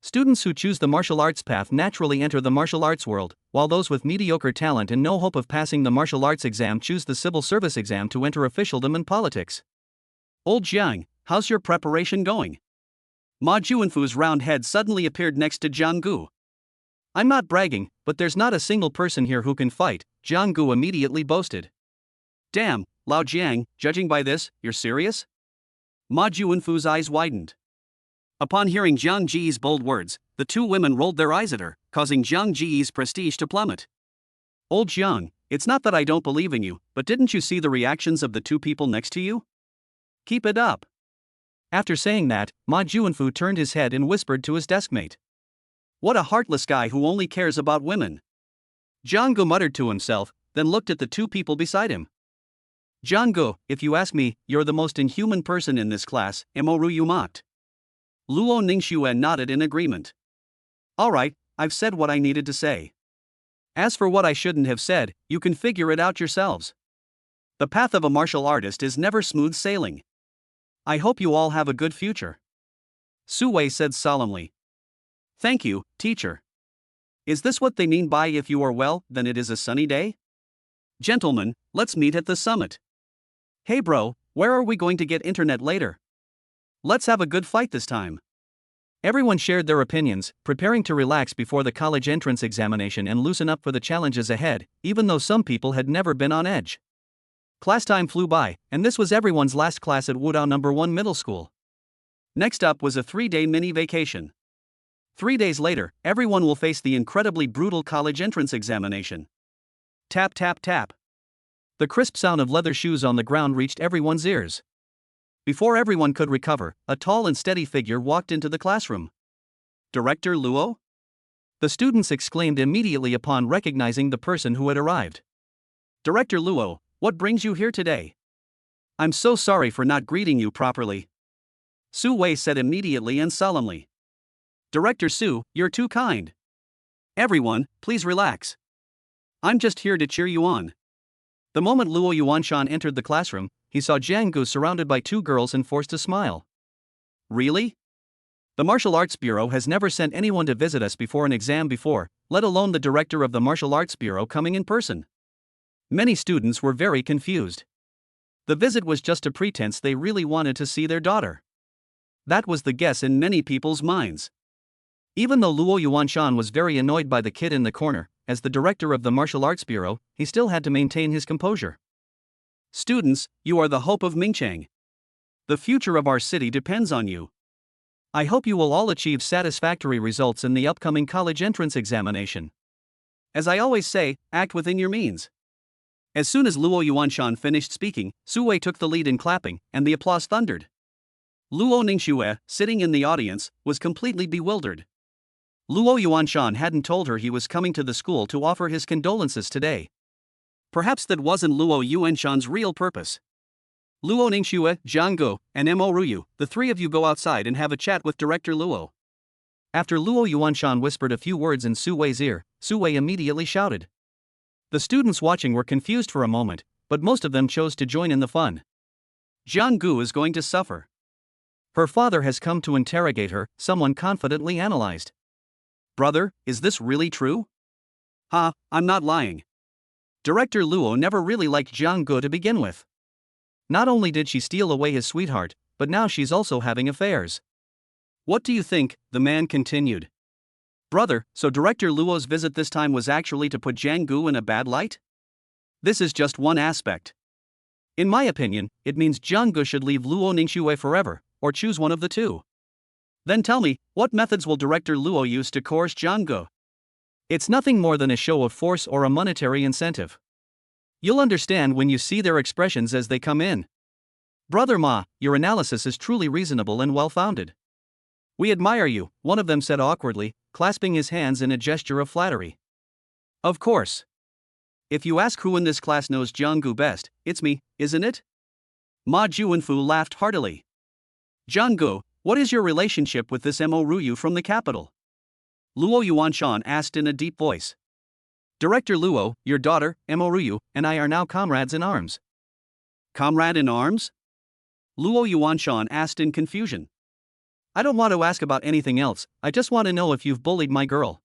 Students who choose the martial arts path naturally enter the martial arts world, while those with mediocre talent and no hope of passing the martial arts exam choose the civil service exam to enter officialdom and politics. Old Jiang, how's your preparation going? Ma Juanfu's round head suddenly appeared next to Jiang Gu. I'm not bragging, but there's not a single person here who can fight, Jiang Gu immediately boasted. Damn, Lao Jiang, judging by this, you're serious? Ma Juanfu's eyes widened. Upon hearing Jiang Ji's bold words, the two women rolled their eyes at her, causing Jiang Ji's prestige to plummet. Old Jiang, it's not that I don't believe in you, but didn't you see the reactions of the two people next to you? Keep it up. After saying that, Ma Juanfu turned his head and whispered to his deskmate. What a heartless guy who only cares about women. Jiang Gu muttered to himself, then looked at the two people beside him. Jiang Gu, if you ask me, you're the most inhuman person in this class, Mo Ru mocked. Luo Ningxue nodded in agreement. Alright, I've said what I needed to say. As for what I shouldn't have said, you can figure it out yourselves. The path of a martial artist is never smooth sailing. I hope you all have a good future. Su Wei said solemnly. Thank you, teacher. Is this what they mean by if you are well, then it is a sunny day? Gentlemen, let's meet at the summit. Hey bro, where are we going to get internet later? Let's have a good fight this time. Everyone shared their opinions, preparing to relax before the college entrance examination and loosen up for the challenges ahead, even though some people had never been on edge. Class time flew by, and this was everyone's last class at Wudao No. 1 Middle School. Next up was a 3-day mini vacation. 3 days later, everyone will face the incredibly brutal college entrance examination. Tap tap tap. The crisp sound of leather shoes on the ground reached everyone's ears. Before everyone could recover, a tall and steady figure walked into the classroom. Director Luo? The students exclaimed immediately upon recognizing the person who had arrived. Director Luo, what brings you here today? I'm so sorry for not greeting you properly. Su Wei said immediately and solemnly. Director Su, you're too kind. Everyone, please relax. I'm just here to cheer you on. The moment Luo Yuanshan entered the classroom, he saw Jiang Gu surrounded by two girls and forced to smile. Really? The Martial Arts Bureau has never sent anyone to visit us before an exam before, let alone the director of the Martial Arts Bureau coming in person. Many students were very confused. The visit was just a pretense. They really wanted to see their daughter. That was the guess in many people's minds. Even though Luo Yuanshan was very annoyed by the kid in the corner, as the director of the Martial Arts Bureau, he still had to maintain his composure. Students, you are the hope of Mingchang. The future of our city depends on you. I hope you will all achieve satisfactory results in the upcoming college entrance examination. As I always say, act within your means. As soon as Luo Yuanshan finished speaking, Su Wei took the lead in clapping, and the applause thundered. Luo Ningxue, sitting in the audience, was completely bewildered. Luo Yuanshan hadn't told her he was coming to the school to offer his condolences today. Perhaps that wasn't Luo Yuanshan's real purpose. Luo Ningxue, Jiang Gu, and Mo Ruyu, the three of you go outside and have a chat with Director Luo. After Luo Yuanshan whispered a few words in Su Wei's ear, Su Wei immediately shouted. The students watching were confused for a moment, but most of them chose to join in the fun. Jiang Gu is going to suffer. Her father has come to interrogate her, someone confidently analyzed. Brother, is this really true? Ha, I'm not lying. Director Luo never really liked Jiang Gu to begin with. Not only did she steal away his sweetheart, but now she's also having affairs. What do you think? The man continued. Brother, so Director Luo's visit this time was actually to put Jiang Gu in a bad light? This is just one aspect. In my opinion, it means Jiang Gu should leave Luo Ningxue forever, or choose one of the two. Then tell me, what methods will Director Luo use to coerce Jiang Gu? It's nothing more than a show of force or a monetary incentive. You'll understand when you see their expressions as they come in. Brother Ma, your analysis is truly reasonable and well-founded. We admire you, one of them said awkwardly, clasping his hands in a gesture of flattery. Of course. If you ask who in this class knows Jiang Gu best, it's me, isn't it? Ma Juanfu laughed heartily. Jiang Gu, what is your relationship with this Mo Ruyu from the capital? Luo Yuanshan asked in a deep voice. Director Luo, your daughter, Mo Ruyu, and I are now comrades in arms. Comrade in arms? Luo Yuanshan asked in confusion. I don't want to ask about anything else, I just want to know if you've bullied my girl.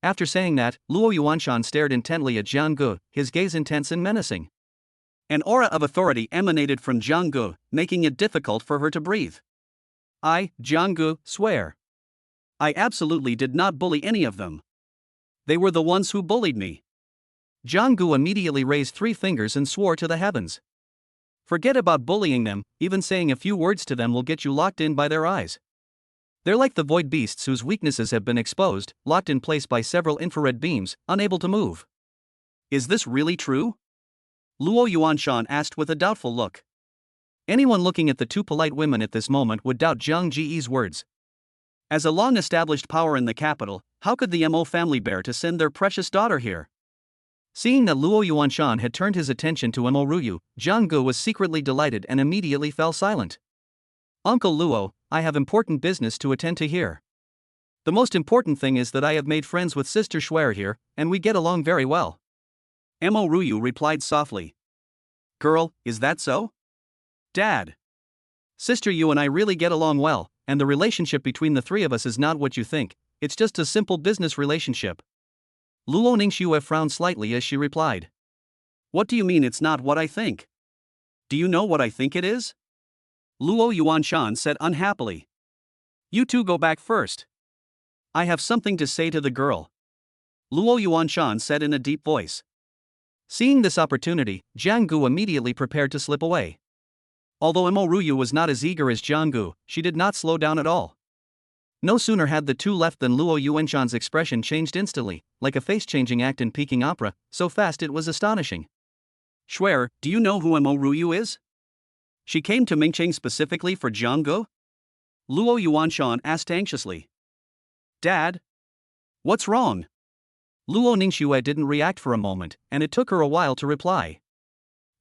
After saying that, Luo Yuanshan stared intently at Jiang Gu, his gaze intense and menacing. An aura of authority emanated from Jiang Gu, making it difficult for her to breathe. I, Jiang Gu, swear. I absolutely did not bully any of them. They were the ones who bullied me. Jiang Gu immediately raised 3 fingers and swore to the heavens. Forget about bullying them, even saying a few words to them will get you locked in by their eyes. They're like the void beasts whose weaknesses have been exposed, locked in place by several infrared beams, unable to move. Is this really true? Luo Yuanshan asked with a doubtful look. Anyone looking at the 2 polite women at this moment would doubt Jiang Ji's words. As a long-established power in the capital, how could the Mo family bear to send their precious daughter here? Seeing that Luo Yuanshan had turned his attention to Mo Ruyu, Jiang Gu was secretly delighted and immediately fell silent. Uncle Luo, I have important business to attend to here. The most important thing is that I have made friends with Sister Schwer here, and we get along very well. Mo Ruyu replied softly. Girl, is that so? Dad. Sister, you and I really get along well, and the relationship between the 3 of us is not what you think, it's just a simple business relationship. Luo Ningxue frowned slightly as she replied. What do you mean it's not what I think? Do you know what I think it is? Luo Yuanshan said unhappily. You 2 go back first. I have something to say to the girl. Luo Yuanshan said in a deep voice. Seeing this opportunity, Jiang Gu immediately prepared to slip away. Although Mo Ruyu was not as eager as Jiang Gu, she did not slow down at all. No sooner had the 2 left than Luo Yuanshan's expression changed instantly, like a face-changing act in Peking opera, so fast it was astonishing. Schwer, do you know who Mo Ruyu is? She came to Mingcheng specifically for Jiang Gu? Luo Yuanshan asked anxiously. Dad? What's wrong? Luo Ningxue didn't react for a moment, and it took her a while to reply.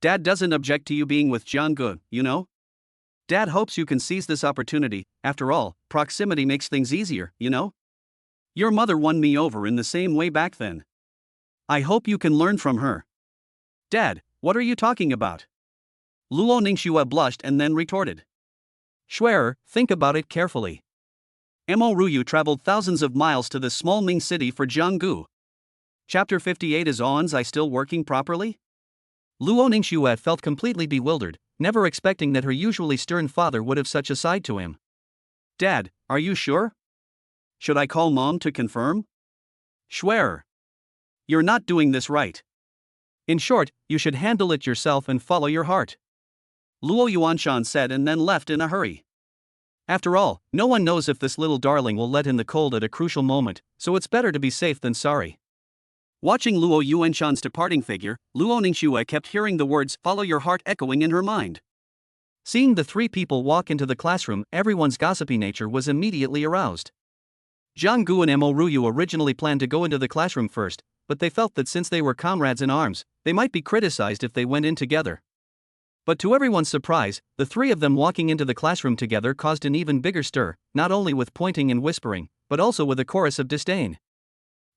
Dad doesn't object to you being with Jiang Gu, you know? Dad hopes you can seize this opportunity, after all, proximity makes things easier, you know? Your mother won me over in the same way back then. I hope you can learn from her. Dad, what are you talking about? Luo Ningxue blushed and then retorted. Schwerer, think about it carefully. Mo Ruyu traveled thousands of miles to this small Ming city for Jiang Gu. Chapter 58 Is On's still working properly? Luo Ningxue felt completely bewildered, never expecting that her usually stern father would have such a side to him. Dad, are you sure? Should I call Mom to confirm? Schwerer. You're not doing this right. In short, you should handle it yourself and follow your heart. Luo Yuanshan said and then left in a hurry. After all, no one knows if this little darling will let in the cold at a crucial moment, so it's better to be safe than sorry. Watching Luo Yuanshan's departing figure, Luo Ningxue kept hearing the words "follow your heart" echoing in her mind. Seeing the 3 people walk into the classroom, everyone's gossipy nature was immediately aroused. Jiang Gu and Mo Ruyu originally planned to go into the classroom first, but they felt that since they were comrades in arms, they might be criticized if they went in together. But to everyone's surprise, the 3 of them walking into the classroom together caused an even bigger stir, not only with pointing and whispering, but also with a chorus of disdain.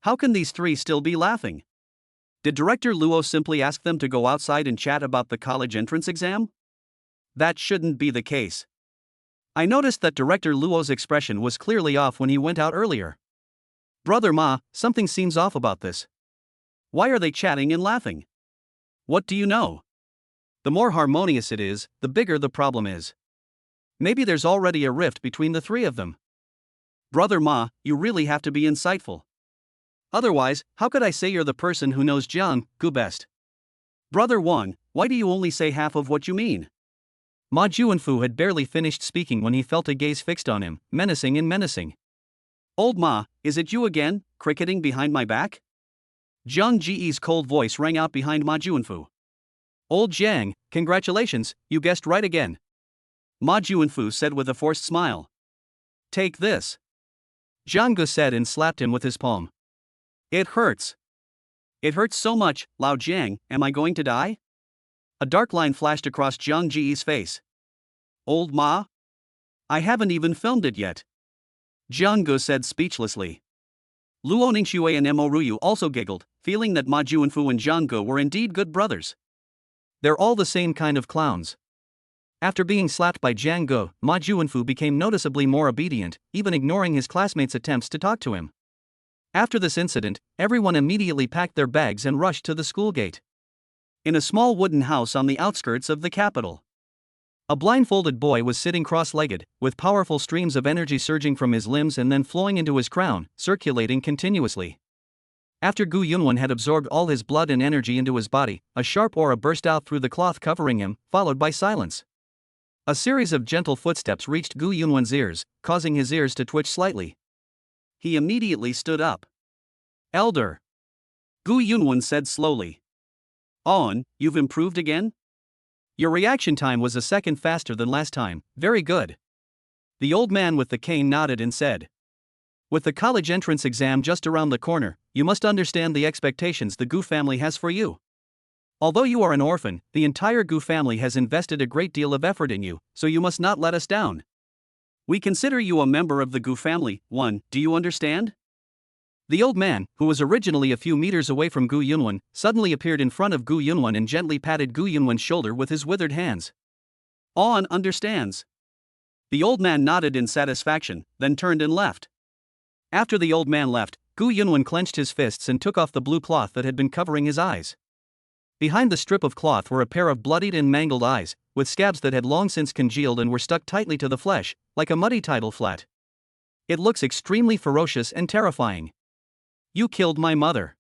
How can these 3 still be laughing? Did Director Luo simply ask them to go outside and chat about the college entrance exam? That shouldn't be the case. I noticed that Director Luo's expression was clearly off when he went out earlier. Brother Ma, something seems off about this. Why are they chatting and laughing? What do you know? The more harmonious it is, the bigger the problem is. Maybe there's already a rift between the three of them. Brother Ma, you really have to be insightful. Otherwise, how could I say you're the person who knows Jiang-gu best? Brother Wang, why do you only say half of what you mean? Ma Juanfu had barely finished speaking when he felt a gaze fixed on him, menacing and menacing. Old Ma, is it you again, cricketing behind my back? Jiang Ji's cold voice rang out behind Ma Juanfu. Old Jiang, congratulations, you guessed right again. Ma Juanfu said with a forced smile. Take this. Jiang-gu said and slapped him with his palm. It hurts. It hurts so much, Lao Jiang, am I going to die? A dark line flashed across Jiang Ji's face. Old Ma? I haven't even filmed it yet. Jiang-gu said speechlessly. Luo Ningxue and Mo Ruyu also giggled, feeling that Ma Juanfu and Jiang-gu were indeed good brothers. They're all the same kind of clowns. After being slapped by Jiang-gu, Ma Juanfu became noticeably more obedient, even ignoring his classmates' attempts to talk to him. After this incident, everyone immediately packed their bags and rushed to the school gate. In a small wooden house on the outskirts of the capital, a blindfolded boy was sitting cross-legged, with powerful streams of energy surging from his limbs and then flowing into his crown, circulating continuously. After Gu Yunwen had absorbed all his blood and energy into his body, a sharp aura burst out through the cloth covering him, followed by silence. A series of gentle footsteps reached Gu Yunwen's ears, causing his ears to twitch slightly. He immediately stood up. Elder. Gu Yunwen said slowly. On, you've improved again? Your reaction time was a second faster than last time, very good. The old man with the cane nodded and said. With the college entrance exam just around the corner, you must understand the expectations the Gu family has for you. Although you are an orphan, the entire Gu family has invested a great deal of effort in you, so you must not let us down. We consider you a member of the Gu family, do you understand? The old man, who was originally a few meters away from Gu Yunwen, suddenly appeared in front of Gu Yunwen and gently patted Gu Yunwen's shoulder with his withered hands. On understands. The old man nodded in satisfaction, then turned and left. After the old man left, Gu Yunwen clenched his fists and took off the blue cloth that had been covering his eyes. Behind the strip of cloth were a pair of bloodied and mangled eyes, with scabs that had long since congealed and were stuck tightly to the flesh, like a muddy tidal flat. It looks extremely ferocious and terrifying. You killed my mother.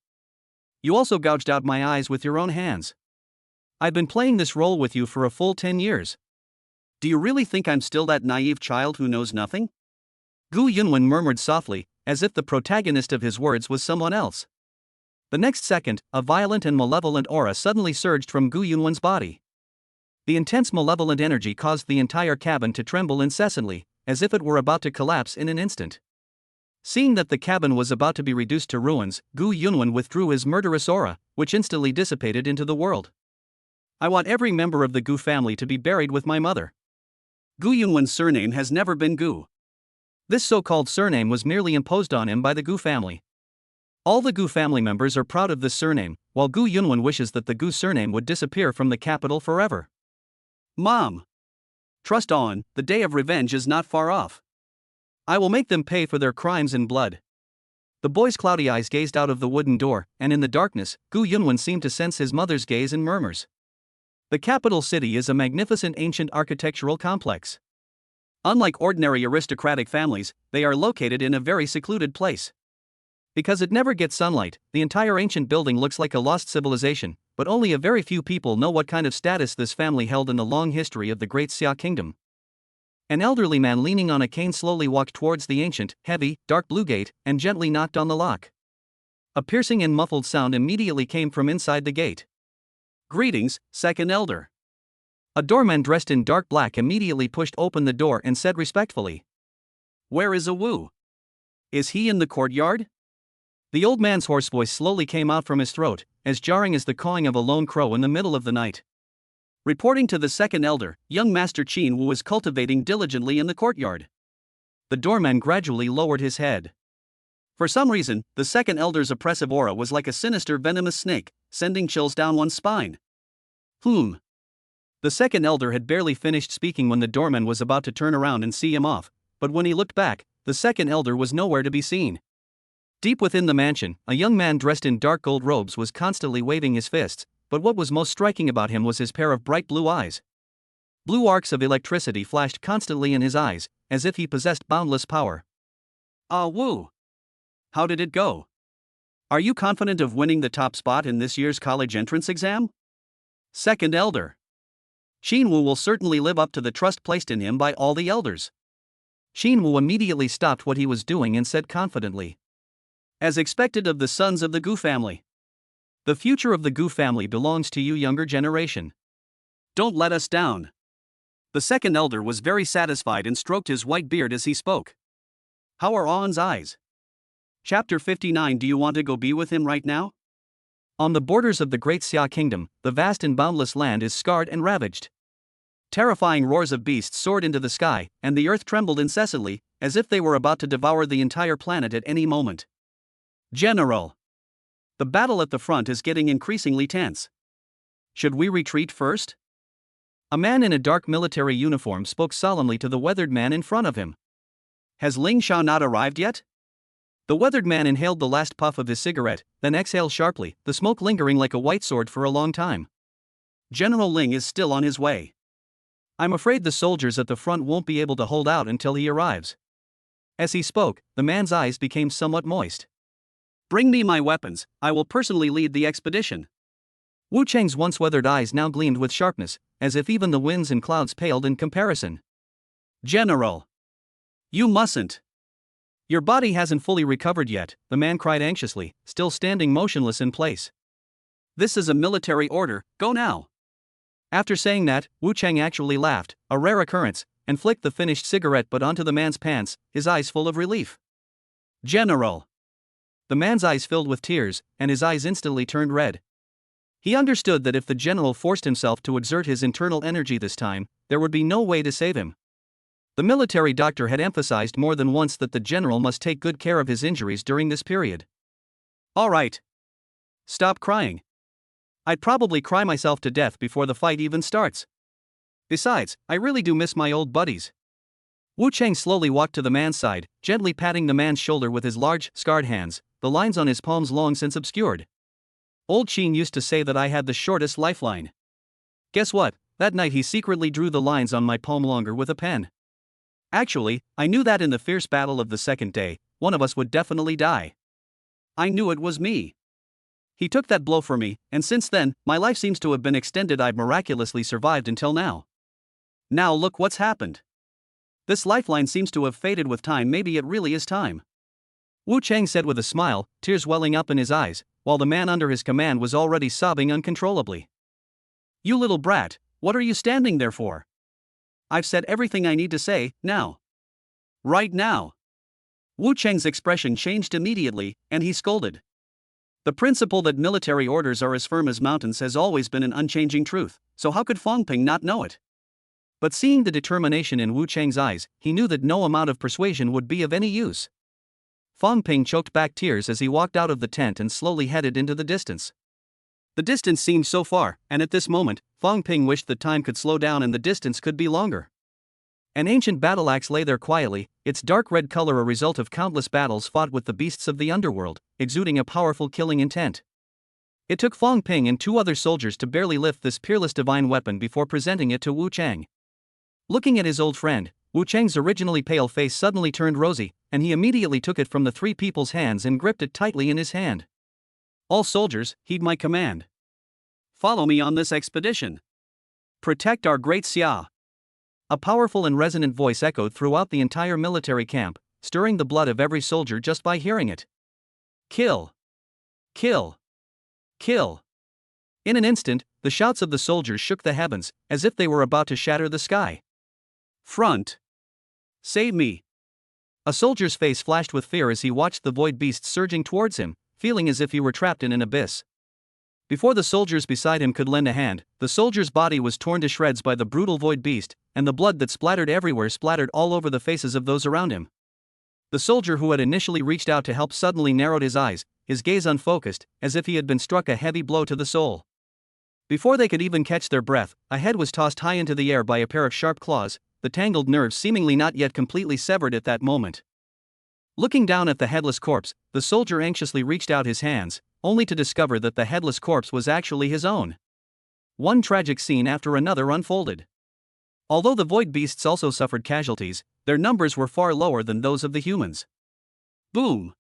You also gouged out my eyes with your own hands. I've been playing this role with you for a full 10 years. Do you really think I'm still that naive child who knows nothing? Gu Yunwen murmured softly, as if the protagonist of his words was someone else. The next second, a violent and malevolent aura suddenly surged from Gu Yunwen's body. The intense malevolent energy caused the entire cabin to tremble incessantly, as if it were about to collapse in an instant. Seeing that the cabin was about to be reduced to ruins, Gu Yunwen withdrew his murderous aura, which instantly dissipated into the world. I want every member of the Gu family to be buried with my mother. Gu Yunwen's surname has never been Gu. This so-called surname was merely imposed on him by the Gu family. All the Gu family members are proud of this surname, while Gu Yunwen wishes that the Gu surname would disappear from the capital forever. Mom. Trust on, the day of revenge is not far off. I will make them pay for their crimes in blood. The boy's cloudy eyes gazed out of the wooden door, and in the darkness, Gu Yunwen seemed to sense his mother's gaze and murmurs. The capital city is a magnificent ancient architectural complex. Unlike ordinary aristocratic families, they are located in a very secluded place. Because it never gets sunlight, the entire ancient building looks like a lost civilization, but only a very few people know what kind of status this family held in the long history of the Great Xia Kingdom. An elderly man leaning on a cane slowly walked towards the ancient, heavy, dark blue gate, and gently knocked on the lock. A piercing and muffled sound immediately came from inside the gate. Greetings, second elder. A doorman dressed in dark black immediately pushed open the door and said respectfully. Where is Awu? Is he in the courtyard? The old man's hoarse voice slowly came out from his throat, as jarring as the cawing of a lone crow in the middle of the night. Reporting to the second elder, young Master Qin Wu was cultivating diligently in the courtyard. The doorman gradually lowered his head. For some reason, the second elder's oppressive aura was like a sinister venomous snake, sending chills down one's spine. The second elder had barely finished speaking when the doorman was about to turn around and see him off, but when he looked back, the second elder was nowhere to be seen. Deep within the mansion, a young man dressed in dark gold robes was constantly waving his fists, but what was most striking about him was his pair of bright blue eyes. Blue arcs of electricity flashed constantly in his eyes, as if he possessed boundless power. Ah, Wu. How did it go? Are you confident of winning the top spot in this year's college entrance exam? Second elder. Xin Wu will certainly live up to the trust placed in him by all the elders. Xin Wu immediately stopped what he was doing and said confidently. As expected of the sons of the Gu family. The future of the Gu family belongs to you, younger generation. Don't let us down. The second elder was very satisfied and stroked his white beard as he spoke. How are On's eyes? Chapter 59. Do you want to go be with him right now? On the borders of the great Xia kingdom, the vast and boundless land is scarred and ravaged. Terrifying roars of beasts soared into the sky, and the earth trembled incessantly, as if they were about to devour the entire planet at any moment. General. The battle at the front is getting increasingly tense. Should we retreat first? A man in a dark military uniform spoke solemnly to the weathered man in front of him. Has Ling Sha not arrived yet? The weathered man inhaled the last puff of his cigarette, then exhaled sharply, the smoke lingering like a white sword for a long time. General Ling is still on his way. I'm afraid the soldiers at the front won't be able to hold out until he arrives. As he spoke, the man's eyes became somewhat moist. Bring me my weapons, I will personally lead the expedition. Wu Cheng's once weathered eyes now gleamed with sharpness, as if even the winds and clouds paled in comparison. General. You mustn't. Your body hasn't fully recovered yet, the man cried anxiously, still standing motionless in place. This is a military order, go now. After saying that, Wu Cheng actually laughed, a rare occurrence, and flicked the finished cigarette butt onto the man's pants, his eyes full of relief. General. The man's eyes filled with tears, and his eyes instantly turned red. He understood that if the general forced himself to exert his internal energy this time, there would be no way to save him. The military doctor had emphasized more than once that the general must take good care of his injuries during this period. All right. Stop crying. I'd probably cry myself to death before the fight even starts. Besides, I really do miss my old buddies. Wu Cheng slowly walked to the man's side, gently patting the man's shoulder with his large, scarred hands, the lines on his palms long since obscured. Old Qin used to say that I had the shortest lifeline. Guess what? That night he secretly drew the lines on my palm longer with a pen. Actually, I knew that in the fierce battle of the second day, one of us would definitely die. I knew it was me. He took that blow for me, and since then, my life seems to have been extended. I've miraculously survived until now. Now look what's happened. This lifeline seems to have faded with time. Maybe it really is time. Wu Cheng said with a smile, tears welling up in his eyes, while the man under his command was already sobbing uncontrollably. You little brat, what are you standing there for? I've said everything I need to say, now. Right now. Wu Cheng's expression changed immediately, and he scolded. The principle that military orders are as firm as mountains has always been an unchanging truth, so how could Fang Ping not know it? But seeing the determination in Wu Cheng's eyes, he knew that no amount of persuasion would be of any use. Fang Ping choked back tears as he walked out of the tent and slowly headed into the distance. The distance seemed so far, and at this moment, Fang Ping wished that time could slow down and the distance could be longer. An ancient battle axe lay there quietly, its dark red color a result of countless battles fought with the beasts of the underworld, exuding a powerful killing intent. It took Fang Ping and two other soldiers to barely lift this peerless divine weapon before presenting it to Wu Cheng. Looking at his old friend, Wu Cheng's originally pale face suddenly turned rosy, and he immediately took it from the three people's hands and gripped it tightly in his hand. All soldiers, heed my command. Follow me on this expedition. Protect our great Xia. A powerful and resonant voice echoed throughout the entire military camp, stirring the blood of every soldier just by hearing it. Kill. Kill. Kill. In an instant, the shouts of the soldiers shook the heavens, as if they were about to shatter the sky. Front. Save me. A soldier's face flashed with fear as he watched the void beasts surging towards him, feeling as if he were trapped in an abyss. Before the soldiers beside him could lend a hand, the soldier's body was torn to shreds by the brutal void beast, and the blood that splattered everywhere splattered all over the faces of those around him. The soldier who had initially reached out to help suddenly narrowed his eyes, his gaze unfocused, as if he had been struck a heavy blow to the soul. Before they could even catch their breath, a head was tossed high into the air by a pair of sharp claws, the tangled nerves seemingly not yet completely severed at that moment. Looking down at the headless corpse, the soldier anxiously reached out his hands, only to discover that the headless corpse was actually his own. One tragic scene after another unfolded. Although the void beasts also suffered casualties, their numbers were far lower than those of the humans. Boom!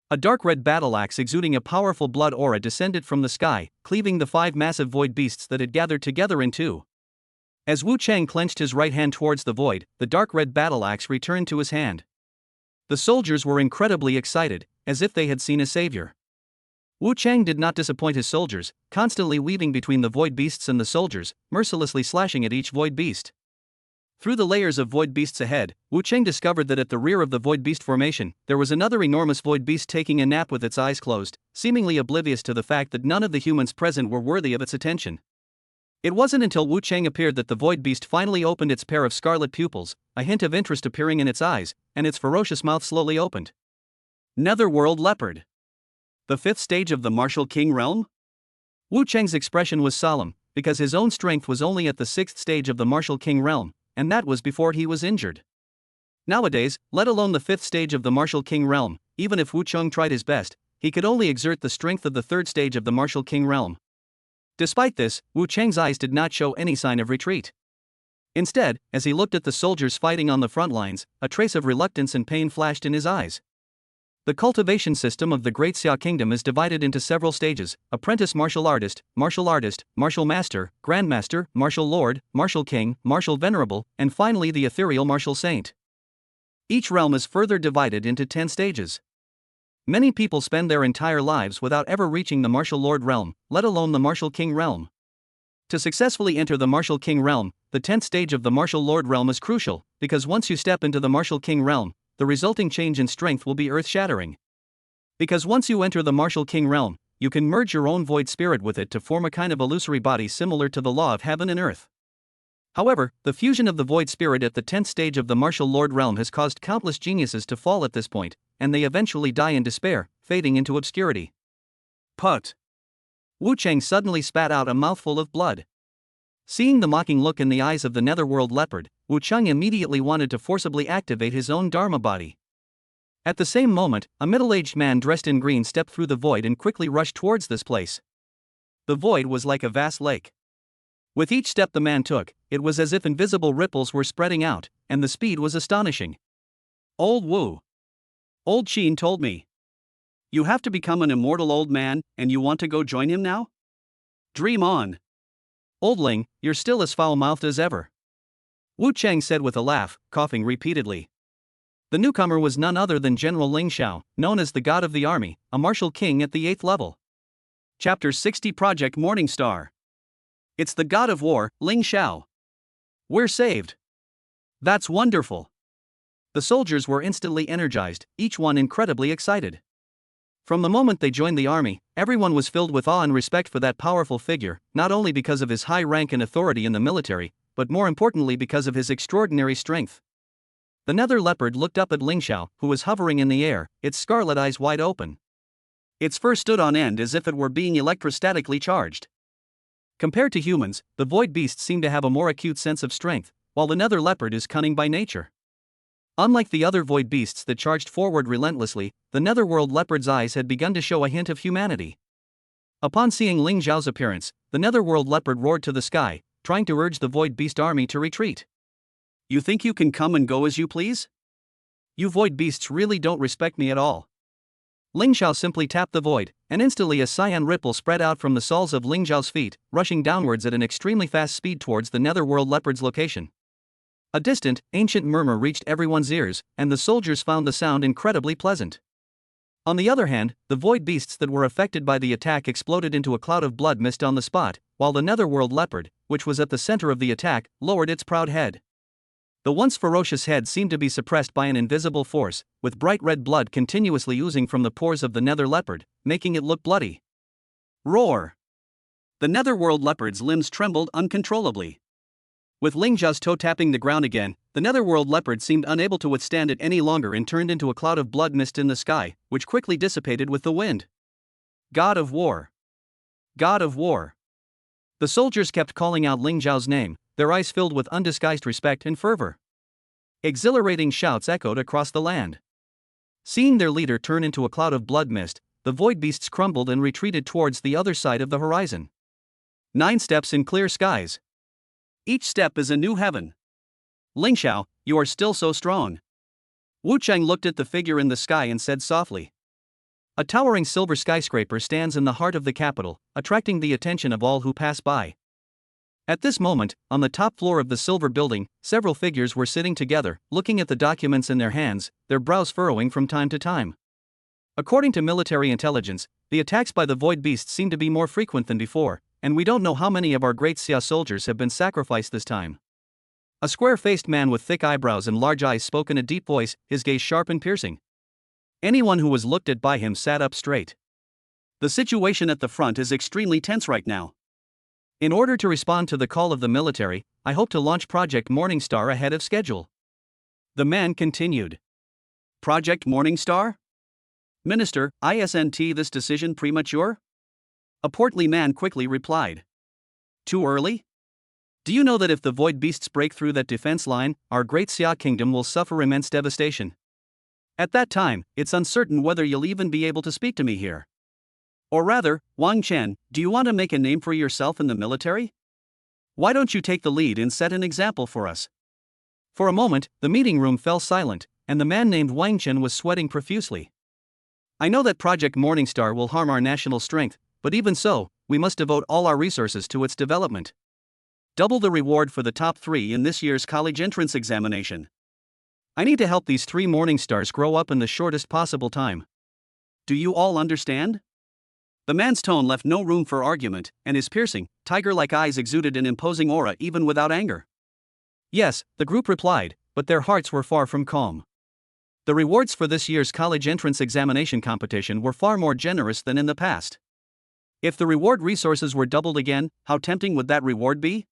A dark red battle axe exuding a powerful blood aura descended from the sky, cleaving the 5 massive void beasts that had gathered together in two. As Wu Chang clenched his right hand towards the void, the dark red battle axe returned to his hand. The soldiers were incredibly excited, as if they had seen a savior. Wu Chang did not disappoint his soldiers, constantly weaving between the void beasts and the soldiers, mercilessly slashing at each void beast. Through the layers of void beasts ahead, Wu Chang discovered that at the rear of the void beast formation, there was another enormous void beast taking a nap with its eyes closed, seemingly oblivious to the fact that none of the humans present were worthy of its attention. It wasn't until Wu Chang appeared that the void beast finally opened its pair of scarlet pupils, a hint of interest appearing in its eyes, and its ferocious mouth slowly opened. Netherworld Leopard. The 5th stage of the Martial King realm? Wu Chang's expression was solemn, because his own strength was only at the 6th stage of the Martial King realm, and that was before he was injured. Nowadays, let alone the 5th stage of the Martial King realm, even if Wu Chang tried his best, he could only exert the strength of the 3rd stage of the Martial King realm. Despite this, Wu Chang's eyes did not show any sign of retreat. Instead, as he looked at the soldiers fighting on the front lines, a trace of reluctance and pain flashed in his eyes. The cultivation system of the Great Xia Kingdom is divided into several stages: apprentice martial artist, martial master, grandmaster, martial lord, martial king, martial venerable, and finally the ethereal martial saint. Each realm is further divided into 10 stages. Many people spend their entire lives without ever reaching the martial lord realm, let alone the martial king realm. To successfully enter the martial king realm, the 10th stage of the martial lord realm is crucial, because once you step into the martial king realm, the resulting change in strength will be earth-shattering. Because once you enter the martial king realm, you can merge your own void spirit with it to form a kind of illusory body similar to the law of heaven and earth. However, the fusion of the void spirit at the 10th stage of the martial lord realm has caused countless geniuses to fall at this point, and they eventually die in despair, fading into obscurity. Put. Wu Chang suddenly spat out a mouthful of blood. Seeing the mocking look in the eyes of the netherworld leopard, Wu Chang immediately wanted to forcibly activate his own Dharma body. At the same moment, a middle-aged man dressed in green stepped through the void and quickly rushed towards this place. The void was like a vast lake. With each step the man took, it was as if invisible ripples were spreading out, and the speed was astonishing. Old Wu. Old Qin told me. You have to become an immortal old man, and you want to go join him now? Dream on. Oldling, you're still as foul-mouthed as ever. Wu Chang said with a laugh, coughing repeatedly. The newcomer was none other than General Ling Xiao, known as the God of the Army, a martial king at the 8th level. Chapter 60 Project Morningstar. It's the God of War, Ling Xiao. We're saved. That's wonderful. The soldiers were instantly energized, each one incredibly excited. From the moment they joined the army, everyone was filled with awe and respect for that powerful figure, not only because of his high rank and authority in the military, but more importantly because of his extraordinary strength. The nether leopard looked up at Ling Xiao, who was hovering in the air, its scarlet eyes wide open. Its fur stood on end as if it were being electrostatically charged. Compared to humans, the void beasts seem to have a more acute sense of strength, while the nether leopard is cunning by nature. Unlike the other void beasts that charged forward relentlessly, the netherworld leopard's eyes had begun to show a hint of humanity. Upon seeing Ling Xiao's appearance, the netherworld leopard roared to the sky, trying to urge the void beast army to retreat. You think you can come and go as you please? You void beasts really don't respect me at all. Ling Xiao simply tapped the void, and instantly a cyan ripple spread out from the soles of Ling Xiao's feet, rushing downwards at an extremely fast speed towards the netherworld leopard's location. A distant, ancient murmur reached everyone's ears, and the soldiers found the sound incredibly pleasant. On the other hand, the void beasts that were affected by the attack exploded into a cloud of blood mist on the spot, while the netherworld leopard, which was at the center of the attack, lowered its proud head. The once ferocious head seemed to be suppressed by an invisible force, with bright red blood continuously oozing from the pores of the nether leopard, making it look bloody. Roar! The netherworld leopard's limbs trembled uncontrollably. With Ling Xiao's toe tapping the ground again, the netherworld leopard seemed unable to withstand it any longer and turned into a cloud of blood mist in the sky, which quickly dissipated with the wind. God of War! God of War! The soldiers kept calling out Ling Xiao's name, their eyes filled with undisguised respect and fervor. Exhilarating shouts echoed across the land. Seeing their leader turn into a cloud of blood mist, the void beasts crumbled and retreated towards the other side of the horizon. 9 steps in clear skies. Each step is a new heaven. Ling Xiao, you are still so strong. Wu Cheng looked at the figure in the sky and said softly. A towering silver skyscraper stands in the heart of the capital, attracting the attention of all who pass by. At this moment, on the top floor of the silver building, several figures were sitting together, looking at the documents in their hands, their brows furrowing from time to time. According to military intelligence, the attacks by the void beasts seem to be more frequent than before, and we don't know how many of our great Xia soldiers have been sacrificed this time. A square-faced man with thick eyebrows and large eyes spoke in a deep voice, his gaze sharp and piercing. Anyone who was looked at by him sat up straight. The situation at the front is extremely tense right now. In order to respond to the call of the military, I hope to launch Project Morningstar ahead of schedule. The man continued. Project Morningstar? Minister, isn't this decision premature? A portly man quickly replied. Too early? Do you know that if the void beasts break through that defense line, our great Xia kingdom will suffer immense devastation? At that time, it's uncertain whether you'll even be able to speak to me here. Or rather, Wang Chen, do you want to make a name for yourself in the military? Why don't you take the lead and set an example for us? For a moment, the meeting room fell silent, and the man named Wang Chen was sweating profusely. I know that Project Morningstar will harm our national strength, but even so, we must devote all our resources to its development. Double the reward for the top 3 in this year's college entrance examination. I need to help these 3 Morningstars grow up in the shortest possible time. Do you all understand? The man's tone left no room for argument, and his piercing, tiger-like eyes exuded an imposing aura even without anger. Yes, the group replied, but their hearts were far from calm. The rewards for this year's college entrance examination competition were far more generous than in the past. If the reward resources were doubled again, how tempting would that reward be?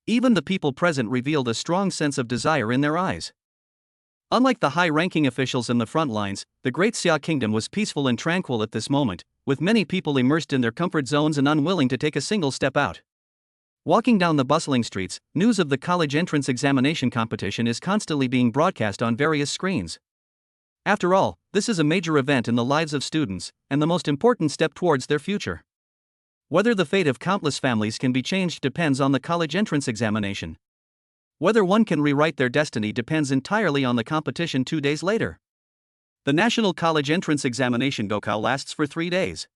Even the people present revealed a strong sense of desire in their eyes. Unlike the high-ranking officials in the front lines, the Great Xia Kingdom was peaceful and tranquil at this moment, with many people immersed in their comfort zones and unwilling to take a single step out. Walking down the bustling streets, news of the college entrance examination competition is constantly being broadcast on various screens. After all, this is a major event in the lives of students, and the most important step towards their future. Whether the fate of countless families can be changed depends on the college entrance examination. Whether one can rewrite their destiny depends entirely on the competition 2 days later. The National College Entrance Examination Gokao lasts for 3 days.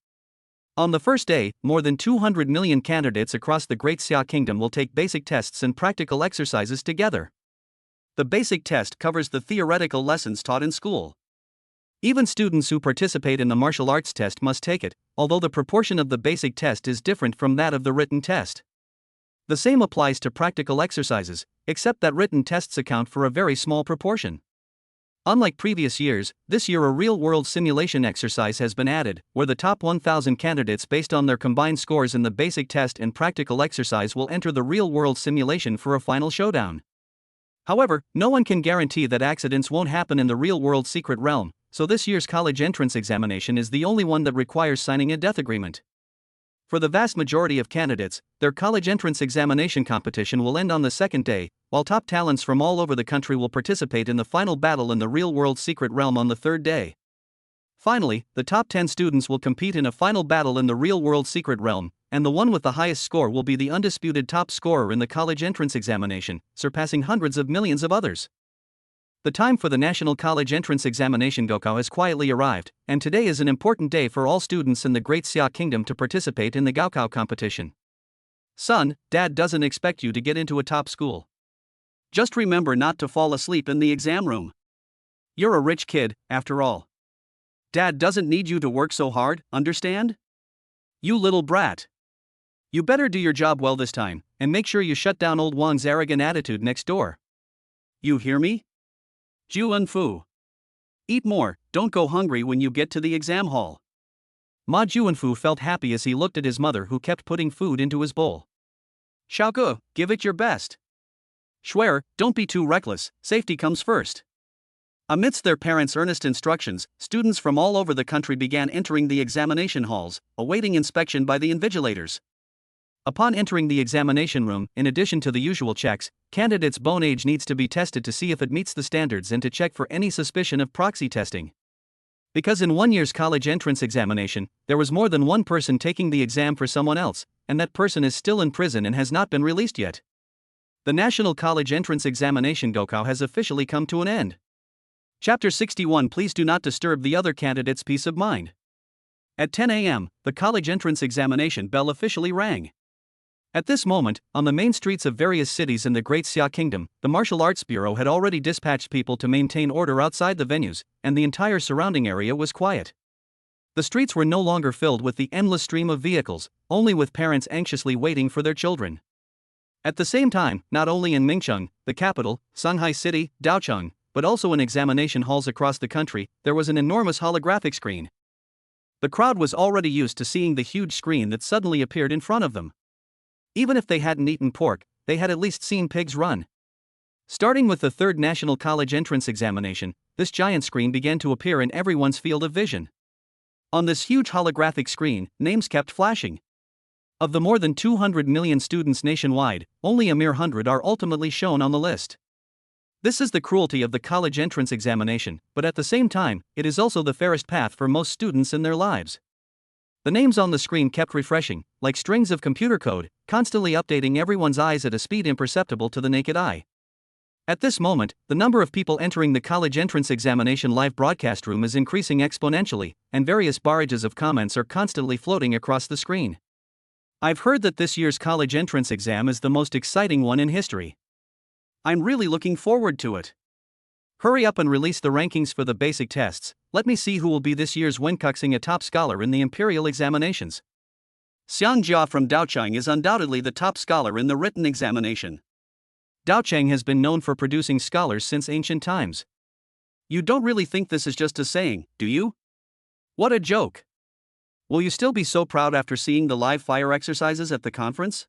On the first day, more than 200 million candidates across the Great Xia Kingdom will take basic tests and practical exercises together. The basic test covers the theoretical lessons taught in school. Even students who participate in the martial arts test must take it, although the proportion of the basic test is different from that of the written test. The same applies to practical exercises, except that written tests account for a very small proportion. Unlike previous years, this year a real-world simulation exercise has been added, where the top 1,000 candidates based on their combined scores in the basic test and practical exercise will enter the real-world simulation for a final showdown. However, no one can guarantee that accidents won't happen in the real-world secret realm, so this year's college entrance examination is the only one that requires signing a death agreement. For the vast majority of candidates, their college entrance examination competition will end on the second day, while top talents from all over the country will participate in the final battle in the real-world secret realm on the third day. Finally, the top 10 students will compete in a final battle in the real-world secret realm, and the one with the highest score will be the undisputed top scorer in the college entrance examination, surpassing hundreds of millions of others. The time for the National College Entrance Examination Gokao has quietly arrived, and today is an important day for all students in the Great Xia Kingdom to participate in the Gaokao competition. Son, Dad doesn't expect you to get into a top school. Just remember not to fall asleep in the exam room. You're a rich kid, after all. Dad doesn't need you to work so hard, understand? You little brat. You better do your job well this time, and make sure you shut down old Wang's arrogant attitude next door. You hear me? Juan Fu. Eat more, don't go hungry when you get to the exam hall. Ma Juanfu felt happy as he looked at his mother who kept putting food into his bowl. Xiaoge, give it your best. Shuer, don't be too reckless, safety comes first. Amidst their parents' earnest instructions, students from all over the country began entering the examination halls, awaiting inspection by the invigilators. Upon entering the examination room, in addition to the usual checks, candidates' bone age needs to be tested to see if it meets the standards and to check for any suspicion of proxy testing. Because in one year's college entrance examination, there was more than one person taking the exam for someone else, and that person is still in prison and has not been released yet. The National College Entrance Examination Gokao has officially come to an end. Chapter 61. Please do not disturb the other candidates' peace of mind. At 10 a.m., the college entrance examination bell officially rang. At this moment, on the main streets of various cities in the Great Xia Kingdom, the Martial Arts Bureau had already dispatched people to maintain order outside the venues, and the entire surrounding area was quiet. The streets were no longer filled with the endless stream of vehicles, only with parents anxiously waiting for their children. At the same time, not only in Mingcheng, the capital, Shanghai City, Daocheng, but also in examination halls across the country, there was an enormous holographic screen. The crowd was already used to seeing the huge screen that suddenly appeared in front of them. Even if they hadn't eaten pork, they had at least seen pigs run. Starting with the third National College Entrance Examination, this giant screen began to appear in everyone's field of vision. On this huge holographic screen, names kept flashing. Of the more than 200 million students nationwide, only a mere 100 are ultimately shown on the list. This is the cruelty of the college entrance examination, but at the same time, it is also the fairest path for most students in their lives. The names on the screen kept refreshing, like strings of computer code, constantly updating everyone's eyes at a speed imperceptible to the naked eye. At this moment, the number of people entering the college entrance examination live broadcast room is increasing exponentially, and various barrages of comments are constantly floating across the screen. I've heard that this year's college entrance exam is the most exciting one in history. I'm really looking forward to it. Hurry up and release the rankings for the basic tests. Let me see who will be this year's Wenkuxing a top scholar in the imperial examinations. Xiang Jia from Daocheng is undoubtedly the top scholar in the written examination. Daocheng has been known for producing scholars since ancient times. You don't really think this is just a saying, do you? What a joke! Will you still be so proud after seeing the live fire exercises at the conference?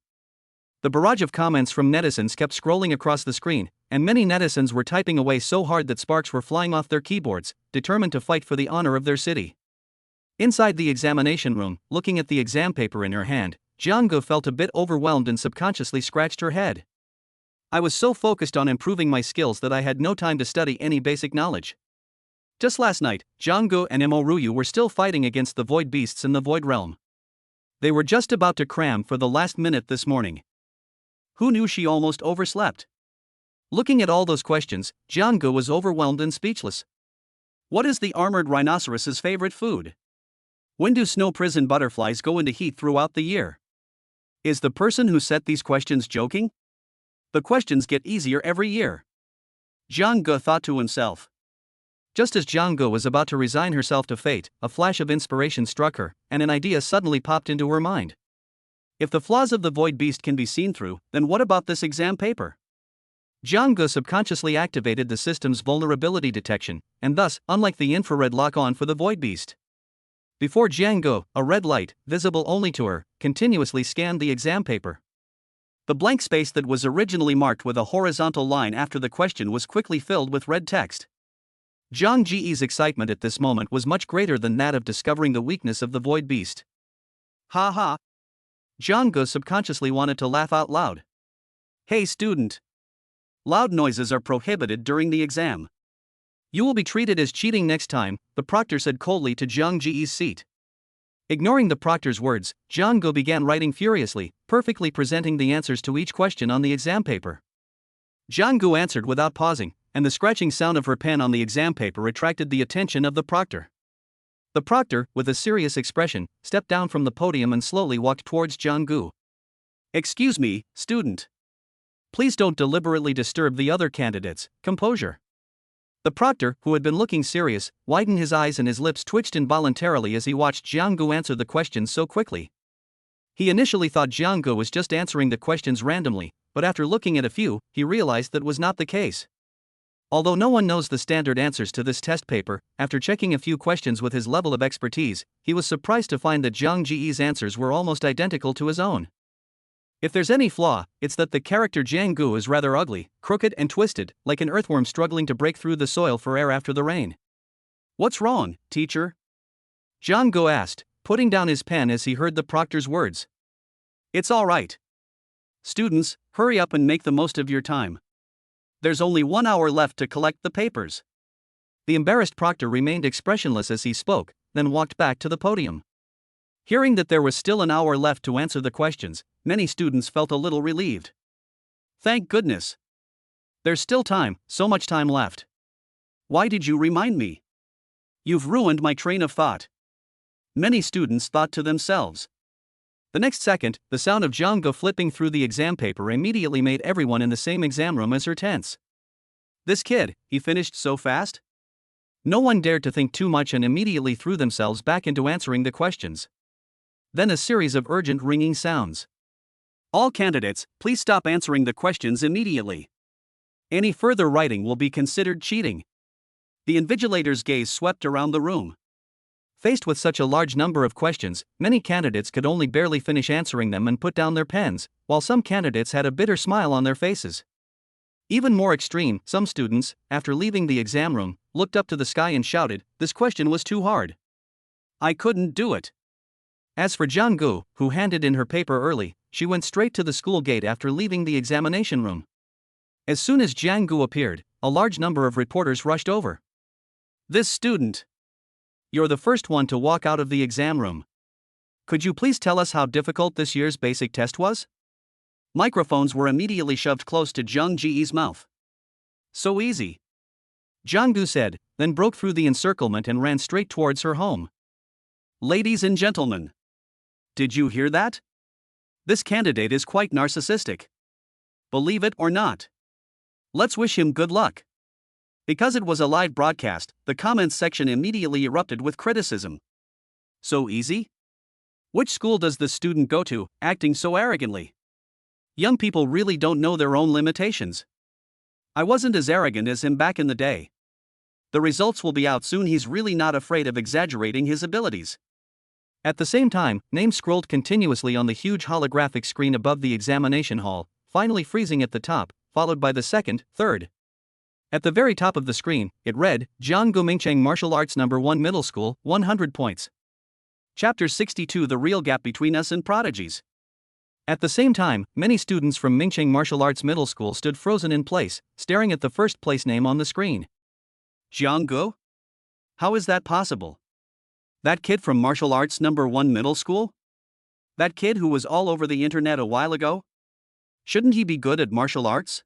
The barrage of comments from netizens kept scrolling across the screen, and many netizens were typing away so hard that sparks were flying off their keyboards, determined to fight for the honor of their city. Inside the examination room, looking at the exam paper in her hand, Jianggu felt a bit overwhelmed and subconsciously scratched her head. I was so focused on improving my skills that I had no time to study any basic knowledge. Just last night, Jianggu and Mo Ruyu were still fighting against the void beasts in the void realm. They were just about to cram for the last minute this morning. Who knew she almost overslept? Looking at all those questions, Jianggu was overwhelmed and speechless. What is the armored rhinoceros's favorite food? When do snow prison butterflies go into heat throughout the year? Is the person who set these questions joking? The questions get easier every year. Jianggu thought to himself. Just as Jianggu was about to resign herself to fate, a flash of inspiration struck her, and an idea suddenly popped into her mind. If the flaws of the void beast can be seen through, then what about this exam paper? Jianggu subconsciously activated the system's vulnerability detection, and thus, unlike the infrared lock-on for the void beast. Before Jianggu, a red light, visible only to her, continuously scanned the exam paper. The blank space that was originally marked with a horizontal line after the question was quickly filled with red text. Zhang Ji's excitement at this moment was much greater than that of discovering the weakness of the void beast. Ha ha! Jianggu subconsciously wanted to laugh out loud. Hey student! Loud noises are prohibited during the exam. You will be treated as cheating next time, the proctor said coldly to Zhang Ji's seat. Ignoring the proctor's words, Jianggu began writing furiously, perfectly presenting the answers to each question on the exam paper. Jianggu answered without pausing, and the scratching sound of her pen on the exam paper attracted the attention of the proctor. The proctor, with a serious expression, stepped down from the podium and slowly walked towards Jianggu. Excuse me, student. Please don't deliberately disturb the other candidates. Composure. The proctor, who had been looking serious, widened his eyes and his lips twitched involuntarily as he watched Jianggu answer the questions so quickly. He initially thought Jianggu was just answering the questions randomly, but after looking at a few, he realized that was not the case. Although no one knows the standard answers to this test paper, after checking a few questions with his level of expertise, he was surprised to find that Zhang Ji's answers were almost identical to his own. If there's any flaw, it's that the character Jianggu is rather ugly, crooked and twisted, like an earthworm struggling to break through the soil for air after the rain. What's wrong, teacher? Jianggu asked, putting down his pen as he heard the proctor's words. It's all right. Students, hurry up and make the most of your time. There's only 1 hour left to collect the papers. The embarrassed proctor remained expressionless as he spoke, then walked back to the podium. Hearing that there was still an hour left to answer the questions, many students felt a little relieved. Thank goodness. There's still time, so much time left. Why did you remind me? You've ruined my train of thought. Many students thought to themselves. The next second, the sound of Jiang flipping through the exam paper immediately made everyone in the same exam room as her tense. This kid, he finished so fast? No one dared to think too much and immediately threw themselves back into answering the questions. Then a series of urgent ringing sounds. All candidates, please stop answering the questions immediately. Any further writing will be considered cheating. The invigilator's gaze swept around the room. Faced with such a large number of questions, many candidates could only barely finish answering them and put down their pens, while some candidates had a bitter smile on their faces. Even more extreme, some students, after leaving the exam room, looked up to the sky and shouted, "This question was too hard. I couldn't do it." As for Jiang, who handed in her paper early, she went straight to the school gate after leaving the examination room. As soon as Jiang appeared, a large number of reporters rushed over. "This student. You're the first one to walk out of the exam room. Could you please tell us how difficult this year's basic test was?" Microphones were immediately shoved close to Jiang Ji's mouth. "So easy," Jiang said, then broke through the encirclement and ran straight towards her home. "Ladies and gentlemen, did you hear that? This candidate is quite narcissistic. Believe it or not. Let's wish him good luck." Because it was a live broadcast, the comments section immediately erupted with criticism. "So easy? Which school does this student go to, acting so arrogantly? Young people really don't know their own limitations. I wasn't as arrogant as him back in the day. The results will be out soon. He's really not afraid of exaggerating his abilities." At the same time, names scrolled continuously on the huge holographic screen above the examination hall, finally freezing at the top, followed by the second, third. At the very top of the screen, it read, Jiang Mingcheng Martial Arts No. 1 Middle School, 100 points. Chapter 62 The Real Gap Between Us and Prodigies. At the same time, many students from Mingcheng Martial Arts Middle School stood frozen in place, staring at the first place name on the screen. Jiang? How is that possible? That kid from Martial Arts No. 1 Middle School? That kid who was all over the internet a while ago? Shouldn't he be good at martial arts?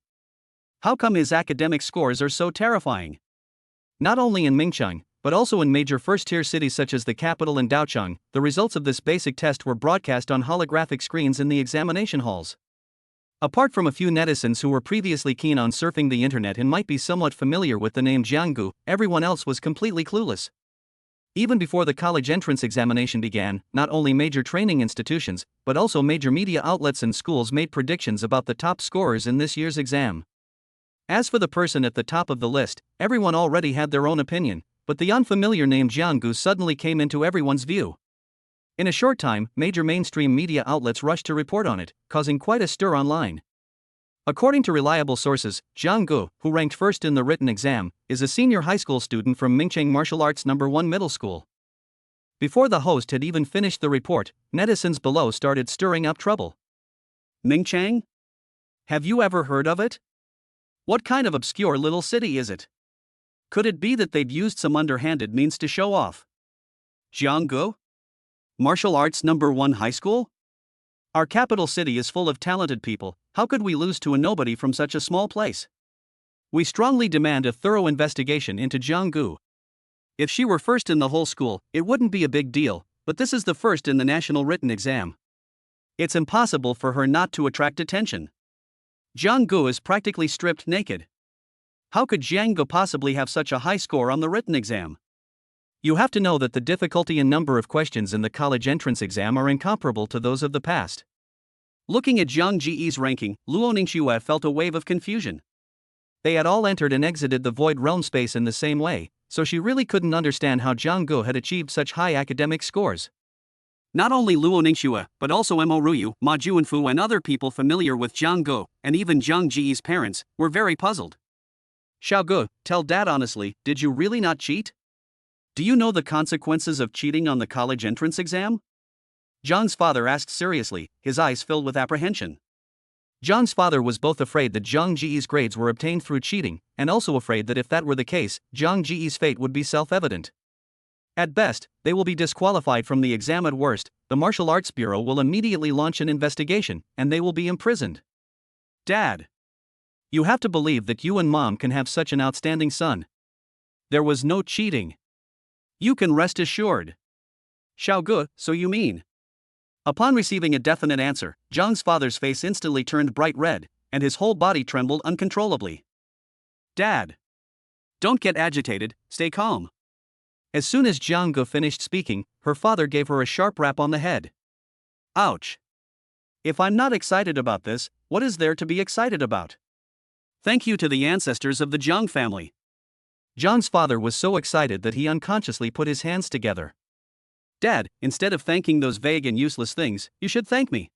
How come his academic scores are so terrifying? Not only in Mingcheng, but also in major first-tier cities such as the capital and Daocheng, the results of this basic test were broadcast on holographic screens in the examination halls. Apart from a few netizens who were previously keen on surfing the internet and might be somewhat familiar with the name Jiang, everyone else was completely clueless. Even before the college entrance examination began, not only major training institutions, but also major media outlets and schools made predictions about the top scorers in this year's exam. As for the person at the top of the list, everyone already had their own opinion, but the unfamiliar name Jiang suddenly came into everyone's view. In a short time, major mainstream media outlets rushed to report on it, causing quite a stir online. According to reliable sources, Jiang, who ranked first in the written exam, is a senior high school student from Mingcheng Martial Arts No. 1 Middle School. Before the host had even finished the report, netizens below started stirring up trouble. Mingcheng? Have you ever heard of it? What kind of obscure little city is it? Could it be that they'd used some underhanded means to show off? Jiang? Martial Arts No. 1 High School? Our capital city is full of talented people. How could we lose to a nobody from such a small place? We strongly demand a thorough investigation into Jiang. If she were first in the whole school, it wouldn't be a big deal, but this is the first in the national written exam. It's impossible for her not to attract attention. Jiang is practically stripped naked. How could Jiang possibly have such a high score on the written exam? You have to know that the difficulty and number of questions in the college entrance exam are incomparable to those of the past. Looking at Jiang Ji's ranking, Luo Ningxue felt a wave of confusion. They had all entered and exited the void realm space in the same way, so she really couldn't understand how Jiang had achieved such high academic scores. Not only Luo Ningxue, but also Mo Ruyu, Ma Juanfu and other people familiar with Jiang, and even Jiang Ji's parents, were very puzzled. Xiaogu, tell Dad honestly, did you really not cheat? Do you know the consequences of cheating on the college entrance exam? Jiang's father asked seriously, his eyes filled with apprehension. Zhang's father was both afraid that Zhang Ji's grades were obtained through cheating, and also afraid that if that were the case, Zhang Ji's fate would be self-evident. At best, they will be disqualified from the exam. At worst, the Martial Arts Bureau will immediately launch an investigation, and they will be imprisoned. Dad. You have to believe that you and Mom can have such an outstanding son. There was no cheating. You can rest assured. Xiaogu, so you mean? Upon receiving a definite answer, Zhang's father's face instantly turned bright red, and his whole body trembled uncontrollably. Dad. Don't get agitated, stay calm. As soon as Jiang Gu finished speaking, her father gave her a sharp rap on the head. Ouch. If I'm not excited about this, what is there to be excited about? Thank you to the ancestors of the Jiang family. Zhang's father was so excited that he unconsciously put his hands together. Dad, instead of thanking those vague and useless things, you should thank me.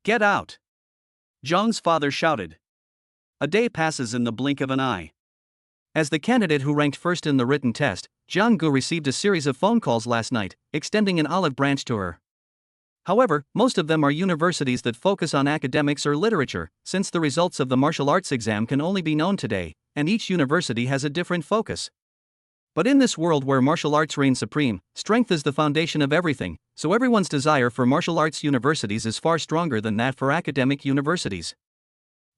Get out. Zhang's father shouted. A day passes in the blink of an eye. As the candidate who ranked first in the written test, Jiang Gu received a series of phone calls last night, extending an olive branch to her. However, most of them are universities that focus on academics or literature, since the results of the martial arts exam can only be known today, and each university has a different focus. But in this world where martial arts reign supreme, strength is the foundation of everything, so everyone's desire for martial arts universities is far stronger than that for academic universities.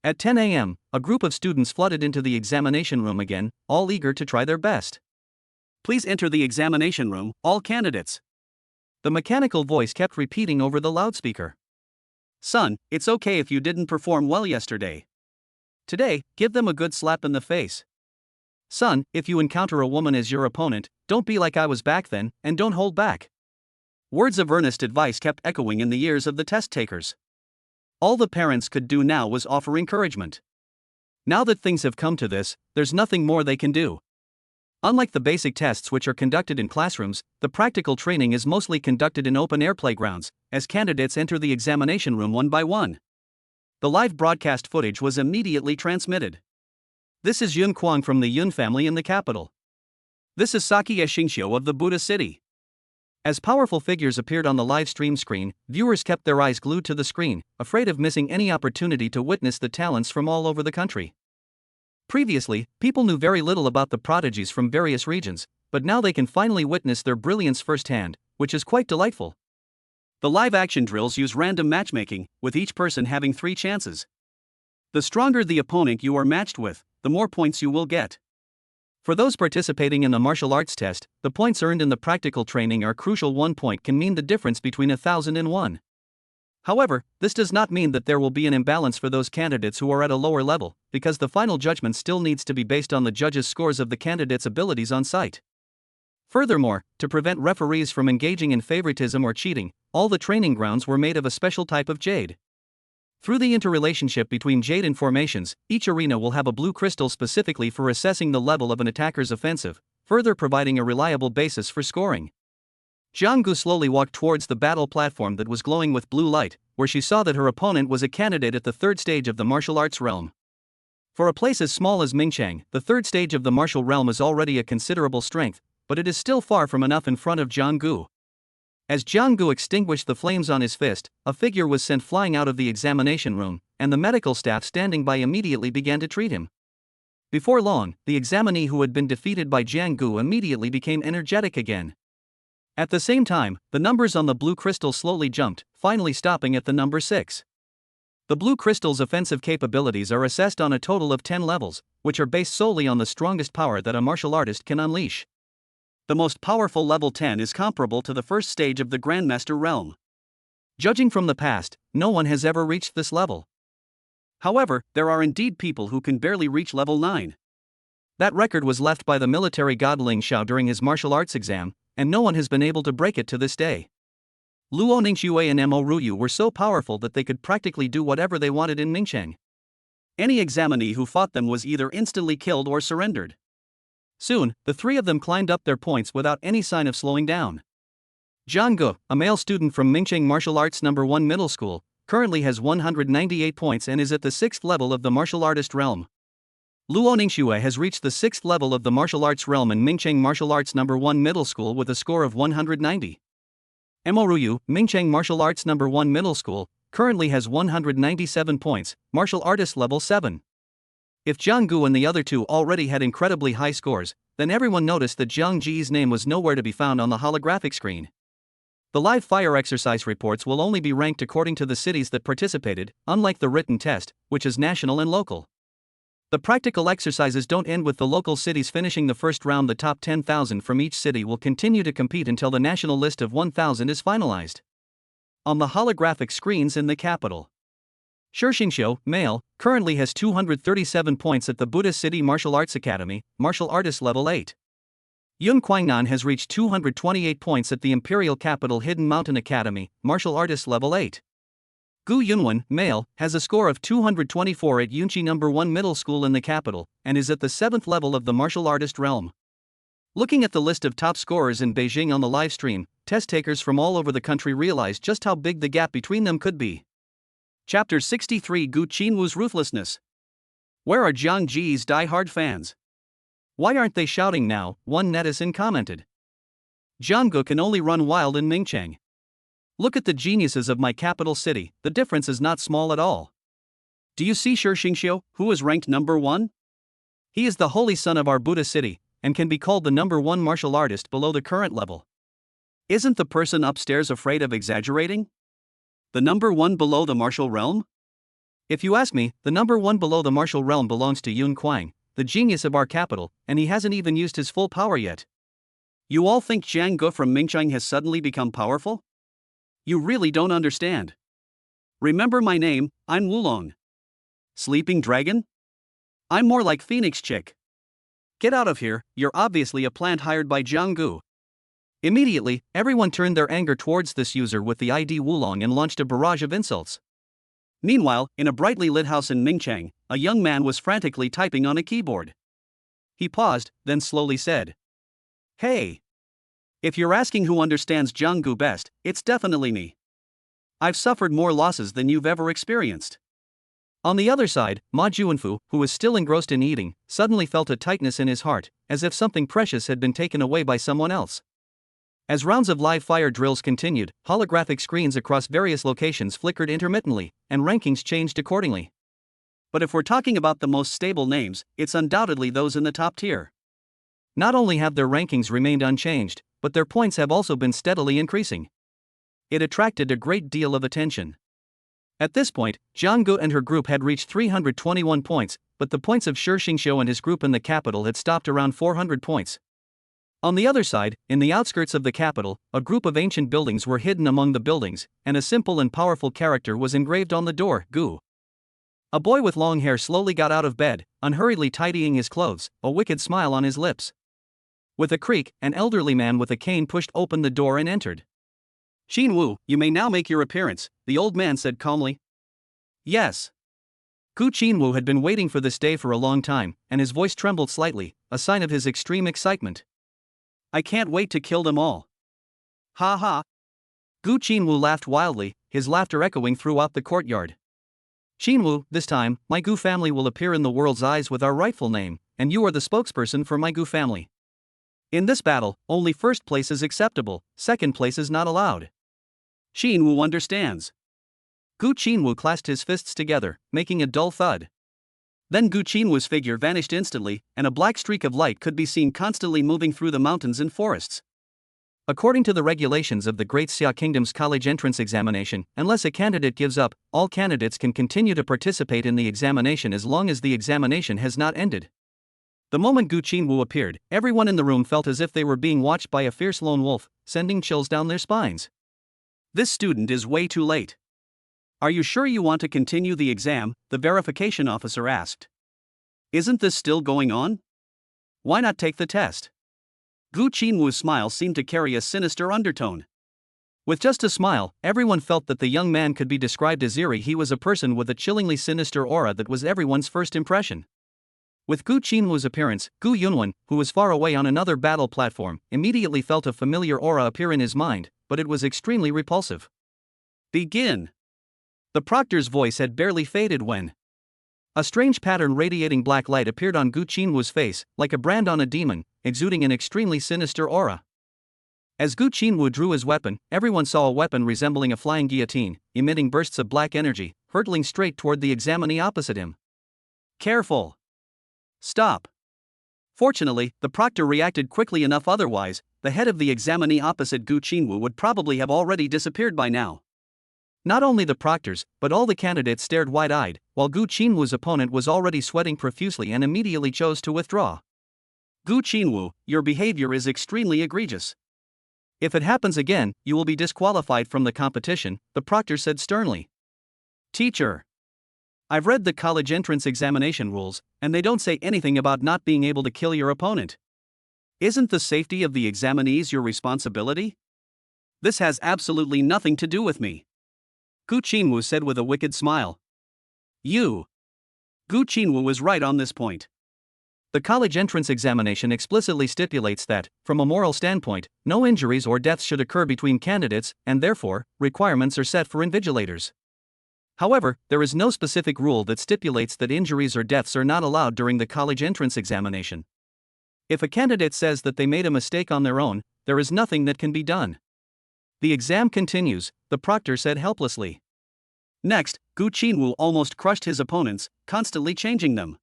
At 10 a.m., a group of students flooded into the examination room again, all eager to try their best. Please enter the examination room, all candidates. The mechanical voice kept repeating over the loudspeaker. Son, it's okay if you didn't perform well yesterday. Today, give them a good slap in the face. Son, if you encounter a woman as your opponent, don't be like I was back then, and don't hold back. Words of earnest advice kept echoing in the ears of the test takers. All the parents could do now was offer encouragement. Now that things have come to this, there's nothing more they can do. Unlike the basic tests which are conducted in classrooms, the practical training is mostly conducted in open-air playgrounds, as candidates enter the examination room one by one. The live broadcast footage was immediately transmitted. This is Yun Kuang from the Yun family in the capital. This is Saki Xingxiu of the Buddha city. As powerful figures appeared on the live stream screen, viewers kept their eyes glued to the screen, afraid of missing any opportunity to witness the talents from all over the country. Previously, people knew very little about the prodigies from various regions, but now they can finally witness their brilliance firsthand, which is quite delightful. The live action drills use random matchmaking, with each person having 3 chances. The stronger the opponent you are matched with, the more points you will get. For those participating in the martial arts test, the points earned in the practical training are crucial. 1 point can mean the difference between 1,000 and 1. However, this does not mean that there will be an imbalance for those candidates who are at a lower level, because the final judgment still needs to be based on the judges' scores of the candidates' abilities on site. Furthermore, to prevent referees from engaging in favoritism or cheating, all the training grounds were made of a special type of jade. Through the interrelationship between jade and formations, each arena will have a blue crystal specifically for assessing the level of an attacker's offensive, further providing a reliable basis for scoring. Jiang Gu slowly walked towards the battle platform that was glowing with blue light, where she saw that her opponent was a candidate at the 3rd stage of the martial arts realm. For a place as small as Mingchang, the 3rd stage of the martial realm is already a considerable strength, but it is still far from enough in front of Jiang Gu. As Jiang Gu extinguished the flames on his fist, a figure was sent flying out of the examination room, and the medical staff standing by immediately began to treat him. Before long, the examinee who had been defeated by Jiang Gu immediately became energetic again. At the same time, the numbers on the blue crystal slowly jumped, finally stopping at the number 6. The blue crystal's offensive capabilities are assessed on a total of 10 levels, which are based solely on the strongest power that a martial artist can unleash. The most powerful level 10 is comparable to the 1st stage of the Grandmaster realm. Judging from the past, no one has ever reached this level. However, there are indeed people who can barely reach level 9. That record was left by the military god Ling Xiao during his martial arts exam, and no one has been able to break it to this day. Luo Ningxue and Mo Ruyu were so powerful that they could practically do whatever they wanted in Mingcheng. Any examinee who fought them was either instantly killed or surrendered. Soon, the 3 of them climbed up their points without any sign of slowing down. Zhang Gu, a male student from Mingcheng Martial Arts No. 1 Middle School, currently has 198 points and is at the 6th level of the martial artist realm. Luo Ningxue has reached the 6th level of the martial arts realm in Mingcheng Martial Arts No. 1 Middle School with a score of 190. Mo Ruyu, Mingcheng Martial Arts No. 1 Middle School, currently has 197 points, martial artist level 7. If Jiang Gu and the other two already had incredibly high scores, then everyone noticed that Jiang Ji's name was nowhere to be found on the holographic screen. The live fire exercise reports will only be ranked according to the cities that participated, unlike the written test, which is national and local. The practical exercises don't end with the local cities finishing the first round. The top 10,000 from each city will continue to compete until the national list of 1,000 is finalized. On the holographic screens in the capital, Shixingqiu, male, currently has 237 points at the Buddhist City Martial Arts Academy, martial artist level 8. Yun Guangnan has reached 228 points at the Imperial Capital Hidden Mountain Academy, martial artist level 8. Gu Yunwen, male, has a score of 224 at Yunqi No. 1 Middle School in the capital, and is at the 7th level of the martial artist realm. Looking at the list of top scorers in Beijing on the live stream, test takers from all over the country realized just how big the gap between them could be. Chapter 63: Gu Qinwu's Ruthlessness. Where are Jiang Ji's die-hard fans? Why aren't they shouting now? One netizen commented. Jiang Gu can only run wild in Mingcheng. Look at the geniuses of my capital city, the difference is not small at all. Do you see Shixingqiu, who is ranked number 1? He is the holy son of our Buddha city, and can be called the number 1 martial artist below the current level. Isn't the person upstairs afraid of exaggerating? The number 1 below the martial realm? If you ask me, the number 1 below the martial realm belongs to Yun Kuang, the genius of our capital, and he hasn't even used his full power yet. You all think Jiang Gu from Mingcheng has suddenly become powerful? You really don't understand. Remember my name, I'm Wulong. Sleeping Dragon? I'm more like Phoenix Chick. Get out of here, you're obviously a plant hired by Jiang Gu. Immediately, everyone turned their anger towards this user with the ID Wulong and launched a barrage of insults. Meanwhile, in a brightly lit house in Mingcheng, a young man was frantically typing on a keyboard. He paused, then slowly said, "Hey! If you're asking who understands Jiang Gu best, it's definitely me. I've suffered more losses than you've ever experienced." On the other side, Ma Juanfu, who was still engrossed in eating, suddenly felt a tightness in his heart, as if something precious had been taken away by someone else. As rounds of live fire drills continued, holographic screens across various locations flickered intermittently, and rankings changed accordingly. But if we're talking about the most stable names, it's undoubtedly those in the top tier. Not only have their rankings remained unchanged, but their points have also been steadily increasing. It attracted a great deal of attention. At this point, Jiang Gu and her group had reached 321 points, but the points of Shixingqiu and his group in the capital had stopped around 400 points. On the other side, in the outskirts of the capital, a group of ancient buildings were hidden among the buildings, and a simple and powerful character was engraved on the door, Gu. A boy with long hair slowly got out of bed, unhurriedly tidying his clothes, a wicked smile on his lips. With a creak, an elderly man with a cane pushed open the door and entered. "Qin Wu, you may now make your appearance," the old man said calmly. "Yes." Gu Qinwu had been waiting for this day for a long time, and his voice trembled slightly, a sign of his extreme excitement. "I can't wait to kill them all." "Ha ha." Gu Qinwu laughed wildly, his laughter echoing throughout the courtyard. "Qinwu, this time, my Gu family will appear in the world's eyes with our rightful name, and you are the spokesperson for my Gu family. In this battle, only first place is acceptable, second place is not allowed." Qin Wu understands. Gu Qinwu clasped his fists together, making a dull thud. Then Gu Qinwu's figure vanished instantly, and a black streak of light could be seen constantly moving through the mountains and forests. According to the regulations of the Great Xia Kingdom's college entrance examination, unless a candidate gives up, all candidates can continue to participate in the examination as long as the examination has not ended. The moment Gu Qinwu appeared, everyone in the room felt as if they were being watched by a fierce lone wolf, sending chills down their spines. "This student is way too late. Are you sure you want to continue the exam?" the verification officer asked. "Isn't this still going on? Why not take the test?" Gu Qinwu's smile seemed to carry a sinister undertone. With just a smile, everyone felt that the young man could be described as eerie. He was a person with a chillingly sinister aura that was everyone's first impression. With Gu Qinwu's appearance, Gu Yunwen, who was far away on another battle platform, immediately felt a familiar aura appear in his mind, but it was extremely repulsive. "Begin." The proctor's voice had barely faded when a strange pattern radiating black light appeared on Gu Qinwu's face, like a brand on a demon, exuding an extremely sinister aura. As Gu Qinwu drew his weapon, everyone saw a weapon resembling a flying guillotine, emitting bursts of black energy, hurtling straight toward the examinee opposite him. Careful! Stop! Fortunately, the proctor reacted quickly enough, otherwise, the head of the examinee opposite Gu Qinwu would probably have already disappeared by now. Not only the proctors, but all the candidates stared wide-eyed, while Gu Qinwu's opponent was already sweating profusely and immediately chose to withdraw. Gu Qinwu, your behavior is extremely egregious. If it happens again, you will be disqualified from the competition, the proctor said sternly. Teacher, I've read the college entrance examination rules, and they don't say anything about not being able to kill your opponent. Isn't the safety of the examinees your responsibility? This has absolutely nothing to do with me. Gu Qinwu said with a wicked smile. Gu Qinwu was right on this point. The college entrance examination explicitly stipulates that, from a moral standpoint, no injuries or deaths should occur between candidates, and therefore, requirements are set for invigilators. However, there is no specific rule that stipulates that injuries or deaths are not allowed during the college entrance examination. If a candidate says that they made a mistake on their own, there is nothing that can be done. The exam continues, the proctor said helplessly. Next, Gu Qinwu almost crushed his opponents, constantly changing them.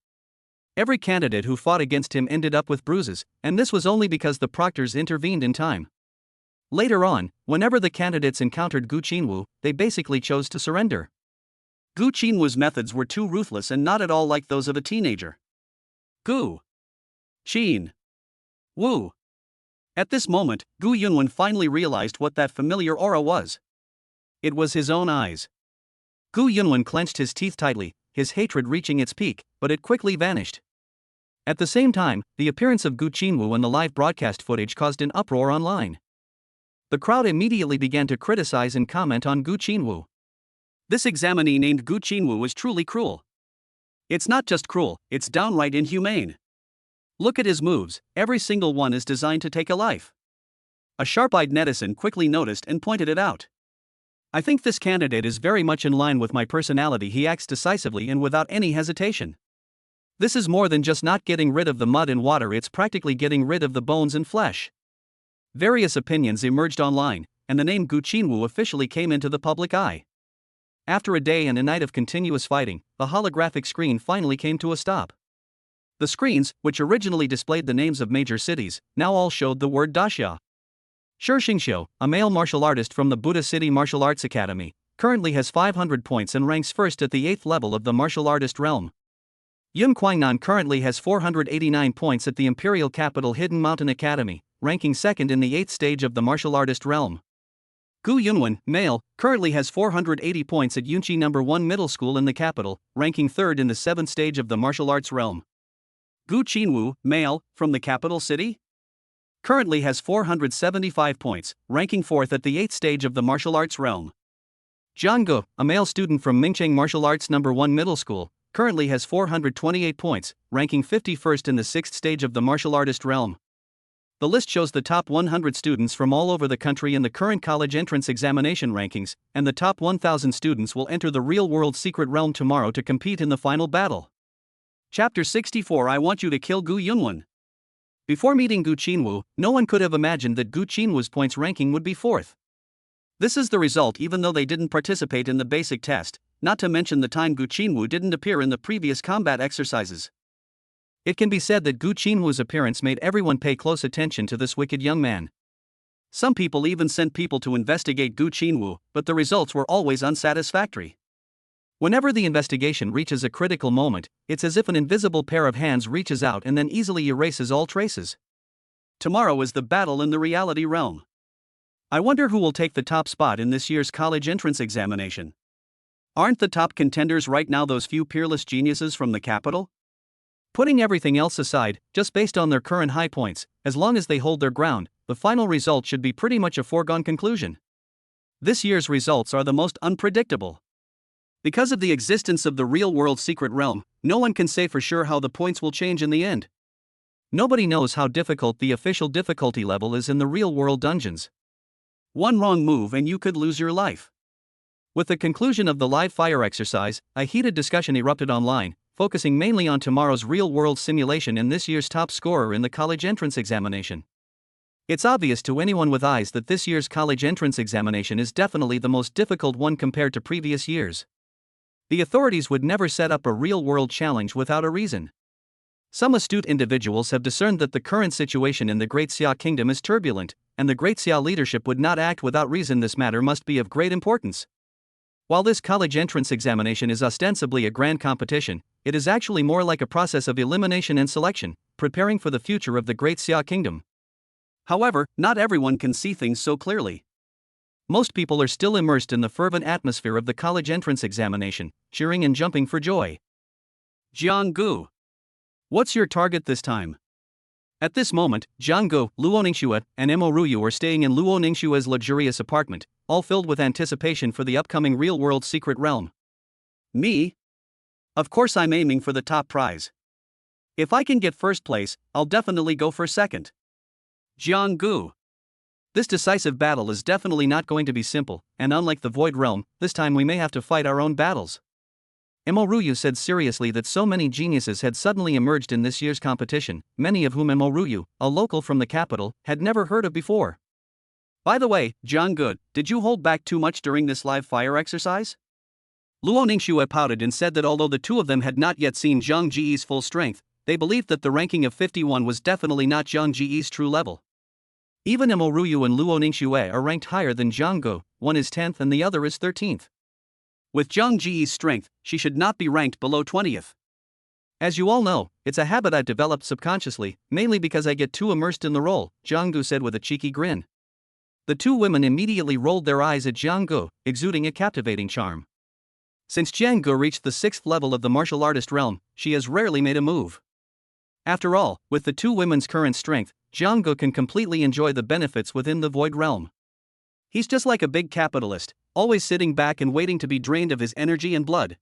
Every candidate who fought against him ended up with bruises, and this was only because the proctors intervened in time. Later on, whenever the candidates encountered Gu Qinwu, they basically chose to surrender. Gu Qinwu's methods were too ruthless and not at all like those of a teenager. Gu Qinwu. At this moment, Gu Yunwen finally realized what that familiar aura was. It was his own eyes. Gu Yunwen clenched his teeth tightly, his hatred reaching its peak, but it quickly vanished. At the same time, the appearance of Gu Qinwu and the live broadcast footage caused an uproar online. The crowd immediately began to criticize and comment on Gu Qinwu. This examinee named Gu Qinwu was truly cruel. It's not just cruel, it's downright inhumane. Look at his moves, every single one is designed to take a life. A sharp-eyed netizen quickly noticed and pointed it out. I think this candidate is very much in line with my personality. He acts decisively and without any hesitation. This is more than just not getting rid of the mud and water, it's practically getting rid of the bones and flesh. Various opinions emerged online, and the name Gu Qinwu officially came into the public eye. After a day and a night of continuous fighting, the holographic screen finally came to a stop. The screens, which originally displayed the names of major cities, now all showed the word Daxia. Shi Xingxiu, a male martial artist from the Buddha City Martial Arts Academy, currently has 500 points and ranks first at the 8th level of the martial artist realm. Yun Guangnan currently has 489 points at the Imperial Capital Hidden Mountain Academy, ranking second in the 8th stage of the martial artist realm. Gu Yunwen, male, currently has 480 points at Yunqi No. 1 Middle School in the capital, ranking third in the 7th stage of the martial arts realm. Gu Qinwu, male, from the capital city, currently has 475 points, ranking fourth at the 8th stage of the martial arts realm. Zhang Ge, a male student from Mingcheng Martial Arts No. 1 Middle School, currently has 428 points, ranking 51st in the 6th stage of the martial artist realm. The list shows the top 100 students from all over the country in the current college entrance examination rankings, and the top 1,000 students will enter the real-world secret realm tomorrow to compete in the final battle. Chapter 64. I want you to kill Gu Yunwen. Before meeting Gu Qinwu, no one could have imagined that Gu Qinwu's points ranking would be fourth. This is the result even though they didn't participate in the basic test, not to mention the time Gu Qinwu didn't appear in the previous combat exercises. It can be said that Gu Qinwu's appearance made everyone pay close attention to this wicked young man. Some people even sent people to investigate Gu Qinwu, but the results were always unsatisfactory. Whenever the investigation reaches a critical moment, it's as if an invisible pair of hands reaches out and then easily erases all traces. Tomorrow is the battle in the reality realm. I wonder who will take the top spot in this year's college entrance examination. Aren't the top contenders right now those few peerless geniuses from the capital? Putting everything else aside, just based on their current high points, as long as they hold their ground, the final result should be pretty much a foregone conclusion. This year's results are the most unpredictable. Because of the existence of the real-world secret realm, no one can say for sure how the points will change in the end. Nobody knows how difficult the official difficulty level is in the real-world dungeons. One wrong move and you could lose your life. With the conclusion of the live fire exercise, a heated discussion erupted online, focusing mainly on tomorrow's real-world simulation and this year's top scorer in the college entrance examination. It's obvious to anyone with eyes that this year's college entrance examination is definitely the most difficult one compared to previous years. The authorities would never set up a real-world challenge without a reason. Some astute individuals have discerned that the current situation in the Great Xia Kingdom is turbulent, and the Great Xia leadership would not act without reason. This matter must be of great importance. While this college entrance examination is ostensibly a grand competition, it is actually more like a process of elimination and selection, preparing for the future of the Great Xia Kingdom. However, not everyone can see things so clearly. Most people are still immersed in the fervent atmosphere of the college entrance examination, cheering and jumping for joy. Jianggu. What's your target this time? At this moment, Jianggu, Luo Ningxue, and Mo Ruyu are staying in Luo Ningxue's luxurious apartment, all filled with anticipation for the upcoming real-world secret realm. Me? Of course I'm aiming for the top prize. If I can get first place, I'll definitely go for second. Jianggu. This decisive battle is definitely not going to be simple, and unlike the Void Realm, this time we may have to fight our own battles. Mo Ruyu said seriously that so many geniuses had suddenly emerged in this year's competition, many of whom Mo Ruyu, a local from the capital, had never heard of before. By the way, Jianggu, did you hold back too much during this live fire exercise? Luo Ningxue pouted and said that although the two of them had not yet seen Zhang Ji's full strength, they believed that the ranking of 51 was definitely not Zhang Ji's true level. Even Mo Ruyu and Luo Ningxue are ranked higher than Jianggu, one is 10th and the other is 13th. With Zhang Ji's strength, she should not be ranked below 20th. As you all know, it's a habit I've developed subconsciously, mainly because I get too immersed in the role, Jianggu said with a cheeky grin. The two women immediately rolled their eyes at Jianggu, exuding a captivating charm. Since Jianggu reached the 6th level of the martial artist realm, she has rarely made a move. After all, with the two women's current strength, Jianggu can completely enjoy the benefits within the Void Realm. He's just like a big capitalist, always sitting back and waiting to be drained of his energy and blood.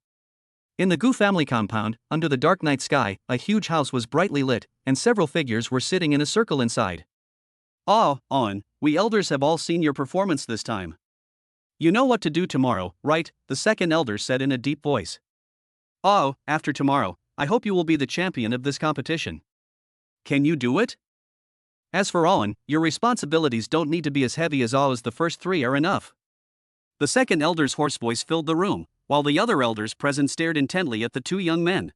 In the Gu family compound, under the dark night sky, a huge house was brightly lit, and several figures were sitting in a circle inside. Oh, On, we elders have all seen your performance this time. You know what to do tomorrow, right? The second elder said in a deep voice. Oh, after tomorrow, I hope you will be the champion of this competition. Can you do it? As for Owen, your responsibilities don't need to be as heavy as the first three are enough. The second elder's hoarse voice filled the room, while the other elders present stared intently at the two young men.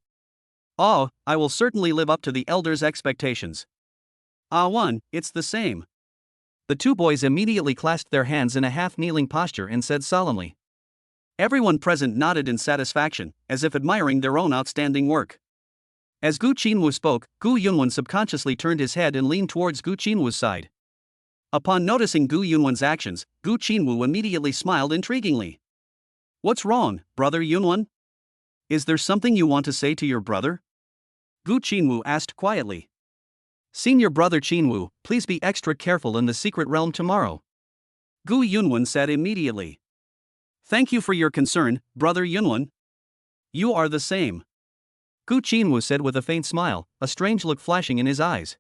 Oh, I will certainly live up to the elders' expectations. One, it's the same. The two boys immediately clasped their hands in a half-kneeling posture and said solemnly. Everyone present nodded in satisfaction, as if admiring their own outstanding work. As Gu Qinwu spoke, Gu Yunwen subconsciously turned his head and leaned towards Gu Qinwu's side. Upon noticing Gu Yunwen's actions, Gu Qinwu immediately smiled intriguingly. What's wrong, brother Yunwen? Is there something you want to say to your brother? Gu Qinwu asked quietly. Senior brother Qinwu, please be extra careful in the secret realm tomorrow. Gu Yunwen said immediately. Thank you for your concern, brother Yunwen. You are the same. Gu Qinwu said with a faint smile, a strange look flashing in his eyes.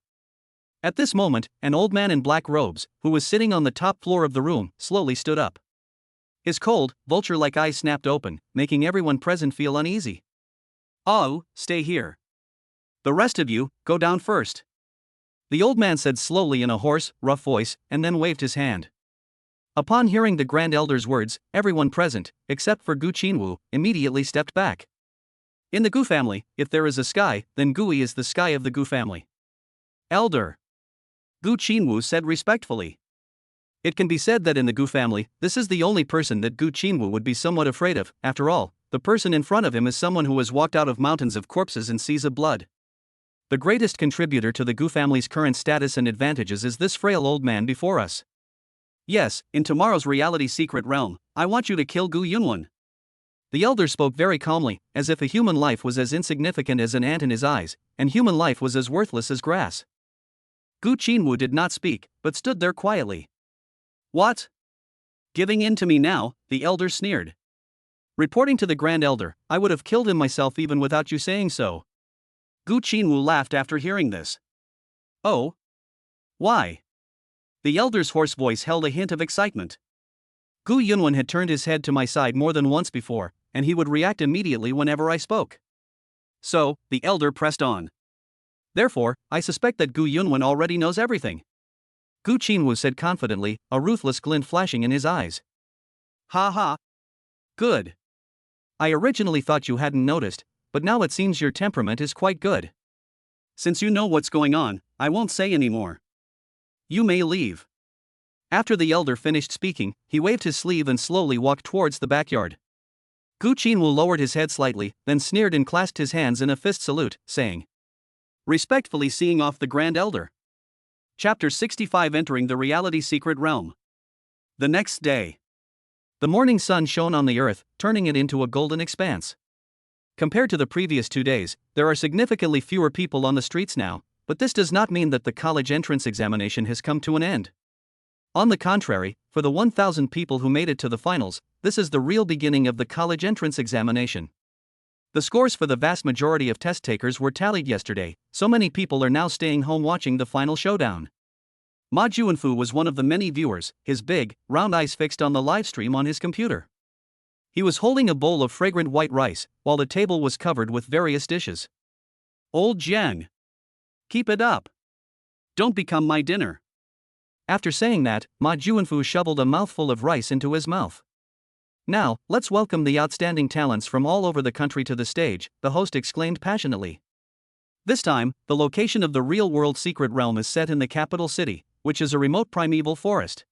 At this moment, an old man in black robes, who was sitting on the top floor of the room, slowly stood up. His cold, vulture-like eyes snapped open, making everyone present feel uneasy. Oh, stay here. The rest of you, go down first. The old man said slowly in a hoarse, rough voice, and then waved his hand. Upon hearing the Grand Elder's words, everyone present, except for Gu Qinwu, immediately stepped back. In the Gu family, if there is a sky, then Gui is the sky of the Gu family. Elder. Gu Qinwu said respectfully. It can be said that in the Gu family, this is the only person that Gu Qinwu would be somewhat afraid of. After all, the person in front of him is someone who has walked out of mountains of corpses and seas of blood. The greatest contributor to the Gu family's current status and advantages is this frail old man before us. Yes, in tomorrow's reality secret realm, I want you to kill Gu Yunwen. The elder spoke very calmly, as if a human life was as insignificant as an ant in his eyes, and human life was as worthless as grass. Gu Qinwu did not speak, but stood there quietly. What? Giving in to me now, the elder sneered. Reporting to the Grand Elder, I would have killed him myself even without you saying so. Gu Qinwu laughed after hearing this. Oh? Why? The elder's hoarse voice held a hint of excitement. Gu Yunwen had turned his head to my side more than once before, and he would react immediately whenever I spoke. So, the elder pressed on. Therefore, I suspect that Gu Yunwen already knows everything. Gu Qinwu said confidently, a ruthless glint flashing in his eyes. Ha ha. Good. I originally thought you hadn't noticed, but now it seems your temperament is quite good. Since you know what's going on, I won't say any more. You may leave. After the elder finished speaking, he waved his sleeve and slowly walked towards the backyard. Gu Qinwu lowered his head slightly, then sneered and clasped his hands in a fist salute, saying, Respectfully seeing off the Grand Elder. Chapter 65, Entering the Reality Secret Realm. The next day. The morning sun shone on the earth, turning it into a golden expanse. Compared to the previous 2 days, there are significantly fewer people on the streets now, but this does not mean that the college entrance examination has come to an end. On the contrary, for the 1,000 people who made it to the finals, this is the real beginning of the college entrance examination. The scores for the vast majority of test takers were tallied yesterday, so many people are now staying home watching the final showdown. Ma Juanfu was one of the many viewers, his big, round eyes fixed on the live stream on his computer. He was holding a bowl of fragrant white rice, while the table was covered with various dishes. Old Jiang. Keep it up. Don't become my dinner. After saying that, Ma Juanfu shoveled a mouthful of rice into his mouth. Now, let's welcome the outstanding talents from all over the country to the stage, the host exclaimed passionately. This time, the location of the real-world secret realm is set in the capital city, which is a remote primeval forest.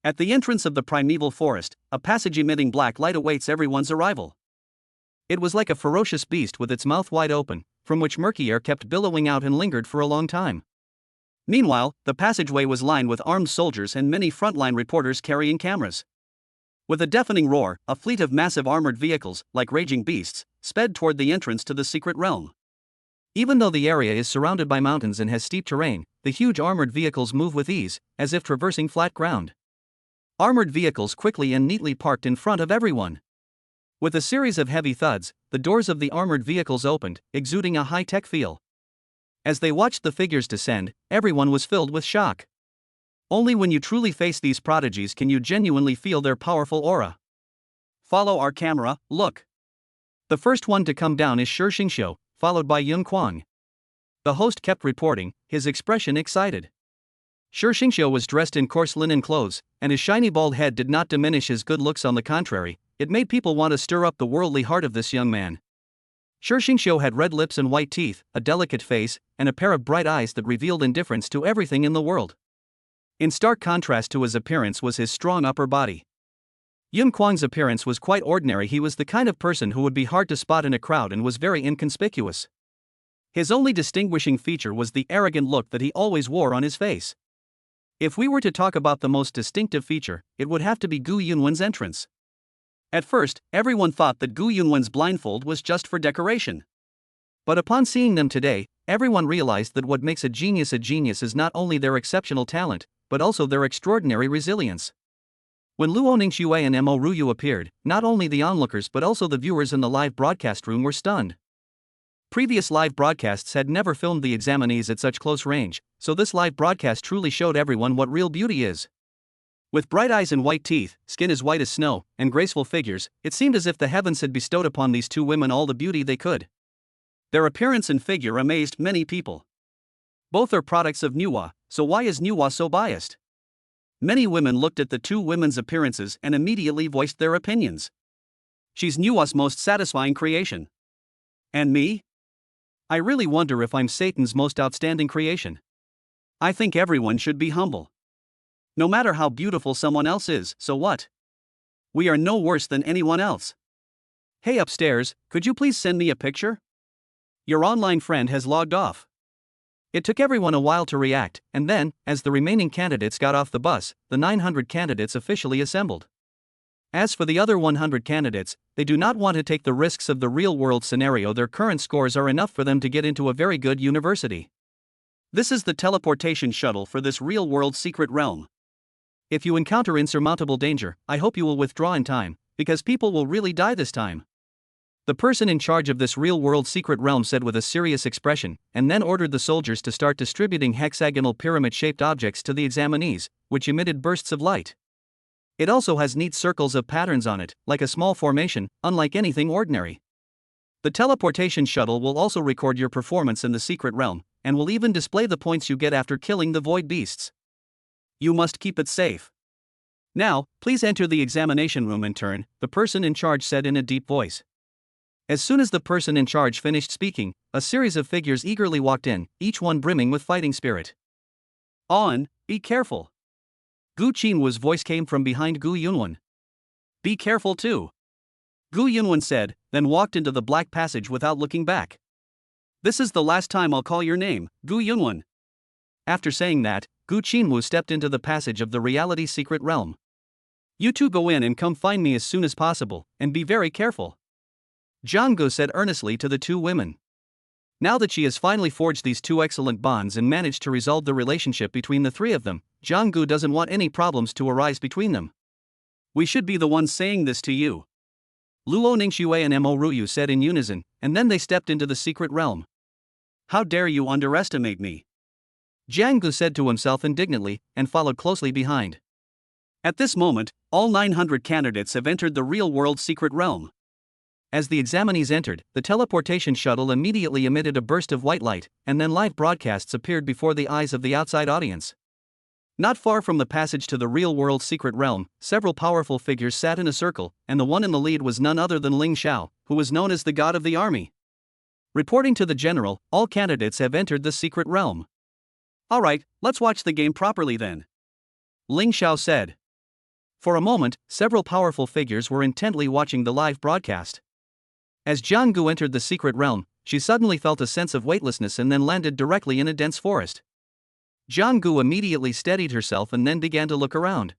At the entrance of the primeval forest, a passage emitting black light awaits everyone's arrival. It was like a ferocious beast with its mouth wide open, from which murky air kept billowing out and lingered for a long time. Meanwhile, the passageway was lined with armed soldiers and many frontline reporters carrying cameras. With a deafening roar, a fleet of massive armored vehicles, like raging beasts, sped toward the entrance to the secret realm. Even though the area is surrounded by mountains and has steep terrain, the huge armored vehicles move with ease, as if traversing flat ground. Armored vehicles quickly and neatly parked in front of everyone. With a series of heavy thuds, the doors of the armored vehicles opened, exuding a high-tech feel. As they watched the figures descend, everyone was filled with shock. Only when you truly face these prodigies can you genuinely feel their powerful aura. Follow our camera, look. The first one to come down is Shi Xingxiu, followed by Yun Kuang. The host kept reporting, his expression excited. Shi Xingxiu was dressed in coarse linen clothes, and his shiny bald head did not diminish his good looks. On the contrary, it made people want to stir up the worldly heart of this young man. Shi Xingxiu had red lips and white teeth, a delicate face, and a pair of bright eyes that revealed indifference to everything in the world. In stark contrast to his appearance was his strong upper body. Yun Kuang's appearance was quite ordinary. He was the kind of person who would be hard to spot in a crowd and was very inconspicuous. His only distinguishing feature was the arrogant look that he always wore on his face. If we were to talk about the most distinctive feature, it would have to be Gu Yunwen's entrance. At first, everyone thought that Gu Yunwen's blindfold was just for decoration. But upon seeing them today, everyone realized that what makes a genius is not only their exceptional talent, but also their extraordinary resilience. When Luo Ningxue and Mo Ruyu appeared, not only the onlookers but also the viewers in the live broadcast room were stunned. Previous live broadcasts had never filmed the examinees at such close range, so this live broadcast truly showed everyone what real beauty is. With bright eyes and white teeth, skin as white as snow, and graceful figures, it seemed as if the heavens had bestowed upon these two women all the beauty they could. Their appearance and figure amazed many people. Both are products of Nuwa, so why is Nuwa so biased? Many women looked at the two women's appearances and immediately voiced their opinions. She's Nuwa's most satisfying creation. And me? I really wonder if I'm Satan's most outstanding creation. I think everyone should be humble. No matter how beautiful someone else is, so what? We are no worse than anyone else. Hey upstairs, could you please send me a picture? Your online friend has logged off. It took everyone a while to react, and then, as the remaining candidates got off the bus, the 900 candidates officially assembled. As for the other 100 candidates, they do not want to take the risks of the real-world scenario. Their current scores are enough for them to get into a very good university. This is the teleportation shuttle for this real-world secret realm. If you encounter insurmountable danger, I hope you will withdraw in time, because people will really die this time. The person in charge of this real-world secret realm said with a serious expression, and then ordered the soldiers to start distributing hexagonal pyramid-shaped objects to the examinees, which emitted bursts of light. It also has neat circles of patterns on it, like a small formation, unlike anything ordinary. The teleportation shuttle will also record your performance in the secret realm, and will even display the points you get after killing the void beasts. You must keep it safe. Now, please enter the examination room, intern, the person in charge said in a deep voice. As soon as the person in charge finished speaking, a series of figures eagerly walked in, each one brimming with fighting spirit. On, be careful. Gu Qinwu's voice came from behind Gu Yunwen. Be careful too. Gu Yunwen said, then walked into the black passage without looking back. This is the last time I'll call your name, Gu Yunwen. After saying that, Gu Qinwu stepped into the passage of the reality secret realm. You two go in and come find me as soon as possible, and be very careful. Zhang Gu said earnestly to the two women. Now that she has finally forged these two excellent bonds and managed to resolve the relationship between the three of them, Zhang Gu doesn't want any problems to arise between them. We should be the ones saying this to you. Luo Ningxue and Mo Ruyu said in unison, and then they stepped into the secret realm. How dare you underestimate me? Zhang Gu said to himself indignantly, and followed closely behind. At this moment, all 900 candidates have entered the real-world secret realm. As the examinees entered, the teleportation shuttle immediately emitted a burst of white light, and then live broadcasts appeared before the eyes of the outside audience. Not far from the passage to the real-world secret realm, several powerful figures sat in a circle, and the one in the lead was none other than Ling Xiao, who was known as the god of the army. Reporting to the general, all candidates have entered the secret realm. Alright, let's watch the game properly then. Ling Xiao said. For a moment, several powerful figures were intently watching the live broadcast. As Zhang Gu entered the secret realm, she suddenly felt a sense of weightlessness and then landed directly in a dense forest. Zhang Gu immediately steadied herself and then began to look around.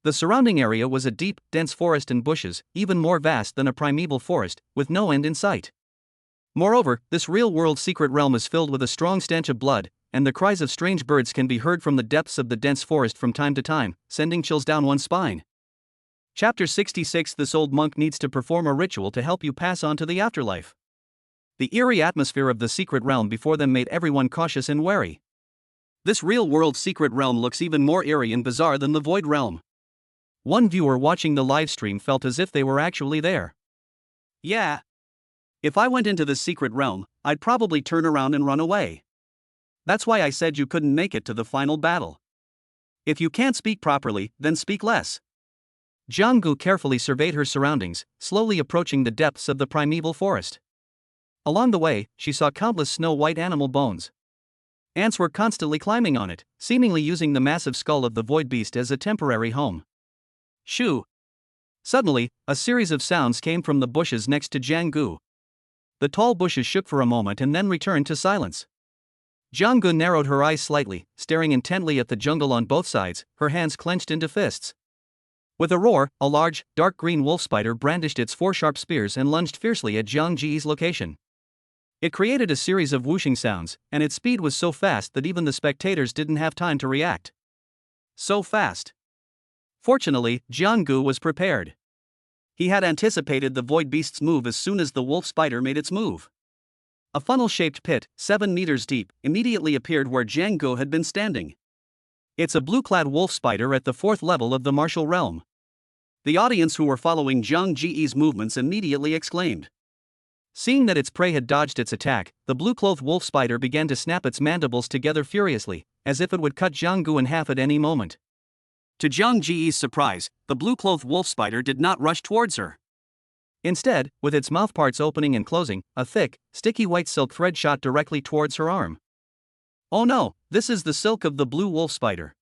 The surrounding area was a deep, dense forest and bushes, even more vast than a primeval forest, with no end in sight. Moreover, this real-world secret realm is filled with a strong stench of blood, and the cries of strange birds can be heard from the depths of the dense forest from time to time, sending chills down one's spine. Chapter 66. This old monk needs to perform a ritual to help you pass on to the afterlife. The eerie atmosphere of the secret realm before them made everyone cautious and wary. This real-world secret realm looks even more eerie and bizarre than the void realm. One viewer watching the live stream felt as if they were actually there. Yeah. If I went into the secret realm, I'd probably turn around and run away. That's why I said you couldn't make it to the final battle. If you can't speak properly, then speak less. Zhang Gu carefully surveyed her surroundings, slowly approaching the depths of the primeval forest. Along the way, she saw countless snow-white animal bones. Ants were constantly climbing on it, seemingly using the massive skull of the void beast as a temporary home. Shoo! Suddenly, a series of sounds came from the bushes next to Zhang Gu. The tall bushes shook for a moment and then returned to silence. Zhang Gu narrowed her eyes slightly, staring intently at the jungle on both sides, her hands clenched into fists. With a roar, a large, dark green wolf spider brandished its four sharp spears and lunged fiercely at Zhang Ji's location. It created a series of whooshing sounds, and its speed was so fast that even the spectators didn't have time to react. So fast. Fortunately, Zhang Gu was prepared. He had anticipated the void beast's move as soon as the wolf spider made its move. A funnel-shaped pit, 7 meters deep, immediately appeared where Zhang Gu had been standing. It's a blue-clad wolf spider at the 4th level of the martial realm. The audience who were following Zhang Ji's movements immediately exclaimed. Seeing that its prey had dodged its attack, the blue-clothed wolf spider began to snap its mandibles together furiously, as if it would cut Zhang Gu in half at any moment. To Zhang Ji's surprise, the blue-clothed wolf spider did not rush towards her. Instead, with its mouthparts opening and closing, a thick, sticky white silk thread shot directly towards her arm. Oh no, this is the silk of the blue wolf spider.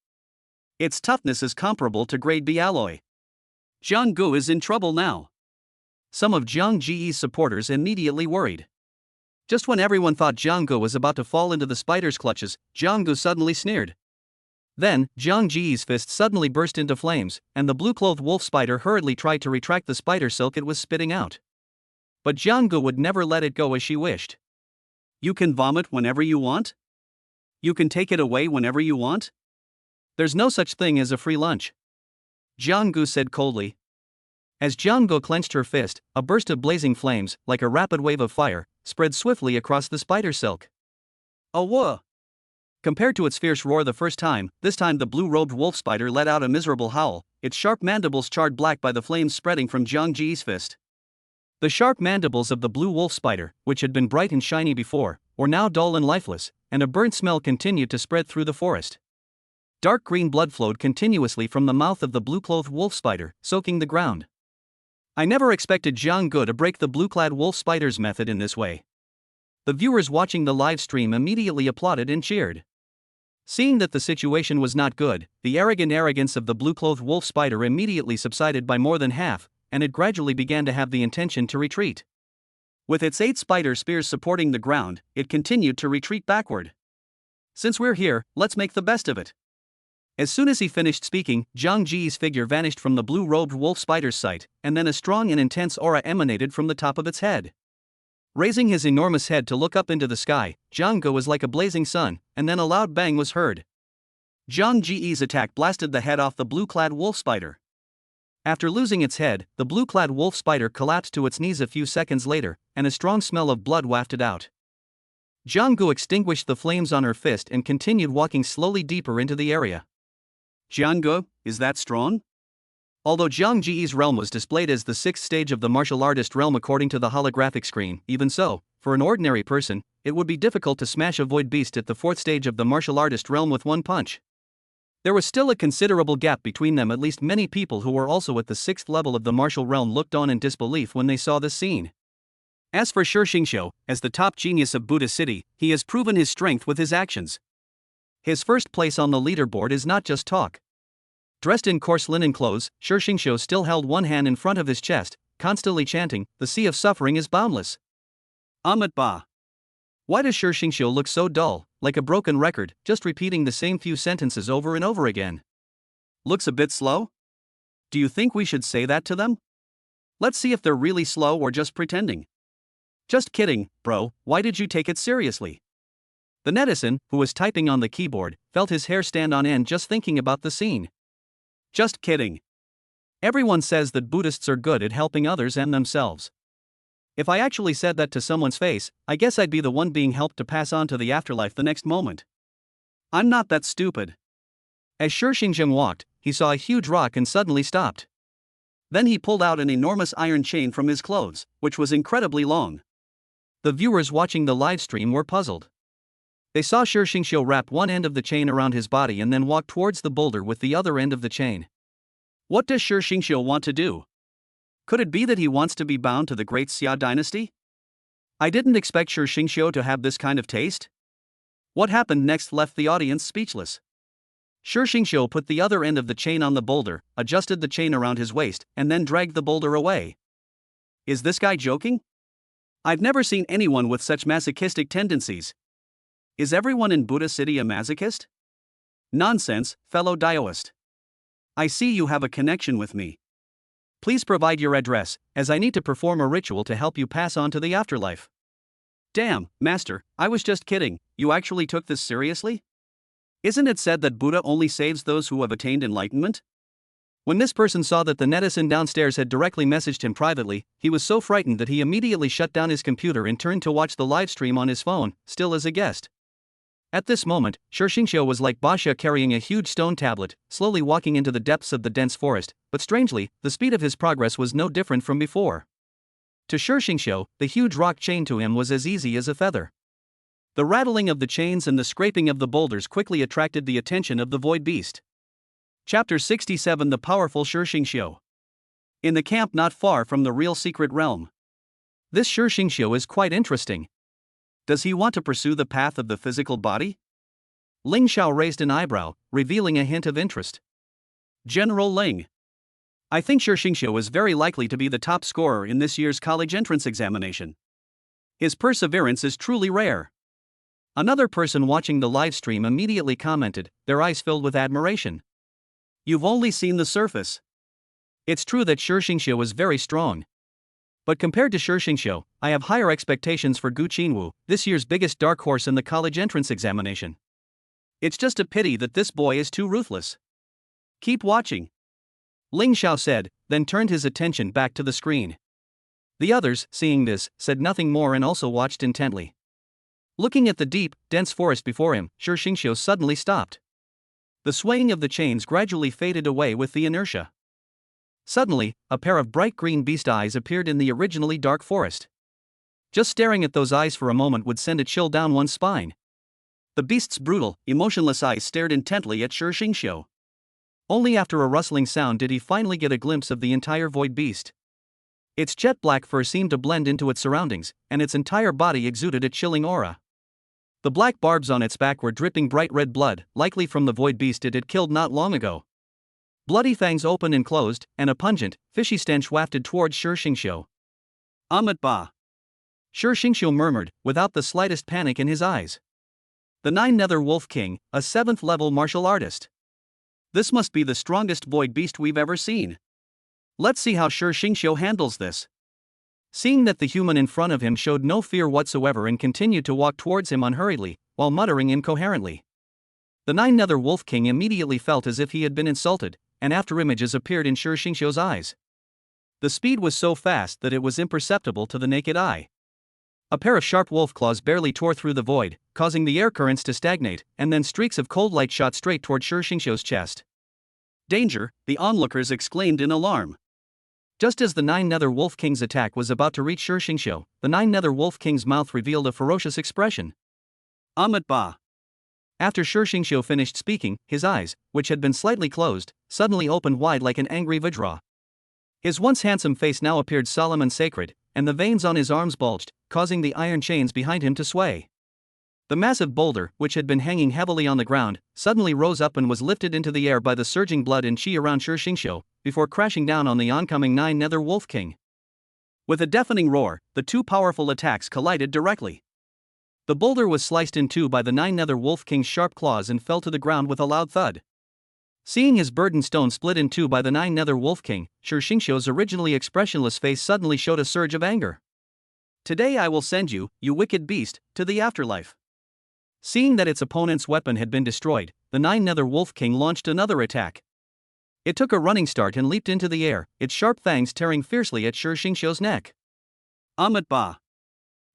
Its toughness is comparable to grade B alloy. Zhang Gu is in trouble now. Some of Zhang Ji's supporters immediately worried. Just when everyone thought Zhang Gu was about to fall into the spider's clutches, Zhang Gu suddenly sneered. Then, Zhang Ji's fist suddenly burst into flames, and the blue-clothed wolf spider hurriedly tried to retract the spider silk it was spitting out. But Zhang Gu would never let it go as she wished. You can vomit whenever you want? You can take it away whenever you want? There's no such thing as a free lunch. Zhang Gu said coldly. As Zhang Gu clenched her fist, a burst of blazing flames, like a rapid wave of fire, spread swiftly across the spider silk. Oh whoa! Compared to its fierce roar the first time, this time the blue-robed wolf spider let out a miserable howl, its sharp mandibles charred black by the flames spreading from Zhang Ji's fist. The sharp mandibles of the blue wolf spider, which had been bright and shiny before, were now dull and lifeless, and a burnt smell continued to spread through the forest. Dark green blood flowed continuously from the mouth of the blue-clothed wolf spider, soaking the ground. I never expected Jiang Gu to break the blue-clad wolf spider's method in this way. The viewers watching the live stream immediately applauded and cheered. Seeing that the situation was not good, the arrogance of the blue-clothed wolf spider immediately subsided by more than half, and it gradually began to have the intention to retreat. With its 8 spider spears supporting the ground, it continued to retreat backward. Since we're here, let's make the best of it. As soon as he finished speaking, Zhang Ji's figure vanished from the blue-robed wolf spider's sight, and then a strong and intense aura emanated from the top of its head. Raising his enormous head to look up into the sky, Zhang Gu was like a blazing sun, and then a loud bang was heard. Zhang Ji's attack blasted the head off the blue-clad wolf spider. After losing its head, the blue-clad wolf spider collapsed to its knees a few seconds later, and a strong smell of blood wafted out. Zhang Gu extinguished the flames on her fist and continued walking slowly deeper into the area. Jiang Gu, is that strong? Although Zhang Ji's realm was displayed as the 6th stage of the martial artist realm according to the holographic screen, even so, for an ordinary person, it would be difficult to smash a void beast at the 4th stage of the martial artist realm with one punch. There was still a considerable gap between them. At least many people who were also at the 6th level of the martial realm looked on in disbelief when they saw this scene. As for Shi Xingqiu, as the top genius of Buddha City, he has proven his strength with his actions. His first place on the leaderboard is not just talk. Dressed in coarse linen clothes, Shi Xingqiu still held one hand in front of his chest, constantly chanting, "The sea of suffering is boundless." Amit Ba. Why does Shi Xingqiu look so dull, like a broken record, just repeating the same few sentences over and over again? Looks a bit slow? Do you think we should say that to them? Let's see if they're really slow or just pretending. Just kidding, bro, why did you take it seriously? The netizen, who was typing on the keyboard, felt his hair stand on end just thinking about the scene. Just kidding. Everyone says that Buddhists are good at helping others and themselves. If I actually said that to someone's face, I guess I'd be the one being helped to pass on to the afterlife the next moment. I'm not that stupid. As Shi Xingqiu walked, he saw a huge rock and suddenly stopped. Then he pulled out an enormous iron chain from his clothes, which was incredibly long. The viewers watching the live stream were puzzled. They saw Shi Xingqiu wrap one end of the chain around his body and then walk towards the boulder with the other end of the chain. What does Shi Xingqiu want to do? Could it be that he wants to be bound to the great Xia dynasty? I didn't expect Shi Xingqiu to have this kind of taste. What happened next left the audience speechless. Shi Xingqiu put the other end of the chain on the boulder, adjusted the chain around his waist, and then dragged the boulder away. Is this guy joking? I've never seen anyone with such masochistic tendencies. Is everyone in Buddha City a masochist? Nonsense, fellow Daoist. I see you have a connection with me. Please provide your address, as I need to perform a ritual to help you pass on to the afterlife. Damn, master, I was just kidding, you actually took this seriously? Isn't it said that Buddha only saves those who have attained enlightenment? When this person saw that the netizen downstairs had directly messaged him privately, he was so frightened that he immediately shut down his computer and turned to watch the live stream on his phone, still as a guest. At this moment, Shi Xingqiu was like Basha carrying a huge stone tablet, slowly walking into the depths of the dense forest, but strangely, the speed of his progress was no different from before. To Shi Xingqiu, the huge rock chained to him was as easy as a feather. The rattling of the chains and the scraping of the boulders quickly attracted the attention of the void beast. Chapter 67 The Powerful Shi Xingqiu. In the camp not far from the real secret realm. This Shi Xingqiu is quite interesting. Does he want to pursue the path of the physical body? Ling Xiao raised an eyebrow, revealing a hint of interest. General Ling. I think Shi Xingqiu is very likely to be the top scorer in this year's college entrance examination. His perseverance is truly rare. Another person watching the live stream immediately commented, their eyes filled with admiration. You've only seen the surface. It's true that Shi Xingqiu is very strong. But compared to Shi Xingqiu, I have higher expectations for Gu Qinwu, this year's biggest dark horse in the college entrance examination. It's just a pity that this boy is too ruthless. Keep watching. Ling Xiao said, then turned his attention back to the screen. The others, seeing this, said nothing more and also watched intently. Looking at the deep, dense forest before him, Shi Xingqiu suddenly stopped. The swaying of the chains gradually faded away with the inertia. Suddenly, a pair of bright green beast eyes appeared in the originally dark forest. Just staring at those eyes for a moment would send a chill down one's spine. The beast's brutal, emotionless eyes stared intently at Shi Xingqiu. Only after a rustling sound did he finally get a glimpse of the entire void beast. Its jet black fur seemed to blend into its surroundings, and its entire body exuded a chilling aura. The black barbs on its back were dripping bright red blood, likely from the void beast it had killed not long ago. Bloody fangs opened and closed, and a pungent, fishy stench wafted towards Shi Xingqiu. Ahmet Ba. Shi Xingqiu murmured, without the slightest panic in his eyes. The Nine Nether Wolf King, a 7th level martial artist. This must be the strongest void beast we've ever seen. Let's see how Shi Xingqiu handles this. Seeing that the human in front of him showed no fear whatsoever and continued to walk towards him unhurriedly, while muttering incoherently, the Nine Nether Wolf King immediately felt as if he had been insulted, and after images appeared in Shi Xingqiu's eyes. The speed was so fast that it was imperceptible to the naked eye. A pair of sharp wolf claws barely tore through the void, causing the air currents to stagnate, and then streaks of cold light shot straight toward Shi Xingqiu's chest. Danger, the onlookers exclaimed in alarm. Just as the Nine Nether Wolf King's attack was about to reach Shi Xingqiu, the Nine Nether Wolf King's mouth revealed a ferocious expression. Ahmet Ba. After Shi Xingqiu finished speaking, his eyes, which had been slightly closed, suddenly opened wide like an angry vajra. His once handsome face now appeared solemn and sacred, and the veins on his arms bulged, causing the iron chains behind him to sway. The massive boulder, which had been hanging heavily on the ground, suddenly rose up and was lifted into the air by the surging blood and chi around Shi Xingqiu, before crashing down on the oncoming Nine Nether Wolf King. With a deafening roar, the two powerful attacks collided directly. The boulder was sliced in two by the Nine Nether Wolf King's sharp claws and fell to the ground with a loud thud. Seeing his burdened stone split in two by the Nine Nether Wolf King, Shi Xingqiu's originally expressionless face suddenly showed a surge of anger. Today I will send you, you wicked beast, to the afterlife. Seeing that its opponent's weapon had been destroyed, the Nine Nether Wolf King launched another attack. It took a running start and leaped into the air, its sharp fangs tearing fiercely at Shi Xingqiu's neck. Ahmet Ba.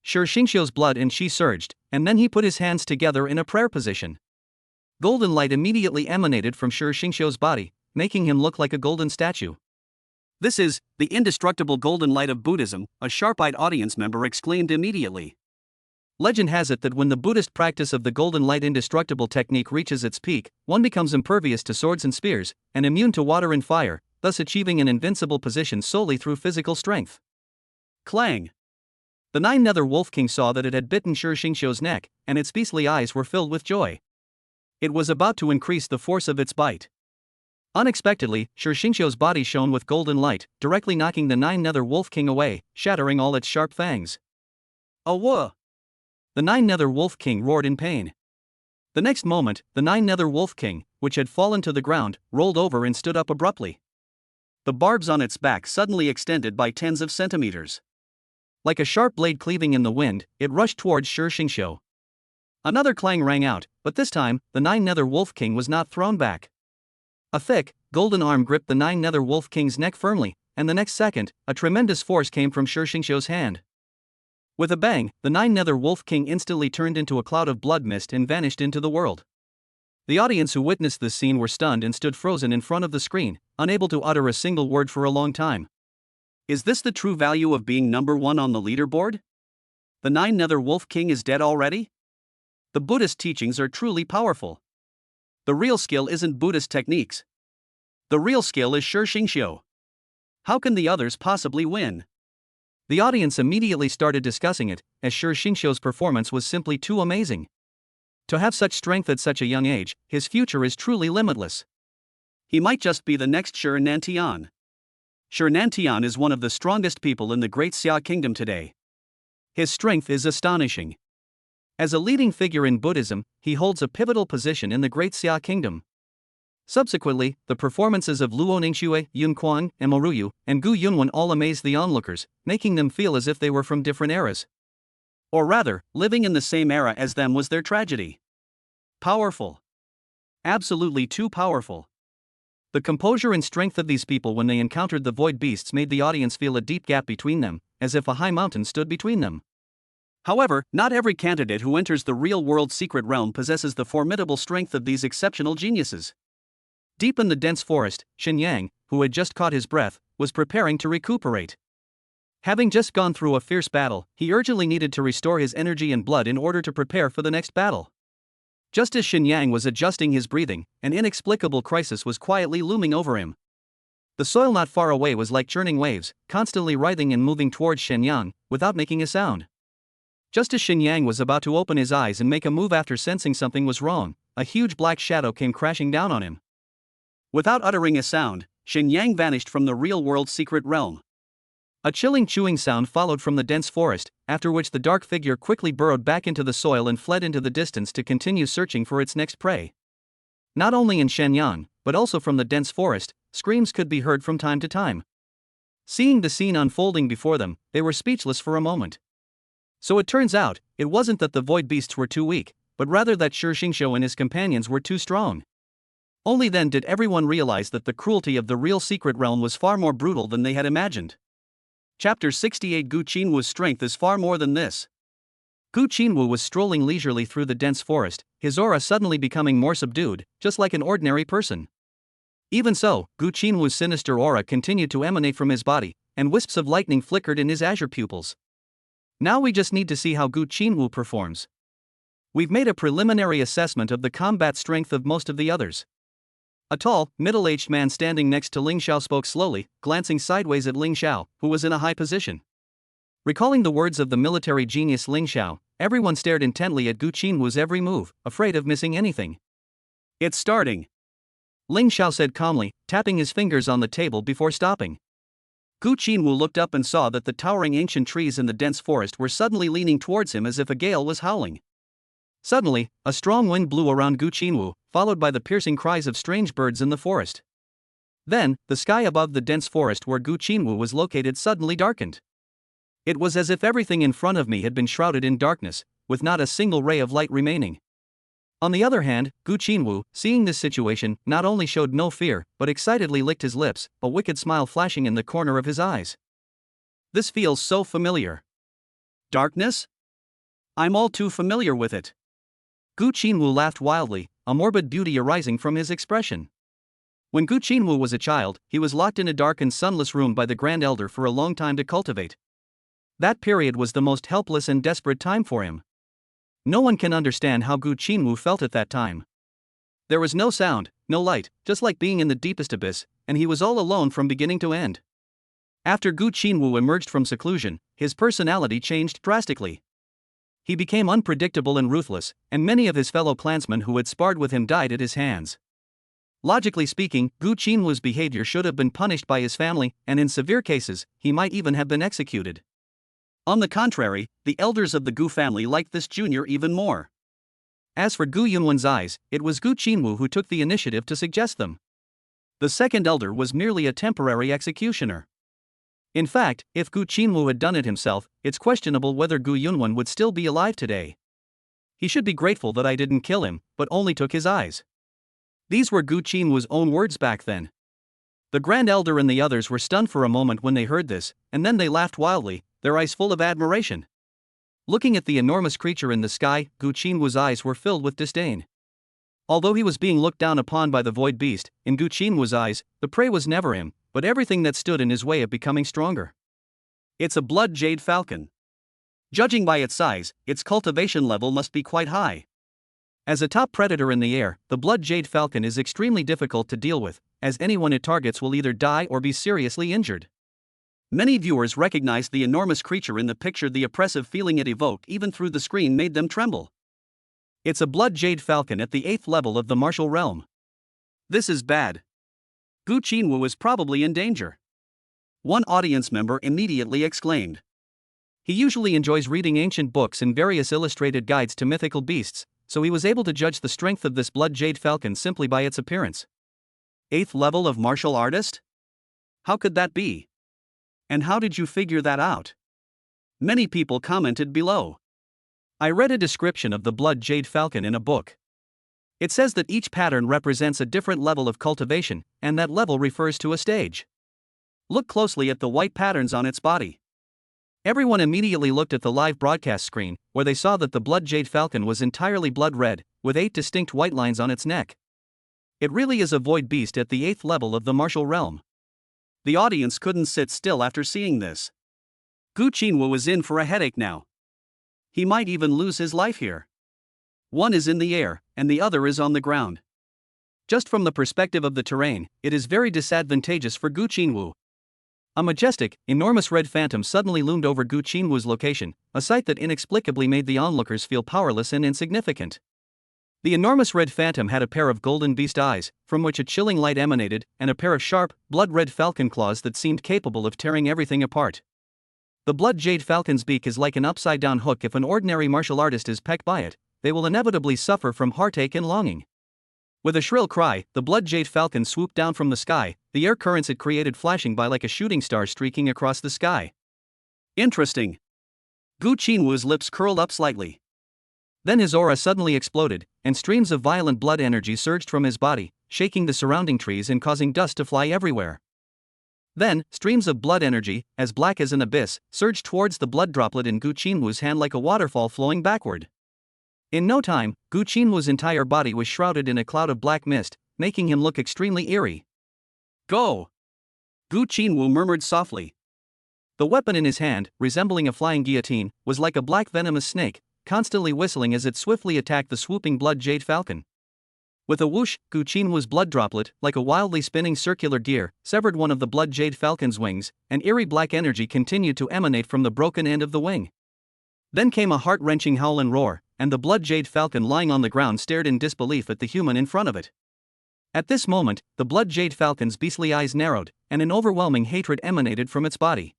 Shi Xingqiu's blood and chi surged, and then he put his hands together in a prayer position. Golden light immediately emanated from Shi Xingqiu's body, making him look like a golden statue. This is the indestructible golden light of Buddhism, a sharp-eyed audience member exclaimed immediately. Legend has it that when the Buddhist practice of the golden light indestructible technique reaches its peak, one becomes impervious to swords and spears, and immune to water and fire, thus achieving an invincible position solely through physical strength. Clang! The Nine Nether Wolf King saw that it had bitten Shi Xingqiu's neck, and its beastly eyes were filled with joy. It was about to increase the force of its bite. Unexpectedly, Shi Xingqiu's body shone with golden light, directly knocking the Nine Nether Wolf King away, shattering all its sharp fangs. Awah! The Nine Nether Wolf King roared in pain. The next moment, the Nine Nether Wolf King, which had fallen to the ground, rolled over and stood up abruptly. The barbs on its back suddenly extended by tens of centimeters. Like a sharp blade cleaving in the wind, it rushed towards Shi Xingqiu. Another clang rang out, but this time, the Nine Nether Wolf King was not thrown back. A thick, golden arm gripped the Nine Nether Wolf King's neck firmly, and the next second, a tremendous force came from Shi Xingqiu's hand. With a bang, the Nine Nether Wolf King instantly turned into a cloud of blood mist and vanished into the world. The audience who witnessed this scene were stunned and stood frozen in front of the screen, unable to utter a single word for a long time. Is this the true value of being number one on the leaderboard? The Nine Nether Wolf King is dead already? The Buddhist teachings are truly powerful. The real skill isn't Buddhist techniques. The real skill is Shi Xingqiu. How can the others possibly win? The audience immediately started discussing it, as Shi Xingqiu's performance was simply too amazing. To have such strength at such a young age, his future is truly limitless. He might just be the next Shi Nantian. Shi Nantian is one of the strongest people in the Great Xia Kingdom today. His strength is astonishing. As a leading figure in Buddhism, he holds a pivotal position in the Great Xia Kingdom. Subsequently, the performances of Luo Ningxue, Yun Kuang, and Moruyu, and Gu Yunwen all amazed the onlookers, making them feel as if they were from different eras. Or rather, living in the same era as them was their tragedy. Powerful. Absolutely too powerful. The composure and strength of these people when they encountered the void beasts made the audience feel a deep gap between them, as if a high mountain stood between them. However, not every candidate who enters the real-world secret realm possesses the formidable strength of these exceptional geniuses. Deep in the dense forest, Shen Yang, who had just caught his breath, was preparing to recuperate. Having just gone through a fierce battle, he urgently needed to restore his energy and blood in order to prepare for the next battle. Just as Shenyang was adjusting his breathing, an inexplicable crisis was quietly looming over him. The soil not far away was like churning waves, constantly writhing and moving towards Shenyang, without making a sound. Just as Shenyang was about to open his eyes and make a move after sensing something was wrong, a huge black shadow came crashing down on him. Without uttering a sound, Shenyang vanished from the real-world secret realm. A chilling chewing sound followed from the dense forest, after which the dark figure quickly burrowed back into the soil and fled into the distance to continue searching for its next prey. Not only in Shenyang, but also from the dense forest, screams could be heard from time to time. Seeing the scene unfolding before them, they were speechless for a moment. So it turns out, it wasn't that the void beasts were too weak, but rather that Shi Xingqiu and his companions were too strong. Only then did everyone realize that the cruelty of the real secret realm was far more brutal than they had imagined. Chapter 68 Gu Qinwu's strength is far more than this. Gu Qinwu was strolling leisurely through the dense forest, his aura suddenly becoming more subdued, just like an ordinary person. Even so, Gu Qinwu's sinister aura continued to emanate from his body, and wisps of lightning flickered in his azure pupils. Now we just need to see how Gu Qinwu performs. We've made a preliminary assessment of the combat strength of most of the others. A tall, middle-aged man standing next to Ling Xiao spoke slowly, glancing sideways at Ling Xiao, who was in a high position. Recalling the words of the military genius Ling Xiao, everyone stared intently at Gu Qinwu's every move, afraid of missing anything. It's starting, Ling Xiao said calmly, tapping his fingers on the table before stopping. Gu Qinwu looked up and saw that the towering ancient trees in the dense forest were suddenly leaning towards him as if a gale was howling. Suddenly, a strong wind blew around Gu Qinwu, followed by the piercing cries of strange birds in the forest. Then, the sky above the dense forest where Gu Qinwu was located suddenly darkened. It was as if everything in front of me had been shrouded in darkness, with not a single ray of light remaining. On the other hand, Gu Qinwu, seeing this situation, not only showed no fear, but excitedly licked his lips, a wicked smile flashing in the corner of his eyes. This feels so familiar. Darkness? I'm all too familiar with it. Gu Qinwu laughed wildly, a morbid beauty arising from his expression. When Gu Qinwu was a child, he was locked in a dark and sunless room by the Grand Elder for a long time to cultivate. That period was the most helpless and desperate time for him. No one can understand how Gu Qinwu felt at that time. There was no sound, no light, just like being in the deepest abyss, and he was all alone from beginning to end. After Gu Qinwu emerged from seclusion, his personality changed drastically. He became unpredictable and ruthless, and many of his fellow clansmen who had sparred with him died at his hands. Logically speaking, Gu Qinwu's behavior should have been punished by his family, and in severe cases, he might even have been executed. On the contrary, the elders of the Gu family liked this junior even more. As for Gu Yunwen's eyes, it was Gu Qinwu who took the initiative to suggest them. The second elder was merely a temporary executioner. In fact, if Gu Qinwu had done it himself, it's questionable whether Gu Yunwen would still be alive today. He should be grateful that I didn't kill him, but only took his eyes. These were Gu Qinwu's own words back then. The Grand Elder and the others were stunned for a moment when they heard this, and then they laughed wildly, their eyes full of admiration. Looking at the enormous creature in the sky, Gu Qinwu's eyes were filled with disdain. Although he was being looked down upon by the void beast, in Gu Qinwu's eyes, the prey was never him, but everything that stood in his way of becoming stronger. It's a blood jade falcon. Judging by its size, its cultivation level must be quite high. As a top predator in the air, the blood jade falcon is extremely difficult to deal with, as anyone it targets will either die or be seriously injured. Many viewers recognized the enormous creature in the picture. The oppressive feeling it evoked even through the screen made them tremble. It's a blood jade falcon at the 8th level of the martial realm. This is bad. Gu Qinwu is probably in danger. One audience member immediately exclaimed. He usually enjoys reading ancient books and various illustrated guides to mythical beasts, so he was able to judge the strength of this blood jade falcon simply by its appearance. 8th level of martial artist? How could that be? And how did you figure that out? Many people commented below. I read a description of the blood jade falcon in a book. It says that each pattern represents a different level of cultivation, and that level refers to a stage. Look closely at the white patterns on its body. Everyone immediately looked at the live broadcast screen, where they saw that the blood jade falcon was entirely blood red, with 8 distinct white lines on its neck. It really is a void beast at the 8th level of the martial realm. The audience couldn't sit still after seeing this. Gu Qinwu was in for a headache now. He might even lose his life here. One is in the air, and the other is on the ground. Just from the perspective of the terrain, it is very disadvantageous for Gu Qinwu. A majestic, enormous red phantom suddenly loomed over Gu Qinwu's location, a sight that inexplicably made the onlookers feel powerless and insignificant. The enormous red phantom had a pair of golden beast eyes, from which a chilling light emanated, and a pair of sharp, blood-red falcon claws that seemed capable of tearing everything apart. The blood jade falcon's beak is like an upside-down hook. If an ordinary martial artist is pecked by it, they will inevitably suffer from heartache and longing. With a shrill cry, the blood jade falcon swooped down from the sky, the air currents it created flashing by like a shooting star streaking across the sky. Interesting. Gu Qinwu's lips curled up slightly. Then his aura suddenly exploded, and streams of violent blood energy surged from his body, shaking the surrounding trees and causing dust to fly everywhere. Then, streams of blood energy, as black as an abyss, surged towards the blood droplet in Gu Qinwu's hand like a waterfall flowing backward. In no time, Gu Qinwu's entire body was shrouded in a cloud of black mist, making him look extremely eerie. Go! Gu Qinwu murmured softly. The weapon in his hand, resembling a flying guillotine, was like a black venomous snake, constantly whistling as it swiftly attacked the swooping blood jade falcon. With a whoosh, Gu Qinwu's blood droplet, like a wildly spinning circular gear, severed one of the blood jade falcon's wings, and eerie black energy continued to emanate from the broken end of the wing. Then came a heart-wrenching howl and roar, and the blood jade falcon lying on the ground stared in disbelief at the human in front of it. At this moment, the blood jade falcon's beastly eyes narrowed, and an overwhelming hatred emanated from its body.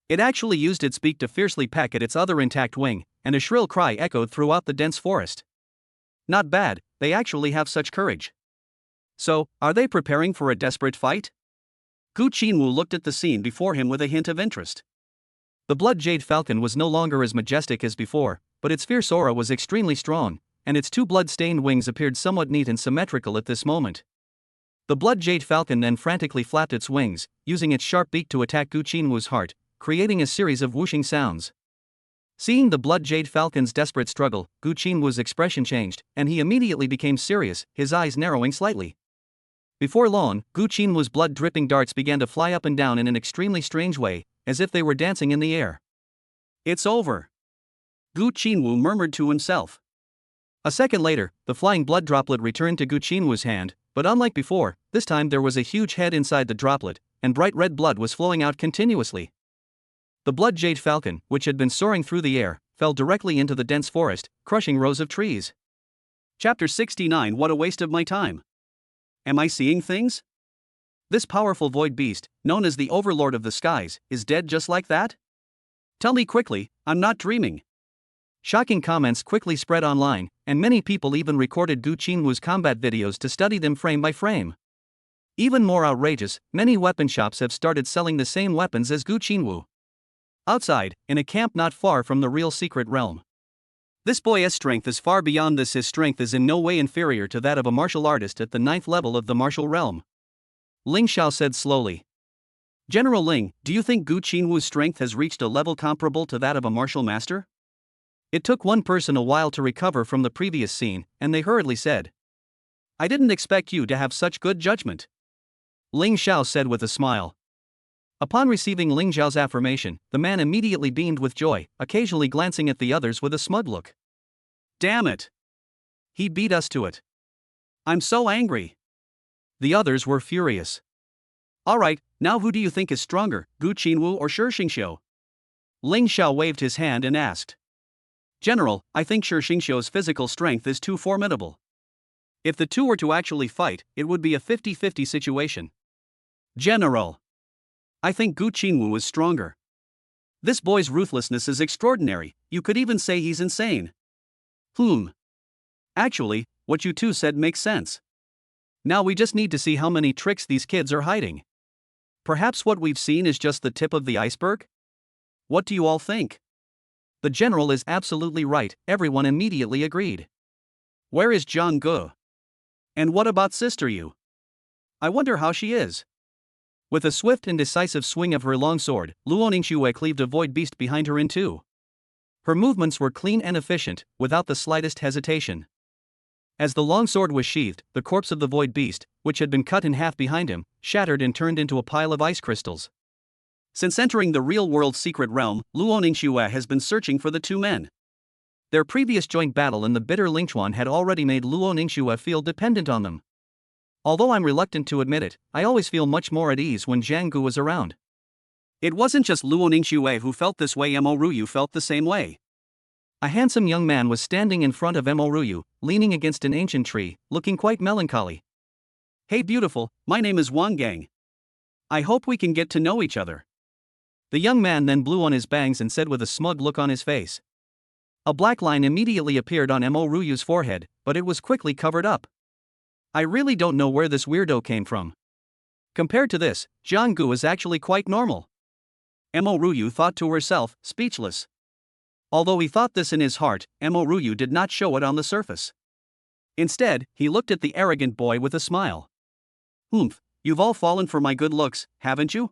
It actually used its beak to fiercely peck at its other intact wing, and a shrill cry echoed throughout the dense forest. Not bad, they actually have such courage. So, are they preparing for a desperate fight? Gu Qinwu looked at the scene before him with a hint of interest. The blood jade falcon was no longer as majestic as before, but its fierce aura was extremely strong, and its two blood-stained wings appeared somewhat neat and symmetrical at this moment. The blood jade falcon then frantically flapped its wings, using its sharp beak to attack Gu Qinwu's heart, creating a series of whooshing sounds. Seeing the blood jade falcon's desperate struggle, Gu Qinwu's expression changed, and he immediately became serious, his eyes narrowing slightly. Before long, Gu Qinwu's blood-dripping darts began to fly up and down in an extremely strange way, as if they were dancing in the air. It's over. Gu Qinwu murmured to himself. A second later, the flying blood droplet returned to Gu Qinwu's hand, but unlike before, this time there was a huge head inside the droplet, and bright red blood was flowing out continuously. The blood jade falcon, which had been soaring through the air, fell directly into the dense forest, crushing rows of trees. Chapter 69. What a waste of my time. Am I seeing things? This powerful void beast, known as the Overlord of the Skies, is dead just like that? Tell me quickly, I'm not dreaming. Shocking comments quickly spread online, and many people even recorded Gu Qinwu's combat videos to study them frame by frame. Even more outrageous, many weapon shops have started selling the same weapons as Gu Qinwu. Outside, in a camp not far from the real secret realm. This boy's strength is far beyond this. His strength is in no way inferior to that of a martial artist at the 9th level of the martial realm. Ling Xiao said slowly. General Ling, do you think Gu Qinwu's strength has reached a level comparable to that of a martial master? It took one person a while to recover from the previous scene, and they hurriedly said. I didn't expect you to have such good judgment. Ling Xiao said with a smile. Upon receiving Ling Xiao's affirmation, the man immediately beamed with joy, occasionally glancing at the others with a smug look. Damn it! He beat us to it. I'm so angry. The others were furious. Alright, now who do you think is stronger, Gu Qinwu or Shi Xingqiu? Ling Xiao waved his hand and asked. General, I think Shi Xingqiu's physical strength is too formidable. If the two were to actually fight, it would be a 50-50 situation. General, I think Gu Qinwu is stronger. This boy's ruthlessness is extraordinary, you could even say he's insane. Actually, what you two said makes sense. Now we just need to see how many tricks these kids are hiding. Perhaps what we've seen is just the tip of the iceberg? What do you all think? The general is absolutely right, everyone immediately agreed. Where is Zhang Ge? And what about Sister Yu? I wonder how she is. With a swift and decisive swing of her long sword, Luo Ningxue cleaved a void beast behind her in two. Her movements were clean and efficient, without the slightest hesitation. As the long sword was sheathed, the corpse of the void beast, which had been cut in half behind him, shattered and turned into a pile of ice crystals. Since entering the real-world secret realm, Luo Ningxue has been searching for the two men. Their previous joint battle in the bitter Lingchuan had already made Luo Ningxue feel dependent on them. Although I'm reluctant to admit it, I always feel much more at ease when Zhang Gu is around. It wasn't just Luo Ningxue who felt this way, Mo Ruyu felt the same way. A handsome young man was standing in front of Mo Ruyu, leaning against an ancient tree, looking quite melancholy. Hey beautiful, my name is Wang Gang. I hope we can get to know each other. The young man then blew on his bangs and said with a smug look on his face. A black line immediately appeared on Mo Ruyu's forehead, but it was quickly covered up. I really don't know where this weirdo came from. Compared to this, Zhang Gu is actually quite normal. Mo Ruyu thought to herself, speechless. Although he thought this in his heart, Mo Ruyu did not show it on the surface. Instead, he looked at the arrogant boy with a smile. You've all fallen for my good looks, haven't you?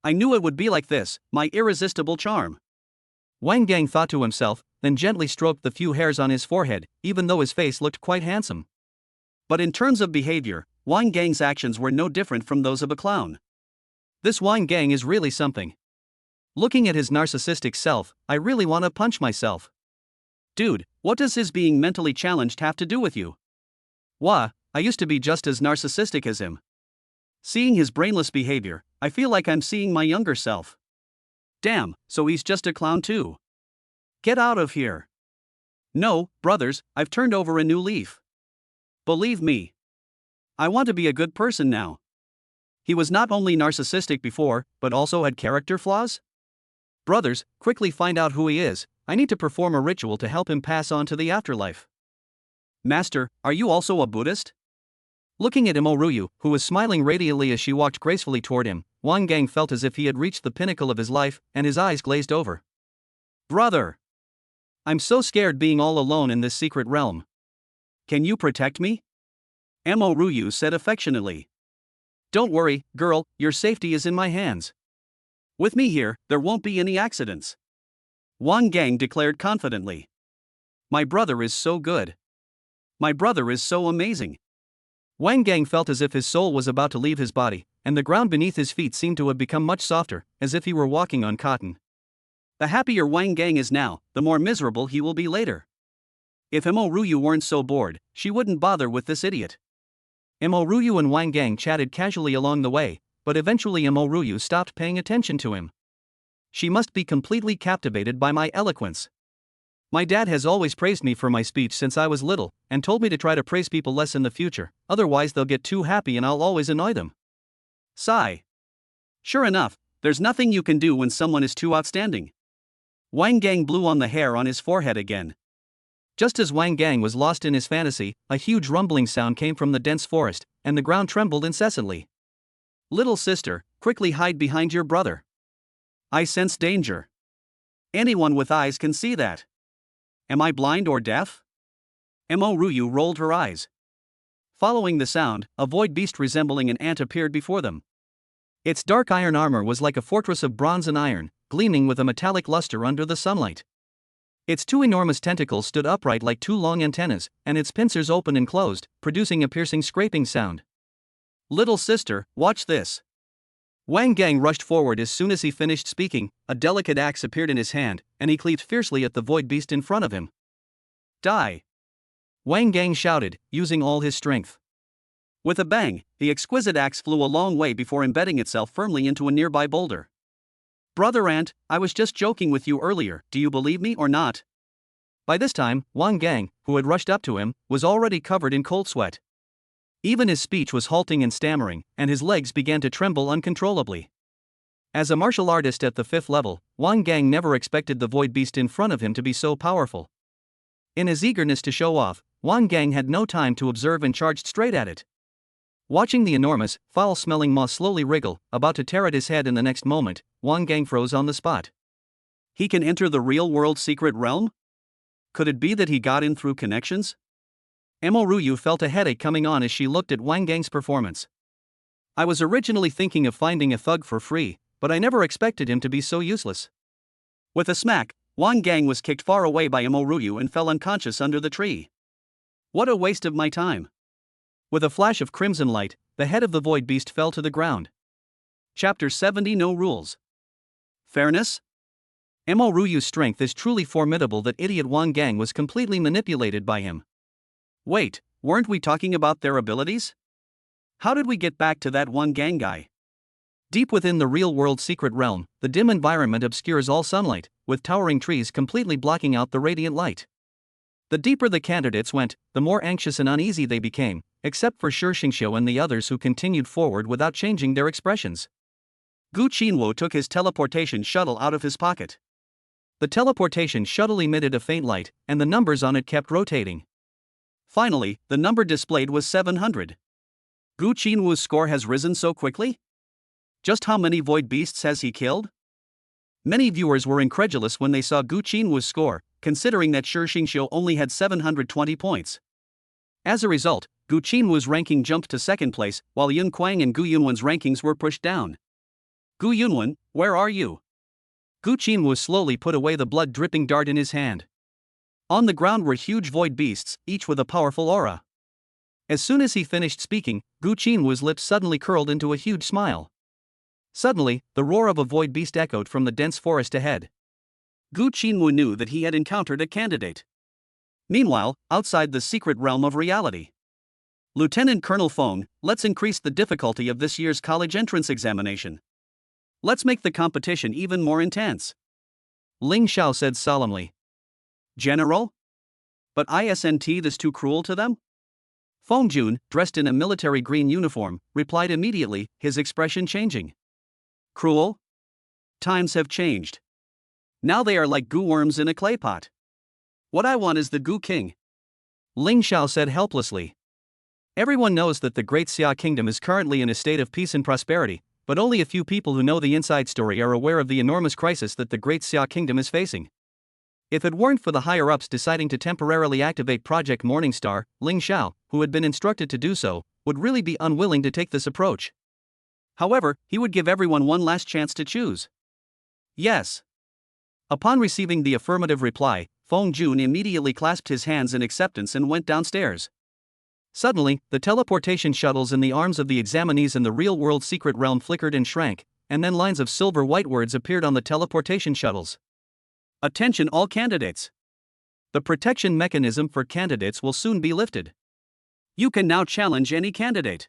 I knew it would be like this, my irresistible charm. Wang Gang thought to himself, then gently stroked the few hairs on his forehead, even though his face looked quite handsome. But in terms of behavior, Wang Gang's actions were no different from those of a clown. This Wang Gang is really something. Looking at his narcissistic self, I really want to punch myself. Dude, what does his being mentally challenged have to do with you? Wah, I used to be just as narcissistic as him. Seeing his brainless behavior, I feel like I'm seeing my younger self. Damn, so he's just a clown too. Get out of here. No, brothers, I've turned over a new leaf. Believe me. I want to be a good person now. He was not only narcissistic before, but also had character flaws? Brothers, quickly find out who he is. I need to perform a ritual to help him pass on to the afterlife. Master, are you also a Buddhist? Looking at Mo Ruyu, who was smiling radiantly as she walked gracefully toward him, Wang Gang felt as if he had reached the pinnacle of his life, and his eyes glazed over. Brother! I'm so scared being all alone in this secret realm. Can you protect me? Mo Ruyu said affectionately. Don't worry, girl, your safety is in my hands. With me here, there won't be any accidents. Wang Gang declared confidently. My brother is so good. My brother is so amazing. Wang Gang felt as if his soul was about to leave his body, and the ground beneath his feet seemed to have become much softer, as if he were walking on cotton. The happier Wang Gang is now, the more miserable he will be later. If Mo Ruyu weren't so bored, she wouldn't bother with this idiot. Mo Ruyu and Wang Gang chatted casually along the way, but eventually Mo Ruyu stopped paying attention to him. She must be completely captivated by my eloquence. My dad has always praised me for my speech since I was little, and told me to try to praise people less in the future, otherwise they'll get too happy and I'll always annoy them. Sigh. Sure enough, there's nothing you can do when someone is too outstanding. Wang Gang blew on the hair on his forehead again. Just as Wang Gang was lost in his fantasy, a huge rumbling sound came from the dense forest, and the ground trembled incessantly. Little sister, quickly hide behind your brother. I sense danger. Anyone with eyes can see that. Am I blind or deaf? Mo Ruyu rolled her eyes. Following the sound, a void beast resembling an ant appeared before them. Its dark iron armor was like a fortress of bronze and iron, gleaming with a metallic luster under the sunlight. Its two enormous tentacles stood upright like two long antennas, and its pincers opened and closed, producing a piercing scraping sound. Little sister, watch this. Wang Gang rushed forward as soon as he finished speaking. A delicate axe appeared in his hand, and he cleaved fiercely at the void beast in front of him. Die! Wang Gang shouted, using all his strength. With a bang, the exquisite axe flew a long way before embedding itself firmly into a nearby boulder. Brother Ant, I was just joking with you earlier, do you believe me or not? By this time, Wang Gang, who had rushed up to him, was already covered in cold sweat. Even his speech was halting and stammering, and his legs began to tremble uncontrollably. As a martial artist at the 5th level, Wang Gang never expected the void beast in front of him to be so powerful. In his eagerness to show off, Wang Gang had no time to observe and charged straight at it. Watching the enormous, foul-smelling maw slowly wriggle, about to tear at his head in the next moment, Wang Gang froze on the spot. He can enter the real-world secret realm? Could it be that he got in through connections? Mo Ruyu felt a headache coming on as she looked at Wang Gang's performance. I was originally thinking of finding a thug for free, but I never expected him to be so useless. With a smack, Wang Gang was kicked far away by Mo Ruyu and fell unconscious under the tree. What a waste of my time. With a flash of crimson light, the head of the void beast fell to the ground. Chapter 70 No Rules. Fairness? Mo Ruyu's strength is truly formidable that idiot Wang Gang was completely manipulated by him. Wait, weren't we talking about their abilities? How did we get back to that Wang Gang guy? Deep within the real-world secret realm, the dim environment obscures all sunlight, with towering trees completely blocking out the radiant light. The deeper the candidates went, the more anxious and uneasy they became, except for Shi Xingqiu and the others who continued forward without changing their expressions. Gu Qinwu took his teleportation shuttle out of his pocket. The teleportation shuttle emitted a faint light, and the numbers on it kept rotating. Finally, the number displayed was 700. Gu Qinwu's score has risen so quickly? Just how many void beasts has he killed? Many viewers were incredulous when they saw Gu Qinwu's score, considering that Shi Xingqiu only had 720 points. As a result, Gu Qinwu's ranking jumped to second place, while Yun Kuang and Gu Yunwen's rankings were pushed down. Gu Yunwen, where are you? Gu Qinwu slowly put away the blood-dripping dart in his hand. On the ground were huge void beasts, each with a powerful aura. As soon as he finished speaking, Gu Qinwu's lips suddenly curled into a huge smile. Suddenly, the roar of a void beast echoed from the dense forest ahead. Gu Qinwu knew that he had encountered a candidate. Meanwhile, outside the secret realm of reality. Lieutenant Colonel Feng, let's increase the difficulty of this year's college entrance examination. Let's make the competition even more intense. Ling Xiao said solemnly. General? But isn't this too cruel to them? Feng Jun, dressed in a military green uniform, replied immediately, his expression changing. Cruel? Times have changed. Now they are like goo worms in a clay pot. What I want is the Goo King. Ling Xiao said helplessly. Everyone knows that the Great Xia Kingdom is currently in a state of peace and prosperity, but only a few people who know the inside story are aware of the enormous crisis that the Great Xia Kingdom is facing. If it weren't for the higher-ups deciding to temporarily activate Project Morningstar, Ling Xiao, who had been instructed to do so, would really be unwilling to take this approach. However, he would give everyone one last chance to choose. Yes. Upon receiving the affirmative reply, Feng Jun immediately clasped his hands in acceptance and went downstairs. Suddenly, the teleportation shuttles in the arms of the examinees in the real-world secret realm flickered and shrank, and then lines of silver-white words appeared on the teleportation shuttles. Attention all candidates. The protection mechanism for candidates will soon be lifted. You can now challenge any candidate.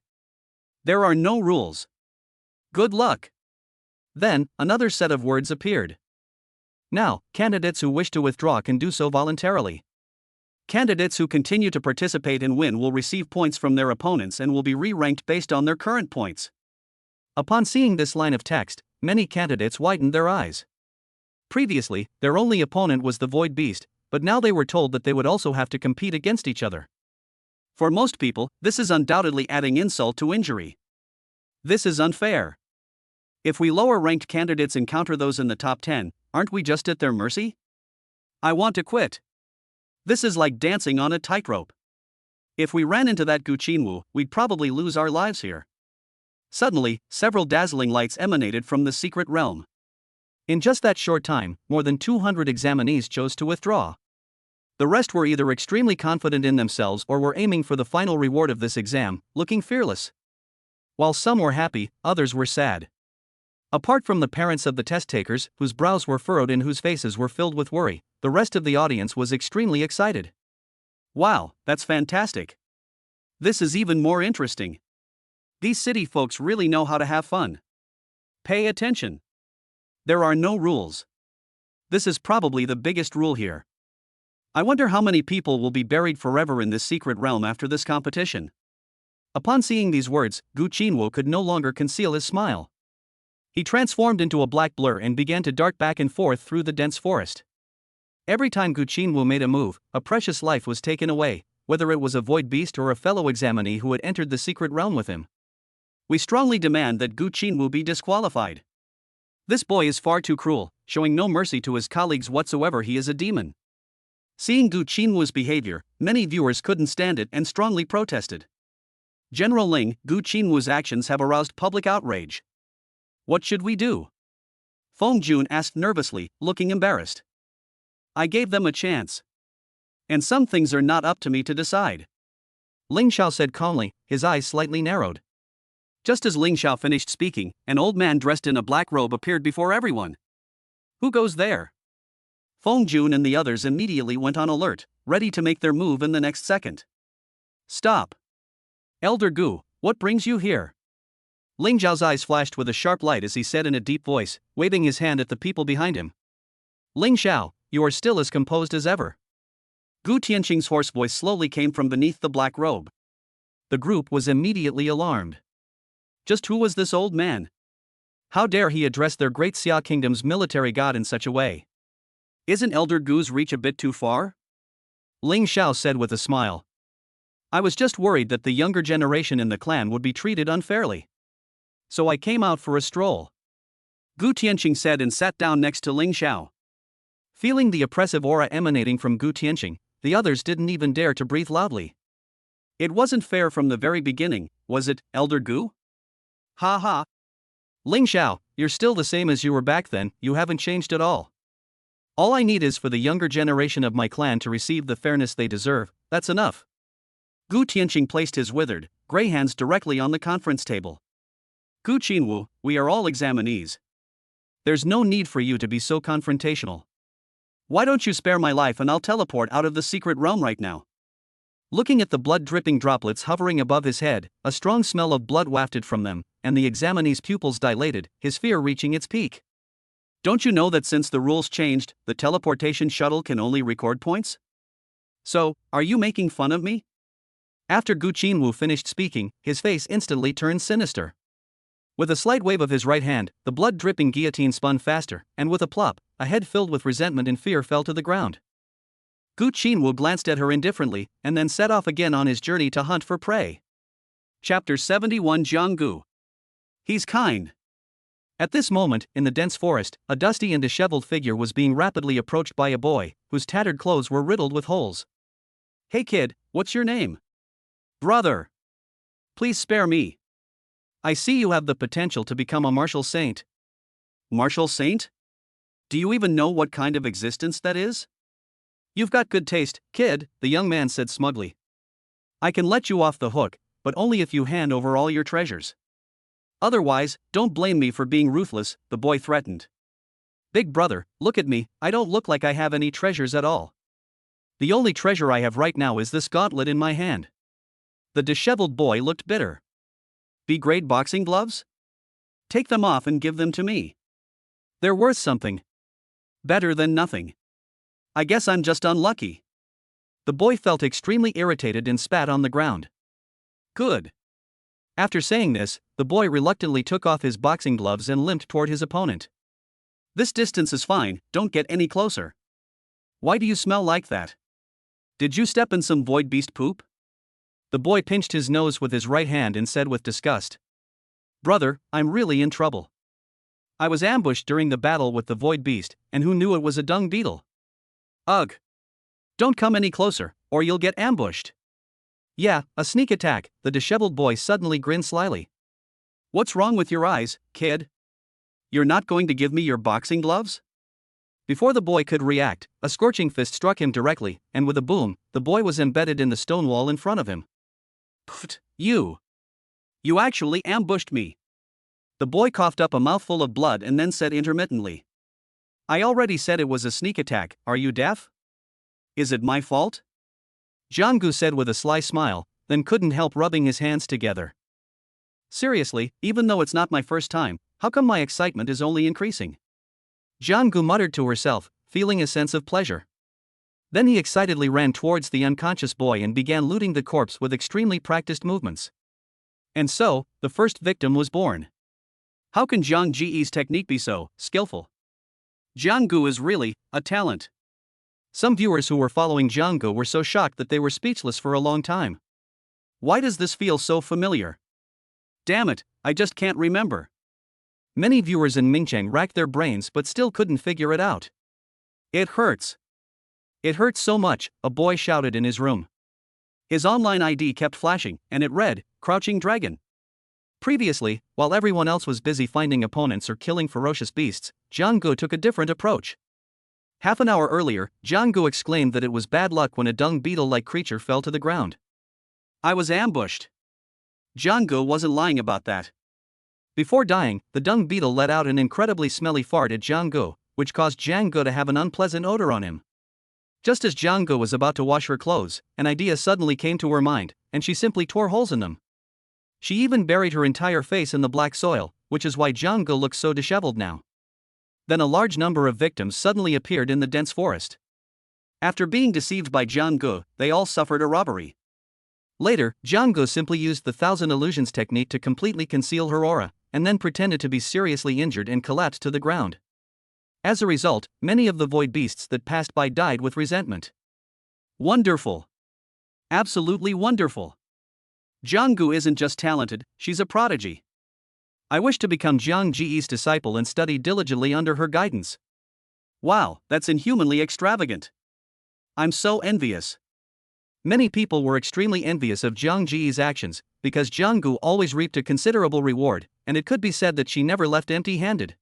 There are no rules. Good luck. Then, another set of words appeared. Now, candidates who wish to withdraw can do so voluntarily. Candidates who continue to participate and win will receive points from their opponents and will be re-ranked based on their current points. Upon seeing this line of text, many candidates widened their eyes. Previously, their only opponent was the Void Beast, but now they were told that they would also have to compete against each other. For most people, this is undoubtedly adding insult to injury. This is unfair. If we lower-ranked candidates encounter those in the top 10, aren't we just at their mercy? I want to quit. This is like dancing on a tightrope. If we ran into that Gu Qinwu, we'd probably lose our lives here. Suddenly, several dazzling lights emanated from the secret realm. In just that short time, more than 200 examinees chose to withdraw. The rest were either extremely confident in themselves or were aiming for the final reward of this exam, looking fearless. While some were happy, others were sad. Apart from the parents of the test takers, whose brows were furrowed and whose faces were filled with worry, the rest of the audience was extremely excited. Wow, that's fantastic. This is even more interesting. These city folks really know how to have fun. Pay attention. There are no rules. This is probably the biggest rule here. I wonder how many people will be buried forever in this secret realm after this competition. Upon seeing these words, Gu Qinwu could no longer conceal his smile. He transformed into a black blur and began to dart back and forth through the dense forest. Every time Gu Qinwu made a move, a precious life was taken away, whether it was a void beast or a fellow examinee who had entered the secret realm with him. We strongly demand that Gu Qinwu be disqualified. This boy is far too cruel, showing no mercy to his colleagues whatsoever. He is a demon. Seeing Gu Qinwu's behavior, many viewers couldn't stand it and strongly protested. General Ling, Gu Qinwu's actions have aroused public outrage. What should we do? Feng Jun asked nervously, looking embarrassed. I gave them a chance. And some things are not up to me to decide. Ling Xiao said calmly, his eyes slightly narrowed. Just as Ling Xiao finished speaking, an old man dressed in a black robe appeared before everyone. Who goes there? Feng Jun and the others immediately went on alert, ready to make their move in the next second. Stop! Elder Gu, what brings you here? Ling Zhao's eyes flashed with a sharp light as he said in a deep voice, waving his hand at the people behind him. Ling Xiao, you are still as composed as ever. Gu Tianqing's hoarse voice slowly came from beneath the black robe. The group was immediately alarmed. Just who was this old man? How dare he address their great Xia kingdom's military god in such a way? Isn't Elder Gu's reach a bit too far? Ling Xiao said with a smile. I was just worried that the younger generation in the clan would be treated unfairly. So I came out for a stroll. Gu Tianqing said and sat down next to Ling Xiao. Feeling the oppressive aura emanating from Gu Tianqing, the others didn't even dare to breathe loudly. It wasn't fair from the very beginning, was it, Elder Gu? Ha ha. Ling Xiao, you're still the same as you were back then, you haven't changed at all. All I need is for the younger generation of my clan to receive the fairness they deserve, that's enough. Gu Tianqing placed his withered, gray hands directly on the conference table. Gu Qinwu, we are all examinees. There's no need for you to be so confrontational. Why don't you spare my life and I'll teleport out of the secret realm right now? Looking at the blood-dripping droplets hovering above his head, a strong smell of blood wafted from them, and the examinee's pupils dilated, his fear reaching its peak. Don't you know that since the rules changed, the teleportation shuttle can only record points? So, are you making fun of me? After Gu Qinwu finished speaking, his face instantly turned sinister. With a slight wave of his right hand, the blood-dripping guillotine spun faster, and with a plop, a head filled with resentment and fear fell to the ground. Gu Qinwu glanced at her indifferently, and then set off again on his journey to hunt for prey. Chapter 71 Jiang Gu. He's kind. At this moment, in the dense forest, a dusty and disheveled figure was being rapidly approached by a boy, whose tattered clothes were riddled with holes. Hey kid, what's your name? Brother. Please spare me. I see you have the potential to become a martial saint. Martial saint? Do you even know what kind of existence that is? You've got good taste, kid, the young man said smugly. I can let you off the hook, but only if you hand over all your treasures. Otherwise, don't blame me for being ruthless, the boy threatened. Big brother, look at me, I don't look like I have any treasures at all. The only treasure I have right now is this gauntlet in my hand. The disheveled boy looked bitter. B-grade boxing gloves? Take them off and give them to me. They're worth something. Better than nothing. I guess I'm just unlucky. The boy felt extremely irritated and spat on the ground. Good. After saying this, the boy reluctantly took off his boxing gloves and limped toward his opponent. This distance is fine, don't get any closer. Why do you smell like that? Did you step in some void beast poop? The boy pinched his nose with his right hand and said with disgust. Brother, I'm really in trouble. I was ambushed during the battle with the void beast, and who knew it was a dung beetle? Ugh. Don't come any closer, or you'll get ambushed. Yeah, a sneak attack, the disheveled boy suddenly grinned slyly. What's wrong with your eyes, kid? You're not going to give me your boxing gloves? Before the boy could react, a scorching fist struck him directly, and with a boom, the boy was embedded in the stone wall in front of him. Pfft, you! You actually ambushed me! The boy coughed up a mouthful of blood and then said intermittently. I already said it was a sneak attack, are you deaf? Is it my fault? Jiang Gu said with a sly smile, then couldn't help rubbing his hands together. Seriously, even though it's not my first time, how come my excitement is only increasing? Jiang Gu muttered to herself, feeling a sense of pleasure. Then he excitedly ran towards the unconscious boy and began looting the corpse with extremely practiced movements. And so, the first victim was born. How can Jiang Ji's technique be so skillful? Jiang Gu is really a talent. Some viewers who were following Jiang Gu were so shocked that they were speechless for a long time. Why does this feel so familiar? Damn it, I just can't remember. Many viewers in Mingcheng racked their brains but still couldn't figure it out. It hurts. It hurts so much, a boy shouted in his room. His online ID kept flashing, and it read, Crouching Dragon. Previously, while everyone else was busy finding opponents or killing ferocious beasts, Jiang Gu took a different approach. Half an hour earlier, Jiang Gu exclaimed that it was bad luck when a dung beetle-like creature fell to the ground. I was ambushed. Jiang Gu wasn't lying about that. Before dying, the dung beetle let out an incredibly smelly fart at Jiang Gu, which caused Jiang Ge to have an unpleasant odor on him. Just as Jiang Ge was about to wash her clothes, an idea suddenly came to her mind, and she simply tore holes in them. She even buried her entire face in the black soil, which is why Jiang Ge looks so disheveled now. Then a large number of victims suddenly appeared in the dense forest. After being deceived by Jiang Ge, they all suffered a robbery. Later, Jiang Ge simply used the Thousand Illusions technique to completely conceal her aura, and then pretended to be seriously injured and collapsed to the ground. As a result, many of the void beasts that passed by died with resentment. Wonderful. Absolutely wonderful. Jiang Ge isn't just talented, she's a prodigy. I wish to become Jiang Ji's disciple and study diligently under her guidance. Wow, that's inhumanly extravagant. I'm so envious. Many people were extremely envious of Jiang Ji's actions, because Jiang Ge always reaped a considerable reward, and it could be said that she never left empty-handed.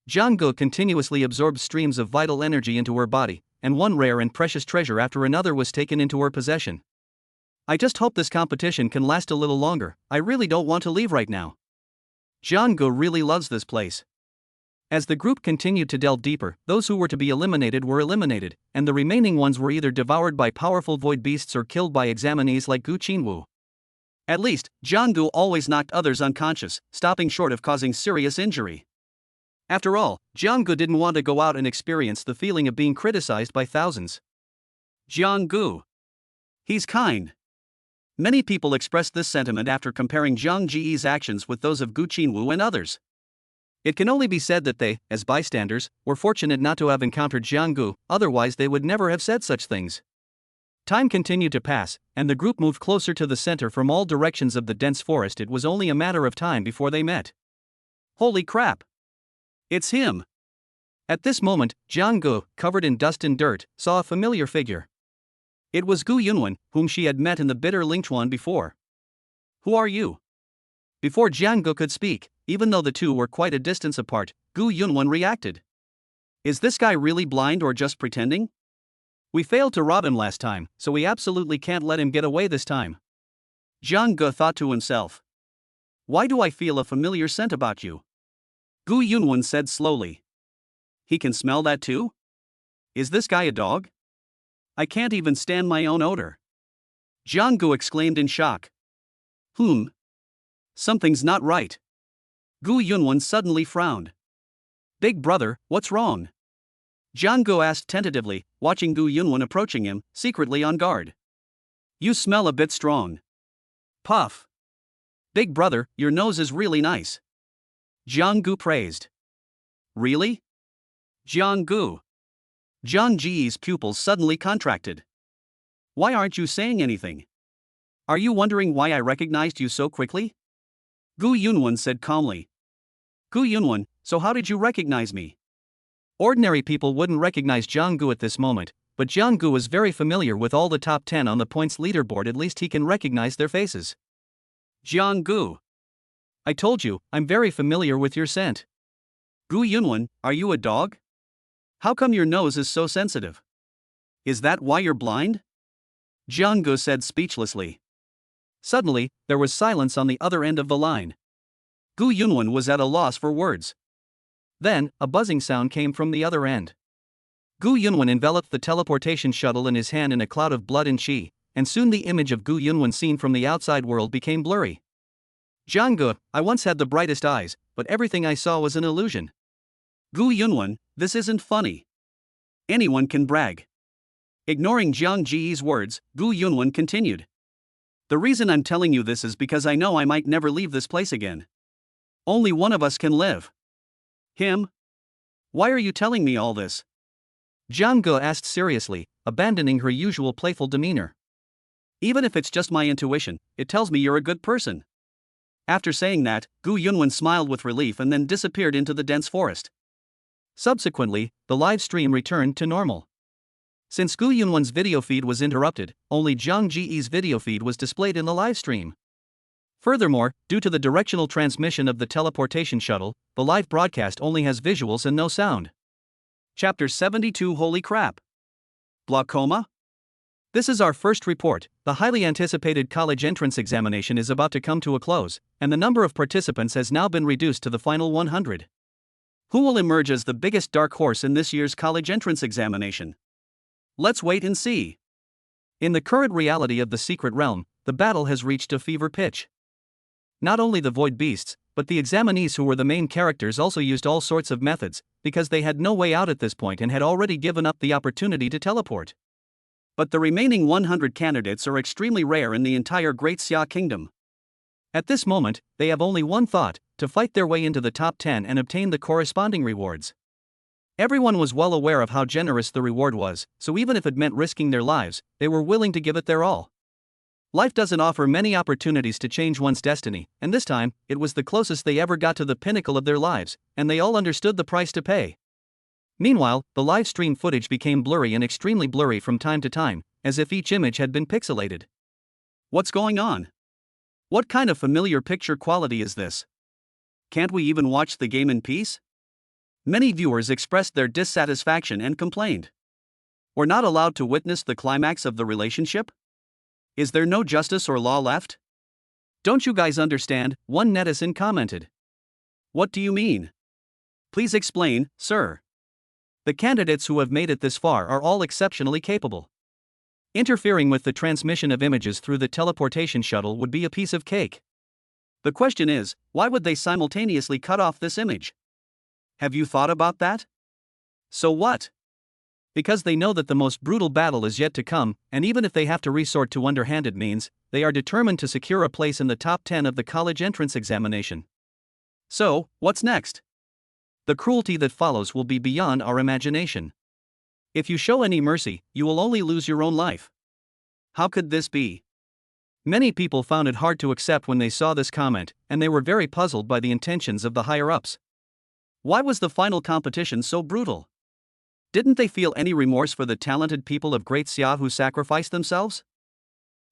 Jiang Ge continuously absorbed streams of vital energy into her body, and one rare and precious treasure after another was taken into her possession. I just hope this competition can last a little longer. I really don't want to leave right now. Jiang Ge really loves this place. As the group continued to delve deeper, those who were to be eliminated were eliminated, and the remaining ones were either devoured by powerful void beasts or killed by examinees like Gu Qinwu. At least, Jiang Ge always knocked others unconscious, stopping short of causing serious injury. After all, Jiang Ge didn't want to go out and experience the feeling of being criticized by thousands. Jiang Ge. He's kind. Many people expressed this sentiment after comparing Jiang Ji's actions with those of Gu Qinwu and others. It can only be said that they, as bystanders, were fortunate not to have encountered Jiang Ge, otherwise they would never have said such things. Time continued to pass, and the group moved closer to the center from all directions of the dense forest. It was only a matter of time before they met. Holy crap! It's him! At this moment, Jiang Ge, covered in dust and dirt, saw a familiar figure. It was Gu Yunwen, whom she had met in the bitter Lingchuan before. Who are you? Before Jiang Ge could speak, even though the two were quite a distance apart, Gu Yunwen reacted. Is this guy really blind or just pretending? We failed to rob him last time, so we absolutely can't let him get away this time. Jiang Ge thought to himself. Why do I feel a familiar scent about you? Gu Yunwen said slowly. He can smell that too? Is this guy a dog? I can't even stand my own odor. Jiang Ge exclaimed in shock. Something's not right. Gu Yunwen suddenly frowned. Big brother, what's wrong? Jiang Ge asked tentatively, watching Gu Yunwen approaching him, secretly on guard. You smell a bit strong. Puff. Big brother, your nose is really nice. Jiang Ge praised. Really? Jiang Ge. Jiang Ji's pupils suddenly contracted. Why aren't you saying anything? Are you wondering why I recognized you so quickly? Gu Yunwen said calmly. Gu Yunwen, so how did you recognize me? Ordinary people wouldn't recognize Jiang Ge at this moment, but Jiang Ge was very familiar with all the top 10 on the points leaderboard. At least he can recognize their faces. Jiang Ge. I told you, I'm very familiar with your scent. Gu Yunwen, are you a dog? How come your nose is so sensitive? Is that why you're blind? Jiang Ge said speechlessly. Suddenly, there was silence on the other end of the line. Gu Yunwen was at a loss for words. Then, a buzzing sound came from the other end. Gu Yunwen enveloped the teleportation shuttle in his hand in a cloud of blood and qi, and soon the image of Gu Yunwen seen from the outside world became blurry. Jiang Ge, I once had the brightest eyes, but everything I saw was an illusion. Gu Yunwen, this isn't funny. Anyone can brag. Ignoring Jiang Ji's words, Gu Yunwen continued. The reason I'm telling you this is because I know I might never leave this place again. Only one of us can live. Him? Why are you telling me all this? Jiang Ge asked seriously, abandoning her usual playful demeanor. Even if it's just my intuition, it tells me you're a good person. After saying that, Gu Yunwen smiled with relief and then disappeared into the dense forest. Subsequently, the live stream returned to normal. Since Gu Yunwen's video feed was interrupted, only Jiang Ji's video feed was displayed in the live stream. Furthermore, due to the directional transmission of the teleportation shuttle, the live broadcast only has visuals and no sound. Chapter 72. Holy crap! Glaucoma? This is our first report. The highly anticipated college entrance examination is about to come to a close, and the number of participants has now been reduced to the final 100. Who will emerge as the biggest dark horse in this year's college entrance examination? Let's wait and see. In the current reality of the Secret Realm, the battle has reached a fever pitch. Not only the Void Beasts, but the examinees who were the main characters also used all sorts of methods, because they had no way out at this point and had already given up the opportunity to teleport. But the remaining 100 candidates are extremely rare in the entire Great Xia Kingdom. At this moment, they have only one thought: to fight their way into the top 10 and obtain the corresponding rewards. Everyone was well aware of how generous the reward was, so even if it meant risking their lives, they were willing to give it their all. Life doesn't offer many opportunities to change one's destiny, and this time, it was the closest they ever got to the pinnacle of their lives, and they all understood the price to pay. Meanwhile, the live stream footage became blurry and extremely blurry from time to time, as if each image had been pixelated. What's going on? What kind of familiar picture quality is this? Can't we even watch the game in peace? Many viewers expressed their dissatisfaction and complained. We're not allowed to witness the climax of the relationship? Is there no justice or law left? Don't you guys understand? One netizen commented. What do you mean? Please explain, sir. The candidates who have made it this far are all exceptionally capable. Interfering with the transmission of images through the teleportation shuttle would be a piece of cake. The question is, why would they simultaneously cut off this image? Have you thought about that? So what? Because they know that the most brutal battle is yet to come, and even if they have to resort to underhanded means, they are determined to secure a place in the top 10 of the college entrance examination. So, what's next? The cruelty that follows will be beyond our imagination. If you show any mercy, you will only lose your own life. How could this be? Many people found it hard to accept when they saw this comment, and they were very puzzled by the intentions of the higher-ups. Why was the final competition so brutal? Didn't they feel any remorse for the talented people of Great Xia who sacrificed themselves?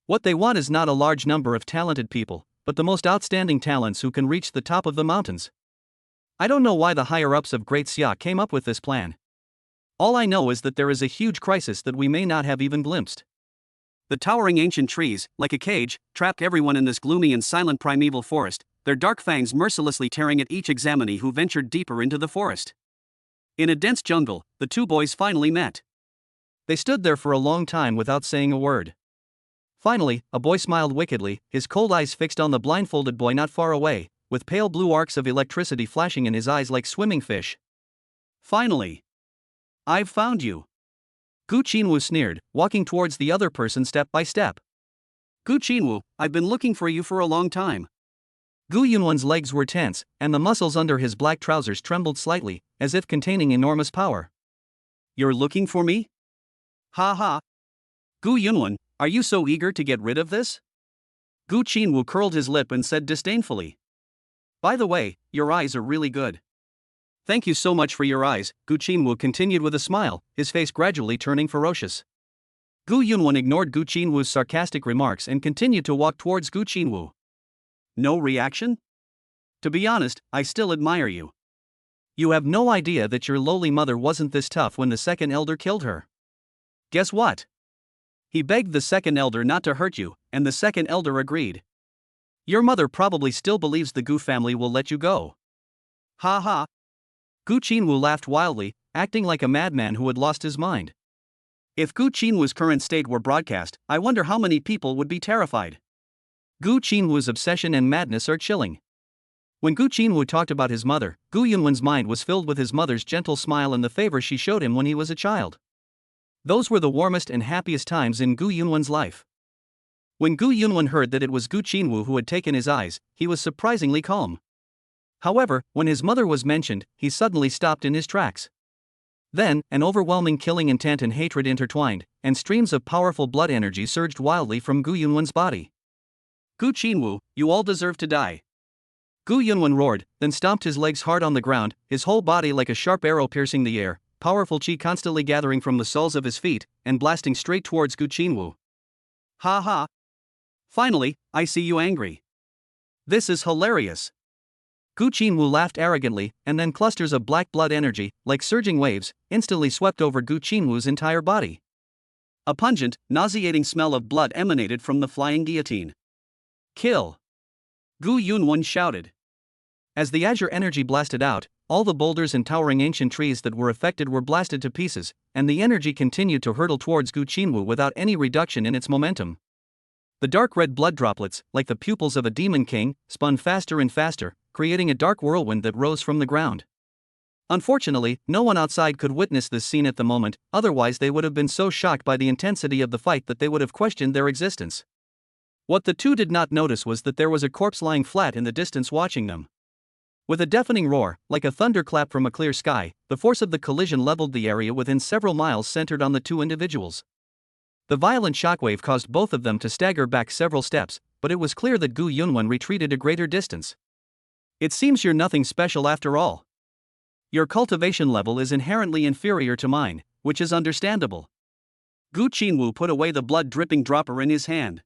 What they want is not a large number of talented people, but the most outstanding talents who can reach the top of the mountains. I don't know why the higher-ups of Great Xia came up with this plan. All I know is that there is a huge crisis that we may not have even glimpsed. The towering ancient trees, like a cage, trap everyone in this gloomy and silent primeval forest, their dark fangs mercilessly tearing at each examinee who ventured deeper into the forest. In a dense jungle, the two boys finally met. They stood there for a long time without saying a word. Finally, a boy smiled wickedly, his cold eyes fixed on the blindfolded boy not far away, with pale blue arcs of electricity flashing in his eyes like swimming fish. Finally! I've found you! Gu Qinwu sneered, walking towards the other person step by step. Gu Qinwu, I've been looking for you for a long time. Gu Yunwan's legs were tense, and the muscles under his black trousers trembled slightly, as if containing enormous power. You're looking for me? Ha ha! Gu Yunwan, are you so eager to get rid of this? Gu Qinwu curled his lip and said disdainfully. By the way, your eyes are really good. Thank you so much for your eyes, Gu Qinwu continued with a smile, his face gradually turning ferocious. Gu Yunwan ignored Gu Qinwu's sarcastic remarks and continued to walk towards Gu Qinwu. No reaction? To be honest, I still admire you. You have no idea that your lowly mother wasn't this tough when the second elder killed her. Guess what? He begged the second elder not to hurt you, and the second elder agreed. Your mother probably still believes the Gu family will let you go. Ha ha! Gu Qinwu laughed wildly, acting like a madman who had lost his mind. If Gu Qinwu's current state were broadcast, I wonder how many people would be terrified. Gu Qinwu's obsession and madness are chilling. When Gu Qinwu talked about his mother, Gu Yunwan's mind was filled with his mother's gentle smile and the favor she showed him when he was a child. Those were the warmest and happiest times in Gu Yunwan's life. When Gu Yunwan heard that it was Gu Qinwu who had taken his eyes, he was surprisingly calm. However, when his mother was mentioned, he suddenly stopped in his tracks. Then, an overwhelming killing intent and hatred intertwined, and streams of powerful blood energy surged wildly from Gu Yunwan's body. Gu Qinwu, you all deserve to die. Gu Yunwan roared, then stomped his legs hard on the ground, his whole body like a sharp arrow piercing the air, powerful chi constantly gathering from the soles of his feet, and blasting straight towards Gu Qinwu. Ha ha! Finally, I see you angry. This is hilarious. Gu Qinwu laughed arrogantly, and then clusters of black blood energy, like surging waves, instantly swept over Gu Qinwu's entire body. A pungent, nauseating smell of blood emanated from the flying guillotine. Kill! Gu Yunwan shouted. As the azure energy blasted out, all the boulders and towering ancient trees that were affected were blasted to pieces, and the energy continued to hurtle towards Gu Qinwu without any reduction in its momentum. The dark red blood droplets, like the pupils of a demon king, spun faster and faster, creating a dark whirlwind that rose from the ground. Unfortunately, no one outside could witness this scene at the moment, otherwise they would have been so shocked by the intensity of the fight that they would have questioned their existence. What the two did not notice was that there was a corpse lying flat in the distance watching them. With a deafening roar, like a thunderclap from a clear sky, the force of the collision leveled the area within several miles centered on the two individuals. The violent shockwave caused both of them to stagger back several steps, but it was clear that Gu Yunwen retreated a greater distance. It seems you're nothing special after all. Your cultivation level is inherently inferior to mine, which is understandable. Gu Qinwu put away the blood-dripping dropper in his hand.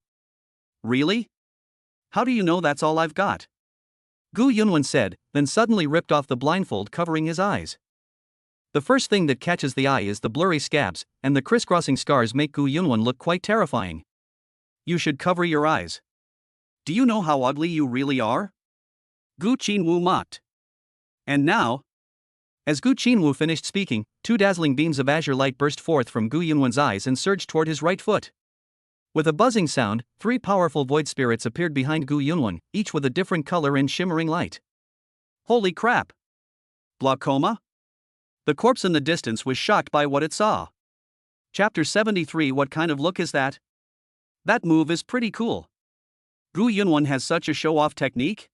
Really? How do you know that's all I've got? Gu Yunwen said, then suddenly ripped off the blindfold covering his eyes. The first thing that catches the eye is the blurry scabs, and the crisscrossing scars make Gu Yunwen look quite terrifying. You should cover your eyes. Do you know how ugly you really are? Gu Qinwu mocked. And now? As Gu Qinwu finished speaking, two dazzling beams of azure light burst forth from Gu Yunwen's eyes and surged toward his right foot. With a buzzing sound, three powerful void spirits appeared behind Gu Yunwen, each with a different color and shimmering light. Holy crap! Glaucoma? The corpse in the distance was shocked by what it saw. Chapter 73. What kind of look is that? That move is pretty cool. Gu Yunwen has such a show-off technique?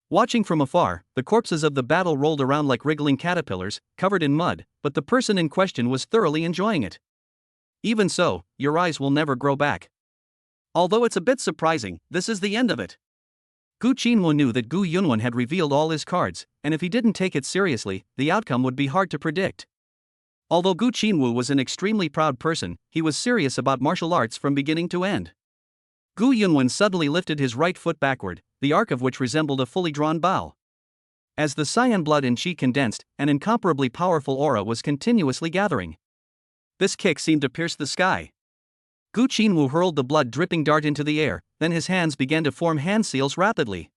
Watching from afar, the corpses of the battle rolled around like wriggling caterpillars, covered in mud, but the person in question was thoroughly enjoying it. Even so, your eyes will never grow back. Although it's a bit surprising, this is the end of it. Gu Qinwu knew that Gu Yunwen had revealed all his cards, and if he didn't take it seriously, the outcome would be hard to predict. Although Gu Qinwu was an extremely proud person, he was serious about martial arts from beginning to end. Gu Yunwen suddenly lifted his right foot backward, the arc of which resembled a fully drawn bow. As the cyan blood in Qi condensed, an incomparably powerful aura was continuously gathering. This kick seemed to pierce the sky. Gu Qinwu hurled the blood-dripping dart into the air, then his hands began to form hand seals rapidly.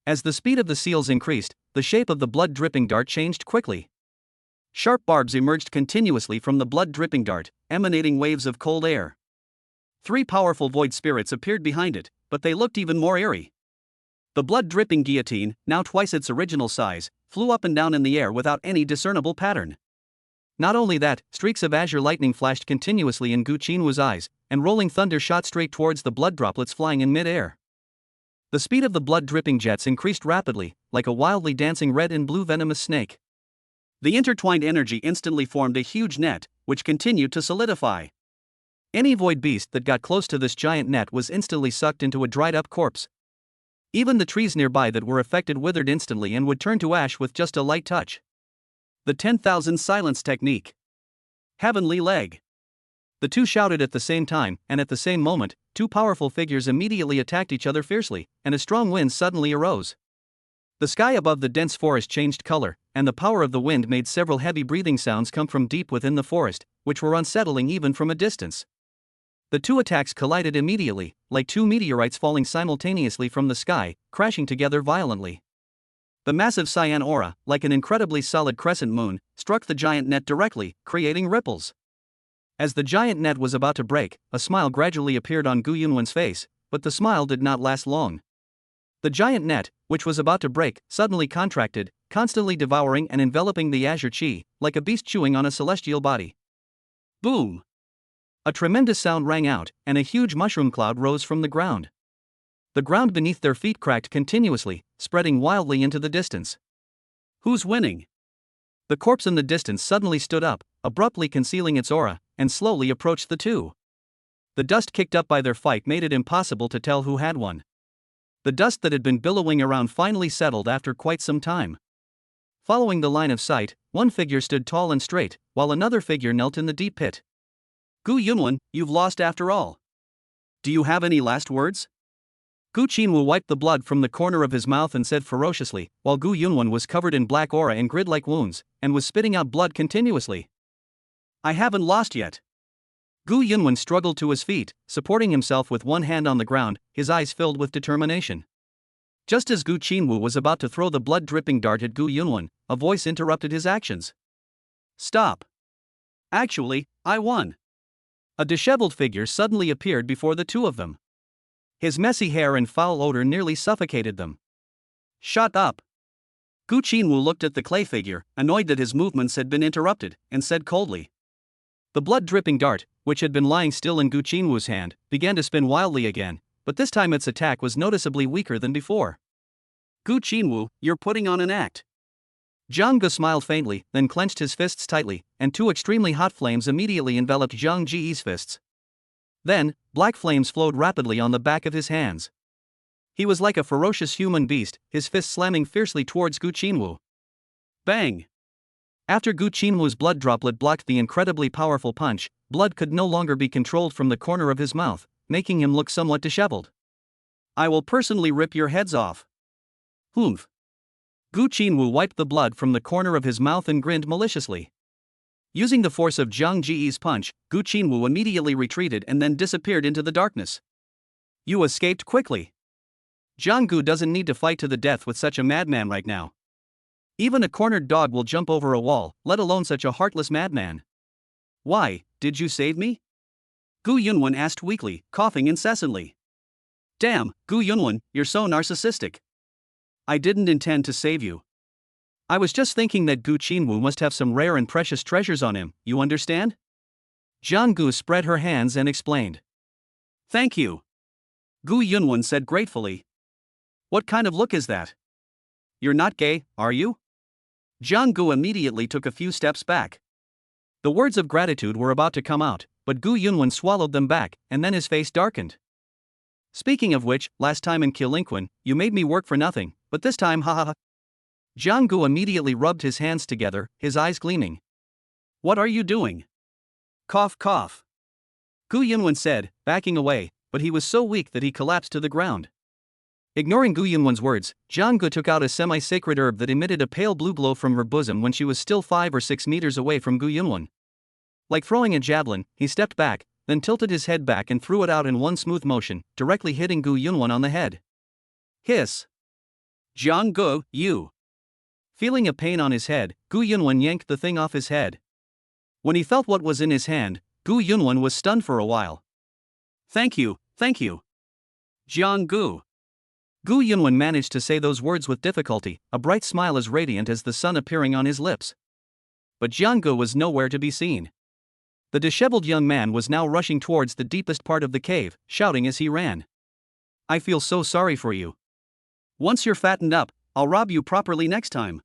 As the speed of the seals increased, the shape of the blood-dripping dart changed quickly. Sharp barbs emerged continuously from the blood-dripping dart, emanating waves of cold air. Three powerful void spirits appeared behind it, but they looked even more eerie. The blood-dripping guillotine, now twice its original size, flew up and down in the air without any discernible pattern. Not only that, streaks of azure lightning flashed continuously in Gu Qinwu's eyes, and rolling thunder shot straight towards the blood droplets flying in mid-air. The speed of the blood-dripping jets increased rapidly, like a wildly dancing red and blue venomous snake. The intertwined energy instantly formed a huge net, which continued to solidify. Any void beast that got close to this giant net was instantly sucked into a dried-up corpse. Even the trees nearby that were affected withered instantly and would turn to ash with just a light touch. The 10,000 silence technique. Heavenly leg. The two shouted at the same time, and at the same moment, two powerful figures immediately attacked each other fiercely, and a strong wind suddenly arose. The sky above the dense forest changed color, and the power of the wind made several heavy breathing sounds come from deep within the forest, which were unsettling even from a distance. The two attacks collided immediately, like two meteorites falling simultaneously from the sky, crashing together violently. The massive cyan aura, like an incredibly solid crescent moon, struck the giant net directly, creating ripples. As the giant net was about to break, a smile gradually appeared on Gu Yunwen's face, but the smile did not last long. The giant net, which was about to break, suddenly contracted, constantly devouring and enveloping the azure Qi, like a beast chewing on a celestial body. Boom! A tremendous sound rang out, and a huge mushroom cloud rose from the ground. The ground beneath their feet cracked continuously, spreading wildly into the distance. Who's winning? The corpse in the distance suddenly stood up, abruptly concealing its aura, and slowly approached the two. The dust kicked up by their fight made it impossible to tell who had won. The dust that had been billowing around finally settled after quite some time. Following the line of sight, one figure stood tall and straight, while another figure knelt in the deep pit. Gu Yunwen, you've lost after all. Do you have any last words? Gu Qinwu wiped the blood from the corner of his mouth and said ferociously, while Gu Yunwen was covered in black aura and grid-like wounds, and was spitting out blood continuously. I haven't lost yet. Gu Yunwen struggled to his feet, supporting himself with one hand on the ground, his eyes filled with determination. Just as Gu Qinwu was about to throw the blood-dripping dart at Gu Yunwen, a voice interrupted his actions. Stop. Actually, I won. A disheveled figure suddenly appeared before the two of them. His messy hair and foul odor nearly suffocated them. Shut up. Gu Qinwu looked at the clay figure, annoyed that his movements had been interrupted, and said coldly. The blood-dripping dart, which had been lying still in Gu Qinwu's hand, began to spin wildly again, but this time its attack was noticeably weaker than before. Gu Qinwu, you're putting on an act. Zhang Ge smiled faintly, then clenched his fists tightly, and two extremely hot flames immediately enveloped Zhang Ji's fists. Then, black flames flowed rapidly on the back of his hands. He was like a ferocious human beast, his fists slamming fiercely towards Gu Qinwu. Bang! After Gu Qinwu's blood droplet blocked the incredibly powerful punch, blood could no longer be controlled from the corner of his mouth, making him look somewhat disheveled. I will personally rip your heads off. Humph. Gu Qinwu wiped the blood from the corner of his mouth and grinned maliciously. Using the force of Zhang Ji's punch, Gu Qinwu immediately retreated and then disappeared into the darkness. You escaped quickly. Zhang Gu doesn't need to fight to the death with such a madman right now. Even a cornered dog will jump over a wall, let alone such a heartless madman. Why, did you save me? Gu Yunwen asked weakly, coughing incessantly. Damn, Gu Yunwen, you're so narcissistic. I didn't intend to save you. I was just thinking that Gu Qinwu must have some rare and precious treasures on him, you understand? Zhang Gu spread her hands and explained. Thank you. Gu Yunwen said gratefully. What kind of look is that? You're not gay, are you? Zhang Gu immediately took a few steps back. The words of gratitude were about to come out, but Gu Yunwen swallowed them back, and then his face darkened. Speaking of which, last time in Qilinquan, you made me work for nothing, but this time ha. Zhang Gu immediately rubbed his hands together, his eyes gleaming. What are you doing? Cough cough. Gu Yunwen said, backing away, but he was so weak that he collapsed to the ground. Ignoring Gu Yunwen's words, Zhang Ge took out a semi-sacred herb that emitted a pale blue glow from her bosom when she was still 5 or 6 meters away from Gu Yunwen. Like throwing a javelin, he stepped back, then tilted his head back and threw it out in one smooth motion, directly hitting Gu Yunwen on the head. Hiss! Zhang Ge, you! Feeling a pain on his head, Gu Yunwen yanked the thing off his head. When he felt what was in his hand, Gu Yunwen was stunned for a while. Thank you, Zhang Ge. Gu Yunwen managed to say those words with difficulty, a bright smile as radiant as the sun appearing on his lips. But Zhang Ge was nowhere to be seen. The disheveled young man was now rushing towards the deepest part of the cave, shouting as he ran. I feel so sorry for you. Once you're fattened up, I'll rob you properly next time.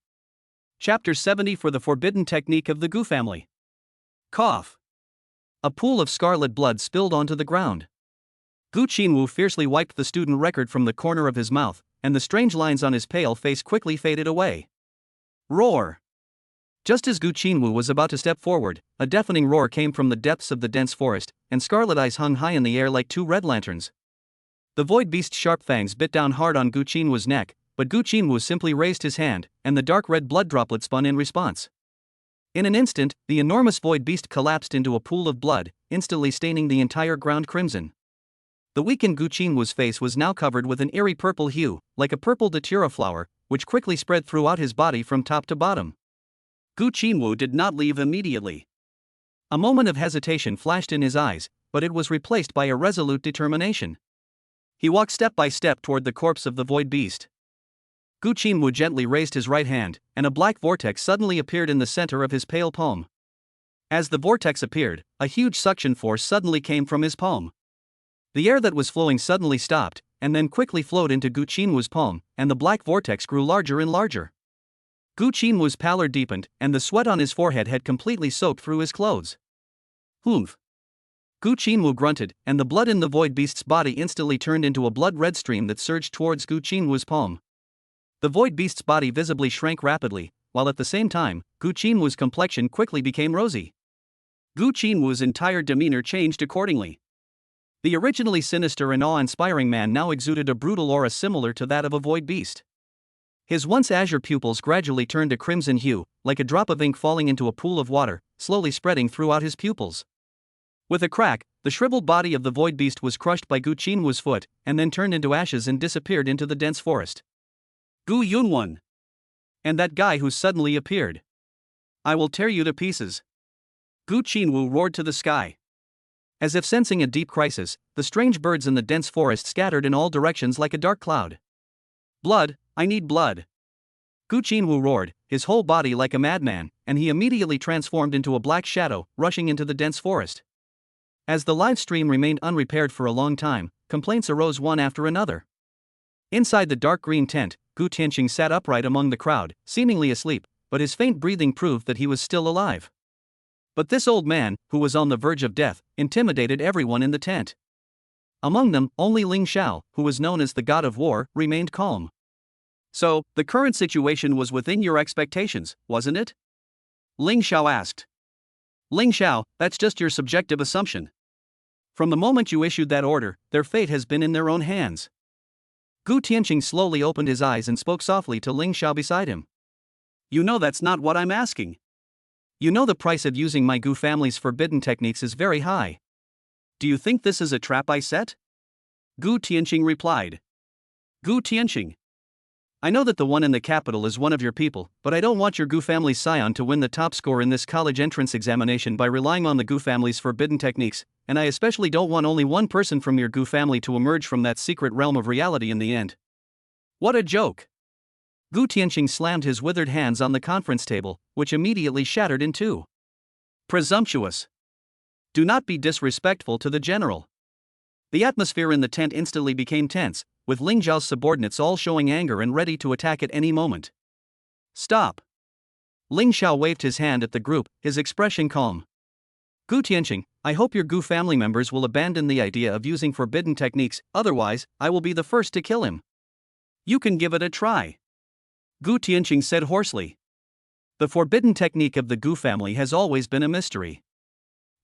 Chapter 70 for the forbidden technique of the Gu family. Cough. A pool of scarlet blood spilled onto the ground. Gu Qinwu fiercely wiped the student record from the corner of his mouth, and the strange lines on his pale face quickly faded away. Roar! Just as Gu Qinwu was about to step forward, a deafening roar came from the depths of the dense forest, and scarlet eyes hung high in the air like two red lanterns. The void beast's sharp fangs bit down hard on Gu Qinwu's neck, but Gu Qinwu simply raised his hand, and the dark red blood droplet spun in response. In an instant, the enormous void beast collapsed into a pool of blood, instantly staining the entire ground crimson. The weakened Gu Qinwu's face was now covered with an eerie purple hue, like a purple datura flower, which quickly spread throughout his body from top to bottom. Gu Qinwu did not leave immediately. A moment of hesitation flashed in his eyes, but it was replaced by a resolute determination. He walked step by step toward the corpse of the void beast. Gu Qinwu gently raised his right hand, and a black vortex suddenly appeared in the center of his pale palm. As the vortex appeared, a huge suction force suddenly came from his palm. The air that was flowing suddenly stopped, and then quickly flowed into Gu Qinwu's palm, and the black vortex grew larger and larger. Gu Qinwu's pallor deepened, and the sweat on his forehead had completely soaked through his clothes. Humph! Gu Qinwu grunted, and the blood in the void beast's body instantly turned into a blood-red stream that surged towards Gu Qinwu's palm. The void beast's body visibly shrank rapidly, while at the same time, Gu Qinwu's complexion quickly became rosy. Gu Qinwu's entire demeanor changed accordingly. The originally sinister and awe-inspiring man now exuded a brutal aura similar to that of a void beast. His once azure pupils gradually turned a crimson hue, like a drop of ink falling into a pool of water, slowly spreading throughout his pupils. With a crack, the shriveled body of the void beast was crushed by Gu Qinwu's foot, and then turned into ashes and disappeared into the dense forest. Gu Yunwen! And that guy who suddenly appeared. I will tear you to pieces. Gu Qinwu roared to the sky. As if sensing a deep crisis, the strange birds in the dense forest scattered in all directions like a dark cloud. Blood, I need blood. Gu Qinwu roared, his whole body like a madman, and he immediately transformed into a black shadow, rushing into the dense forest. As the live stream remained unrepaired for a long time, complaints arose one after another. Inside the dark green tent, Gu Tianqing sat upright among the crowd, seemingly asleep, but his faint breathing proved that he was still alive. But this old man, who was on the verge of death, intimidated everyone in the tent. Among them, only Ling Xiao, who was known as the god of war, remained calm. So, the current situation was within your expectations, wasn't it? Ling Xiao asked. Ling Xiao, that's just your subjective assumption. From the moment you issued that order, their fate has been in their own hands. Gu Tianqing slowly opened his eyes and spoke softly to Ling Xiao beside him. You know that's not what I'm asking. You know the price of using my Gu family's forbidden techniques is very high. Do you think this is a trap I set? Gu Tianqing replied. Gu Tianqing. I know that the one in the capital is one of your people, but I don't want your Gu family's scion to win the top score in this college entrance examination by relying on the Gu family's forbidden techniques, and I especially don't want only one person from your Gu family to emerge from that secret realm of reality in the end. What a joke! Gu Tianqing slammed his withered hands on the conference table, which immediately shattered in two. Presumptuous. Do not be disrespectful to the general. The atmosphere in the tent instantly became tense, with Ling Xiao's subordinates all showing anger and ready to attack at any moment. Stop. Ling Xiao waved his hand at the group, his expression calm. Gu Tianqing, I hope your Gu family members will abandon the idea of using forbidden techniques, otherwise, I will be the first to kill him. You can give it a try. Gu Tianqing said hoarsely. The forbidden technique of the Gu family has always been a mystery.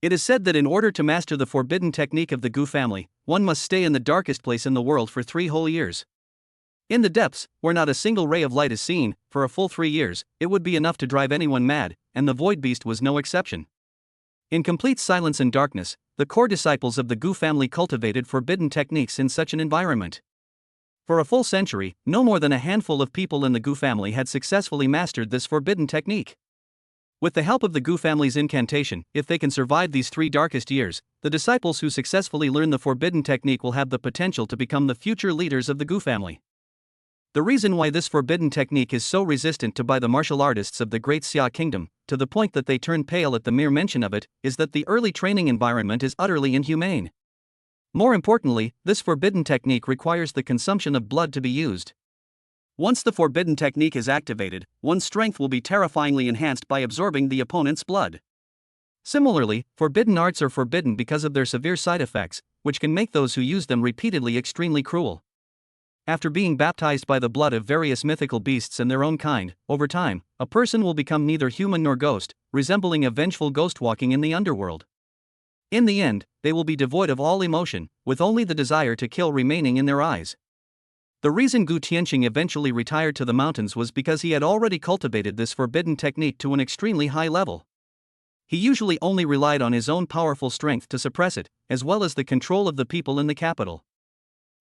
It is said that in order to master the forbidden technique of the Gu family, one must stay in the darkest place in the world for 3 whole years. In the depths, where not a single ray of light is seen, for a full 3 years, it would be enough to drive anyone mad, and the Void Beast was no exception. In complete silence and darkness, the core disciples of the Gu family cultivated forbidden techniques in such an environment. For a full century, no more than a handful of people in the Gu family had successfully mastered this forbidden technique. With the help of the Gu family's incantation, if they can survive these 3 darkest years, the disciples who successfully learn the forbidden technique will have the potential to become the future leaders of the Gu family. The reason why this forbidden technique is so resistant to by the martial artists of the Great Xia Kingdom, to the point that they turn pale at the mere mention of it, is that the early training environment is utterly inhumane. More importantly, this forbidden technique requires the consumption of blood to be used. Once the forbidden technique is activated, one's strength will be terrifyingly enhanced by absorbing the opponent's blood. Similarly, forbidden arts are forbidden because of their severe side effects, which can make those who use them repeatedly extremely cruel. After being baptized by the blood of various mythical beasts and their own kind, over time, a person will become neither human nor ghost, resembling a vengeful ghost walking in the underworld. In the end, they will be devoid of all emotion, with only the desire to kill remaining in their eyes. The reason Gu Tianqing eventually retired to the mountains was because he had already cultivated this forbidden technique to an extremely high level. He usually only relied on his own powerful strength to suppress it, as well as the control of the people in the capital.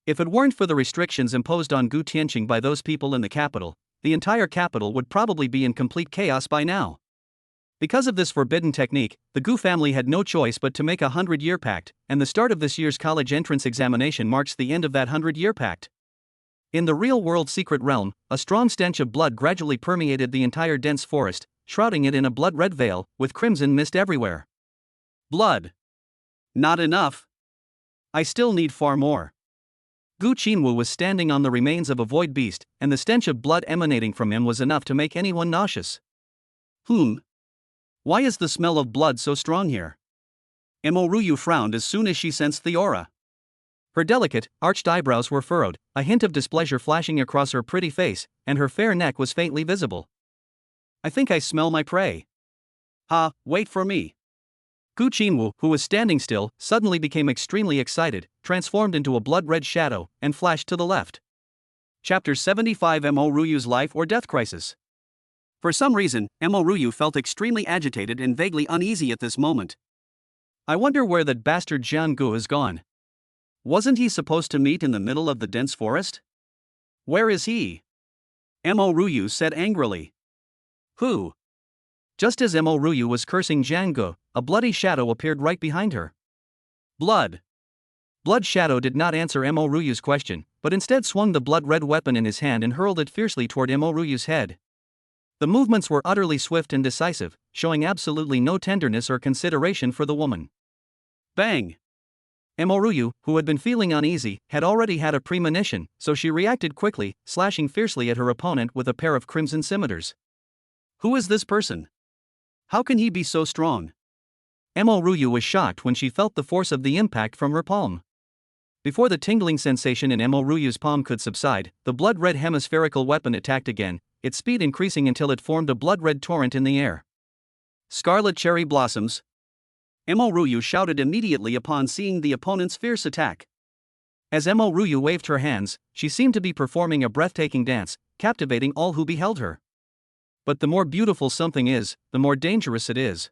If it weren't for the restrictions imposed on Gu Tianqing by those people in the capital, the entire capital would probably be in complete chaos by now. Because of this forbidden technique, the Gu family had no choice but to make a 100-year pact, and the start of this year's college entrance examination marks the end of that 100-year pact. In the real-world secret realm, a strong stench of blood gradually permeated the entire dense forest, shrouding it in a blood-red veil, with crimson mist everywhere. Blood. Not enough. I still need far more. Gu Qinwu was standing on the remains of a void beast, and the stench of blood emanating from him was enough to make anyone nauseous. Why is the smell of blood so strong here? Mo Ruyu frowned as soon as she sensed the aura. Her delicate, arched eyebrows were furrowed, a hint of displeasure flashing across her pretty face, and her fair neck was faintly visible. I think I smell my prey. Wait for me. Gu Qinwu, who was standing still, suddenly became extremely excited, transformed into a blood-red shadow, and flashed to the left. Chapter 75 Mo Ruyu's Life or Death Crisis. For some reason, Mo Ruyu felt extremely agitated and vaguely uneasy at this moment. I wonder where that bastard Jian Gu has gone. Wasn't he supposed to meet in the middle of the dense forest? Where is he? Mo Ryu said angrily. Who? Just as Mo Ryu was cursing Jiang Gu, a bloody shadow appeared right behind her. Blood. Blood Shadow did not answer Mo Ryu's question, but instead swung the blood-red weapon in his hand and hurled it fiercely toward Mo Ryu's head. The movements were utterly swift and decisive, showing absolutely no tenderness or consideration for the woman. Bang! Mo Ryu, who had been feeling uneasy, had already had a premonition, so she reacted quickly, slashing fiercely at her opponent with a pair of crimson scimitars. Who is this person? How can he be so strong? Mo Ryu was shocked when she felt the force of the impact from her palm. Before the tingling sensation in Mo Ryu's palm could subside, the blood-red hemispherical weapon attacked again, its speed increasing until it formed a blood-red torrent in the air. Scarlet cherry blossoms. Mo Ryu shouted immediately upon seeing the opponent's fierce attack. As Mo Ryu waved her hands, she seemed to be performing a breathtaking dance, captivating all who beheld her. But the more beautiful something is, the more dangerous it is.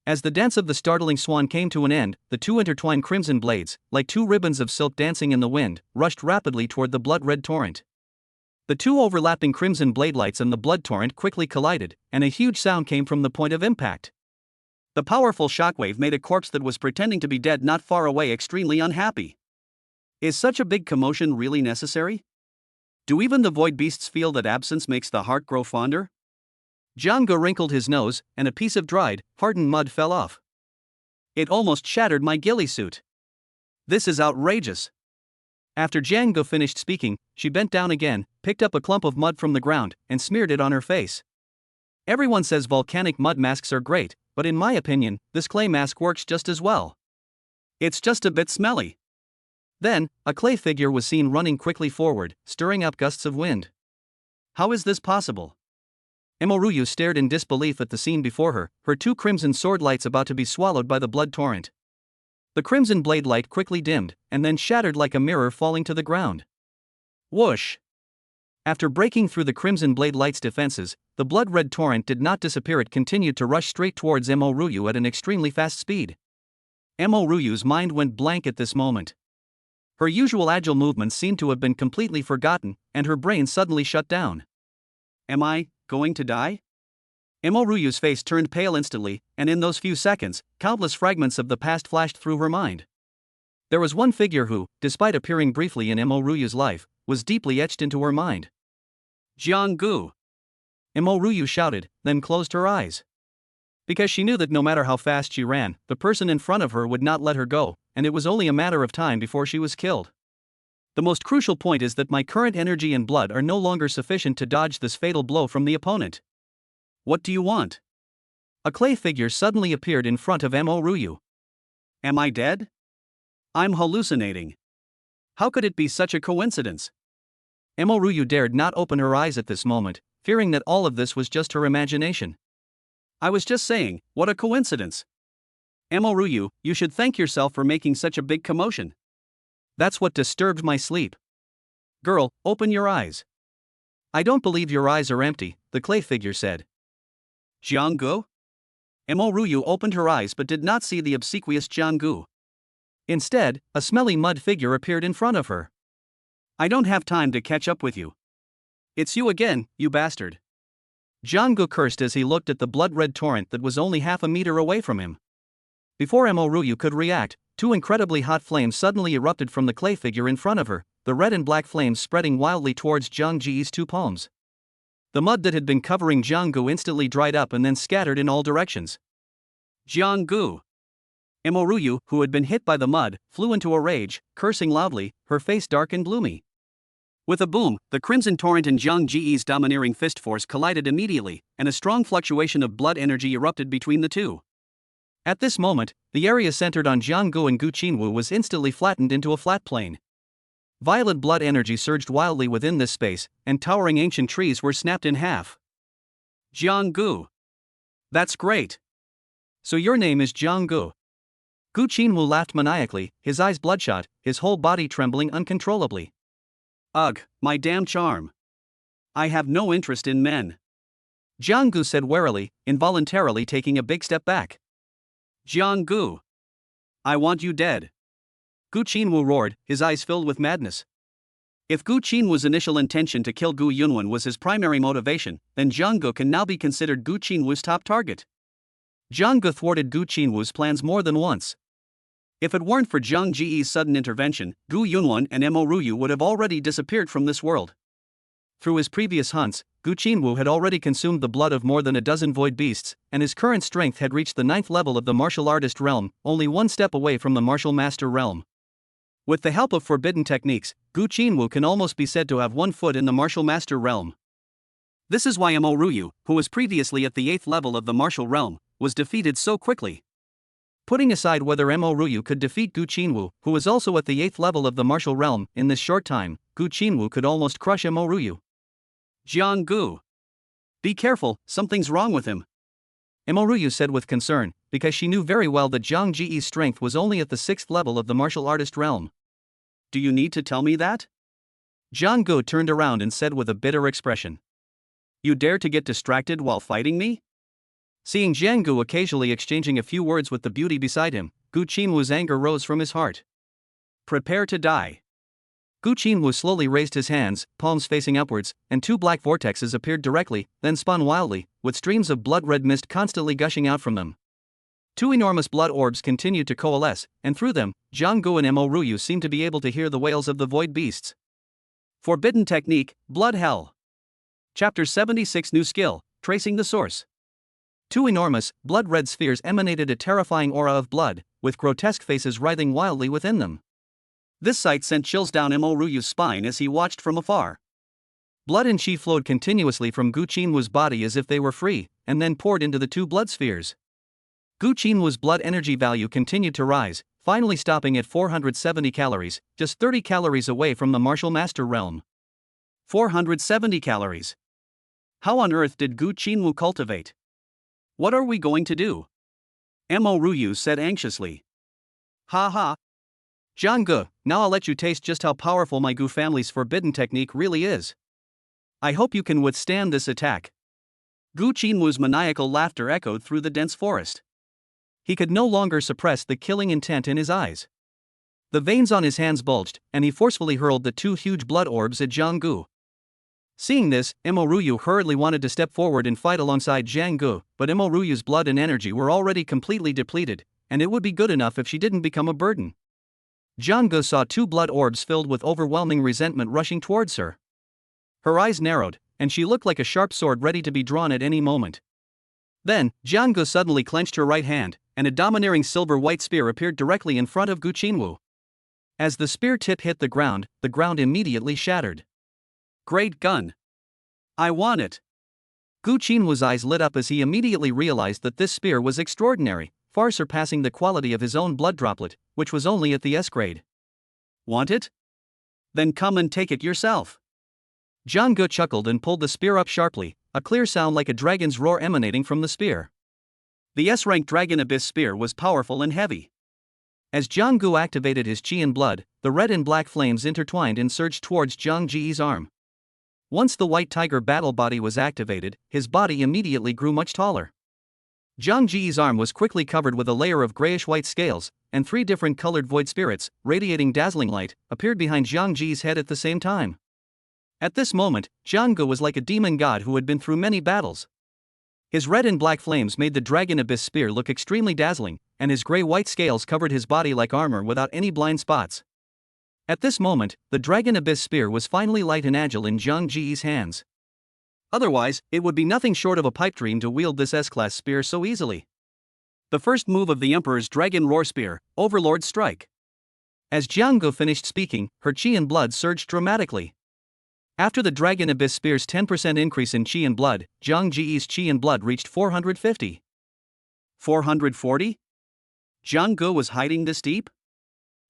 As the dance of the startling swan came to an end, the two intertwined crimson blades, like two ribbons of silk dancing in the wind, rushed rapidly toward the blood-red torrent. The two overlapping crimson blade lights and the blood torrent quickly collided, and a huge sound came from the point of impact. The powerful shockwave made a corpse that was pretending to be dead not far away extremely unhappy. Is such a big commotion really necessary? Do even the void beasts feel that absence makes the heart grow fonder? Jiang Gu wrinkled his nose, and a piece of dried, hardened mud fell off. It almost shattered my ghillie suit. This is outrageous. After Jiang Gu finished speaking, she bent down again, picked up a clump of mud from the ground, and smeared it on her face. Everyone says volcanic mud masks are great, but in my opinion, this clay mask works just as well. It's just a bit smelly. Then, a clay figure was seen running quickly forward, stirring up gusts of wind. How is this possible? Mo Ryu stared in disbelief at the scene before her, her two crimson sword lights about to be swallowed by the blood torrent. The crimson blade light quickly dimmed, and then shattered like a mirror falling to the ground. Whoosh! After breaking through the crimson blade light's defenses, the blood-red torrent did not disappear. It continued to rush straight towards Mo Ryu at an extremely fast speed. Mo Ryu's mind went blank at this moment. Her usual agile movements seemed to have been completely forgotten, and her brain suddenly shut down. Am I going to die? Mo Ryu's face turned pale instantly, and in those few seconds, countless fragments of the past flashed through her mind. There was one figure who, despite appearing briefly in Mo Ryu's life, was deeply etched into her mind. Jiang Gu! Mo Ryu shouted, then closed her eyes. Because she knew that no matter how fast she ran, the person in front of her would not let her go, and it was only a matter of time before she was killed. The most crucial point is that my current energy and blood are no longer sufficient to dodge this fatal blow from the opponent. What do you want? A clay figure suddenly appeared in front of Mo Ryu. Am I dead? I'm hallucinating. How could it be such a coincidence? Mo Ryu dared not open her eyes at this moment, fearing that all of this was just her imagination. I was just saying, what a coincidence. Mo Ryu, you should thank yourself for making such a big commotion. That's what disturbed my sleep. Girl, open your eyes. I don't believe your eyes are empty, the clay figure said. Jiang Gu? Mo Ryu opened her eyes but did not see the obsequious Jiang Gu. Instead, a smelly mud figure appeared in front of her. I don't have time to catch up with you. It's you again, you bastard. Jiang Gu cursed as he looked at the blood-red torrent that was only half a meter away from him. Before Mo Ryu could react, two incredibly hot flames suddenly erupted from the clay figure in front of her, the red and black flames spreading wildly towards Jiang Ji's two palms. The mud that had been covering Jiang Gu instantly dried up and then scattered in all directions. Jiang Gu! Mo Ryu, who had been hit by the mud, flew into a rage, cursing loudly, her face dark and gloomy. With a boom, the crimson torrent and Jiang Ji's domineering fist force collided immediately, and a strong fluctuation of blood energy erupted between the two. At this moment, the area centered on Jiang Gu and Gu Qinwu was instantly flattened into a flat plain. Violet blood energy surged wildly within this space, and towering ancient trees were snapped in half. Jiang Gu! That's great! So your name is Jiang Gu? Gu Qinwu laughed maniacally, his eyes bloodshot, his whole body trembling uncontrollably. Ugh, my damn charm. I have no interest in men. Jiang Gu said warily, involuntarily taking a big step back. Jiang Gu! I want you dead. Gu Qinwu roared, his eyes filled with madness. If Gu Qinwu's initial intention to kill Gu Yunwen was his primary motivation, then Zhang Ge can now be considered Gu Qinwu's top target. Zhang Ge thwarted Gu Qinwu's plans more than once. If it weren't for Zhang Ji's sudden intervention, Gu Yunwen and Mo Ruyu would have already disappeared from this world. Through his previous hunts, Gu Qinwu had already consumed the blood of more than a dozen void beasts, and his current strength had reached the 9th level of the martial artist realm, only one step away from the martial master realm. With the help of forbidden techniques, Gu Qinwu can almost be said to have 1 foot in the martial master realm. This is why Mo Ruyu, who was previously at the 8th level of the martial realm, was defeated so quickly. Putting aside whether Mo Ruyu could defeat Gu Qinwu, who was also at the 8th level of the martial realm, in this short time, Gu Qinwu could almost crush Mo Ruyu. Jiang Gu. Be careful, something's wrong with him. Mo Ruyu said with concern, because she knew very well that Zhang Ji's strength was only at the 6th level of the martial artist realm. Do you need to tell me that? Jiang Gu turned around and said with a bitter expression. You dare to get distracted while fighting me? Seeing Jiang Gu occasionally exchanging a few words with the beauty beside him, Gu Qinwu's anger rose from his heart. Prepare to die. Gu Qinwu slowly raised his hands, palms facing upwards, and 2 black vortexes appeared directly, then spun wildly, with streams of blood-red mist constantly gushing out from them. 2 enormous blood orbs continued to coalesce, and through them, Zhang Gu and Mo Ruyu seemed to be able to hear the wails of the void beasts. Forbidden Technique, Blood Hell. Chapter 76 New Skill, Tracing the Source. 2 enormous, blood-red spheres emanated a terrifying aura of blood, with grotesque faces writhing wildly within them. This sight sent chills down Mo Ruyu's spine as he watched from afar. Blood and chi flowed continuously from Gu Qinwu's body as if they were free, and then poured into the 2 blood spheres. Gu Qinwu's blood energy value continued to rise, finally stopping at 470 calories, just 30 calories away from the martial master realm. 470 calories. How on earth did Gu Qinwu cultivate? What are we going to do? Mo Ruyu said anxiously. Ha ha. Zhang Ge, now I'll let you taste just how powerful my Gu family's forbidden technique really is. I hope you can withstand this attack. Gu Qinwu's maniacal laughter echoed through the dense forest. He could no longer suppress the killing intent in his eyes. The veins on his hands bulged, and he forcefully hurled the 2 huge blood orbs at Zhang Gu. Seeing this, Mo Ruyu hurriedly wanted to step forward and fight alongside Zhang Gu, but Mo Ruyu's blood and energy were already completely depleted, and it would be good enough if she didn't become a burden. Zhang Gu saw 2 blood orbs filled with overwhelming resentment rushing towards her. Her eyes narrowed, and she looked like a sharp sword ready to be drawn at any moment. Then, Zhang Gu suddenly clenched her right hand, and a domineering silver-white spear appeared directly in front of Gu Qinwu. As the spear tip hit the ground immediately shattered. Great gun. I want it. Gu Qinwu's eyes lit up as he immediately realized that this spear was extraordinary, far surpassing the quality of his own blood droplet, which was only at the S grade. Want it? Then come and take it yourself. Zhang Ge chuckled and pulled the spear up sharply, a clear sound like a dragon's roar emanating from the spear. The S-rank Dragon Abyss spear was powerful and heavy. As Zhang Gu activated his chi and blood, the red and black flames intertwined and surged towards Zhang Ji's arm. Once the White Tiger battle body was activated, his body immediately grew much taller. Zhang Ji's arm was quickly covered with a layer of grayish-white scales, and 3 different colored void spirits, radiating dazzling light, appeared behind Zhang Ji's head at the same time. At this moment, Zhang Ge was like a demon god who had been through many battles. His red and black flames made the Dragon Abyss spear look extremely dazzling, and his gray-white scales covered his body like armor without any blind spots. At this moment, the Dragon Abyss spear was finally light and agile in Zhang Ji's hands. Otherwise, it would be nothing short of a pipe dream to wield this S-class spear so easily. The first move of the Emperor's Dragon Roar Spear, Overlord Strike. As Zhang Ge finished speaking, her chi and blood surged dramatically. After the Dragon Abyss spear's 10% increase in chi and blood, Zhang Ji's chi and blood reached 450. 440? Zhang Ge was hiding this deep?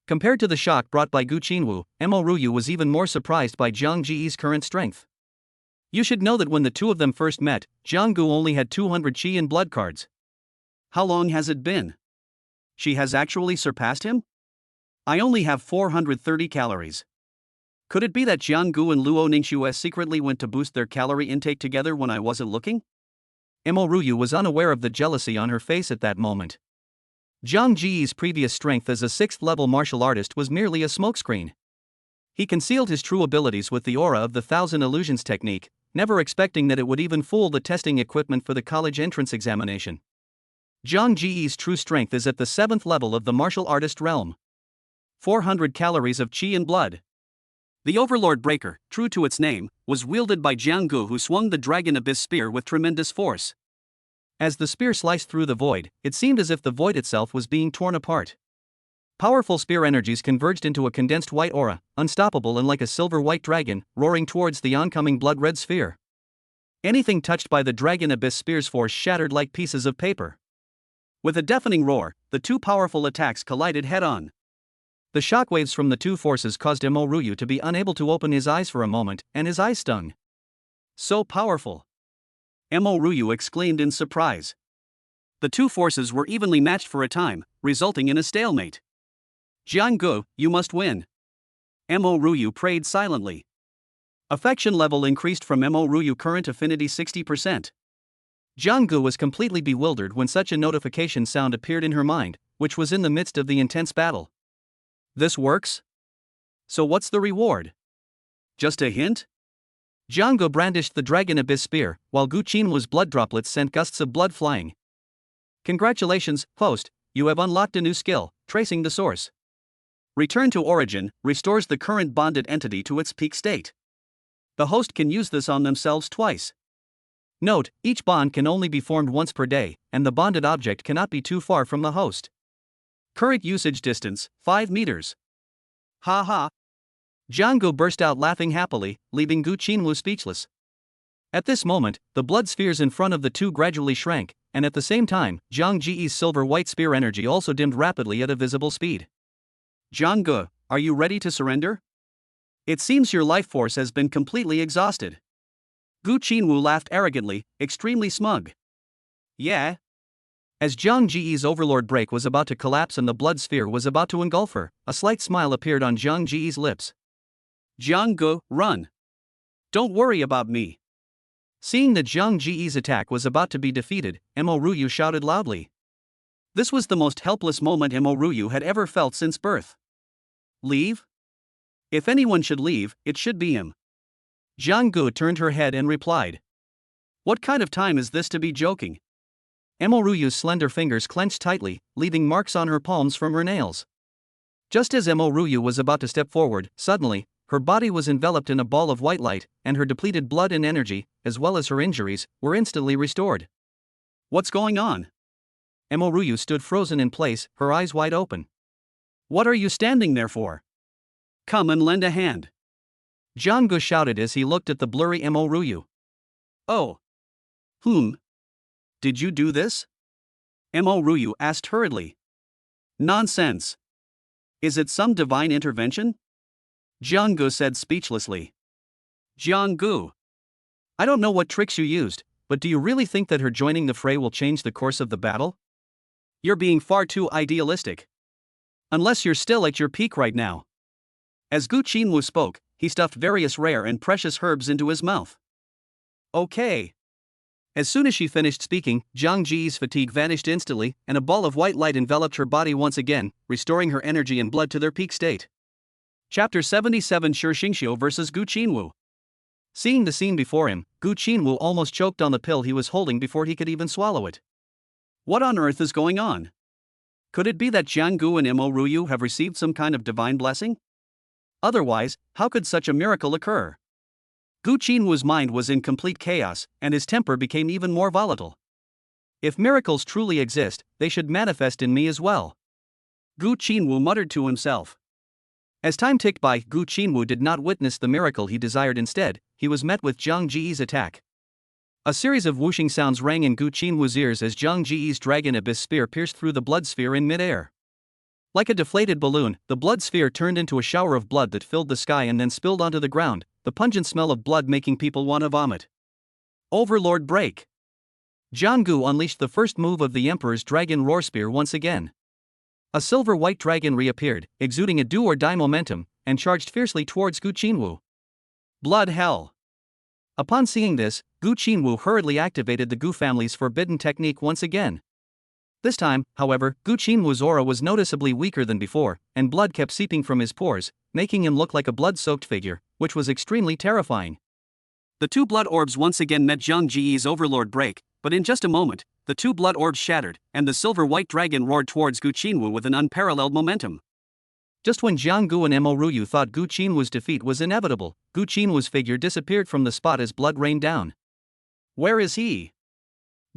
Compared to the shock brought by Gu Qinwu, Mo Ruyu was even more surprised by Zhang Ji's current strength. You should know that when the 2 of them first met, Zhang Gu only had 200 chi and blood cards. How long has it been? She has actually surpassed him? I only have 430 calories. Could it be that Zhang Gu and Luo Ningxue secretly went to boost their calorie intake together when I wasn't looking? Mo Ruyu was unaware of the jealousy on her face at that moment. Zhang Ji's previous strength as a 6th-level martial artist was merely a smokescreen. He concealed his true abilities with the aura of the Thousand Illusions technique, never expecting that it would even fool the testing equipment for the college entrance examination. Zhang Ji's true strength is at the 7th level of the martial artist realm. 400 calories of qi and blood. The Overlord Breaker, true to its name, was wielded by Jiang Gu, who swung the Dragon Abyss spear with tremendous force. As the spear sliced through the void, it seemed as if the void itself was being torn apart. Powerful spear energies converged into a condensed white aura, unstoppable and like a silver-white dragon, roaring towards the oncoming blood-red sphere. Anything touched by the Dragon Abyss spear's force shattered like pieces of paper. With a deafening roar, the two powerful attacks collided head-on. The shockwaves from the two forces caused Mo Ryu to be unable to open his eyes for a moment, and his eyes stung. So powerful! Mo Ryu exclaimed in surprise. The two forces were evenly matched for a time, resulting in a stalemate. Jiang Gu, you must win. Mo Ryu prayed silently. Affection level increased from Mo Ryu current affinity 60%. Jiang Gu was completely bewildered when such a notification sound appeared in her mind, which was in the midst of the intense battle. This works? So what's the reward? Just a hint? Jiang Gu brandished the Dragon Abyss spear, while Gu Qinwu's blood droplets sent gusts of blood flying. Congratulations, host, you have unlocked a new skill, Tracing the Source. Return to Origin restores the current bonded entity to its peak state. The host can use this on themselves twice. Note, each bond can only be formed once per day, and the bonded object cannot be too far from the host. Current usage distance, 5 meters. Ha ha! Jiang Gu burst out laughing happily, leaving Gu Qinwu speechless. At this moment, the blood spheres in front of the two gradually shrank, and at the same time, Zhang Ji's silver-white spear energy also dimmed rapidly at a visible speed. Jiang Gu, are you ready to surrender? It seems your life force has been completely exhausted. Gu Qinwu laughed arrogantly, extremely smug. Yeah. As Zhang Ji's overlord break was about to collapse and the blood sphere was about to engulf her, a slight smile appeared on Zhang Ji's lips. Jiang Gu, run. Don't worry about me. Seeing that Zhang Ji's attack was about to be defeated, Mo Ryu shouted loudly. This was the most helpless moment Mo Ryu had ever felt since birth. Leave? If anyone should leave, it should be him. Jiang Gu turned her head and replied. What kind of time is this to be joking? Mo Ryu's slender fingers clenched tightly, leaving marks on her palms from her nails. Just as Mo Ryu was about to step forward, suddenly, her body was enveloped in a ball of white light, and her depleted blood and energy, as well as her injuries, were instantly restored. What's going on? Mo Ryu stood frozen in place, her eyes wide open. What are you standing there for? Come and lend a hand. Jiang Gu shouted as he looked at the blurry Mo Ryu. Oh. Did you do this? Mo Ryu asked hurriedly. Nonsense. Is it some divine intervention? Jiang Gu said speechlessly. Jiang Gu. I don't know what tricks you used, but do you really think that her joining the fray will change the course of the battle? You're being far too idealistic. Unless you're still at your peak right now. As Gu Qinwu spoke, he stuffed various rare and precious herbs into his mouth. Okay. As soon as she finished speaking, Zhang Ji's fatigue vanished instantly, and a ball of white light enveloped her body once again, restoring her energy and blood to their peak state. Chapter 77 Shi Xingxiu vs. Gu Qinwu. Seeing the scene before him, Gu Qinwu almost choked on the pill he was holding before he could even swallow it. What on earth is going on? Could it be that Jiang Gu and Mo Ryu have received some kind of divine blessing? Otherwise, how could such a miracle occur? Gu Qinwu's mind was in complete chaos, and his temper became even more volatile. If miracles truly exist, they should manifest in me as well. Gu Qinwu muttered to himself. As time ticked by, Gu Qinwu did not witness the miracle he desired. Instead, he was met with Zhang Ji's attack. A series of whooshing sounds rang in Gu Qinwu's ears as Zhang Ji's Dragon Abyss spear pierced through the blood sphere in midair. Like a deflated balloon, the blood sphere turned into a shower of blood that filled the sky and then spilled onto the ground, the pungent smell of blood making people want to vomit. Overlord break. Jiang Gu unleashed the first move of the Emperor's Dragon Roar Spear once again. A silver-white dragon reappeared, exuding a do-or-die momentum, and charged fiercely towards Gu Qinwu. Blood hell. Upon seeing this, Gu Qinwu hurriedly activated the Gu family's forbidden technique once again. This time, however, Gu Qinwu's aura was noticeably weaker than before, and blood kept seeping from his pores, making him look like a blood-soaked figure, which was extremely terrifying. The two blood orbs once again met Zhang Jiyi's overlord break, but in just a moment, the two blood orbs shattered, and the silver-white dragon roared towards Gu Qinwu with an unparalleled momentum. Just when Jiang Gu and Mo Ruyu thought Gu Qinwu's defeat was inevitable, Gu Qinwu's figure disappeared from the spot as blood rained down. Where is he?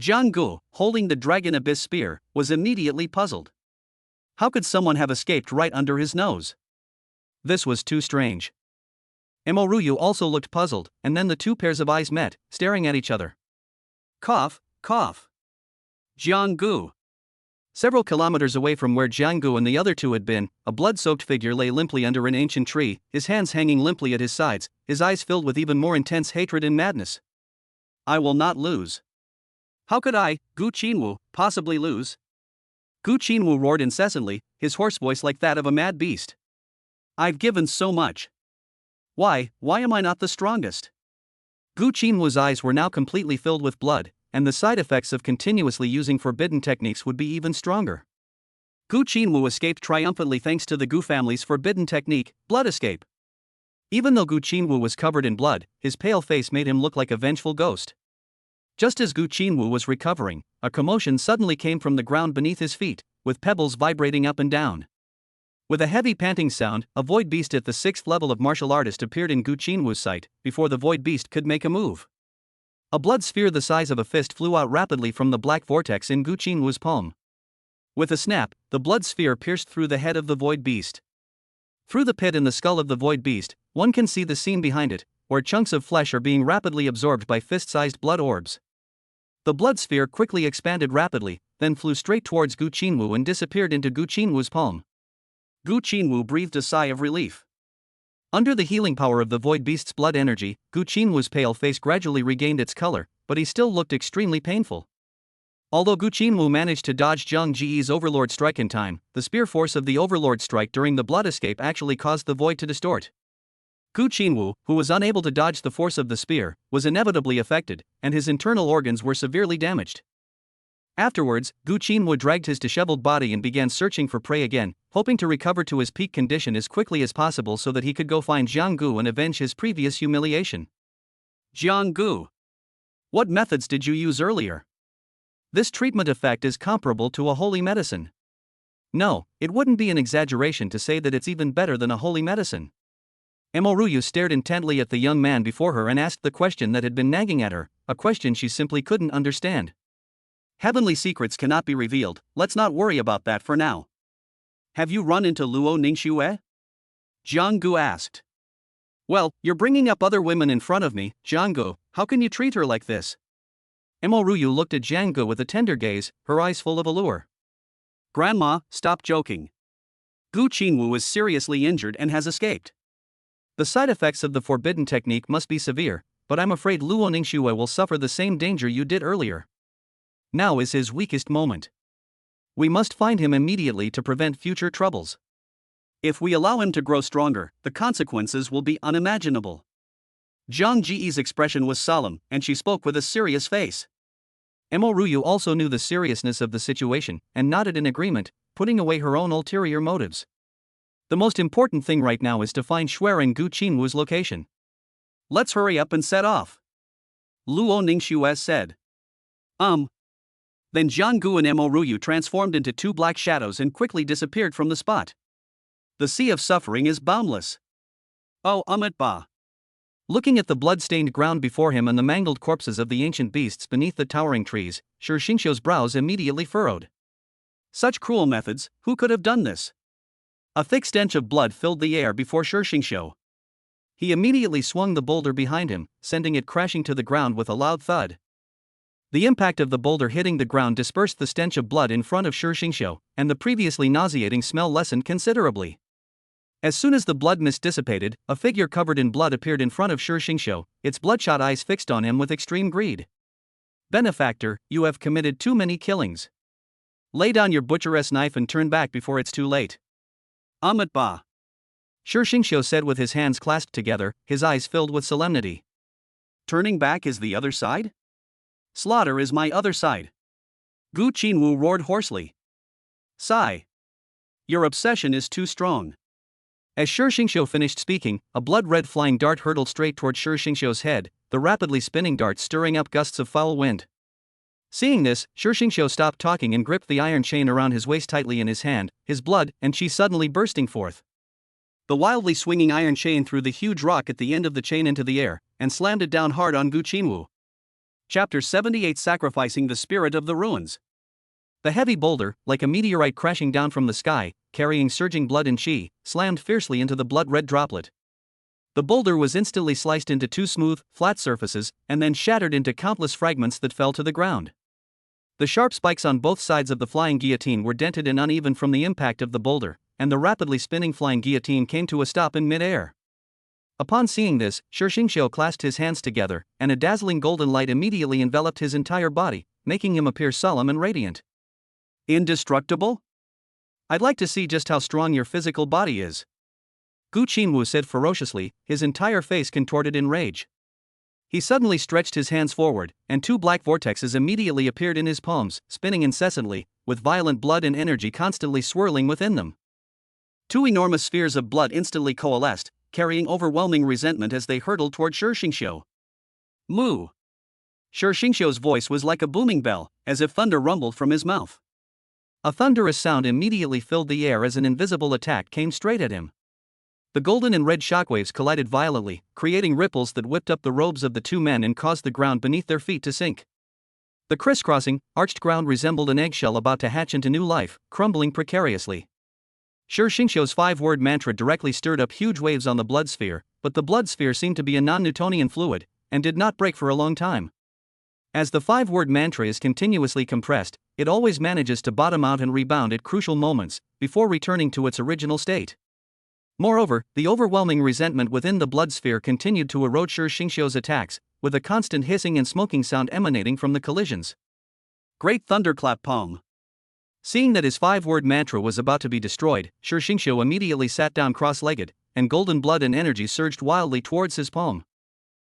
Jiang Gu, holding the Dragon Abyss spear, was immediately puzzled. How could someone have escaped right under his nose? This was too strange. Mo Ruyu also looked puzzled, and then the two pairs of eyes met, staring at each other. Cough, cough. Jiang Gu. Several kilometers away from where Jiang Gu and the other two had been, a blood-soaked figure lay limply under an ancient tree, his hands hanging limply at his sides, his eyes filled with even more intense hatred and madness. I will not lose. How could I, Gu Qinwu, possibly lose? Gu Qinwu roared incessantly, his hoarse voice like that of a mad beast. I've given so much. Why am I not the strongest? Gu Qinwu's eyes were now completely filled with blood, and the side effects of continuously using forbidden techniques would be even stronger. Gu Qinwu escaped triumphantly thanks to the Gu family's forbidden technique, blood escape. Even though Gu Qinwu was covered in blood, his pale face made him look like a vengeful ghost. Just as Gu Qinwu was recovering, a commotion suddenly came from the ground beneath his feet, with pebbles vibrating up and down. With a heavy panting sound, a void beast at the 6th level of martial artist appeared in Gu Qinwu's sight, before the void beast could make a move. A blood sphere the size of a fist flew out rapidly from the black vortex in Gu Qinwu's palm. With a snap, the blood sphere pierced through the head of the void beast. Through the pit in the skull of the void beast, one can see the scene behind it, where chunks of flesh are being rapidly absorbed by fist-sized blood orbs. The blood sphere quickly expanded rapidly, then flew straight towards Gu Qinwu and disappeared into Gu Qinwu's palm. Gu Qinwu breathed a sigh of relief. Under the healing power of the void beast's blood energy, Gu Qinwu's pale face gradually regained its color, but he still looked extremely painful. Although Gu Qinwu managed to dodge Zhang Jiyi's overlord strike in time, the spear force of the overlord strike during the blood escape actually caused the void to distort. Gu Qinwu, who was unable to dodge the force of the spear, was inevitably affected, and his internal organs were severely damaged. Afterwards, Gu Qinwu dragged his disheveled body and began searching for prey again, hoping to recover to his peak condition as quickly as possible so that he could go find Jiang Gu and avenge his previous humiliation. Jiang Gu. What methods did you use earlier? This treatment effect is comparable to a holy medicine. No, it wouldn't be an exaggeration to say that it's even better than a holy medicine. Mo Ruyu stared intently at the young man before her and asked the question that had been nagging at her, a question she simply couldn't understand. Heavenly secrets cannot be revealed, let's not worry about that for now. Have you run into Luo Ningxue? Jiang Gu asked. Well, you're bringing up other women in front of me, Jiang Gu, how can you treat her like this? Mo Ruyu looked at Jiang Gu with a tender gaze, her eyes full of allure. Grandma, stop joking. Gu Qinwu is seriously injured and has escaped. The side effects of the forbidden technique must be severe, but I'm afraid Luo Ningxue will suffer the same danger you did earlier. Now is his weakest moment. We must find him immediately to prevent future troubles. If we allow him to grow stronger, the consequences will be unimaginable. Zhang Jiyi's expression was solemn, and she spoke with a serious face. Mo Ruyu also knew the seriousness of the situation, and nodded in agreement, putting away her own ulterior motives. The most important thing right now is to find Xuer and Gu Qinwu's location. Let's hurry up and set off. Luo Ningxue said. Then Jiang Gu and Mo Ruyu transformed into two black shadows and quickly disappeared from the spot. The sea of suffering is boundless. Oh, Ba. Looking at the blood-stained ground before him and the mangled corpses of the ancient beasts beneath the towering trees, Shi Xingqiu's brows immediately furrowed. Such cruel methods, who could have done this? A thick stench of blood filled the air before Shi Xingqiu. He immediately swung the boulder behind him, sending it crashing to the ground with a loud thud. The impact of the boulder hitting the ground dispersed the stench of blood in front of Shi Xingqiu, and the previously nauseating smell lessened considerably. As soon as the blood mist dissipated, a figure covered in blood appeared in front of Shi Xingqiu, its bloodshot eyes fixed on him with extreme greed. Benefactor, you have committed too many killings. Lay down your butcheress knife and turn back before it's too late. Ba. Shi Xingqiu said with his hands clasped together, his eyes filled with solemnity. Turning back is the other side? Slaughter is my other side. Gu Qinwu roared hoarsely. Sigh. Your obsession is too strong. As Shi Xingqiu finished speaking, a blood-red flying dart hurtled straight toward Shi Xingqiu's head, the rapidly spinning dart stirring up gusts of foul wind. Seeing this, Shi Xingqiu stopped talking and gripped the iron chain around his waist tightly in his hand, his blood and qi suddenly bursting forth. The wildly swinging iron chain threw the huge rock at the end of the chain into the air, and slammed it down hard on Gu Qinwu. Chapter 78: Sacrificing the Spirit of the Ruins. The heavy boulder, like a meteorite crashing down from the sky, carrying surging blood and qi, slammed fiercely into the blood-red droplet. The boulder was instantly sliced into two smooth, flat surfaces, and then shattered into countless fragments that fell to the ground. The sharp spikes on both sides of the flying guillotine were dented and uneven from the impact of the boulder, and the rapidly spinning flying guillotine came to a stop in mid-air. Upon seeing this, Shi Xingqiu clasped his hands together, and a dazzling golden light immediately enveloped his entire body, making him appear solemn and radiant. Indestructible? I'd like to see just how strong your physical body is. Gu Qinwu said ferociously, his entire face contorted in rage. He suddenly stretched his hands forward, and two black vortexes immediately appeared in his palms, spinning incessantly, with violent blood and energy constantly swirling within them. Two enormous spheres of blood instantly coalesced, carrying overwhelming resentment as they hurtled toward Shi Xingqiu. Moo! Shi Xingqiu's voice was like a booming bell, as if thunder rumbled from his mouth. A thunderous sound immediately filled the air as an invisible attack came straight at him. The golden and red shockwaves collided violently, creating ripples that whipped up the robes of the two men and caused the ground beneath their feet to sink. The crisscrossing, arched ground resembled an eggshell about to hatch into new life, crumbling precariously. Shi Xingqiu's five-word mantra directly stirred up huge waves on the blood sphere, but the blood sphere seemed to be a non-Newtonian fluid, and did not break for a long time. As the five-word mantra is continuously compressed, it always manages to bottom out and rebound at crucial moments, before returning to its original state. Moreover, the overwhelming resentment within the blood sphere continued to erode Shi Xingqiu's attacks, with a constant hissing and smoking sound emanating from the collisions. Great thunderclap palm. Seeing that his five-word mantra was about to be destroyed, Shi Xingqiu immediately sat down cross-legged, and golden blood and energy surged wildly towards his palm.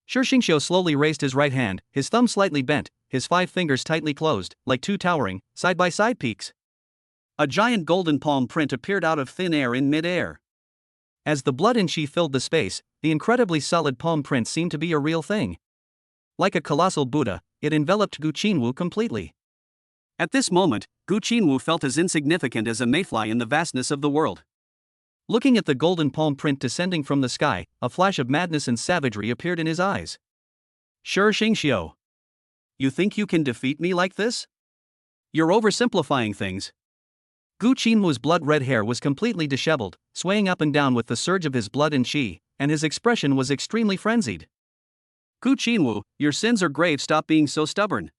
Shi Xingqiu slowly raised his right hand, his thumb slightly bent, his 5 fingers tightly closed, like two towering, side-by-side peaks. A giant golden palm print appeared out of thin air in mid-air. As the blood and qi filled the space, the incredibly solid palm print seemed to be a real thing. Like a colossal Buddha, it enveloped Gu Qinwu completely. At this moment, Gu Qinwu felt as insignificant as a mayfly in the vastness of the world. Looking at the golden palm print descending from the sky, a flash of madness and savagery appeared in his eyes. Shi Xingqiu. You think you can defeat me like this? You're oversimplifying things. Gu Qinwu's blood-red hair was completely disheveled, swaying up and down with the surge of his blood and qi, and his expression was extremely frenzied. Gu Qinwu, your sins are grave, stop being so stubborn.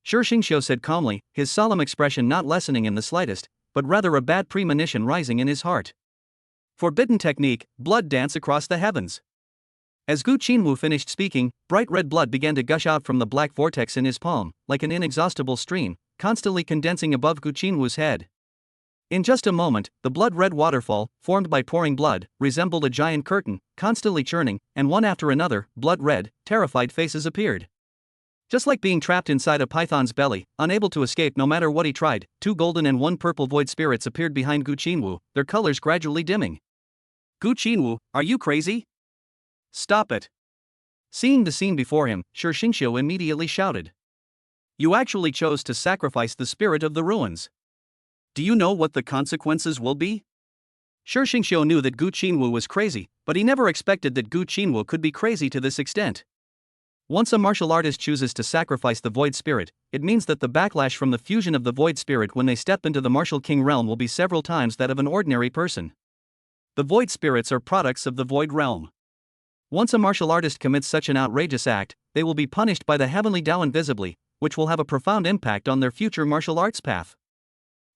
Shi Xingqiu said calmly, his solemn expression not lessening in the slightest, but rather a bad premonition rising in his heart. Forbidden technique, blood dance across the heavens. As Gu Qinwu finished speaking, bright red blood began to gush out from the black vortex in his palm, like an inexhaustible stream, constantly condensing above Gu Qinwu's head. In just a moment, the blood-red waterfall, formed by pouring blood, resembled a giant curtain, constantly churning, and one after another, blood-red, terrified faces appeared. Just like being trapped inside a python's belly, unable to escape no matter what he tried, 2 golden and 1 purple void spirits appeared behind Gu Qinwu, their colors gradually dimming. Gu Qinwu, are you crazy? Stop it. Seeing the scene before him, Shi Xingqiu immediately shouted. You actually chose to sacrifice the spirit of the ruins. Do you know what the consequences will be? Shi Xingqiu knew that Gu Qinwu was crazy, but he never expected that Gu Qinwu could be crazy to this extent. Once a martial artist chooses to sacrifice the void spirit, it means that the backlash from the fusion of the void spirit when they step into the martial king realm will be several times that of an ordinary person. The void spirits are products of the void realm. Once a martial artist commits such an outrageous act, they will be punished by the heavenly Tao invisibly, which will have a profound impact on their future martial arts path.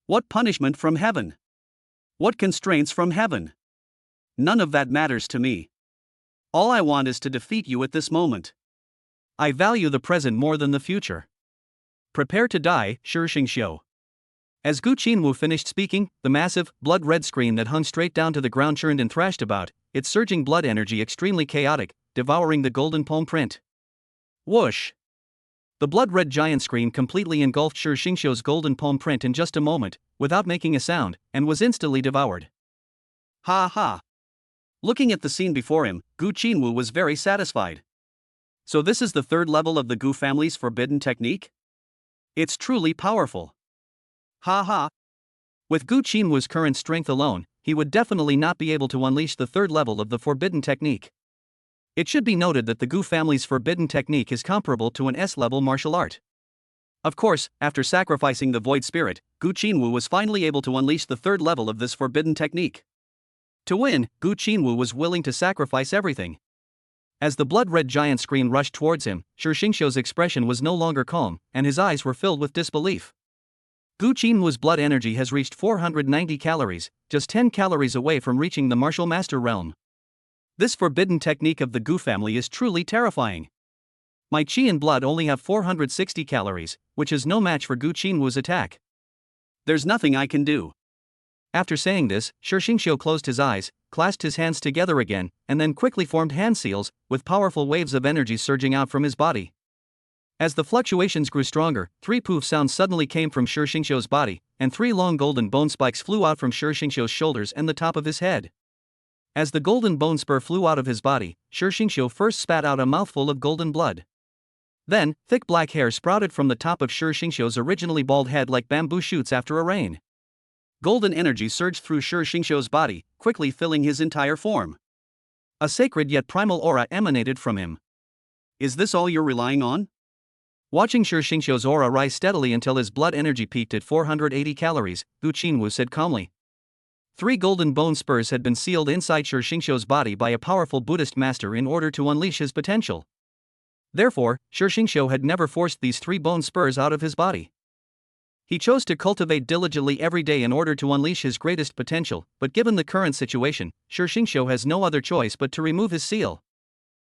What punishment from heaven? What constraints from heaven? None of that matters to me. All I want is to defeat you at this moment. I value the present more than the future. Prepare to die, Shi Xingqiu. As Gu Qinwu finished speaking, the massive, blood-red screen that hung straight down to the ground churned and thrashed about, its surging blood energy extremely chaotic, devouring the golden palm print. Whoosh! The blood-red giant screen completely engulfed Shi Xingqiu's golden palm print in just a moment, without making a sound, and was instantly devoured. Ha ha. Looking at the scene before him, Gu Qinwu was very satisfied. So this is the third level of the Gu family's forbidden technique? It's truly powerful. Ha ha. With Gu Qinwu's current strength alone, he would definitely not be able to unleash the third level of the forbidden technique. It should be noted that the Gu family's forbidden technique is comparable to an S-level martial art. Of course, after sacrificing the void spirit, Gu Qinwu was finally able to unleash the third level of this forbidden technique. To win, Gu Qinwu was willing to sacrifice everything. As the blood-red giant screen rushed towards him, Shi Xingqiu's expression was no longer calm, and his eyes were filled with disbelief. Gu Qinwu's blood energy has reached 490 calories, just 10 calories away from reaching the martial master realm. This forbidden technique of the Gu family is truly terrifying. My qi and blood only have 460 calories, which is no match for Gu Qinwu's attack. There's nothing I can do. After saying this, Shi Xingqiu closed his eyes, clasped his hands together again, and then quickly formed hand seals, with powerful waves of energy surging out from his body. As the fluctuations grew stronger, 3 poof sounds suddenly came from Shi Xingqiu's body, and 3 long golden bone spikes flew out from Shi Xingqiu's shoulders and the top of his head. As the golden bone spur flew out of his body, Shi Xingqiu first spat out a mouthful of golden blood. Then, thick black hair sprouted from the top of Shi Xingqiu's originally bald head like bamboo shoots after a rain. Golden energy surged through Shi Xingqiu's body, quickly filling his entire form. A sacred yet primal aura emanated from him. Is this all you're relying on? Watching Shi Xingqiu's aura rise steadily until his blood energy peaked at 480 calories, Gu Qinwu said calmly. 3 golden bone spurs had been sealed inside Shi Xingqiu's body by a powerful Buddhist master in order to unleash his potential. Therefore, Shi Xingqiu had never forced these 3 bone spurs out of his body. He chose to cultivate diligently every day in order to unleash his greatest potential, but given the current situation, Shi Xingqiu has no other choice but to remove his seal.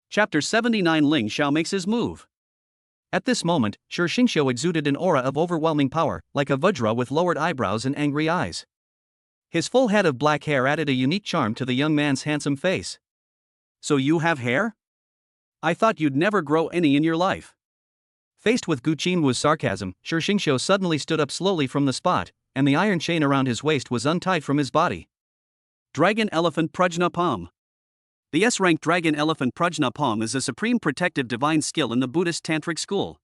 Chapter 79 Ling Xiao makes his move. At this moment, Shi Xingqiu exuded an aura of overwhelming power, like a Vajra with lowered eyebrows and angry eyes. His full head of black hair added a unique charm to the young man's handsome face. So you have hair? I thought you'd never grow any in your life. Faced with Gu Qinwu's sarcasm, Shi Xingqiu suddenly stood up slowly from the spot, and the iron chain around his waist was untied from his body. Dragon Elephant Prajna Palm. The S-rank Dragon Elephant Prajna Palm is a supreme protective divine skill in the Buddhist Tantric school.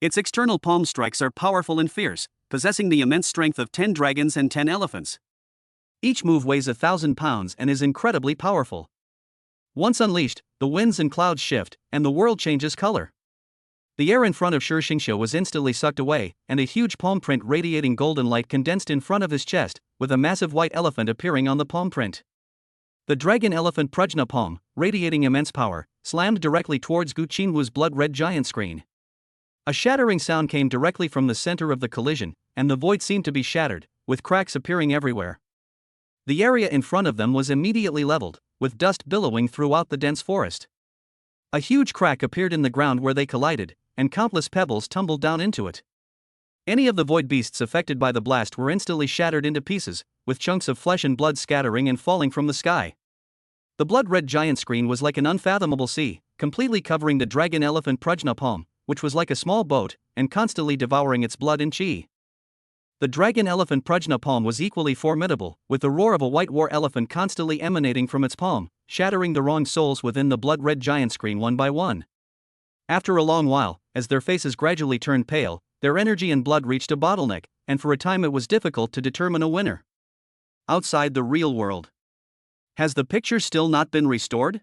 Its external palm strikes are powerful and fierce, possessing the immense strength of 10 dragons and 10 elephants. Each move weighs 1,000 pounds and is incredibly powerful. Once unleashed, the winds and clouds shift, and the world changes color. The air in front of Shi Xingqiu was instantly sucked away, and a huge palm print radiating golden light condensed in front of his chest, with a massive white elephant appearing on the palm print. The Dragon Elephant Prajna Palm, radiating immense power, slammed directly towards Gu Qinwu's blood-red giant screen. A shattering sound came directly from the center of the collision, and the void seemed to be shattered, with cracks appearing everywhere. The area in front of them was immediately leveled, with dust billowing throughout the dense forest. A huge crack appeared in the ground where they collided, and countless pebbles tumbled down into it. Any of the void beasts affected by the blast were instantly shattered into pieces, with chunks of flesh and blood scattering and falling from the sky. The blood-red giant screen was like an unfathomable sea, completely covering the Dragon Elephant Prajna Palm, which was like a small boat, and constantly devouring its blood and chi. The Dragon Elephant Prajna Palm was equally formidable, with the roar of a white war elephant constantly emanating from its palm, shattering the wronged souls within the blood-red giant screen one by one. After a long while, as their faces gradually turned pale, their energy and blood reached a bottleneck, and for a time it was difficult to determine a winner. Outside the real world. Has the picture still not been restored?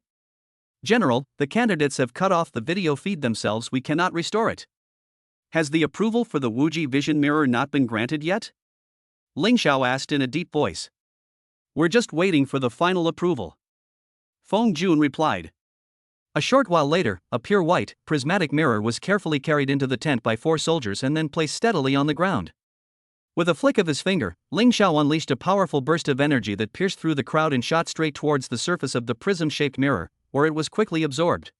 General, the candidates have cut off the video feed themselves, we cannot restore it. Has the approval for the Wuji Vision Mirror not been granted yet? Ling Xiao asked in a deep voice. We're just waiting for the final approval. Feng Jun replied. A short while later, a pure white, prismatic mirror was carefully carried into the tent by 4 soldiers and then placed steadily on the ground. With a flick of his finger, Ling Xiao unleashed a powerful burst of energy that pierced through the crowd and shot straight towards the surface of the prism-shaped mirror, where it was quickly absorbed.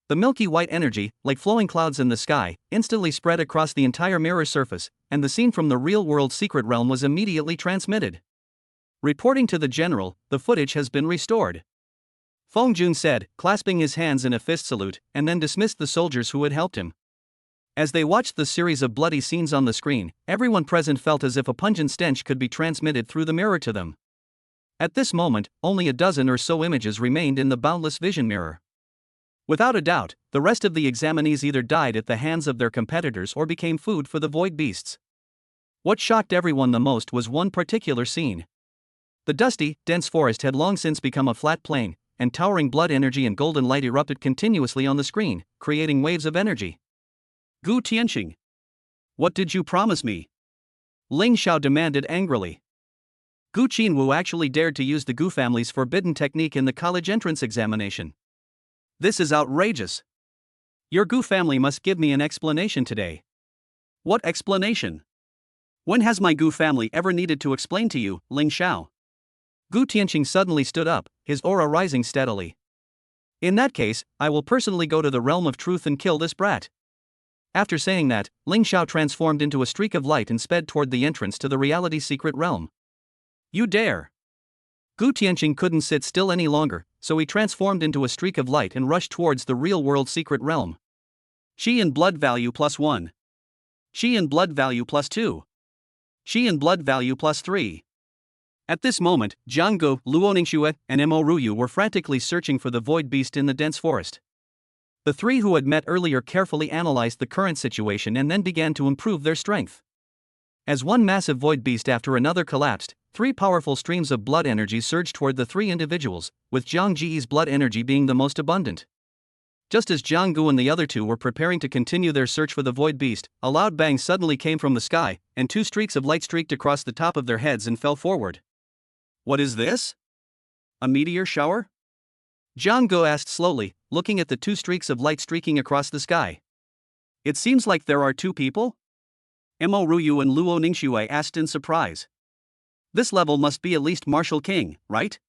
The milky white energy, like flowing clouds in the sky, instantly spread across the entire mirror surface, and the scene from the real-world secret realm was immediately transmitted. Reporting to the general, the footage has been restored. Feng Jun said, clasping his hands in a fist salute, and then dismissed the soldiers who had helped him. As they watched the series of bloody scenes on the screen, everyone present felt as if a pungent stench could be transmitted through the mirror to them. At this moment, only a dozen or so images remained in the boundless vision mirror. Without a doubt, the rest of the examinees either died at the hands of their competitors or became food for the void beasts. What shocked everyone the most was one particular scene. The dusty, dense forest had long since become a flat plain, and towering blood energy and golden light erupted continuously on the screen, creating waves of energy. Gu Tianqing, what did you promise me? Ling Xiao demanded angrily. Gu Qinwu actually dared to use the Gu family's forbidden technique in the college entrance examination. This is outrageous. Your Gu family must give me an explanation today. What explanation? When has my Gu family ever needed to explain to you, Ling Xiao? Gu Tianqing suddenly stood up, his aura rising steadily. In that case, I will personally go to the realm of truth and kill this brat. After saying that, Ling Xiao transformed into a streak of light and sped toward the entrance to the reality secret realm. You dare! Gu Tianqing couldn't sit still any longer, so he transformed into a streak of light and rushed towards the real-world secret realm. Qi in blood value +1. Qi in blood value +2. Qi in blood value +3. At this moment, Jiang Gu, Luo Ningxue, and Mo Ruyu were frantically searching for the void beast in the dense forest. The three who had met earlier carefully analyzed the current situation and then began to improve their strength. As one massive void beast after another collapsed, three powerful streams of blood energy surged toward the three individuals, with Jiang Ji's blood energy being the most abundant. Just as Jiang Gu and the other two were preparing to continue their search for the void beast, a loud bang suddenly came from the sky, and two streaks of light streaked across the top of their heads and fell forward. What is this? A meteor shower? Jiang Gu asked slowly, looking at the two streaks of light streaking across the sky. It seems like there are two people? Mo Ruyu and Luo Ningxue asked in surprise. This level must be at least Martial King, right?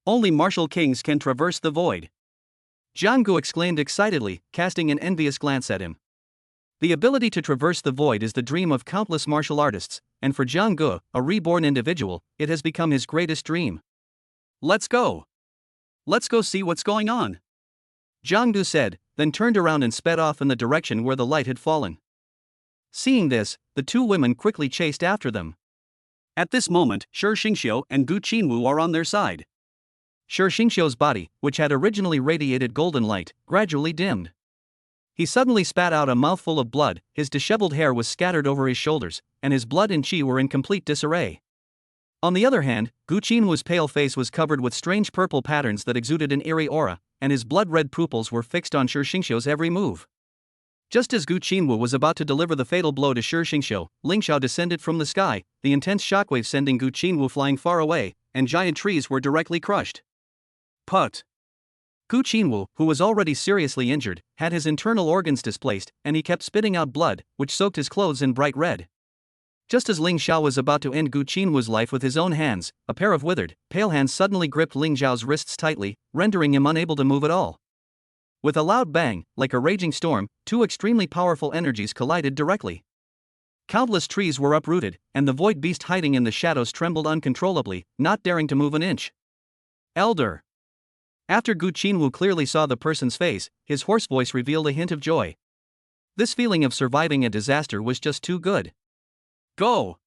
Only Martial Kings can traverse the void. Jiang Gu exclaimed excitedly, casting an envious glance at him. The ability to traverse the void is the dream of countless martial artists, and for Jiang Gu, a reborn individual, it has become his greatest dream. Let's go. Let's go see what's going on. Jiang Gu said, then turned around and sped off in the direction where the light had fallen. Seeing this, the two women quickly chased after them. At this moment, Shi Xingxiu and Gu Qinwu are on their side. Shi Xingxiu's body, which had originally radiated golden light, gradually dimmed. He suddenly spat out a mouthful of blood, his disheveled hair was scattered over his shoulders, and his blood and qi were in complete disarray. On the other hand, Gu Qinwu's pale face was covered with strange purple patterns that exuded an eerie aura, and his blood-red pupils were fixed on Shi Xingxiu's every move. Just as Gu Qinwu was about to deliver the fatal blow to Shi Xingxiu, Ling Xiao descended from the sky, the intense shockwave sending Gu Qinwu flying far away, and giant trees were directly crushed. Put. Gu Qinwu, who was already seriously injured, had his internal organs displaced, and he kept spitting out blood, which soaked his clothes in bright red. Just as Ling Xiao was about to end Gu Qinwu's life with his own hands, a pair of withered, pale hands suddenly gripped Ling Xiao's wrists tightly, rendering him unable to move at all. With a loud bang, like a raging storm, two extremely powerful energies collided directly. Countless trees were uprooted, and the void beast hiding in the shadows trembled uncontrollably, not daring to move an inch. Elder. After Gu Qinwu clearly saw the person's face, his hoarse voice revealed a hint of joy. This feeling of surviving a disaster was just too good. Go!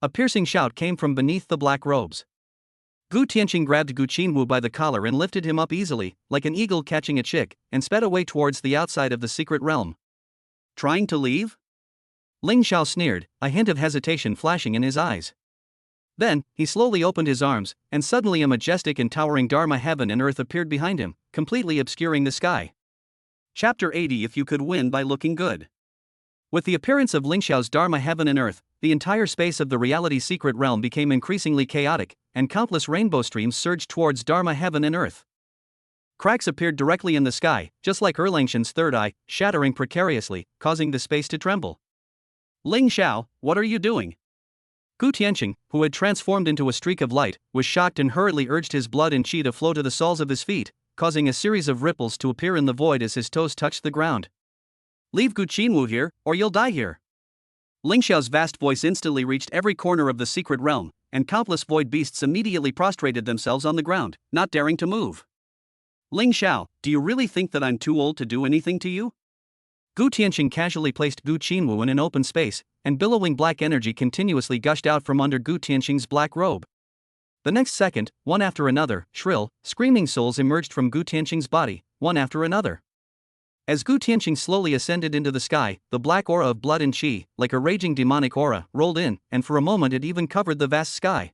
A piercing shout came from beneath the black robes. Gu Tianqing grabbed Gu Qinwu by the collar and lifted him up easily, like an eagle catching a chick, and sped away towards the outside of the secret realm. Trying to leave? Ling Xiao sneered, a hint of hesitation flashing in his eyes. Then, he slowly opened his arms, and suddenly a majestic and towering Dharma heaven and earth appeared behind him, completely obscuring the sky. Chapter 80 If you could win by looking good. With the appearance of Ling Xiao's Dharma heaven and earth, the entire space of the reality secret realm became increasingly chaotic, and countless rainbow streams surged towards Dharma heaven and earth. Cracks appeared directly in the sky, just like Erlangshun's third eye, shattering precariously, causing the space to tremble. Ling Xiao, what are you doing? Gu Tianqing, who had transformed into a streak of light, was shocked and hurriedly urged his blood and qi to flow to the soles of his feet, causing a series of ripples to appear in the void as his toes touched the ground. Leave Gu Qinwu here, or you'll die here. Ling Xiao's vast voice instantly reached every corner of the secret realm, and countless void beasts immediately prostrated themselves on the ground, not daring to move. Ling Xiao, do you really think that I'm too old to do anything to you? Gu Tianqing casually placed Gu Qinwu in an open space, and billowing black energy continuously gushed out from under Gu Tianqing's black robe. The next second, one after another, shrill, screaming souls emerged from Gu Tianqing's body, one after another. As Gu Tianqing slowly ascended into the sky, the black aura of blood and qi, like a raging demonic aura, rolled in, and for a moment it even covered the vast sky.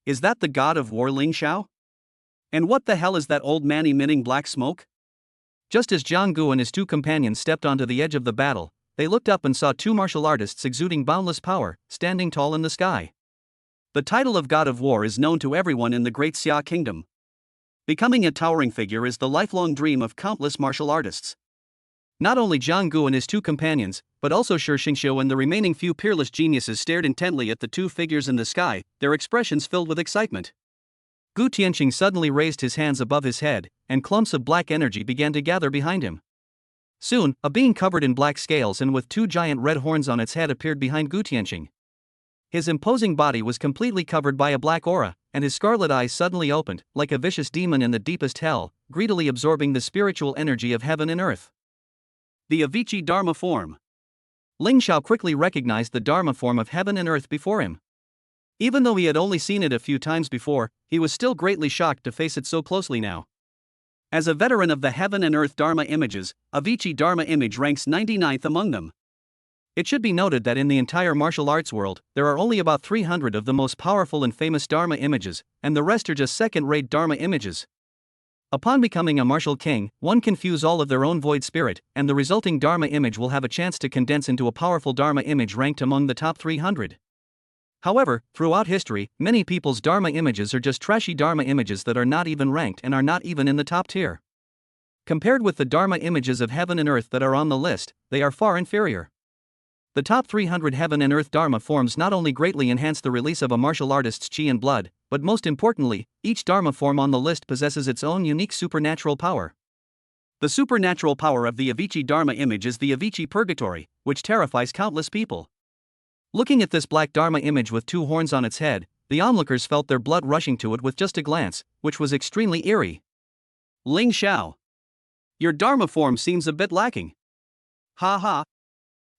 Is that the god of war Ling Xiao? And what the hell is that old man emitting black smoke? Just as Jiang Gu and his two companions stepped onto the edge of the battle, they looked up and saw two martial artists exuding boundless power, standing tall in the sky. The title of God of War is known to everyone in the Great Xia Kingdom. Becoming a towering figure is the lifelong dream of countless martial artists. Not only Jiang Gu and his two companions, but also Shi Xingxiu and the remaining few peerless geniuses stared intently at the two figures in the sky, their expressions filled with excitement. Gu Tianqing suddenly raised his hands above his head, and clumps of black energy began to gather behind him. Soon, a being covered in black scales and with two giant red horns on its head appeared behind Gu Tianqing. His imposing body was completely covered by a black aura, and his scarlet eyes suddenly opened, like a vicious demon in the deepest hell, greedily absorbing the spiritual energy of heaven and earth. The Avicii Dharma form. Ling Xiao quickly recognized the Dharma form of heaven and earth before him. Even though he had only seen it a few times before, he was still greatly shocked to face it so closely now. As a veteran of the heaven and earth Dharma images, Avicii Dharma image ranks 99th among them. It should be noted that in the entire martial arts world, there are only about 300 of the most powerful and famous Dharma images, and the rest are just second-rate Dharma images. Upon becoming a martial king, one can fuse all of their own void spirit, and the resulting Dharma image will have a chance to condense into a powerful Dharma image ranked among the top 300. However, throughout history, many people's Dharma images are just trashy Dharma images that are not even ranked and are not even in the top tier. Compared with the Dharma images of heaven and earth that are on the list, they are far inferior. The top 300 heaven and earth Dharma forms not only greatly enhance the release of a martial artist's chi and blood, but most importantly, each Dharma form on the list possesses its own unique supernatural power. The supernatural power of the Avicii Dharma image is the Avicii Purgatory, which terrifies countless people. Looking at this black Dharma image with two horns on its head, the onlookers felt their blood rushing to it with just a glance, which was extremely eerie. Ling Xiao, your Dharma form seems a bit lacking. Ha ha.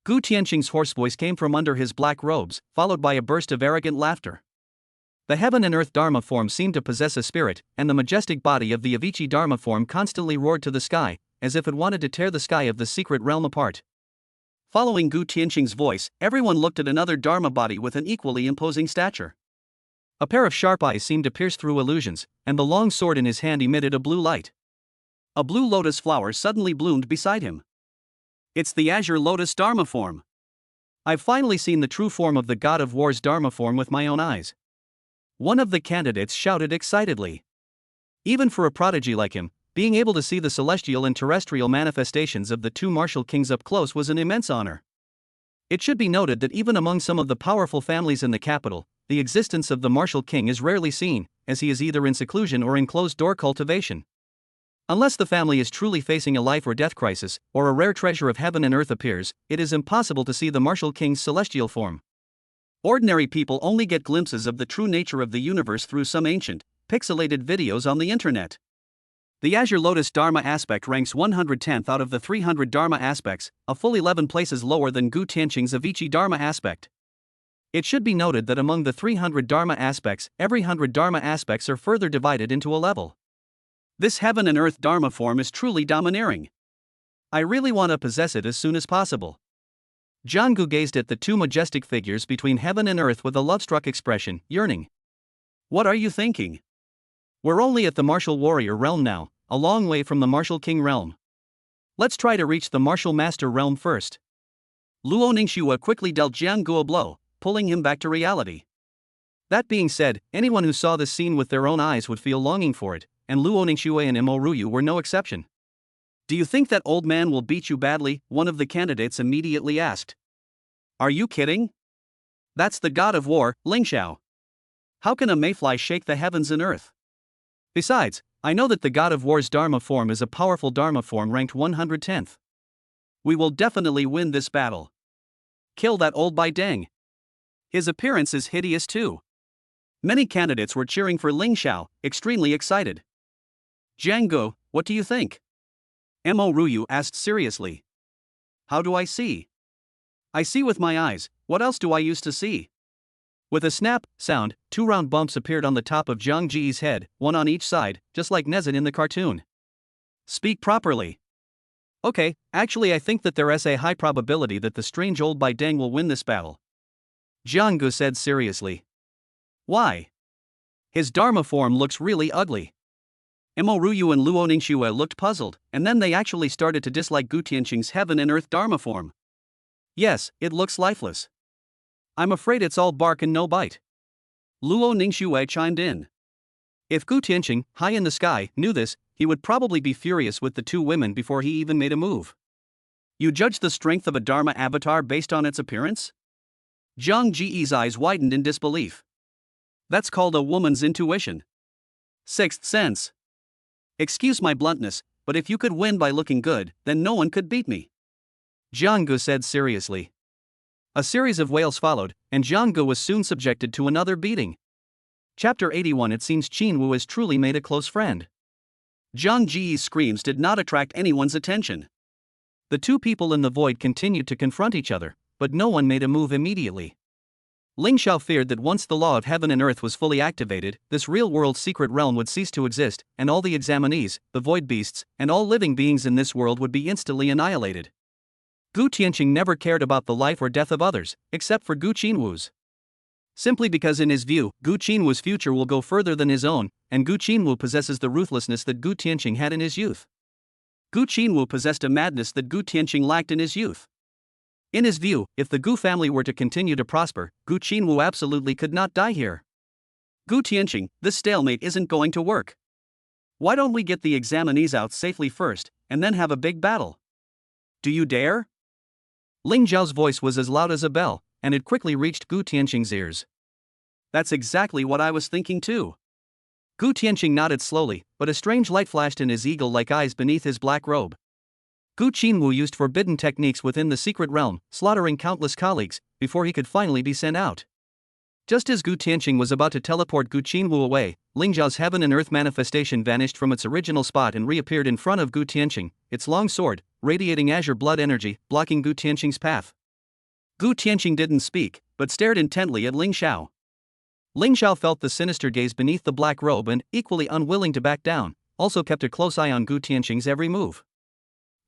Gu Tianqing's hoarse voice came from under his black robes, followed by a burst of arrogant laughter. The heaven and earth Dharma form seemed to possess a spirit, and the majestic body of the Avicii Dharma form constantly roared to the sky, as if it wanted to tear the sky of the secret realm apart. Following Gu Tianqing's voice, everyone looked at another Dharma body with an equally imposing stature. A pair of sharp eyes seemed to pierce through illusions, and the long sword in his hand emitted a blue light. A blue lotus flower suddenly bloomed beside him. It's the Azure Lotus Dharma form. I've finally seen the true form of the God of War's Dharma form with my own eyes. One of the candidates shouted excitedly. Even for a prodigy like him, being able to see the celestial and terrestrial manifestations of the two martial kings up close was an immense honor. It should be noted that even among some of the powerful families in the capital, the existence of the martial king is rarely seen, as he is either in seclusion or in closed-door cultivation. Unless the family is truly facing a life or death crisis, or a rare treasure of heaven and earth appears, it is impossible to see the martial king's celestial form. Ordinary people only get glimpses of the true nature of the universe through some ancient, pixelated videos on the internet. The Azure Lotus Dharma aspect ranks 110th out of the 300 Dharma aspects, a full 11 places lower than Gu Tianqing's Avicii Dharma aspect. It should be noted that among the 300 Dharma aspects, every 100 Dharma aspects are further divided into a level. This heaven and earth Dharma form is truly domineering. I really want to possess it as soon as possible. Jiang Gu gazed at the two majestic figures between heaven and earth with a love-struck expression, yearning. What are you thinking? We're only at the martial warrior realm now, a long way from the martial king realm. Let's try to reach the martial master realm first. Luo Ningxue quickly dealt Jiang Gu a blow, pulling him back to reality. That being said, anyone who saw this scene with their own eyes would feel longing for it, and Luo Ningxue and Mo Ruyu were no exception. Do you think that old man will beat you badly? One of the candidates immediately asked. Are you kidding? That's the god of war, Ling Xiao. How can a mayfly shake the heavens and earth? Besides, I know that the God of War's Dharma form is a powerful Dharma form ranked 110th. We will definitely win this battle. Kill that old Bai Deng. His appearance is hideous too. Many candidates were cheering for Ling Xiao, extremely excited. Jiang Gu, what do you think? Mo Ruyu asked seriously. how do I see? I see with my eyes, what else do I use to see? With a snap sound, 2 round bumps appeared on the top of Jiang Ji's head, one on each side, just like Nezin in the cartoon. Speak properly. Okay, actually I think that there is a high probability that the strange old Bai Deng will win this battle, Jiang Gu said seriously. Why? His Dharma form looks really ugly. Mo Ruyu and Luo Ningxue looked puzzled, and then they actually started to dislike Gu Tianqing's heaven and earth Dharma form. Yes, it looks lifeless. I'm afraid it's all bark and no bite. Luo Ningxue chimed in. If Gu Tianqing, high in the sky, knew this, he would probably be furious with the 2 women before he even made a move. You judge the strength of a Dharma avatar based on its appearance? Jiang Ji's eyes widened in disbelief. That's called a woman's intuition. Sixth sense. Excuse my bluntness, but if you could win by looking good, then no one could beat me, Jiang Gu said seriously. A series of wails followed, and Jiang Gu was soon subjected to another beating. Chapter 81. It seems Qin Wu has truly made a close friend. Jiang Ji's screams did not attract anyone's attention. The 2 people in the void continued to confront each other, but no one made a move immediately. Ling Xiao feared that once the law of heaven and earth was fully activated, this real-world secret realm would cease to exist, and all the examinees, the void beasts, and all living beings in this world would be instantly annihilated. Gu Tianqing never cared about the life or death of others, except for Gu Qinwu's. Simply because in his view, Gu Qinwu's future will go further than his own, and Gu Qinwu possesses the ruthlessness that Gu Tianqing had in his youth. Gu Qinwu possessed a madness that Gu Tianqing lacked in his youth. In his view, if the Gu family were to continue to prosper, Gu Qinwu absolutely could not die here. Gu Tianqing, this stalemate isn't going to work. Why don't we get the examinees out safely first, and then have a big battle? Do you dare? Ling Zhao's voice was as loud as a bell, and it quickly reached Gu Tianqing's ears. That's exactly what I was thinking too. Gu Tianqing nodded slowly, but a strange light flashed in his eagle-like eyes beneath his black robe. Gu Qinwu used forbidden techniques within the secret realm, slaughtering countless colleagues, before he could finally be sent out. Just as Gu Tianqing was about to teleport Gu Qinwu away, Ling Zhao's heaven and earth manifestation vanished from its original spot and reappeared in front of Gu Tianqing, its long sword, radiating azure blood energy, blocking Gu Tianqing's path. Gu Tianqing didn't speak, but stared intently at Ling Xiao. Ling Xiao felt the sinister gaze beneath the black robe and, equally unwilling to back down, also kept a close eye on Gu Tianqing's every move.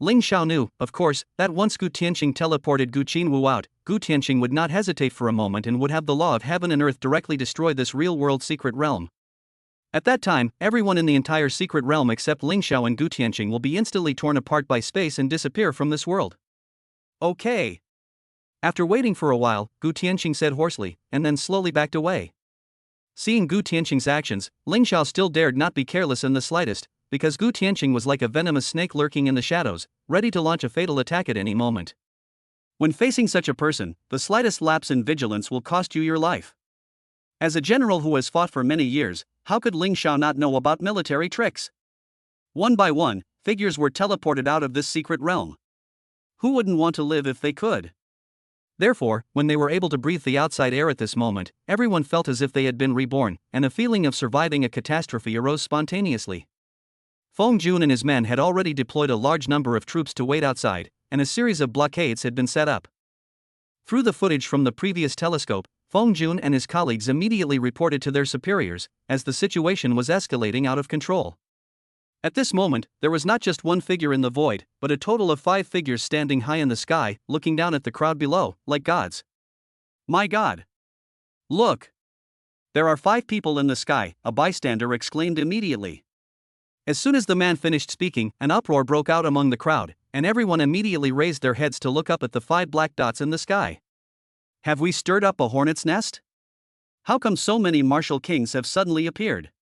Ling Xiao knew, of course, that once Gu Tianqing teleported Gu Qinwu out, Gu Tianqing would not hesitate for a moment and would have the law of heaven and earth directly destroy this real-world secret realm. At that time, everyone in the entire secret realm except Ling Xiao and Gu Tianqing will be instantly torn apart by space and disappear from this world. Okay. After waiting for a while, Gu Tianqing said hoarsely, and then slowly backed away. Seeing Gu Tianqing's actions, Ling Xiao still dared not be careless in the slightest, because Gu Tianqing was like a venomous snake lurking in the shadows, ready to launch a fatal attack at any moment. When facing such a person, the slightest lapse in vigilance will cost you your life. As a general who has fought for many years, how could Ling Xiao not know about military tricks? One by one, figures were teleported out of this secret realm. Who wouldn't want to live if they could? Therefore, when they were able to breathe the outside air at this moment, everyone felt as if they had been reborn, and a feeling of surviving a catastrophe arose spontaneously. Feng Jun and his men had already deployed a large number of troops to wait outside, and a series of blockades had been set up. Through the footage from the previous telescope, Feng Jun and his colleagues immediately reported to their superiors, as the situation was escalating out of control. At this moment, there was not just one figure in the void, but a total of 5 figures standing high in the sky, looking down at the crowd below, like gods. My God! Look! There are 5 people in the sky, a bystander exclaimed immediately. As soon as the man finished speaking, an uproar broke out among the crowd, and everyone immediately raised their heads to look up at the 5 black dots in the sky. Have we stirred up a hornet's nest? How come so many martial kings have suddenly appeared?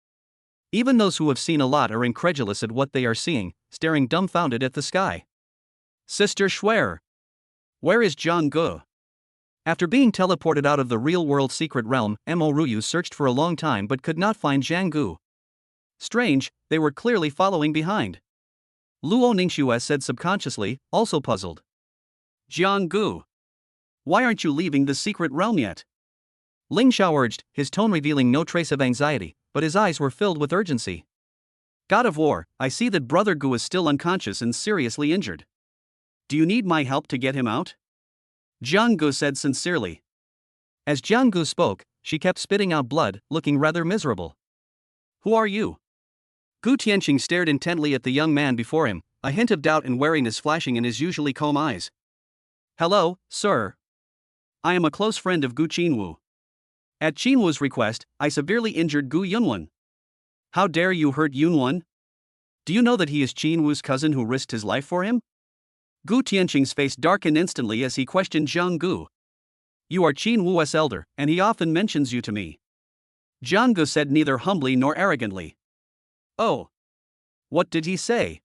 Even those who have seen a lot are incredulous at what they are seeing, staring dumbfounded at the sky. Sister Schwer! Where is Zhang Gu? After being teleported out of the real-world secret realm, Mo Ruyu searched for a long time but could not find Zhang Gu. Strange, they were clearly following behind. Luo Ningxue said subconsciously, also puzzled. Jiang Gu! Why aren't you leaving the secret realm yet? Ling Xiao urged, his tone revealing no trace of anxiety, but his eyes were filled with urgency. God of War, I see that Brother Gu is still unconscious and seriously injured. Do you need my help to get him out? Jiang Gu said sincerely. As Jiang Gu spoke, she kept spitting out blood, looking rather miserable. Who are you? Gu Tianqing stared intently at the young man before him, a hint of doubt and wariness flashing in his usually calm eyes. Hello, sir. I am a close friend of Gu Qinwu. At Qinwu's request, I severely injured Gu Yunwen. How dare you hurt Yunwen? Do you know that he is Qinwu's cousin who risked his life for him? Gu Tianqing's face darkened instantly as he questioned Jiang Gu. You are Qinwu's elder, and he often mentions you to me. Jiang Gu said neither humbly nor arrogantly. Oh. What did he say?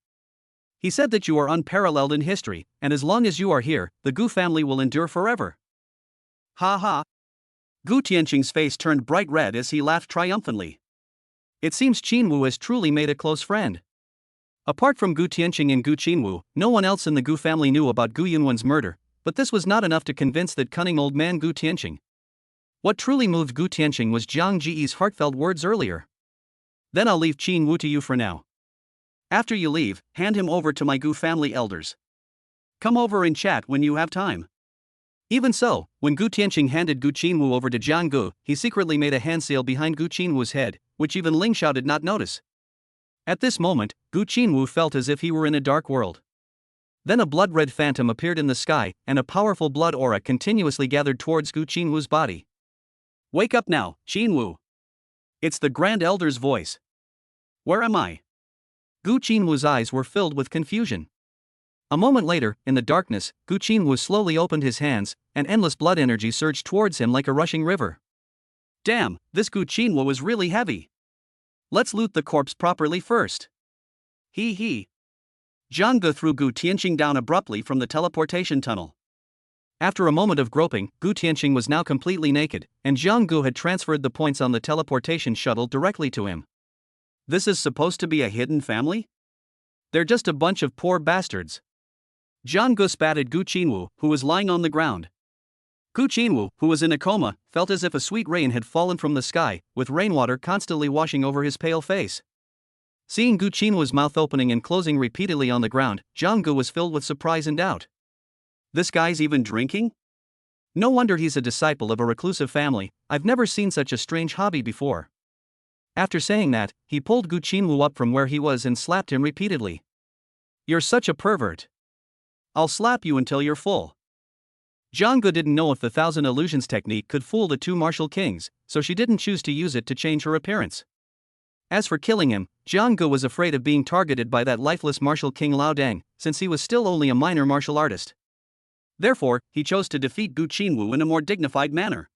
He said that you are unparalleled in history, and as long as you are here, the Gu family will endure forever. Ha ha. Gu Tianqing's face turned bright red as he laughed triumphantly. It seems Qinwu has truly made a close friend. Apart from Gu Tianqing and Gu Qinwu, no one else in the Gu family knew about Gu Yunwen's murder, but this was not enough to convince that cunning old man Gu Tianqing. What truly moved Gu Tianqing was Jiang Ji's heartfelt words earlier. Then I'll leave Qinwu to you for now. After you leave, hand him over to my Gu family elders. Come over and chat when you have time. Even so, when Gu Tianqing handed Gu Qinwu over to Jiang Gu, he secretly made a handsail behind Gu Qinwu's head, which even Ling Xiao did not notice. At this moment, Gu Qinwu felt as if he were in a dark world. Then a blood-red phantom appeared in the sky, and a powerful blood aura continuously gathered towards Gu Qinwu's body. Wake up now, Qinwu. It's the Grand Elder's voice. Where am I? Gu Qinwu's eyes were filled with confusion. A moment later, in the darkness, Gu Qinwu slowly opened his hands, and endless blood energy surged towards him like a rushing river. Damn, this Gu Qinwu is really heavy. Let's loot the corpse properly first. Hee hee. Jiang Gu threw Gu Tianqing down abruptly from the teleportation tunnel. After a moment of groping, Gu Tianqing was now completely naked, and Jiang Gu had transferred the points on the teleportation shuttle directly to him. This is supposed to be a hidden family? They're just a bunch of poor bastards. Jiang Gu spat at Gu Qinwu, who was lying on the ground. Gu Qinwu, who was in a coma, felt as if a sweet rain had fallen from the sky, with rainwater constantly washing over his pale face. Seeing Gu Qinwu's mouth opening and closing repeatedly on the ground, Jiang Gu was filled with surprise and doubt. This guy's even drinking? No wonder he's a disciple of a reclusive family. I've never seen such a strange hobby before. After saying that, he pulled Gu Qinwu up from where he was and slapped him repeatedly. You're such a pervert. I'll slap you until you're full. Jiang Gu didn't know if the Thousand Illusions technique could fool the two martial kings, so she didn't choose to use it to change her appearance. As for killing him, Jiang Gu was afraid of being targeted by that lifeless martial king Lao Dang, since he was still only a minor martial artist. Therefore, he chose to defeat Gu Qinwu in a more dignified manner.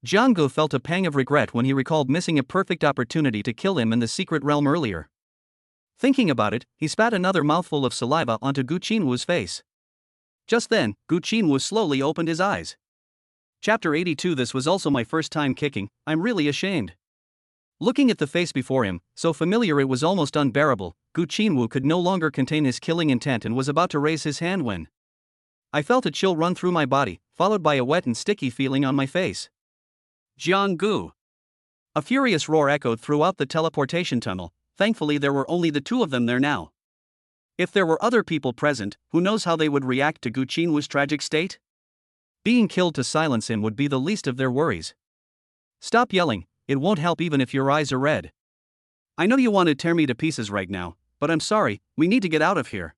Jiang Gu felt a pang of regret when he recalled missing a perfect opportunity to kill him in the secret realm earlier. Thinking about it, he spat another mouthful of saliva onto Gu Qinwu's face. Just then, Gu Qinwu slowly opened his eyes. Chapter 82. This was also my first time kicking. I'm really ashamed. Looking at the face before him, so familiar it was almost unbearable, Gu Qinwu could no longer contain his killing intent and was about to raise his hand when I felt a chill run through my body, followed by a wet and sticky feeling on my face. Jiang Gu. A furious roar echoed throughout the teleportation tunnel. Thankfully there were only the two of them there now. If there were other people present, who knows how they would react to Gu Qinwu's tragic state? Being killed to silence him would be the least of their worries. Stop yelling, it won't help even if your eyes are red. I know you want to tear me to pieces right now, but I'm sorry, we need to get out of here.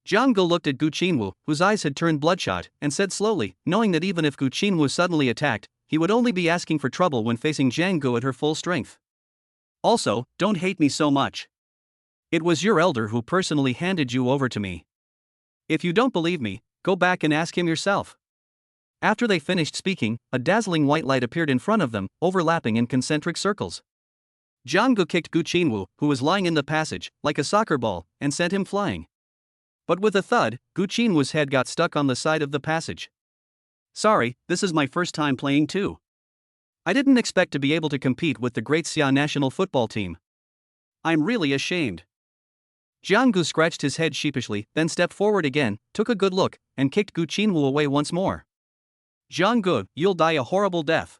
Jiang Gu looked at Gu Qinwu, whose eyes had turned bloodshot, and said slowly, knowing that even if Gu Qinwu suddenly attacked, he would only be asking for trouble when facing Jiang Gu at her full strength. Also, don't hate me so much. It was your elder who personally handed you over to me. If you don't believe me, go back and ask him yourself. After they finished speaking, a dazzling white light appeared in front of them, overlapping in concentric circles. Jiang Gu kicked Gu Qinwu, who was lying in the passage, like a soccer ball, and sent him flying. But with a thud, Gu Qinwu's head got stuck on the side of the passage. Sorry, this is my first time playing too. I didn't expect to be able to compete with the Great Xia national football team. I'm really ashamed. Jiang Gu scratched his head sheepishly, then stepped forward again, took a good look, and kicked Gu Qinwu away once more. Jiang Gu, you'll die a horrible death.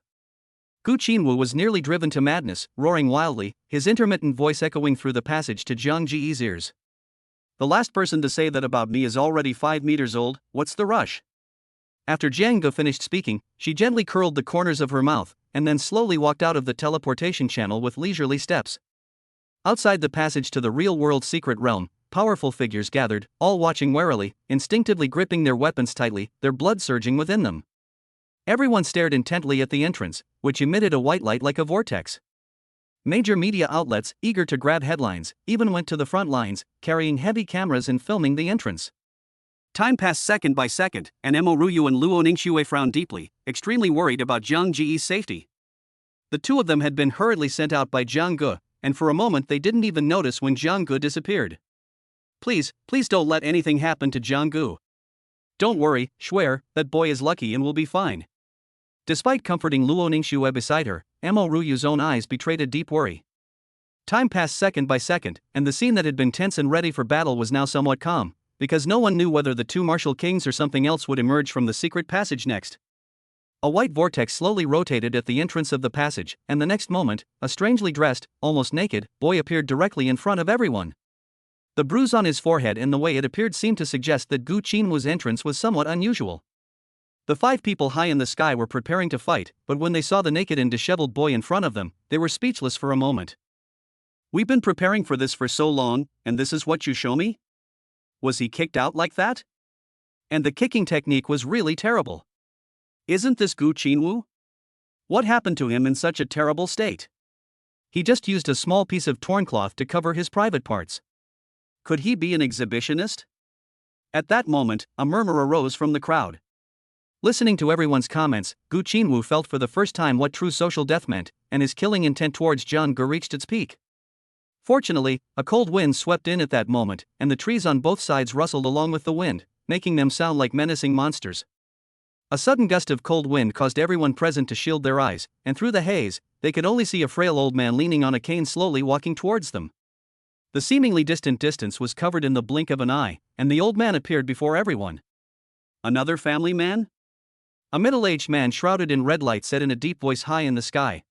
Gu Qinwu was nearly driven to madness, roaring wildly, his intermittent voice echoing through the passage to Jiang Ji's ears. The last person to say that about me is already 5 meters old, what's the rush? After Jiang Ge finished speaking, she gently curled the corners of her mouth, and then slowly walked out of the teleportation channel with leisurely steps. Outside the passage to the real-world secret realm, powerful figures gathered, all watching warily, instinctively gripping their weapons tightly, their blood surging within them. Everyone stared intently at the entrance, which emitted a white light like a vortex. Major media outlets, eager to grab headlines, even went to the front lines, carrying heavy cameras and filming the entrance. Time passed second by second, and Mo Ruyu and Luo Ningxue frowned deeply, extremely worried about Jiang Ji's safety. The two of them had been hurriedly sent out by Jiang Ge, and for a moment they didn't even notice when Jiang Ge disappeared. Please don't let anything happen to Jiang Ge. Don't worry, swear, that boy is lucky and will be fine. Despite comforting Luo Ningxue beside her, Mo Ruyu's own eyes betrayed a deep worry. Time passed second by second, and the scene that had been tense and ready for battle was now somewhat calm, because no one knew whether the two martial kings or something else would emerge from the secret passage next. A white vortex slowly rotated at the entrance of the passage, and the next moment, a strangely dressed, almost naked, boy appeared directly in front of everyone. The bruise on his forehead and the way it appeared seemed to suggest that Gu Qinwu's entrance was somewhat unusual. The 5 people high in the sky were preparing to fight, but when they saw the naked and disheveled boy in front of them, they were speechless for a moment. We've been preparing for this for so long, and this is what you show me? Was he kicked out like that? And the kicking technique was really terrible. Isn't this Gu Qinwu? What happened to him in such a terrible state? He just used a small piece of torn cloth to cover his private parts. Could he be an exhibitionist? At that moment, a murmur arose from the crowd. Listening to everyone's comments, Gu Qinwu felt for the first time what true social death meant, and his killing intent towards Jiang Ge reached its peak. Fortunately, a cold wind swept in at that moment, and the trees on both sides rustled along with the wind, making them sound like menacing monsters. A sudden gust of cold wind caused everyone present to shield their eyes, and through the haze, they could only see a frail old man leaning on a cane slowly walking towards them. The seemingly distant distance was covered in the blink of an eye, and the old man appeared before everyone. Another family man? A middle-aged man shrouded in red light said in a deep voice high in the sky.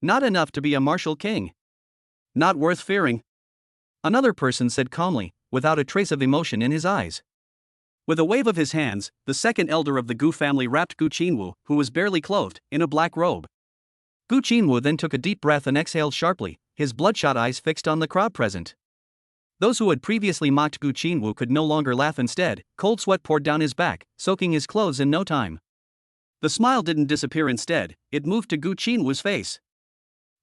Not enough to be a martial king. Not worth fearing. Another person said calmly, without a trace of emotion in his eyes. With a wave of his hands, the second elder of the Gu family wrapped Gu Qinwu, who was barely clothed, in a black robe. Gu Qinwu then took a deep breath and exhaled sharply, his bloodshot eyes fixed on the crowd present. Those who had previously mocked Gu Qinwu could no longer laugh instead. Cold sweat poured down his back, soaking his clothes in no time. The smile didn't disappear instead, it moved to Gu Qinwu's face.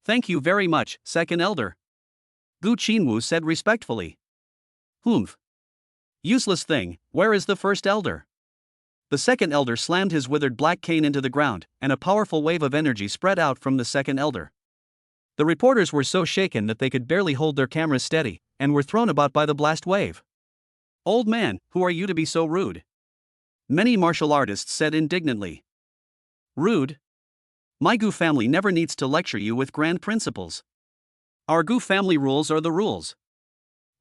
Thank you very much, second elder. Gu Qinwu said respectfully. Humph. Useless thing, where is the first elder? The second elder slammed his withered black cane into the ground, and a powerful wave of energy spread out from the second elder. The reporters were so shaken that they could barely hold their cameras steady, and were thrown about by the blast wave. Old man, who are you to be so rude? Many martial artists said indignantly. Rude? My Gu family never needs to lecture you with grand principles. Our Gu family rules are the rules.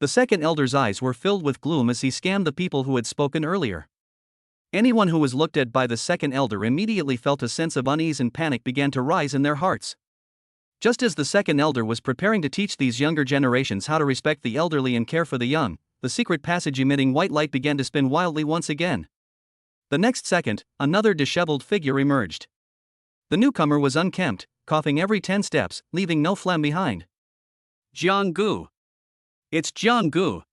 The second elder's eyes were filled with gloom as he scanned the people who had spoken earlier. Anyone who was looked at by the second elder immediately felt a sense of unease and panic began to rise in their hearts. Just as the second elder was preparing to teach these younger generations how to respect the elderly and care for the young, the secret passage emitting white light began to spin wildly once again. The next second, another disheveled figure emerged. The newcomer was unkempt, coughing every 10 steps, leaving no phlegm behind. Jiang Ge. It's Jiang Ge.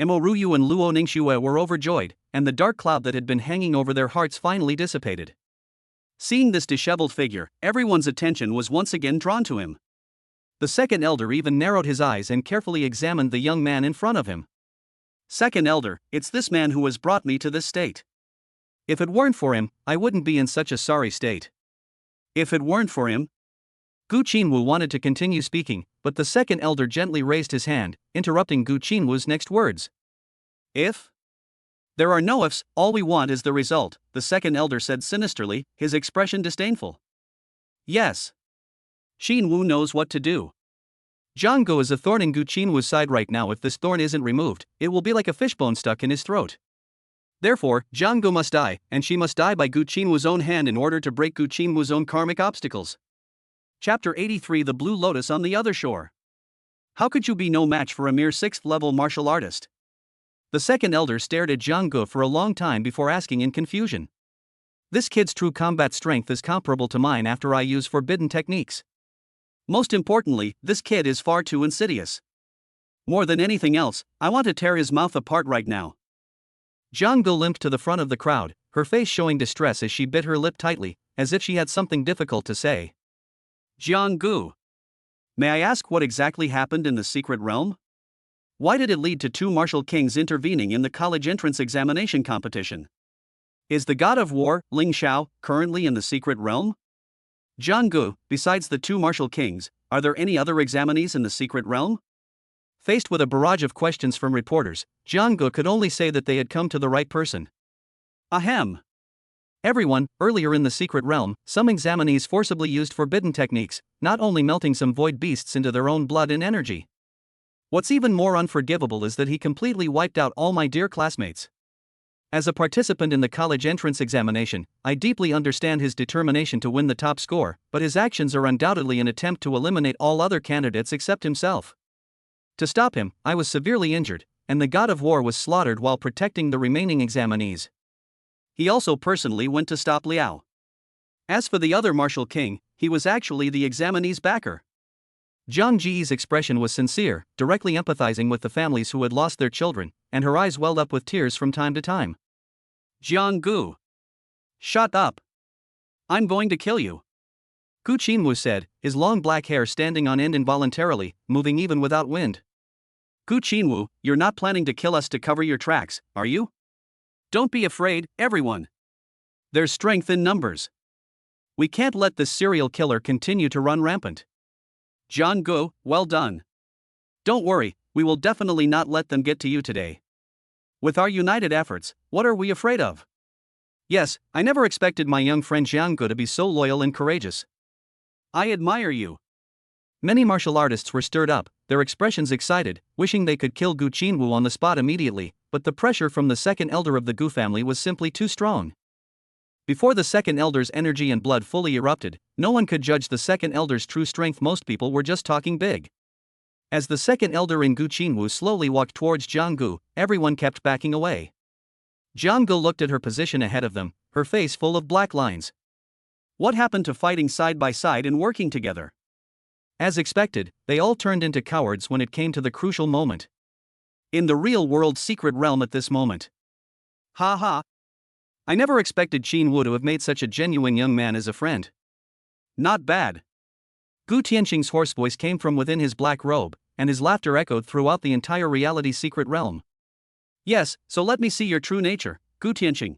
Mo Ruyu and Luo Ningxue were overjoyed, and the dark cloud that had been hanging over their hearts finally dissipated. Seeing this disheveled figure, everyone's attention was once again drawn to him. The second elder even narrowed his eyes and carefully examined the young man in front of him. Second elder, it's this man who has brought me to this state. If it weren't for him, I wouldn't be in such a sorry state. If it weren't for him? Gu Qinwu wanted to continue speaking, but the second elder gently raised his hand, interrupting Gu Qinwu's next words. If? There are no ifs, all we want is the result, the second elder said sinisterly, his expression disdainful. Yes. Qinwu knows what to do. Jiang Ge is a thorn in Gu Qinwu's side right now. If this thorn isn't removed, it will be like a fishbone stuck in his throat. Therefore, Jiang Ge must die, and she must die by Gu Qinwu's own hand in order to break Gu Qinwu's own karmic obstacles. Chapter 83 The Blue Lotus on the Other Shore. How could you be no match for a mere 6th-level martial artist? The second elder stared at Jiang Gu for a long time before asking in confusion. This kid's true combat strength is comparable to mine after I use forbidden techniques. Most importantly, this kid is far too insidious. More than anything else, I want to tear his mouth apart right now. Jiang Gu limped to the front of the crowd, her face showing distress as she bit her lip tightly, as if she had something difficult to say. Jiang Gu. May I ask what exactly happened in the secret realm? Why did it lead to two martial kings intervening in the college entrance examination competition? Is the god of war, Ling Xiao, currently in the secret realm? Jiang Gu, besides the two martial kings, are there any other examinees in the secret realm? Faced with a barrage of questions from reporters, Jiang Gu could only say that they had come to the right person. Ahem. Everyone, earlier in the secret realm, some examinees forcibly used forbidden techniques, not only melting some void beasts into their own blood and energy. What's even more unforgivable is that he completely wiped out all my dear classmates. As a participant in the college entrance examination, I deeply understand his determination to win the top score, but his actions are undoubtedly an attempt to eliminate all other candidates except himself. To stop him, I was severely injured, and the god of war was slaughtered while protecting the remaining examinees. He also personally went to stop Liao. As for the other martial king, he was actually the examinee's backer. Zhang Ji's expression was sincere, directly empathizing with the families who had lost their children, and her eyes welled up with tears from time to time. Jiang Gu. Shut up. I'm going to kill you. Gu Qinwu said, his long black hair standing on end involuntarily, moving even without wind. Gu Qinwu, you're not planning to kill us to cover your tracks, are you? Don't be afraid, everyone. There's strength in numbers. We can't let this serial killer continue to run rampant. Jiang Gu, well done. Don't worry, we will definitely not let them get to you today. With our united efforts, what are we afraid of? Yes, I never expected my young friend Jiang Gu to be so loyal and courageous. I admire you. Many martial artists were stirred up, their expressions excited, wishing they could kill Gu Qinwu on the spot immediately, but the pressure from the second elder of the Gu family was simply too strong. Before the second elder's energy and blood fully erupted, no one could judge the second elder's true strength. Most people were just talking big. As the second elder in Gu Qinwu slowly walked towards Jiang Gu, everyone kept backing away. Jiang Gu looked at her position ahead of them, her face full of black lines. What happened to fighting side by side and working together? As expected, they all turned into cowards when it came to the crucial moment. In the real-world secret realm at this moment. Ha ha. I never expected Qin Wu to have made such a genuine young man as a friend. Not bad. Gu Tianqing's hoarse voice came from within his black robe, and his laughter echoed throughout the entire reality secret realm. Yes, so let me see your true nature, Gu Tianqing.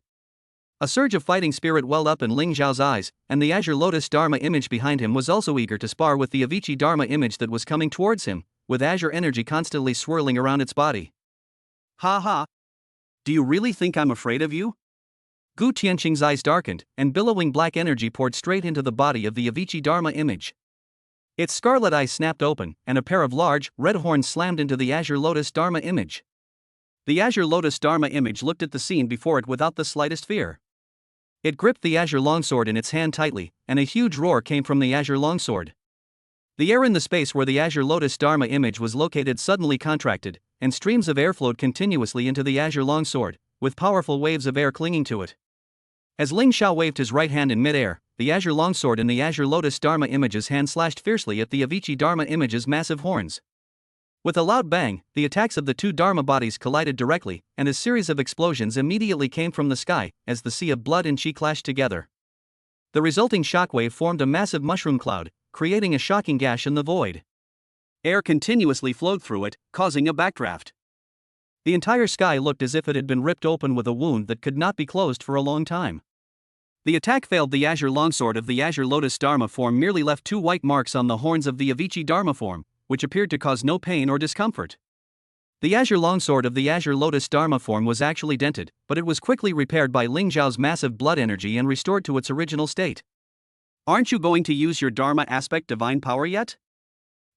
A surge of fighting spirit welled up in Ling Zhao's eyes, and the Azure Lotus Dharma image behind him was also eager to spar with the Avicii Dharma image that was coming towards him, with azure energy constantly swirling around its body. Ha ha. Do you really think I'm afraid of you? Gu Tianqing's eyes darkened, and billowing black energy poured straight into the body of the Avicii Dharma image. Its scarlet eyes snapped open, and a pair of large, red horns slammed into the Azure Lotus Dharma image. The Azure Lotus Dharma image looked at the scene before it without the slightest fear. It gripped the azure longsword in its hand tightly, and a huge roar came from the azure longsword. The air in the space where the Azure Lotus Dharma image was located suddenly contracted, and streams of air flowed continuously into the azure longsword, with powerful waves of air clinging to it. As Ling Xiao waved his right hand in midair, the azure longsword in the Azure Lotus Dharma image's hand slashed fiercely at the Avicii Dharma image's massive horns. With a loud bang, the attacks of the two Dharma bodies collided directly, and a series of explosions immediately came from the sky, as the sea of blood and chi clashed together. The resulting shockwave formed a massive mushroom cloud, creating a shocking gash in the void. Air continuously flowed through it, causing a backdraft. The entire sky looked as if it had been ripped open with a wound that could not be closed for a long time. The attack failed. The Azure Longsword of the Azure Lotus Dharma form merely left two white marks on the horns of the Avicii Dharma form, which appeared to cause no pain or discomfort. The Azure Longsword of the Azure Lotus Dharma form was actually dented, but it was quickly repaired by Ling Zhao's massive blood energy and restored to its original state. Aren't you going to use your Dharma aspect divine power yet?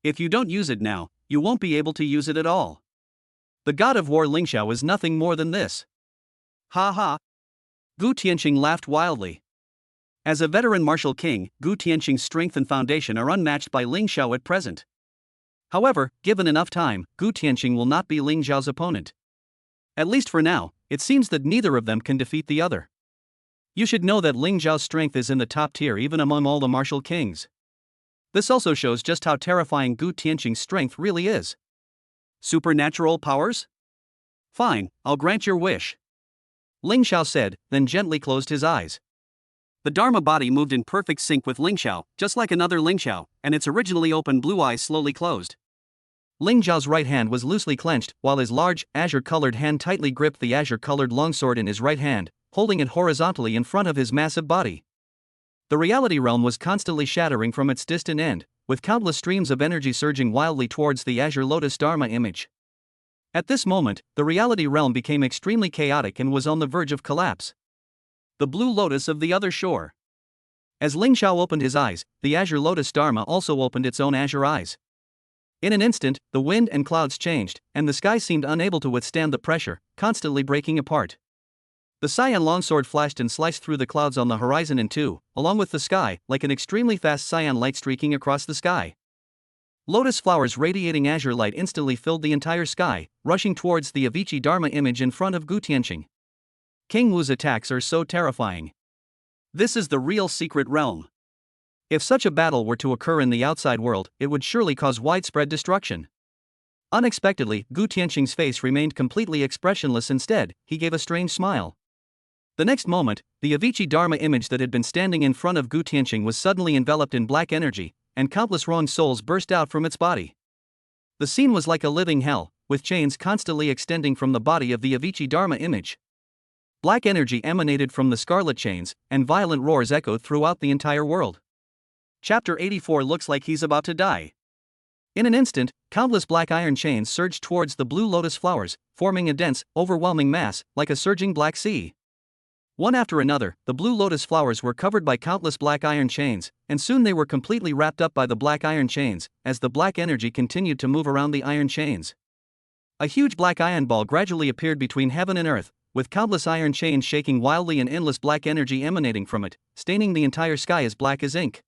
If you don't use it now, you won't be able to use it at all. The god of war Ling Xiao is nothing more than this. Ha ha. Gu Tianqing laughed wildly. As a veteran martial king, Gu Tianqing's strength and foundation are unmatched by Ling Xiao at present. However, given enough time, Gu Tianqing will not be Ling Zhao's opponent. At least for now, it seems that neither of them can defeat the other. You should know that Ling Zhao's strength is in the top tier even among all the martial kings. This also shows just how terrifying Gu Tianqing's strength really is. Supernatural powers? Fine, I'll grant your wish, Ling Xiao said, then gently closed his eyes. The Dharma body moved in perfect sync with Ling Xiao, just like another Ling Xiao, and its originally open blue eyes slowly closed. Ling Zhao's right hand was loosely clenched, while his large, azure-colored hand tightly gripped the azure-colored longsword in his right hand, holding it horizontally in front of his massive body. The reality realm was constantly shattering from its distant end, with countless streams of energy surging wildly towards the azure lotus Dharma image. At this moment, the reality realm became extremely chaotic and was on the verge of collapse. The blue lotus of the other shore. As Ling Xiao opened his eyes, the azure lotus Dharma also opened its own azure eyes. In an instant, the wind and clouds changed, and the sky seemed unable to withstand the pressure, constantly breaking apart. The cyan longsword flashed and sliced through the clouds on the horizon in two, along with the sky, like an extremely fast cyan light streaking across the sky. Lotus flowers radiating azure light instantly filled the entire sky, rushing towards the Avicii Dharma image in front of Gu Tianqing. King Wu's attacks are so terrifying. This is the real secret realm. If such a battle were to occur in the outside world, it would surely cause widespread destruction. Unexpectedly, Gu Tianqing's face remained completely expressionless. Instead, he gave a strange smile. The next moment, the Avicii Dharma image that had been standing in front of Gu Tianqing was suddenly enveloped in black energy, and countless roaring souls burst out from its body. The scene was like a living hell, with chains constantly extending from the body of the Avicii Dharma image. Black energy emanated from the scarlet chains, and violent roars echoed throughout the entire world. Chapter 84 looks like he's about to die. In an instant, countless black iron chains surged towards the blue lotus flowers, forming a dense, overwhelming mass, like a surging black sea. One after another, the blue lotus flowers were covered by countless black iron chains, and soon they were completely wrapped up by the black iron chains, as the black energy continued to move around the iron chains. A huge black iron ball gradually appeared between heaven and earth, with countless iron chains shaking wildly and endless black energy emanating from it, staining the entire sky as black as ink.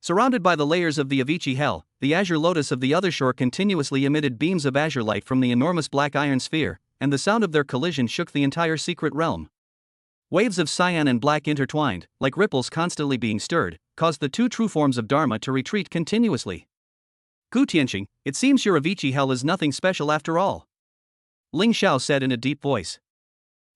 Surrounded by the layers of the Avicii hell, the azure lotus of the other shore continuously emitted beams of azure light from the enormous black iron sphere, and the sound of their collision shook the entire secret realm. Waves of cyan and black intertwined, like ripples constantly being stirred, caused the two true forms of Dharma to retreat continuously. Gu Tianqing, it seems your Avicii hell is nothing special after all, Ling Xiao said in a deep voice.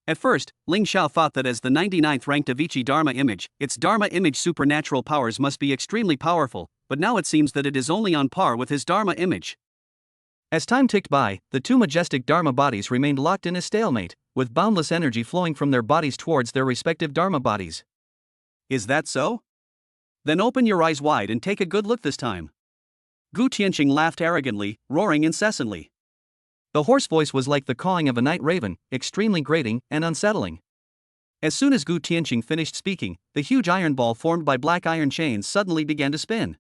At first, Ling Xiao thought that as the 99th ranked Avicii Dharma image, its Dharma image supernatural powers must be extremely powerful, but now it seems that it is only on par with his Dharma image. As time ticked by, the two majestic Dharma bodies remained locked in a stalemate, with boundless energy flowing from their bodies towards their respective Dharma bodies. Is that so? Then open your eyes wide and take a good look this time. Gu Tianqing laughed arrogantly, roaring incessantly. The hoarse voice was like the cawing of a night raven, extremely grating and unsettling. As soon as Gu Tianqing finished speaking, the huge iron ball formed by black iron chains suddenly began to spin.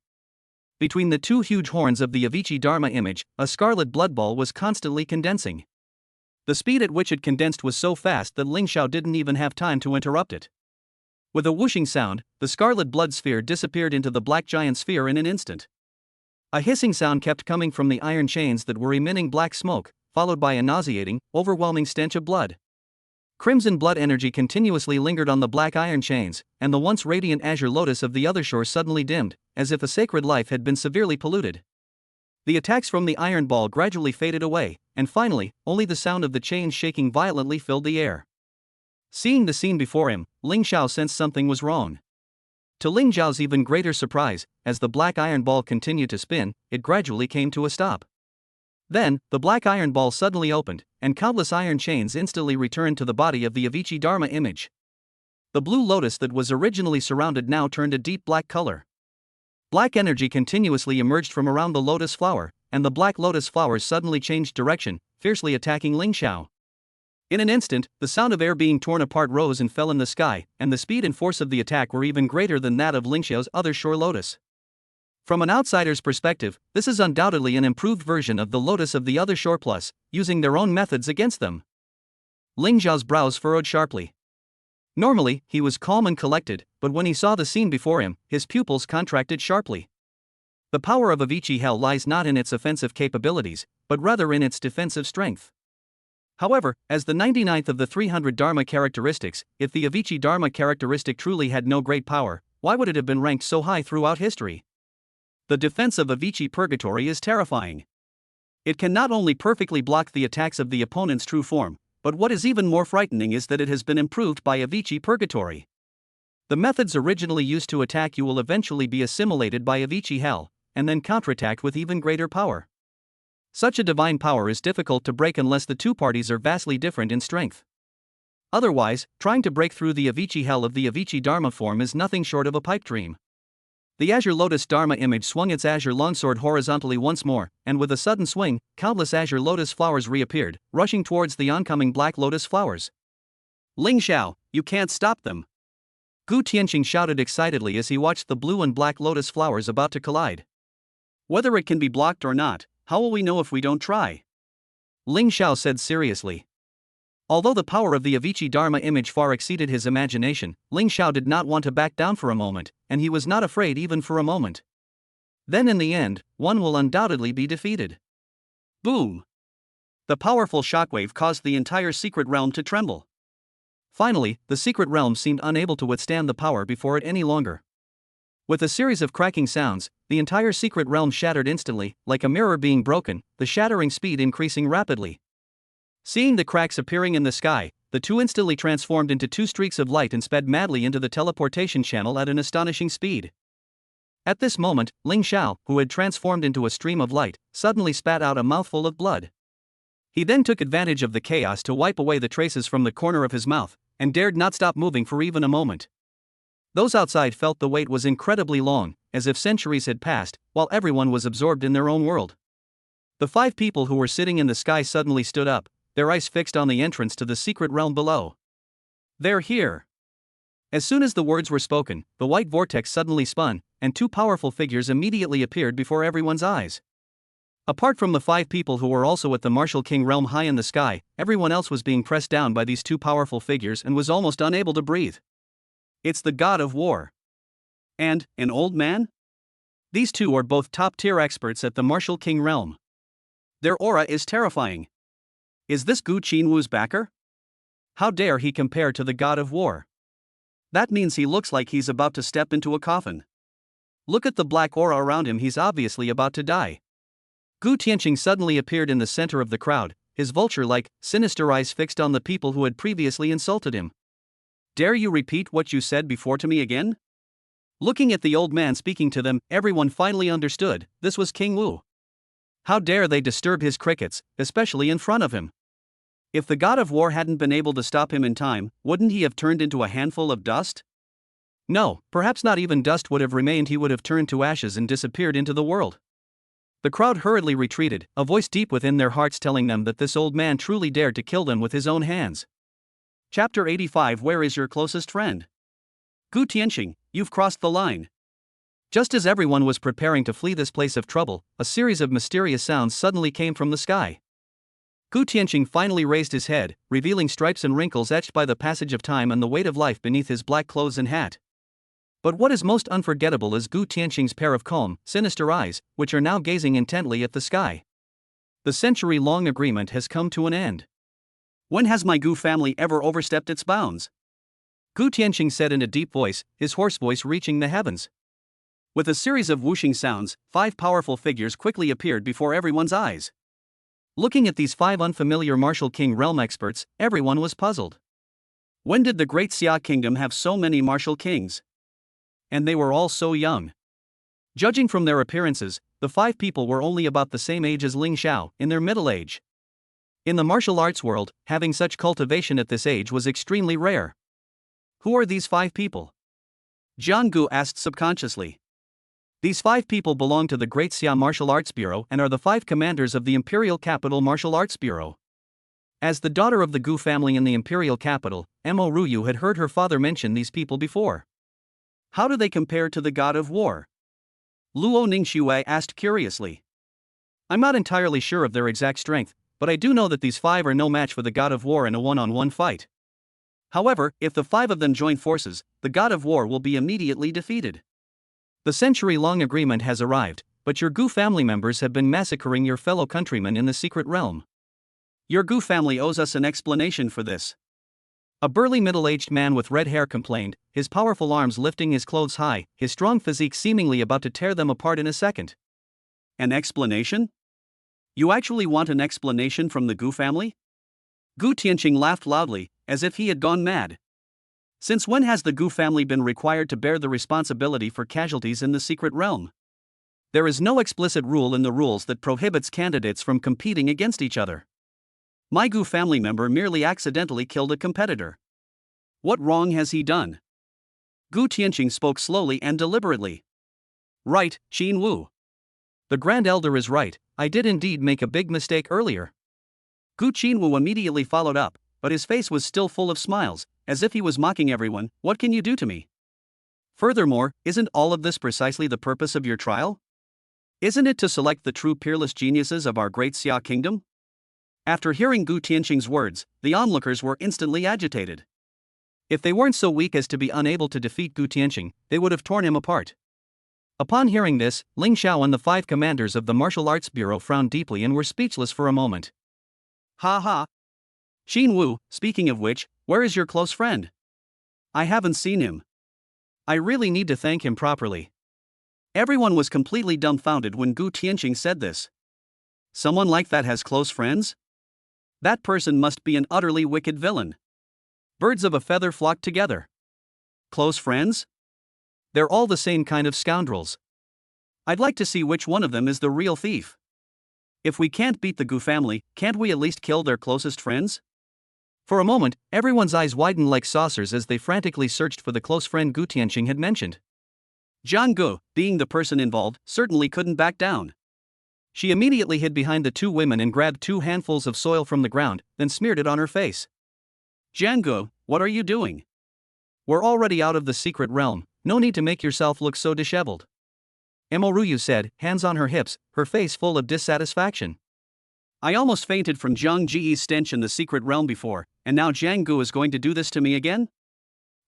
Between the two huge horns of the Avicii Dharma image, a scarlet blood ball was constantly condensing. The speed at which it condensed was so fast that Ling Xiao didn't even have time to interrupt it. With a whooshing sound, the scarlet blood sphere disappeared into the black giant sphere in an instant. A hissing sound kept coming from the iron chains that were emitting black smoke, followed by a nauseating, overwhelming stench of blood. Crimson blood energy continuously lingered on the black iron chains, and the once radiant azure lotus of the other shore suddenly dimmed, as if a sacred life had been severely polluted. The attacks from the iron ball gradually faded away, and finally, only the sound of the chains shaking violently filled the air. Seeing the scene before him, Ling Xiao sensed something was wrong. To Ling Zhao's even greater surprise, as the black iron ball continued to spin, it gradually came to a stop. Then, the black iron ball suddenly opened, and countless iron chains instantly returned to the body of the Avicii Dharma image. The blue lotus that was originally surrounded now turned a deep black color. Black energy continuously emerged from around the lotus flower, and the black lotus flowers suddenly changed direction, fiercely attacking Ling Xiao. In an instant, the sound of air being torn apart rose and fell in the sky, and the speed and force of the attack were even greater than that of Ling Xiao's other shore lotus. From an outsider's perspective, this is undoubtedly an improved version of the lotus of the other shore plus, using their own methods against them. Ling Zhao's brows furrowed sharply. Normally, he was calm and collected, but when he saw the scene before him, his pupils contracted sharply. The power of Avicii hell lies not in its offensive capabilities, but rather in its defensive strength. However, as the 99th of the 300 Dharma characteristics, if the Avicii Dharma characteristic truly had no great power, why would it have been ranked so high throughout history? The defense of Avicii Purgatory is terrifying. It can not only perfectly block the attacks of the opponent's true form, but what is even more frightening is that it has been improved by Avicii Purgatory. The methods originally used to attack you will eventually be assimilated by Avicii Hell, and then counterattacked with even greater power. Such a divine power is difficult to break unless the two parties are vastly different in strength. Otherwise, trying to break through the Avicii Hell of the Avicii Dharma form is nothing short of a pipe dream. The Azure Lotus Dharma image swung its azure longsword horizontally once more, and with a sudden swing, countless azure lotus flowers reappeared, rushing towards the oncoming black lotus flowers. Ling Xiao, you can't stop them. Gu Tianqing shouted excitedly as he watched the blue and black lotus flowers about to collide. Whether it can be blocked or not, how will we know if we don't try? Ling Xiao said seriously. Although the power of the Avicii Dharma image far exceeded his imagination, Ling Xiao did not want to back down for a moment, and he was not afraid even for a moment. Then in the end, one will undoubtedly be defeated. Boom! The powerful shockwave caused the entire secret realm to tremble. Finally, the secret realm seemed unable to withstand the power before it any longer. With a series of cracking sounds, the entire secret realm shattered instantly, like a mirror being broken, the shattering speed increasing rapidly. Seeing the cracks appearing in the sky, the two instantly transformed into two streaks of light and sped madly into the teleportation channel at an astonishing speed. At this moment, Ling Xiao, who had transformed into a stream of light, suddenly spat out a mouthful of blood. He then took advantage of the chaos to wipe away the traces from the corner of his mouth, and dared not stop moving for even a moment. Those outside felt the wait was incredibly long, as if centuries had passed, while everyone was absorbed in their own world. The 5 people who were sitting in the sky suddenly stood up, their eyes fixed on the entrance to the secret realm below. They're here. As soon as the words were spoken, the white vortex suddenly spun, and 2 powerful figures immediately appeared before everyone's eyes. Apart from the 5 people who were also at the Martial King realm high in the sky, everyone else was being pressed down by these 2 powerful figures and was almost unable to breathe. It's the god of war. And an old man? These 2 are both top-tier experts at the Martial King realm. Their aura is terrifying. Is this Gu Qinwu's backer? How dare he compare to the god of war? That means he looks like he's about to step into a coffin. Look at the black aura around him, he's obviously about to die. Gu Tianqing suddenly appeared in the center of the crowd, his vulture-like, sinister eyes fixed on the people who had previously insulted him. Dare you repeat what you said before to me again? Looking at the old man speaking to them, everyone finally understood, this was King Wu. How dare they disturb his crickets, especially in front of him? If the god of war hadn't been able to stop him in time, wouldn't he have turned into a handful of dust? No, perhaps not even dust would have remained, he would have turned to ashes and disappeared into the world. The crowd hurriedly retreated, a voice deep within their hearts telling them that this old man truly dared to kill them with his own hands. Chapter 85. Where is your closest friend? Gu Tianqing, you've crossed the line. Just as everyone was preparing to flee this place of trouble, a series of mysterious sounds suddenly came from the sky. Gu Tianqing finally raised his head, revealing stripes and wrinkles etched by the passage of time and the weight of life beneath his black clothes and hat. But what is most unforgettable is Gu Tianqing's pair of calm, sinister eyes, which are now gazing intently at the sky. The century-long agreement has come to an end. When has my Gu family ever overstepped its bounds? Gu Tianqing said in a deep voice, his hoarse voice reaching the heavens. With a series of whooshing sounds, 5 powerful figures quickly appeared before everyone's eyes. Looking at these 5 unfamiliar Martial King realm experts, everyone was puzzled. When did the Great Xia Kingdom have so many martial kings? And they were all so young. Judging from their appearances, the 5 people were only about the same age as Ling Xiao, in their middle age. In the martial arts world, having such cultivation at this age was extremely rare. Who are these 5 people? Jiang Gu asked subconsciously. These 5 people belong to the Great Xia Martial Arts Bureau and are the 5 commanders of the Imperial Capital Martial Arts Bureau. As the daughter of the Gu family in the Imperial Capital, Mo Ruyu had heard her father mention these people before. How do they compare to the god of war? Luo Ningxue asked curiously. I'm not entirely sure of their exact strength, but I do know that these 5 are no match for the god of war in a one-on-one fight. However, if the 5 of them join forces, the god of war will be immediately defeated. The century-long agreement has arrived, but your Gu family members have been massacring your fellow countrymen in the secret realm. Your Gu family owes us an explanation for this. A burly middle-aged man with red hair complained, his powerful arms lifting his clothes high, his strong physique seemingly about to tear them apart in a second. An explanation? You actually want an explanation from the Gu family? Gu Tianqing laughed loudly, as if he had gone mad. Since when has the Gu family been required to bear the responsibility for casualties in the secret realm? There is no explicit rule in the rules that prohibits candidates from competing against each other. My Gu family member merely accidentally killed a competitor. What wrong has he done? Gu Tianqing spoke slowly and deliberately. Right, Qin Wu. The Grand Elder is right, I did indeed make a big mistake earlier. Gu Qinwu immediately followed up, but his face was still full of smiles, as if he was mocking everyone. What can you do to me? Furthermore, isn't all of this precisely the purpose of your trial? Isn't it to select the true peerless geniuses of our great Xia kingdom? After hearing Gu Tianqing's words, the onlookers were instantly agitated. If they weren't so weak as to be unable to defeat Gu Tianqing, they would have torn him apart. Upon hearing this, Ling Xiao and the 5 commanders of the Martial Arts Bureau frowned deeply and were speechless for a moment. Ha ha! Qin Wu, speaking of which, where is your close friend? I haven't seen him. I really need to thank him properly. Everyone was completely dumbfounded when Gu Tianqing said this. Someone like that has close friends? That person must be an utterly wicked villain. Birds of a feather flock together. Close friends? They're all the same kind of scoundrels. I'd like to see which one of them is the real thief. If we can't beat the Gu family, can't we at least kill their closest friends? For a moment, everyone's eyes widened like saucers as they frantically searched for the close friend Gu Tianqing had mentioned. Jiang Gu, being the person involved, certainly couldn't back down. She immediately hid behind the 2 women and grabbed 2 handfuls of soil from the ground, then smeared it on her face. Jiang Gu, what are you doing? We're already out of the secret realm, no need to make yourself look so disheveled. Emoruyu said, hands on her hips, her face full of dissatisfaction. I almost fainted from Zhang Ji's stench in the secret realm before, and now Jiang Gu is going to do this to me again?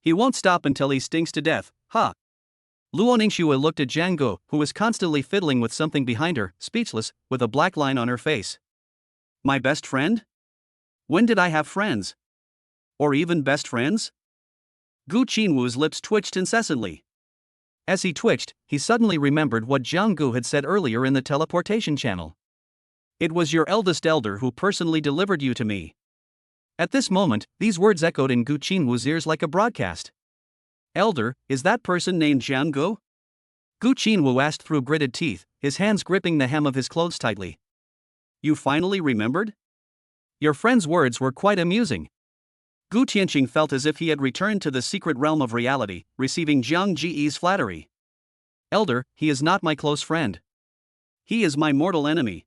He won't stop until he stinks to death, huh? Luo Ningxue looked at Jiang Gu, who was constantly fiddling with something behind her, speechless, with a black line on her face. My best friend? When did I have friends? Or even best friends? Gu Qinwu's lips twitched incessantly. As he twitched, he suddenly remembered what Jiang Gu had said earlier in the teleportation channel. It was your eldest elder who personally delivered you to me. At this moment, these words echoed in Gu Qinwu's ears like a broadcast. Elder, is that person named Jiang Gu? Gu Qinwu asked through gritted teeth, his hands gripping the hem of his clothes tightly. You finally remembered? Your friend's words were quite amusing. Gu Tianqing felt as if he had returned to the secret realm of reality, receiving Zhang Ji's flattery. Elder, he is not my close friend. He is my mortal enemy.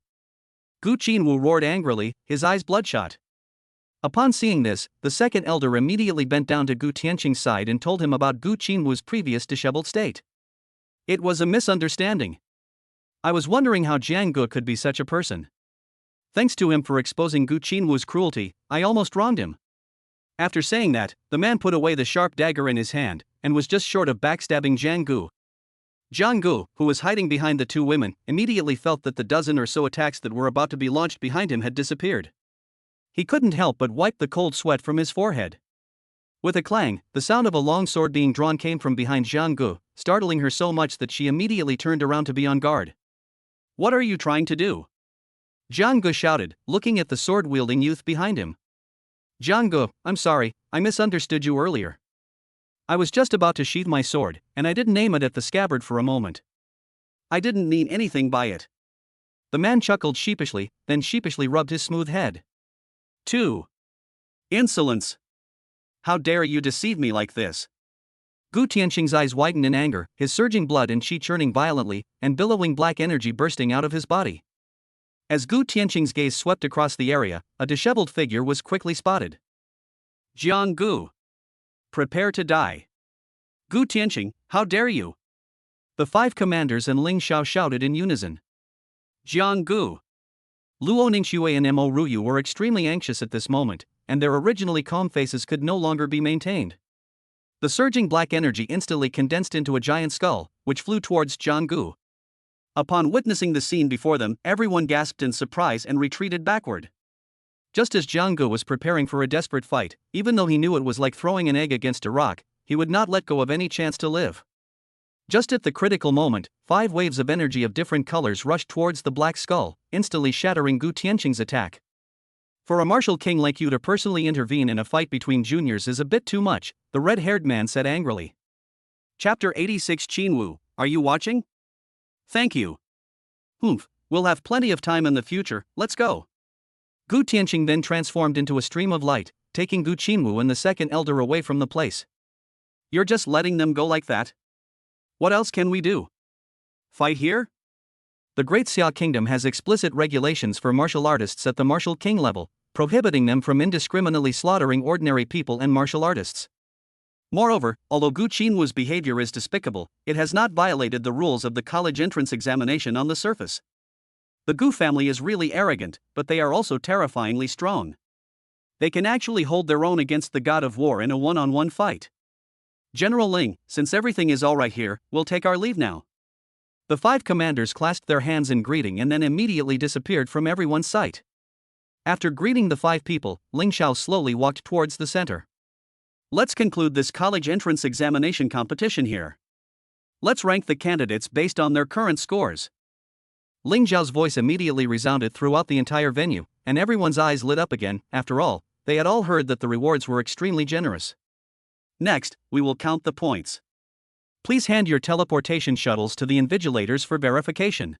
Gu Qinwu roared angrily, his eyes bloodshot. Upon seeing this, the second elder immediately bent down to Gu Tianqing's side and told him about Gu Qinwu's previous disheveled state. It was a misunderstanding. I was wondering how Jiang Gu could be such a person. Thanks to him for exposing Gu Qinwu's cruelty, I almost wronged him. After saying that, the man put away the sharp dagger in his hand, and was just short of backstabbing Jiang Gu. Jiang Gu, who was hiding behind the 2 women, immediately felt that the dozen or so attacks that were about to be launched behind him had disappeared. He couldn't help but wipe the cold sweat from his forehead. With a clang, the sound of a long sword being drawn came from behind Jiang Gu, startling her so much that she immediately turned around to be on guard. What are you trying to do? Jiang Gu shouted, looking at the sword-wielding youth behind him. Jiang Gu, I'm sorry, I misunderstood you earlier. I was just about to sheath my sword, and I didn't aim it at the scabbard for a moment. I didn't mean anything by it. The man chuckled sheepishly, then sheepishly rubbed his smooth head. 2. Insolence! How dare you deceive me like this? Gu Tianqing's eyes widened in anger, his surging blood and qi churning violently, and billowing black energy bursting out of his body. As Gu Tianqing's gaze swept across the area, a disheveled figure was quickly spotted. Jiang Gu. Prepare to die. Gu Tianqing, how dare you? The 5 commanders and Ling Xiao shouted in unison. Jiang Gu. Luo Ningxue and Mo Ruyu were extremely anxious at this moment, and their originally calm faces could no longer be maintained. The surging black energy instantly condensed into a giant skull, which flew towards Jiang Gu. Upon witnessing the scene before them, everyone gasped in surprise and retreated backward. Just as Jiang Gu was preparing for a desperate fight, even though he knew it was like throwing an egg against a rock, he would not let go of any chance to live. Just at the critical moment, 5 waves of energy of different colors rushed towards the Black Skull, instantly shattering Gu Tianqing's attack. For a martial king like you to personally intervene in a fight between juniors is a bit too much, the red-haired man said angrily. Chapter 86 Qinwu, are you watching? Thank you. Humph, we'll have plenty of time in the future, let's go. Gu Tianqing then transformed into a stream of light, taking Gu Qinwu and the second elder away from the place. You're just letting them go like that? What else can we do? Fight here? The Great Xia Kingdom has explicit regulations for martial artists at the martial king level, prohibiting them from indiscriminately slaughtering ordinary people and martial artists. Moreover, although Gu Qinwu's behavior is despicable, it has not violated the rules of the college entrance examination on the surface. The Gu family is really arrogant, but they are also terrifyingly strong. They can actually hold their own against the god of war in a one-on-one fight. General Ling, since everything is alright here, we'll take our leave now. The 5 commanders clasped their hands in greeting and then immediately disappeared from everyone's sight. After greeting the 5 people, Ling Xiao slowly walked towards the center. Let's conclude this college entrance examination competition here. Let's rank the candidates based on their current scores. Ling Xiao's voice immediately resounded throughout the entire venue, and everyone's eyes lit up again. After all, they had all heard that the rewards were extremely generous. Next, we will count the points. Please hand your teleportation shuttles to the invigilators for verification.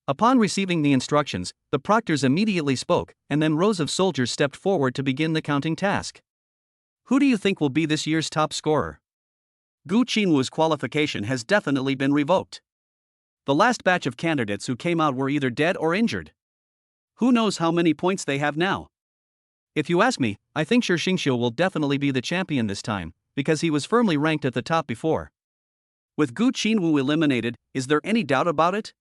Upon receiving the instructions, the proctors immediately spoke, and then rows of soldiers stepped forward to begin the counting task. Who do you think will be this year's top scorer? Gu Qinwu's qualification has definitely been revoked. The last batch of candidates who came out were either dead or injured. Who knows how many points they have now? If you ask me, I think Shi Xingqiu will definitely be the champion this time, because he was firmly ranked at the top before. With Gu Qinwu eliminated, is there any doubt about it?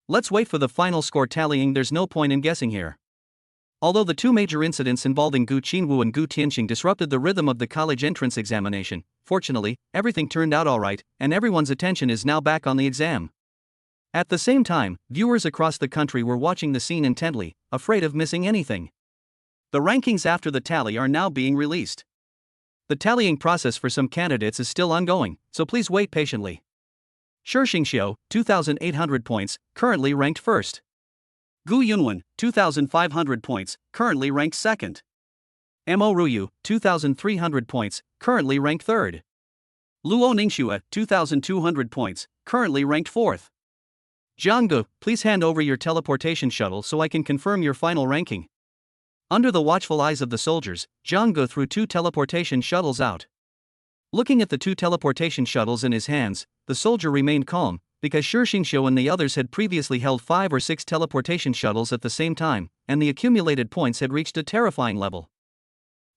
Let's wait for the final score tallying, there's no point in guessing here. Although the 2 major incidents involving Gu Qinwu and Gu Tianqing disrupted the rhythm of the college entrance examination, fortunately, everything turned out alright, and everyone's attention is now back on the exam. At the same time, viewers across the country were watching the scene intently, afraid of missing anything. The rankings after the tally are now being released. The tallying process for some candidates is still ongoing, so please wait patiently. Shi Xingqiu, 2,800 points, currently ranked first. Gu Yunwen, 2,500 points, currently ranked second. Mo Ruyu, 2,300 points, currently ranked third. Luo Ningxue, 2,200 points, currently ranked fourth. Jiang Gu, please hand over your teleportation shuttle so I can confirm your final ranking. Under the watchful eyes of the soldiers, Jiang Gu threw 2 teleportation shuttles out. Looking at the 2 teleportation shuttles in his hands, the soldier remained calm, because Shi Xingqiu and the others had previously held 5 or 6 teleportation shuttles at the same time, and the accumulated points had reached a terrifying level.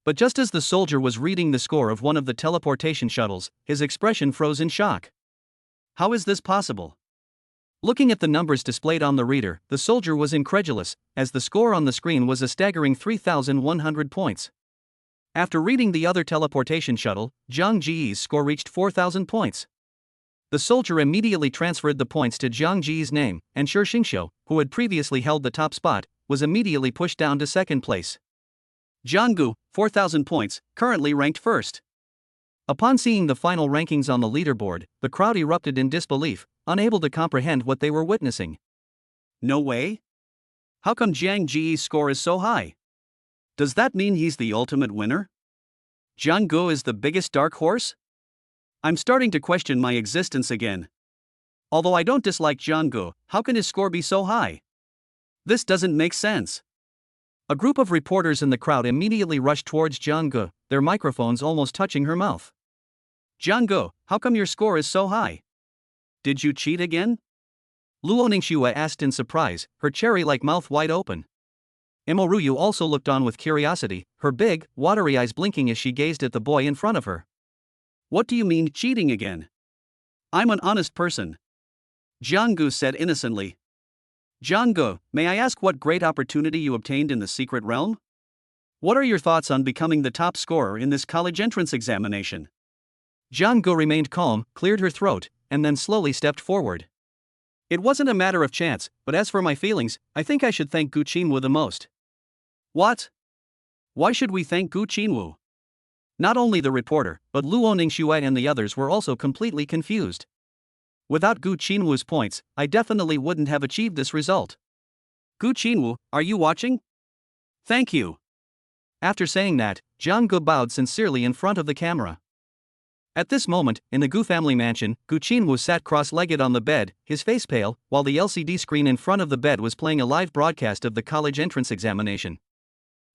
But just as the soldier was reading the score of one of the teleportation shuttles, his expression froze in shock. How is this possible? Looking at the numbers displayed on the reader, the soldier was incredulous, as the score on the screen was a staggering 3,100 points. After reading the other teleportation shuttle, Zhang Ji's score reached 4,000 points. The soldier immediately transferred the points to Zhang Ji's name, and Shi Xingqiu, who had previously held the top spot, was immediately pushed down to second place. Jiang Gu, 4,000 points, currently ranked first. Upon seeing the final rankings on the leaderboard, the crowd erupted in disbelief, unable to comprehend what they were witnessing. No way? How come Jiang Ji's score is so high? Does that mean he's the ultimate winner? Jiang Gu is the biggest dark horse? I'm starting to question my existence again. Although I don't dislike Jiang Gu, how can his score be so high? This doesn't make sense. A group of reporters in the crowd immediately rushed towards Jiang Gu, their microphones almost touching her mouth. Jiang Gu, how come your score is so high? Did you cheat again? Luo Ningxue asked in surprise, her cherry-like mouth wide open. Mo Ruyu also looked on with curiosity, her big, watery eyes blinking as she gazed at the boy in front of her. What do you mean, cheating again? I'm an honest person. Jiang Gu said innocently. Jiang Gu, may I ask what great opportunity you obtained in the secret realm? What are your thoughts on becoming the top scorer in this college entrance examination? Jiang Gu remained calm, cleared her throat, and then slowly stepped forward. It wasn't a matter of chance, but as for my feelings, I think I should thank Gu Qinwu the most. What? Why should we thank Gu Qinwu? Not only the reporter, but Luo Ningxue and the others were also completely confused. Without Gu Qinwu's points, I definitely wouldn't have achieved this result. Gu Qinwu, are you watching? Thank you. After saying that, Jiang Gu bowed sincerely in front of the camera. At this moment, in the Gu family mansion, Gu Qinwu sat cross-legged on the bed, his face pale, while the LCD screen in front of the bed was playing a live broadcast of the college entrance examination.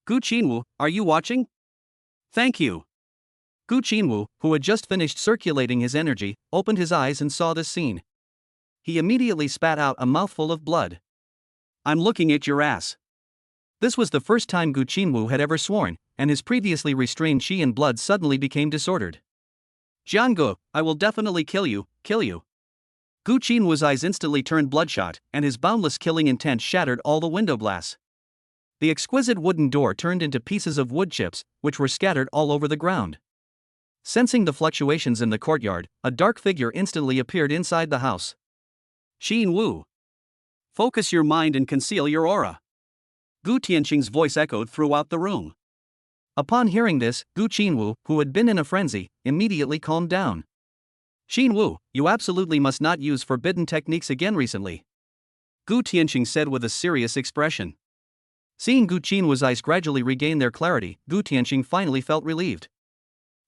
Gu Qinwu, are you watching? Thank you. Gu Qinwu, who had just finished circulating his energy, opened his eyes and saw this scene. He immediately spat out a mouthful of blood. I'm looking at your ass. This was the first time Gu Qinwu had ever sworn, and his previously restrained qi and blood suddenly became disordered. Jiang Gu, I will definitely kill you, kill you. Gu Qinwu's eyes instantly turned bloodshot, and his boundless killing intent shattered all the window glass. The exquisite wooden door turned into pieces of wood chips, which were scattered all over the ground. Sensing the fluctuations in the courtyard, a dark figure instantly appeared inside the house. Xin Wu. Focus your mind and conceal your aura. Gu Tianqing's voice echoed throughout the room. Upon hearing this, Gu Qinwu, who had been in a frenzy, immediately calmed down. Xin Wu, you absolutely must not use forbidden techniques again recently. Gu Tianqing said with a serious expression. Seeing Gu Qinwu's eyes gradually regain their clarity, Gu Tianqing finally felt relieved.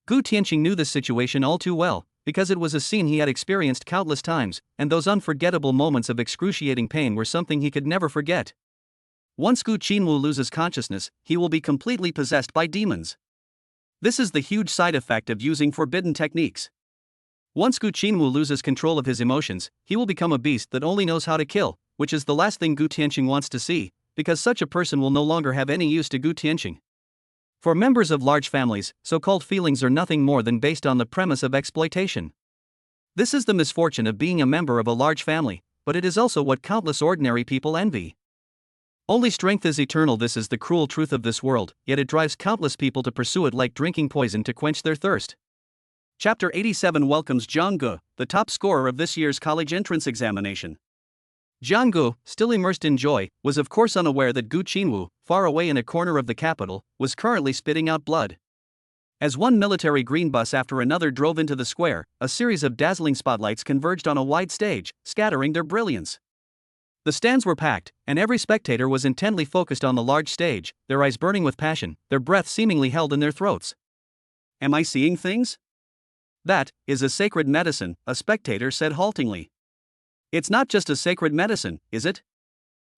Gu Tianqing knew this situation all too well, because it was a scene he had experienced countless times, and those unforgettable moments of excruciating pain were something he could never forget. Once Gu Qinwu loses consciousness, he will be completely possessed by demons. This is the huge side effect of using forbidden techniques. Once Gu Qinwu loses control of his emotions, he will become a beast that only knows how to kill, which is the last thing Gu Tianqing wants to see, because such a person will no longer have any use to Gu Tianqing. For members of large families, so-called feelings are nothing more than based on the premise of exploitation. This is the misfortune of being a member of a large family, but it is also what countless ordinary people envy. Only strength is eternal. This is the cruel truth of this world, yet it drives countless people to pursue it like drinking poison to quench their thirst. Chapter 87 welcomes Jiang Gu, the top scorer of this year's college entrance examination. Jiang Gu, still immersed in joy, was of course unaware that Gu Qinwu, far away in a corner of the capital, was currently spitting out blood. As one military green bus after another drove into the square, a series of dazzling spotlights converged on a wide stage, scattering their brilliance. The stands were packed, and every spectator was intently focused on the large stage, their eyes burning with passion, their breath seemingly held in their throats. Am I seeing things? That is a sacred medicine, a spectator said haltingly. It's not just a sacred medicine, is it?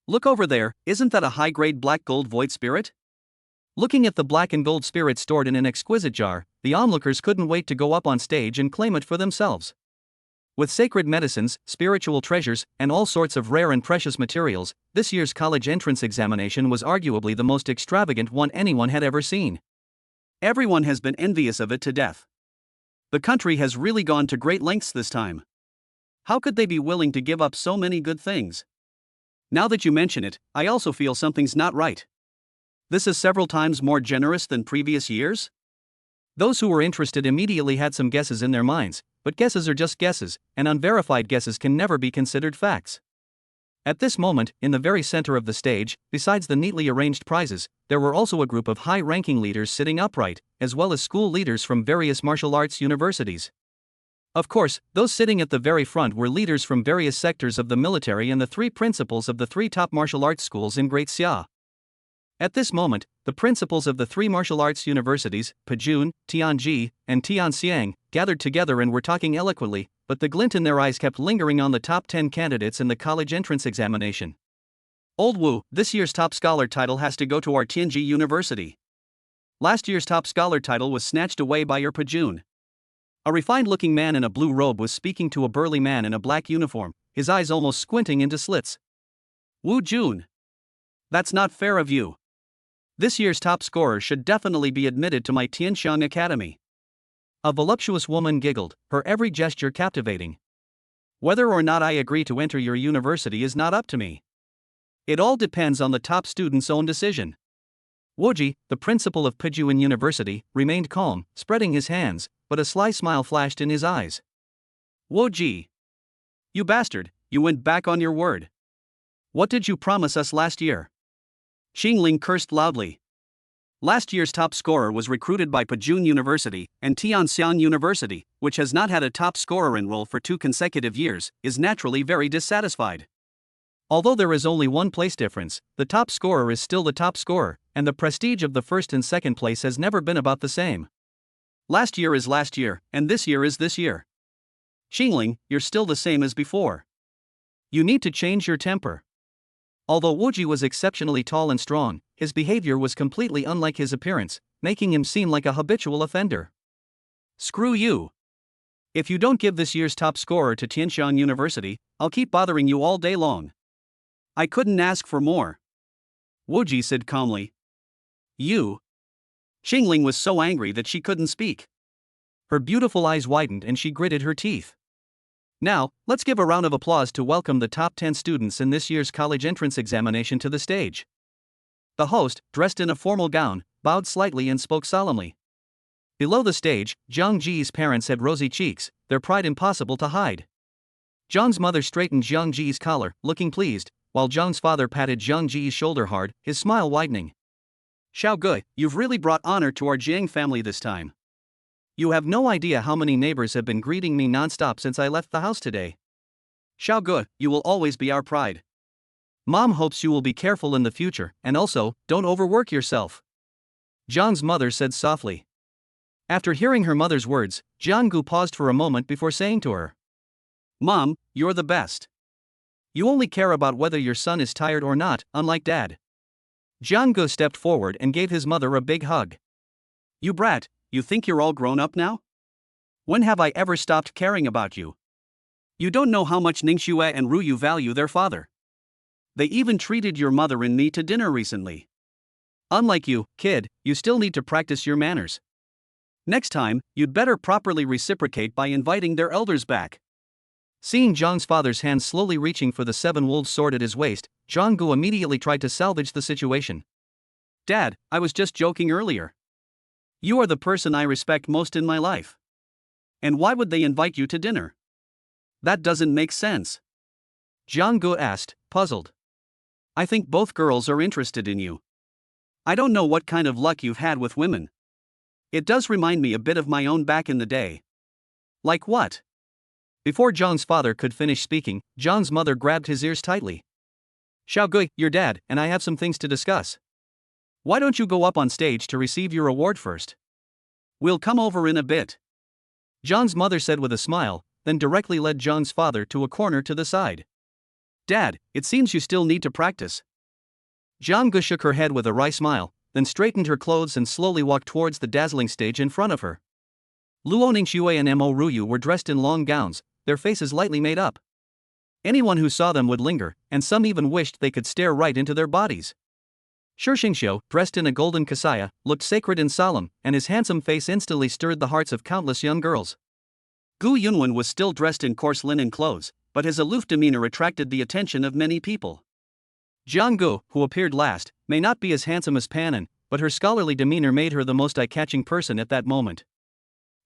Look over there, isn't that a high-grade black gold void spirit? Looking at the black and gold spirit stored in an exquisite jar, the onlookers couldn't wait to go up on stage and claim it for themselves. With sacred medicines, spiritual treasures, and all sorts of rare and precious materials, this year's college entrance examination was arguably the most extravagant one anyone had ever seen. Everyone has been envious of it to death. The country has really gone to great lengths this time. How could they be willing to give up so many good things? Now that you mention it, I also feel something's not right. This is several times more generous than previous years? Those who were interested immediately had some guesses in their minds, but guesses are just guesses, and unverified guesses can never be considered facts. At this moment, in the very center of the stage, besides the neatly arranged prizes, there were also a group of high-ranking leaders sitting upright, as well as school leaders from various martial arts universities. Of course, those sitting at the very front were leaders from various sectors of the military and the three principals of the three top martial arts schools in Great Xia. At this moment, the principals of the three martial arts universities, Pejun, Tianji, and Tianxiang, gathered together and were talking eloquently, but the glint in their eyes kept lingering on the top 10 candidates in the college entrance examination. Old Wu, this year's top scholar title has to go to our Tianji University. Last year's top scholar title was snatched away by your Pejun. A refined-looking man in a blue robe was speaking to a burly man in a black uniform, his eyes almost squinting into slits. Wu Jun. That's not fair of you. This year's top scorer should definitely be admitted to my Tianxiang Academy. A voluptuous woman giggled, her every gesture captivating. Whether or not I agree to enter your university is not up to me. It all depends on the top student's own decision. Woji, the principal of Pejun University, remained calm, spreading his hands, but a sly smile flashed in his eyes. Woji. You bastard, you went back on your word. What did you promise us last year? Xingling cursed loudly. Last year's top scorer was recruited by Pajun University, and Tianxiang University, which has not had a top scorer enroll for 2 consecutive years, is naturally very dissatisfied. Although there is only one place difference, the top scorer is still the top scorer, and the prestige of the first and second place has never been about the same. Last year is last year, and this year is this year. Xingling, you're still the same as before. You need to change your temper. Although Wuji was exceptionally tall and strong, his behavior was completely unlike his appearance, making him seem like a habitual offender. Screw you. If you don't give this year's top scorer to Tianxiang University, I'll keep bothering you all day long. I couldn't ask for more. Wuji said calmly. You. Xingling was so angry that she couldn't speak. Her beautiful eyes widened and she gritted her teeth. Now, let's give a round of applause to welcome the top 10 students in this year's college entrance examination to the stage. The host, dressed in a formal gown, bowed slightly and spoke solemnly. Below the stage, Zhang Ji's parents had rosy cheeks, their pride impossible to hide. Zhang's mother straightened Zhang Ji's collar, looking pleased, while Zhang's father patted Zhang Ji's shoulder hard, his smile widening. Xiaogui, you've really brought honor to our Jiang family this time. You have no idea how many neighbors have been greeting me non-stop since I left the house today. Xiaogui, you will always be our pride. Mom hopes you will be careful in the future, and also, don't overwork yourself. Zhang's mother said softly. After hearing her mother's words, Jianggu paused for a moment before saying to her, Mom, you're the best. You only care about whether your son is tired or not, unlike Dad. Jianggu stepped forward and gave his mother a big hug. You brat, you think you're all grown up now? When have I ever stopped caring about you? You don't know how much Ningxue and Ruyu value their father. They even treated your mother and me to dinner recently. Unlike you, kid, you still need to practice your manners. Next time, you'd better properly reciprocate by inviting their elders back. Seeing Zhang's father's hand slowly reaching for the 7-wolf sword at his waist, Jianggu immediately tried to salvage the situation. Dad, I was just joking earlier. You are the person I respect most in my life. And why would they invite you to dinner? That doesn't make sense. Jianggu asked, puzzled. I think both girls are interested in you. I don't know what kind of luck you've had with women. It does remind me a bit of my own back in the day. Like what? Before Zhang's father could finish speaking, Zhang's mother grabbed his ears tightly. Xiaogui, your dad and I have some things to discuss. Why don't you go up on stage to receive your award first? We'll come over in a bit. Zhang's mother said with a smile, then directly led Zhang's father to a corner to the side. Dad, it seems you still need to practice. Jianggu shook her head with a wry smile, then straightened her clothes and slowly walked towards the dazzling stage in front of her. Luo Ningxue and Mo Ruyu were dressed in long gowns, their faces lightly made up. Anyone who saw them would linger, and some even wished they could stare right into their bodies. Shi Xingxiu, dressed in a golden kasaya, looked sacred and solemn, and his handsome face instantly stirred the hearts of countless young girls. Gu Yunwen was still dressed in coarse linen clothes, but his aloof demeanor attracted the attention of many people. Jianggu, who appeared last, may not be as handsome as Panan, but her scholarly demeanor made her the most eye-catching person at that moment.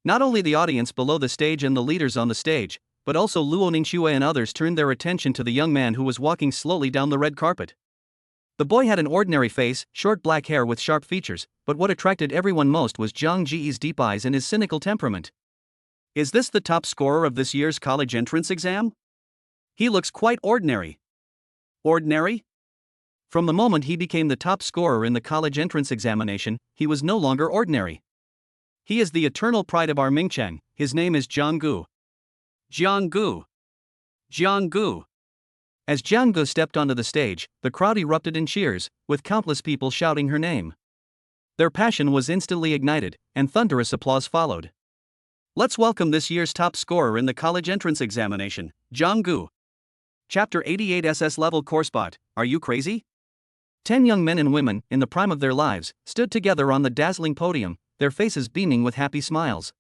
Not only the audience below the stage and the leaders on the stage, but also Luo Ningxue and others turned their attention to the young man who was walking slowly down the red carpet. The boy had an ordinary face, short black hair with sharp features, but what attracted everyone most was Zhang Ji's deep eyes and his cynical temperament. Is this the top scorer of this year's college entrance exam? He looks quite ordinary. Ordinary? From the moment he became the top scorer in the college entrance examination, he was no longer ordinary. He is the eternal pride of our Mingcheng, his name is Jianggu. Jianggu. Jianggu. As Jianggu stepped onto the stage, the crowd erupted in cheers, with countless people shouting her name. Their passion was instantly ignited, and thunderous applause followed. Let's welcome this year's top scorer in the college entrance examination, Jianggu. Chapter 88 SS Level Course Bot, are you crazy? 10 young men and women, in the prime of their lives, stood together on the dazzling podium, their faces beaming with happy smiles.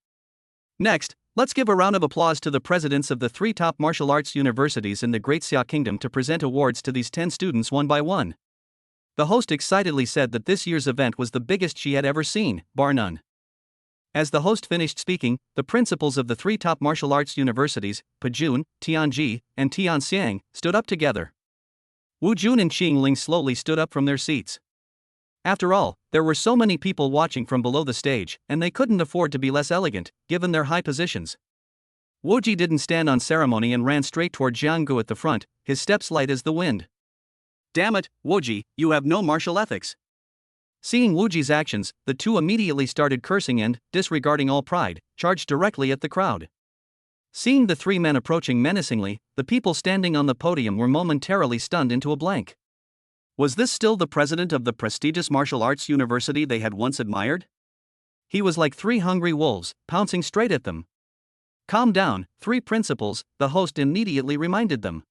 Next, let's give a round of applause to the presidents of the 3 top martial arts universities in the Great Xia Kingdom to present awards to these 10 students one by one. The host excitedly said that this year's event was the biggest she had ever seen, bar none. As the host finished speaking, the principals of the 3 top martial arts universities, Pajun, Tianji, and Tianxiang, stood up together. Wu Jun and Xingling slowly stood up from their seats. After all, there were so many people watching from below the stage, and they couldn't afford to be less elegant, given their high positions. Wuji didn't stand on ceremony and ran straight toward Jianggu at the front, his steps light as the wind. Damn it, Wuji, you have no martial ethics. Seeing Wuji's actions, the two immediately started cursing and, disregarding all pride, charged directly at the crowd. Seeing the three men approaching menacingly, the people standing on the podium were momentarily stunned into a blank. Was this still the president of the prestigious martial arts university they had once admired? He was like three hungry wolves, pouncing straight at them. Calm down, three principals, the host immediately reminded them.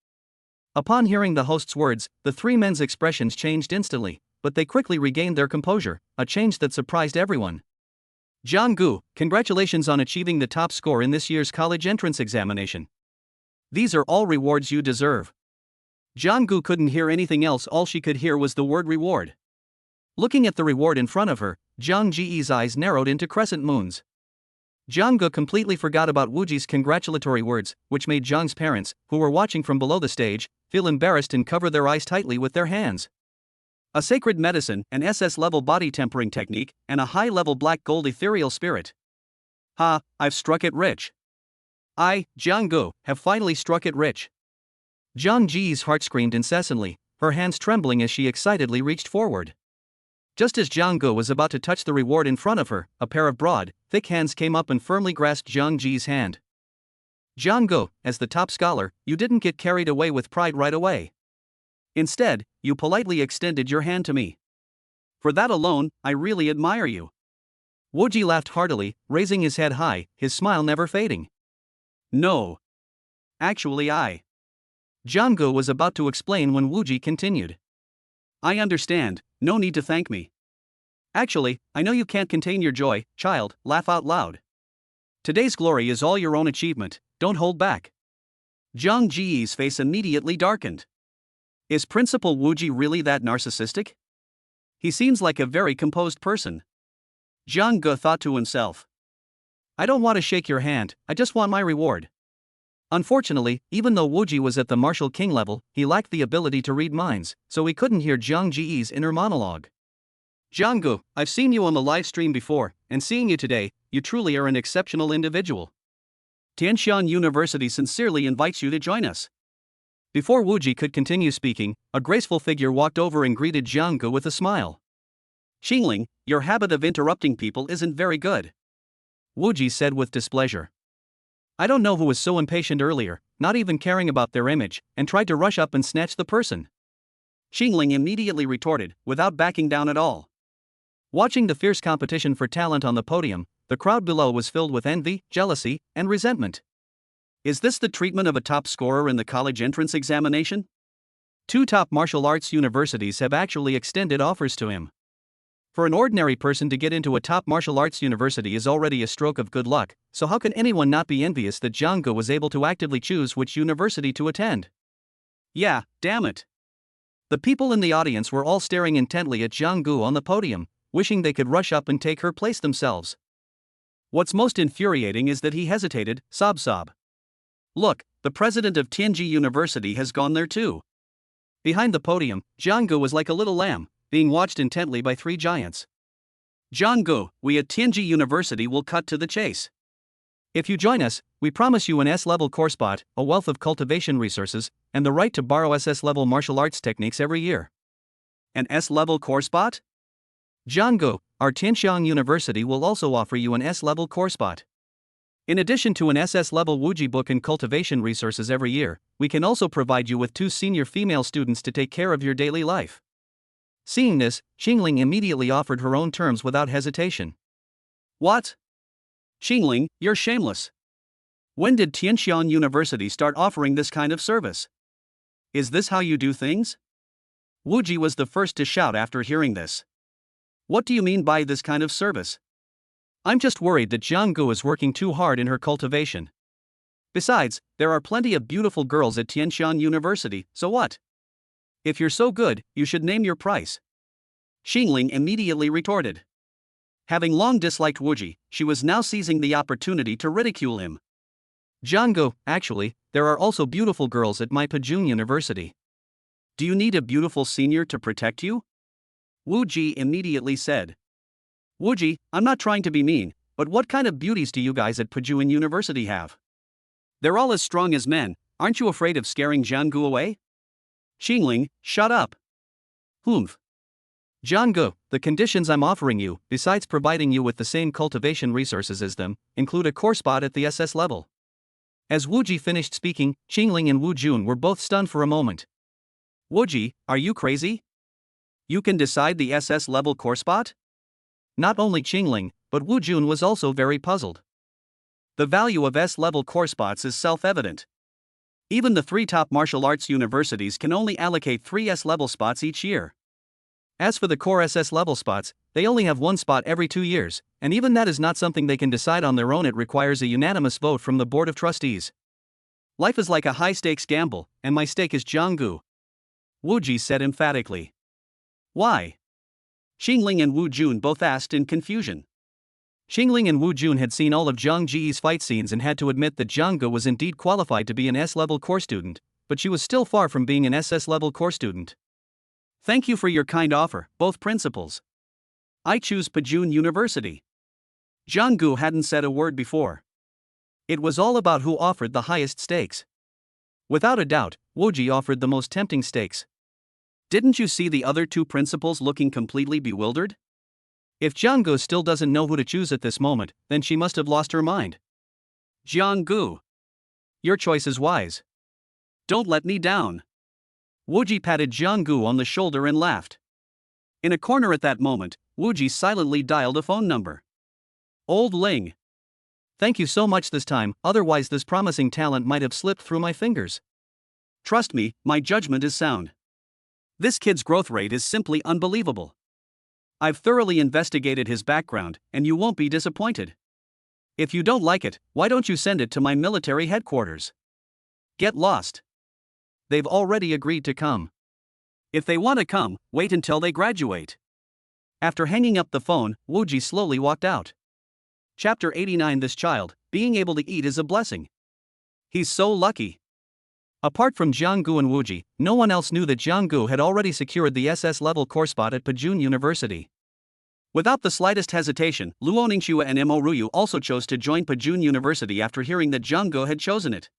Upon hearing the host's words, the three men's expressions changed instantly, but they quickly regained their composure, a change that surprised everyone. Jianggu, congratulations on achieving the top score in this year's college entrance examination. These are all rewards you deserve. Jianggu couldn't hear anything else, all she could hear was the word reward. Looking at the reward in front of her, Jiang Ji's eyes narrowed into crescent moons. Jianggu completely forgot about Wuji's congratulatory words, which made Jiang's parents, who were watching from below the stage, feel embarrassed and cover their eyes tightly with their hands. A sacred medicine, an SS-level body tempering technique, and a high-level black-gold ethereal spirit. Ha, I've struck it rich. I, Jianggu, have finally struck it rich. Jiang Ji's heart screamed incessantly, her hands trembling as she excitedly reached forward. Just as Jianggu was about to touch the reward in front of her, a pair of broad, thick hands came up and firmly grasped Jiang Ji's hand. Jianggu, as the top scholar, you didn't get carried away with pride right away. Instead, you politely extended your hand to me. For that alone, I really admire you. Wuji laughed heartily, raising his head high, his smile never fading. No. Actually, Jianggu was about to explain when Wuji continued. I understand, no need to thank me. Actually, I know you can't contain your joy, child, laugh out loud. Today's glory is all your own achievement, don't hold back. Jiang Ji's face immediately darkened. Is Principal Wuji really that narcissistic? He seems like a very composed person. Jianggu thought to himself. I don't want to shake your hand, I just want my reward. Unfortunately, even though Wuji was at the martial king level, he lacked the ability to read minds, so he couldn't hear Jiang Ji's inner monologue. Jianggu, I've seen you on the live stream before, and seeing you today, you truly are an exceptional individual. Tianxian University sincerely invites you to join us. Before Wuji could continue speaking, a graceful figure walked over and greeted Jianggu with a smile. Xingling, your habit of interrupting people isn't very good. Wuji said with displeasure. I don't know who was so impatient earlier, not even caring about their image, and tried to rush up and snatch the person. Xingling immediately retorted, without backing down at all. Watching the fierce competition for talent on the podium, the crowd below was filled with envy, jealousy, and resentment. Is this the treatment of a top scorer in the college entrance examination? 2 top martial arts universities have actually extended offers to him. For an ordinary person to get into a top martial arts university is already a stroke of good luck, so how can anyone not be envious that Jianggu was able to actively choose which university to attend? Yeah, damn it. The people in the audience were all staring intently at Jianggu on the podium, wishing they could rush up and take her place themselves. What's most infuriating is that he hesitated, sob. Look, the president of Tianji University has gone there too. Behind the podium, Jianggu was like a little lamb, being watched intently by 3 giants. Jianggu, we at Tianji University will cut to the chase. If you join us, we promise you an S-level course spot, a wealth of cultivation resources, and the right to borrow SS-level martial arts techniques every year. An S-level course spot? Jianggu, our Tianxiang University will also offer you an S-level course spot. In addition to an SS-level Wuji book and cultivation resources every year, we can also provide you with 2 senior female students to take care of your daily life. Seeing this, Xingling immediately offered her own terms without hesitation. What? Xingling, you're shameless. When did Tianxian University start offering this kind of service? Is this how you do things? Wuji was the first to shout after hearing this. What do you mean by this kind of service? I'm just worried that Jianggu is working too hard in her cultivation. Besides, there are plenty of beautiful girls at Tianxian University, so what? If you're so good, you should name your price. Xingling immediately retorted. Having long disliked Wuji, she was now seizing the opportunity to ridicule him. Jianggu, actually, there are also beautiful girls at my Pajun University. Do you need a beautiful senior to protect you? Wu Ji immediately said. Wu Ji, I'm not trying to be mean, but what kind of beauties do you guys at Pajuan University have? They're all as strong as men, aren't you afraid of scaring Jianggu away? Qingling, shut up. Humph. Jianggu, the conditions I'm offering you, besides providing you with the same cultivation resources as them, include a core spot at the SS level. As Wu Ji finished speaking, Qingling and Wu Jun were both stunned for a moment. Wu Ji, are you crazy? You can decide the SS level core spot? Not only Qingling, but Wu Jun was also very puzzled. The value of S-level core spots is self-evident. Even the 3 top martial arts universities can only allocate 3 S-level spots each year. As for the core SS level spots, they only have 1 spot every 2 years, and even that is not something they can decide on their own. It requires a unanimous vote from the Board of Trustees. Life is like a high-stakes gamble, and my stake is Jianggu. Wu Ji said emphatically. Why? Qingling and Wu Jun both asked in confusion. Qingling and Wu Jun had seen all of Zhang Ji's fight scenes and had to admit that Jianggu was indeed qualified to be an S-level core student, but she was still far from being an SS-level core student. Thank you for your kind offer, both principals. I choose Pajuan University. Jianggu hadn't said a word before. It was all about who offered the highest stakes. Without a doubt, Wu Ji offered the most tempting stakes. Didn't you see the other 2 principals looking completely bewildered? If Jianggu still doesn't know who to choose at this moment, then she must have lost her mind. Jianggu. Your choice is wise. Don't let me down. Wu Ji patted Jianggu on the shoulder and laughed. In a corner at that moment, Wu Ji silently dialed a phone number. Old Ling. Thank you so much this time, otherwise this promising talent might have slipped through my fingers. Trust me, my judgment is sound. This kid's growth rate is simply unbelievable. I've thoroughly investigated his background, and you won't be disappointed. If you don't like it, why don't you send it to my military headquarters? Get lost. They've already agreed to come. If they want to come, wait until they graduate. After hanging up the phone, Wu Ji slowly walked out. Chapter 89. This child, being able to eat is a blessing. He's so lucky. Apart from Jianggu and Wu Ji, no one else knew that Jianggu had already secured the SS level core spot at Pajuan University. Without the slightest hesitation, Luo Ningxue and Mo Ruyu also chose to join Pajuan University after hearing that Jianggu had chosen it.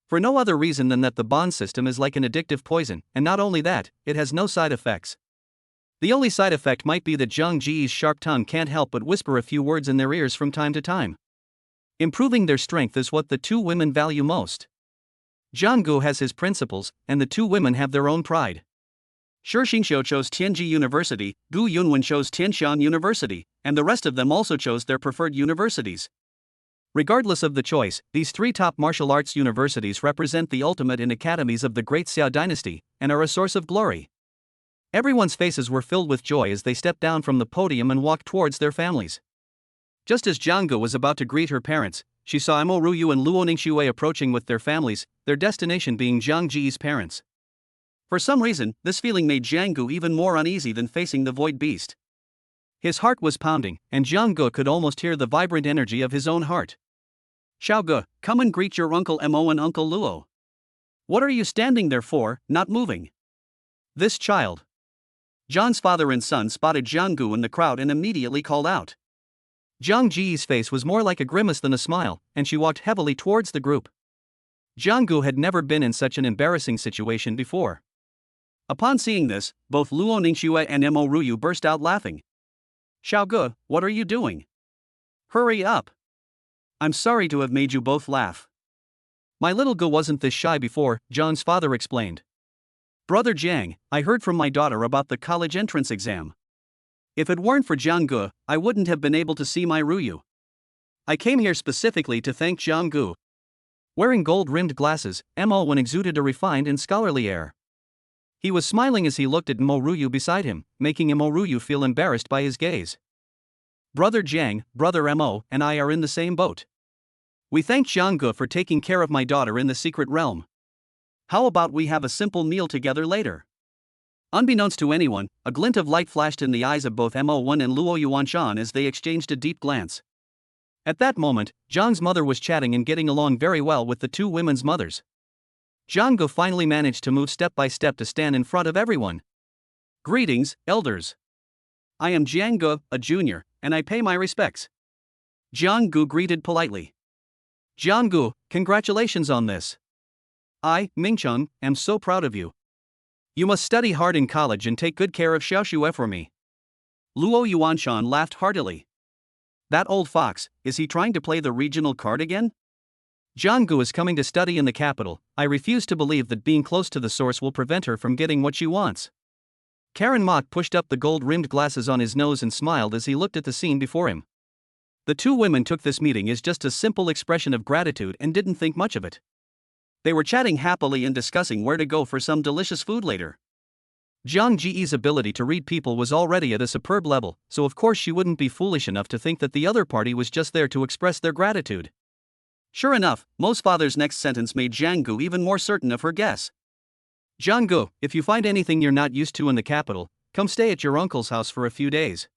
For no other reason than that the bond system is like an addictive poison, and not only that, it has no side effects. The only side effect might be that Zhang Ji's sharp tongue can't help but whisper a few words in their ears from time to time. Improving their strength is what the 2 women value most. Jianggu has his principles, and the 2 women have their own pride. Shi Xingxiu chose Tianji University, Gu Yunwen chose Tianshan University, and the rest of them also chose their preferred universities. Regardless of the choice, these 3 top martial arts universities represent the ultimate in academies of the Great Xia dynasty, and are a source of glory. Everyone's faces were filled with joy as they stepped down from the podium and walked towards their families. Just as Jianggu was about to greet her parents, she saw Mo Ruyu and Luo Ningxue approaching with their families, their destination being Zhang Ji's parents. For some reason, this feeling made Jianggu even more uneasy than facing the void beast. His heart was pounding, and Jianggu could almost hear the vibrant energy of his own heart. Xiaoge, come and greet your Uncle Mo and Uncle Luo. What are you standing there for, not moving? This child. John's father and son spotted Jianggu in the crowd and immediately called out. Zhang Ji's face was more like a grimace than a smile, and she walked heavily towards the group. Jianggu had never been in such an embarrassing situation before. Upon seeing this, both Luo Ningxue and Mo Ruyu burst out laughing. Xiaoge, what are you doing? Hurry up. I'm sorry to have made you both laugh. My little Ge wasn't this shy before, John's father explained. Brother Jiang, I heard from my daughter about the college entrance exam. If it weren't for Jianggu, I wouldn't have been able to see my Ruyu. I came here specifically to thank Jianggu. Wearing gold-rimmed glasses, Mo Wen exuded a refined and scholarly air. He was smiling as he looked at Mo Ruyu beside him, making Mo Ruyu feel embarrassed by his gaze. Brother Jiang, Brother Mo, and I are in the same boat. We thank Jianggu for taking care of my daughter in the secret realm. How about we have a simple meal together later? Unbeknownst to anyone, a glint of light flashed in the eyes of both Mo Wen and Luo Yuanshan as they exchanged a deep glance. At that moment, Zhang's mother was chatting and getting along very well with the 2 women's mothers. Jianggu finally managed to move step by step to stand in front of everyone. Greetings, elders. I am Jiang Gu, a junior, and I pay my respects. Jiang Gu greeted politely. Jiang Gu, congratulations on this. I, Mingcheng, am so proud of you. You must study hard in college and take good care of Xiaoxue for me. Luo Yuanshan laughed heartily. That old fox, is he trying to play the regional card again? Jiang Gu is coming to study in the capital. I refuse to believe that being close to the source will prevent her from getting what she wants. Karen Mok pushed up the gold-rimmed glasses on his nose and smiled as he looked at the scene before him. The two women took this meeting as just a simple expression of gratitude and didn't think much of it. They were chatting happily and discussing where to go for some delicious food later. Jiang Ji's ability to read people was already at a superb level, so of course she wouldn't be foolish enough to think that the other party was just there to express their gratitude. Sure enough, Mo's father's next sentence made Jiang Gu even more certain of her guess. Jiang Gu, if you find anything you're not used to in the capital, come stay at your uncle's house for a few days.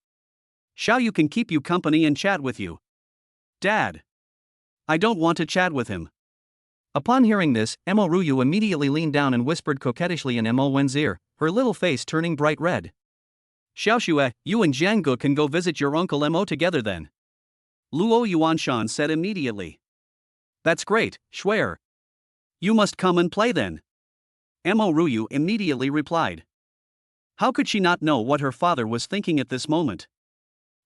Xiao Yu can keep you company and chat with you. Dad. I don't want to chat with him. Upon hearing this, Mo Ruyu immediately leaned down and whispered coquettishly in Mo Wen's ear, her little face turning bright red. Xiaoxue, you and Jiang Gu can go visit your uncle Mo together then. Luo Yuanshan said immediately. That's great, Shuer. You must come and play then. Mo Ruyu immediately replied. How could she not know what her father was thinking at this moment?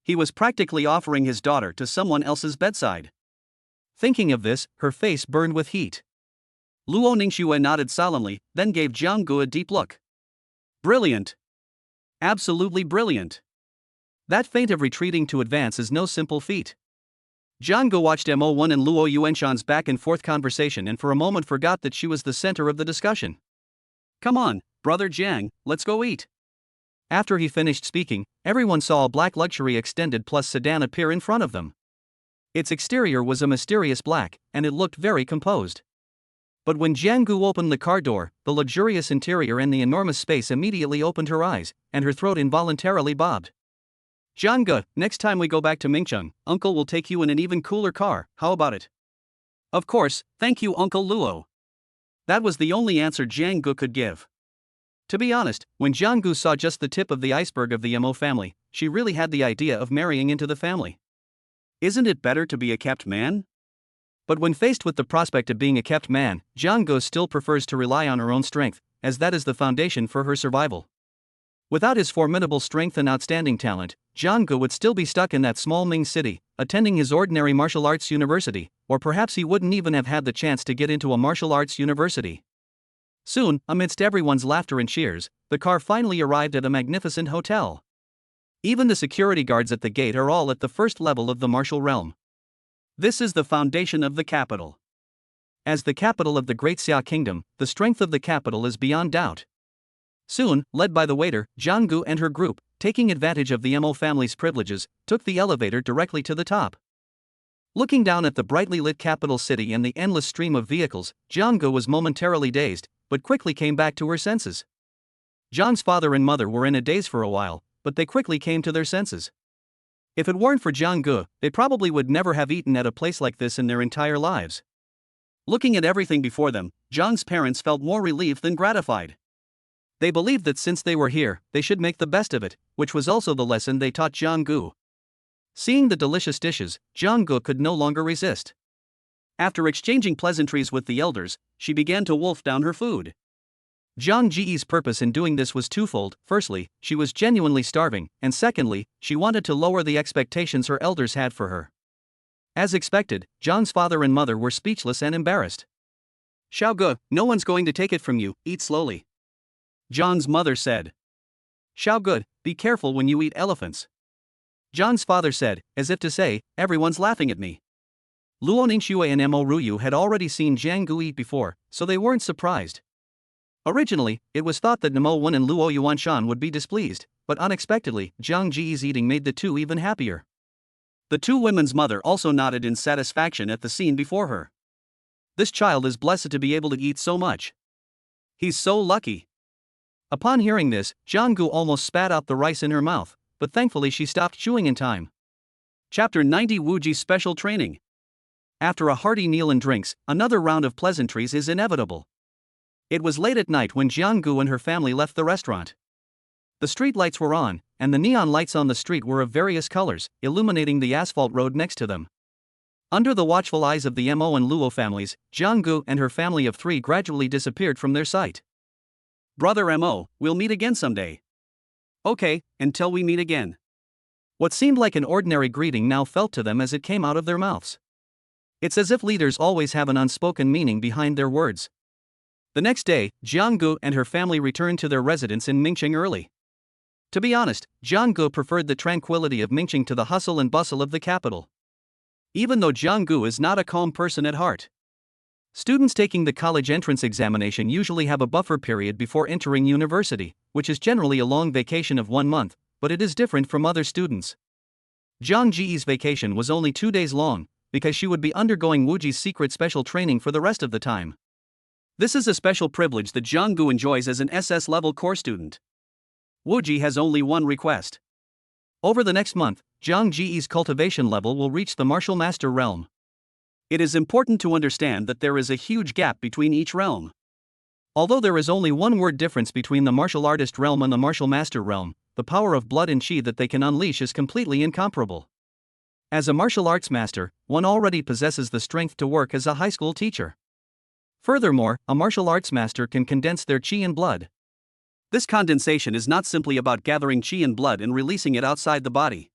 He was practically offering his daughter to someone else's bedside. Thinking of this, her face burned with heat. Luo Ningxue nodded solemnly, then gave Jiang Gu a deep look. Brilliant. Absolutely brilliant. That feint of retreating to advance is no simple feat. Jiang Gu watched Mo1 and Luo Yuanshan's back and forth conversation and for a moment forgot that she was the center of the discussion. Come on, brother Jiang, let's go eat. After he finished speaking, everyone saw a black luxury extended plus sedan appear in front of them. Its exterior was a mysterious black, and it looked very composed. But when Jiang Gu opened the car door, the luxurious interior and the enormous space immediately opened her eyes, and her throat involuntarily bobbed. Jiang Gu, next time we go back to Mingcheng, Uncle will take you in an even cooler car, how about it? Of course, thank you Uncle Luo. That was the only answer Jiang Gu could give. To be honest, when Jiang Gu saw just the tip of the iceberg of the Mo family, she really had the idea of marrying into the family. Isn't it better to be a kept man? But when faced with the prospect of being a kept man, Jiang Gu still prefers to rely on her own strength, as that is the foundation for her survival. Without his formidable strength and outstanding talent, Jiang Gu would still be stuck in that small Ming city, attending his ordinary martial arts university, or perhaps he wouldn't even have had the chance to get into a martial arts university. Soon, amidst everyone's laughter and cheers, the car finally arrived at a magnificent hotel. Even the security guards at the gate are all at the first level of the martial realm. This is the foundation of the capital. As the capital of the Great Xia Kingdom, the strength of the capital is beyond doubt. Soon, led by the waiter, Jiang Gu and her group, taking advantage of the Mo family's privileges, took the elevator directly to the top. Looking down at the brightly lit capital city and the endless stream of vehicles, Jiang Gu was momentarily dazed, but quickly came back to her senses. Jiang's father and mother were in a daze for a while, but they quickly came to their senses. If it weren't for Jiang Gu, they probably would never have eaten at a place like this in their entire lives. Looking at everything before them, Jiang's parents felt more relieved than gratified. They believed that since they were here, they should make the best of it, which was also the lesson they taught Jiang Gu. Seeing the delicious dishes, Jiang Gu could no longer resist. After exchanging pleasantries with the elders, she began to wolf down her food. Jiang Ji's purpose in doing this was twofold. Firstly, she was genuinely starving, and secondly, she wanted to lower the expectations her elders had for her. As expected, Jiang's father and mother were speechless and embarrassed. Xiao Gu, no one's going to take it from you, eat slowly. Jiang's mother said. Xiao Gu, be careful when you eat elephants. Jiang's father said, as if to say, everyone's laughing at me. Luo Ningxue and Mo Ruyu had already seen Jiang Gu eat before, so they weren't surprised. Originally, it was thought that Mo Wen and Luo Yuanshan would be displeased, but unexpectedly, Jiang Ji's eating made the two even happier. The two women's mother also nodded in satisfaction at the scene before her. This child is blessed to be able to eat so much. He's so lucky. Upon hearing this, Jiang Gu almost spat out the rice in her mouth, but thankfully she stopped chewing in time. Chapter 90 Wuji Special Training. After a hearty meal and drinks, another round of pleasantries is inevitable. It was late at night when Jiang Gu and her family left the restaurant. The street lights were on, and the neon lights on the street were of various colors, illuminating the asphalt road next to them. Under the watchful eyes of the Mo and Luo families, Jianggu and her family of 3 gradually disappeared from their sight. Brother Mo, we'll meet again someday. Okay, until we meet again. What seemed like an ordinary greeting now felt to them as it came out of their mouths. It's as if leaders always have an unspoken meaning behind their words. The next day, Jianggu and her family returned to their residence in Mingqing early. To be honest, Jianggu preferred the tranquility of Mingqing to the hustle and bustle of the capital. Even though Jianggu is not a calm person at heart. Students taking the college entrance examination usually have a buffer period before entering university, which is generally a long vacation of 1 month, but it is different from other students. Zhang Ji's vacation was only 2 days long, because she would be undergoing Wuji's secret special training for the rest of the time. This is a special privilege that Jianggu enjoys as an SS-level core student. Wuji has only one request. Over the next month, Zhang Ji's cultivation level will reach the martial master realm. It is important to understand that there is a huge gap between each realm. Although there is only 1 word difference between the martial artist realm and the martial master realm, the power of blood and chi that they can unleash is completely incomparable. As a martial arts master, one already possesses the strength to work as a high school teacher. Furthermore, a martial arts master can condense their chi and blood. This condensation is not simply about gathering chi and blood and releasing it outside the body.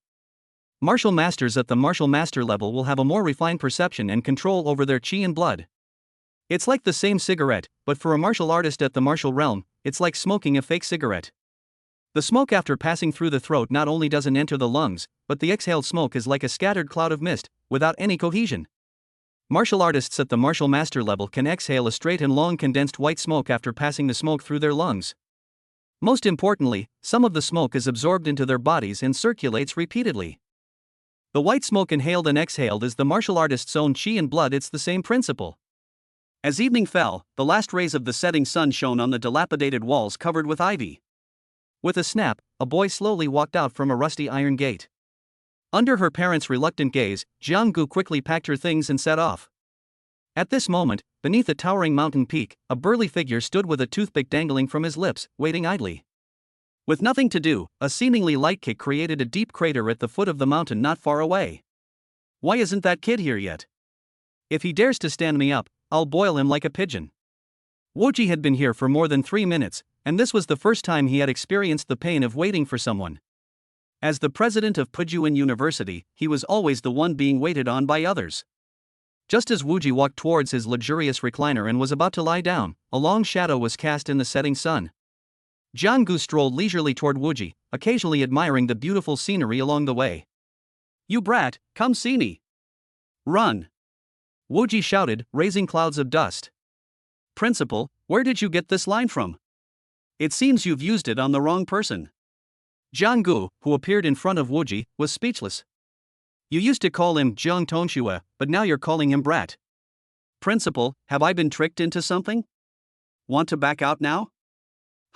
Martial masters at the martial master level will have a more refined perception and control over their chi and blood. It's like the same cigarette, but for a martial artist at the martial realm, it's like smoking a fake cigarette. The smoke after passing through the throat not only doesn't enter the lungs, but the exhaled smoke is like a scattered cloud of mist, without any cohesion. Martial artists at the martial master level can exhale a straight and long condensed white smoke after passing the smoke through their lungs. Most importantly, some of the smoke is absorbed into their bodies and circulates repeatedly. The white smoke inhaled and exhaled is the martial artist's own chi and blood. It's the same principle. As evening fell, the last rays of the setting sun shone on the dilapidated walls covered with ivy. With a snap, a boy slowly walked out from a rusty iron gate. Under her parents' reluctant gaze, Jianggu quickly packed her things and set off. At this moment, beneath a towering mountain peak, a burly figure stood with a toothpick dangling from his lips, waiting idly. With nothing to do, a seemingly light kick created a deep crater at the foot of the mountain not far away. Why isn't that kid here yet? If he dares to stand me up, I'll boil him like a pigeon. Wuji had been here for more than 3 minutes, and this was the first time he had experienced the pain of waiting for someone. As the president of Pujuan University, he was always the one being waited on by others. Just as Wuji walked towards his luxurious recliner and was about to lie down, a long shadow was cast in the setting sun. Jianggu strolled leisurely toward Wuji, occasionally admiring the beautiful scenery along the way. "You brat, come see me. Run!" Wuji shouted, raising clouds of dust. "Principal, where did you get this line from? It seems you've used it on the wrong person." Jianggu, who appeared in front of Wuji, was speechless. "You used to call him Jiang Tongxue, but now you're calling him brat. Principal, have I been tricked into something? Want to back out now?"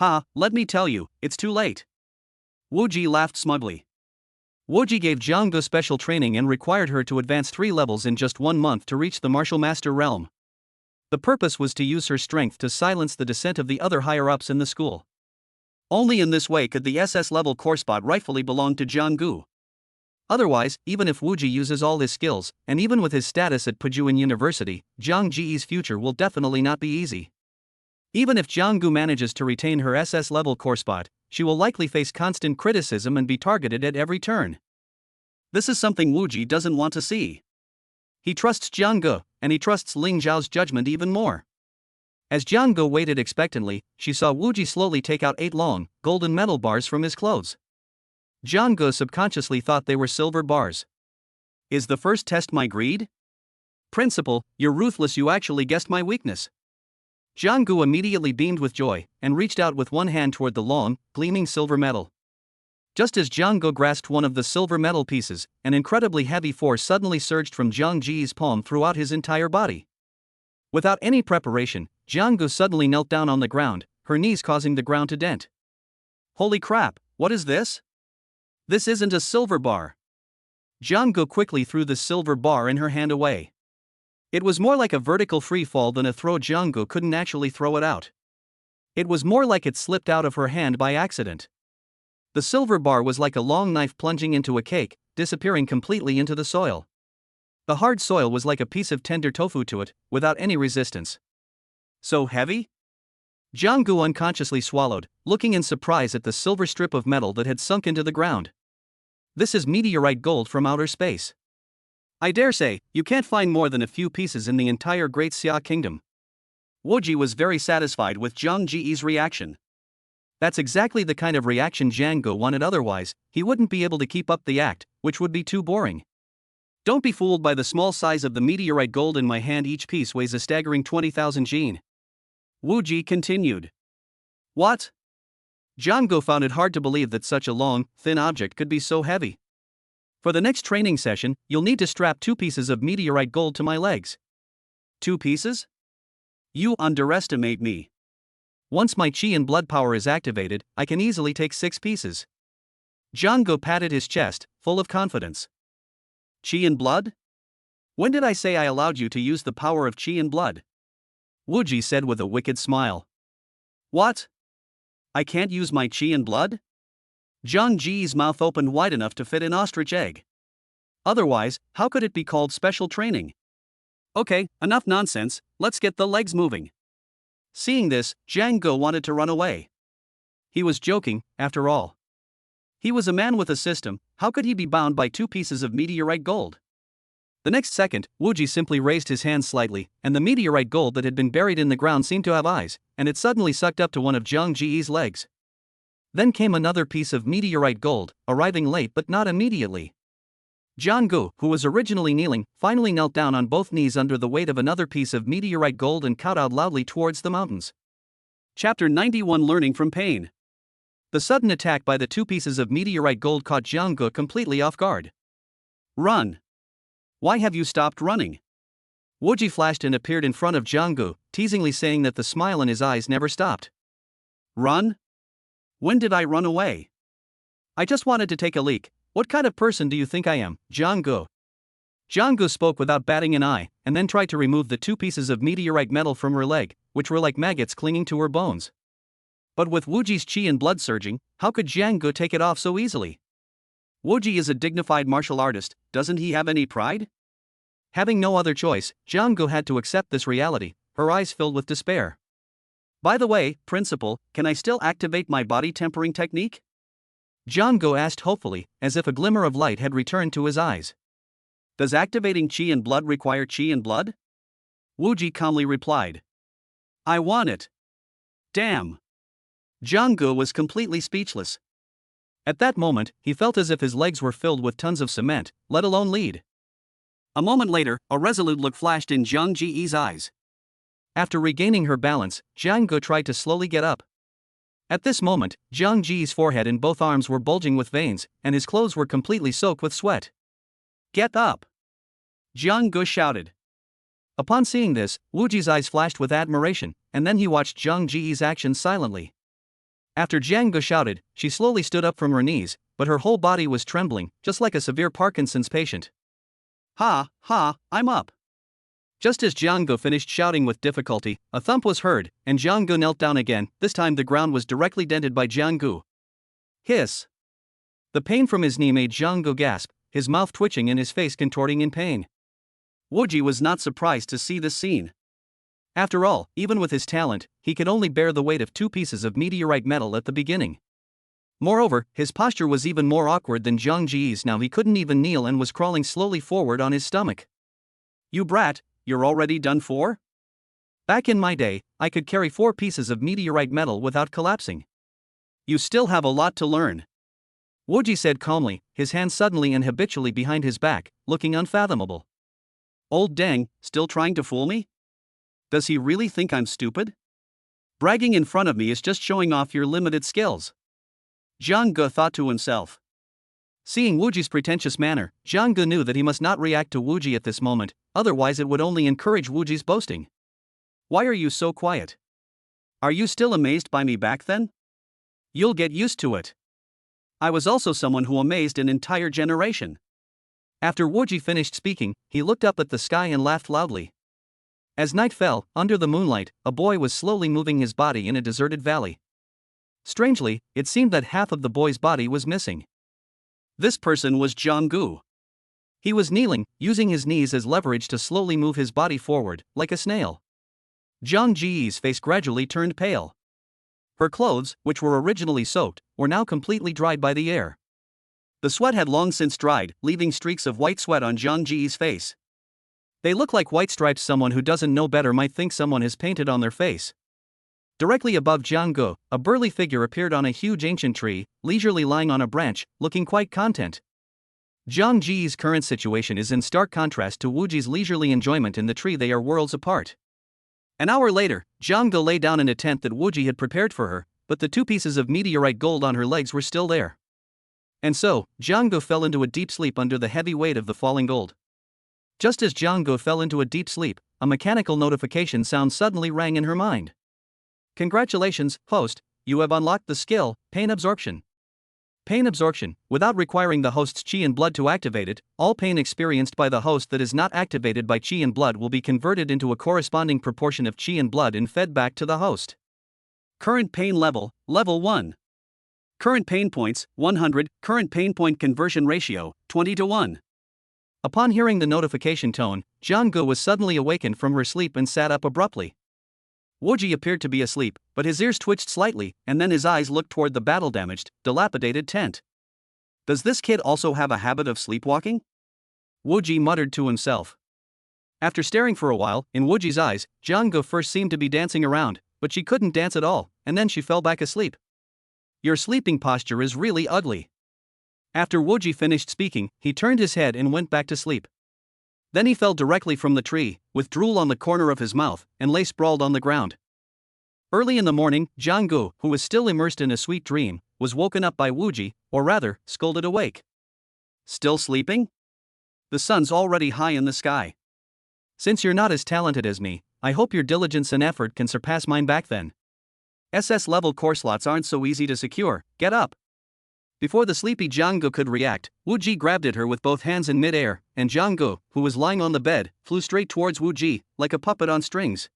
"Ha, let me tell you, it's too late." Wuji laughed smugly. Wuji gave Jianggu special training and required her to advance 3 levels in just 1 month to reach the martial master realm. The purpose was to use her strength to silence the dissent of the other higher-ups in the school. Only in this way could the SS-level core spot rightfully belong to Jianggu. Otherwise, even if Wuji uses all his skills, and even with his status at Pujuan University, Zhang Ji's future will definitely not be easy. Even if Jianggu manages to retain her SS-level core spot, she will likely face constant criticism and be targeted at every turn. This is something Wuji doesn't want to see. He trusts Jianggu, and he trusts Ling Zhao's judgment even more. As Jianggu waited expectantly, she saw Wuji slowly take out 8 long, golden metal bars from his clothes. Jianggu subconsciously thought they were silver bars. Is the first test my greed? Principal, you're ruthless, you actually guessed my weakness. Jianggu immediately beamed with joy, and reached out with one hand toward the long, gleaming silver metal. Just as Jianggu grasped one of the silver metal pieces, an incredibly heavy force suddenly surged from Zhang Ji's palm throughout his entire body. Without any preparation, Jianggu suddenly knelt down on the ground, her knees causing the ground to dent. Holy crap, what is this? This isn't a silver bar. Jianggu quickly threw the silver bar in her hand away. It was more like a vertical free fall than a throw. Jianggu couldn't actually throw it out. It was more like it slipped out of her hand by accident. The silver bar was like a long knife plunging into a cake, disappearing completely into the soil. The hard soil was like a piece of tender tofu to it, without any resistance. So heavy? Jianggu unconsciously swallowed, looking in surprise at the silver strip of metal that had sunk into the ground. This is meteorite gold from outer space. I dare say, you can't find more than a few pieces in the entire Great Xia Kingdom. Wuji was very satisfied with Zhang Ji's reaction. That's exactly the kind of reaction Jianggu wanted, otherwise, he wouldn't be able to keep up the act, which would be too boring. Don't be fooled by the small size of the meteorite gold in my hand. Each piece weighs a staggering 20,000 jin. Wuji continued. What? Jianggu found it hard to believe that such a long, thin object could be so heavy. For the next training session, you'll need to strap 2 pieces of meteorite gold to my legs. 2 pieces? You underestimate me. Once my chi and blood power is activated, I can easily take 6 pieces. Jianggu patted his chest, full of confidence. Chi and blood? When did I say I allowed you to use the power of chi and blood? Wuji said with a wicked smile. What? I can't use my chi and blood? Zhang Ji's mouth opened wide enough to fit an ostrich egg. Otherwise, how could it be called special training? Okay, enough nonsense, let's get the legs moving. Seeing this, Jianggu wanted to run away. He was joking, after all. He was a man with a system, how could he be bound by 2 pieces of meteorite gold? The next second, Wuji simply raised his hand slightly, and the meteorite gold that had been buried in the ground seemed to have eyes, and it suddenly sucked up to one of Zhang Ji's legs. Then came another piece of meteorite gold, arriving late but not immediately. Jianggu, who was originally kneeling, finally knelt down on both knees under the weight of another piece of meteorite gold and kowtowed loudly towards the mountains. Chapter 91 Learning from Pain. The sudden attack by the 2 pieces of meteorite gold caught Jianggu completely off guard. Run! Why have you stopped running? Wuji flashed and appeared in front of Jianggu, teasingly saying that the smile in his eyes never stopped. Run? When did I run away? I just wanted to take a leak. What kind of person do you think I am, Jianggu? Jianggu spoke without batting an eye, and then tried to remove the 2 pieces of meteorite metal from her leg, which were like maggots clinging to her bones. But with Wuji's chi and blood surging, how could Jianggu take it off so easily? Wuji is a dignified martial artist, doesn't he have any pride? Having no other choice, Jianggu had to accept this reality, her eyes filled with despair. By the way, Principal, can I still activate my body tempering technique? Jianggu asked hopefully, as if a glimmer of light had returned to his eyes. Does activating chi and blood require chi and blood? Wuji calmly replied. I want it. Damn. Jianggu was completely speechless. At that moment, he felt as if his legs were filled with tons of cement, let alone lead. A moment later, a resolute look flashed in Zhang Ji's eyes. After regaining her balance, Jianggu tried to slowly get up. At this moment, Zhang Ji's forehead and both arms were bulging with veins, and his clothes were completely soaked with sweat. Get up! Jianggu shouted. Upon seeing this, Wuji's eyes flashed with admiration, and then he watched Zhang Ji's actions silently. After Jianggu shouted, she slowly stood up from her knees, but her whole body was trembling, just like a severe Parkinson's patient. Ha, ha, I'm up. Just as Jianggu finished shouting with difficulty, a thump was heard, and Jianggu knelt down again. This time the ground was directly dented by Jianggu. Hiss. The pain from his knee made Jianggu gasp, his mouth twitching and his face contorting in pain. Wuji was not surprised to see this scene. After all, even with his talent, he could only bear the weight of 2 pieces of meteorite metal at the beginning. Moreover, his posture was even more awkward than Zhang Ji's. Now he couldn't even kneel and was crawling slowly forward on his stomach. You brat, you're already done for? Back in my day, I could carry 4 pieces of meteorite metal without collapsing. You still have a lot to learn. Wuji said calmly, his hands suddenly and habitually behind his back, looking unfathomable. Old Deng, still trying to fool me? Does he really think I'm stupid? Bragging in front of me is just showing off your limited skills. Jianggu thought to himself. Seeing Wuji's pretentious manner, Jianggu knew that he must not react to Wuji at this moment, otherwise it would only encourage Wuji's boasting. Why are you so quiet? Are you still amazed by me back then? You'll get used to it. I was also someone who amazed an entire generation. After Wuji finished speaking, he looked up at the sky and laughed loudly. As night fell, under the moonlight, a boy was slowly moving his body in a deserted valley. Strangely, it seemed that half of the boy's body was missing. This person was Jong-gu. He was kneeling, using his knees as leverage to slowly move his body forward, like a snail. Jang Ji-ee's face gradually turned pale. Her clothes, which were originally soaked, were now completely dried by the air. The sweat had long since dried, leaving streaks of white sweat on Jang Ji-ee's face. They look like white stripes someone who doesn't know better might think someone has painted on their face. Directly above Jang-gu, a burly figure appeared on a huge ancient tree, leisurely lying on a branch, looking quite content. Jang Ji-ee's current situation is in stark contrast to Wuji's leisurely enjoyment in the tree. They are worlds apart. An hour later, Jang-gu lay down in a tent that Wuji had prepared for her, but the 2 pieces of meteorite gold on her legs were still there. And so, Jang-gu fell into a deep sleep under the heavy weight of the falling gold. Just as Jang-gu fell into a deep sleep, a mechanical notification sound suddenly rang in her mind. Congratulations, host, you have unlocked the skill, Pain Absorption. Pain absorption, without requiring the host's chi and blood to activate it, all pain experienced by the host that is not activated by chi and blood will be converted into a corresponding proportion of chi and blood and fed back to the host. Current pain level, level 1. Current pain points, 100, current pain point conversion ratio, 20:1. Upon hearing the notification tone, Jang-gu was suddenly awakened from her sleep and sat up abruptly. Wuji appeared to be asleep, but his ears twitched slightly, and then his eyes looked toward the battle-damaged, dilapidated tent. Does this kid also have a habit of sleepwalking? Wuji muttered to himself. After staring for a while, in Wuji's eyes, Jang-gu first seemed to be dancing around, but she couldn't dance at all, and then she fell back asleep. Your sleeping posture is really ugly. After Wuji finished speaking, he turned his head and went back to sleep. Then he fell directly from the tree, with drool on the corner of his mouth, and lay sprawled on the ground. Early in the morning, Jang-gu, who was still immersed in a sweet dream, was woken up by Wuji, or rather, scolded awake. Still sleeping? The sun's already high in the sky. Since you're not as talented as me, I hope your diligence and effort can surpass mine back then. SS-level core slots aren't so easy to secure, get up. Before the sleepy Jang-gu could react, Wuji grabbed at her with both hands in mid-air, and Jang-gu, who was lying on the bed, flew straight towards Wuji, like a puppet on strings.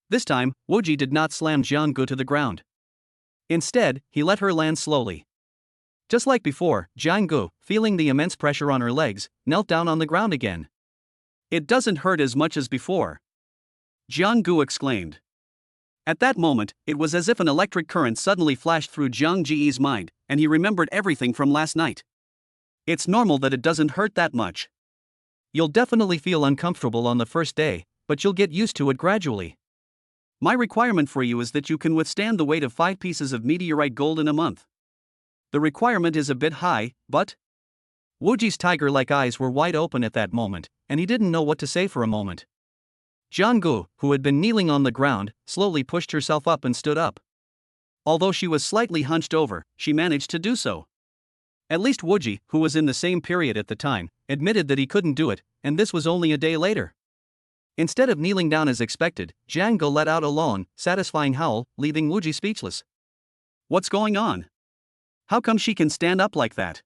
This time, Wuji did not slam Jang-gu to the ground. Instead, he let her land slowly. Just like before, Jang-gu, feeling the immense pressure on her legs, knelt down on the ground again. It doesn't hurt as much as before, Jang-gu exclaimed. At that moment, it was as if an electric current suddenly flashed through Jang Ji-ee's mind, and he remembered everything from last night. It's normal that it doesn't hurt that much. You'll definitely feel uncomfortable on the first day, but you'll get used to it gradually. My requirement for you is that you can withstand the weight of 5 pieces of meteorite gold in a month. The requirement is a bit high, but... Wuji's tiger-like eyes were wide open at that moment, and he didn't know what to say for a moment. Jang-gu, who had been kneeling on the ground, slowly pushed herself up and stood up. Although she was slightly hunched over, she managed to do so. At least Wuji, who was in the same period at the time, admitted that he couldn't do it, and this was only a day later. Instead of kneeling down as expected, Jang-gu let out a lone, satisfying howl, leaving Wuji speechless. What's going on? How come she can stand up like that?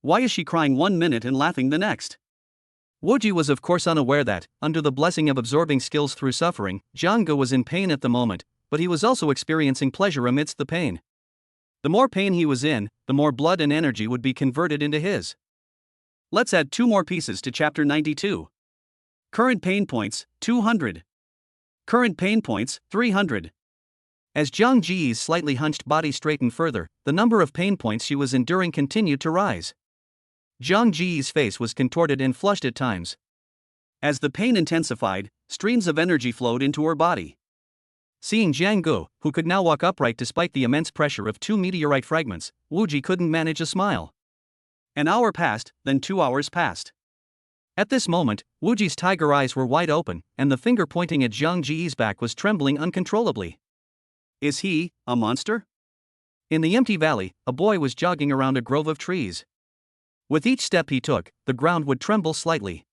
Why is she crying 1 minute and laughing the next? Wuji was of course unaware that, under the blessing of absorbing skills through suffering, Jang-gu was in pain at the moment, but he was also experiencing pleasure amidst the pain. The more pain he was in, the more blood and energy would be converted into his. Let's add 2 more pieces to chapter 92. Current pain points, 200. Current pain points, 300. As Jang Ji-ee's slightly hunched body straightened further, the number of pain points she was enduring continued to rise. Jang Ji-ee's face was contorted and flushed at times. As the pain intensified, streams of energy flowed into her body. Seeing Jang-gu, who could now walk upright despite the immense pressure of 2 meteorite fragments, Wuji couldn't manage a smile. An hour passed, then 2 hours passed. At this moment, Wuji's tiger eyes were wide open, and the finger pointing at Jang Ji-ee's back was trembling uncontrollably. Is he a monster? In the empty valley, a boy was jogging around a grove of trees. With each step he took, the ground would tremble slightly.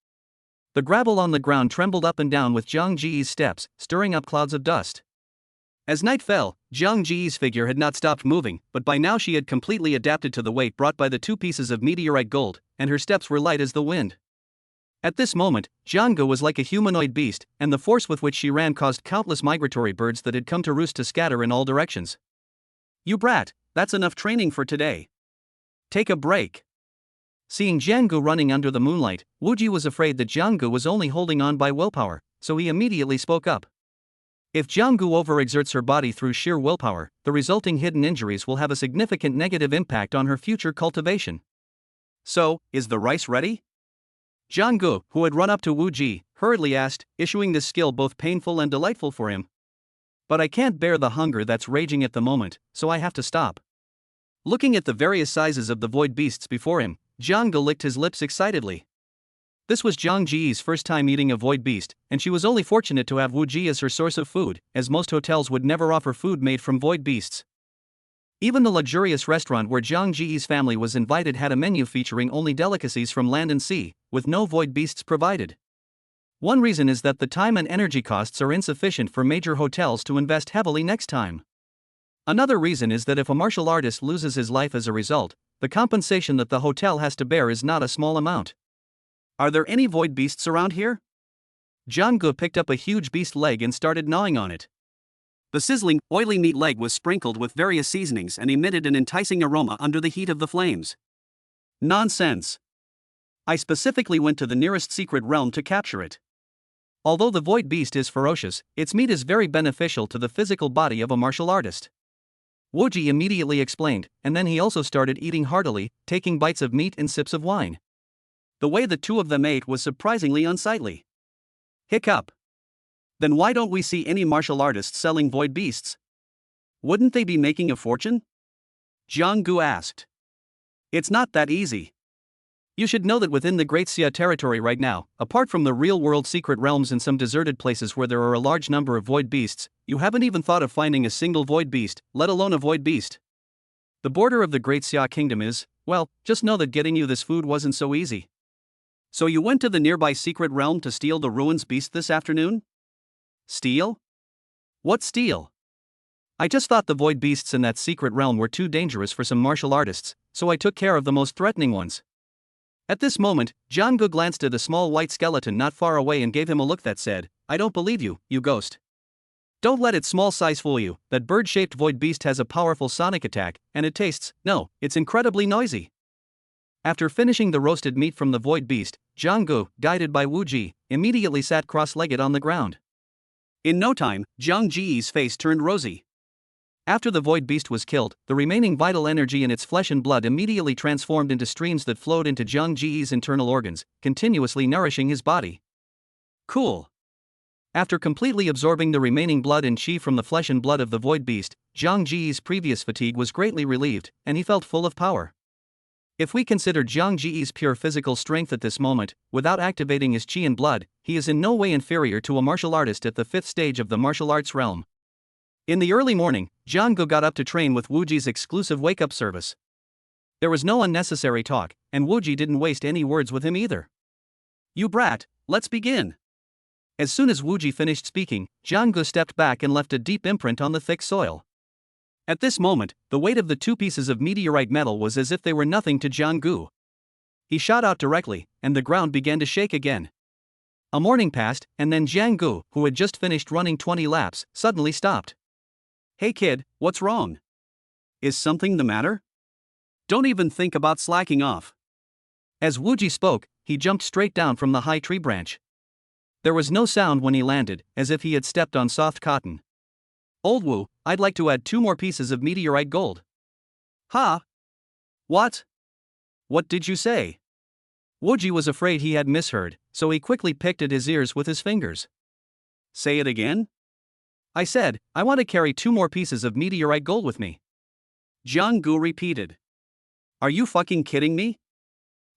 The gravel on the ground trembled up and down with Jang Ji-ee's steps, stirring up clouds of dust. As night fell, Jang Ji-ee's figure had not stopped moving, but by now she had completely adapted to the weight brought by the 2 pieces of meteorite gold, and her steps were light as the wind. At this moment, Jang-gu was like a humanoid beast, and the force with which she ran caused countless migratory birds that had come to roost to scatter in all directions. You brat, that's enough training for today. Take a break. Seeing Jianggu running under the moonlight, Wuji was afraid that Jianggu was only holding on by willpower, so he immediately spoke up. If Jianggu overexerts her body through sheer willpower, the resulting hidden injuries will have a significant negative impact on her future cultivation. So, is the rice ready? Jianggu, who had run up to Wu Ji, hurriedly asked, issuing this skill both painful and delightful for him. But I can't bear the hunger that's raging at the moment, so I have to stop. Looking at the various sizes of the void beasts before him, Jianggu licked his lips excitedly. This was Jiang Ji's first time eating a void beast, and she was only fortunate to have Wu Ji as her source of food, as most hotels would never offer food made from void beasts. Even the luxurious restaurant where Jiang Ji's family was invited had a menu featuring only delicacies from land and sea, with no void beasts provided. One reason is that the time and energy costs are insufficient for major hotels to invest heavily next time. Another reason is that if a martial artist loses his life as a result, the compensation that the hotel has to bear is not a small amount. Are there any void beasts around here? Jianggu picked up a huge beast leg and started gnawing on it. The sizzling, oily meat leg was sprinkled with various seasonings and emitted an enticing aroma under the heat of the flames. Nonsense. I specifically went to the nearest secret realm to capture it. Although the void beast is ferocious, its meat is very beneficial to the physical body of a martial artist. Wuji immediately explained, and then he also started eating heartily, taking bites of meat and sips of wine. The way the two of them ate was surprisingly unsightly. Hiccup. Then why don't we see any martial artists selling void beasts? Wouldn't they be making a fortune? Jianggu asked. It's not that easy. You should know that within the Great Xia territory right now, apart from the real-world secret realms and some deserted places where there are a large number of void beasts, you haven't even thought of finding a single void beast, let alone a void beast. The border of the Great Xia kingdom is, well, just know that getting you this food wasn't so easy. So you went to the nearby secret realm to steal the ruins beast this afternoon? Steal? What steal? I just thought the void beasts in that secret realm were too dangerous for some martial artists, so I took care of the most threatening ones. At this moment, Jianggu glanced at a small white skeleton not far away and gave him a look that said, I don't believe you, you ghost. Don't let its small size fool you, that bird-shaped void beast has a powerful sonic attack, and it tastes, no, it's incredibly noisy. After finishing the roasted meat from the void beast, Jianggu, guided by Wu Ji, immediately sat cross-legged on the ground. In no time, Jiang Ji's face turned rosy. After the void beast was killed, the remaining vital energy in its flesh and blood immediately transformed into streams that flowed into Jiang Ji's internal organs, continuously nourishing his body. Cool. After completely absorbing the remaining blood and chi from the flesh and blood of the void beast, Jiang Ji's previous fatigue was greatly relieved, and he felt full of power. If we consider Jiang Ji's pure physical strength at this moment, without activating his chi and blood, he is in no way inferior to a martial artist at the 5th stage of the martial arts realm. In the early morning, Jianggu got up to train with Wuji's exclusive wake-up service. There was no unnecessary talk, and Wuji didn't waste any words with him either. You brat, let's begin. As soon as Wuji finished speaking, Jianggu stepped back and left a deep imprint on the thick soil. At this moment, the weight of the two pieces of meteorite metal was as if they were nothing to Jianggu. He shot out directly, and the ground began to shake again. A morning passed, and then Jianggu, who had just finished running 20 laps, suddenly stopped. Hey kid, what's wrong? Is something the matter? Don't even think about slacking off. As Wuji spoke, he jumped straight down from the high tree branch. There was no sound when he landed, as if he had stepped on soft cotton. Old Wu, I'd like to add 2 more pieces of meteorite gold. Ha? What? What did you say? Wuji was afraid he had misheard, so he quickly picked at his ears with his fingers. Say it again? I said, I want to carry 2 more pieces of meteorite gold with me. Jianggu repeated. Are you fucking kidding me?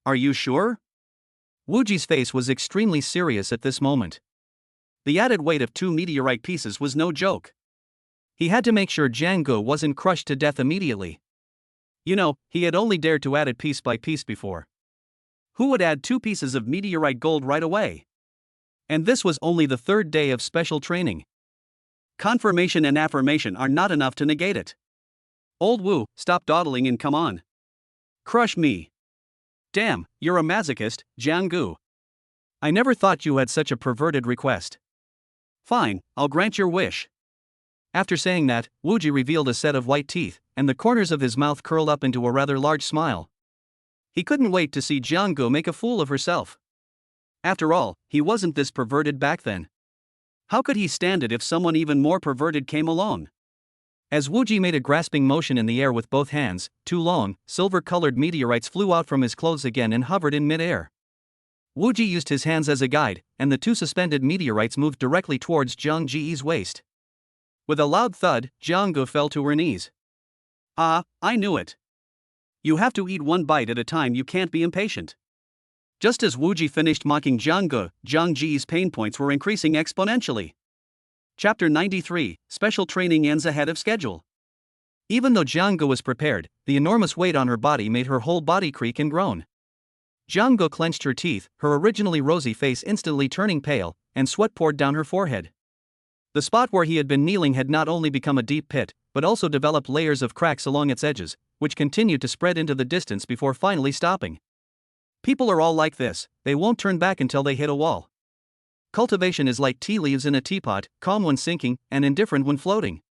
Are you sure? Wuji's face was extremely serious at this moment. The added weight of 2 meteorite pieces was no joke. He had to make sure Jianggu wasn't crushed to death immediately. You know, he had only dared to add it piece by piece before. Who would add 2 pieces of meteorite gold right away? And this was only the 3rd day of special training. Confirmation and affirmation are not enough to negate it. Old Wu, stop dawdling and come on. Crush me. Damn, you're a masochist, Jianggu. I never thought you had such a perverted request. Fine, I'll grant your wish. After saying that, Wuji revealed a set of white teeth, and the corners of his mouth curled up into a rather large smile. He couldn't wait to see Jianggo make a fool of herself. After all, he wasn't this perverted back then. How could he stand it if someone even more perverted came along? As Wuji made a grasping motion in the air with both hands, two long, silver-colored meteorites flew out from his clothes again and hovered in mid-air. Wuji used his hands as a guide, and the two suspended meteorites moved directly towards Zhang Ji's waist. With a loud thud, Jianggo fell to her knees. Ah, I knew it. You have to eat one bite at a time, you can't be impatient. Just as Wuji finished mocking Jianggo, Zhang Ji's pain points were increasing exponentially. Chapter 93, Special Training ends ahead of schedule. Even though Jianggo was prepared, the enormous weight on her body made her whole body creak and groan. Jianggo clenched her teeth, her originally rosy face instantly turning pale, and sweat poured down her forehead. The spot where he had been kneeling had not only become a deep pit, but also developed layers of cracks along its edges, which continued to spread into the distance before finally stopping. People are all like this, they won't turn back until they hit a wall. Cultivation is like tea leaves in a teapot, calm when sinking, and indifferent when floating.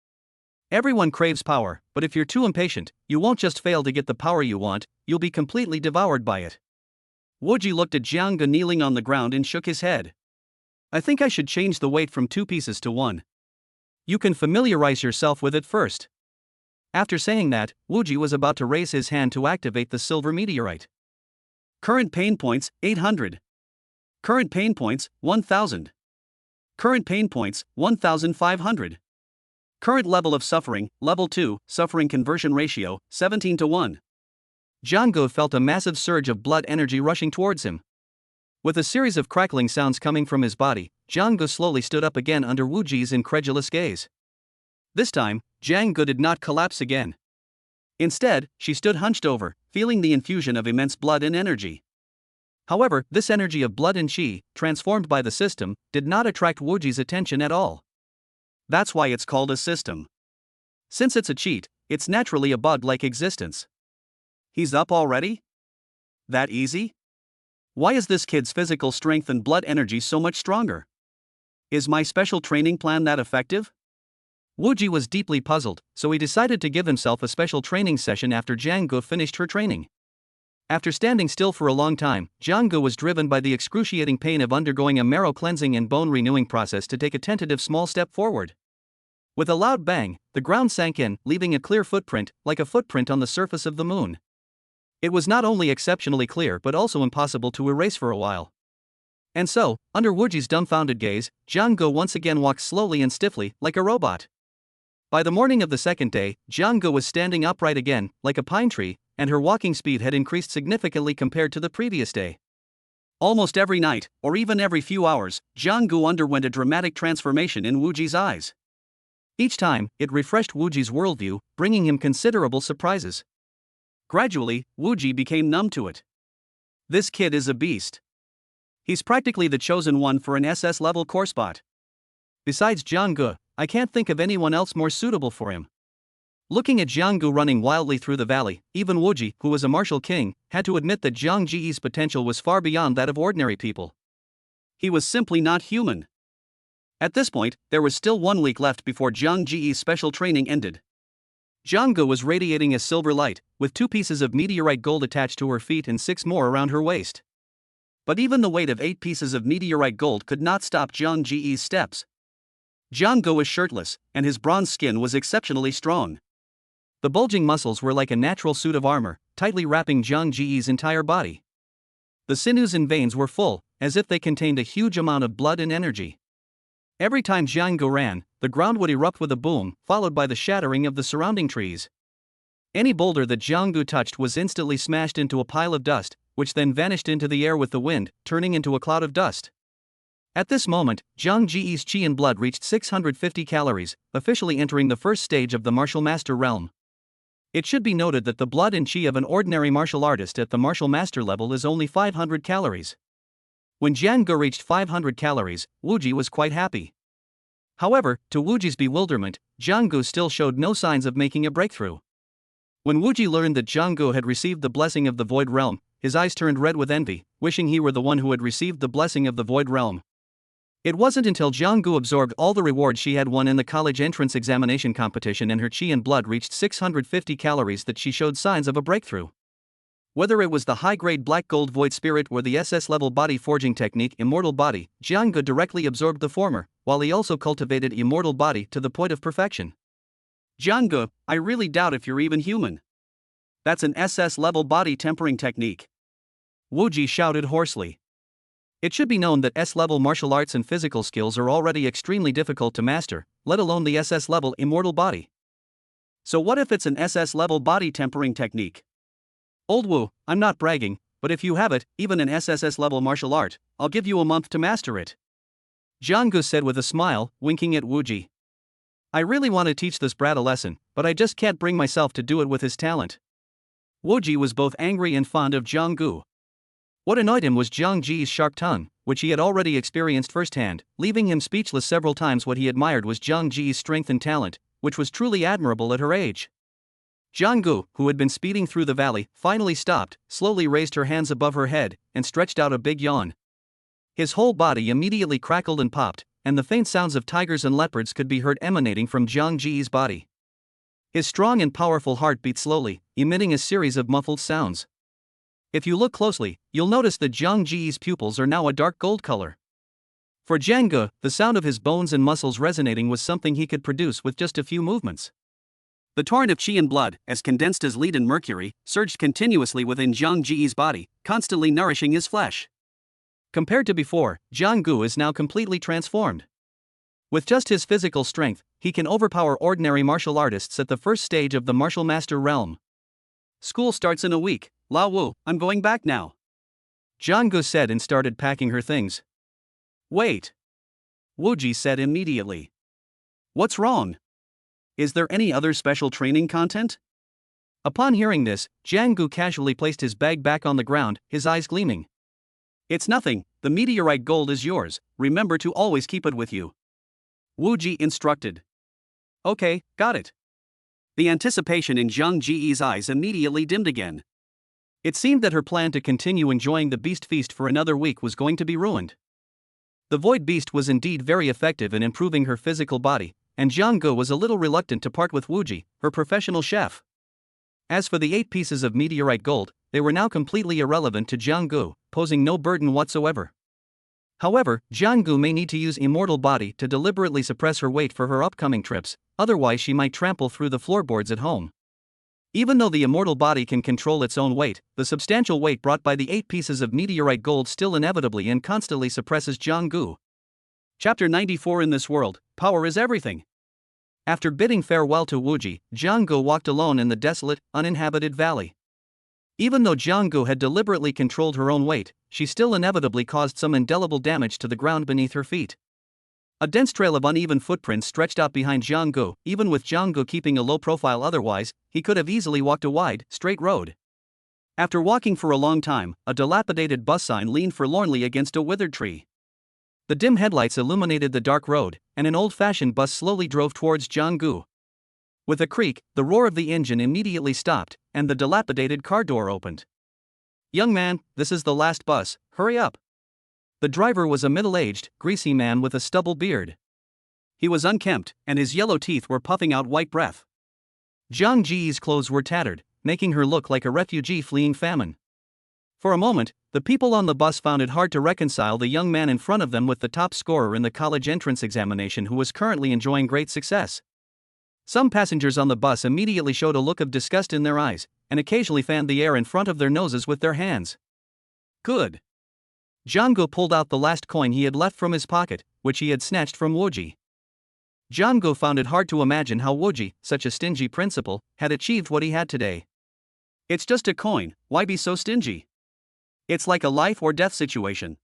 Everyone craves power, but if you're too impatient, you won't just fail to get the power you want, you'll be completely devoured by it. Wuji looked at Jianggo kneeling on the ground and shook his head. I think I should change the weight from 2 pieces to 1. You can familiarize yourself with it first. After saying that, Wuji was about to raise his hand to activate the silver meteorite. Current pain points, 800. Current pain points, 1000. Current pain points, 1500. Current level of suffering, level 2, suffering conversion ratio, 17 to 1. Jianggo felt a massive surge of blood energy rushing towards him. With a series of crackling sounds coming from his body, Jianggo slowly stood up again under Wuji's incredulous gaze. This time, Jianggo did not collapse again. Instead, she stood hunched over, feeling the infusion of immense blood and energy. However, this energy of blood and qi, transformed by the system, did not attract Wuji's attention at all. That's why it's called a system. Since it's a cheat, it's naturally a bug-like existence. He's up already? That easy? Why is this kid's physical strength and blood energy so much stronger? Is my special training plan that effective? Wuji was deeply puzzled, so he decided to give himself a special training session after Jianggo finished her training. After standing still for a long time, Jianggo was driven by the excruciating pain of undergoing a marrow cleansing and bone renewing process to take a tentative small step forward. With a loud bang, the ground sank in, leaving a clear footprint, like a footprint on the surface of the moon. It was not only exceptionally clear but also impossible to erase for a while. And so, under Wuji's dumbfounded gaze, Jianggo once again walked slowly and stiffly, like a robot. By the morning of the second day, Jianggo was standing upright again, like a pine tree, and her walking speed had increased significantly compared to the previous day. Almost every night, or even every few hours, Jianggo underwent a dramatic transformation in Wuji's eyes. Each time, it refreshed Wuji's worldview, bringing him considerable surprises. Gradually, Wuji became numb to it. This kid is a beast. He's practically the chosen one for an SS-level core spot. Besides Jianggo, I can't think of anyone else more suitable for him. Looking at Jianggo running wildly through the valley, even Wuji, who was a martial king, had to admit that Zhang Ji's potential was far beyond that of ordinary people. He was simply not human. At this point, there was still 1 week left before Zhang Ji's special training ended. Jianggo was radiating a silver light, with 2 pieces of meteorite gold attached to her feet and 6 more around her waist. But even the weight of 8 pieces of meteorite gold could not stop Zhang Ji's steps. Jianggo was shirtless, and his bronze skin was exceptionally strong. The bulging muscles were like a natural suit of armor, tightly wrapping Zhang Ji's entire body. The sinews and veins were full, as if they contained a huge amount of blood and energy. Every time Jianggo ran, the ground would erupt with a boom, followed by the shattering of the surrounding trees. Any boulder that Jianggo touched was instantly smashed into a pile of dust, which then vanished into the air with the wind, turning into a cloud of dust. At this moment, Zhang Ji's qi and blood reached 650 calories, officially entering the first stage of the martial master realm. It should be noted that the blood and qi of an ordinary martial artist at the martial master level is only 500 calories. When Jianggo reached 500 calories, Wuji was quite happy. However, to Wuji's bewilderment, Jianggo still showed no signs of making a breakthrough. When Wuji learned that Jianggo had received the blessing of the Void Realm, his eyes turned red with envy, wishing he were the one who had received the blessing of the Void Realm. It wasn't until Jianggu absorbed all the rewards she had won in the college entrance examination competition and her chi and blood reached 650 calories that she showed signs of a breakthrough. Whether it was the high-grade black gold void spirit or the SS-level body forging technique Immortal Body, Jianggu directly absorbed the former, while he also cultivated Immortal Body to the point of perfection. Jianggu, I really doubt if you're even human. That's an SS-level body tempering technique. Wu Ji shouted hoarsely. It should be known that S-level martial arts and physical skills are already extremely difficult to master, let alone the SS-level Immortal Body. So what if it's an SS-level body tempering technique? Old Wu, I'm not bragging, but if you have it, even an SSS-level martial art, I'll give you a month to master it. Jianggu said with a smile, winking at Wu Ji. I really want to teach this brat a lesson, but I just can't bring myself to do it with his talent. Wu Ji was both angry and fond of Jianggu. What annoyed him was Jiang Ji's sharp tongue, which he had already experienced firsthand, leaving him speechless several times. What he admired was Jiang Ji's strength and talent, which was truly admirable at her age. Jianggu, who had been speeding through the valley, finally stopped, slowly raised her hands above her head, and stretched out a big yawn. His whole body immediately crackled and popped, and the faint sounds of tigers and leopards could be heard emanating from Jiang Ji's body. His strong and powerful heart beat slowly, emitting a series of muffled sounds. If you look closely, you'll notice that Jiang Ji's pupils are now a dark gold color. For Jianggu, the sound of his bones and muscles resonating was something he could produce with just a few movements. The torrent of chi and blood, as condensed as lead and mercury, surged continuously within Jiang Ji's body, constantly nourishing his flesh. Compared to before, Jianggu is now completely transformed. With just his physical strength, he can overpower ordinary martial artists at the first stage of the martial master realm. School starts in a week. Lao Wu, I'm going back now. Jianggu said and started packing her things. Wait. Wu Ji said immediately. What's wrong? Is there any other special training content? Upon hearing this, Jianggu casually placed his bag back on the ground, his eyes gleaming. It's nothing, the meteorite gold is yours, remember to always keep it with you. Wu Ji instructed. Okay, got it. The anticipation in Jiang Ji's eyes immediately dimmed again. It seemed that her plan to continue enjoying the beast feast for another week was going to be ruined. The void beast was indeed very effective in improving her physical body, and Jianggu was a little reluctant to part with Wu Ji, her professional chef. As for the 8 pieces of meteorite gold, they were now completely irrelevant to Jianggu, posing no burden whatsoever. However, Jianggu may need to use Immortal Body to deliberately suppress her weight for her upcoming trips, otherwise she might trample through the floorboards at home. Even though the Immortal Body can control its own weight, the substantial weight brought by the 8 pieces of meteorite gold still inevitably and constantly suppresses Jianggu. Chapter 94 In this world, power is everything. After bidding farewell to Wu Ji, Jianggu walked alone in the desolate, uninhabited valley. Even though Jianggu had deliberately controlled her own weight, she still inevitably caused some indelible damage to the ground beneath her feet. A dense trail of uneven footprints stretched out behind Jianggu. Even with Jianggu keeping a low profile otherwise, he could have easily walked a wide, straight road. After walking for a long time, a dilapidated bus sign leaned forlornly against a withered tree. The dim headlights illuminated the dark road, and an old-fashioned bus slowly drove towards Jianggu. With a creak, the roar of the engine immediately stopped, and the dilapidated car door opened. "Young man, this is the last bus, hurry up." The driver was a middle-aged, greasy man with a stubble beard. He was unkempt, and his yellow teeth were puffing out white breath. Jiang Ji's clothes were tattered, making her look like a refugee fleeing famine. For a moment, the people on the bus found it hard to reconcile the young man in front of them with the top scorer in the college entrance examination who was currently enjoying great success. Some passengers on the bus immediately showed a look of disgust in their eyes, and occasionally fanned the air in front of their noses with their hands. Good. Jianggu pulled out the last coin he had left from his pocket, which he had snatched from Wu Ji. Jianggu found it hard to imagine how Wu Ji, such a stingy principal, had achieved what he had today. It's just a coin, why be so stingy? It's like a life or death situation.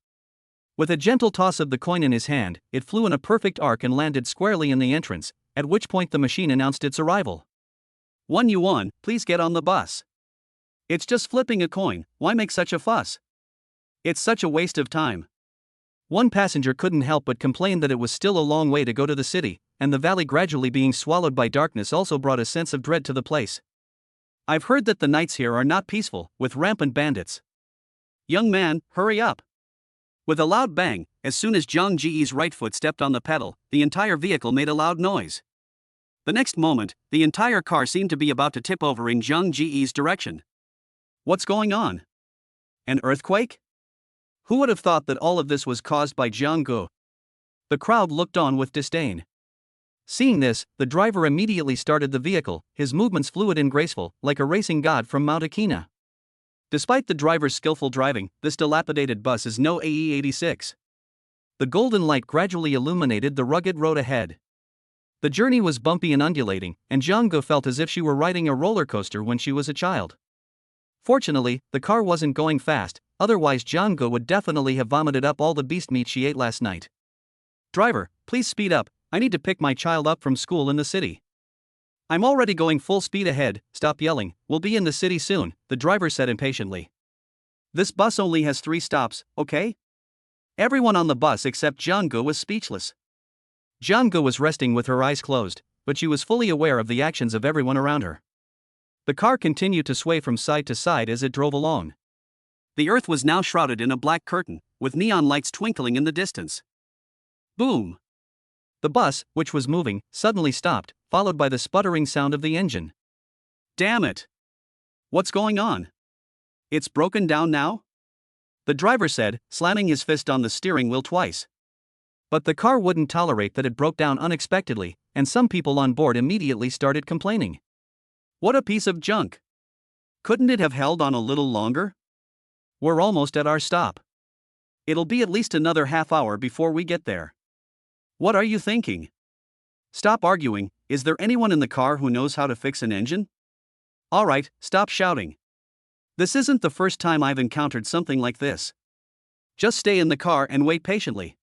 With a gentle toss of the coin in his hand, it flew in a perfect arc and landed squarely in the entrance, at which point the machine announced its arrival. 1 yuan, please get on the bus. It's just flipping a coin, why make such a fuss? It's such a waste of time. One passenger couldn't help but complain that it was still a long way to go to the city, and the valley gradually being swallowed by darkness also brought a sense of dread to the place. I've heard that the nights here are not peaceful, with rampant bandits. Young man, hurry up. With a loud bang, as soon as Zhang Ji's right foot stepped on the pedal, the entire vehicle made a loud noise. The next moment, the entire car seemed to be about to tip over in Zhang Ji's direction. What's going on? An earthquake? Who would have thought that all of this was caused by Zhang Gu? The crowd looked on with disdain. Seeing this, the driver immediately started the vehicle, his movements fluid and graceful, like a racing god from Mount Akina. Despite the driver's skillful driving, this dilapidated bus is no AE-86. The golden light gradually illuminated the rugged road ahead. The journey was bumpy and undulating, and Zhang Gu felt as if she were riding a roller coaster when she was a child. Fortunately, the car wasn't going fast, otherwise Zhang Gu would definitely have vomited up all the beast meat she ate last night. Driver, please speed up, I need to pick my child up from school in the city. I'm already going full speed ahead, stop yelling, we'll be in the city soon, the driver said impatiently. This bus only has 3 stops, okay? Everyone on the bus except Zhang Gu was speechless. Zhang Gu was resting with her eyes closed, but she was fully aware of the actions of everyone around her. The car continued to sway from side to side as it drove along. The earth was now shrouded in a black curtain, with neon lights twinkling in the distance. Boom! The bus, which was moving, suddenly stopped, followed by the sputtering sound of the engine. Damn it! What's going on? It's broken down now? The driver said, slamming his fist on the steering wheel twice. But the car wouldn't tolerate that it broke down unexpectedly, and some people on board immediately started complaining. What a piece of junk! Couldn't it have held on a little longer? We're almost at our stop. It'll be at least another half hour before we get there. What are you thinking? Stop arguing, is there anyone in the car who knows how to fix an engine? Alright, stop shouting. This isn't the first time I've encountered something like this. Just stay in the car and wait patiently.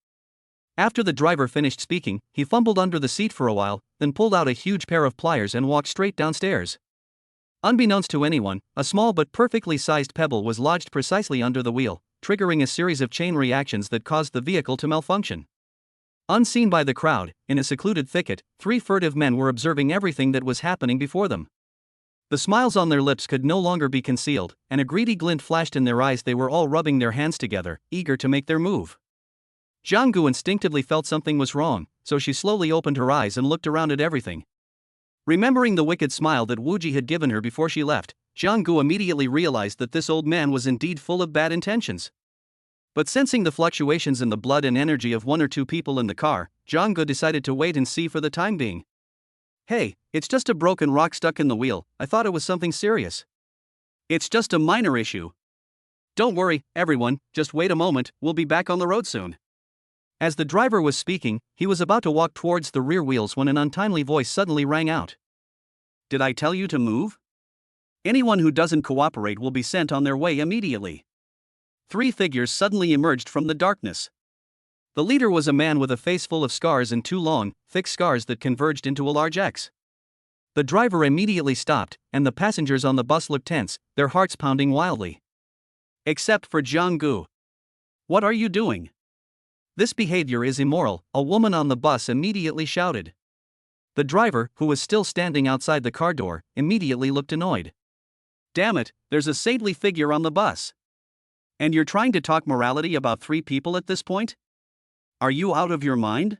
After the driver finished speaking, he fumbled under the seat for a while, then pulled out a huge pair of pliers and walked straight downstairs. Unbeknownst to anyone, a small but perfectly sized pebble was lodged precisely under the wheel, triggering a series of chain reactions that caused the vehicle to malfunction. Unseen by the crowd, in a secluded thicket, 3 furtive men were observing everything that was happening before them. The smiles on their lips could no longer be concealed, and a greedy glint flashed in their eyes. They were all rubbing their hands together, eager to make their move. Zhang Gu instinctively felt something was wrong, so she slowly opened her eyes and looked around at everything. Remembering the wicked smile that Wu Ji had given her before she left, Zhang Gu immediately realized that this old man was indeed full of bad intentions. But sensing the fluctuations in the blood and energy of 1 or 2 people in the car, Zhang Gu decided to wait and see for the time being. Hey, it's just a broken rock stuck in the wheel, I thought it was something serious. It's just a minor issue. Don't worry, everyone, just wait a moment, we'll be back on the road soon. As the driver was speaking, he was about to walk towards the rear wheels when an untimely voice suddenly rang out. Did I tell you to move? Anyone who doesn't cooperate will be sent on their way immediately. 3 figures suddenly emerged from the darkness. The leader was a man with a face full of scars and 2 long, thick scars that converged into a large X. The driver immediately stopped, and the passengers on the bus looked tense, their hearts pounding wildly. Except for Zhang Gu. What are you doing? This behavior is immoral, a woman on the bus immediately shouted. The driver, who was still standing outside the car door, immediately looked annoyed. Damn it, there's a saintly figure on the bus. And you're trying to talk morality about 3 people at this point? Are you out of your mind?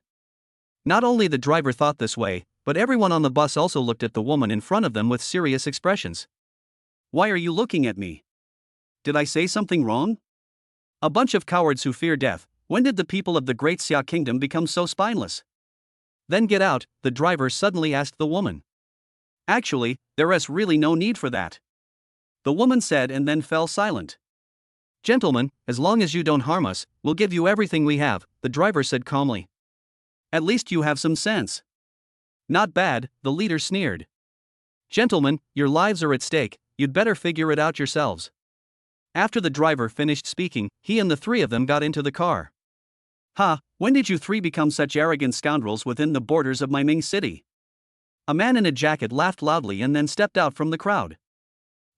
Not only the driver thought this way, but everyone on the bus also looked at the woman in front of them with serious expressions. Why are you looking at me? Did I say something wrong? A bunch of cowards who fear death. When did the people of the Great Xia Kingdom become so spineless? Then get out, the driver suddenly asked the woman. Actually, there is really no need for that. The woman said and then fell silent. Gentlemen, as long as you don't harm us, we'll give you everything we have, the driver said calmly. At least you have some sense. Not bad, the leader sneered. Gentlemen, your lives are at stake, you'd better figure it out yourselves. After the driver finished speaking, he and the 3 of them got into the car. Ha, when did you 3 become such arrogant scoundrels within the borders of my Ming city? A man in a jacket laughed loudly and then stepped out from the crowd.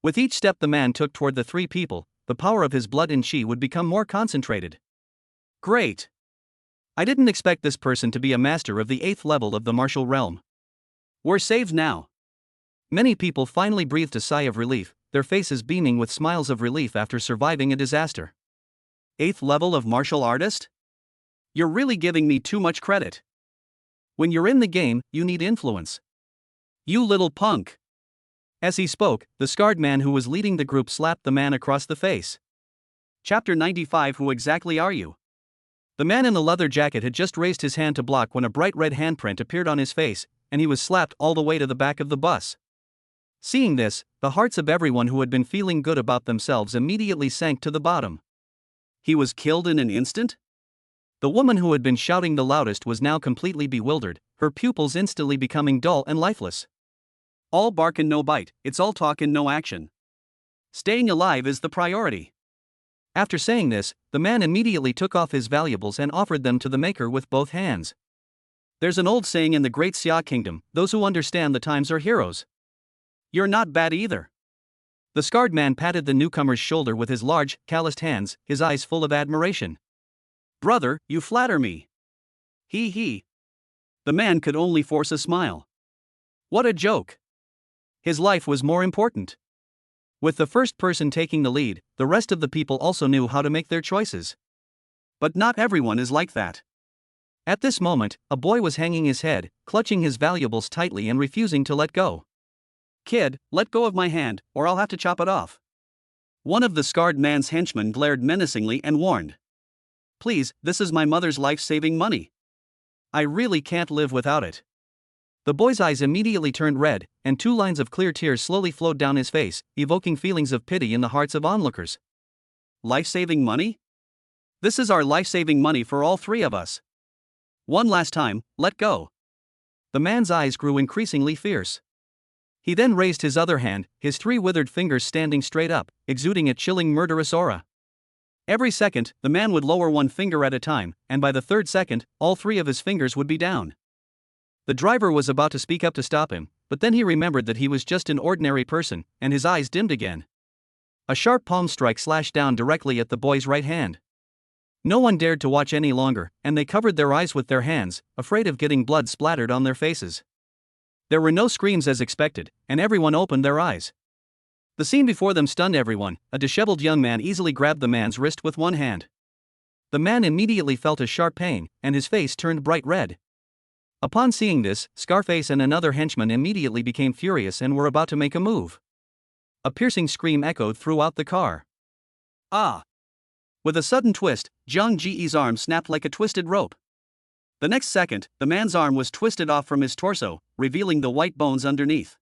With each step the man took toward the 3 people, the power of his blood and chi would become more concentrated. Great! I didn't expect this person to be a master of the 8th level of the martial realm. We're saved now. Many people finally breathed a sigh of relief, their faces beaming with smiles of relief after surviving a disaster. 8th level of martial artist? You're really giving me too much credit. When you're in the game, you need influence. You little punk. As he spoke, the scarred man who was leading the group slapped the man across the face. Chapter 95. Who exactly are you? The man in the leather jacket had just raised his hand to block when a bright red handprint appeared on his face, and he was slapped all the way to the back of the bus. Seeing this, the hearts of everyone who had been feeling good about themselves immediately sank to the bottom. He was killed in an instant? The woman who had been shouting the loudest was now completely bewildered, her pupils instantly becoming dull and lifeless. All bark and no bite, it's all talk and no action. Staying alive is the priority. After saying this, the man immediately took off his valuables and offered them to the maker with both hands. There's an old saying in the Great Xia Kingdom, those who understand the times are heroes. You're not bad either. The scarred man patted the newcomer's shoulder with his large, calloused hands, his eyes full of admiration. Brother, you flatter me. He. The man could only force a smile. What a joke. His life was more important. With the first person taking the lead, the rest of the people also knew how to make their choices. But not everyone is like that. At this moment, a boy was hanging his head, clutching his valuables tightly and refusing to let go. Kid, let go of my hand, or I'll have to chop it off. One of the scarred man's henchmen glared menacingly and warned. Please, this is my mother's life-saving money. I really can't live without it. The boy's eyes immediately turned red, and 2 lines of clear tears slowly flowed down his face, evoking feelings of pity in the hearts of onlookers. Life-saving money? This is our life-saving money for all 3 of us. One last time, let go. The man's eyes grew increasingly fierce. He then raised his other hand, his 3 withered fingers standing straight up, exuding a chilling murderous aura. Every second, the man would lower 1 finger at a time, and by the 3rd second, all 3 of his fingers would be down. The driver was about to speak up to stop him, but then he remembered that he was just an ordinary person, and his eyes dimmed again. A sharp palm strike slashed down directly at the boy's right hand. No one dared to watch any longer, and they covered their eyes with their hands, afraid of getting blood splattered on their faces. There were no screams as expected, and everyone opened their eyes. The scene before them stunned everyone. A disheveled young man easily grabbed the man's wrist with one hand. The man immediately felt a sharp pain, and his face turned bright red. Upon seeing this, Scarface and another henchman immediately became furious and were about to make a move. A piercing scream echoed throughout the car. Ah! With a sudden twist, Zhang Ji's arm snapped like a twisted rope. The next second, the man's arm was twisted off from his torso, revealing the white bones underneath.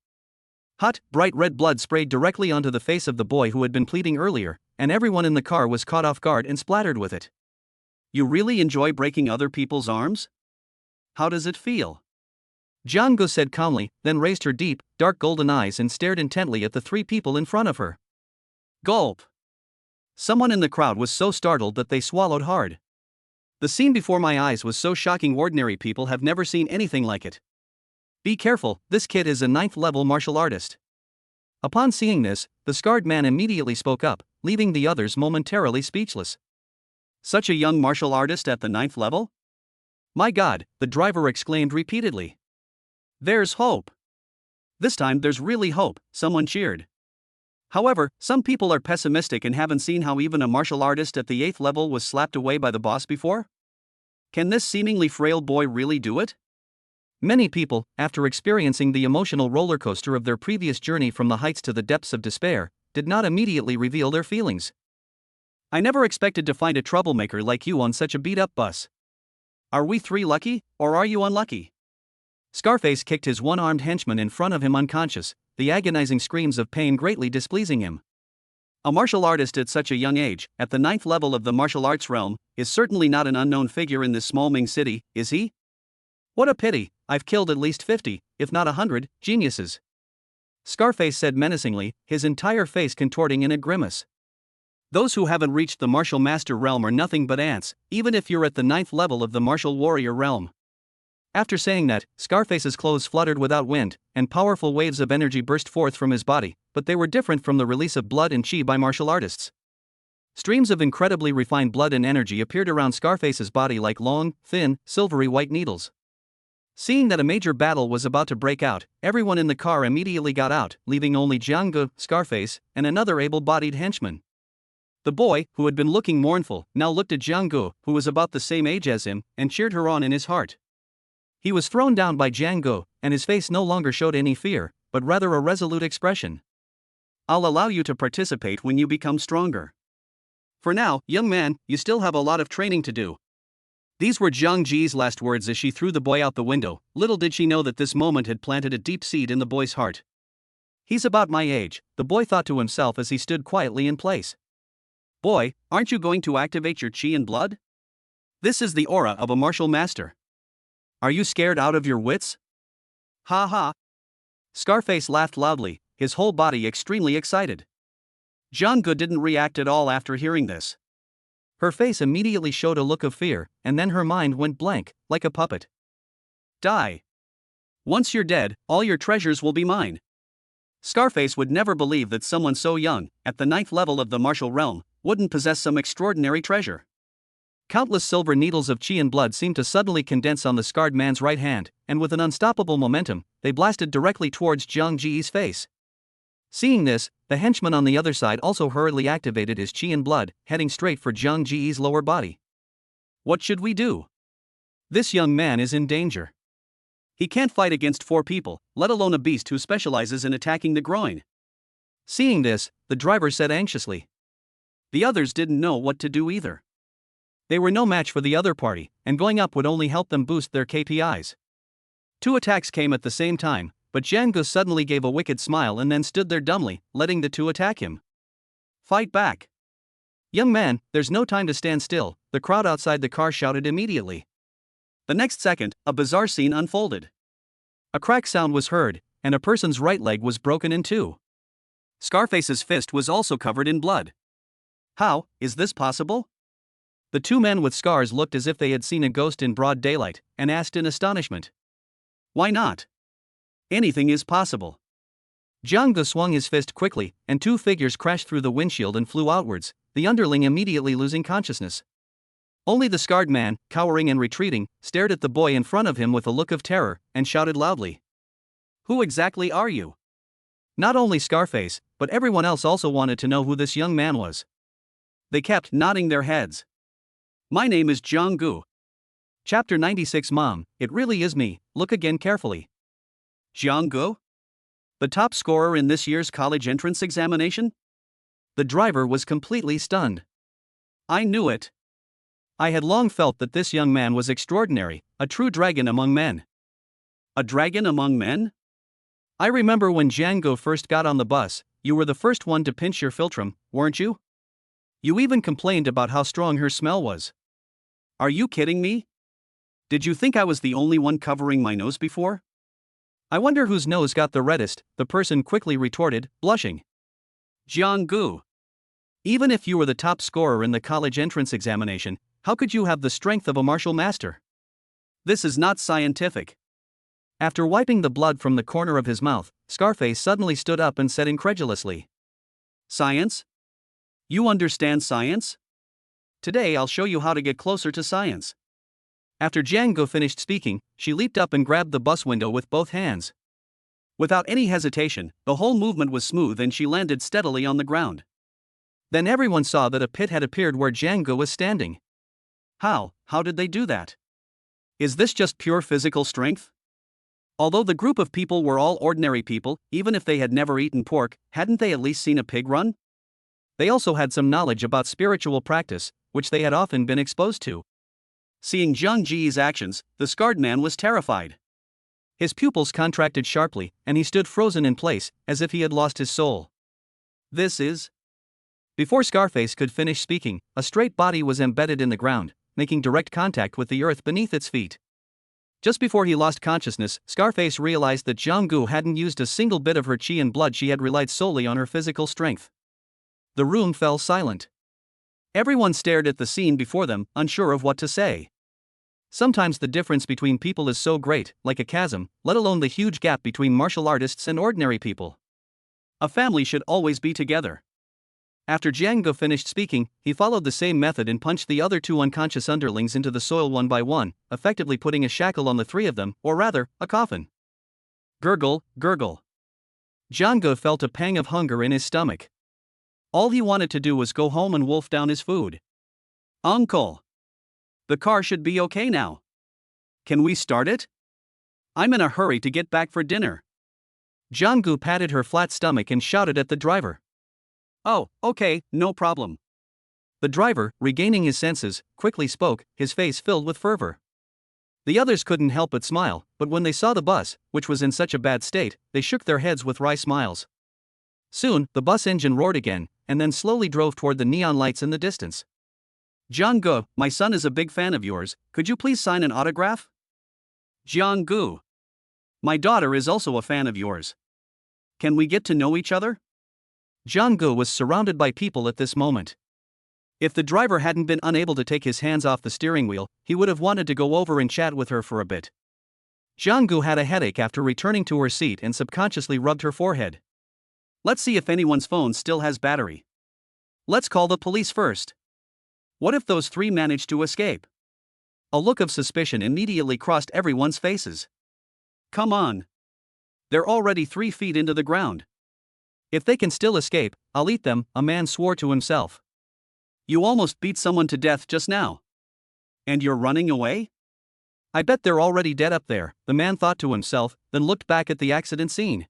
Hot, bright red blood sprayed directly onto the face of the boy who had been pleading earlier, and everyone in the car was caught off guard and splattered with it. You really enjoy breaking other people's arms? How does it feel? Zhang Gu said calmly, then raised her deep, dark golden eyes and stared intently at the 3 people in front of her. Gulp! Someone in the crowd was so startled that they swallowed hard. The scene before my eyes was so shocking, ordinary people have never seen anything like it. Be careful, this kid is a 9th level martial artist. Upon seeing this, the scarred man immediately spoke up, leaving the others momentarily speechless. Such a young martial artist at the 9th level? My God, the driver exclaimed repeatedly. There's hope. This time there's really hope, someone cheered. However, some people are pessimistic and haven't seen how even a martial artist at the 8th level was slapped away by the boss before. Can this seemingly frail boy really do it? Many people, after experiencing the emotional roller coaster of their previous journey from the heights to the depths of despair, did not immediately reveal their feelings. I never expected to find a troublemaker like you on such a beat-up bus. Are we 3 lucky, or are you unlucky? Scarface kicked his one-armed henchman in front of him unconscious, the agonizing screams of pain greatly displeasing him. A martial artist at such a young age, at the 9th level of the martial arts realm, is certainly not an unknown figure in this small Ming city, is he? What a pity, I've killed at least 50, if not 100, geniuses. Scarface said menacingly, his entire face contorting in a grimace. Those who haven't reached the martial master realm are nothing but ants, even if you're at the 9th level of the martial warrior realm. After saying that, Scarface's clothes fluttered without wind, and powerful waves of energy burst forth from his body, but they were different from the release of blood and chi by martial artists. Streams of incredibly refined blood and energy appeared around Scarface's body like long, thin, silvery white needles. Seeing that a major battle was about to break out, everyone in the car immediately got out, leaving only Jiang Gu, Scarface, and another able-bodied henchman. The boy, who had been looking mournful, now looked at Jiang Gu, who was about the same age as him, and cheered her on in his heart. He was thrown down by Jiang Gu, and his face no longer showed any fear, but rather a resolute expression. I'll allow you to participate when you become stronger. For now, young man, you still have a lot of training to do. These were Zhang Ji's last words as she threw the boy out the window. Little did she know that this moment had planted a deep seed in the boy's heart. He's about my age, the boy thought to himself as he stood quietly in place. Boy, aren't you going to activate your chi and blood? This is the aura of a martial master. Are you scared out of your wits? Ha ha. Scarface laughed loudly, his whole body extremely excited. Jiang Gu didn't react at all after hearing this. Her face immediately showed a look of fear, and then her mind went blank, like a puppet. Die. Once you're dead, all your treasures will be mine. Scarface would never believe that someone so young, at the 9th level of the martial realm, wouldn't possess some extraordinary treasure. Countless silver needles of chi and blood seemed to suddenly condense on the scarred man's right hand, and with an unstoppable momentum, they blasted directly towards Zhang Ji's face. Seeing this, the henchman on the other side also hurriedly activated his chi and blood, heading straight for Zhang Ji's lower body. What should we do? This young man is in danger. He can't fight against 4 people, let alone a beast who specializes in attacking the groin. Seeing this, the driver said anxiously. The others didn't know what to do either. They were no match for the other party, and going up would only help them boost their KPIs. 2 attacks came at the same time, but Jiang Gu suddenly gave a wicked smile and then stood there dumbly, letting the 2 attack him. Fight back. Young man, there's no time to stand still, the crowd outside the car shouted immediately. The next second, a bizarre scene unfolded. A crack sound was heard, and a person's right leg was broken in 2. Scarface's fist was also covered in blood. How is this possible? The 2 men with scars looked as if they had seen a ghost in broad daylight, and asked in astonishment. Why not? Anything is possible. Jiang Gu swung his fist quickly, and 2 figures crashed through the windshield and flew outwards, the underling immediately losing consciousness. Only the scarred man, cowering and retreating, stared at the boy in front of him with a look of terror, and shouted loudly. Who exactly are you? Not only Scarface, but everyone else also wanted to know who this young man was. They kept nodding their heads. My name is Jiang Gu. Chapter 96. Mom, it really is me, look again carefully. Jiang Gu? The top scorer in this year's college entrance examination? The driver was completely stunned. I knew it. I had long felt that this young man was extraordinary, a true dragon among men. A dragon among men? I remember when Jiang Gu first got on the bus, you were the first one to pinch your philtrum, weren't you? You even complained about how strong her smell was. Are you kidding me? Did you think I was the only one covering my nose before? I wonder whose nose got the reddest, the person quickly retorted, blushing. Jiang Gu. Even if you were the top scorer in the college entrance examination, how could you have the strength of a martial master? This is not scientific. After wiping the blood from the corner of his mouth, Scarface suddenly stood up and said incredulously. Science? You understand science? Today I'll show you how to get closer to science. After Jiang Gu finished speaking, she leaped up and grabbed the bus window with both hands. Without any hesitation, the whole movement was smooth and she landed steadily on the ground. Then everyone saw that a pit had appeared where Jiang Gu was standing. How did they do that? Is this just pure physical strength? Although the group of people were all ordinary people, even if they had never eaten pork, hadn't they at least seen a pig run? They also had some knowledge about spiritual practice, which they had often been exposed to. Seeing Zhang Ji's actions, the scarred man was terrified. His pupils contracted sharply, and he stood frozen in place, as if he had lost his soul. This is... Before Scarface could finish speaking, a straight body was embedded in the ground, making direct contact with the earth beneath its feet. Just before he lost consciousness, Scarface realized that Jiang Gu hadn't used a single bit of her chi and blood, she had relied solely on her physical strength. The room fell silent. Everyone stared at the scene before them, unsure of what to say. Sometimes the difference between people is so great, like a chasm, let alone the huge gap between martial artists and ordinary people. A family should always be together. After Jiang Gu finished speaking, he followed the same method and punched the other 2 unconscious underlings into the soil one by one, effectively putting a shackle on the 3 of them, or rather, a coffin. Gurgle, gurgle. Jiang Gu felt a pang of hunger in his stomach. All he wanted to do was go home and wolf down his food. Uncle! The car should be okay now. Can we start it? I'm in a hurry to get back for dinner. Jong-gu patted her flat stomach and shouted at the driver. Oh, okay, no problem. The driver, regaining his senses, quickly spoke, his face filled with fervor. The others couldn't help but smile, but when they saw the bus, which was in such a bad state, they shook their heads with wry smiles. Soon, the bus engine roared again, and then slowly drove toward the neon lights in the distance. Jong-gu, my son is a big fan of yours, could you please sign an autograph? Jong-gu. My daughter is also a fan of yours. Can we get to know each other? Jong-gu was surrounded by people at this moment. If the driver hadn't been unable to take his hands off the steering wheel, he would have wanted to go over and chat with her for a bit. Jong-gu had a headache after returning to her seat and subconsciously rubbed her forehead. Let's see if anyone's phone still has battery. Let's call the police first. What if those three managed to escape? A look of suspicion immediately crossed everyone's faces. Come on. They're already 3 feet into the ground. If they can still escape, I'll eat them, a man swore to himself. You almost beat someone to death just now. And you're running away? I bet they're already dead up there, the man thought to himself, then looked back at the accident scene.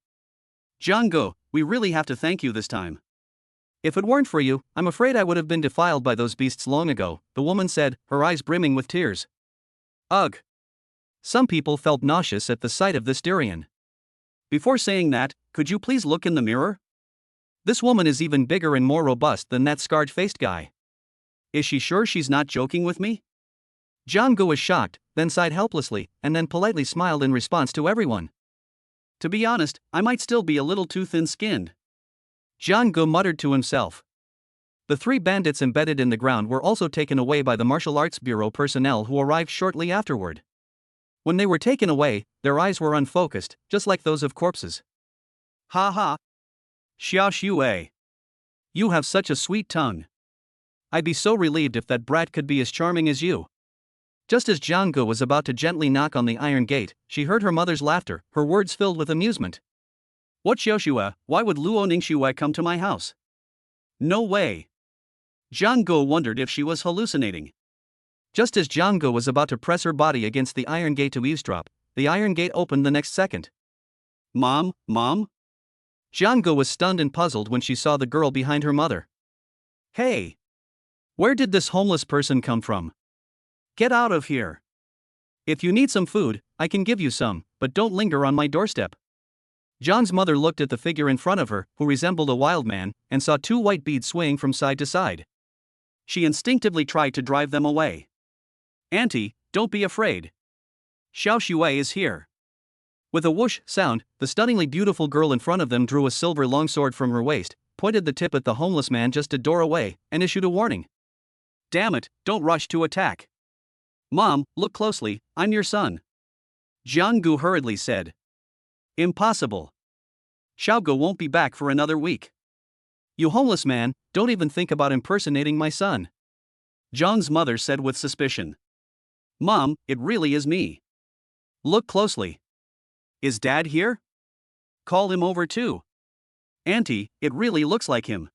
Jong-gu, we really have to thank you this time. If it weren't for you, I'm afraid I would have been defiled by those beasts long ago, the woman said, her eyes brimming with tears. Ugh. Some people felt nauseous at the sight of this durian. Before saying that, could you please look in the mirror? This woman is even bigger and more robust than that scarred-faced guy. Is she sure she's not joking with me? Jong-gu was shocked, then sighed helplessly, and then politely smiled in response to everyone. To be honest, I might still be a little too thin-skinned. Jong-gu muttered to himself. The 3 bandits embedded in the ground were also taken away by the Martial Arts Bureau personnel who arrived shortly afterward. When they were taken away, their eyes were unfocused, just like those of corpses. Ha ha. Xiao Xue. You have such a sweet tongue. I'd be so relieved if that brat could be as charming as you. Just as Jong-gu was about to gently knock on the iron gate, she heard her mother's laughter, her words filled with amusement. What Xiao Xue, why would Luo Ningxue come to my house? No way. Jong-gu wondered if she was hallucinating. Just as Jong-gu was about to press her body against the iron gate to eavesdrop, the iron gate opened the next second. Mom? Jong-gu was stunned and puzzled when she saw the girl behind her mother. Hey! Where did this homeless person come from? Get out of here. If you need some food, I can give you some, but don't linger on my doorstep. John's mother looked at the figure in front of her, who resembled a wild man, and saw 2 white beads swaying from side to side. She instinctively tried to drive them away. Auntie, don't be afraid. Xiao Xue is here. With a whoosh sound, the stunningly beautiful girl in front of them drew a silver longsword from her waist, pointed the tip at the homeless man just a door away, and issued a warning. Damn it, don't rush to attack. Mom, look closely, I'm your son. Jong-gu hurriedly said. Impossible. Xiaogu won't be back for another week. You homeless man, don't even think about impersonating my son. Zhang's mother said with suspicion. Mom, it really is me. Look closely. Is Dad here? Call him over too. Auntie, it really looks like him.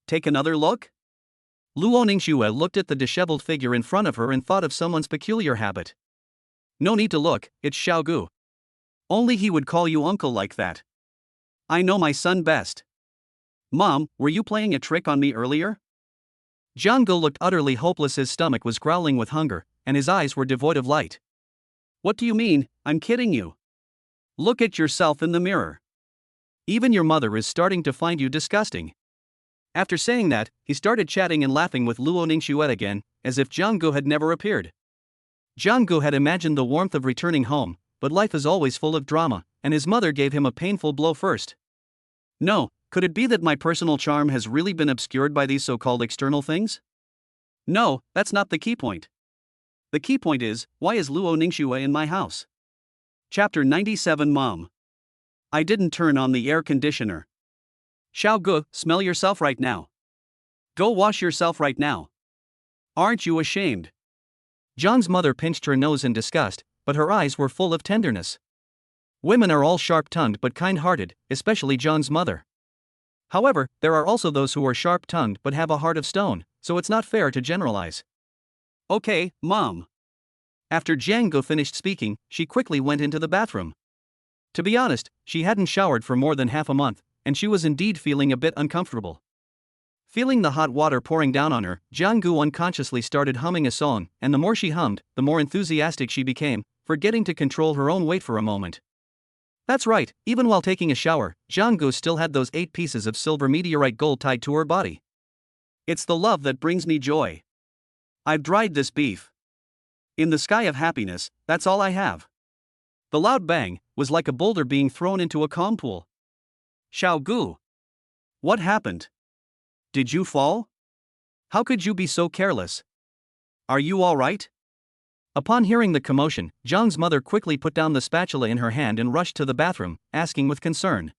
Take another look? Luo Ningxue looked at the disheveled figure in front of her and thought of someone's peculiar habit. No need to look, it's Xiaogu. Only he would call you uncle like that. I know my son best. Mom, were you playing a trick on me earlier? Jong-gu looked utterly hopeless. His stomach was growling with hunger, and his eyes were devoid of light. What do you mean? I'm kidding you. Look at yourself in the mirror. Even your mother is starting to find you disgusting. After saying that, he started chatting and laughing with Luo Ningxue again, as if Jong-gu had never appeared. Jong-gu had imagined the warmth of returning home, but life is always full of drama, and his mother gave him a painful blow first. No, could it be that my personal charm has really been obscured by these so-called external things? No, that's not the key point. The key point is, why is Luo Ningxue in my house? Chapter 97 Mom. I didn't turn on the air conditioner. Xiaogu, smell yourself right now. Go wash yourself right now. Aren't you ashamed? John's mother pinched her nose in disgust, but her eyes were full of tenderness. Women are all sharp-tongued but kind-hearted, especially John's mother. However, there are also those who are sharp-tongued but have a heart of stone, so it's not fair to generalize. Okay, Mom. After Jiang Gu finished speaking, she quickly went into the bathroom. To be honest, she hadn't showered for more than half a month, and she was indeed feeling a bit uncomfortable. Feeling the hot water pouring down on her, Jiang Gu unconsciously started humming a song, and the more she hummed, the more enthusiastic she became, forgetting to control her own weight for a moment. That's right, even while taking a shower, Jiang Gu still had those 8 pieces of silver meteorite gold tied to her body. It's the love that brings me joy. I've dried this beef. In the sky of happiness, that's all I have. The loud bang was like a boulder being thrown into a calm pool. Xiao Gu. What happened? Did you fall? How could you be so careless? Are you all right? Upon hearing the commotion, Zhang's mother quickly put down the spatula in her hand and rushed to the bathroom, asking with concern.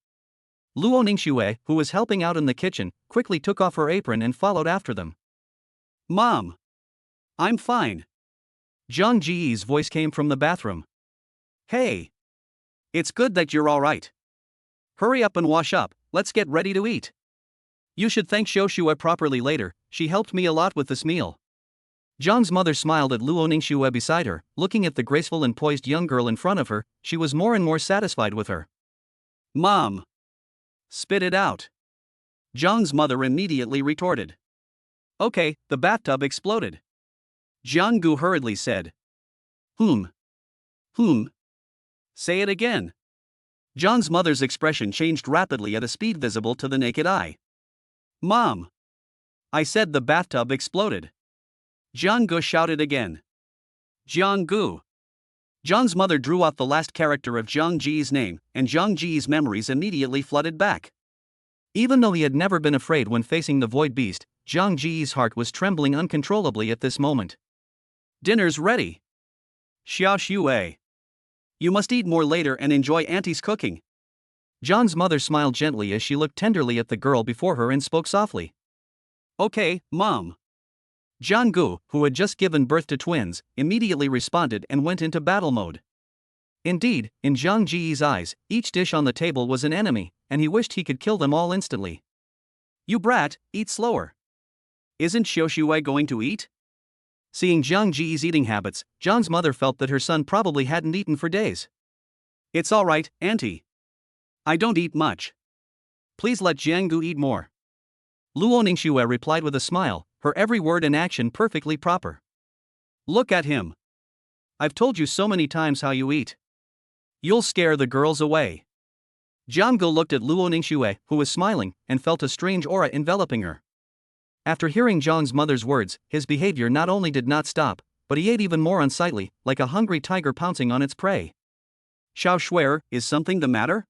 Luo Ningxue, who was helping out in the kitchen, quickly took off her apron and followed after them. Mom. I'm fine. Zhang Ji's voice came from the bathroom. Hey. It's good that you're all right. Hurry up and wash up, let's get ready to eat. You should thank Xiaoxue properly later, she helped me a lot with this meal. Zhang's mother smiled at Luo Ningxue beside her, looking at the graceful and poised young girl in front of her. She was more and more satisfied with her. Mom. Spit it out. Zhang's mother immediately retorted. Okay, the bathtub exploded. Jiang Gu hurriedly said. Whom? Say it again. Zhang's mother's expression changed rapidly at a speed visible to the naked eye. Mom. I said the bathtub exploded. Jiang Gu shouted again. Jiang Gu. Zhang's mother drew out the last character of Zhang Ji's name, and Zhang Ji's memories immediately flooded back. Even though he had never been afraid when facing the void beast, Zhang Ji's heart was trembling uncontrollably at this moment. Dinner's ready. Xiaoxue. You must eat more later and enjoy Auntie's cooking. Zhang's mother smiled gently as she looked tenderly at the girl before her and spoke softly. Okay, Mom. Jiang Gu, who had just given birth to twins, immediately responded and went into battle mode. Indeed, in Zhang Ji's eyes, each dish on the table was an enemy, and he wished he could kill them all instantly. You brat, eat slower. Isn't Xiaoxue going to eat? Seeing Zhang Ji's eating habits, Zhang's mother felt that her son probably hadn't eaten for days. It's all right, Auntie. I don't eat much. Please let Jiang Gu eat more. Luo Ningxue replied with a smile, her every word and action perfectly proper. Look at him. I've told you so many times how you eat. You'll scare the girls away. Jiang Gu looked at Luo Ningxue, who was smiling, and felt a strange aura enveloping her. After hearing Zhang's mother's words, his behavior not only did not stop, but he ate even more unsightly, like a hungry tiger pouncing on its prey. Xiaoxue, is something the matter?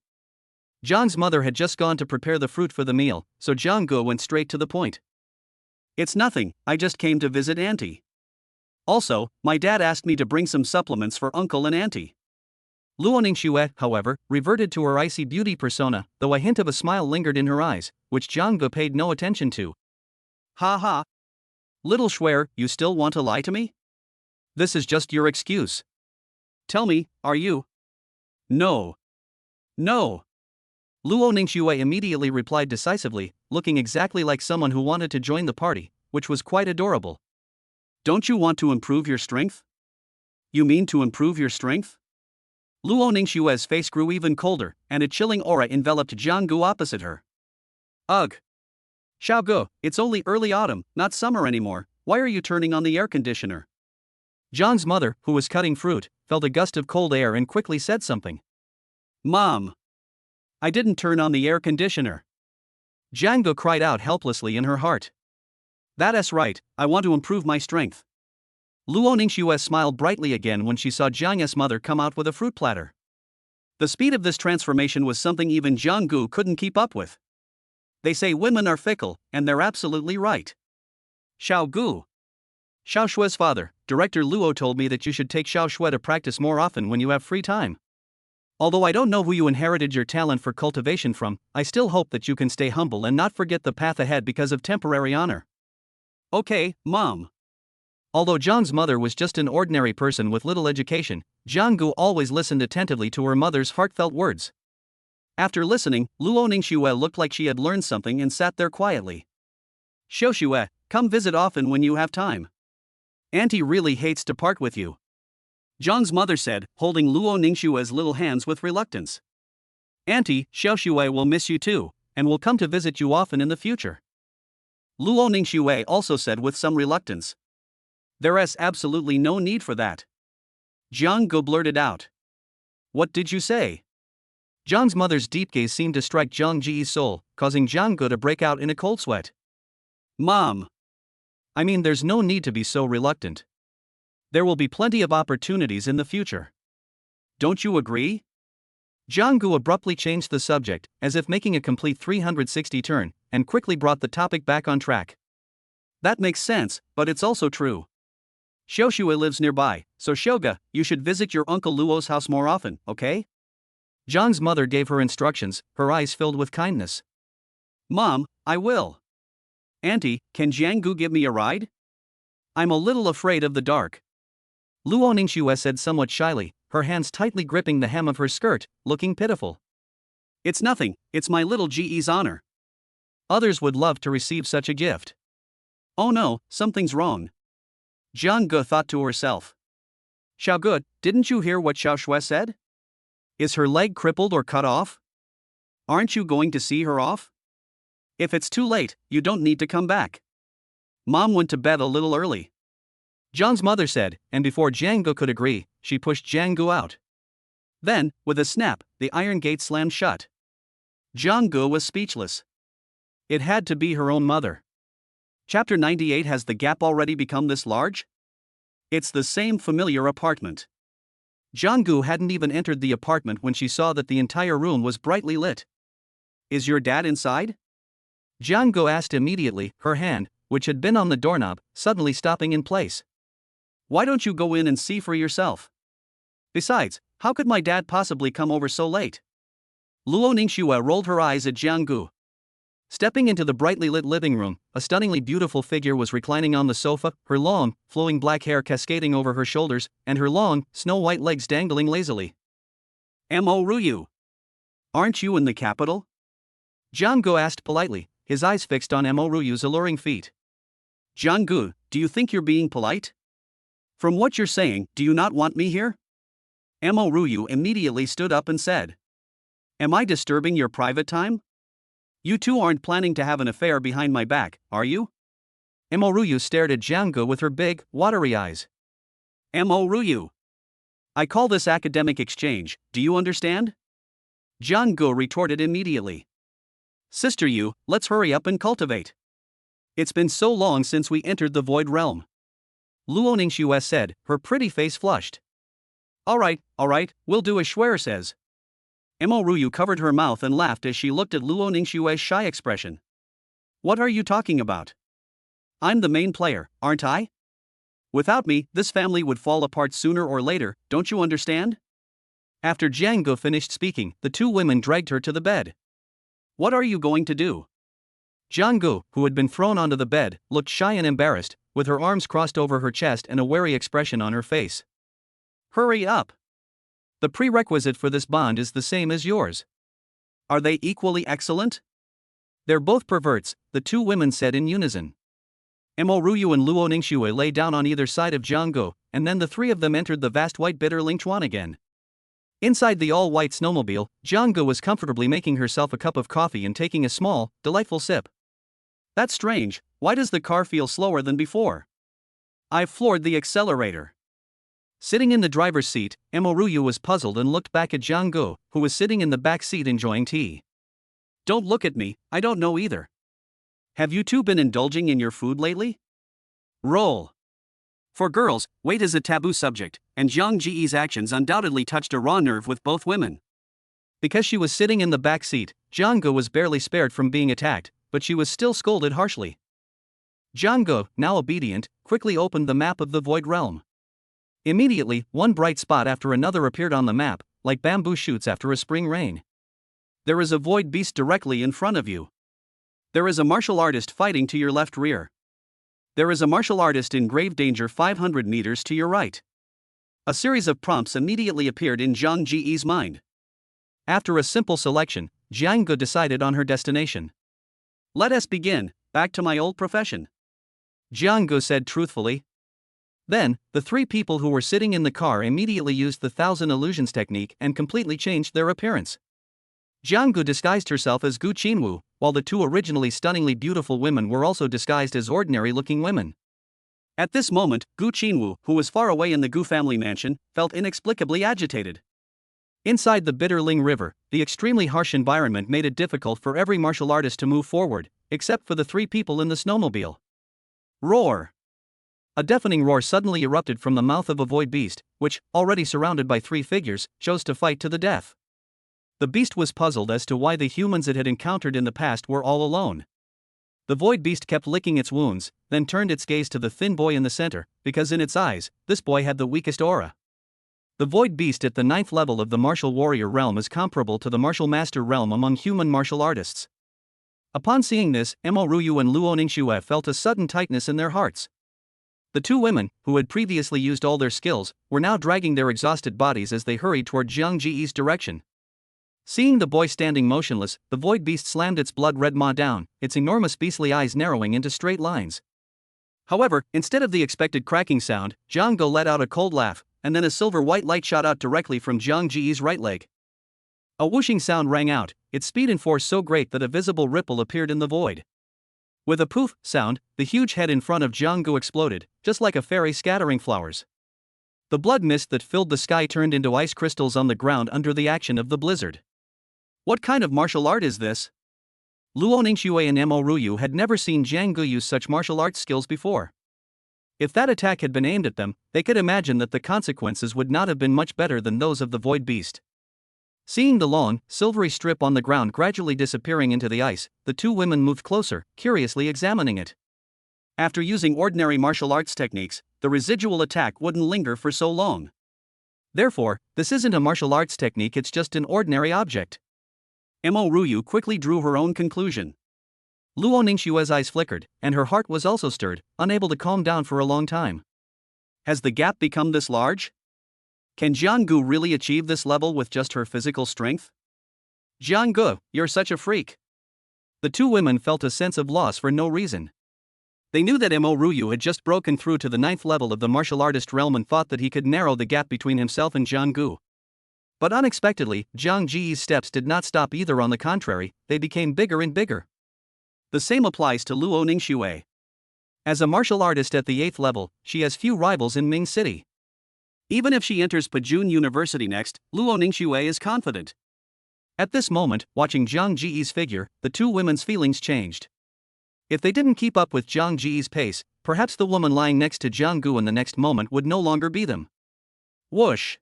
Zhang's mother had just gone to prepare the fruit for the meal, so Jiang Gu went straight to the point. It's nothing, I just came to visit Auntie. Also, my dad asked me to bring some supplements for Uncle and Auntie. Luo Ningxue, however, reverted to her icy beauty persona, though a hint of a smile lingered in her eyes, which Jiang Gu paid no attention to. Ha ha. Little Xue, you still want to lie to me? This is just your excuse. Tell me, are you? No. No. Luo Ningxue immediately replied decisively, looking exactly like someone who wanted to join the party, which was quite adorable. Don't you want to improve your strength? You mean to improve your strength? Luo Ningxue's face grew even colder, and a chilling aura enveloped Jiang Gu opposite her. Ugh. Xiao Gu, it's only early autumn, not summer anymore, why are you turning on the air conditioner? Zhang's mother, who was cutting fruit, felt a gust of cold air and quickly said something. Mom. I didn't turn on the air conditioner. Jiang Gu cried out helplessly in her heart. That's right, I want to improve my strength. Luo Ningxue smiled brightly again when she saw Jiang's mother come out with a fruit platter. The speed of this transformation was something even Jiang Gu couldn't keep up with. They say women are fickle, and they're absolutely right. Xiao Gu. Xiaoxue's father, Director Luo, told me that you should take Xiaoxue to practice more often when you have free time. Although I don't know who you inherited your talent for cultivation from, I still hope that you can stay humble and not forget the path ahead because of temporary honor. Okay, Mom. Although Zhang's mother was just an ordinary person with little education, Jiang Gu always listened attentively to her mother's heartfelt words. After listening, Luo Ningxue looked like she had learned something and sat there quietly. Xiaoxue, come visit often when you have time. Auntie really hates to part with you. Zhang's mother said, holding Luo Ningxue's little hands with reluctance. Auntie, Xiaoxue will miss you too, and will come to visit you often in the future. Luo Ningxue also said with some reluctance. There is absolutely no need for that. Jiang Gu blurted out. What did you say? Zhang's mother's deep gaze seemed to strike Zhang Ji's soul, causing Jiang Gu to break out in a cold sweat. Mom. I mean, there's no need to be so reluctant. There will be plenty of opportunities in the future. Don't you agree? Jiang Gu abruptly changed the subject, as if making a complete 360 turn, and quickly brought the topic back on track. That makes sense, but it's also true. Xiaoxue lives nearby, so Xiaoga, you should visit your Uncle Luo's house more often, okay? Zhang's mother gave her instructions, her eyes filled with kindness. Mom, I will. Auntie, can Jiang Gu give me a ride? I'm a little afraid of the dark. Luo Ningxue said somewhat shyly, her hands tightly gripping the hem of her skirt, looking pitiful. It's nothing, it's my little Ge's honor. Others would love to receive such a gift. Oh no, something's wrong. Jiang Gu thought to herself. Xiaoge, didn't you hear what Xiaoxue said? Is her leg crippled or cut off? Aren't you going to see her off? If it's too late, you don't need to come back. Mom went to bed a little early. Zhang's mother said, and before Jiang Gu could agree, she pushed Jiang Gu out. Then, with a snap, the iron gate slammed shut. Jiang Gu was speechless. It had to be her own mother. Chapter 98. Has the gap already become this large? It's the same familiar apartment. Jiang Gu hadn't even entered the apartment when she saw that the entire room was brightly lit. Is your dad inside? Jiang Gu asked immediately, her hand, which had been on the doorknob, suddenly stopping in place. Why don't you go in and see for yourself? Besides, how could my dad possibly come over so late? Luo Ningxue rolled her eyes at Jiang Gu. Stepping into the brightly lit living room, a stunningly beautiful figure was reclining on the sofa, her long, flowing black hair cascading over her shoulders, and her long, snow-white legs dangling lazily. Mo Ruyu. Aren't you in the capital? Jiang Gu asked politely, his eyes fixed on Mo Ruyu's alluring feet. Jiang Gu, do you think you're being polite? From what you're saying, do you not want me here? Mo Ruyu immediately stood up and said. Am I disturbing your private time? You two aren't planning to have an affair behind my back, are you? Mo Ruyu stared at Jiang Gu with her big, watery eyes. Mo Ruyu. I call this academic exchange, do you understand? Jiang Gu retorted immediately. Sister Yu, let's hurry up and cultivate. It's been so long since we entered the void realm. Luo Ningxue said, her pretty face flushed. Alright, we'll do as Schwer says. Mo Ruyu covered her mouth and laughed as she looked at Luo Ningxue's shy expression. What are you talking about? I'm the main player, aren't I? Without me, this family would fall apart sooner or later, don't you understand? After Jiang Gu finished speaking, the two women dragged her to the bed. What are you going to do? Jiang Gu, who had been thrown onto the bed, looked shy and embarrassed, with her arms crossed over her chest and a wary expression on her face. Hurry up. The prerequisite for this bond is the same as yours. Are they equally excellent? They're both perverts, the two women said in unison. Mo Ruyu and Luo Ningxue lay down on either side of Jiang Gu, and then the three of them entered the vast white bitter Lingchuan again. Inside the all-white snowmobile, Jiang Gu was comfortably making herself a cup of coffee and taking a small, delightful sip. That's strange, why does the car feel slower than before? I've floored the accelerator. Sitting in the driver's seat, Mo Ruyu was puzzled and looked back at Jiang Gu, who was sitting in the back seat enjoying tea. Don't look at me, I don't know either. Have you two been indulging in your food lately? Roll. For girls, weight is a taboo subject, and Zhang Ji's actions undoubtedly touched a raw nerve with both women. Because she was sitting in the back seat, Jiang Gu was barely spared from being attacked, but she was still scolded harshly. Jiang Gu, now obedient, quickly opened the map of the void realm. Immediately, one bright spot after another appeared on the map, like bamboo shoots after a spring rain. There is a void beast directly in front of you. There is a martial artist fighting to your left rear. There is a martial artist in grave danger 500 meters to your right. A series of prompts immediately appeared in Zhang Ji's mind. After a simple selection, Jiang Ge decided on her destination. Let us begin, back to my old profession, Jiang Ge said truthfully. Then, the three people who were sitting in the car immediately used the Thousand Illusions technique and completely changed their appearance. Jiang Ge disguised herself as Gu Qinwu, while the two originally stunningly beautiful women were also disguised as ordinary-looking women. At this moment, Gu Qinwu, who was far away in the Gu family mansion, felt inexplicably agitated. Inside the bitter Ling River, the extremely harsh environment made it difficult for every martial artist to move forward, except for the three people in the snowmobile. Roar! A deafening roar suddenly erupted from the mouth of a void beast, which, already surrounded by three figures, chose to fight to the death. The beast was puzzled as to why the humans it had encountered in the past were all alone. The void beast kept licking its wounds, then turned its gaze to the thin boy in the center, because in its eyes, this boy had the weakest aura. The void beast at the 9th level of the martial warrior realm is comparable to the martial master realm among human martial artists. Upon seeing this, Mo Ruyu and Luo Ningxue felt a sudden tightness in their hearts. The two women, who had previously used all their skills, were now dragging their exhausted bodies as they hurried toward Jiang Ji's direction. Seeing the boy standing motionless, the void beast slammed its blood-red maw down, its enormous beastly eyes narrowing into straight lines. However, instead of the expected cracking sound, Jiang Ge let out a cold laugh, and then a silver-white light shot out directly from Jiang Ji's right leg. A whooshing sound rang out, its speed and force so great that a visible ripple appeared in the void. With a poof sound, the huge head in front of Jiang Ge exploded, just like a fairy scattering flowers. The blood mist that filled the sky turned into ice crystals on the ground under the action of the blizzard. What kind of martial art is this? Luo Ningxue and Mo Ruyu had never seen Jiang Ge use such martial arts skills before. If that attack had been aimed at them, they could imagine that the consequences would not have been much better than those of the void beast. Seeing the long, silvery strip on the ground gradually disappearing into the ice, the two women moved closer, curiously examining it. After using ordinary martial arts techniques, the residual attack wouldn't linger for so long. Therefore, this isn't a martial arts technique, it's just an ordinary object. Mo Ruyu quickly drew her own conclusion. Luo Ningxue's eyes flickered, and her heart was also stirred, unable to calm down for a long time. Has the gap become this large? Can Jiang Ge really achieve this level with just her physical strength? Jiang Ge, you're such a freak. The two women felt a sense of loss for no reason. They knew that Mo Ruyu had just broken through to the 9th level of the martial artist realm and thought that he could narrow the gap between himself and Jiang Ge. But unexpectedly, Jiang Ji's steps did not stop either, on the contrary, they became bigger and bigger. The same applies to Luo Ningxue. As a martial artist at the 8th level, she has few rivals in Ming City. Even if she enters Pajun University next, Luo Ningxue is confident. At this moment, watching Jiang Ji's figure, the two women's feelings changed. If they didn't keep up with Jiang Ji's pace, perhaps the woman lying next to Jiang Ge in the next moment would no longer be them. Whoosh!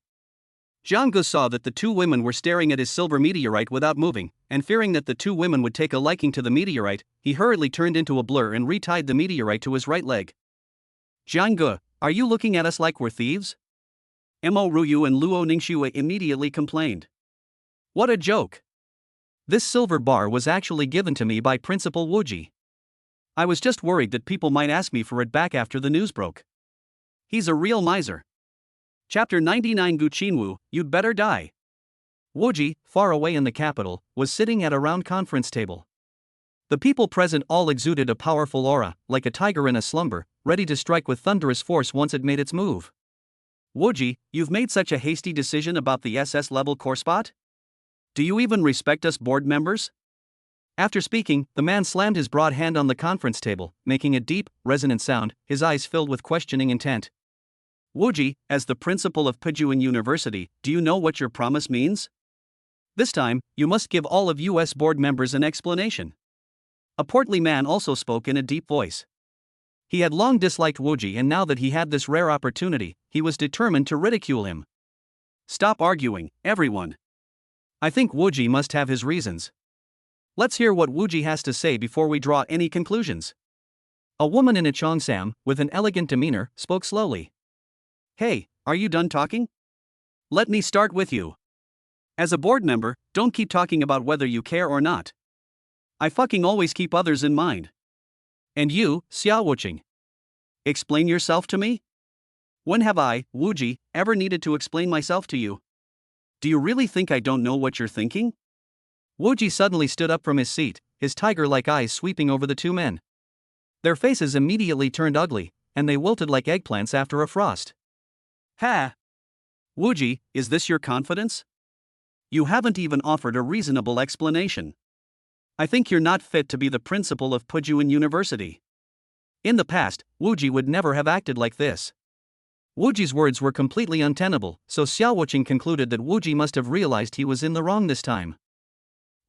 Jiang Ge saw that the two women were staring at his silver meteorite without moving, and fearing that the two women would take a liking to the meteorite, he hurriedly turned into a blur and retied the meteorite to his right leg. Jiang Ge, are you looking at us like we're thieves? Mo Ruyu and Luo Ningxue immediately complained. What a joke! This silver bar was actually given to me by Principal Wuji. I was just worried that people might ask me for it back after the news broke. He's a real miser. Chapter 99 Gu Qinwu, you'd better die. Wuji, far away in the capital, was sitting at a round conference table. The people present all exuded a powerful aura, like a tiger in a slumber, ready to strike with thunderous force once it made its move. Wuji, you've made such a hasty decision about the SS level core spot? Do you even respect us board members? After speaking, the man slammed his broad hand on the conference table, making a deep, resonant sound, his eyes filled with questioning intent. Wuji, as the principal of Pajun University, do you know what your promise means? This time, you must give all of US board members an explanation. A portly man also spoke in a deep voice. He had long disliked Wuji, and now that he had this rare opportunity, he was determined to ridicule him. Stop arguing, everyone. I think Wuji must have his reasons. Let's hear what Wuji has to say before we draw any conclusions. A woman in a cheongsam, with an elegant demeanor, spoke slowly. Hey, are you done talking? Let me start with you. As a board member, don't keep talking about whether you care or not. I fucking always keep others in mind. And you, Xiao Wuqing. Explain yourself to me? When have I, Wuji, ever needed to explain myself to you? Do you really think I don't know what you're thinking? Wuji suddenly stood up from his seat, his tiger-like eyes sweeping over the two men. Their faces immediately turned ugly, and they wilted like eggplants after a frost. Ha! Wuji, is this your confidence? You haven't even offered a reasonable explanation. I think you're not fit to be the principal of Pujuan University. In the past, Wuji would never have acted like this. Wuji's words were completely untenable, so Xiao Wuqing concluded that Wuji must have realized he was in the wrong this time.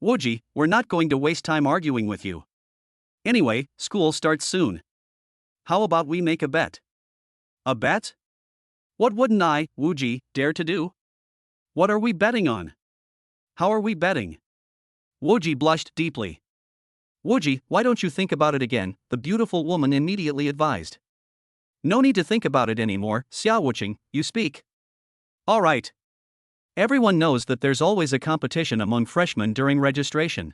Wuji, we're not going to waste time arguing with you. Anyway, school starts soon. How about we make a bet? A bet? What wouldn't I, Wuji, dare to do? What are we betting on? How are we betting? Wuji blushed deeply. Wuji, why don't you think about it again? The beautiful woman immediately advised. No need to think about it anymore, Xiao Wuqing, you speak. All right. Everyone knows that there's always a competition among freshmen during registration.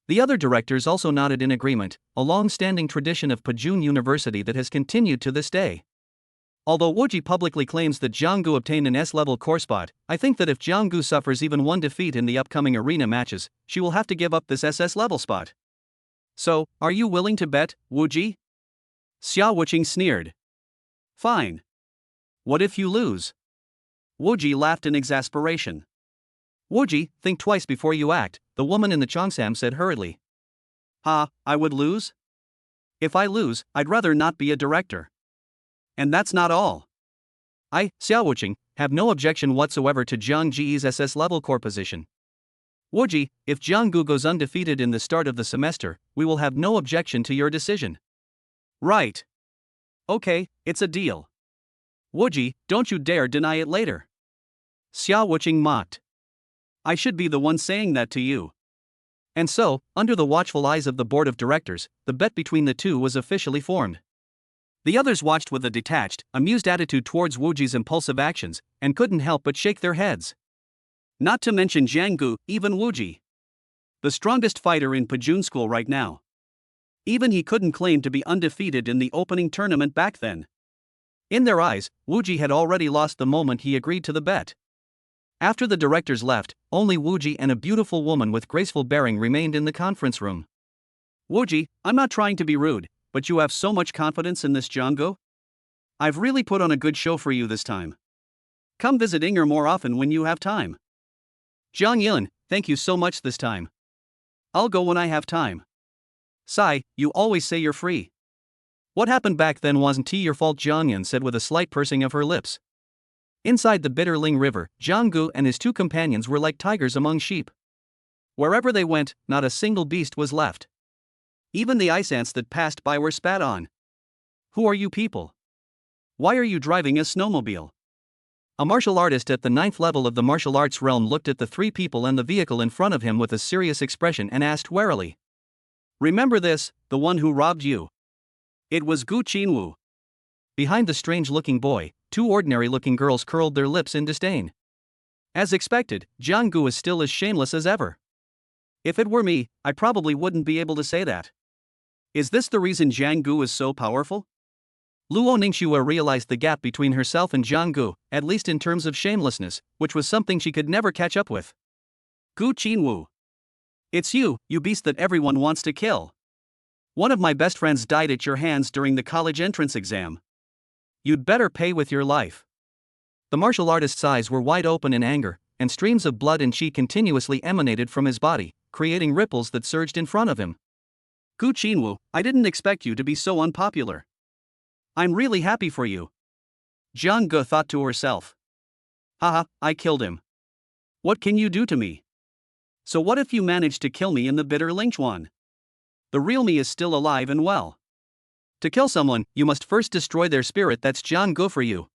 The other directors also nodded in agreement, a long-standing tradition of Pujuan University that has continued to this day. Although Wuji publicly claims that Jianggu obtained an S-level core spot, I think that if Jianggu suffers even one defeat in the upcoming arena matches, she will have to give up this SS-level spot. So, are you willing to bet, Wuji? Xiao Wuqing sneered. Fine. What if you lose? Wuji laughed in exasperation. Wuji, think twice before you act, the woman in the cheongsam said hurriedly. Ha, I would lose? If I lose, I'd rather not be a director. And that's not all. I, Xiao Wuqing, have no objection whatsoever to Jiang Ji's SS-level core position. Wuji, if Jianggu goes undefeated in the start of the semester, we will have no objection to your decision. Right. Okay, it's a deal. Wuji, don't you dare deny it later. Xiao Wuqing mocked. I should be the one saying that to you. And so, under the watchful eyes of the board of directors, the bet between the two was officially formed. The others watched with a detached, amused attitude towards Wuji's impulsive actions, and couldn't help but shake their heads. Not to mention Jianggu, even Wuji. The strongest fighter in Pujuan school right now. Even he couldn't claim to be undefeated in the opening tournament back then. In their eyes, Wuji had already lost the moment he agreed to the bet. After the directors left, only Wuji and a beautiful woman with graceful bearing remained in the conference room. Wuji, I'm not trying to be rude, but you have so much confidence in this Jianggu? I've really put on a good show for you this time. Come visit Inger more often when you have time. Jiang Yun, thank you so much this time. I'll go when I have time. Sai, you always say you're free. What happened back then wasn't your fault, Jiang Yun said with a slight pursing of her lips. Inside the Bitterling River, Jianggu and his two companions were like tigers among sheep. Wherever they went, not a single beast was left. Even the ice ants that passed by were spat on. Who are you people? Why are you driving a snowmobile? A martial artist at the 9th level of the martial arts realm looked at the three people and the vehicle in front of him with a serious expression and asked warily. Remember this, the one who robbed you? It was Gu Qinwu. Behind the strange-looking boy, two ordinary-looking girls curled their lips in disdain. As expected, Jianggu is still as shameless as ever. If it were me, I probably wouldn't be able to say that. Is this the reason Jianggu is so powerful? Luo Ningxue realized the gap between herself and Jianggu, at least in terms of shamelessness, which was something she could never catch up with. Gu Qinwu. It's you, you beast that everyone wants to kill. One of my best friends died at your hands during the college entrance exam. You'd better pay with your life. The martial artist's eyes were wide open in anger, and streams of blood and qi continuously emanated from his body, creating ripples that surged in front of him. Gu Qinwu, I didn't expect you to be so unpopular. I'm really happy for you. Jiang Ge thought to herself. Haha, I killed him. What can you do to me? So what if you manage to kill me in the bitter Lingchuan? The real me is still alive and well. To kill someone, you must first destroy their spirit. That's Jiang Ge for you.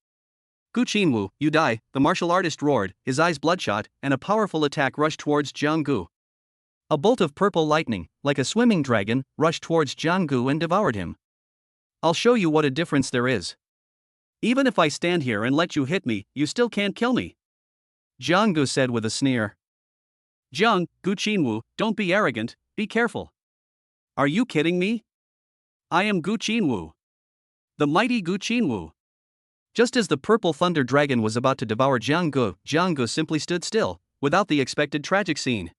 Gu Qinwu, you die, the martial artist roared, his eyes bloodshot, and a powerful attack rushed towards Jianggu. A bolt of purple lightning, like a swimming dragon, rushed towards Jianggu and devoured him. I'll show you what a difference there is. Even if I stand here and let you hit me, you still can't kill me. Jianggu said with a sneer. Jiang, Gu Qinwu, don't be arrogant, be careful. Are you kidding me? I am Gu Qinwu. The mighty Gu Qinwu. Just as the purple thunder dragon was about to devour Jiang Gu simply stood still, without the expected tragic scene.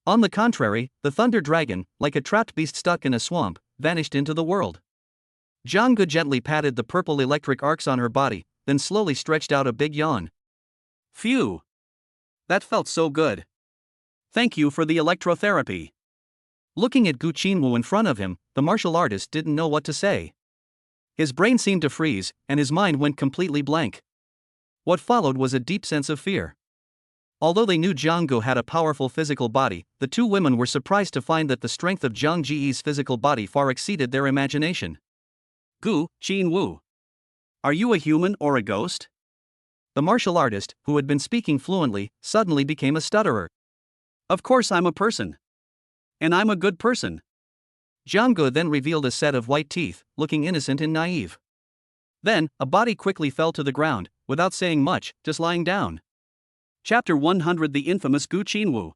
On the contrary, the thunder dragon, like a trapped beast stuck in a swamp, vanished into the world. Jiang Gu gently patted the purple electric arcs on her body, then slowly stretched out a big yawn. Phew! That felt so good. Thank you for the electrotherapy. Looking at Gu Qinwu in front of him, the martial artist didn't know what to say. His brain seemed to freeze, and his mind went completely blank. What followed was a deep sense of fear. Although they knew Jiang Gu had a powerful physical body, the two women were surprised to find that the strength of Jiang Ji's physical body far exceeded their imagination. Gu Qinwu. Are you a human or a ghost? The martial artist, who had been speaking fluently, suddenly became a stutterer. Of course I'm a person. And I'm a good person. Jiang Gu then revealed a set of white teeth, looking innocent and naive. Then, a body quickly fell to the ground, without saying much, just lying down. Chapter 100 The infamous Gu Qinwu.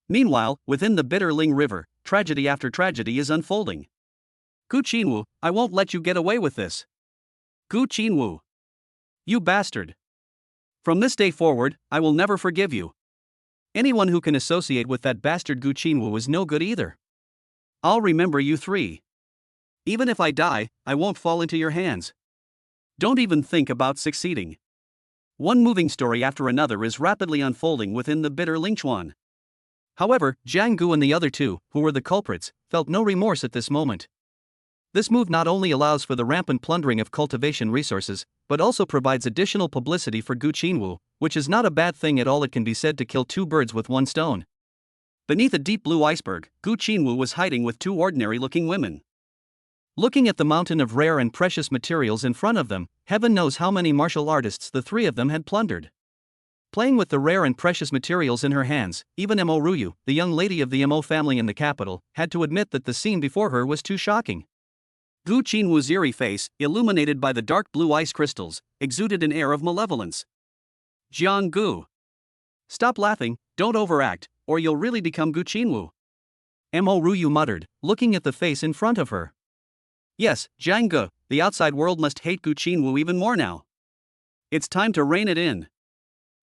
Meanwhile, within the Bitterling River, tragedy after tragedy is unfolding. Gu Qinwu, I won't let you get away with this. Gu Qinwu. You bastard. From this day forward, I will never forgive you. Anyone who can associate with that bastard Gu Qinwu is no good either. I'll remember you three. Even if I die, I won't fall into your hands. Don't even think about succeeding. One moving story after another is rapidly unfolding within the bitter Lingchuan. However, Jiang Gu and the other two, who were the culprits, felt no remorse at this moment. This move not only allows for the rampant plundering of cultivation resources, but also provides additional publicity for Gu Qinwu, which is not a bad thing at all. It can be said to kill two birds with one stone. Beneath a deep blue iceberg, Gu Qinwu was hiding with two ordinary-looking women. Looking at the mountain of rare and precious materials in front of them, heaven knows how many martial artists the three of them had plundered. Playing with the rare and precious materials in her hands, even Mo Ruyu, the young lady of the Mo family in the capital, had to admit that the scene before her was too shocking. Gu Qinwu's eerie face, illuminated by the dark blue ice crystals, exuded an air of malevolence. Jiang Gu. Stop laughing, don't overact, or you'll really become Gu Qinwu. Mo Ruyu muttered, looking at the face in front of her. Yes, Jiang Gu, the outside world must hate Gu Qinwu even more now. It's time to rein it in.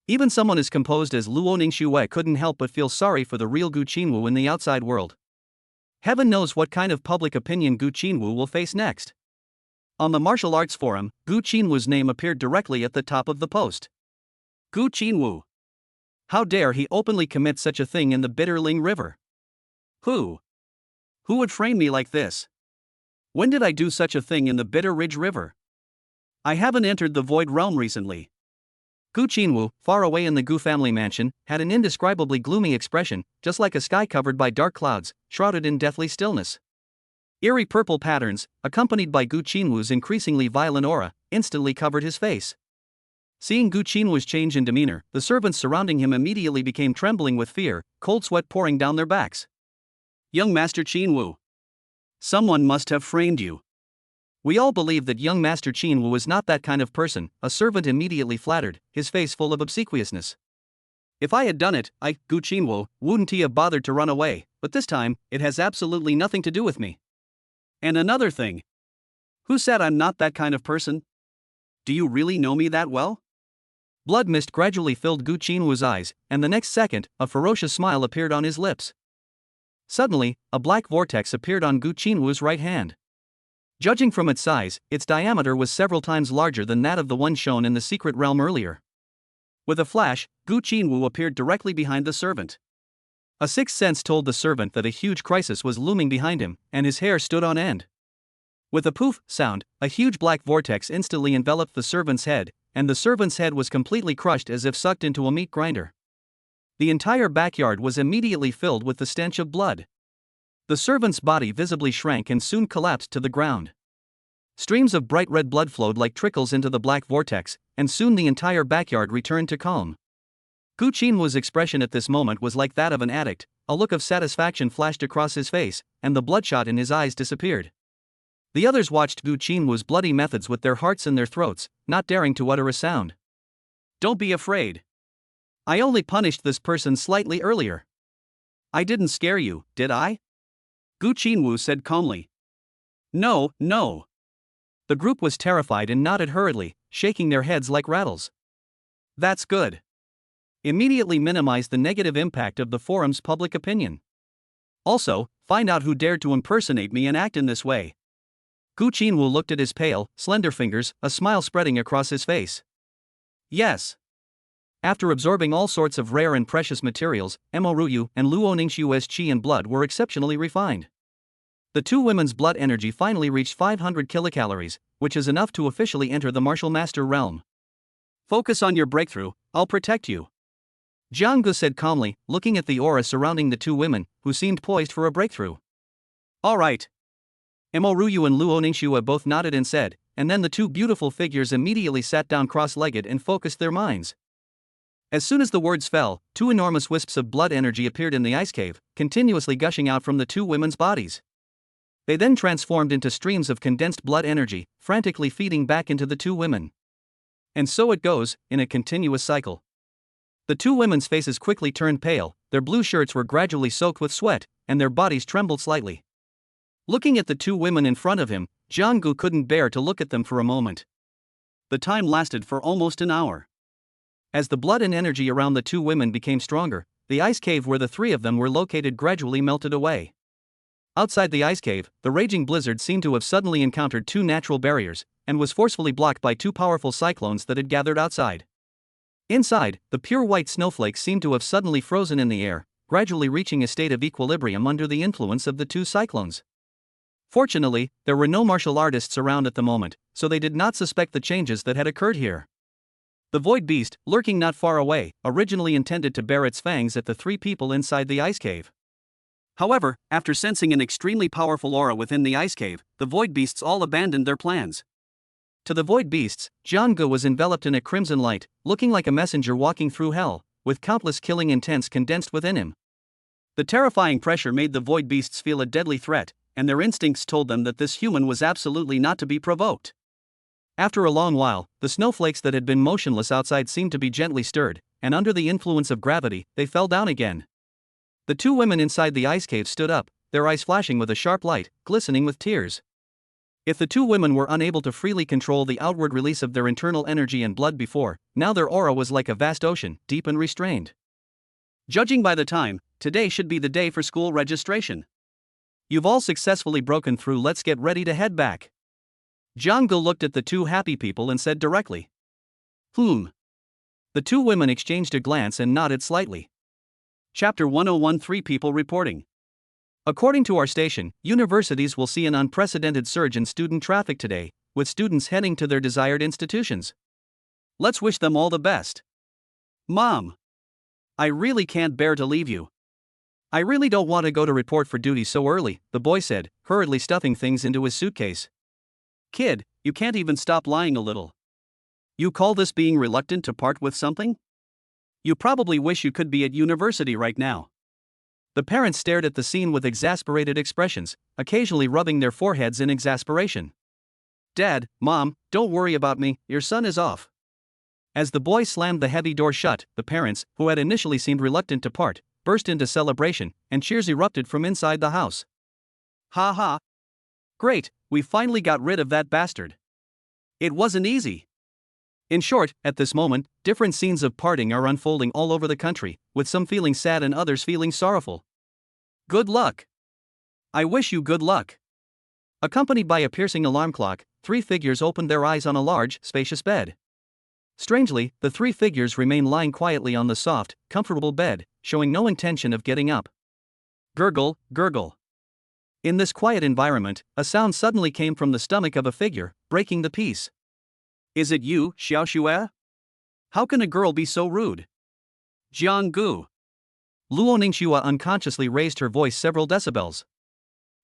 Even someone as composed as Luo Ningxue couldn't help but feel sorry for the real Gu Qinwu in the outside world. Heaven knows what kind of public opinion Gu Qinwu will face next. On the martial arts forum, Gu Qinwu's name appeared directly at the top of the post. Gu Qinwu. How dare he openly commit such a thing in the Bitterling River? Who would frame me like this? When did I do such a thing in the Bitter Ridge River? I haven't entered the Void Realm recently. Gu Qinwu, far away in the Gu family mansion, had an indescribably gloomy expression, just like a sky covered by dark clouds, shrouded in deathly stillness. Eerie purple patterns, accompanied by Gu Qinwu's increasingly violent aura, instantly covered his face. Seeing Gu Qinwu's change in demeanor, the servants surrounding him immediately became trembling with fear, cold sweat pouring down their backs. Young Master Qinwu. Someone must have framed you. We all believe that young Master Qinwu was not that kind of person, a servant immediately flattered, his face full of obsequiousness. If I had done it, Gu Qinwu, wouldn't have bothered to run away, but this time, it has absolutely nothing to do with me. And another thing. Who said I'm not that kind of person? Do you really know me that well? Blood mist gradually filled Gu Qinwu's eyes, and the next second, a ferocious smile appeared on his lips. Suddenly, a black vortex appeared on Gu Qinwu's right hand. Judging from its size, its diameter was several times larger than that of the one shown in the secret realm earlier. With a flash, Gu Qinwu appeared directly behind the servant. A sixth sense told the servant that a huge crisis was looming behind him, and his hair stood on end. With a poof sound, a huge black vortex instantly enveloped the servant's head, and the servant's head was completely crushed as if sucked into a meat grinder. The entire backyard was immediately filled with the stench of blood. The servant's body visibly shrank and soon collapsed to the ground. Streams of bright red blood flowed like trickles into the black vortex, and soon the entire backyard returned to calm. Gu Qinwu's expression at this moment was like that of an addict, a look of satisfaction flashed across his face, and the bloodshot in his eyes disappeared. The others watched Gu Qinwu's bloody methods with their hearts in their throats, not daring to utter a sound. Don't be afraid. I only punished this person slightly earlier. I didn't scare you, did I? Gu Qinwu said calmly. No. The group was terrified and nodded hurriedly, shaking their heads like rattles. That's good. Immediately minimize the negative impact of the forum's public opinion. Also, find out who dared to impersonate me and act in this way. Gu Qinwu looked at his pale, slender fingers, a smile spreading across his face. Yes. After absorbing all sorts of rare and precious materials, Mo Ruyu and Luo Ningxiu's qi and blood were exceptionally refined. The two women's blood energy finally reached 500 kilocalories, which is enough to officially enter the martial master realm. Focus on your breakthrough, I'll protect you, Jiang Gu said calmly, looking at the aura surrounding the two women, who seemed poised for a breakthrough. All right. Mo Ruyu and Luo Ningxiu both nodded and said, and then the two beautiful figures immediately sat down cross-legged and focused their minds. As soon as the words fell, two enormous wisps of blood energy appeared in the ice cave, continuously gushing out from the two women's bodies. They then transformed into streams of condensed blood energy, frantically feeding back into the two women. And so it goes, in a continuous cycle. The two women's faces quickly turned pale, their blue shirts were gradually soaked with sweat, and their bodies trembled slightly. Looking at the two women in front of him, Jiang Gu couldn't bear to look at them for a moment. The time lasted for almost an hour. As the blood and energy around the two women became stronger, the ice cave where the three of them were located gradually melted away. Outside the ice cave, the raging blizzard seemed to have suddenly encountered two natural barriers, and was forcefully blocked by two powerful cyclones that had gathered outside. Inside, the pure white snowflakes seemed to have suddenly frozen in the air, gradually reaching a state of equilibrium under the influence of the two cyclones. Fortunately, there were no martial artists around at the moment, so they did not suspect the changes that had occurred here. The void beast, lurking not far away, originally intended to bare its fangs at the three people inside the ice cave. However, after sensing an extremely powerful aura within the ice cave, the void beasts all abandoned their plans. To the void beasts, Jiang Gu was enveloped in a crimson light, looking like a messenger walking through hell, with countless killing intents condensed within him. The terrifying pressure made the void beasts feel a deadly threat, and their instincts told them that this human was absolutely not to be provoked. After a long while, the snowflakes that had been motionless outside seemed to be gently stirred, and under the influence of gravity, they fell down again. The two women inside the ice cave stood up, their eyes flashing with a sharp light, glistening with tears. If the two women were unable to freely control the outward release of their internal energy and blood before, now their aura was like a vast ocean, deep and restrained. Judging by the time, today should be the day for school registration. You've all successfully broken through, let's get ready to head back. Jiang Gu looked at the two happy people and said directly. The two women exchanged a glance and nodded slightly. Chapter 1013 People Reporting. According to our station, universities will see an unprecedented surge in student traffic today, with students heading to their desired institutions. Let's wish them all the best. Mom, I really can't bear to leave you. I really don't want to go to report for duty so early, the boy said, hurriedly stuffing things into his suitcase. Kid, you can't even stop lying a little. You call this being reluctant to part with something? You probably wish you could be at university right now. The parents stared at the scene with exasperated expressions, occasionally rubbing their foreheads in exasperation. Dad, Mom, don't worry about me, your son is off. As the boy slammed the heavy door shut, the parents, who had initially seemed reluctant to part, burst into celebration, and cheers erupted from inside the house. Ha ha! Great, we finally got rid of that bastard. It wasn't easy. In short, at this moment, different scenes of parting are unfolding all over the country, with some feeling sad and others feeling sorrowful. Good luck. I wish you good luck. Accompanied by a piercing alarm clock, three figures opened their eyes on a large, spacious bed. Strangely, the three figures remained lying quietly on the soft, comfortable bed, showing no intention of getting up. Gurgle, gurgle. In this quiet environment, a sound suddenly came from the stomach of a figure, breaking the peace. Is it you, Xiao Xue? How can a girl be so rude? Jiang Gu. Luo Ningxiu unconsciously raised her voice several decibels.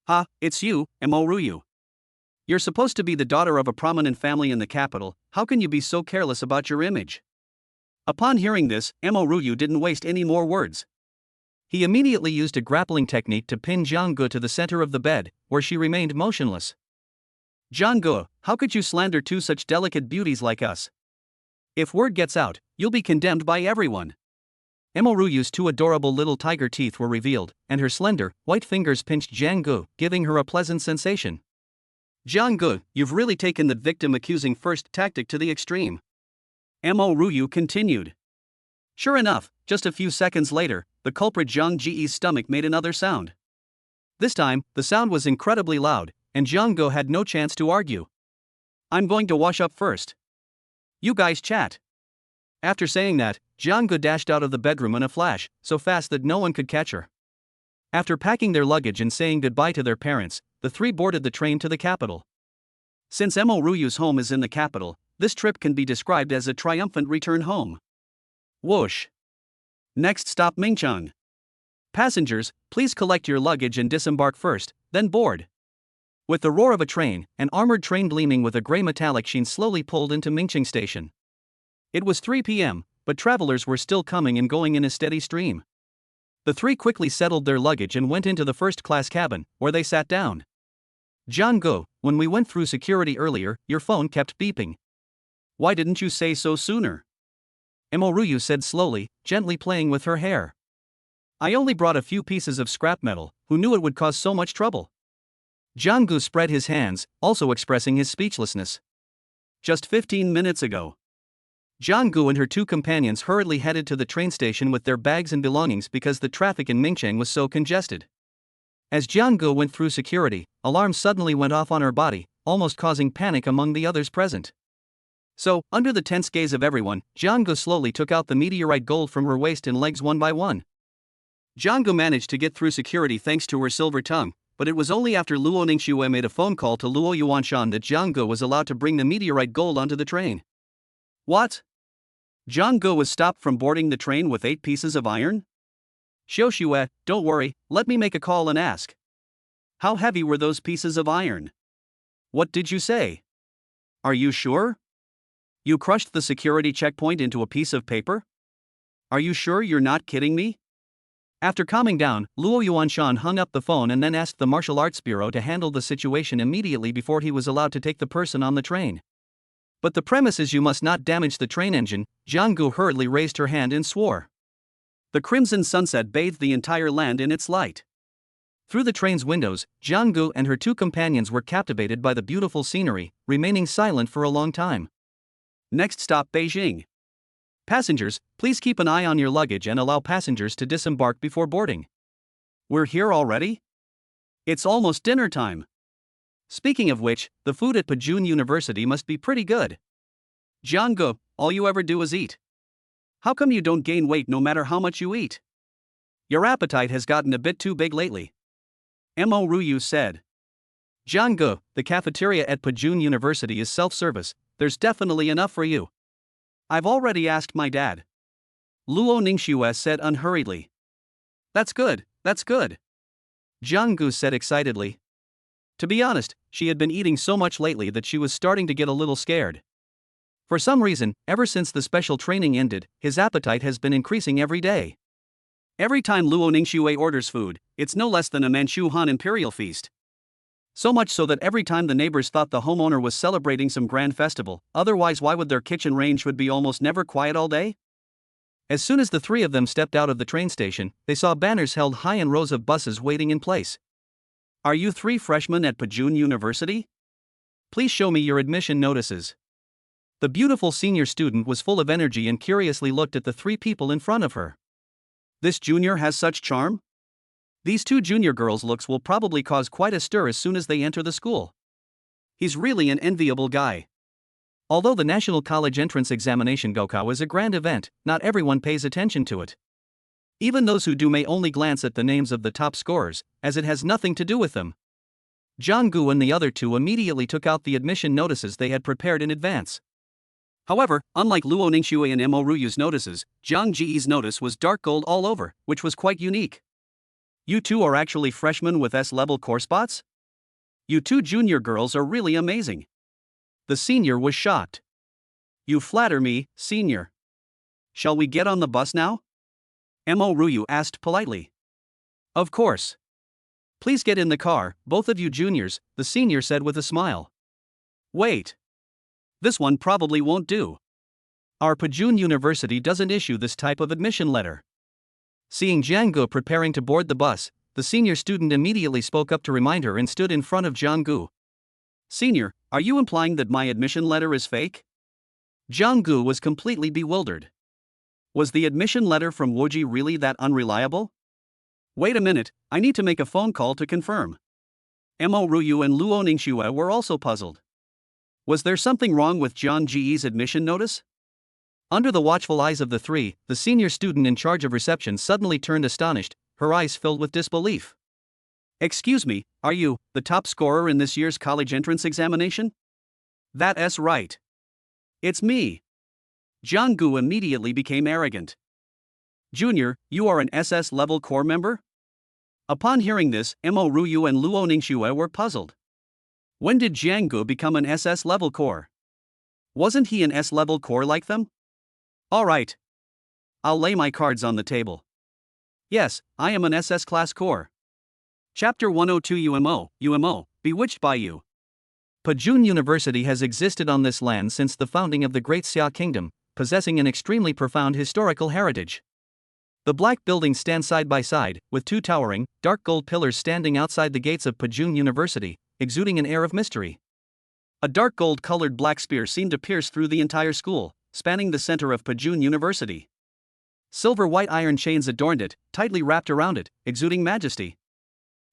Ha, it's you, Mo Ruyu. You're supposed to be the daughter of a prominent family in the capital, how can you be so careless about your image? Upon hearing this, Mo Ruyu didn't waste any more words. He immediately used a grappling technique to pin Jiang Gu to the center of the bed, where she remained motionless. Jiang Gu, how could you slander two such delicate beauties like us? If word gets out, you'll be condemned by everyone. Mo Ruyu's two adorable little tiger teeth were revealed, and her slender, white fingers pinched Jiang Gu, giving her a pleasant sensation. Jiang, you've really taken the victim accusing first tactic to the extreme. Mo Ruyu continued. Sure enough, just a few seconds later, the culprit Zhang Ji's stomach made another sound. This time, the sound was incredibly loud, and Jiang had no chance to argue. I'm going to wash up first. You guys chat. After saying that, Jiang dashed out of the bedroom in a flash, so fast that no one could catch her. After packing their luggage and saying goodbye to their parents, the three boarded the train to the capital. Since Mo Ruyu's home is in the capital, this trip can be described as a triumphant return home. Whoosh. Next stop Mingcheng. Passengers, please collect your luggage and disembark first, then board. With the roar of a train, an armored train gleaming with a gray metallic sheen slowly pulled into Mingcheng Station. It was 3 p.m., but travelers were still coming and going in a steady stream. The three quickly settled their luggage and went into the first-class cabin, where they sat down. Jiang, when we went through security earlier, your phone kept beeping. Why didn't you say so sooner? Mo Ruyu said slowly, gently playing with her hair. I only brought a few pieces of scrap metal, who knew it would cause so much trouble? Jiang spread his hands, also expressing his speechlessness. Just 15 minutes ago. Jiang and her two companions hurriedly headed to the train station with their bags and belongings because the traffic in Mingcheng was so congested. As Jiang went through security, alarms suddenly went off on her body, almost causing panic among the others present. So, under the tense gaze of everyone, Jiang slowly took out the meteorite gold from her waist and legs one by one. Jiang managed to get through security thanks to her silver tongue, but it was only after Luo Ningxue made a phone call to Luo Yuanshan that Jiang was allowed to bring the meteorite gold onto the train. What? Jiang was stopped from boarding the train with 8 pieces of iron? Xiuxue, don't worry, let me make a call and ask. How heavy were those pieces of iron? What did you say? Are you sure? You crushed the security checkpoint into a piece of paper? Are you sure you're not kidding me? After calming down, Luo Yuanshan hung up the phone and then asked the martial arts bureau to handle the situation immediately before he was allowed to take the person on the train. But the premise is you must not damage the train engine. Jiang hurriedly raised her hand and swore. The crimson sunset bathed the entire land in its light. Through the train's windows, Jiang and her two companions were captivated by the beautiful scenery, remaining silent for a long time. Next stop Beijing. Passengers, please keep an eye on your luggage and allow passengers to disembark before boarding. We're here already? It's almost dinner time. Speaking of which, the food at Pajun University must be pretty good. Jiang, all you ever do is eat. How come you don't gain weight no matter how much you eat? Your appetite has gotten a bit too big lately. Mo Ruyu said. Jiang, the cafeteria at Pajun University is self-service, there's definitely enough for you. I've already asked my dad. Luo Ningxue said unhurriedly. That's good, that's good. Jiang said excitedly. To be honest, she had been eating so much lately that she was starting to get a little scared. For some reason, ever since the special training ended, his appetite has been increasing every day. Every time Luo Ningxue orders food, it's no less than a Manchu Han imperial feast. So much so that every time the neighbors thought the homeowner was celebrating some grand festival, otherwise why would their kitchen range would be almost never quiet all day? As soon as the three of them stepped out of the train station, they saw banners held high in rows of buses waiting in place. Are you 3 freshmen at Pajun University? Please show me your admission notices. The beautiful senior student was full of energy and curiously looked at the 3 people in front of her. This junior has such charm? These 2 junior girls' looks will probably cause quite a stir as soon as they enter the school. He's really an enviable guy. Although the National College Entrance Examination Gokao is a grand event, not everyone pays attention to it. Even those who do may only glance at the names of the top scorers, as it has nothing to do with them. Jiang and the other 2 immediately took out the admission notices they had prepared in advance. However, unlike Luo Ningxue and Mo Ruyu's notices, Jiang Ji's notice was dark gold all over, which was quite unique. You 2 are actually freshmen with S-level core spots? You 2 junior girls are really amazing. The senior was shocked. You flatter me, senior. Shall we get on the bus now? Mo Ruyu asked politely. Of course. Please get in the car, both of you juniors, the senior said with a smile. Wait. This one probably won't do. Our Pajun University doesn't issue this type of admission letter. Seeing Jiang preparing to board the bus, the senior student immediately spoke up to remind her and stood in front of Jiang. Senior, are you implying that my admission letter is fake? Jang-gu was completely bewildered. Was the admission letter from Woji really that unreliable? Wait a minute, I need to make a phone call to confirm. Mo Ruyu and Luo Ningxue were also puzzled. Was there something wrong with Jian Ji's admission notice? Under the watchful eyes of the three, the senior student in charge of reception suddenly turned astonished, her eyes filled with disbelief. Excuse me, are you the top scorer in this year's college entrance examination? That's right. It's me. Jiang-gu immediately became arrogant. Junior, you are an SS level core member? Upon hearing this, Mo Ruyu and Luo Ningxue were puzzled. When did Jiang-gu become an SS level core? Wasn't he an S level core like them? Alright. I'll lay my cards on the table. Yes, I am an SS class core. Chapter 102 UMO, Bewitched by You. Pajun University has existed on this land since the founding of the Great Xia Kingdom, possessing an extremely profound historical heritage. The black buildings stand side by side, with two towering, dark gold pillars standing outside the gates of Pajun University, exuding an air of mystery. A dark gold-colored black spear seemed to pierce through the entire school, spanning the center of Pajun University. Silver white iron chains adorned it, tightly wrapped around it, exuding majesty.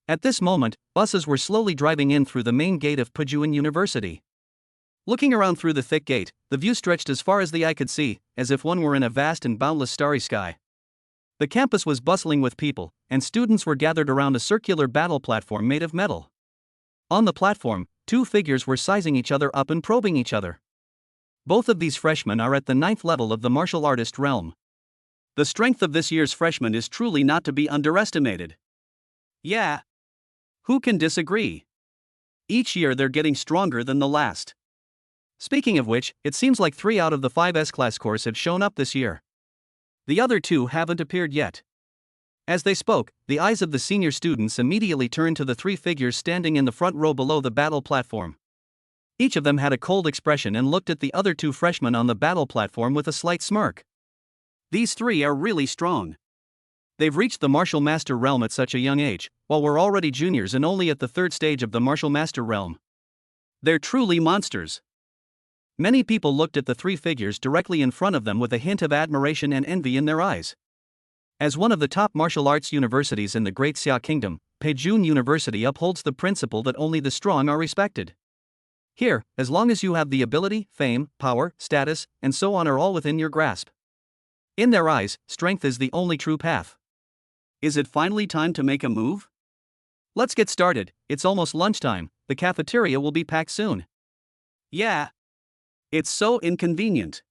At this moment, buses were slowly driving in through the main gate of Pajun University. Looking around through the thick gate, the view stretched as far as the eye could see, as if one were in a vast and boundless starry sky. The campus was bustling with people, and students were gathered around a circular battle platform made of metal. On the platform, two figures were sizing each other up and probing each other. Both of these freshmen are at the 9th level of the martial artist realm. The strength of this year's freshmen is truly not to be underestimated. Yeah. Who can disagree? Each year they're getting stronger than the last. Speaking of which, it seems like 3 out of the 5 S-class cores have shown up this year. The other 2 haven't appeared yet. As they spoke, the eyes of the senior students immediately turned to the 3 figures standing in the front row below the battle platform. Each of them had a cold expression and looked at the other 2 freshmen on the battle platform with a slight smirk. These 3 are really strong. They've reached the martial master realm at such a young age, while we're already juniors and only at the 3rd stage of the martial master realm. They're truly monsters. Many people looked at the 3 figures directly in front of them with a hint of admiration and envy in their eyes. As one of the top martial arts universities in the Great Xia Kingdom, Pajun University upholds the principle that only the strong are respected. Here, as long as you have the ability, fame, power, status, and so on are all within your grasp. In their eyes, strength is the only true path. Is it finally time to make a move? Let's get started, it's almost lunchtime, the cafeteria will be packed soon. Yeah. It's so inconvenient.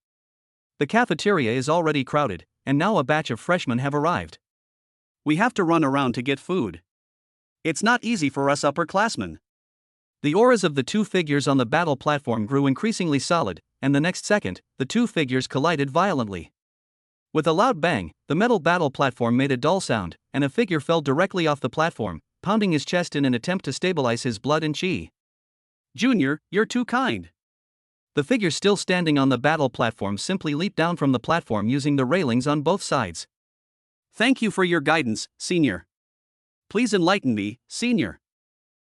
The cafeteria is already crowded, and now a batch of freshmen have arrived. We have to run around to get food. It's not easy for us upperclassmen. The auras of the 2 figures on the battle platform grew increasingly solid, and the next second, the 2 figures collided violently. With a loud bang, the metal battle platform made a dull sound, and a figure fell directly off the platform, pounding his chest in an attempt to stabilize his blood and chi. Junior, you're too kind. The figure still standing on the battle platform simply leaped down from the platform using the railings on both sides. Thank you for your guidance, Senior. Please enlighten me, Senior.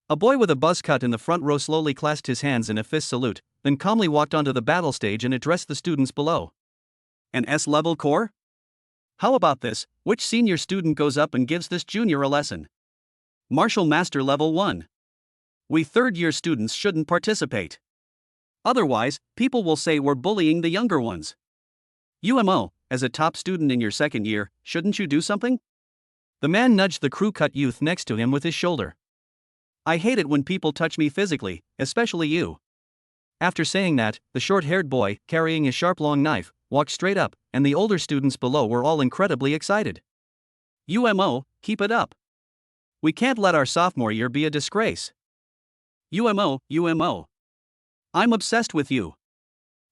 A boy with a buzz cut in the front row slowly clasped his hands in a fist salute, then calmly walked onto the battle stage and addressed the students below. An S-level core? How about this, which senior student goes up and gives this junior a lesson? Martial Master Level 1. We third-year students shouldn't participate. Otherwise, people will say we're bullying the younger ones. UMO, as a top student in your second year, shouldn't you do something? The man nudged the crew-cut youth next to him with his shoulder. I hate it when people touch me physically, especially you. After saying that, the short-haired boy, carrying his sharp long knife, walked straight up, and the older students below were all incredibly excited. UMO, keep it up. We can't let our sophomore year be a disgrace. UMO. I'm obsessed with you.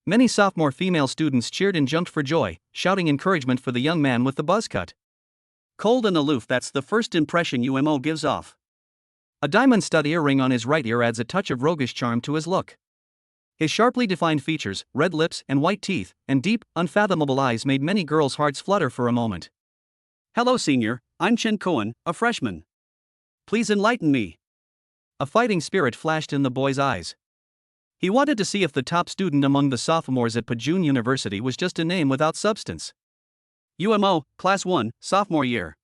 Many sophomore female students cheered and jumped for joy, shouting encouragement for the young man with the buzz cut. Cold and aloof, that's the first impression UMO gives off. A diamond stud earring on his right ear adds a touch of roguish charm to his look. His sharply defined features, red lips and white teeth, and deep, unfathomable eyes made many girls' hearts flutter for a moment. Hello Senior, I'm Chen Cohen, a freshman. Please enlighten me. A fighting spirit flashed in the boy's eyes. He wanted to see if the top student among the sophomores at Pajun University was just a name without substance. UMO, Class 1, Sophomore Year.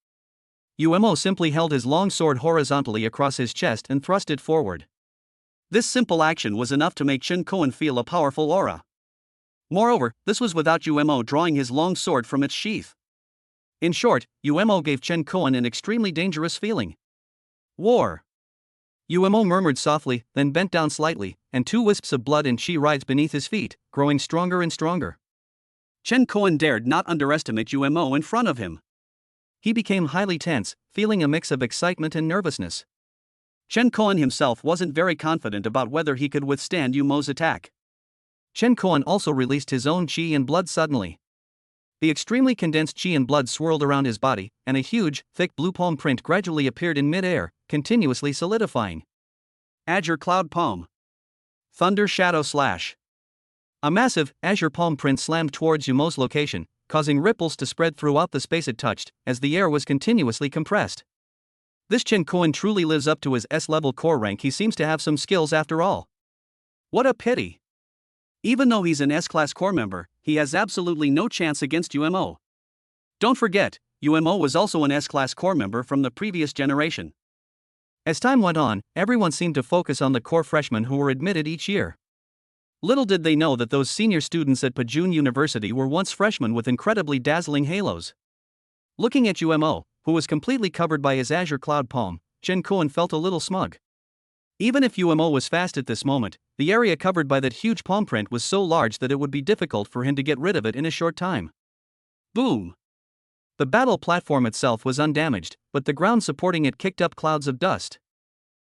UMO simply held his long sword horizontally across his chest and thrust it forward. This simple action was enough to make Chen Koan feel a powerful aura. Moreover, this was without UMO drawing his long sword from its sheath. In short, UMO gave Chen Koan an extremely dangerous feeling. War. UMO murmured softly, then bent down slightly, and 2 wisps of blood and chi writhed beneath his feet, growing stronger and stronger. Chen Koan dared not underestimate UMO in front of him. He became highly tense, feeling a mix of excitement and nervousness. Chen Koan himself wasn't very confident about whether he could withstand UMO's attack. Chen Koan also released his own chi and blood suddenly. The extremely condensed chi and blood swirled around his body, and a huge, thick blue palm print gradually appeared in mid-air, continuously solidifying. Azure Cloud Palm. Thunder Shadow Slash. A massive, azure palm print slammed towards UMO's location, causing ripples to spread throughout the space it touched, as the air was continuously compressed. This Chen Koan truly lives up to his S-level core rank. He seems to have some skills after all. What a pity. Even though he's an S-class core member, he has absolutely no chance against UMO. Don't forget, UMO was also an S-class core member from the previous generation. As time went on, everyone seemed to focus on the core freshmen who were admitted each year. Little did they know that those senior students at Pajun University were once freshmen with incredibly dazzling halos. Looking at UMO, who was completely covered by his azure cloud palm, Chen Koan felt a little smug. Even if UMO was fast at this moment, the area covered by that huge palm print was so large that it would be difficult for him to get rid of it in a short time. Boom! The battle platform itself was undamaged, but the ground supporting it kicked up clouds of dust.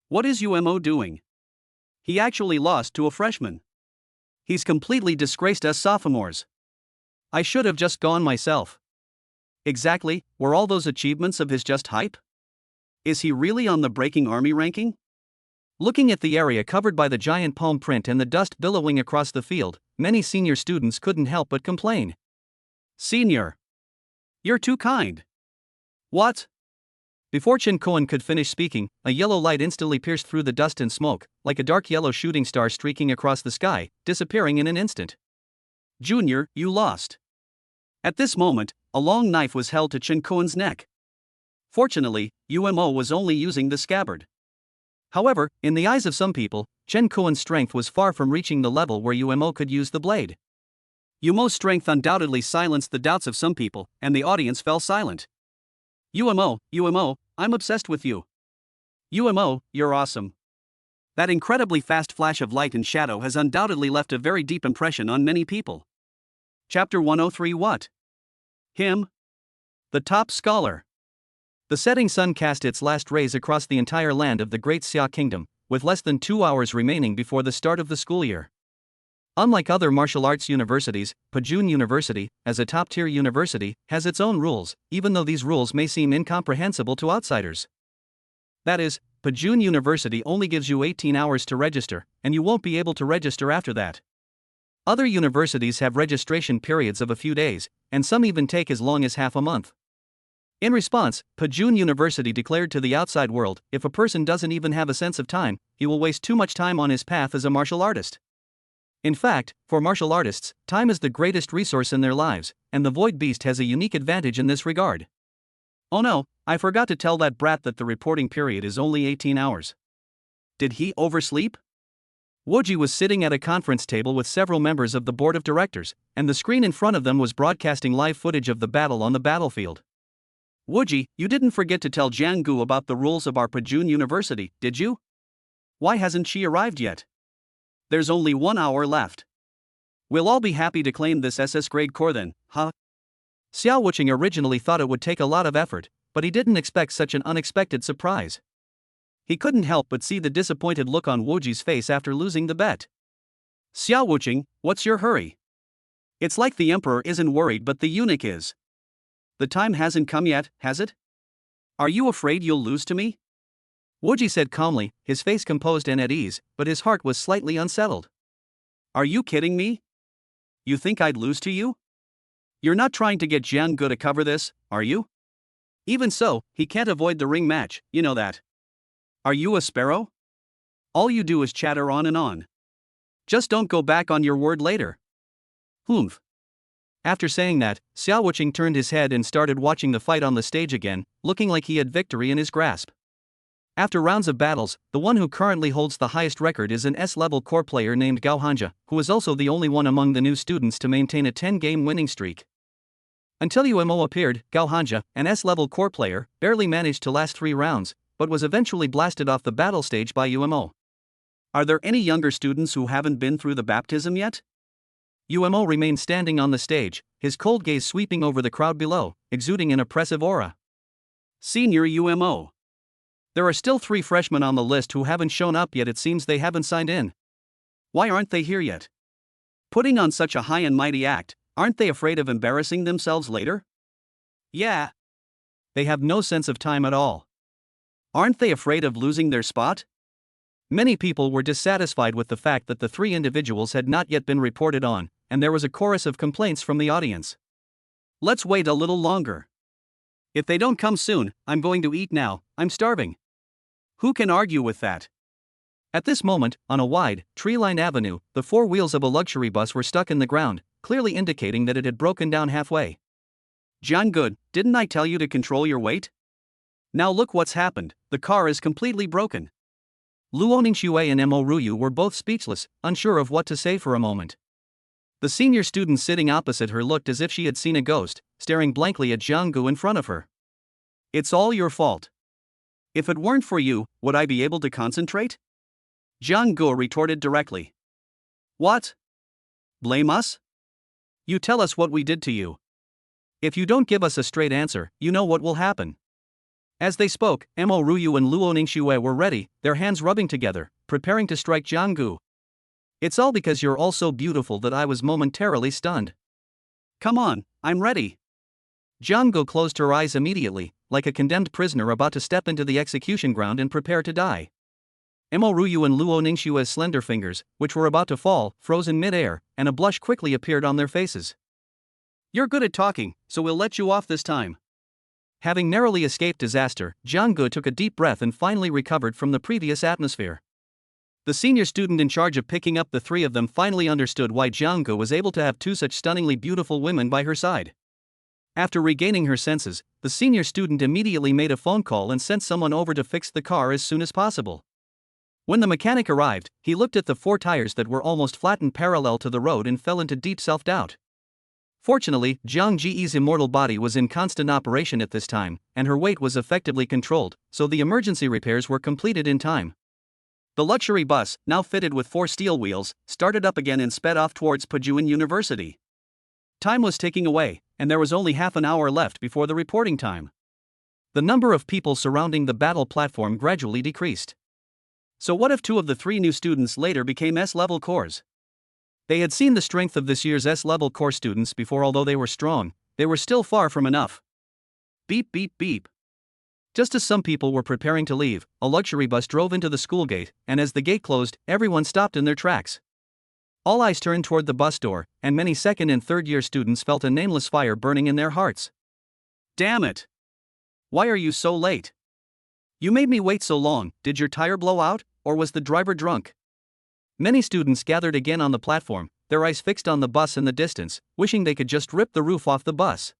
What is UMO doing? He actually lost to a freshman. He's completely disgraced us sophomores. I should have just gone myself. Exactly, were all those achievements of his just hype? Is he really on the Breaking Army ranking? Looking at the area covered by the giant palm print and the dust billowing across the field, many senior students couldn't help but complain. Senior. You're too kind. What? Before Chen Koan could finish speaking, a yellow light instantly pierced through the dust and smoke, like a dark yellow shooting star streaking across the sky, disappearing in an instant. Junior, you lost. At this moment, a long knife was held to Chen Koan's neck. Fortunately, UMO was only using the scabbard. However, in the eyes of some people, Chen Koan's strength was far from reaching the level where UMO could use the blade. UMO's strength undoubtedly silenced the doubts of some people, and the audience fell silent. UMO, I'm obsessed with you. UMO, you're awesome. That incredibly fast flash of light and shadow has undoubtedly left a very deep impression on many people. Chapter 103. What? Him? The top scholar. The setting sun cast its last rays across the entire land of the Great Xia Kingdom, with less than 2 hours remaining before the start of the school year. Unlike other martial arts universities, Pajun University, as a top-tier university, has its own rules, even though these rules may seem incomprehensible to outsiders. That is, Pajun University only gives you 18 hours to register, and you won't be able to register after that. Other universities have registration periods of a few days, and some even take as long as half a month. In response, Pajun University declared to the outside world, if a person doesn't even have a sense of time, he will waste too much time on his path as a martial artist. In fact, for martial artists, time is the greatest resource in their lives, and the Void Beast has a unique advantage in this regard. Oh no, I forgot to tell that brat that the reporting period is only 18 hours. Did he oversleep? Woji was sitting at a conference table with several members of the board of directors, and the screen in front of them was broadcasting live footage of the battle on the battlefield. Woji, you didn't forget to tell Jiang Gu about the rules of our Pajun University, did you? Why hasn't she arrived yet? There's only 1 hour left. We'll all be happy to claim this SS grade core then, huh? Xiao Wuqing originally thought it would take a lot of effort, but he didn't expect such an unexpected surprise. He couldn't help but see the disappointed look on Woji's face after losing the bet. Xiao Wuqing, what's your hurry? It's like the emperor isn't worried but the eunuch is. The time hasn't come yet, has it? Are you afraid you'll lose to me? Woji said calmly, his face composed and at ease, but his heart was slightly unsettled. Are you kidding me? You think I'd lose to you? You're not trying to get Jiang Gu to cover this, are you? Even so, he can't avoid the ring match, you know that. Are you a sparrow? All you do is chatter on and on. Just don't go back on your word later. Humph. After saying that, Xiao Wuqing turned his head and started watching the fight on the stage again, looking like he had victory in his grasp. After rounds of battles, the one who currently holds the highest record is an S-level core player named Gao Hanja, who is also the only one among the new students to maintain a 10-game winning streak. Until UMO appeared, Gao Hanja, an S-level core player, barely managed to last 3 rounds, but was eventually blasted off the battle stage by UMO. Are there any younger students who haven't been through the baptism yet? UMO remained standing on the stage, his cold gaze sweeping over the crowd below, exuding an oppressive aura. Senior UMO. There are still 3 freshmen on the list who haven't shown up yet. It seems they haven't signed in. Why aren't they here yet? Putting on such a high and mighty act, aren't they afraid of embarrassing themselves later? Yeah. They have no sense of time at all. Aren't they afraid of losing their spot? Many people were dissatisfied with the fact that the 3 individuals had not yet been reported on, and there was a chorus of complaints from the audience. Let's wait a little longer. If they don't come soon, I'm going to eat now, I'm starving. Who can argue with that? At this moment, on a wide, tree-lined avenue, the 4 wheels of a luxury bus were stuck in the ground, clearly indicating that it had broken down halfway. Good, didn't I tell you to control your weight? Now look what's happened, the car is completely broken. Luo Ningxue and Mo Ruyu were both speechless, unsure of what to say for a moment. The senior student sitting opposite her looked as if she had seen a ghost, staring blankly at Jianggu in front of her. It's all your fault. If it weren't for you, would I be able to concentrate? Jianggu retorted directly. What? Blame us? You tell us what we did to you. If you don't give us a straight answer, you know what will happen. As they spoke, Mo Ruyu and Luo Ningxue were ready, their hands rubbing together, preparing to strike Jianggu. It's all because you're all so beautiful that I was momentarily stunned. Come on, I'm ready. Jianggu closed her eyes immediately, like a condemned prisoner about to step into the execution ground and prepare to die. Mo Ruyu and Luo Ningxue's slender fingers, which were about to fall, froze in mid-air, and a blush quickly appeared on their faces. You're good at talking, so we'll let you off this time. Having narrowly escaped disaster, Jianggu took a deep breath and finally recovered from the previous atmosphere. The senior student in charge of picking up the 3 of them finally understood why Jianggu was able to have 2 such stunningly beautiful women by her side. After regaining her senses, the senior student immediately made a phone call and sent someone over to fix the car as soon as possible. When the mechanic arrived, he looked at the 4 tires that were almost flattened parallel to the road and fell into deep self-doubt. Fortunately, Jiang Ji's immortal body was in constant operation at this time, and her weight was effectively controlled, so the emergency repairs were completed in time. The luxury bus, now fitted with 4 steel wheels, started up again and sped off towards Pajuan University. Time was ticking away, and there was only half an hour left before the reporting time. The number of people surrounding the battle platform gradually decreased. So what if 2 of the 3 new students later became S-level cores? They had seen the strength of this year's S-level core students before. Although they were strong, they were still far from enough. Beep beep beep. Just as some people were preparing to leave, a luxury bus drove into the school gate, and as the gate closed, everyone stopped in their tracks. All eyes turned toward the bus door, and many 2nd and 3rd year students felt a nameless fire burning in their hearts. Damn it! Why are you so late? You made me wait so long. Did your tire blow out, or was the driver drunk? Many students gathered again on the platform, their eyes fixed on the bus in the distance, wishing they could just rip the roof off the bus.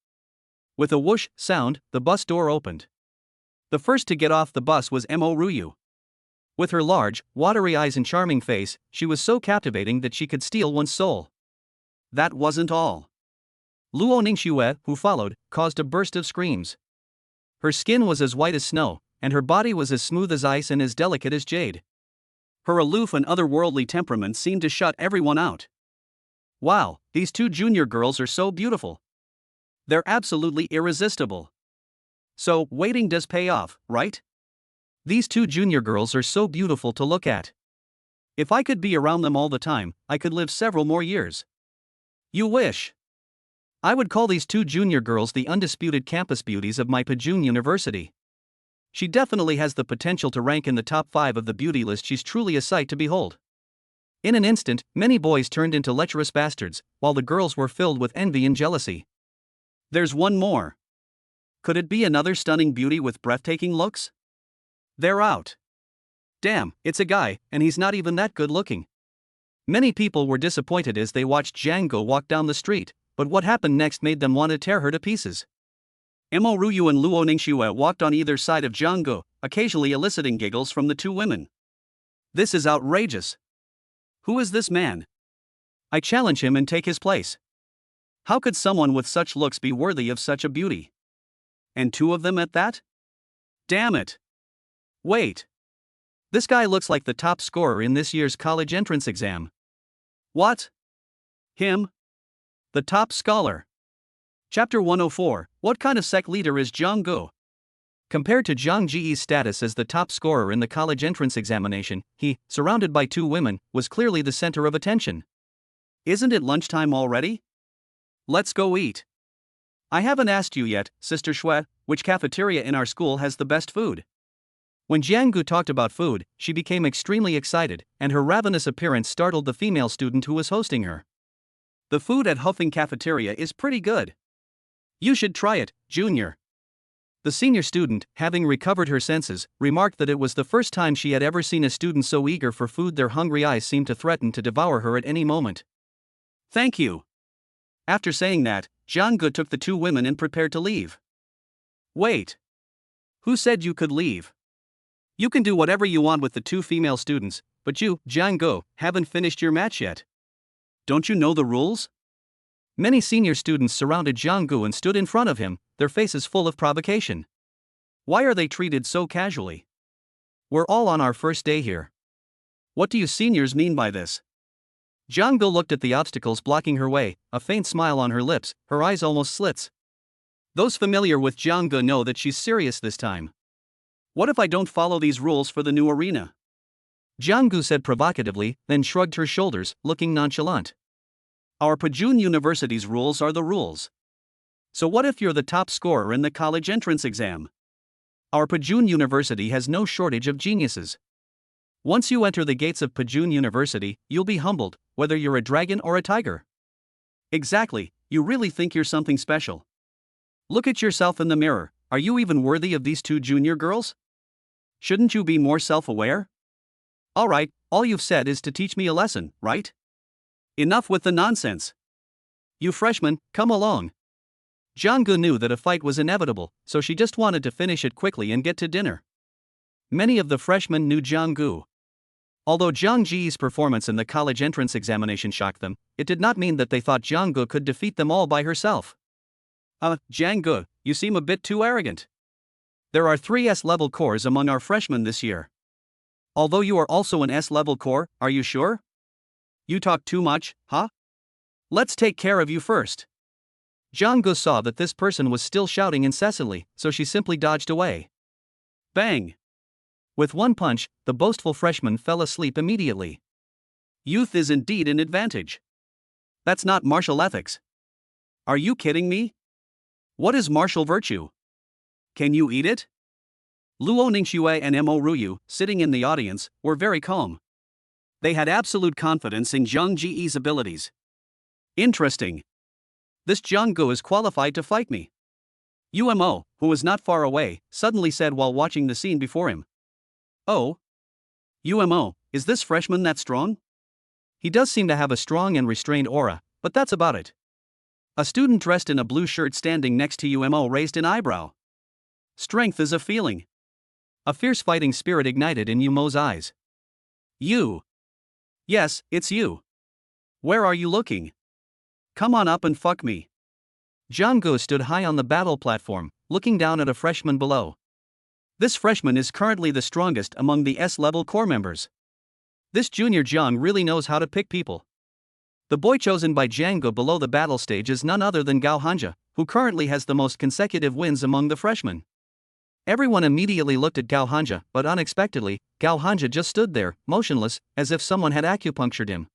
With a whoosh sound, the bus door opened. The first to get off the bus was Mo Ruyu. With her large, watery eyes and charming face, she was so captivating that she could steal one's soul. That wasn't all. Luo Ningxue, who followed, caused a burst of screams. Her skin was as white as snow, and her body was as smooth as ice and as delicate as jade. Her aloof and otherworldly temperament seemed to shut everyone out. Wow, these 2 junior girls are so beautiful. They're absolutely irresistible. So, waiting does pay off, right? These 2 junior girls are so beautiful to look at. If I could be around them all the time, I could live several more years. You wish. I would call these 2 junior girls the undisputed campus beauties of my Pajuan University. She definitely has the potential to rank in the top 5 of the beauty list. She's truly a sight to behold. In an instant, many boys turned into lecherous bastards, while the girls were filled with envy and jealousy. There's one more. Could it be another stunning beauty with breathtaking looks? They're out. Damn, it's a guy, and he's not even that good looking. Many people were disappointed as they watched Jiang Gu walk down the street, but what happened next made them want to tear her to pieces. Mo Ruyu and Luo Ningxue walked on either side of Jiang Gu, occasionally eliciting giggles from the two women. This is outrageous. Who is this man? I challenge him and take his place. How could someone with such looks be worthy of such a beauty? And two of them at that? Damn it. Wait. This guy looks like the top scorer in this year's college entrance exam. What? Him? The top scholar. Chapter 104, What kind of sect leader is Jiang Gu? Compared to Zhang Ji's status as the top scorer in the college entrance examination, he, surrounded by two women, was clearly the center of attention. Isn't it lunchtime already? Let's go eat. I haven't asked you yet, Sister Shui, which cafeteria in our school has the best food. When Jiang Gu talked about food, she became extremely excited, and her ravenous appearance startled the female student who was hosting her. The food at Huffing Cafeteria is pretty good. You should try it, Junior. The senior student, having recovered her senses, remarked that it was the first time she had ever seen a student so eager for food their hungry eyes seemed to threaten to devour her at any moment. Thank you. After saying that, Jiang Gu took the two women and prepared to leave. Wait. Who said you could leave? You can do whatever you want with the two female students, but you, Jiang Gu, haven't finished your match yet. Don't you know the rules? Many senior students surrounded Jiang Gu and stood in front of him, their faces full of provocation. Why are they treated so casually? We're all on our first day here. What do you seniors mean by this? Jiang Gu looked at the obstacles blocking her way, a faint smile on her lips, her eyes almost slits. Those familiar with Jiang Gu know that she's serious this time. What if I don't follow these rules for the new arena? Jiang Gu said provocatively, then shrugged her shoulders, looking nonchalant. Our Pajun University's rules are the rules. So what if you're the top scorer in the college entrance exam? Our Pajun University has no shortage of geniuses. Once you enter the gates of Pajun University, you'll be humbled, whether you're a dragon or a tiger. Exactly, you really think you're something special. Look at yourself in the mirror, are you even worthy of these two junior girls? Shouldn't you be more self-aware? Alright, all you've said is to teach me a lesson, right? Enough with the nonsense. You freshmen, come along. Jiang Gu knew that a fight was inevitable, so she just wanted to finish it quickly and get to dinner. Many of the freshmen knew Jiang Gu. Although Zhang Ji's performance in the college entrance examination shocked them, it did not mean that they thought Jiang Gu could defeat them all by herself. Jiang Gu, you seem a bit too arrogant. There are 3 S-level cores among our freshmen this year. Although you are also an S-level core, are you sure? You talk too much, huh? Let's take care of you first. Jiang Gu saw that this person was still shouting incessantly, so she simply dodged away. Bang! With one punch, the boastful freshman fell asleep immediately. Youth is indeed an advantage. That's not martial ethics. Are you kidding me? What is martial virtue? Can you eat it? Luo Ningxue and Mo Ruyu, sitting in the audience, were very calm. They had absolute confidence in Zhang Ji's abilities. Interesting. This Jiang Gu is qualified to fight me. Umo, who was not far away, suddenly said while watching the scene before him. Oh? Umo, is this freshman that strong? He does seem to have a strong and restrained aura, but that's about it. A student dressed in a blue shirt standing next to Umo raised an eyebrow. Strength is a feeling. A fierce fighting spirit ignited in Umo's eyes. You. Yes, it's you. Where are you looking? Come on up and fuck me. Jiang Gu stood high on the battle platform, looking down at a freshman below. This freshman is currently the strongest among the S-level core members. This junior Jiang really knows how to pick people. The boy chosen by Jiang Gu below the battle stage is none other than Gao Hanja, who currently has the most consecutive wins among the freshmen. Everyone immediately looked at Gao Hanja, but unexpectedly, Gao Hanja just stood there, motionless, as if someone had acupunctured him.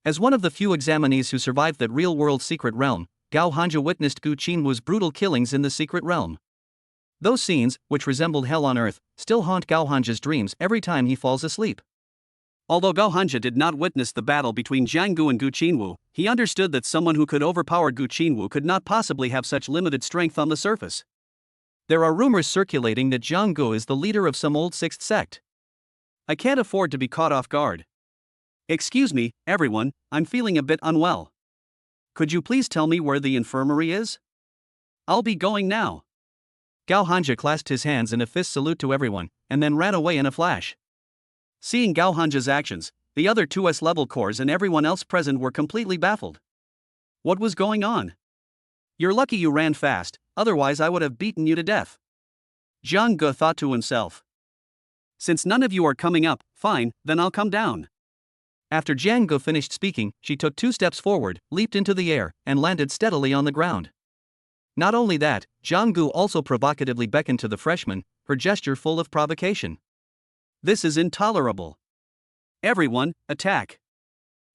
As one of the few examinees who survived that real-world secret realm, Gao Hanja witnessed Gu Qinwu's brutal killings in the secret realm. Those scenes, which resembled hell on earth, still haunt Gao Hanja's dreams every time he falls asleep. Although Gao Hanja did not witness the battle between Jiang Gu and Gu Qinwu, he understood that someone who could overpower Gu Qinwu could not possibly have such limited strength on the surface. There are rumors circulating that Jiang Gu is the leader of some old sixth sect. I can't afford to be caught off guard. Excuse me, everyone, I'm feeling a bit unwell. Could you please tell me where the infirmary is? I'll be going now. Gao Hanja clasped his hands in a fist salute to everyone, and then ran away in a flash. Seeing Gao Hanja's actions, the other 2S level cores and everyone else present were completely baffled. What was going on? You're lucky you ran fast, otherwise I would have beaten you to death. Zhang Ge thought to himself. Since none of you are coming up, fine, then I'll come down. After Zhang Ge finished speaking, she took 2 steps forward, leaped into the air, and landed steadily on the ground. Not only that, Zhang Ge also provocatively beckoned to the freshman, her gesture full of provocation. This is intolerable. Everyone, attack.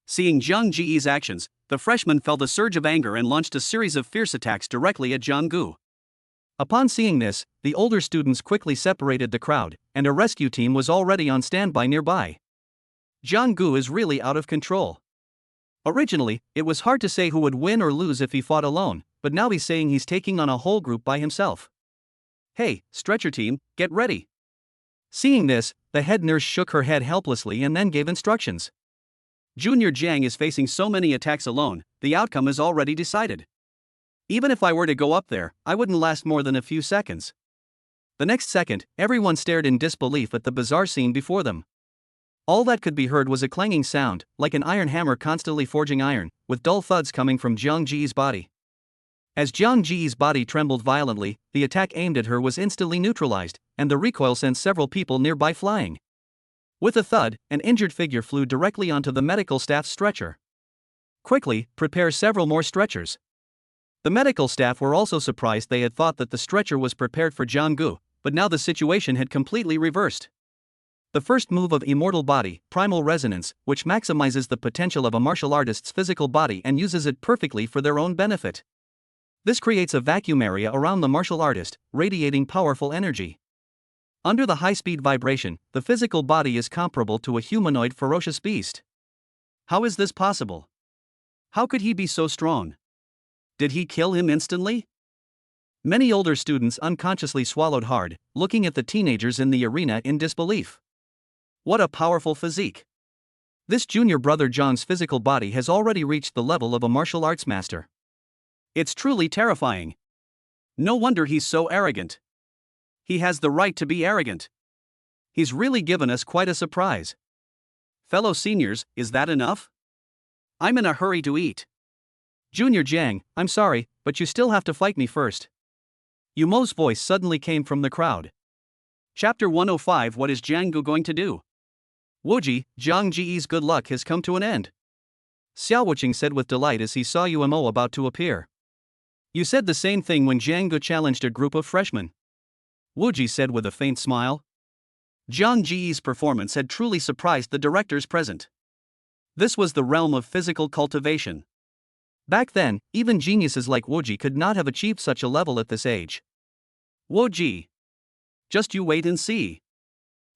Seeing Zhang Ji's actions, the freshman felt a surge of anger and launched a series of fierce attacks directly at Zhang Ge. Upon seeing this, the older students quickly separated the crowd, and a rescue team was already on standby nearby. Zhang Ge is really out of control. Originally, it was hard to say who would win or lose if he fought alone, but now he's saying he's taking on a whole group by himself. Hey, stretcher team, get ready. Seeing this, the head nurse shook her head helplessly and then gave instructions. Junior Jiang is facing so many attacks alone, the outcome is already decided. Even if I were to go up there, I wouldn't last more than a few seconds. The next second, everyone stared in disbelief at the bizarre scene before them. All that could be heard was a clanging sound, like an iron hammer constantly forging iron, with dull thuds coming from Jiang Ji's body. As Jiang Ji's body trembled violently, the attack aimed at her was instantly neutralized, and the recoil sent several people nearby flying. With a thud, an injured figure flew directly onto the medical staff's stretcher. Quickly, prepare several more stretchers. The medical staff were also surprised. They had thought that the stretcher was prepared for Zhang Ge, but now the situation had completely reversed. The first move of Immortal Body, Primal Resonance, which maximizes the potential of a martial artist's physical body and uses it perfectly for their own benefit. This creates a vacuum area around the martial artist, radiating powerful energy. Under the high-speed vibration, the physical body is comparable to a humanoid ferocious beast. How is this possible? How could he be so strong? Did he kill him instantly? Many older students unconsciously swallowed hard, looking at the teenagers in the arena in disbelief. What a powerful physique. This junior brother Zhang's physical body has already reached the level of a martial arts master. It's truly terrifying. No wonder he's so arrogant. He has the right to be arrogant. He's really given us quite a surprise. Fellow seniors, is that enough? I'm in a hurry to eat. Junior Jiang, I'm sorry, but you still have to fight me first. Yu Mo's voice suddenly came from the crowd. Chapter 105. What is Zhang Ge going to do? Wuji, Zhang Ji's good luck has come to an end. Xiao Wuqing said with delight as he saw Yu Mo about to appear. You said the same thing when Zhang Ge challenged a group of freshmen. Wuji said with a faint smile. Zhang Ji's performance had truly surprised the directors present. This was the realm of physical cultivation. Back then, even geniuses like Wuji could not have achieved such a level at this age. Wuji. Just you wait and see.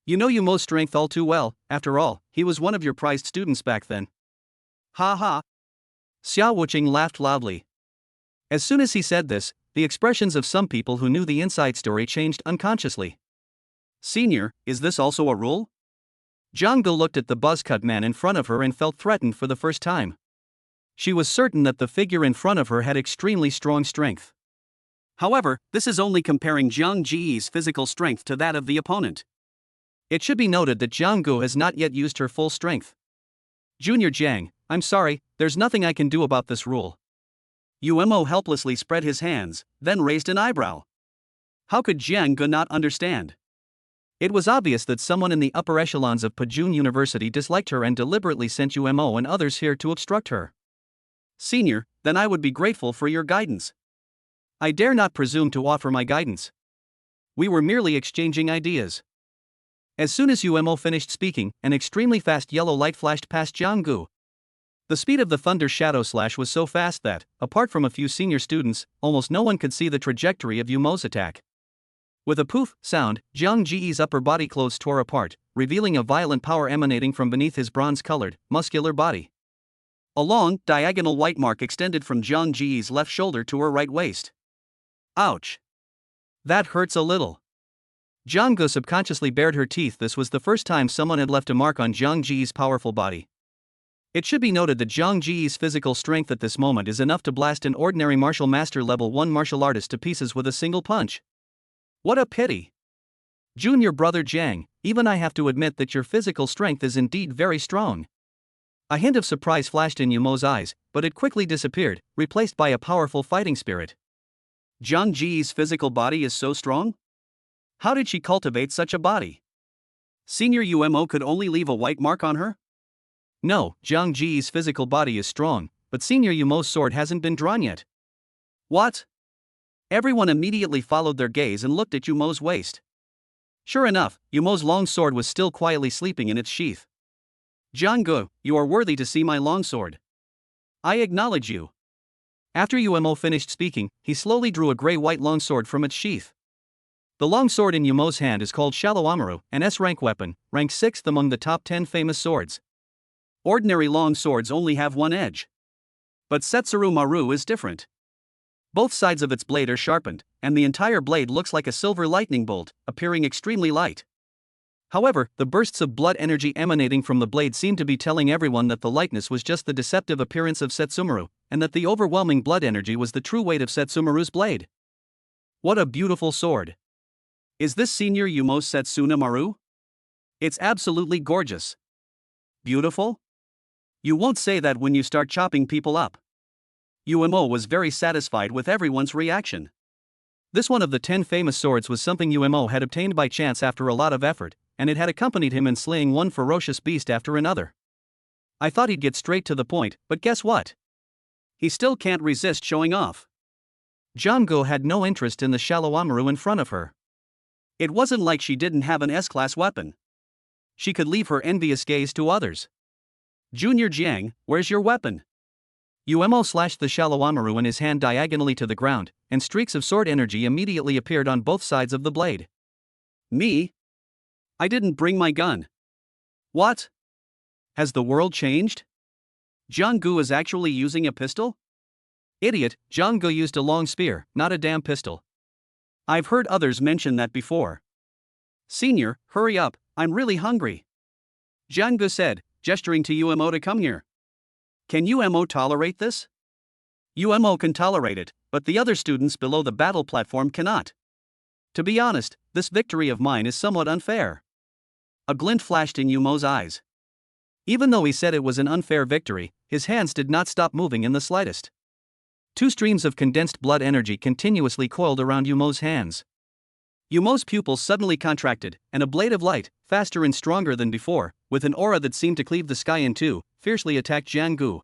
You know Yu Mo's strength all too well. After all, he was one of your prized students back then. Ha ha. Xiao Wuqing laughed loudly. As soon as he said this, the expressions of some people who knew the inside story changed unconsciously. Senior, is this also a rule? Zhang Ge looked at the buzzcut man in front of her and felt threatened for the first time. She was certain that the figure in front of her had extremely strong strength. However, this is only comparing Zhang Ji's physical strength to that of the opponent. It should be noted that Zhang Ge has not yet used her full strength. Junior Jiang, I'm sorry, there's nothing I can do about this rule. Yu Mo helplessly spread his hands, then raised an eyebrow. How could Zhang Ge not understand? It was obvious that someone in the upper echelons of Pajun University disliked her and deliberately sent Yu Mo and others here to obstruct her. Senior, then I would be grateful for your guidance. I dare not presume to offer my guidance. We were merely exchanging ideas. As soon as Yu Mo finished speaking, an extremely fast yellow light flashed past Zhang Ge. The speed of the thunder shadow slash was so fast that, apart from a few senior students, almost no one could see the trajectory of Yu Mo's attack. With a poof sound, Zhang Ji's upper body clothes tore apart, revealing a violent power emanating from beneath his bronze-colored, muscular body. A long, diagonal white mark extended from Zhang Ji's left shoulder to her right waist. Ouch. That hurts a little. Zhang Ge subconsciously bared her teeth. This was the first time someone had left a mark on Zhang Ji's powerful body. It should be noted that Zhang Ji's physical strength at this moment is enough to blast an ordinary martial master level 1 martial artist to pieces with a single punch. What a pity! Junior brother Jiang, even I have to admit that your physical strength is indeed very strong. A hint of surprise flashed in Yumo's eyes, but it quickly disappeared, replaced by a powerful fighting spirit. Zhang Ji's physical body is so strong? How did she cultivate such a body? Senior Umo could only leave a white mark on her? No, Zhang Ji's physical body is strong, but Senior Yumo's sword hasn't been drawn yet. What? Everyone immediately followed their gaze and looked at Yumo's waist. Sure enough, Yumo's long sword was still quietly sleeping in its sheath. Jianggu, you are worthy to see my longsword. I acknowledge you. After Umo finished speaking, he slowly drew a gray-white longsword from its sheath. The longsword in Yumo's hand is called Shallow Amaru, an S-rank weapon, ranked 6th among the top 10 famous swords. Ordinary long swords only have one edge. But Setsuru Maru is different. Both sides of its blade are sharpened, and the entire blade looks like a silver lightning bolt, appearing extremely light. However, the bursts of blood energy emanating from the blade seem to be telling everyone that the lightness was just the deceptive appearance of Setsumaru, and that the overwhelming blood energy was the true weight of Setsumaru's blade. What a beautiful sword! Is this Senior Yumo's Setsuna Maru? It's absolutely gorgeous. Beautiful? You won't say that when you start chopping people up. Umo was very satisfied with everyone's reaction. This one of the 10 famous swords was something Umo had obtained by chance after a lot of effort, and it had accompanied him in slaying one ferocious beast after another. I thought he'd get straight to the point, but guess what? He still can't resist showing off. Jianggu had no interest in the Shallow Amaru in front of her. It wasn't like she didn't have an S-class weapon. She could leave her envious gaze to others. Junior Jiang, where's your weapon? Umo slashed the Shallow Amaru in his hand diagonally to the ground, and streaks of sword energy immediately appeared on both sides of the blade. Me? I didn't bring my gun. What? Has the world changed? Jianggu is actually using a pistol? Idiot, Jianggu used a long spear, not a damn pistol. I've heard others mention that before. Senior, hurry up, I'm really hungry. Jianggu said, gesturing to Umo to come here. Can Umo tolerate this? Umo can tolerate it, but the other students below the battle platform cannot. To be honest, this victory of mine is somewhat unfair. A glint flashed in Umo's eyes. Even though he said it was an unfair victory, his hands did not stop moving in the slightest. 2 streams of condensed blood energy continuously coiled around Umo's hands. Umo's pupils suddenly contracted, and a blade of light, faster and stronger than before, with an aura that seemed to cleave the sky in two, fiercely attacked Jianggu.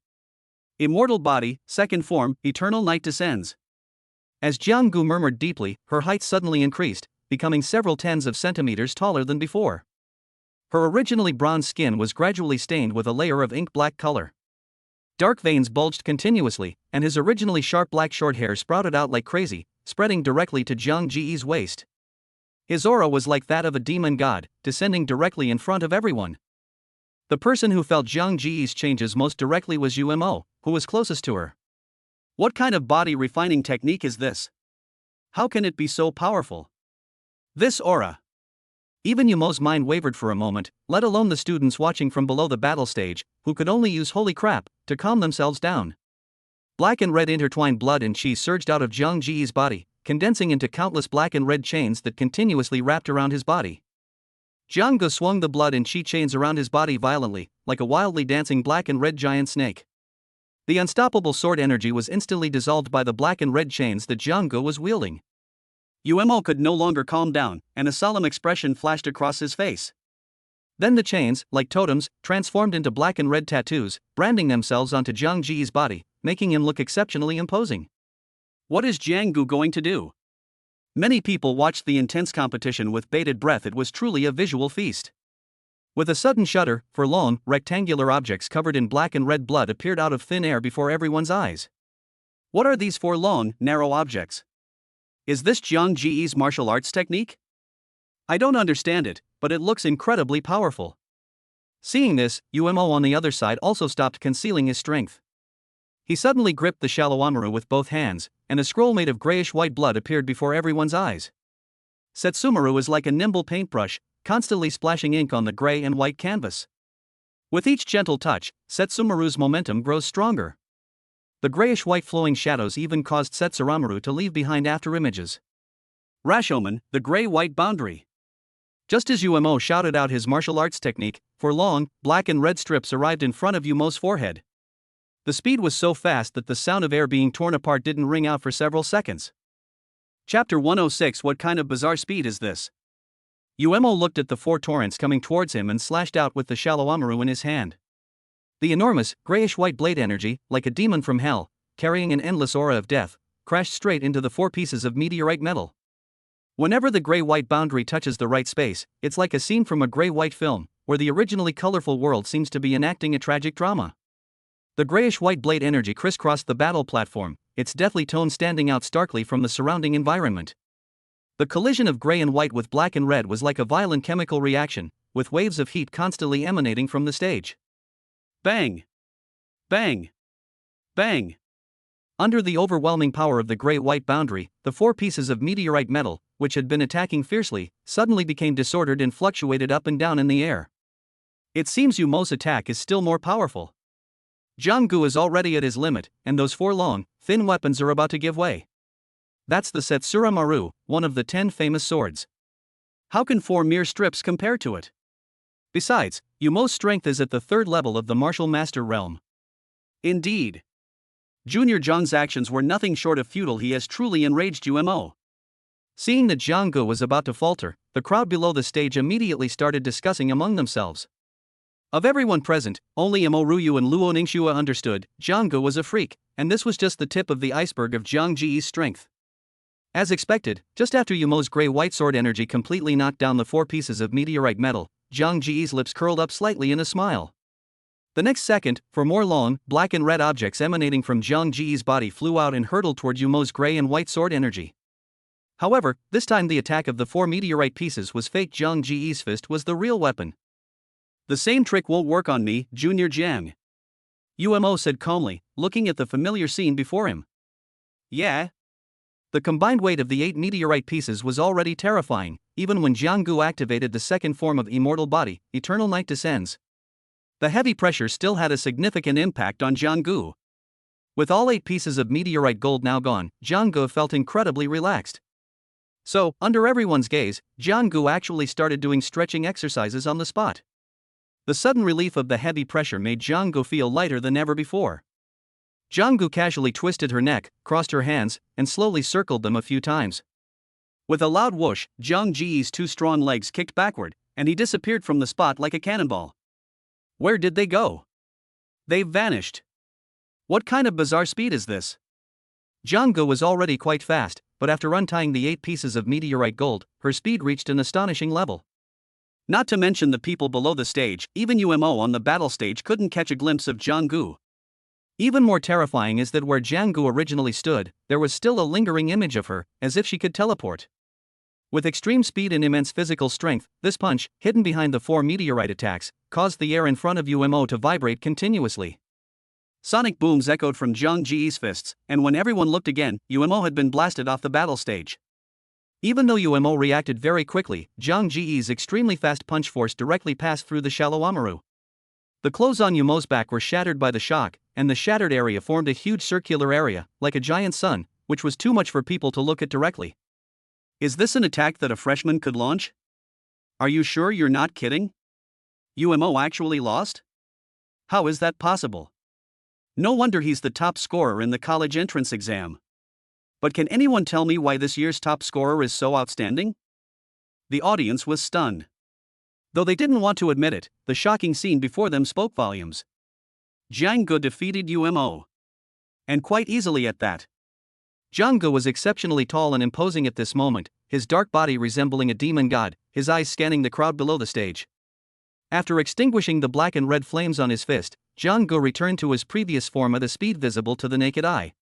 Immortal body, second form, eternal night descends. As Jianggu murmured deeply, her height suddenly increased, becoming several tens of centimeters taller than before. Her originally bronze skin was gradually stained with a layer of ink-black color. Dark veins bulged continuously, and his originally sharp black short hair sprouted out like crazy, spreading directly to Zhang Ji's waist. His aura was like that of a demon god, descending directly in front of everyone. The person who felt Zhang Ji's changes most directly was Umo, who was closest to her. What kind of body refining technique is this? How can it be so powerful? This aura. Even Umo's mind wavered for a moment, let alone the students watching from below the battle stage, who could only use holy crap to calm themselves down. Black and red intertwined blood and chi surged out of Zhang Ji's body, condensing into countless black and red chains that continuously wrapped around his body. Jianggu swung the blood and chi chains around his body violently, like a wildly dancing black and red giant snake. The unstoppable sword energy was instantly dissolved by the black and red chains that Jianggu was wielding. Umo could no longer calm down, and a solemn expression flashed across his face. Then the chains, like totems, transformed into black and red tattoos, branding themselves onto Zhang Ji's body, making him look exceptionally imposing. What is Jianggu going to do? Many people watched the intense competition with bated breath. It was truly a visual feast. With a sudden shudder, for long, rectangular objects covered in black and red blood appeared out of thin air before everyone's eyes. What are these 4 long, narrow objects? Is this Zhang Ji's martial arts technique? I don't understand it, but it looks incredibly powerful. Seeing this, Umo on the other side also stopped concealing his strength. He suddenly gripped the Shallow Amaru with both hands, and a scroll made of grayish-white blood appeared before everyone's eyes. Setsumaru is like a nimble paintbrush, constantly splashing ink on the gray and white canvas. With each gentle touch, Setsumaru's momentum grows stronger. The grayish-white flowing shadows even caused Setsumaru to leave behind afterimages. Rashomon, the gray-white boundary. Just as Umo shouted out his martial arts technique, four long, black and red strips arrived in front of Umo's forehead. The speed was so fast that the sound of air being torn apart didn't ring out for several seconds. Chapter 106. What kind of bizarre speed is this? Umo looked at the four torrents coming towards him and slashed out with the shallow Amaru in his hand. The enormous, grayish-white blade energy, like a demon from hell, carrying an endless aura of death, crashed straight into the four pieces of meteorite metal. Whenever the gray-white boundary touches the right space, it's like a scene from a gray-white film, where the originally colorful world seems to be enacting a tragic drama. The grayish-white blade energy crisscrossed the battle platform, its deathly tone standing out starkly from the surrounding environment. The collision of gray and white with black and red was like a violent chemical reaction, with waves of heat constantly emanating from the stage. Bang! Bang! Bang! Under the overwhelming power of the gray-white boundary, the four pieces of meteorite metal, which had been attacking fiercely, suddenly became disordered and fluctuated up and down in the air. It seems Umo's attack is still more powerful. Jianggu is already at his limit, and those four long, thin weapons are about to give way. That's the Setsumaru, one of the 10 famous swords. How can 4 mere strips compare to it? Besides, Umo's strength is at the 3rd level of the martial master realm. Indeed. Junior Zhang's actions were nothing short of futile. He has truly enraged Umo. Seeing that Jianggu was about to falter, the crowd below the stage immediately started discussing among themselves. Of everyone present, only Imoruyu and Luo Ningxue understood Jianggu was a freak, and this was just the tip of the iceberg of Jiang Ji's strength. As expected, just after Umo's gray-white sword energy completely knocked down the 4 pieces of meteorite metal, Jiang Ji's lips curled up slightly in a smile. The next second, 4 more long, black and red objects emanating from Jiang Ji's body flew out and hurtled toward Umo's gray and white sword energy. However, this time the attack of the 4 meteorite pieces was fake. Jiang Ji's fist was the real weapon. The same trick won't work on me, Junior Jiang. Umo said calmly, looking at the familiar scene before him. Yeah. The combined weight of the 8 meteorite pieces was already terrifying, even when Jianggu activated the second form of immortal body, Eternal Night Descends. The heavy pressure still had a significant impact on Jianggu. With all 8 pieces of meteorite gold now gone, Jianggu felt incredibly relaxed. So, under everyone's gaze, Jianggu actually started doing stretching exercises on the spot. The sudden relief of the heavy pressure made Jianggu feel lighter than ever before. Jianggu casually twisted her neck, crossed her hands, and slowly circled them a few times. With a loud whoosh, Jiang Ji's 2 strong legs kicked backward, and he disappeared from the spot like a cannonball. Where did they go? They've vanished. What kind of bizarre speed is this? Jianggu was already quite fast, but after untying the 8 pieces of meteorite gold, her speed reached an astonishing level. Not to mention the people below the stage, even Umo on the battle stage couldn't catch a glimpse of Jianggu. Even more terrifying is that where Jianggu originally stood, there was still a lingering image of her, as if she could teleport. With extreme speed and immense physical strength, this punch, hidden behind the 4 meteorite attacks, caused the air in front of Umo to vibrate continuously. Sonic booms echoed from Jiang Ji's fists, and when everyone looked again, Umo had been blasted off the battle stage. Even though Umo reacted very quickly, Jiang Ji's extremely fast punch force directly passed through the shallow Amaru. The clothes on Umo's back were shattered by the shock, and the shattered area formed a huge circular area, like a giant sun, which was too much for people to look at directly. Is this an attack that a freshman could launch? Are you sure you're not kidding? Umo actually lost? How is that possible? No wonder he's the top scorer in the college entrance exam. But can anyone tell me why this year's top scorer is so outstanding? The audience was stunned. Though they didn't want to admit it, the shocking scene before them spoke volumes. Jianggu defeated Umo. And quite easily at that. Jianggu was exceptionally tall and imposing at this moment, his dark body resembling a demon god, his eyes scanning the crowd below the stage. After extinguishing the black and red flames on his fist, Jianggu returned to his previous form at a speed visible to the naked eye.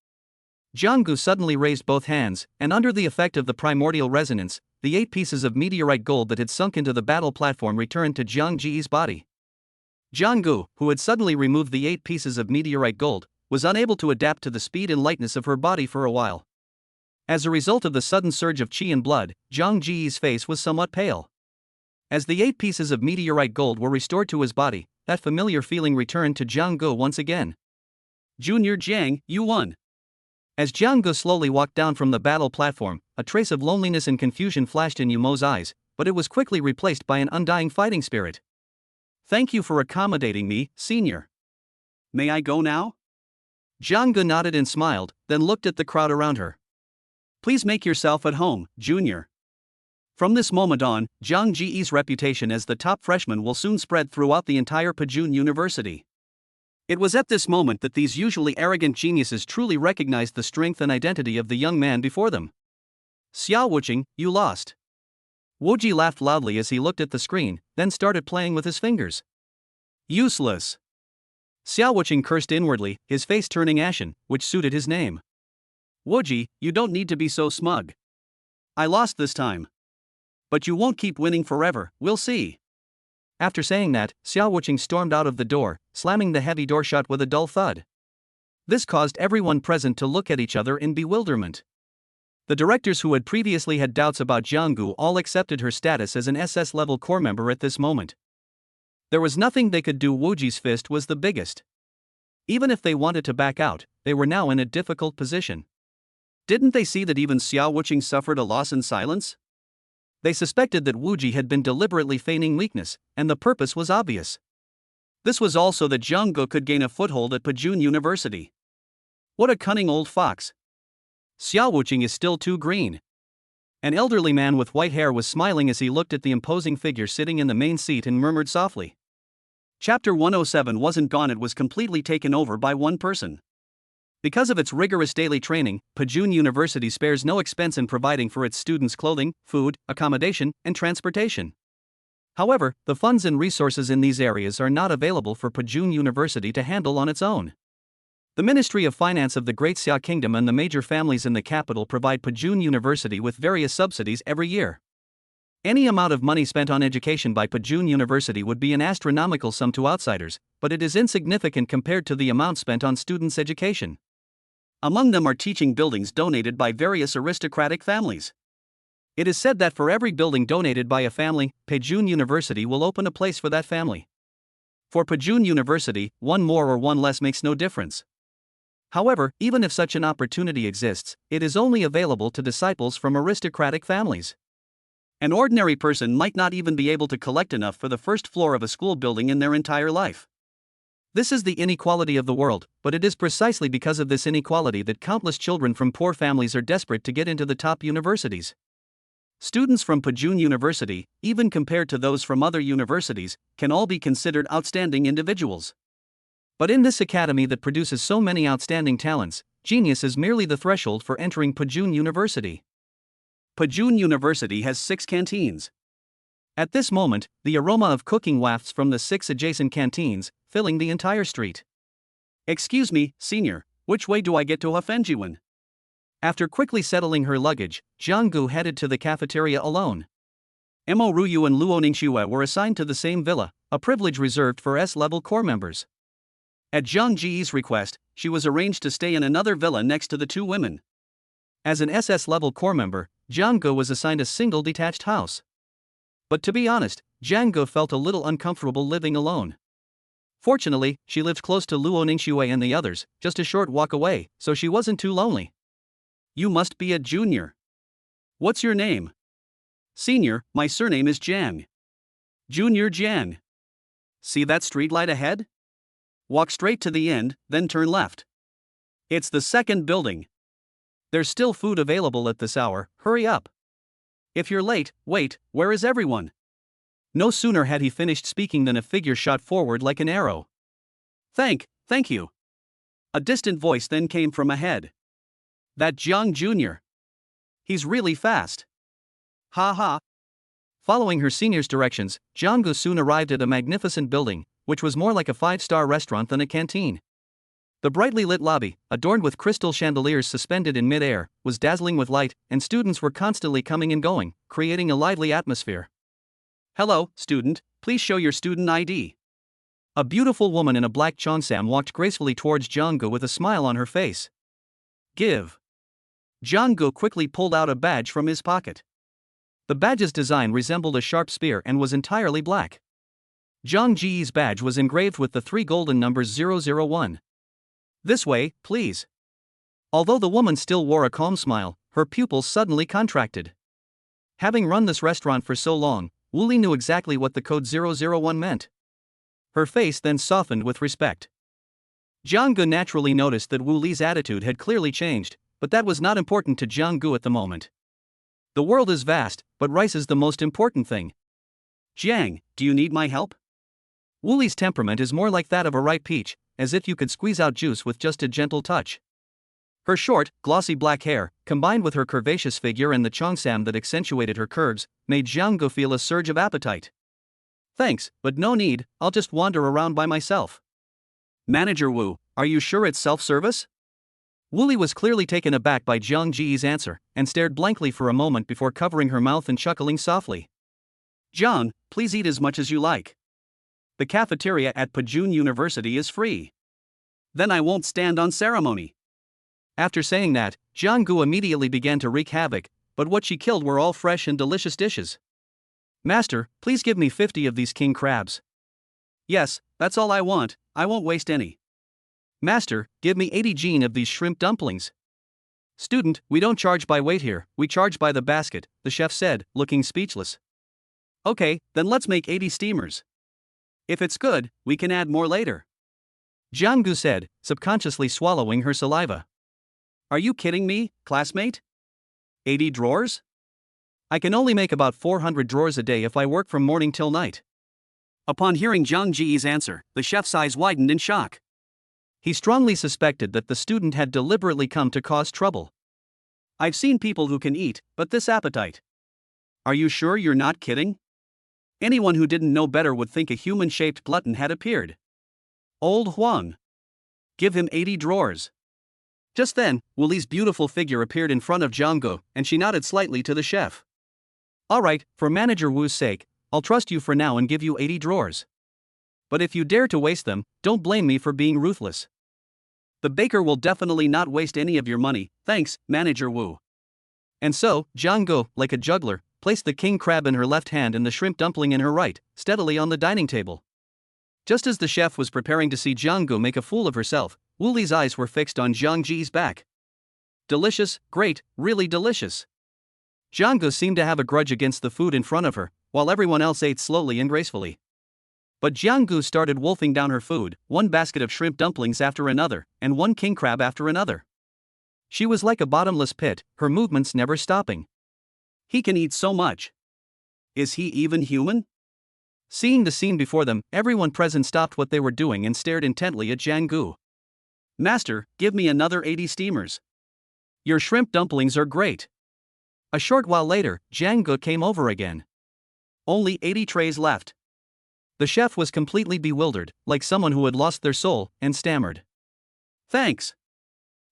Jianggu suddenly raised both hands, and under the effect of the primordial resonance, the 8 pieces of meteorite gold that had sunk into the battle platform returned to Jiang Ji's body. Jianggu, who had suddenly removed the 8 pieces of meteorite gold, was unable to adapt to the speed and lightness of her body for a while. As a result of the sudden surge of qi and blood, Jiang Ji's face was somewhat pale. As the 8 pieces of meteorite gold were restored to his body, that familiar feeling returned to Jiang Gu once again. Junior Jiang, you won. As Jiang Gu slowly walked down from the battle platform, a trace of loneliness and confusion flashed in Yu Mo's eyes, but it was quickly replaced by an undying fighting spirit. Thank you for accommodating me, senior. May I go now? Jiang Gu nodded and smiled, then looked at the crowd around her. Please make yourself at home, junior. From this moment on, Jiang Ji's reputation as the top freshman will soon spread throughout the entire Pajun University. It was at this moment that these usually arrogant geniuses truly recognized the strength and identity of the young man before them. Xiao Wuqing, you lost. Wuji laughed loudly as he looked at the screen, then started playing with his fingers. Useless. Xiao Wuqing cursed inwardly, his face turning ashen, which suited his name. Wuji, you don't need to be so smug. I lost this time. But you won't keep winning forever, we'll see. After saying that, Xiao Wuqing stormed out of the door, slamming the heavy door shut with a dull thud. This caused everyone present to look at each other in bewilderment. The directors who had previously had doubts about Jiang Gu all accepted her status as an SS-level core member at this moment. There was nothing they could do. Wuji's fist was the biggest. Even if they wanted to back out, they were now in a difficult position. Didn't they see that even Xiao Wuqing suffered a loss in silence? They suspected that Wuji had been deliberately feigning weakness, and the purpose was obvious. This was all so that Jiang Gu could gain a foothold at Pajun University. What a cunning old fox. Xiao Wuqing is still too green. An elderly man with white hair was smiling as he looked at the imposing figure sitting in the main seat and murmured softly. Chapter 107 wasn't gone, it was completely taken over by one person. Because of its rigorous daily training, Pajun University spares no expense in providing for its students clothing, food, accommodation, and transportation. However, the funds and resources in these areas are not available for Pajun University to handle on its own. The Ministry of Finance of the Great Xia Kingdom and the major families in the capital provide Pajun University with various subsidies every year. Any amount of money spent on education by Pajun University would be an astronomical sum to outsiders, but it is insignificant compared to the amount spent on students' education. Among them are teaching buildings donated by various aristocratic families. It is said that for every building donated by a family, Pajun University will open a place for that family. For Pajun University, one more or one less makes no difference. However, even if such an opportunity exists, it is only available to disciples from aristocratic families. An ordinary person might not even be able to collect enough for the first floor of a school building in their entire life. This is the inequality of the world, but it is precisely because of this inequality that countless children from poor families are desperate to get into the top universities. Students from Pajun University, even compared to those from other universities, can all be considered outstanding individuals. But in this academy that produces so many outstanding talents, genius is merely the threshold for entering Pajun University. Pajun University has 6 canteens. At this moment, the aroma of cooking wafts from the 6 adjacent canteens, filling the entire street. Excuse me, senior, which way do I get to Hafenjiwan? After quickly settling her luggage, Jiang Gu headed to the cafeteria alone. Mo Ruyu and Luo Ningxue were assigned to the same villa, a privilege reserved for S-level core members. At Jiang Ji's request, she was arranged to stay in another villa next to the 2 women. As an SS-level core member, Jiang Gu was assigned a single detached house. But to be honest, Jiang Gu felt a little uncomfortable living alone. Fortunately, she lived close to Luo Ningxue and the others, just a short walk away, so she wasn't too lonely. You must be a junior. What's your name? Senior, my surname is Jiang. Junior Jiang. See that streetlight ahead? Walk straight to the end, then turn left. It's the second building. There's still food available at this hour, hurry up. If you're late, wait, where is everyone? No sooner had he finished speaking than a figure shot forward like an arrow. Thank you. A distant voice then came from ahead. That Jiang Jr. He's really fast. Ha ha. Following her senior's directions, Jiang Gu soon arrived at a magnificent building, which was more like a 5-star restaurant than a canteen. The brightly lit lobby, adorned with crystal chandeliers suspended in mid-air, was dazzling with light, and students were constantly coming and going, creating a lively atmosphere. Hello, student, please show your student ID. A beautiful woman in a black cheongsam walked gracefully towards Jiang Gu with a smile on her face. Give. Jiang Gu quickly pulled out a badge from his pocket. The badge's design resembled a sharp spear and was entirely black. Zhang Ji's badge was engraved with the 3 golden numbers 001. "This way, please." Although the woman still wore a calm smile, her pupils suddenly contracted. Having run this restaurant for so long, Wu Li knew exactly what the code 001 meant. Her face then softened with respect. Jiang Gu naturally noticed that Wu Li's attitude had clearly changed, but that was not important to Jiang Gu at the moment. The world is vast, but rice is the most important thing. Jiang, do you need my help? Wu Li's temperament is more like that of a ripe peach, as if you could squeeze out juice with just a gentle touch. Her short, glossy black hair, combined with her curvaceous figure and the cheongsam that accentuated her curves, made Jiang Gu feel a surge of appetite. "Thanks, but no need, I'll just wander around by myself." "Manager Wu, are you sure it's self-service?" Wu Li was clearly taken aback by Zhang Ji's answer, and stared blankly for a moment before covering her mouth and chuckling softly. "Jiang, please eat as much as you like. The cafeteria at Pajun University is free. Then I won't stand on ceremony." After saying that, Jiang Gu immediately began to wreak havoc, but what she killed were all fresh and delicious dishes. "Master, please give me 50 of these king crabs." "Yes, that's all I want, I won't waste any." "Master, give me 80 jin of these shrimp dumplings." "Student, we don't charge by weight here, we charge by the basket," the chef said, looking speechless. "Okay, then let's make 80 steamers. If it's good, we can add more later," Jiang Gu said, subconsciously swallowing her saliva. "Are you kidding me, classmate? 80 drawers? I can only make about 400 drawers a day if I work from morning till night." Upon hearing Zhang Ji's answer, the chef's eyes widened in shock. He strongly suspected that the student had deliberately come to cause trouble. "I've seen people who can eat, but this appetite. Are you sure you're not kidding? Anyone who didn't know better would think a human-shaped glutton had appeared. Old Huang. Give him 80 drawers." Just then, Wu Li's beautiful figure appeared in front of Jiang Gu, and she nodded slightly to the chef. "All right, for Manager Wu's sake, I'll trust you for now and give you 80 drawers. But if you dare to waste them, don't blame me for being ruthless." "The baker will definitely not waste any of your money, thanks, Manager Wu." And so, Jiang Gu, like a juggler, placed the king crab in her left hand and the shrimp dumpling in her right, steadily on the dining table. Just as the chef was preparing to see Jiang Gu make a fool of herself, Wu Li's eyes were fixed on Zhang Ji's back. "Delicious, great, really delicious." Jiang Gu seemed to have a grudge against the food in front of her, while everyone else ate slowly and gracefully. But Jiang Gu started wolfing down her food, one basket of shrimp dumplings after another, and one king crab after another. She was like a bottomless pit, her movements never stopping. "He can eat so much. Is he even human?" Seeing the scene before them, everyone present stopped what they were doing and stared intently at Jiang Gu. "Master, give me another 80 steamers. Your shrimp dumplings are great." A short while later, Jiang Gu came over again. "Only 80 trays left." The chef was completely bewildered, like someone who had lost their soul, and stammered, "Thanks."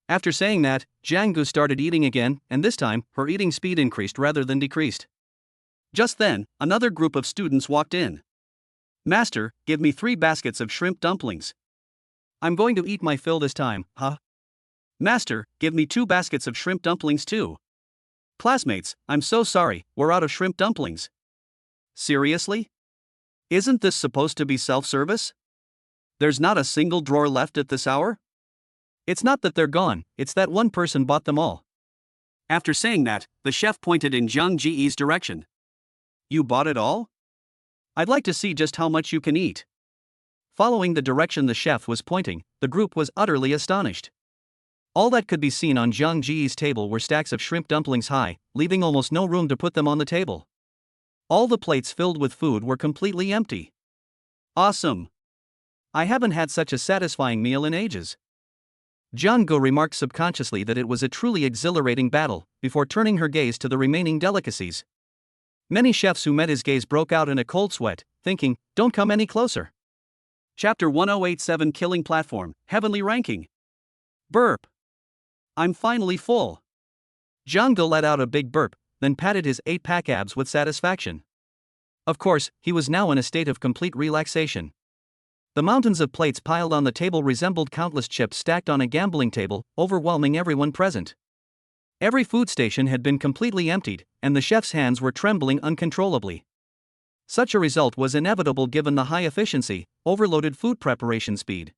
After saying that, Jiang Gu started eating again, and this time, her eating speed increased rather than decreased. Just then, another group of students walked in. "Master, give me 3 baskets of shrimp dumplings." "I'm going to eat my fill this time, huh?" "Master, give me 2 baskets of shrimp dumplings too." "Classmates, I'm so sorry, we're out of shrimp dumplings." "Seriously? Isn't this supposed to be self-service? There's not a single drawer left at this hour?" "It's not that they're gone, it's that one person bought them all." After saying that, the chef pointed in Zhang Ji's direction. "You bought it all? I'd like to see just how much you can eat." Following the direction the chef was pointing, the group was utterly astonished. All that could be seen on Zhang Ji's table were stacks of shrimp dumplings high, leaving almost no room to put them on the table. All the plates filled with food were completely empty. "Awesome. I haven't had such a satisfying meal in ages." Jiang Gu remarked subconsciously that it was a truly exhilarating battle, before turning her gaze to the remaining delicacies. Many chefs who met his gaze broke out in a cold sweat, thinking, "Don't come any closer." Chapter 1087 Killing Platform, Heavenly Ranking. Burp. I'm finally full. Jiang Gu let out a big burp, then patted his 8-pack abs with satisfaction. Of course, he was now in a state of complete relaxation. The mountains of plates piled on the table resembled countless chips stacked on a gambling table, overwhelming everyone present. Every food station had been completely emptied, and the chef's hands were trembling uncontrollably. Such a result was inevitable given the high efficiency, overloaded food preparation speed.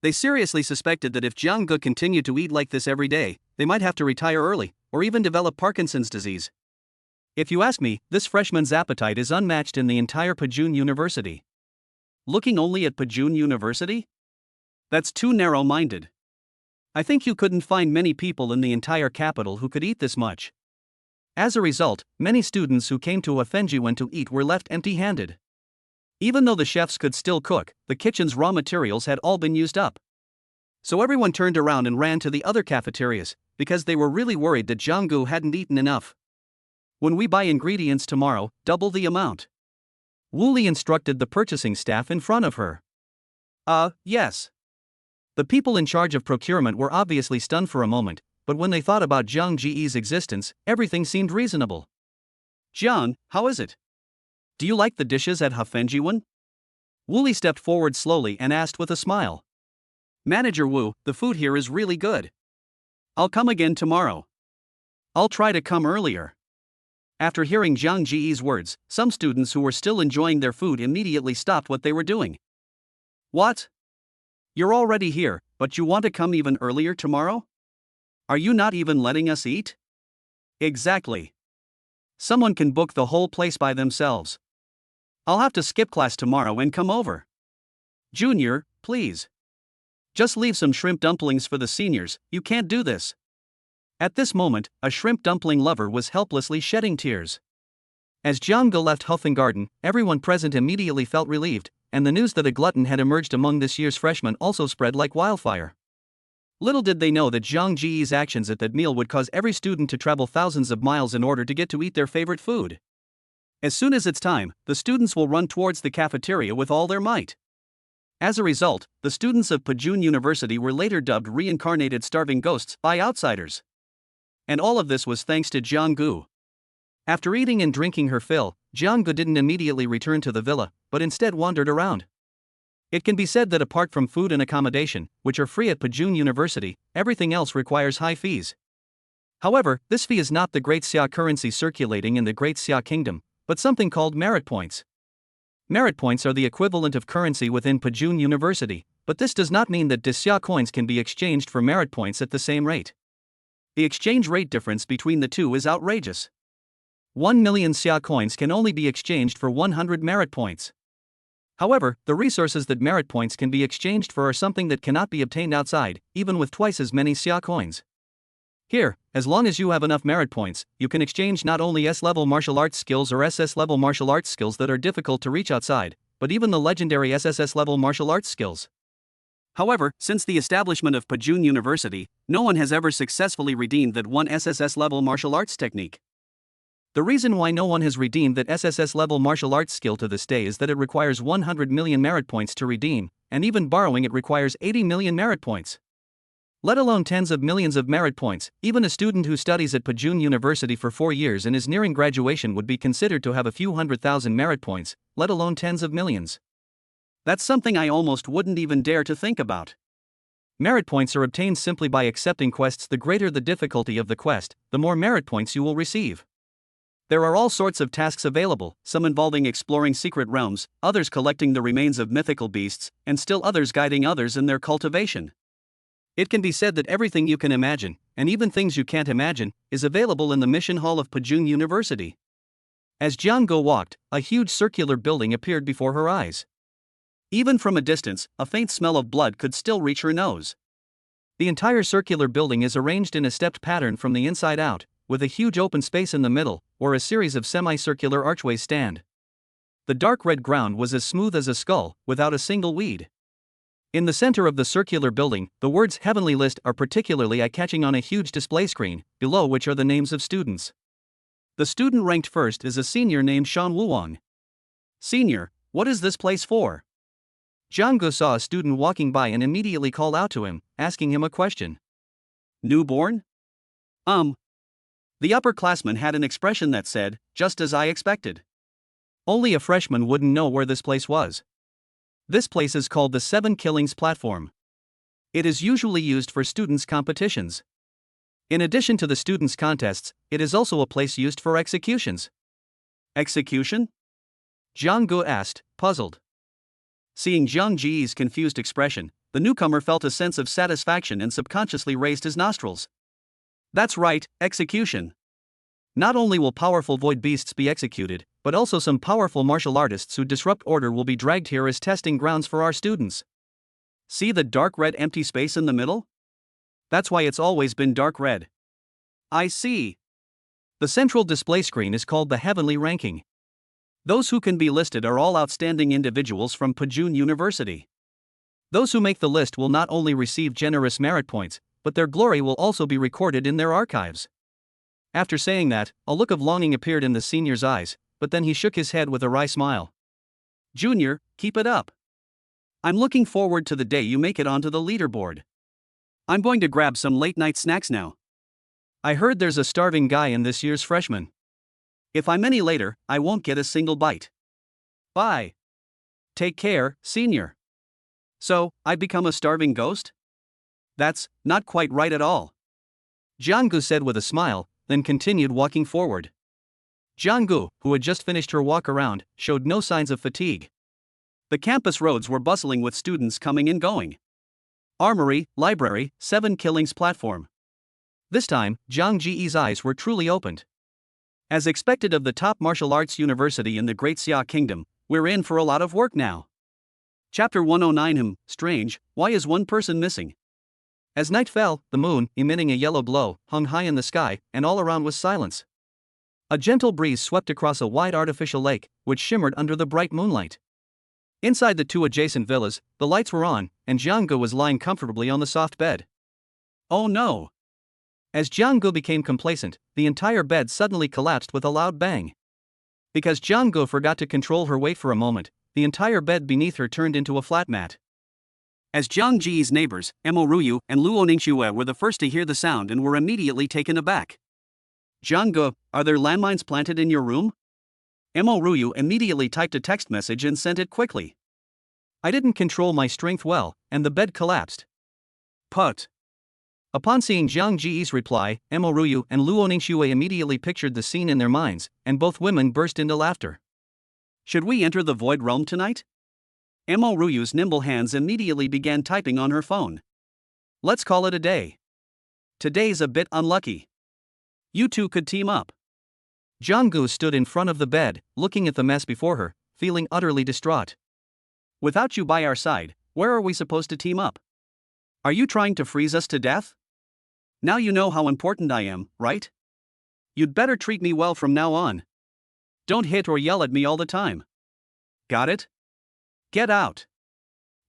They seriously suspected that if Jiang continued to eat like this every day, they might have to retire early, or even develop Parkinson's disease. If you ask me, this freshman's appetite is unmatched in the entire Pajun University. Looking only at Pajun University? That's too narrow-minded. I think you couldn't find many people in the entire capital who could eat this much. As a result, many students who came to Afenjuan to eat were left empty-handed. Even though the chefs could still cook, the kitchen's raw materials had all been used up. So everyone turned around and ran to the other cafeterias, because they were really worried that Jianggu hadn't eaten enough. When we buy ingredients tomorrow, double the amount. Wu Li instructed the purchasing staff in front of her. Yes. The people in charge of procurement were obviously stunned for a moment, but when they thought about Jiang Ji's existence, everything seemed reasonable. Jiang, how is it? Do you like the dishes at Hafenjiwan? Wu Li stepped forward slowly and asked with a smile. Manager Wu, the food here is really good. I'll come again tomorrow. I'll try to come earlier. After hearing Jiang Ji's words, some students who were still enjoying their food immediately stopped what they were doing. What? You're already here, but you want to come even earlier tomorrow? Are you not even letting us eat? Exactly. Someone can book the whole place by themselves. I'll have to skip class tomorrow and come over. Junior, please. Just leave some shrimp dumplings for the seniors, you can't do this. At this moment, a shrimp dumpling lover was helplessly shedding tears. As Jiangge left Hofengarten, everyone present immediately felt relieved, and the news that a glutton had emerged among this year's freshmen also spread like wildfire. Little did they know that Jiang Ji's actions at that meal would cause every student to travel thousands of miles in order to get to eat their favorite food. As soon as it's time, the students will run towards the cafeteria with all their might. As a result, the students of Pajun University were later dubbed reincarnated starving ghosts by outsiders. And all of this was thanks to Jianggu. After eating and drinking her fill, Jianggu didn't immediately return to the villa, but instead wandered around. It can be said that apart from food and accommodation, which are free at Pajun University, everything else requires high fees. However, this fee is not the Great Xia currency circulating in the Great Xia Kingdom, but something called merit points. Merit points are the equivalent of currency within Pajun University, but this does not mean that Xia coins can be exchanged for merit points at the same rate. The exchange rate difference between the two is outrageous. 1 million Xia coins can only be exchanged for 100 merit points. However, the resources that merit points can be exchanged for are something that cannot be obtained outside, even with twice as many Xia coins. Here, as long as you have enough merit points, you can exchange not only S-level martial arts skills or SS-level martial arts skills that are difficult to reach outside, but even the legendary SSS-level martial arts skills. However, since the establishment of Pajun University, no one has ever successfully redeemed that one SSS-level martial arts technique. The reason why no one has redeemed that SSS-level martial arts skill to this day is that it requires 100 million merit points to redeem, and even borrowing it requires 80 million merit points. Let alone tens of millions of merit points, even a student who studies at Pajun University for 4 years and is nearing graduation would be considered to have a few 100,000 merit points, let alone tens of millions. That's something I almost wouldn't even dare to think about. Merit points are obtained simply by accepting quests. The greater the difficulty of the quest, the more merit points you will receive. There are all sorts of tasks available, some involving exploring secret realms, others collecting the remains of mythical beasts, and still others guiding others in their cultivation. It can be said that everything you can imagine, and even things you can't imagine, is available in the mission hall of Pajun University. As Jianggo walked, a huge circular building appeared before her eyes. Even from a distance, a faint smell of blood could still reach her nose. The entire circular building is arranged in a stepped pattern from the inside out, with a huge open space in the middle, where a series of semicircular archways stand. The dark red ground was as smooth as a skull, without a single weed. In the center of the circular building, the words Heavenly List are particularly eye-catching on a huge display screen, below which are the names of students. The student ranked first is a senior named Shan Wuwang. Senior, what is this place for? Jianggu saw a student walking by and immediately called out to him, asking him a question. Newborn? The upperclassman had an expression that said, just as I expected. Only a freshman wouldn't know where this place was. This place is called the 7 Killings Platform. It is usually used for students' competitions. In addition to the students' contests, it is also a place used for executions. Execution? Jiang Gu asked, puzzled. Seeing Jiang Ji's confused expression, the newcomer felt a sense of satisfaction and subconsciously raised his nostrils. That's right, execution. Not only will powerful void beasts be executed, but also some powerful martial artists who disrupt order will be dragged here as testing grounds for our students. See the dark red empty space in the middle? That's why it's always been dark red. I see. The central display screen is called the Heavenly Ranking. Those who can be listed are all outstanding individuals from Pajun University. Those who make the list will not only receive generous merit points, but their glory will also be recorded in their archives. After saying that, a look of longing appeared in the senior's eyes, but then he shook his head with a wry smile. Junior, keep it up. I'm looking forward to the day you make it onto the leaderboard. I'm going to grab some late-night snacks now. I heard there's a starving guy in this year's freshman. If I'm any later, I won't get a single bite. Bye. Take care, senior. So, I've become a starving ghost? That's not quite right at all. Jiang Gu said with a smile, then continued walking forward. Jiang Gu, who had just finished her walk around, showed no signs of fatigue. The campus roads were bustling with students coming and going. Armory, library, 7 killings platform. This time, Jiang Ji's eyes were truly opened. As expected of the top martial arts university in the Great Xia Kingdom, we're in for a lot of work now. Chapter 109 Strange, why is one person missing? As night fell, the moon, emitting a yellow glow, hung high in the sky, and all around was silence. A gentle breeze swept across a wide artificial lake, which shimmered under the bright moonlight. Inside the 2 adjacent villas, the lights were on, and Jiang Gu was lying comfortably on the soft bed. Oh no! As Jiang Gu became complacent, the entire bed suddenly collapsed with a loud bang. Because Jiang Gu forgot to control her weight for a moment, the entire bed beneath her turned into a flat mat. As Jiang Ji's neighbors, Mo Ruyu and Luo Ningxue were the first to hear the sound and were immediately taken aback. Jiang Gu, are there landmines planted in your room? Mo Ruyu immediately typed a text message and sent it quickly. I didn't control my strength well, and the bed collapsed. Put. Upon seeing Jiang Ji's reply, Mo Ruyu and Luo Ningxue immediately pictured the scene in their minds, and both women burst into laughter. Should we enter the Void Realm tonight? Mo Ruyu's nimble hands immediately began typing on her phone. Let's call it a day. Today's a bit unlucky. You two could team up. Jiang Gu stood in front of the bed, looking at the mess before her, feeling utterly distraught. Without you by our side, where are we supposed to team up? Are you trying to freeze us to death? Now you know how important I am, right? You'd better treat me well from now on. Don't hit or yell at me all the time. Got it? Get out.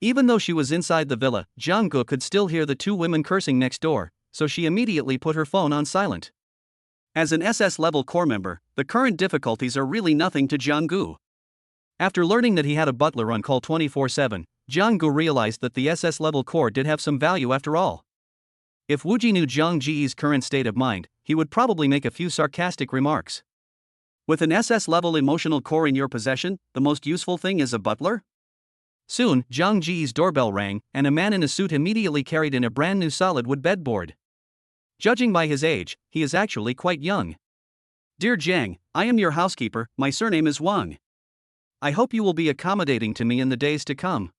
Even though she was inside the villa, Jiang Gu could still hear the 2 women cursing next door, so she immediately put her phone on silent. As an SS-level core member, the current difficulties are really nothing to Jiang Gu. After learning that he had a butler on call 24/7, Jiang Gu realized that the SS-level core did have some value after all. If Wuji knew Jiang Ji's current state of mind, he would probably make a few sarcastic remarks. With an SS-level emotional core in your possession, the most useful thing is a butler? Soon, Jiang Ji's doorbell rang, and a man in a suit immediately carried in a brand new solid wood bedboard. Judging by his age, he is actually quite young. Dear Jiang, I am your housekeeper, my surname is Wang. I hope you will be accommodating to me in the days to come.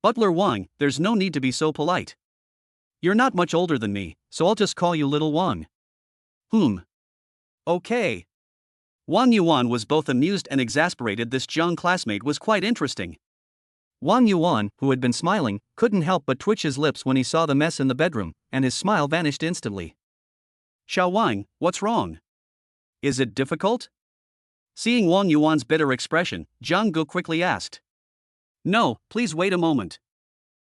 Butler Wang, there's no need to be so polite. You're not much older than me, so I'll just call you Little Wang. Okay. Wang Yuan was both amused and exasperated. This Jiang classmate was quite interesting. Wang Yuan, who had been smiling, couldn't help but twitch his lips when he saw the mess in the bedroom, and his smile vanished instantly. Xiao Wang, what's wrong? Is it difficult? Seeing Wang Yuan's bitter expression, Jiang Gu quickly asked. No, please wait a moment.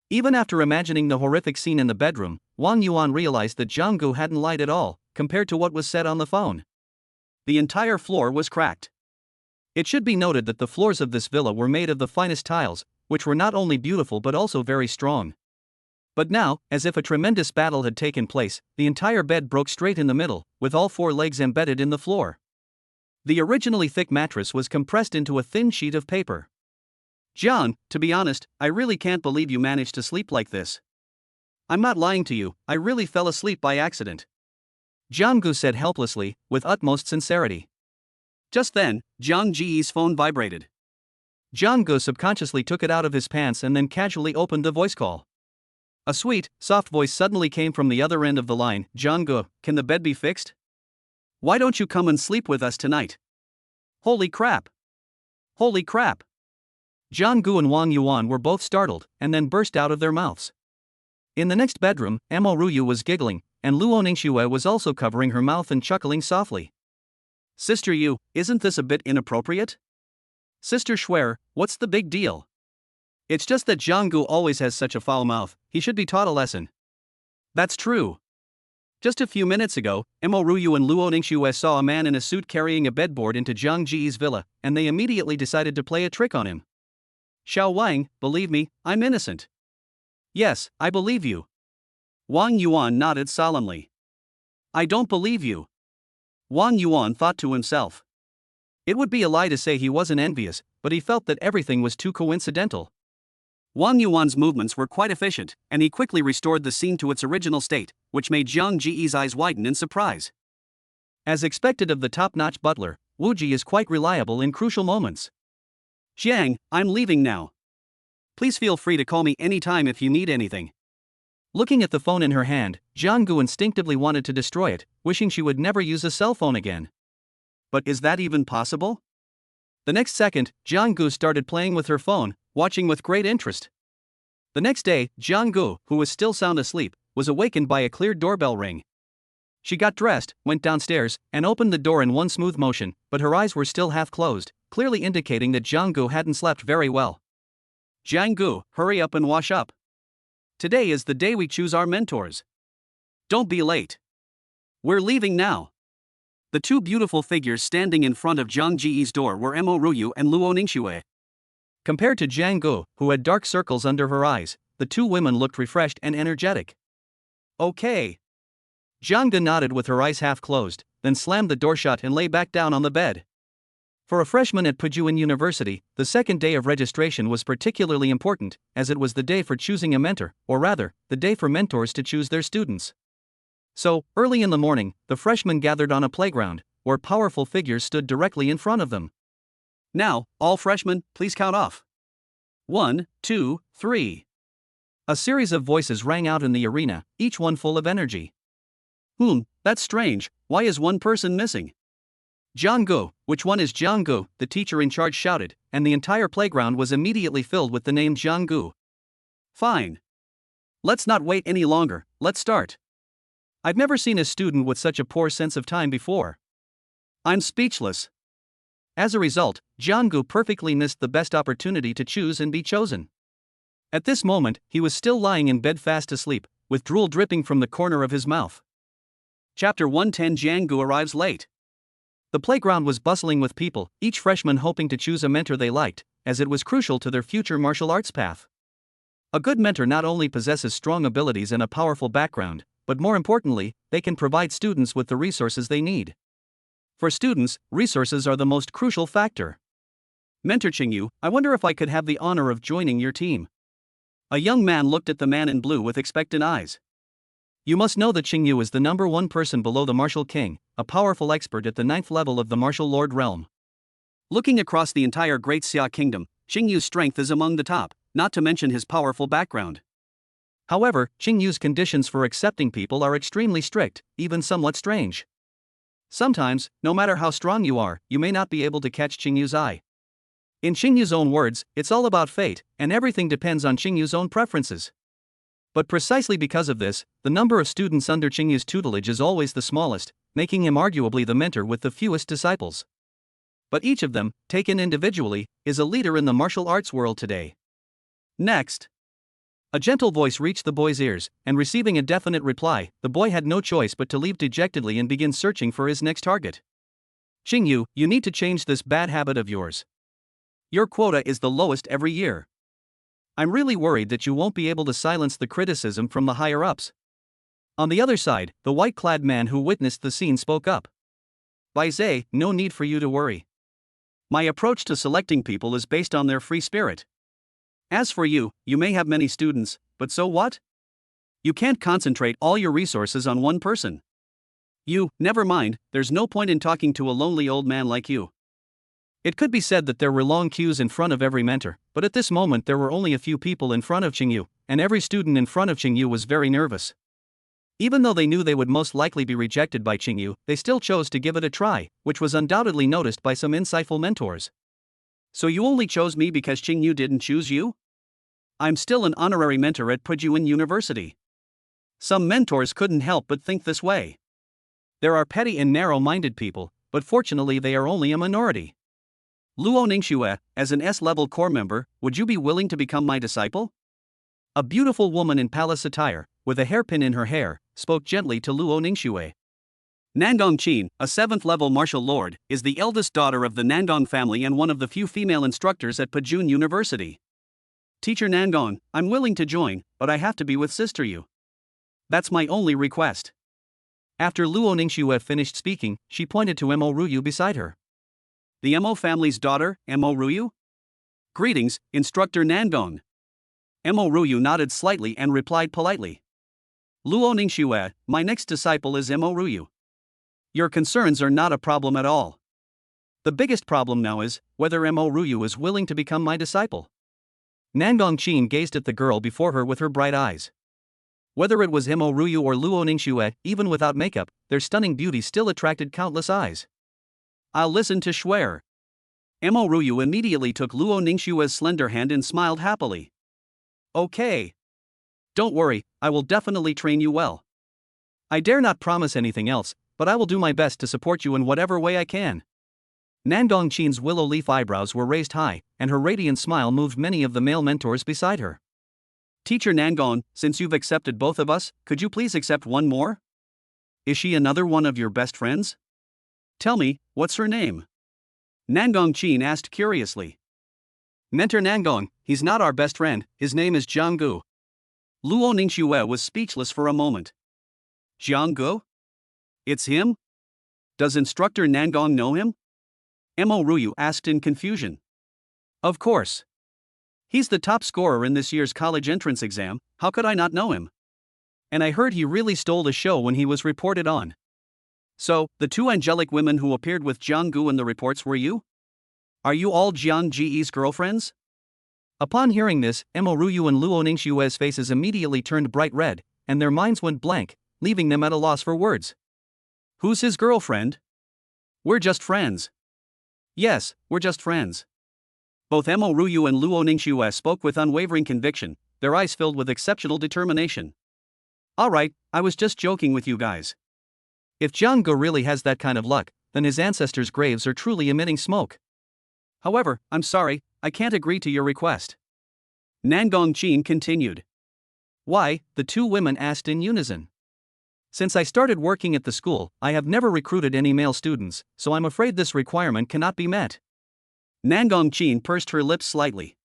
Even after imagining the horrific scene in the bedroom, Wang Yuan realized that Jiang Gu hadn't lied at all, compared to what was said on the phone. The entire floor was cracked. It should be noted that the floors of this villa were made of the finest tiles, which were not only beautiful but also very strong. But now, as if a tremendous battle had taken place, the entire bed broke straight in the middle, with all 4 legs embedded in the floor. The originally thick mattress was compressed into a thin sheet of paper. Jiang, to be honest, I really can't believe you managed to sleep like this. I'm not lying to you, I really fell asleep by accident. Jiang Gu said helplessly, with utmost sincerity. Just then, Jiang Ji's phone vibrated. Jiang subconsciously took it out of his pants and then casually opened the voice call. A sweet, soft voice suddenly came from the other end of the line. Jiang, can the bed be fixed? Why don't you come and sleep with us tonight? Holy crap! Holy crap! Jiang and Wang Yuan were both startled and then burst out of their mouths. In the next bedroom, Mo Ruyu was giggling, and Luo Ningxue was also covering her mouth and chuckling softly. Sister Yu, isn't this a bit inappropriate? Sister Schwer, what's the big deal? It's just that Jiang always has such a foul mouth, he should be taught a lesson. That's true. Just a few minutes ago, Mo Ruyu and Luo Ningxue saw a man in a suit carrying a bedboard into Jiang Ji's villa, and they immediately decided to play a trick on him. Xiao Wang, believe me, I'm innocent. Yes, I believe you. Wang Yuan nodded solemnly. I don't believe you. Wang Yuan thought to himself. It would be a lie to say he wasn't envious, but he felt that everything was too coincidental. Wang Yuan's movements were quite efficient, and he quickly restored the scene to its original state, which made Jiang Ji's eyes widen in surprise. As expected of the top-notch butler, Wu Ji is quite reliable in crucial moments. Jiang, I'm leaving now. Please feel free to call me anytime if you need anything. Looking at the phone in her hand, Jiang instinctively wanted to destroy it, wishing she would never use a cell phone again. But is that even possible? The next second, Jiang started playing with her phone, watching with great interest. The next day, Jiang, who was still sound asleep, was awakened by a clear doorbell ring. She got dressed, went downstairs, and opened the door in one smooth motion, but her eyes were still half closed, clearly indicating that Jiang hadn't slept very well. Jiang, hurry up and wash up. Today is the day we choose our mentors. Don't be late. We're leaving now. The two beautiful figures standing in front of Jiang Ji's door were Mo Ruyu and Luo Ningxue. Compared to Jiang, who had dark circles under her eyes, the two women looked refreshed and energetic. Okay. Jiang nodded with her eyes half closed, then slammed the door shut and lay back down on the bed. For a freshman at Pujuan University, the second day of registration was particularly important, as it was the day for choosing a mentor, or rather, the day for mentors to choose their students. So, early in the morning, the freshmen gathered on a playground, where powerful figures stood directly in front of them. Now, all freshmen, please count off. 1, 2, 3. A series of voices rang out in the arena, each one full of energy. That's strange, why is one person missing? Jiang, which one is Jiang? The teacher in charge shouted, and the entire playground was immediately filled with the name Jiang. Fine. Let's not wait any longer, let's start. I've never seen a student with such a poor sense of time before. I'm speechless. As a result, Jiang perfectly missed the best opportunity to choose and be chosen. At this moment, he was still lying in bed fast asleep, with drool dripping from the corner of his mouth. Chapter 110. Jiang arrives late. The playground was bustling with people, each freshman hoping to choose a mentor they liked, as it was crucial to their future martial arts path. A good mentor not only possesses strong abilities and a powerful background, but more importantly, they can provide students with the resources they need. For students, resources are the most crucial factor. Mentor Qingyu, I wonder if I could have the honor of joining your team. A young man looked at the man in blue with expectant eyes. You must know that Qingyu is the number one person below the Martial King, a powerful expert at the 9th level of the Martial Lord realm. Looking across the entire Great Xia Kingdom, Qingyu's strength is among the top, not to mention his powerful background. However, Qingyu's conditions for accepting people are extremely strict, even somewhat strange. Sometimes, no matter how strong you are, you may not be able to catch Qingyu's eye. In Qingyu's own words, it's all about fate, and everything depends on Qingyu's own preferences. But precisely because of this, the number of students under Qingyu's tutelage is always the smallest, making him arguably the mentor with the fewest disciples. But each of them, taken individually, is a leader in the martial arts world today. Next. A gentle voice reached the boy's ears, and receiving a definite reply, the boy had no choice but to leave dejectedly and begin searching for his next target. Qingyu, you need to change this bad habit of yours. Your quota is the lowest every year. I'm really worried that you won't be able to silence the criticism from the higher-ups. On the other side, the white-clad man who witnessed the scene spoke up. Bai Zhe, no need for you to worry. My approach to selecting people is based on their free spirit. As for you, you may have many students, but so what? You can't concentrate all your resources on one person. Never mind, there's no point in talking to a lonely old man like you. It could be said that there were long queues in front of every mentor, but at this moment there were only a few people in front of Qingyu, and every student in front of Qingyu was very nervous. Even though they knew they would most likely be rejected by Qingyu, they still chose to give it a try, which was undoubtedly noticed by some insightful mentors. So you only chose me because Qingyu didn't choose you? I'm still an honorary mentor at Pujuan University. Some mentors couldn't help but think this way. There are petty and narrow-minded people, but fortunately they are only a minority. Luo Ningxue, as an S-level core member, would you be willing to become my disciple? A beautiful woman in palace attire, with a hairpin in her hair, spoke gently to Luo Ningxue. Nangong Qin, a 7th-level martial lord, is the eldest daughter of the Nangong family and one of the few female instructors at Pujuan University. Teacher Nangong, I'm willing to join, but I have to be with Sister Yu. That's my only request. After Luo Ningxue finished speaking, she pointed to Mo Ruyu beside her. The Mo family's daughter, Mo Ruyu? Greetings, Instructor Nangong. Mo Ruyu nodded slightly and replied politely. Luo Ningxue, my next disciple is Mo Ruyu. Your concerns are not a problem at all. The biggest problem now is whether Mo Ruyu is willing to become my disciple. Nangong Qin gazed at the girl before her with her bright eyes. Whether it was Mo Ruyu or Luo Ningxue, even without makeup, their stunning beauty still attracted countless eyes. I'll listen to swear. Mo Ruyu immediately took Luo Ningxue's slender hand and smiled happily. Okay. Don't worry, I will definitely train you well. I dare not promise anything else, but I will do my best to support you in whatever way I can. Nangong Qin's willow leaf eyebrows were raised high, and her radiant smile moved many of the male mentors beside her. Teacher Nangong, since you've accepted both of us, could you please accept one more? Is she another one of your best friends? Tell me, what's her name? Nangong Qin asked curiously. Mentor Nangong, he's not our best friend, his name is Jianggu. Luo Ningxue was speechless for a moment. Jianggu? It's him? Does Instructor Nangong know him? Mo Ruyu asked in confusion. Of course. He's the top scorer in this year's college entrance exam, how could I not know him? And I heard he really stole the show when he was reported on. So, the two angelic women who appeared with Jianggu in the reports were you? Are you all Jiang Ji's girlfriends? Upon hearing this, Mo Ruyu and Luo Ningxue's faces immediately turned bright red, and their minds went blank, leaving them at a loss for words. Who's his girlfriend? We're just friends. Yes, we're just friends. Both Mo Ruyu and Luo Ningxue spoke with unwavering conviction, their eyes filled with exceptional determination. Alright, I was just joking with you guys. If Jianggu really has that kind of luck, then his ancestors' graves are truly emitting smoke. However, I'm sorry, I can't agree to your request. Nangong Qin continued. Why? The two women asked in unison. Since I started working at the school, I have never recruited any male students, so I'm afraid this requirement cannot be met. Nangong Qin pursed her lips slightly.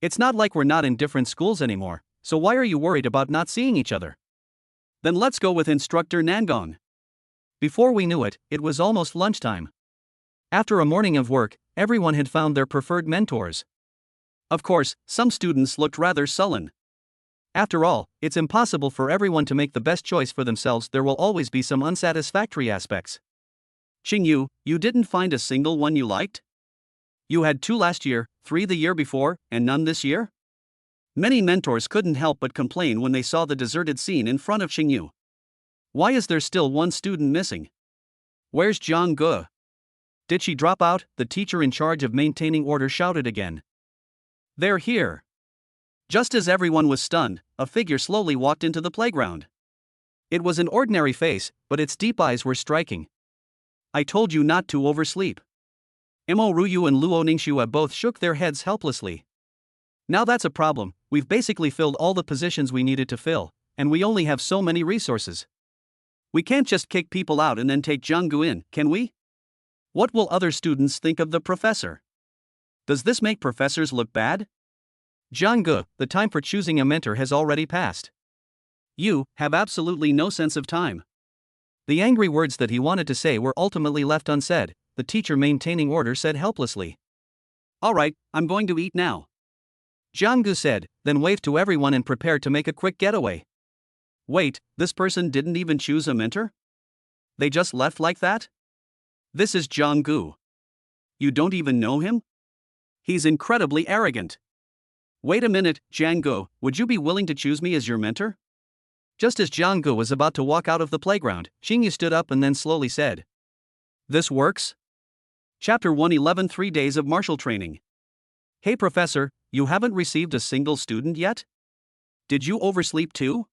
It's not like we're not in different schools anymore, so why are you worried about not seeing each other? Then let's go with Instructor Nangong. Before we knew it, it was almost lunchtime. After a morning of work, everyone had found their preferred mentors. Of course, some students looked rather sullen. After all, it's impossible for everyone to make the best choice for themselves. There will always be some unsatisfactory aspects. Qingyu, you didn't find a single one you liked? You had 2 last year, 3 the year before, and none this year? Many mentors couldn't help but complain when they saw the deserted scene in front of Qingyu. Why is there still one student missing? Where's Jianggu? Did she drop out? The teacher in charge of maintaining order shouted again. They're here. Just as everyone was stunned, a figure slowly walked into the playground. It was an ordinary face, but its deep eyes were striking. I told you not to oversleep. Mo Ruyu and Luo Ningxue both shook their heads helplessly. Now that's a problem, we've basically filled all the positions we needed to fill, and we only have so many resources. We can't just kick people out and then take Jianggu in, can we? What will other students think of the professor? Does this make professors look bad? Jianggu, the time for choosing a mentor has already passed. You have absolutely no sense of time. The angry words that he wanted to say were ultimately left unsaid, the teacher maintaining order said helplessly. Alright, I'm going to eat now. Jianggu said, then waved to everyone and prepared to make a quick getaway. Wait, this person didn't even choose a mentor? They just left like that? This is Jianggu. You don't even know him? He's incredibly arrogant. Wait a minute, Jiang Gu, would you be willing to choose me as your mentor? Just as Jiang Gu was about to walk out of the playground, Xingyu stood up and then slowly said, This works? Chapter 111 3 Days of Martial Training. Hey professor, you haven't received a single student yet? Did you oversleep too?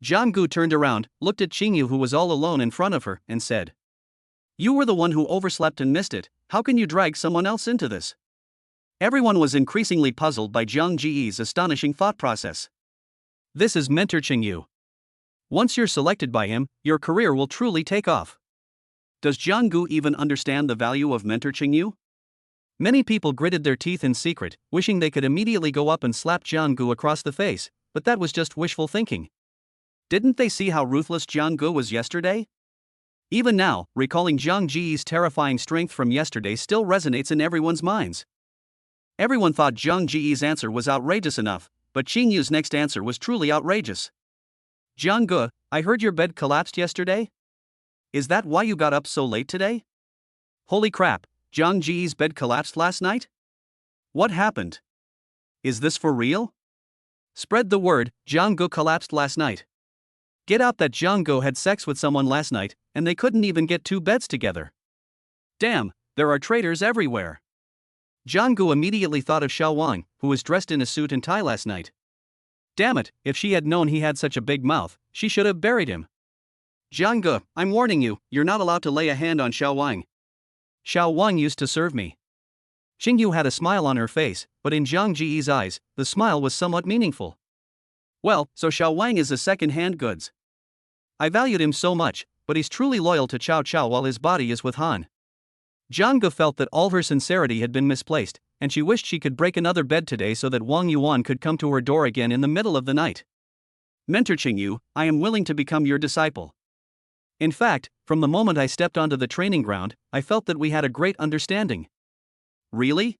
Jiang Gu turned around, looked at Xingyu who was all alone in front of her, and said, You were the one who overslept and missed it, how can you drag someone else into this? Everyone was increasingly puzzled by Jiang Ji's astonishing thought process. This is Mentor Xingyu. Once you're selected by him, your career will truly take off. Does Jiang Gu even understand the value of Mentor Xingyu? Many people gritted their teeth in secret, wishing they could immediately go up and slap Jiang Gu across the face, but that was just wishful thinking. Didn't they see how ruthless Jiang Gu was yesterday? Even now, recalling Jiang Ji's terrifying strength from yesterday still resonates in everyone's minds. Everyone thought Jiang Ji's answer was outrageous enough, but Xingyu's next answer was truly outrageous. Jiang Gu, I heard your bed collapsed yesterday? Is that why you got up so late today? Holy crap, Jiang Ji's bed collapsed last night? What happened? Is this for real? Spread the word, Jiang Gu collapsed last night. Get out that Jiang Gu had sex with someone last night, and they couldn't even get 2 beds together. Damn, there are traitors everywhere. Jiang Gu immediately thought of Xiao Wang, who was dressed in a suit and tie last night. Damn it, if she had known he had such a big mouth, she should have buried him. Jiang Gu, I'm warning you, you're not allowed to lay a hand on Xiao Wang. Xiao Wang used to serve me. Xingyu had a smile on her face, but in Jiang Ji's eyes, the smile was somewhat meaningful. Well, so Xiao Wang is a second-hand goods. I valued him so much, but he's truly loyal to Cao Cao while his body is with Han. Jiang Gu felt that all her sincerity had been misplaced, and she wished she could break another bed today so that Wang Yuan could come to her door again in the middle of the night. Mentor Xingyu, I am willing to become your disciple. In fact, from the moment I stepped onto the training ground, I felt that we had a great understanding. Really?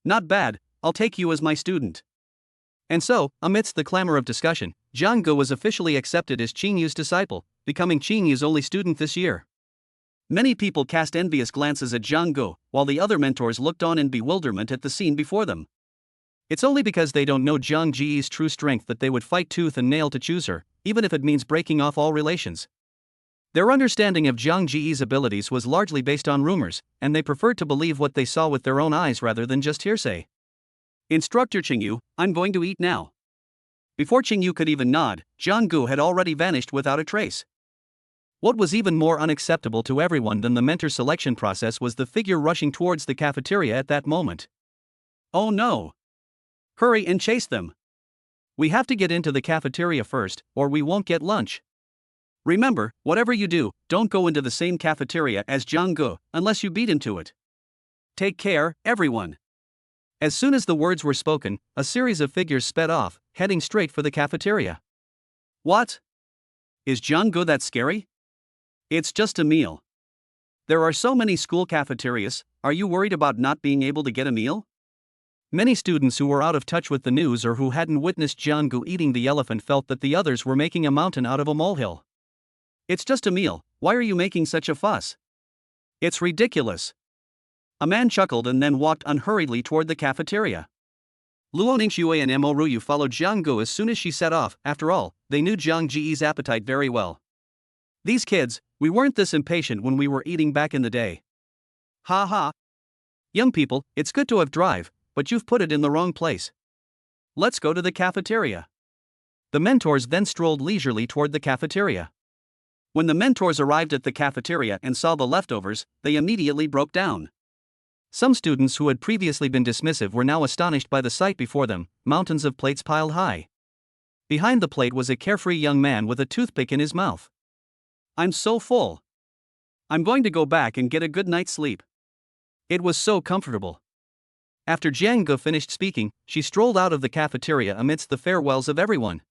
Not bad, I'll take you as my student. And so, amidst the clamor of discussion, Jiang Gu was officially accepted as Qingyu's disciple, becoming Qingyu's only student this year. Many people cast envious glances at Jiang Gu, while the other mentors looked on in bewilderment at the scene before them. It's only because they don't know Jiang Ji's true strength that they would fight tooth and nail to choose her, even if it means breaking off all relations. Their understanding of Jiang Ji's abilities was largely based on rumors, and they preferred to believe what they saw with their own eyes rather than just hearsay. Instructor Xingyu, I'm going to eat now. Before Xingyu could even nod, Jiang Gu had already vanished without a trace. What was even more unacceptable to everyone than the mentor selection process was the figure rushing towards the cafeteria at that moment. Oh no! Hurry and chase them. We have to get into the cafeteria first, or we won't get lunch. Remember, whatever you do, don't go into the same cafeteria as Jiang Gu, unless you beat him to it. Take care, everyone. As soon as the words were spoken, a series of figures sped off, heading straight for the cafeteria. What? Is Jiang Gu that scary? It's just a meal. There are so many school cafeterias, are you worried about not being able to get a meal? Many students who were out of touch with the news or who hadn't witnessed Jiang Gu eating the elephant felt that the others were making a mountain out of a molehill. It's just a meal, why are you making such a fuss? It's ridiculous. A man chuckled and then walked unhurriedly toward the cafeteria. Luo Ningxue and Mo Ruyu followed Jiang Gu as soon as she set off. After all, they knew Jiang Ji's appetite very well. These kids, we weren't this impatient when we were eating back in the day. Ha ha. Young people, it's good to have drive, but you've put it in the wrong place. Let's go to the cafeteria. The mentors then strolled leisurely toward the cafeteria. When the mentors arrived at the cafeteria and saw the leftovers, they immediately broke down. Some students who had previously been dismissive were now astonished by the sight before them, mountains of plates piled high. Behind the plate was a carefree young man with a toothpick in his mouth. I'm so full. I'm going to go back and get a good night's sleep. It was so comfortable. After Jiang Gu finished speaking, she strolled out of the cafeteria amidst the farewells of everyone.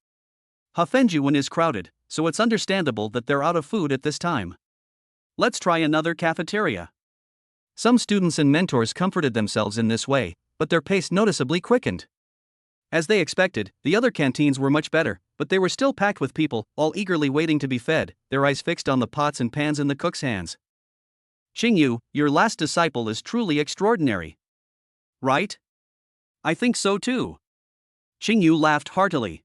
Hafenjuan is crowded, so it's understandable that they're out of food at this time. Let's try another cafeteria. Some students and mentors comforted themselves in this way, but their pace noticeably quickened. As they expected, the other canteens were much better, but they were still packed with people, all eagerly waiting to be fed, their eyes fixed on the pots and pans in the cook's hands. Xingyu, your last disciple is truly extraordinary. Right? I think so too. Xingyu laughed heartily.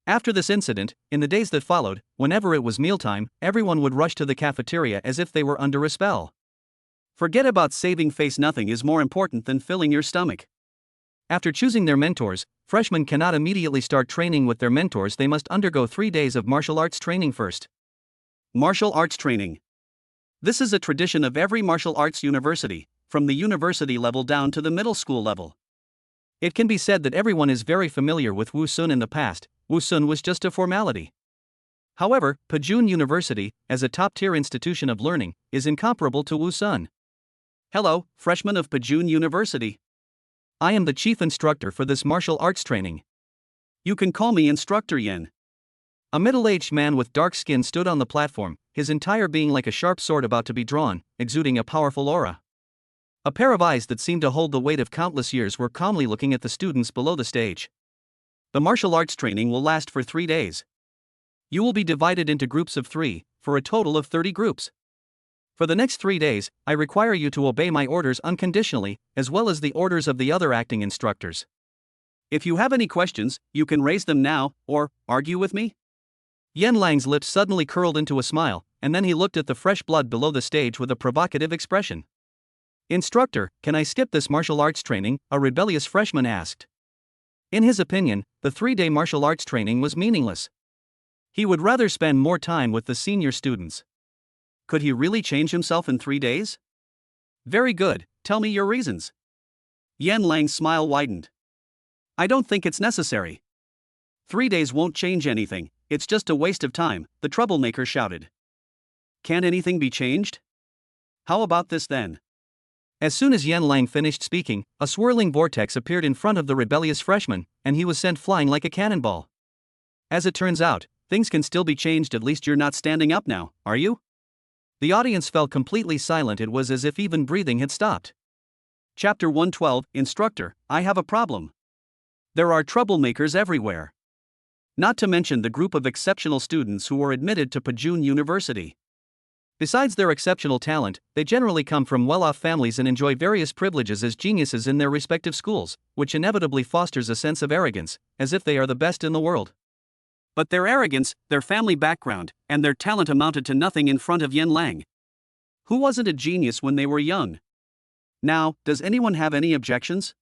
After this incident, in the days that followed, whenever it was mealtime, everyone would rush to the cafeteria as if they were under a spell. Forget about saving face, nothing is more important than filling your stomach. After choosing their mentors, freshmen cannot immediately start training with their mentors, they must undergo 3 days of martial arts training first. Martial arts training. This is a tradition of every martial arts university, from the university level down to the middle school level. It can be said that everyone is very familiar with Wusun in the past. Wusun was just a formality. However, Pajun University, as a top-tier institution of learning, is incomparable to Wusun. Hello, freshmen of Pajun University. I am the chief instructor for this martial arts training. You can call me Instructor Yen. A middle-aged man with dark skin stood on the platform, his entire being like a sharp sword about to be drawn, exuding a powerful aura. A pair of eyes that seemed to hold the weight of countless years were calmly looking at the students below the stage. The martial arts training will last for 3 days. You will be divided into groups of 3, for a total of 30 groups. For the next 3 days, I require you to obey my orders unconditionally, as well as the orders of the other acting instructors. If you have any questions, you can raise them now, or argue with me. Yen Lang's lips suddenly curled into a smile, and then he looked at the fresh blood below the stage with a provocative expression. Instructor, can I skip this martial arts training? A rebellious freshman asked. In his opinion, the 3-day martial arts training was meaningless. He would rather spend more time with the senior students. Could he really change himself in 3 days? Very good, tell me your reasons. Yen Lang's smile widened. I don't think it's necessary. 3 days won't change anything, it's just a waste of time, the troublemaker shouted. Can't anything be changed? How about this then? As soon as Yen Lang finished speaking, a swirling vortex appeared in front of the rebellious freshman, and he was sent flying like a cannonball. As it turns out, things can still be changed, at least you're not standing up now, are you? The audience fell completely silent, it was as if even breathing had stopped. Chapter 112, Instructor, I have a problem. There are troublemakers everywhere. Not to mention the group of exceptional students who were admitted to Pajun University. Besides their exceptional talent, they generally come from well-off families and enjoy various privileges as geniuses in their respective schools, which inevitably fosters a sense of arrogance, as if they are the best in the world. But their arrogance, their family background, and their talent amounted to nothing in front of Yen Lang. Who wasn't a genius when they were young? Now, does anyone have any objections?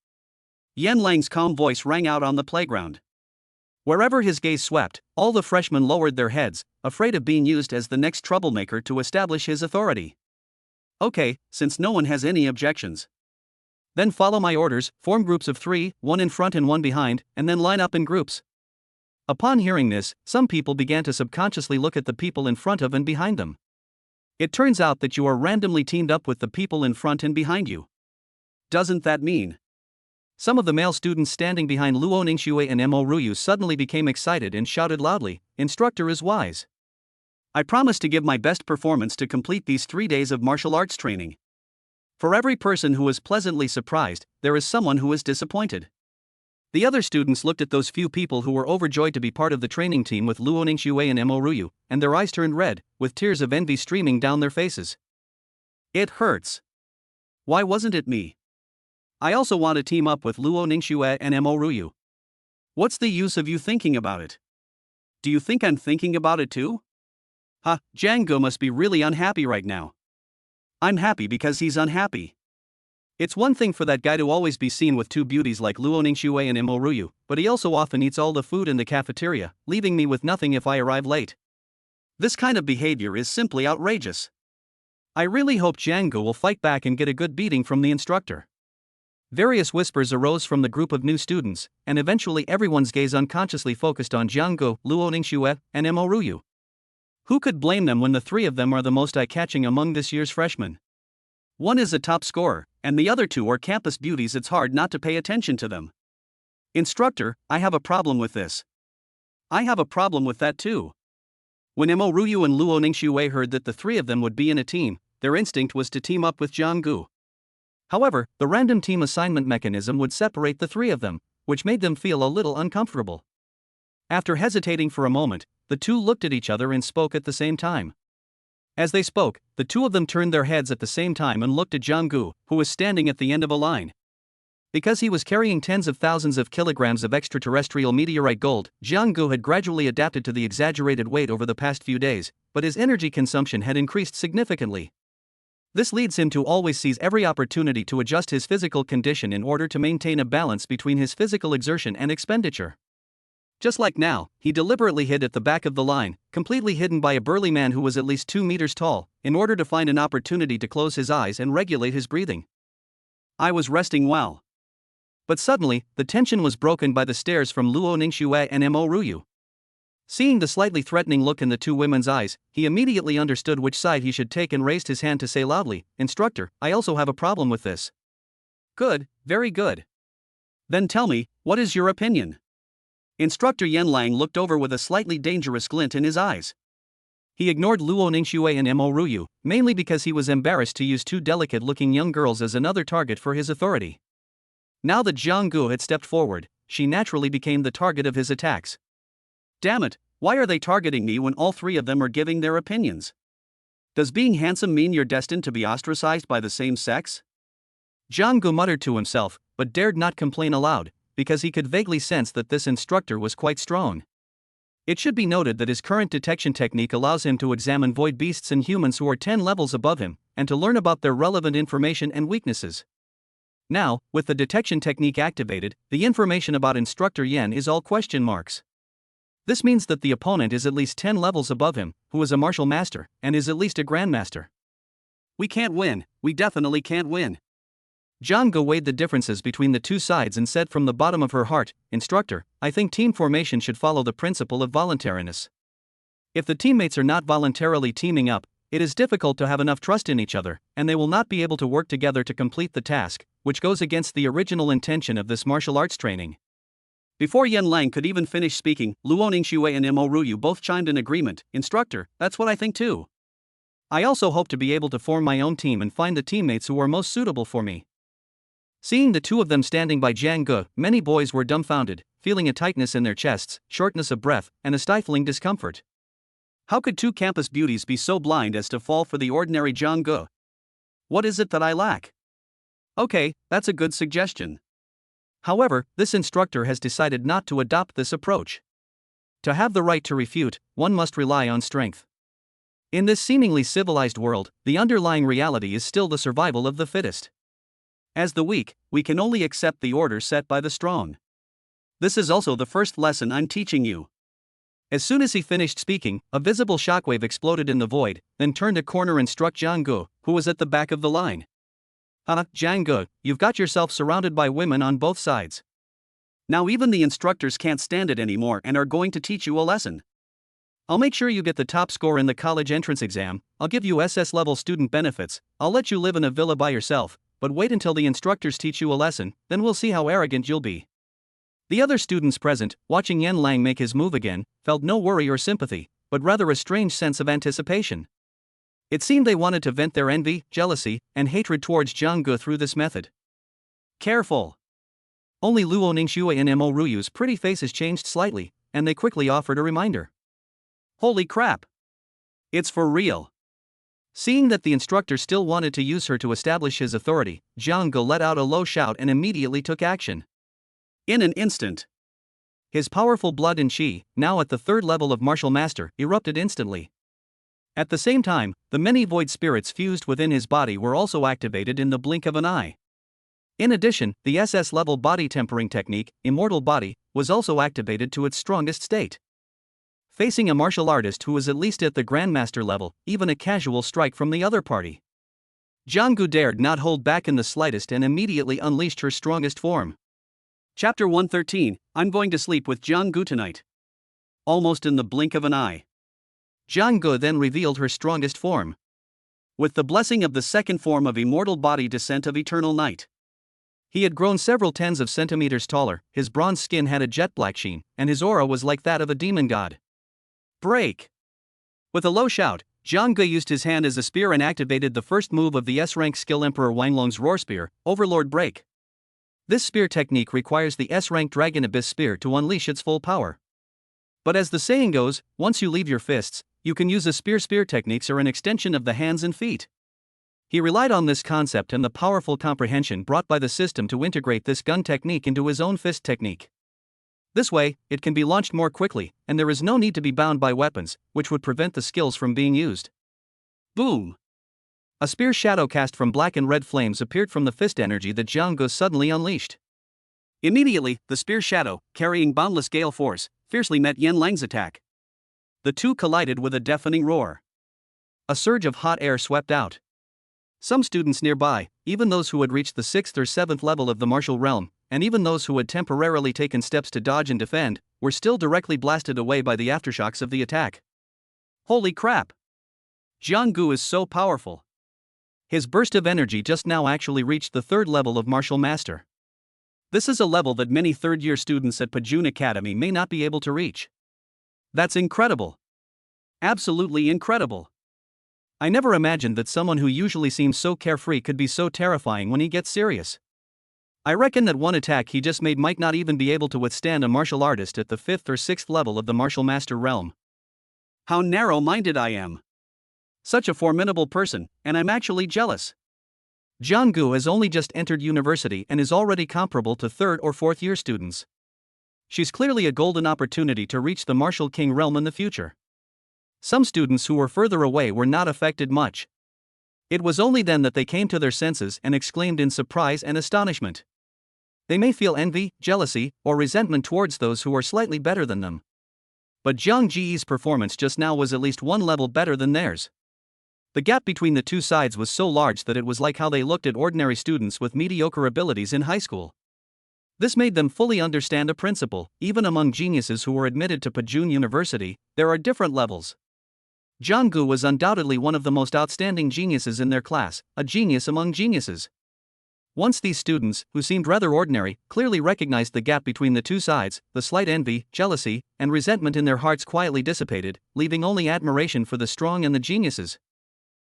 Yen Lang's calm voice rang out on the playground. Wherever his gaze swept, all the freshmen lowered their heads, afraid of being used as the next troublemaker to establish his authority. Okay, since no one has any objections. Then follow my orders, form groups of 3, 1 in front and 1 behind, and then line up in groups. Upon hearing this, some people began to subconsciously look at the people in front of and behind them. It turns out that you are randomly teamed up with the people in front and behind you. Doesn't that mean? Some of the male students standing behind Luo Ningxue and Mo Ruyu suddenly became excited and shouted loudly, Instructor is wise. I promise to give my best performance to complete these 3 days of martial arts training. For every person who is pleasantly surprised, there is someone who is disappointed. The other students looked at those few people who were overjoyed to be part of the training team with Luo Ningxue and Mo Ruyu, and their eyes turned red, with tears of envy streaming down their faces. It hurts. Why wasn't it me? I also want to team up with Luo Ningxue and Mo Ruyu. What's the use of you thinking about it? Do you think I'm thinking about it too? Django must be really unhappy right now. I'm happy because he's unhappy. It's one thing for that guy to always be seen with 2 beauties like Luo Ningxue and Mo Ruyu, but he also often eats all the food in the cafeteria, leaving me with nothing if I arrive late. This kind of behavior is simply outrageous. I really hope Django will fight back and get a good beating from the instructor. Various whispers arose from the group of new students, and eventually everyone's gaze unconsciously focused on Django, Luo Ningxue, and Mo Ruyu. Who could blame them when the 3 of them are the most eye-catching among this year's freshmen? One is a top scorer, and the other 2 are campus beauties, it's hard not to pay attention to them. Instructor, I have a problem with this. I have a problem with that too. When Mo Ruyu and Luo Ningxue heard that the 3 of them would be in a team, their instinct was to team up with Jianggu. However, the random team assignment mechanism would separate the 3 of them, which made them feel a little uncomfortable. After hesitating for a moment, the 2 looked at each other and spoke at the same time. As they spoke, the two of them turned their heads at the same time and looked at Jiang Gu, who was standing at the end of a line. Because he was carrying tens of thousands of kilograms of extraterrestrial meteorite gold, Jiang Gu had gradually adapted to the exaggerated weight over the past few days, but his energy consumption had increased significantly. This leads him to always seize every opportunity to adjust his physical condition in order to maintain a balance between his physical exertion and expenditure. Just like now, he deliberately hid at the back of the line, completely hidden by a burly man who was at least 2 meters tall, in order to find an opportunity to close his eyes and regulate his breathing. I was resting well. But suddenly, the tension was broken by the stares from Luo Ningxue and Mo Ruyu. Seeing the slightly threatening look in the two women's eyes, he immediately understood which side he should take and raised his hand to say loudly, "Instructor, I also have a problem with this." Good, very good. Then tell me, what is your opinion? Instructor Yan Lang looked over with a slightly dangerous glint in his eyes. He ignored Luo Ningxue and Mo Ruyu, mainly because he was embarrassed to use two delicate-looking young girls as another target for his authority. Now that Jiang Gu had stepped forward, she naturally became the target of his attacks. Damn it, why are they targeting me when all three of them are giving their opinions? Does being handsome mean you're destined to be ostracized by the same sex? Jiang Gu muttered to himself, but dared not complain aloud, because he could vaguely sense that this instructor was quite strong. It should be noted that his current detection technique allows him to examine void beasts and humans who are 10 levels above him, and to learn about their relevant information and weaknesses. Now, with the detection technique activated, the information about Instructor Yan is all question marks. This means that the opponent is at least 10 levels above him, who is a martial master, and is at least a grandmaster. We can't win, we definitely can't win. Jiang Gu weighed the differences between the two sides and said from the bottom of her heart, "Instructor, I think team formation should follow the principle of voluntariness. If the teammates are not voluntarily teaming up, it is difficult to have enough trust in each other, and they will not be able to work together to complete the task, which goes against the original intention of this martial arts training." Before Yan Lang could even finish speaking, Luo Ningxue and Mo Ruyu both chimed in agreement. "Instructor, that's what I think too. I also hope to be able to form my own team and find the teammates who are most suitable for me." Seeing the two of them standing by Jiang Gu, many boys were dumbfounded, feeling a tightness in their chests, shortness of breath, and a stifling discomfort. How could two campus beauties be so blind as to fall for the ordinary Jiang Gu? What is it that I lack? Okay, that's a good suggestion. However, this instructor has decided not to adopt this approach. To have the right to refute, one must rely on strength. In this seemingly civilized world, the underlying reality is still the survival of the fittest. As the weak, we can only accept the order set by the strong. This is also the first lesson I'm teaching you. As soon as he finished speaking, a visible shockwave exploded in the void, then turned a corner and struck Jiang Gu, who was at the back of the line. Jiang Gu, you've got yourself surrounded by women on both sides. Now even the instructors can't stand it anymore and are going to teach you a lesson. I'll make sure you get the top score in the college entrance exam, I'll give you SS-level student benefits, I'll let you live in a villa by yourself, but wait until the instructors teach you a lesson, then we'll see how arrogant you'll be. The other students present, watching Yan Lang make his move again, felt no worry or sympathy, but rather a strange sense of anticipation. It seemed they wanted to vent their envy, jealousy, and hatred towards Jiang Gu through this method. Careful! Only Luo Ningxue and Mo Ruyu's pretty faces changed slightly, and they quickly offered a reminder. Holy crap! It's for real! Seeing that the instructor still wanted to use her to establish his authority, Jiang Gu let out a low shout and immediately took action. In an instant, his powerful blood and chi, now at the third level of martial master, erupted instantly. At the same time, the many void spirits fused within his body were also activated in the blink of an eye. In addition, the SS-level body tempering technique, Immortal Body, was also activated to its strongest state. Facing a martial artist who was at least at the Grandmaster level, even a casual strike from the other party, Jiang Gu dared not hold back in the slightest and immediately unleashed her strongest form. Chapter 113, I'm going to sleep with Jiang Gu tonight. Almost in the blink of an eye, Jiang Gu then revealed her strongest form. With the blessing of the second form of Immortal Body Descent of Eternal Night. He had grown several tens of centimeters taller, his bronze skin had a jet black sheen, and his aura was like that of a demon god. Break! With a low shout, Jiang Gu used his hand as a spear and activated the first move of the S-rank skill Emperor Wanglong's Roar Spear, Overlord Break. This spear technique requires the S-rank Dragon Abyss Spear to unleash its full power. But as the saying goes, once you leave your fists, you can use a spear techniques or an extension of the hands and feet. He relied on this concept and the powerful comprehension brought by the system to integrate this gun technique into his own fist technique. This way, it can be launched more quickly, and there is no need to be bound by weapons, which would prevent the skills from being used. Boom! A spear shadow cast from black and red flames appeared from the fist energy that Jiang Gu suddenly unleashed. Immediately, the spear shadow, carrying boundless gale force, fiercely met Yan Lang's attack. The two collided with a deafening roar. A surge of hot air swept out. Some students nearby, even those who had reached the 6th or 7th level of the martial realm, and even those who had temporarily taken steps to dodge and defend, were still directly blasted away by the aftershocks of the attack. Holy crap! Jiang Gu is so powerful. His burst of energy just now actually reached the 3rd level of Martial Master. This is a level that many third-year students at Pajun Academy may not be able to reach. That's incredible. Absolutely incredible. I never imagined that someone who usually seems so carefree could be so terrifying when he gets serious. I reckon that one attack he just made might not even be able to withstand a martial artist at the 5th or 6th level of the Martial Master realm. How narrow-minded I am. Such a formidable person, and I'm actually jealous. Jiang Gu has only just entered university and is already comparable to 3rd or 4th year students. She's clearly a golden opportunity to reach the Martial King realm in the future. Some students who were further away were not affected much. It was only then that they came to their senses and exclaimed in surprise and astonishment. They may feel envy, jealousy, or resentment towards those who are slightly better than them. But Jiang Ji's performance just now was at least one level better than theirs. The gap between the two sides was so large that it was like how they looked at ordinary students with mediocre abilities in high school. This made them fully understand a principle: even among geniuses who were admitted to Pajun University, there are different levels. Jiang Gu was undoubtedly one of the most outstanding geniuses in their class, a genius among geniuses. Once these students, who seemed rather ordinary, clearly recognized the gap between the two sides, the slight envy, jealousy, and resentment in their hearts quietly dissipated, leaving only admiration for the strong and the geniuses.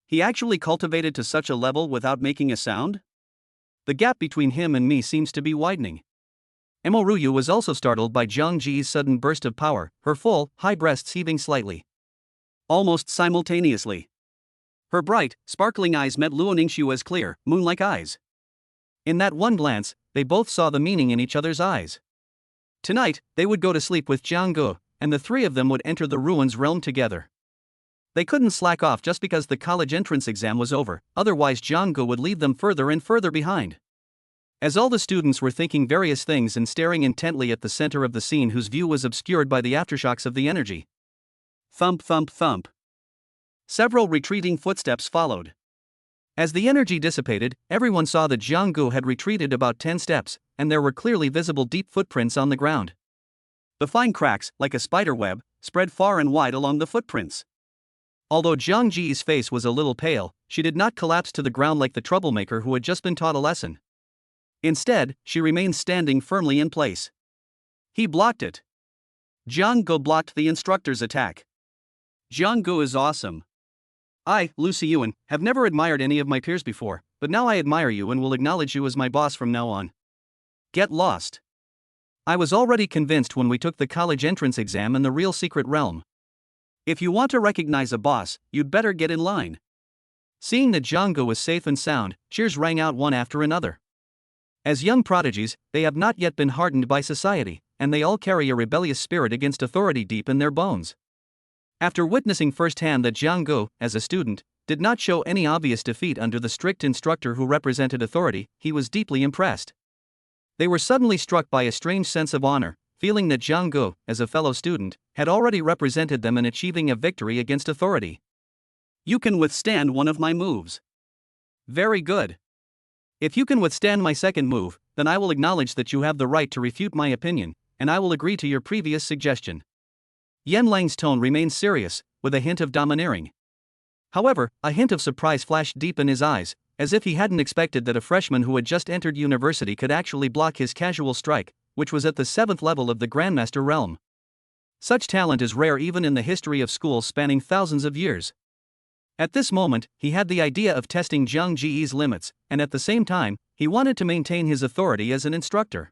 He actually cultivated to such a level without making a sound? The gap between him and me seems to be widening. Mo Ruyu was also startled by Jiang Ji's sudden burst of power, her full, high breasts heaving slightly. Almost simultaneously, her bright, sparkling eyes met Luo Ningxiu's clear, moon-like eyes. In that one glance, they both saw the meaning in each other's eyes. Tonight, they would go to sleep with Jiang Gu, and the three of them would enter the ruins realm together. They couldn't slack off just because the college entrance exam was over, otherwise Jiang Gu would leave them further and further behind. As all the students were thinking various things and staring intently at the center of the scene whose view was obscured by the aftershocks of the energy. Thump thump thump. Several retreating footsteps followed. As the energy dissipated, everyone saw that Jiang Gu had retreated about 10 steps, and there were clearly visible deep footprints on the ground. The fine cracks, like a spider web, spread far and wide along the footprints. Although Jiang Ji's face was a little pale, she did not collapse to the ground like the troublemaker who had just been taught a lesson. Instead, she remained standing firmly in place. He blocked it. Jiang Gu blocked the instructor's attack. Jiang Gu is awesome. I, Lu Xiyuan, have never admired any of my peers before, but now I admire you and will acknowledge you as my boss from now on. Get lost. I was already convinced when we took the college entrance exam in the real secret realm. If you want to recognize a boss, you'd better get in line. Seeing that Jiang Gu was safe and sound, cheers rang out one after another. As young prodigies, they have not yet been hardened by society, and they all carry a rebellious spirit against authority deep in their bones. After witnessing firsthand that Jiang Gu, as a student, did not show any obvious defeat under the strict instructor who represented authority, he was deeply impressed. They were suddenly struck by a strange sense of honor, feeling that Jiang Gu, as a fellow student, had already represented them in achieving a victory against authority. You can withstand one of my moves. Very good. If you can withstand my second move, then I will acknowledge that you have the right to refute my opinion, and I will agree to your previous suggestion. Yan Lang's tone remained serious, with a hint of domineering. However, a hint of surprise flashed deep in his eyes, as if he hadn't expected that a freshman who had just entered university could actually block his casual strike, which was at the 7th level of the Grandmaster realm. Such talent is rare even in the history of schools spanning thousands of years. At this moment, he had the idea of testing Jiang Ji's limits, and at the same time, he wanted to maintain his authority as an instructor.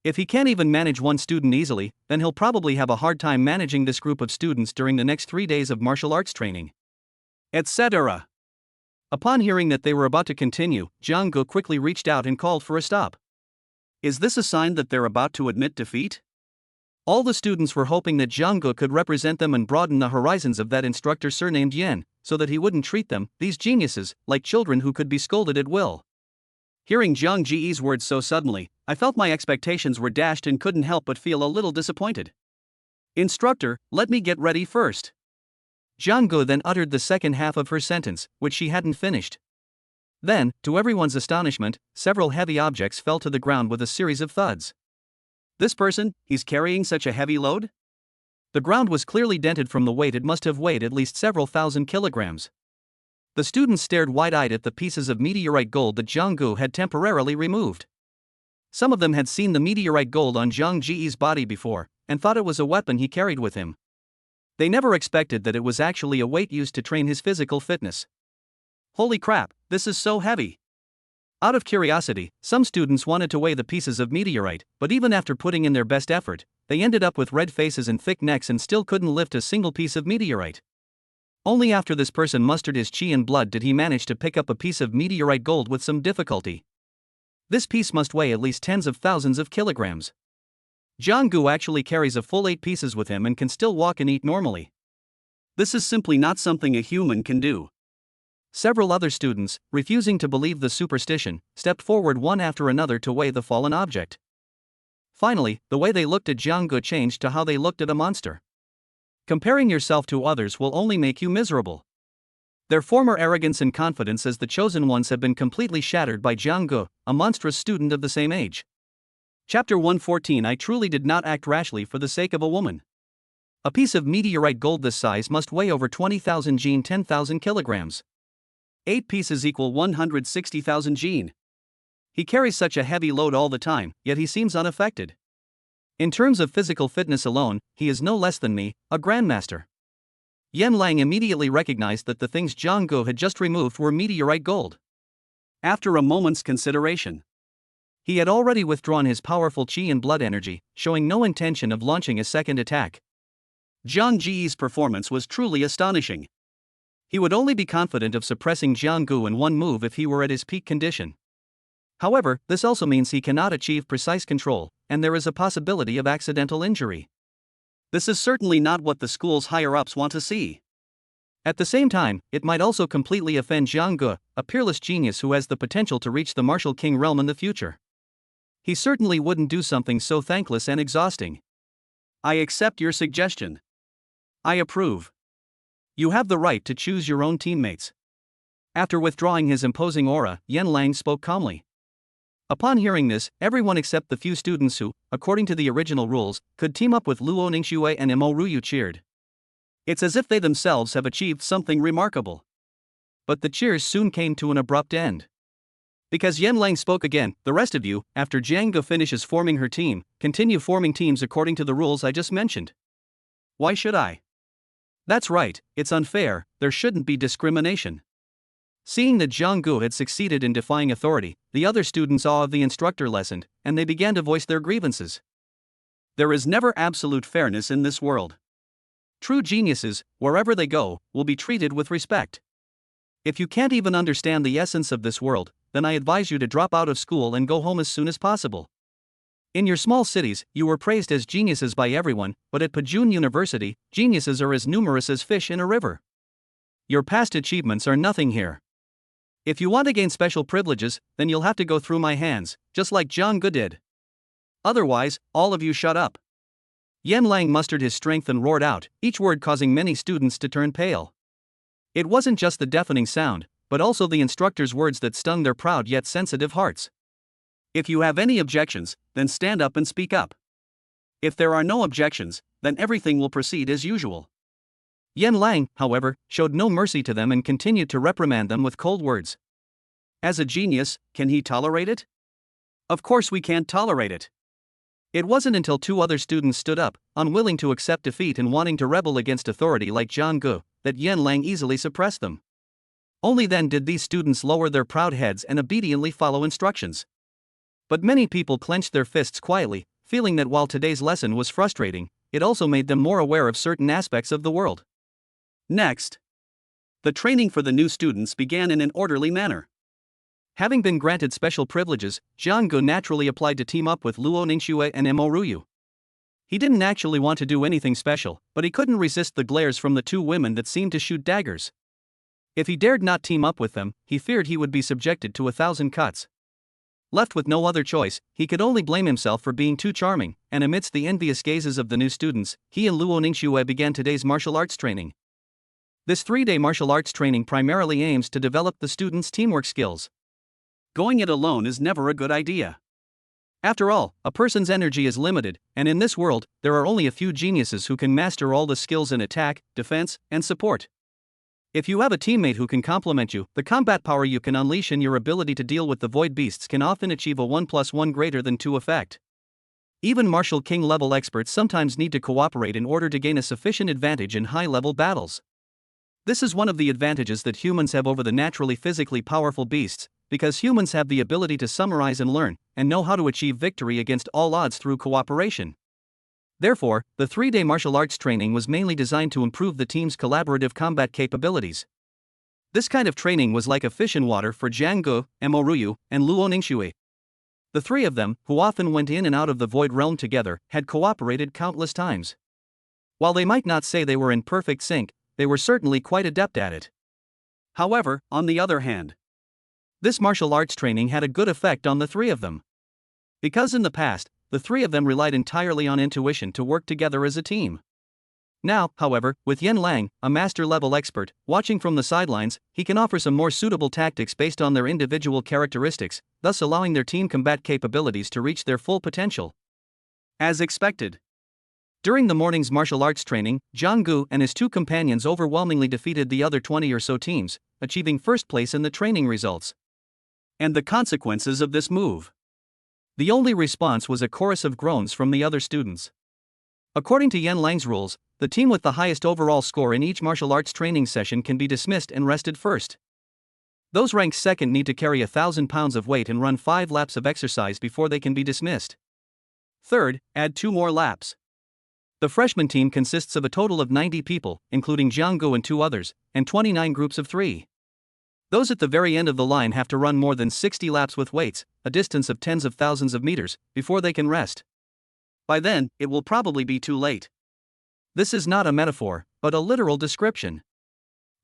If he can't even manage one student easily, then he'll probably have a hard time managing this group of students during the next 3 days of martial arts training. Etc. Upon hearing that they were about to continue, Jiang quickly reached out and called for a stop. Is this a sign that they're about to admit defeat? All the students were hoping that Jiang could represent them and broaden the horizons of that instructor surnamed Yen, so that he wouldn't treat them, these geniuses, like children who could be scolded at will. Hearing Jiang Ji's words so suddenly, I felt my expectations were dashed and couldn't help but feel a little disappointed. Instructor, let me get ready first. Jiang then uttered the second half of her sentence, which she hadn't finished. Then, to everyone's astonishment, several heavy objects fell to the ground with a series of thuds. This person, he's carrying such a heavy load? The ground was clearly dented from the weight. It must have weighed at least several thousand kilograms. The students stared wide-eyed at the pieces of meteorite gold that Jiang had temporarily removed. Some of them had seen the meteorite gold on Jiang Ji's body before, and thought it was a weapon he carried with him. They never expected that it was actually a weight used to train his physical fitness. Holy crap, this is so heavy! Out of curiosity, some students wanted to weigh the pieces of meteorite, but even after putting in their best effort, they ended up with red faces and thick necks and still couldn't lift a single piece of meteorite. Only after this person mustered his chi and blood did he manage to pick up a piece of meteorite gold with some difficulty. This piece must weigh at least tens of thousands of kilograms. Jiang actually carries a full 8 pieces with him and can still walk and eat normally. This is simply not something a human can do. Several other students, refusing to believe the superstition, stepped forward one after another to weigh the fallen object. Finally, the way they looked at Jiang changed to how they looked at a monster. Comparing yourself to others will only make you miserable. Their former arrogance and confidence as the chosen ones have been completely shattered by Jiang, a monstrous student of the same age. Chapter 114. I truly did not act rashly for the sake of a woman. A piece of meteorite gold this size must weigh over 20,000 jin, 10,000 kilograms. 8 pieces equal 160,000 jin. He carries such a heavy load all the time, yet he seems unaffected. In terms of physical fitness alone, he is no less than me, a grandmaster. Yan Lang immediately recognized that the things Jiang had just removed were meteorite gold. After a moment's consideration, he had already withdrawn his powerful chi and blood energy, showing no intention of launching a second attack. Jiang Ji's performance was truly astonishing. He would only be confident of suppressing Jiang in one move if he were at his peak condition. However, this also means he cannot achieve precise control, and there is a possibility of accidental injury. This is certainly not what the school's higher-ups want to see. At the same time, it might also completely offend Jiang, a peerless genius who has the potential to reach the martial king realm in the future. He certainly wouldn't do something so thankless and exhausting. I accept your suggestion. I approve. You have the right to choose your own teammates. After withdrawing his imposing aura, Yan Lang spoke calmly. Upon hearing this, everyone except the few students who, according to the original rules, could team up with Luo Ningxue and Mo Ruyu cheered. It's as if they themselves have achieved something remarkable. But the cheers soon came to an abrupt end. Because Yan Lang spoke again, the rest of you, after Jiang finishes forming her team, continue forming teams according to the rules I just mentioned. Why should I? That's right, it's unfair, there shouldn't be discrimination. Seeing that Jiang had succeeded in defying authority, the other students' awe of the instructor lessened, and they began to voice their grievances. There is never absolute fairness in this world. True geniuses, wherever they go, will be treated with respect. If you can't even understand the essence of this world, then I advise you to drop out of school and go home as soon as possible. In your small cities, you were praised as geniuses by everyone, but at Pajun University, geniuses are as numerous as fish in a river. Your past achievements are nothing here. If you want to gain special privileges, then you'll have to go through my hands, just like Jiang did. Otherwise, all of you shut up. Yan Lang mustered his strength and roared out, each word causing many students to turn pale. It wasn't just the deafening sound, but also the instructor's words that stung their proud yet sensitive hearts. If you have any objections, then stand up and speak up. If there are no objections, then everything will proceed as usual. Yan Lang, however, showed no mercy to them and continued to reprimand them with cold words. As a genius, can he tolerate it? Of course we can't tolerate it. It wasn't until 2 other students stood up, unwilling to accept defeat and wanting to rebel against authority like Jiang, that Yan Lang easily suppressed them. Only then did these students lower their proud heads and obediently follow instructions. But many people clenched their fists quietly, feeling that while today's lesson was frustrating, it also made them more aware of certain aspects of the world. Next, the training for the new students began in an orderly manner. Having been granted special privileges, Jiang naturally applied to team up with Luo Ningxue and Mo Ruyu. He didn't actually want to do anything special, but he couldn't resist the glares from the two women that seemed to shoot daggers. If he dared not team up with them, he feared he would be subjected to 1,000 cuts. Left with no other choice, he could only blame himself for being too charming, and amidst the envious gazes of the new students, he and Luo Ningxue began today's martial arts training. This 3-day martial arts training primarily aims to develop the students' teamwork skills. Going it alone is never a good idea. After all, a person's energy is limited, and in this world, there are only a few geniuses who can master all the skills in attack, defense, and support. If you have a teammate who can complement you, the combat power you can unleash and your ability to deal with the void beasts can often achieve a 1+1 greater than 2 effect. Even martial king level experts sometimes need to cooperate in order to gain a sufficient advantage in high-level battles. This is one of the advantages that humans have over the naturally physically powerful beasts, because humans have the ability to summarize and learn, and know how to achieve victory against all odds through cooperation. Therefore, the 3-day martial arts training was mainly designed to improve the team's collaborative combat capabilities. This kind of training was like a fish in water for Jiang Gu, Mo Ruyu, and Luo Ningxue. The three of them, who often went in and out of the Void Realm together, had cooperated countless times. While they might not say they were in perfect sync, they were certainly quite adept at it. However, on the other hand, this martial arts training had a good effect on the three of them. Because in the past, the three of them relied entirely on intuition to work together as a team. Now, however, with Yan Lang, a master-level expert, watching from the sidelines, he can offer some more suitable tactics based on their individual characteristics, thus allowing their team combat capabilities to reach their full potential. As expected, during the morning's martial arts training, Jiang Gu and his two companions overwhelmingly defeated the other 20 or so teams, achieving first place in the training results. And the consequences of this move. The only response was a chorus of groans from the other students. According to Yan Lang's rules, the team with the highest overall score in each martial arts training session can be dismissed and rested first. Those ranked second need to carry 1,000 pounds of weight and run 5 laps of exercise before they can be dismissed. Third, add 2 more laps. The freshman team consists of a total of 90 people, including Jiang Gu and 2 others, and 29 groups of 3. Those at the very end of the line have to run more than 60 laps with weights, a distance of tens of thousands of meters, before they can rest. By then, it will probably be too late. This is not a metaphor, but a literal description.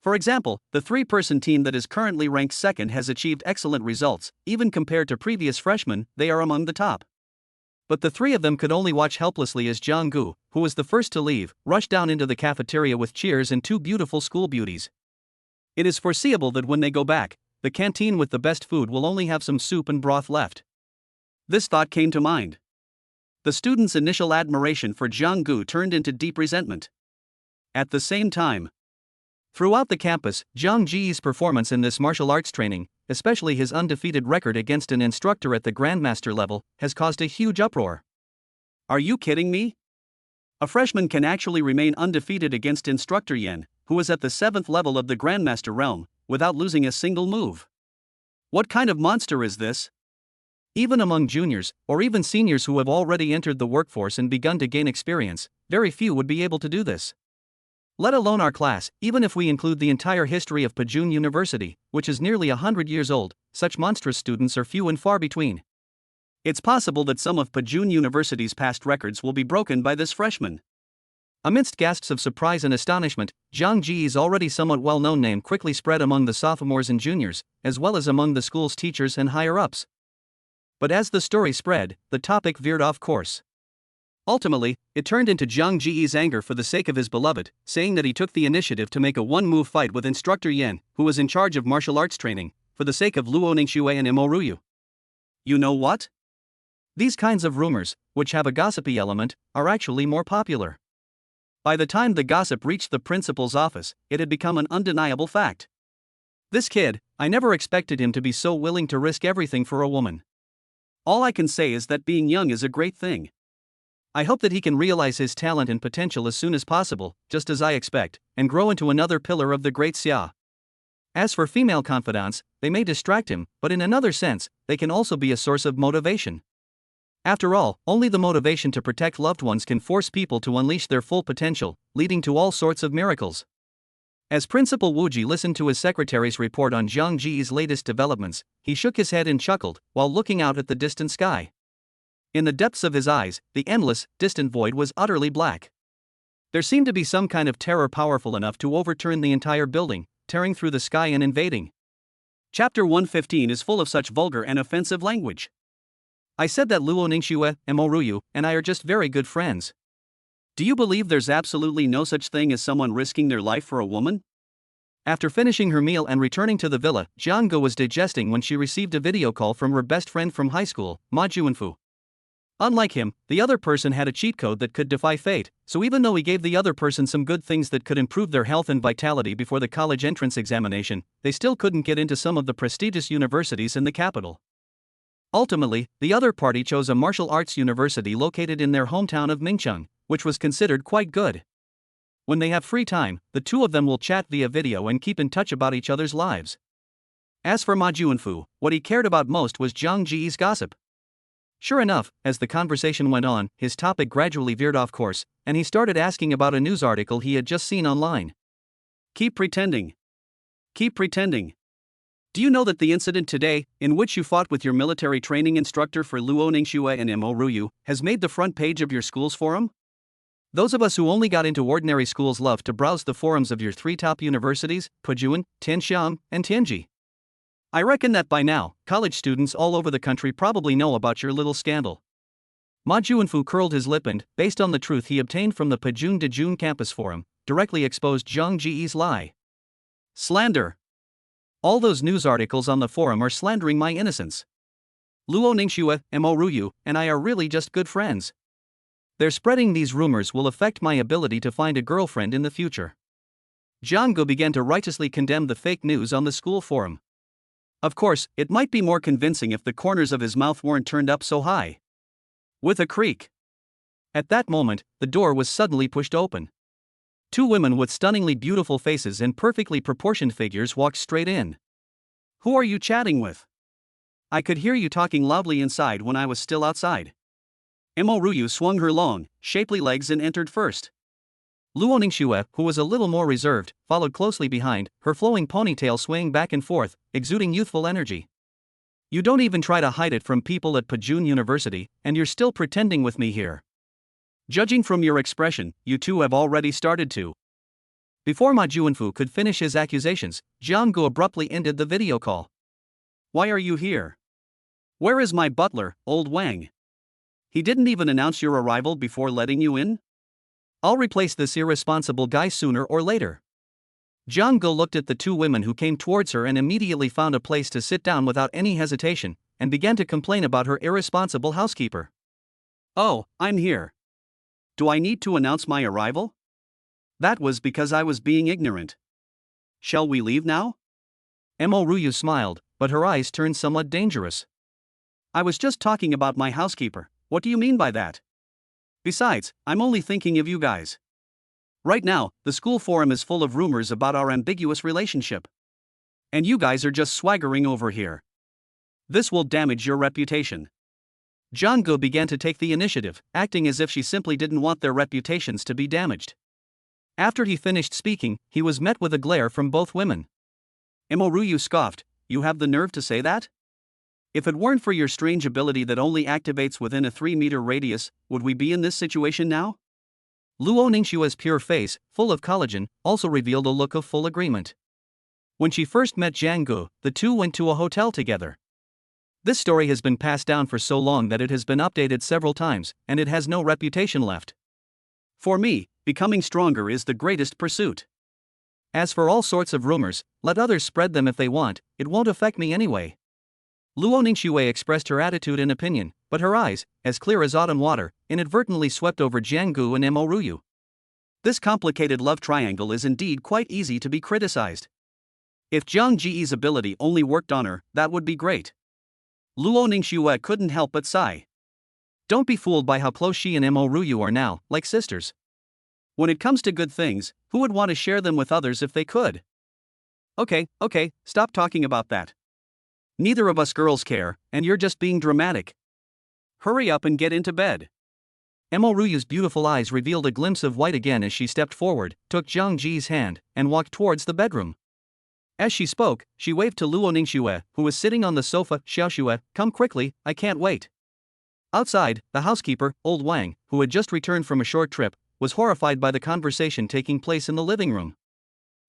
For example, the 3-person team that is currently ranked second has achieved excellent results, even compared to previous freshmen, they are among the top. But the 3 of them could only watch helplessly as Jiang Gu, who was the first to leave, rushed down into the cafeteria with cheers and 2 beautiful school beauties. It is foreseeable that when they go back, the canteen with the best food will only have some soup and broth left. This thought came to mind. The students' initial admiration for Jiang Gu turned into deep resentment. At the same time, throughout the campus, Jiang Ji's performance in this martial arts training, especially his undefeated record against an instructor at the Grandmaster level, has caused a huge uproar. Are you kidding me? A freshman can actually remain undefeated against Instructor Yan, who is at the 7th level of the Grandmaster realm, without losing a single move. What kind of monster is this? Even among juniors, or even seniors who have already entered the workforce and begun to gain experience, very few would be able to do this. Let alone our class, even if we include the entire history of Pajun University, which is nearly 100 years old, such monstrous students are few and far between. It's possible that some of Pajun University's past records will be broken by this freshman. Amidst gasps of surprise and astonishment, Jiang Ji's already somewhat well-known name quickly spread among the sophomores and juniors, as well as among the school's teachers and higher-ups. But as the story spread, the topic veered off course. Ultimately, it turned into Jiang Ji's anger for the sake of his beloved, saying that he took the initiative to make a one-move fight with Instructor Yan, who was in charge of martial arts training, for the sake of Luo Ningxue and Mo Ruyu. You know what? These kinds of rumors, which have a gossipy element, are actually more popular. By the time the gossip reached the principal's office, it had become an undeniable fact. This kid, I never expected him to be so willing to risk everything for a woman. All I can say is that being young is a great thing. I hope that he can realize his talent and potential as soon as possible, just as I expect, and grow into another pillar of the great Xia. As for female confidants, they may distract him, but in another sense, they can also be a source of motivation. After all, only the motivation to protect loved ones can force people to unleash their full potential, leading to all sorts of miracles. As Principal Wuji listened to his secretary's report on Zhang Ji's latest developments, he shook his head and chuckled, while looking out at the distant sky. In the depths of his eyes, the endless, distant void was utterly black. There seemed to be some kind of terror powerful enough to overturn the entire building, tearing through the sky and invading. Chapter 115 is full of such vulgar and offensive language. I said that Luo Ningxue, Moruyu, and I are just very good friends. Do you believe there's absolutely no such thing as someone risking their life for a woman? After finishing her meal and returning to the villa, Jiang Ge was digesting when she received a video call from her best friend from high school, Ma Juanfu. Unlike him, the other person had a cheat code that could defy fate, so even though he gave the other person some good things that could improve their health and vitality before the college entrance examination, they still couldn't get into some of the prestigious universities in the capital. Ultimately, the other party chose a martial arts university located in their hometown of Mingcheng, which was considered quite good. When they have free time, the two of them will chat via video and keep in touch about each other's lives. As for Ma Juanfu, what he cared about most was Zhang Ji's gossip. Sure enough, as the conversation went on, his topic gradually veered off course, and he started asking about a news article he had just seen online. Keep pretending. Keep pretending. Do you know that the incident today, in which you fought with your military training instructor for Luo Ningxue and Mo Ruyu, has made the front page of your school's forum? Those of us who only got into ordinary schools love to browse the forums of your three top universities, Pujuan, Tianxiang, and Tianji. I reckon that by now, college students all over the country probably know about your little scandal. Ma Juanfu curled his lip and, based on the truth he obtained from the Pajun Dejun campus forum, directly exposed Zhang Ji's lie. Slander. All those news articles on the forum are slandering my innocence. Luo Ningxue, Mo Ruyu, and I are really just good friends. Their spreading these rumors will affect my ability to find a girlfriend in the future. Jiang Ge began to righteously condemn the fake news on the school forum. Of course, it might be more convincing if the corners of his mouth weren't turned up so high. With a creak. At that moment, the door was suddenly pushed open. Two women with stunningly beautiful faces and perfectly proportioned figures walked straight in. Who are you chatting with? I could hear you talking loudly inside when I was still outside. Mo Ruyu swung her long, shapely legs and entered first. Luo Ningxue, who was a little more reserved, followed closely behind, her flowing ponytail swaying back and forth, exuding youthful energy. You don't even try to hide it from people at Pajun University, and you're still pretending with me here. Judging from your expression, you two have already started to. Before Ma Juanfu could finish his accusations, Jiang Ge abruptly ended the video call. Why are you here? Where is my butler, old Wang? He didn't even announce your arrival before letting you in? I'll replace this irresponsible guy sooner or later. Jiang Ge looked at the two women who came towards her and immediately found a place to sit down without any hesitation, and began to complain about her irresponsible housekeeper. Oh, I'm here. Do I need to announce my arrival? That was because I was being ignorant. Shall we leave now? Mo Ruyu smiled, but her eyes turned somewhat dangerous. I was just talking about my housekeeper. What do you mean by that? Besides, I'm only thinking of you guys. Right now, the school forum is full of rumors about our ambiguous relationship. And you guys are just swaggering over here. This will damage your reputation. Jiang Ge began to take the initiative, acting as if she simply didn't want their reputations to be damaged. After he finished speaking, he was met with a glare from both women. Mo Ruyu scoffed, "You have the nerve to say that? If it weren't for your strange ability that only activates within a 3-meter radius, would we be in this situation now?" Luo Ningxue's pure face, full of collagen, also revealed a look of full agreement. When she first met Jiang Ge, the two went to a hotel together. This story has been passed down for so long that it has been updated several times, and it has no reputation left. For me, becoming stronger is the greatest pursuit. As for all sorts of rumors, let others spread them if they want, it won't affect me anyway. Luo Ningxue expressed her attitude and opinion, but her eyes, as clear as autumn water, inadvertently swept over Jiang Ge and Mo Ruyu. This complicated love triangle is indeed quite easy to be criticized. If Zhang Ji's ability only worked on her, that would be great. Luo Ningxue couldn't help but sigh. Don't be fooled by how close she and Mo Ruyu are now, like sisters. When it comes to good things, who would want to share them with others if they could? Okay, stop talking about that. Neither of us girls care, and you're just being dramatic. hurry up and get into bed. Ryu's beautiful eyes revealed a glimpse of white again as she stepped forward, took Jiang Ji's hand, and walked towards the bedroom. As she spoke, she waved to Luo Ningxue, who was sitting on the sofa. Xiaoxue, come quickly, I can't wait. Outside, the housekeeper, old Wang, who had just returned from a short trip, was horrified by the conversation taking place in the living room.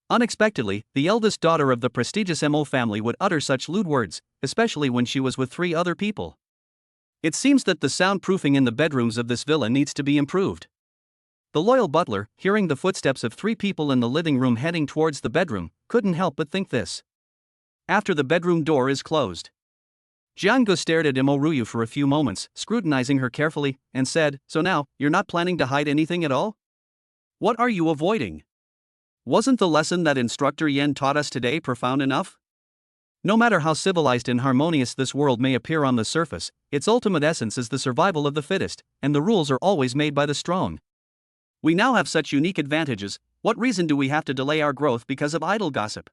Unexpectedly, the eldest daughter of the prestigious Mo family would utter such lewd words, especially when she was with 3 other people. It seems that the soundproofing in the bedrooms of this villa needs to be improved. The loyal butler, hearing the footsteps of 3 people in the living room heading towards the bedroom, couldn't help but think this. After the bedroom door is closed, Jiang Gu stared at Ryu for a few moments, scrutinizing her carefully, and said, so now, you're not planning to hide anything at all? What are you avoiding? Wasn't the lesson that Instructor Yen taught us today profound enough? No matter how civilized and harmonious this world may appear on the surface, its ultimate essence is the survival of the fittest, and the rules are always made by the strong. We now have such unique advantages, what reason do we have to delay our growth because of idle gossip?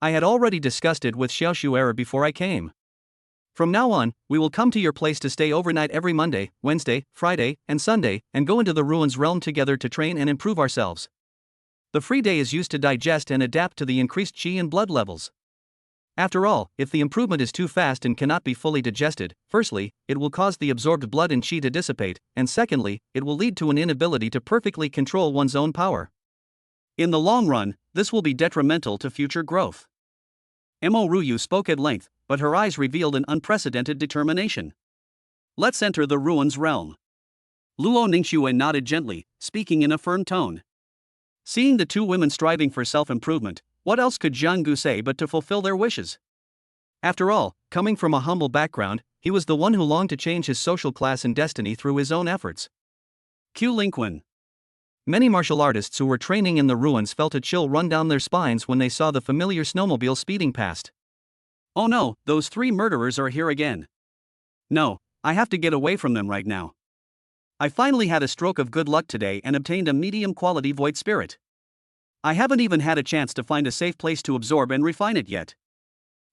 I had already discussed it with Xiaoxue before I came. From now on, we will come to your place to stay overnight every Monday, Wednesday, Friday, and Sunday, and go into the ruins realm together to train and improve ourselves. The free day is used to digest and adapt to the increased qi and blood levels. After all, if the improvement is too fast and cannot be fully digested, firstly, it will cause the absorbed blood and qi to dissipate, and secondly, it will lead to an inability to perfectly control one's own power. In the long run, this will be detrimental to future growth. Ryu spoke at length, but her eyes revealed an unprecedented determination. Let's enter the ruins realm. Luo Ningxue nodded gently, speaking in a firm tone. Seeing the 2 women striving for self-improvement, what else could Jiang Gu say but to fulfill their wishes? After all, coming from a humble background, he was the one who longed to change his social class and destiny through his own efforts. Q Lingquan. Many martial artists who were training in the ruins felt a chill run down their spines when they saw the familiar snowmobile speeding past. Oh no, those 3 murderers are here again. No, I have to get away from them right now. I finally had a stroke of good luck today and obtained a medium-quality void spirit. I haven't even had a chance to find a safe place to absorb and refine it yet.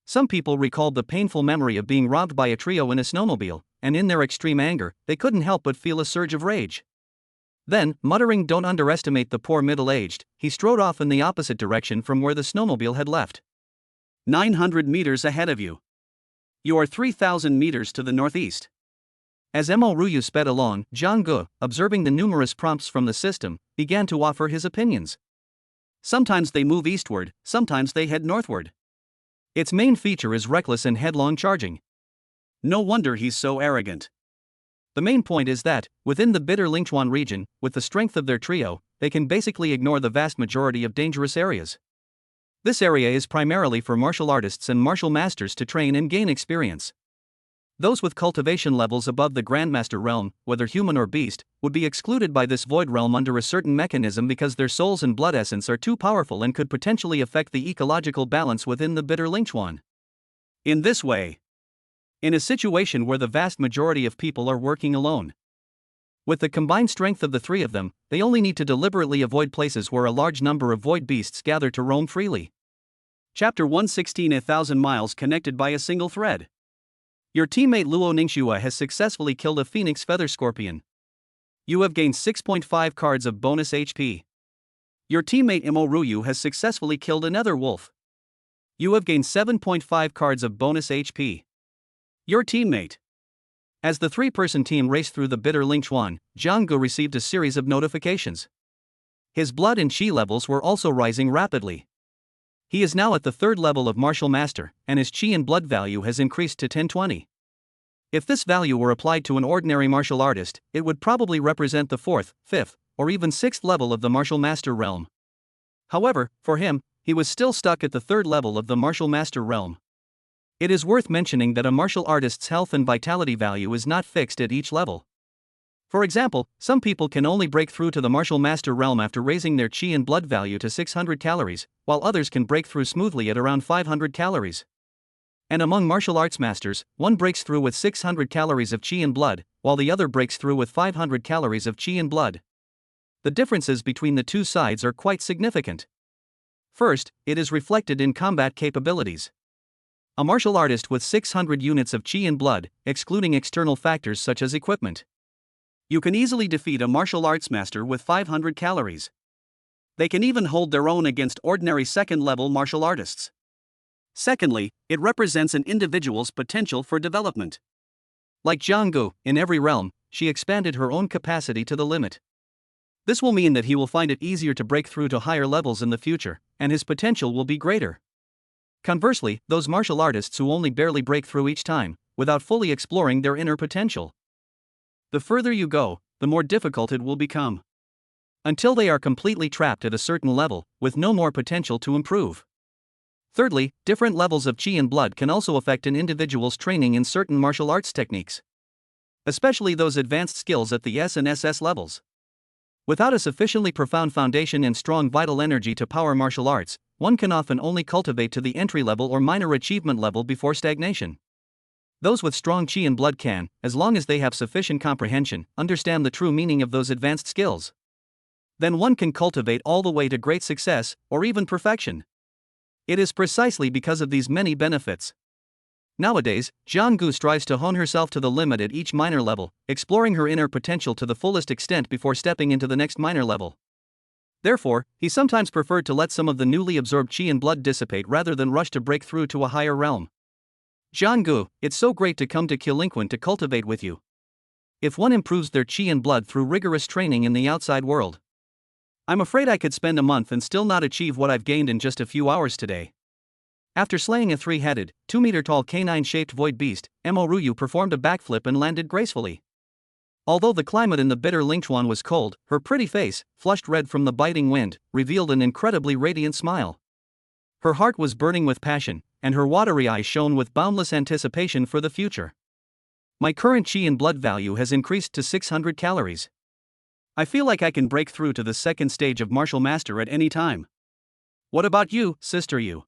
Some people recalled the painful memory of being robbed by a trio in a snowmobile, and in their extreme anger, they couldn't help but feel a surge of rage. Then, muttering "Don't underestimate the poor middle-aged," he strode off in the opposite direction from where the snowmobile had left. 900 meters ahead of you. You are 3,000 meters to the northeast. As Ryu sped along, Jiang Gu, observing the numerous prompts from the system, began to offer his opinions. Sometimes they move eastward, sometimes they head northward. Its main feature is reckless and headlong charging. No wonder he's so arrogant. The main point is that, within the Bitter Lingchuan region, with the strength of their trio, they can basically ignore the vast majority of dangerous areas. This area is primarily for martial artists and martial masters to train and gain experience. Those with cultivation levels above the Grandmaster realm, whether human or beast, would be excluded by this void realm under a certain mechanism because their souls and blood essence are too powerful and could potentially affect the ecological balance within the Bitter Lingchuan. In this way, in a situation where the vast majority of people are working alone, with the combined strength of the 3 of them, they only need to deliberately avoid places where a large number of void beasts gather to roam freely. Chapter 116 1,000 miles connected by a single thread. Your teammate Luo Ningxue has successfully killed a phoenix feather scorpion. You have gained 6.5 cards of bonus HP. Your teammate Ryu has successfully killed another wolf. You have gained 7.5 cards of bonus HP. Your teammate. As the 3-person team raced through the Bitter Lingchuan, Jiang Gu received a series of notifications. His blood and qi levels were also rising rapidly. He is now at the 3rd level of Martial Master, and his qi and blood value has increased to 1020. If this value were applied to an ordinary martial artist, it would probably represent the 4th, 5th, or even 6th level of the Martial Master realm. However, for him, he was still stuck at the 3rd level of the Martial Master realm. It is worth mentioning that a martial artist's health and vitality value is not fixed at each level. For example, some people can only break through to the Martial Master realm after raising their qi and blood value to 600 calories, while others can break through smoothly at around 500 calories. And among martial arts masters, one breaks through with 600 calories of qi and blood, while the other breaks through with 500 calories of qi and blood. The differences between the 2 sides are quite significant. First, it is reflected in combat capabilities. A martial artist with 600 units of chi and blood, excluding external factors such as equipment. You can easily defeat a martial arts master with 500 calories. They can even hold their own against ordinary second-level martial artists. Secondly, it represents an individual's potential for development. Like Jiang, in every realm, she expanded her own capacity to the limit. This will mean that he will find it easier to break through to higher levels in the future, and his potential will be greater. Conversely, those martial artists who only barely break through each time, without fully exploring their inner potential. The further you go, the more difficult it will become. Until they are completely trapped at a certain level, with no more potential to improve. Thirdly, different levels of chi and blood can also affect an individual's training in certain martial arts techniques. Especially those advanced skills at the S and SS levels. Without a sufficiently profound foundation and strong vital energy to power martial arts, one can often only cultivate to the entry level or minor achievement level before stagnation. Those with strong chi and blood can, as long as they have sufficient comprehension, understand the true meaning of those advanced skills. Then one can cultivate all the way to great success, or even perfection. It is precisely because of these many benefits. Nowadays, Jiang strives to hone herself to the limit at each minor level, exploring her inner potential to the fullest extent before stepping into the next minor level. Therefore, he sometimes preferred to let some of the newly absorbed chi and blood dissipate rather than rush to break through to a higher realm. Jiang, it's so great to come to Qilinquan to cultivate with you. If one improves their chi and blood through rigorous training in the outside world, I'm afraid I could spend a month and still not achieve what I've gained in just a few hours today. After slaying a 3-headed, 2-meter-tall canine-shaped void beast, Mo Ruyu performed a backflip and landed gracefully. Although the climate in the bitter Lingchuan was cold, her pretty face, flushed red from the biting wind, revealed an incredibly radiant smile. Her heart was burning with passion, and her watery eyes shone with boundless anticipation for the future. My current chi and blood value has increased to 600 calories. I feel like I can break through to the second stage of martial master at any time. What about you, Sister Yu?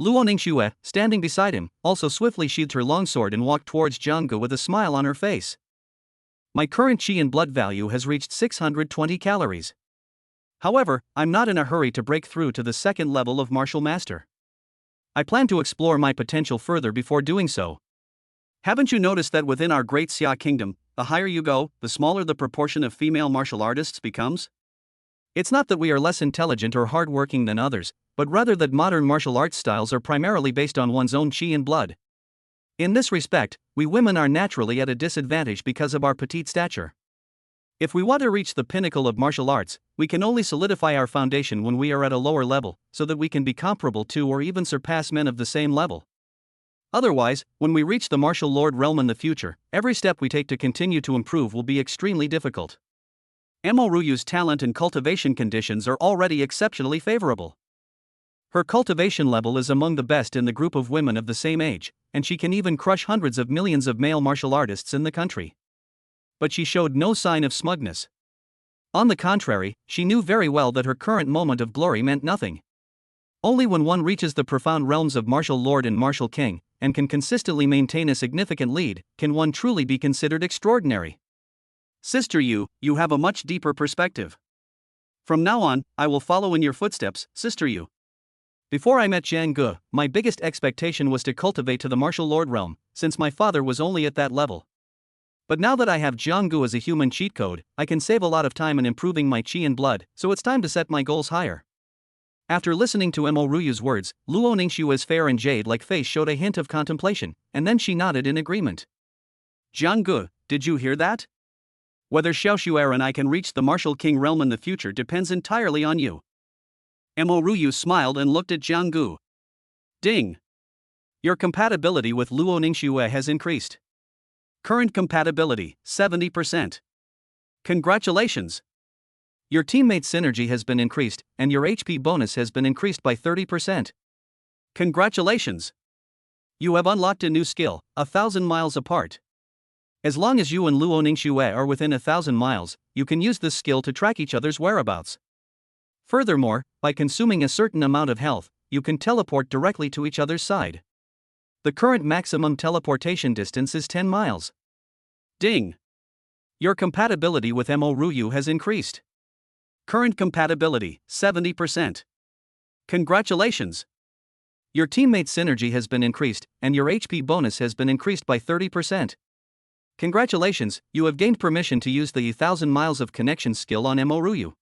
Luo Ningxue, standing beside him, also swiftly sheathed her longsword and walked towards Jiang with a smile on her face. My current chi and blood value has reached 620 calories. However, I'm not in a hurry to break through to the second level of martial master. I plan to explore my potential further before doing so. Haven't you noticed that within our great Xia kingdom, the higher you go, the smaller the proportion of female martial artists becomes? It's not that we are less intelligent or hardworking than others, but rather that modern martial arts styles are primarily based on one's own chi and blood. In this respect, we women are naturally at a disadvantage because of our petite stature. If we want to reach the pinnacle of martial arts, we can only solidify our foundation when we are at a lower level, so that we can be comparable to or even surpass men of the same level. Otherwise, when we reach the martial lord realm in the future, every step we take to continue to improve will be extremely difficult. Mo Ruyu's talent and cultivation conditions are already exceptionally favorable. Her cultivation level is among the best in the group of women of the same age, and she can even crush hundreds of millions of male martial artists in the country. But she showed no sign of smugness. On the contrary, she knew very well that her current moment of glory meant nothing. Only when one reaches the profound realms of martial lord and martial king, and can consistently maintain a significant lead, can one truly be considered extraordinary. Sister Yu, you have a much deeper perspective. From now on, I will follow in your footsteps, Sister Yu. Before I met Jiang, my biggest expectation was to cultivate to the martial lord realm, since my father was only at that level. But now that I have Jiang as a human cheat code, I can save a lot of time in improving my chi and blood, so it's time to set my goals higher. After listening to Mo Ruyu's words, Luo Ningxue's fair and jade-like face showed a hint of contemplation, and then she nodded in agreement. Jiang, did you hear that? Whether Xiaoxuer and I can reach the martial king realm in the future depends entirely on you. Mo Ruyu smiled and looked at Jiang. Ding! Your compatibility with Luo Ningxue has increased. Current compatibility, 70%. Congratulations! Your teammate synergy has been increased, and your HP bonus has been increased by 30%. Congratulations! You have unlocked a new skill, 1,000 miles apart. As long as you and Luo Ningxue are within 1,000 miles, you can use this skill to track each other's whereabouts. Furthermore, by consuming a certain amount of health, you can teleport directly to each other's side. The current maximum teleportation distance is 10 miles. Ding! Your compatibility with Mo Ruyu has increased. Current compatibility, 70%. Congratulations! Your teammate's synergy has been increased, and your HP bonus has been increased by 30%. Congratulations, you have gained permission to use the 1000 miles of connection skill on Emoruyu.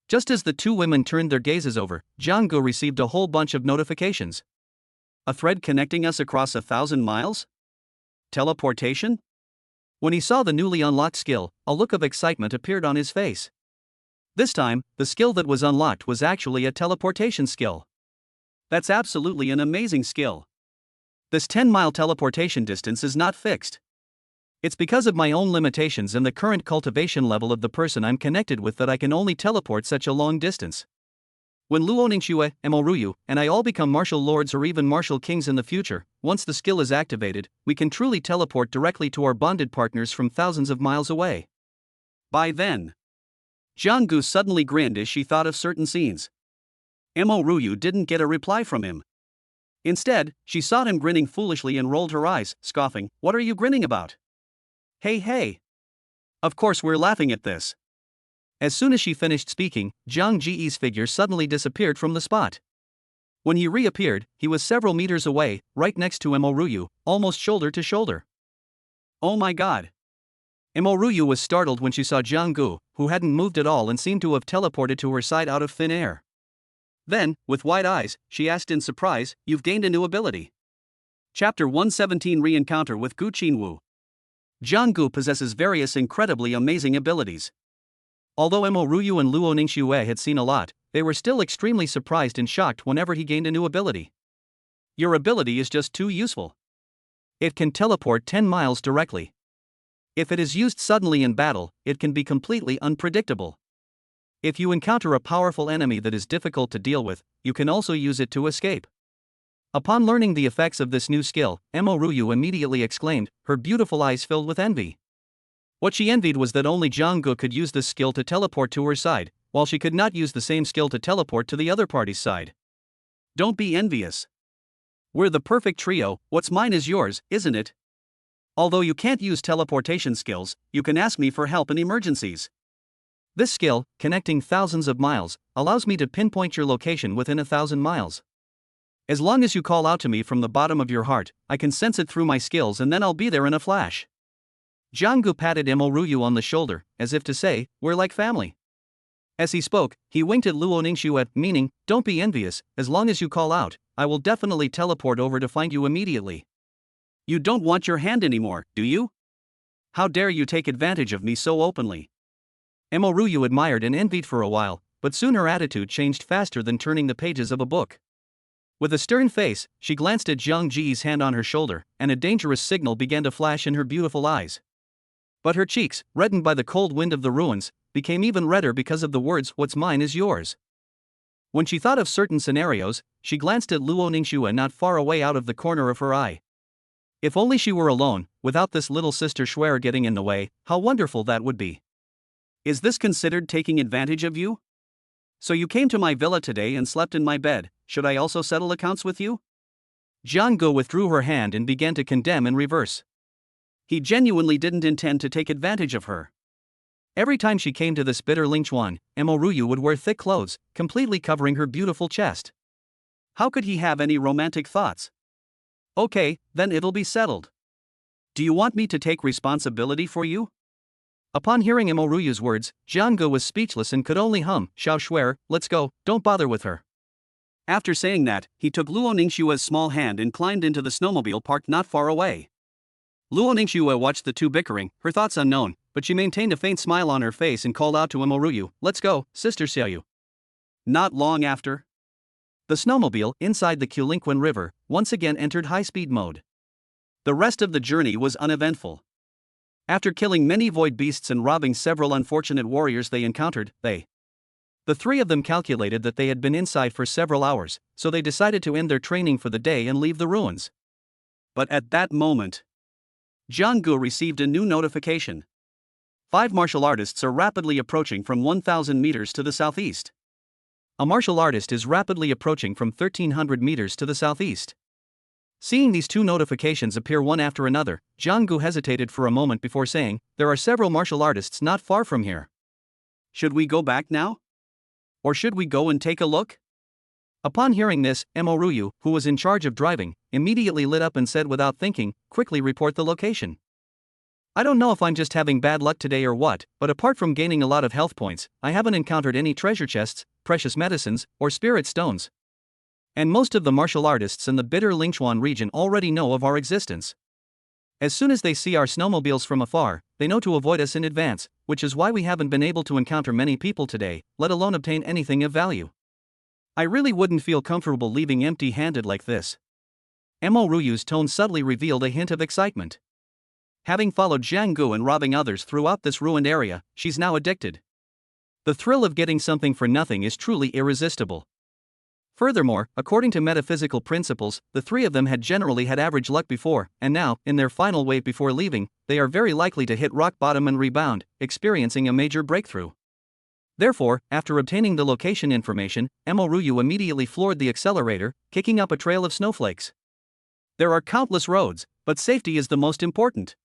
Just as the two women turned their gazes over, Jianggu received a whole bunch of notifications. A thread connecting us across 1,000 miles? Teleportation? When he saw the newly unlocked skill, a look of excitement appeared on his face. This time, the skill that was unlocked was actually a teleportation skill. That's absolutely an amazing skill. This 10-mile teleportation distance is not fixed. It's because of my own limitations and the current cultivation level of the person I'm connected with that I can only teleport such a long distance. When Luoningshue, Emoruyu, and I all become martial lords or even martial kings in the future, once the skill is activated, we can truly teleport directly to our bonded partners from thousands of miles away. By then, Jianggu suddenly grinned as she thought of certain scenes. Emoruyu didn't get a reply from him. Instead, she saw him grinning foolishly and rolled her eyes, scoffing, "What are you grinning about? Hey. Of course we're laughing at this." As soon as she finished speaking, Zhang Ji's figure suddenly disappeared from the spot. When he reappeared, he was several meters away, right next to Emoruyu, almost shoulder to shoulder. Oh my god. Emoruyu was startled when she saw Jianggu, who hadn't moved at all and seemed to have teleported to her side out of thin air. Then, with wide eyes, she asked in surprise, "You've gained a new ability." Chapter 117 Re-encounter with Gu Qinwu. Jianggu possesses various incredibly amazing abilities. Although Emoruyu and Luoningshue had seen a lot, they were still extremely surprised and shocked whenever he gained a new ability. Your ability is just too useful. It can teleport 10 miles directly. If it is used suddenly in battle, it can be completely unpredictable. If you encounter a powerful enemy that is difficult to deal with, you can also use it to escape. Upon learning the effects of this new skill, Emoruyu immediately exclaimed, her beautiful eyes filled with envy. What she envied was that only Jianggu could use this skill to teleport to her side, while she could not use the same skill to teleport to the other party's side. Don't be envious. We're the perfect trio, what's mine is yours, isn't it? Although you can't use teleportation skills, you can ask me for help in emergencies. This skill, connecting thousands of miles, allows me to pinpoint your location within 1,000 miles. As long as you call out to me from the bottom of your heart, I can sense it through my skills and then I'll be there in a flash. Jianggu patted Emoruyu on the shoulder, as if to say, we're like family. As he spoke, he winked at Luoningshue, meaning, don't be envious, as long as you call out, I will definitely teleport over to find you immediately. You don't want your hand anymore, do you? How dare you take advantage of me so openly? Emoruyu admired and envied for a while, but soon her attitude changed faster than turning the pages of a book. With a stern face, she glanced at Zhang Ji's hand on her shoulder, and a dangerous signal began to flash in her beautiful eyes. But her cheeks, reddened by the cold wind of the ruins, became even redder because of the words, what's mine is yours. When she thought of certain scenarios, she glanced at Luoningshue not far away out of the corner of her eye. If only she were alone, without this little sister Schwer getting in the way, how wonderful that would be. Is this considered taking advantage of you? So you came to my villa today and slept in my bed, should I also settle accounts with you? Jianggu withdrew her hand and began to condemn in reverse. He genuinely didn't intend to take advantage of her. Every time she came to this bitter Lingchuan, Emoruyu would wear thick clothes, completely covering her beautiful chest. How could he have any romantic thoughts? Okay, then it'll be settled. Do you want me to take responsibility for you? Upon hearing Emoruyu's words, Jianggu was speechless and could only hum, Xiao Schwer, let's go, don't bother with her. After saying that, he took Luoningshue's small hand and climbed into the snowmobile parked not far away. Luoningshue watched the two bickering, her thoughts unknown, but she maintained a faint smile on her face and called out to Emoruyu, let's go, Sister Xiaoyu. Not long after, the snowmobile, inside the Qulinquin River, once again entered high-speed mode. The rest of the journey was uneventful. After killing many void beasts and robbing several unfortunate warriors they encountered, the three of them calculated that they had been inside for several hours, so they decided to end their training for the day and leave the ruins. But at that moment, Jianggu received a new notification. 5 martial artists are rapidly approaching from 1,000 meters to the southeast. A martial artist is rapidly approaching from 1,300 meters to the southeast. Seeing these two notifications appear one after another, Jianggu hesitated for a moment before saying, there are several martial artists not far from here. Should we go back now? Or should we go and take a look? Upon hearing this, Mo Ryu, who was in charge of driving, immediately lit up and said without thinking, "Quickly report the location." I don't know if I'm just having bad luck today or what, but apart from gaining a lot of health points, I haven't encountered any treasure chests, precious medicines, or spirit stones. And most of the martial artists in the bitter Lingchuan region already know of our existence. As soon as they see our snowmobiles from afar, they know to avoid us in advance, which is why we haven't been able to encounter many people today, let alone obtain anything of value. I really wouldn't feel comfortable leaving empty-handed like this. Mo Ryu's tone subtly revealed a hint of excitement. Having followed Jiang Gu and robbing others throughout this ruined area, she's now addicted. The thrill of getting something for nothing is truly irresistible. Furthermore, according to metaphysical principles, the three of them had generally had average luck before, and now, in their final wave before leaving, they are very likely to hit rock bottom and rebound, experiencing a major breakthrough. Therefore, after obtaining the location information, Mo Ryu immediately floored the accelerator, kicking up a trail of snowflakes. There are countless roads, but safety is the most important.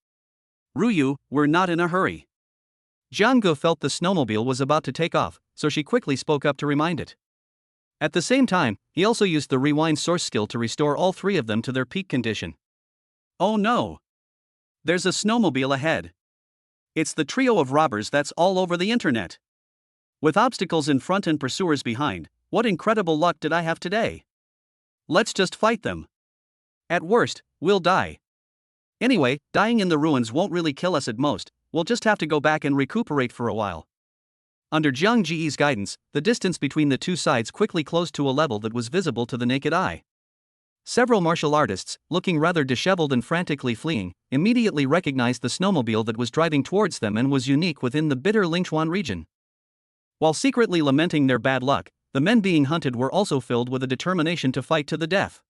Ryu, we're not in a hurry. Jiang Gu felt the snowmobile was about to take off, so she quickly spoke up to remind it. At the same time, he also used the rewind source skill to restore all three of them to their peak condition. Oh no! There's a snowmobile ahead. It's the trio of robbers that's all over the internet. With obstacles in front and pursuers behind, what incredible luck did I have today? Let's just fight them. At worst, we'll die. Anyway, dying in the ruins won't really kill us at most, we'll just have to go back and recuperate for a while. Under Jiang Ji's guidance, the distance between the two sides quickly closed to a level that was visible to the naked eye. Several martial artists, looking rather disheveled and frantically fleeing, immediately recognized the snowmobile that was driving towards them and was unique within the bitter Lingchuan region. While secretly lamenting their bad luck, the men being hunted were also filled with a determination to fight to the death.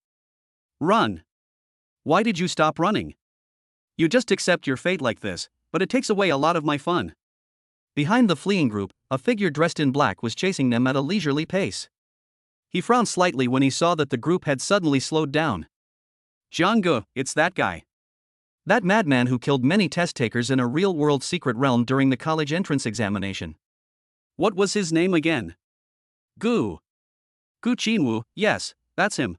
Run! Why did you stop running? You just accept your fate like this, but it takes away a lot of my fun. Behind the fleeing group, a figure dressed in black was chasing them at a leisurely pace. He frowned slightly when he saw that the group had suddenly slowed down. Jiang Gu, it's that guy. That madman who killed many test takers in a real-world secret realm during the college entrance examination. What was his name again? Gu Qinwu, yes, that's him.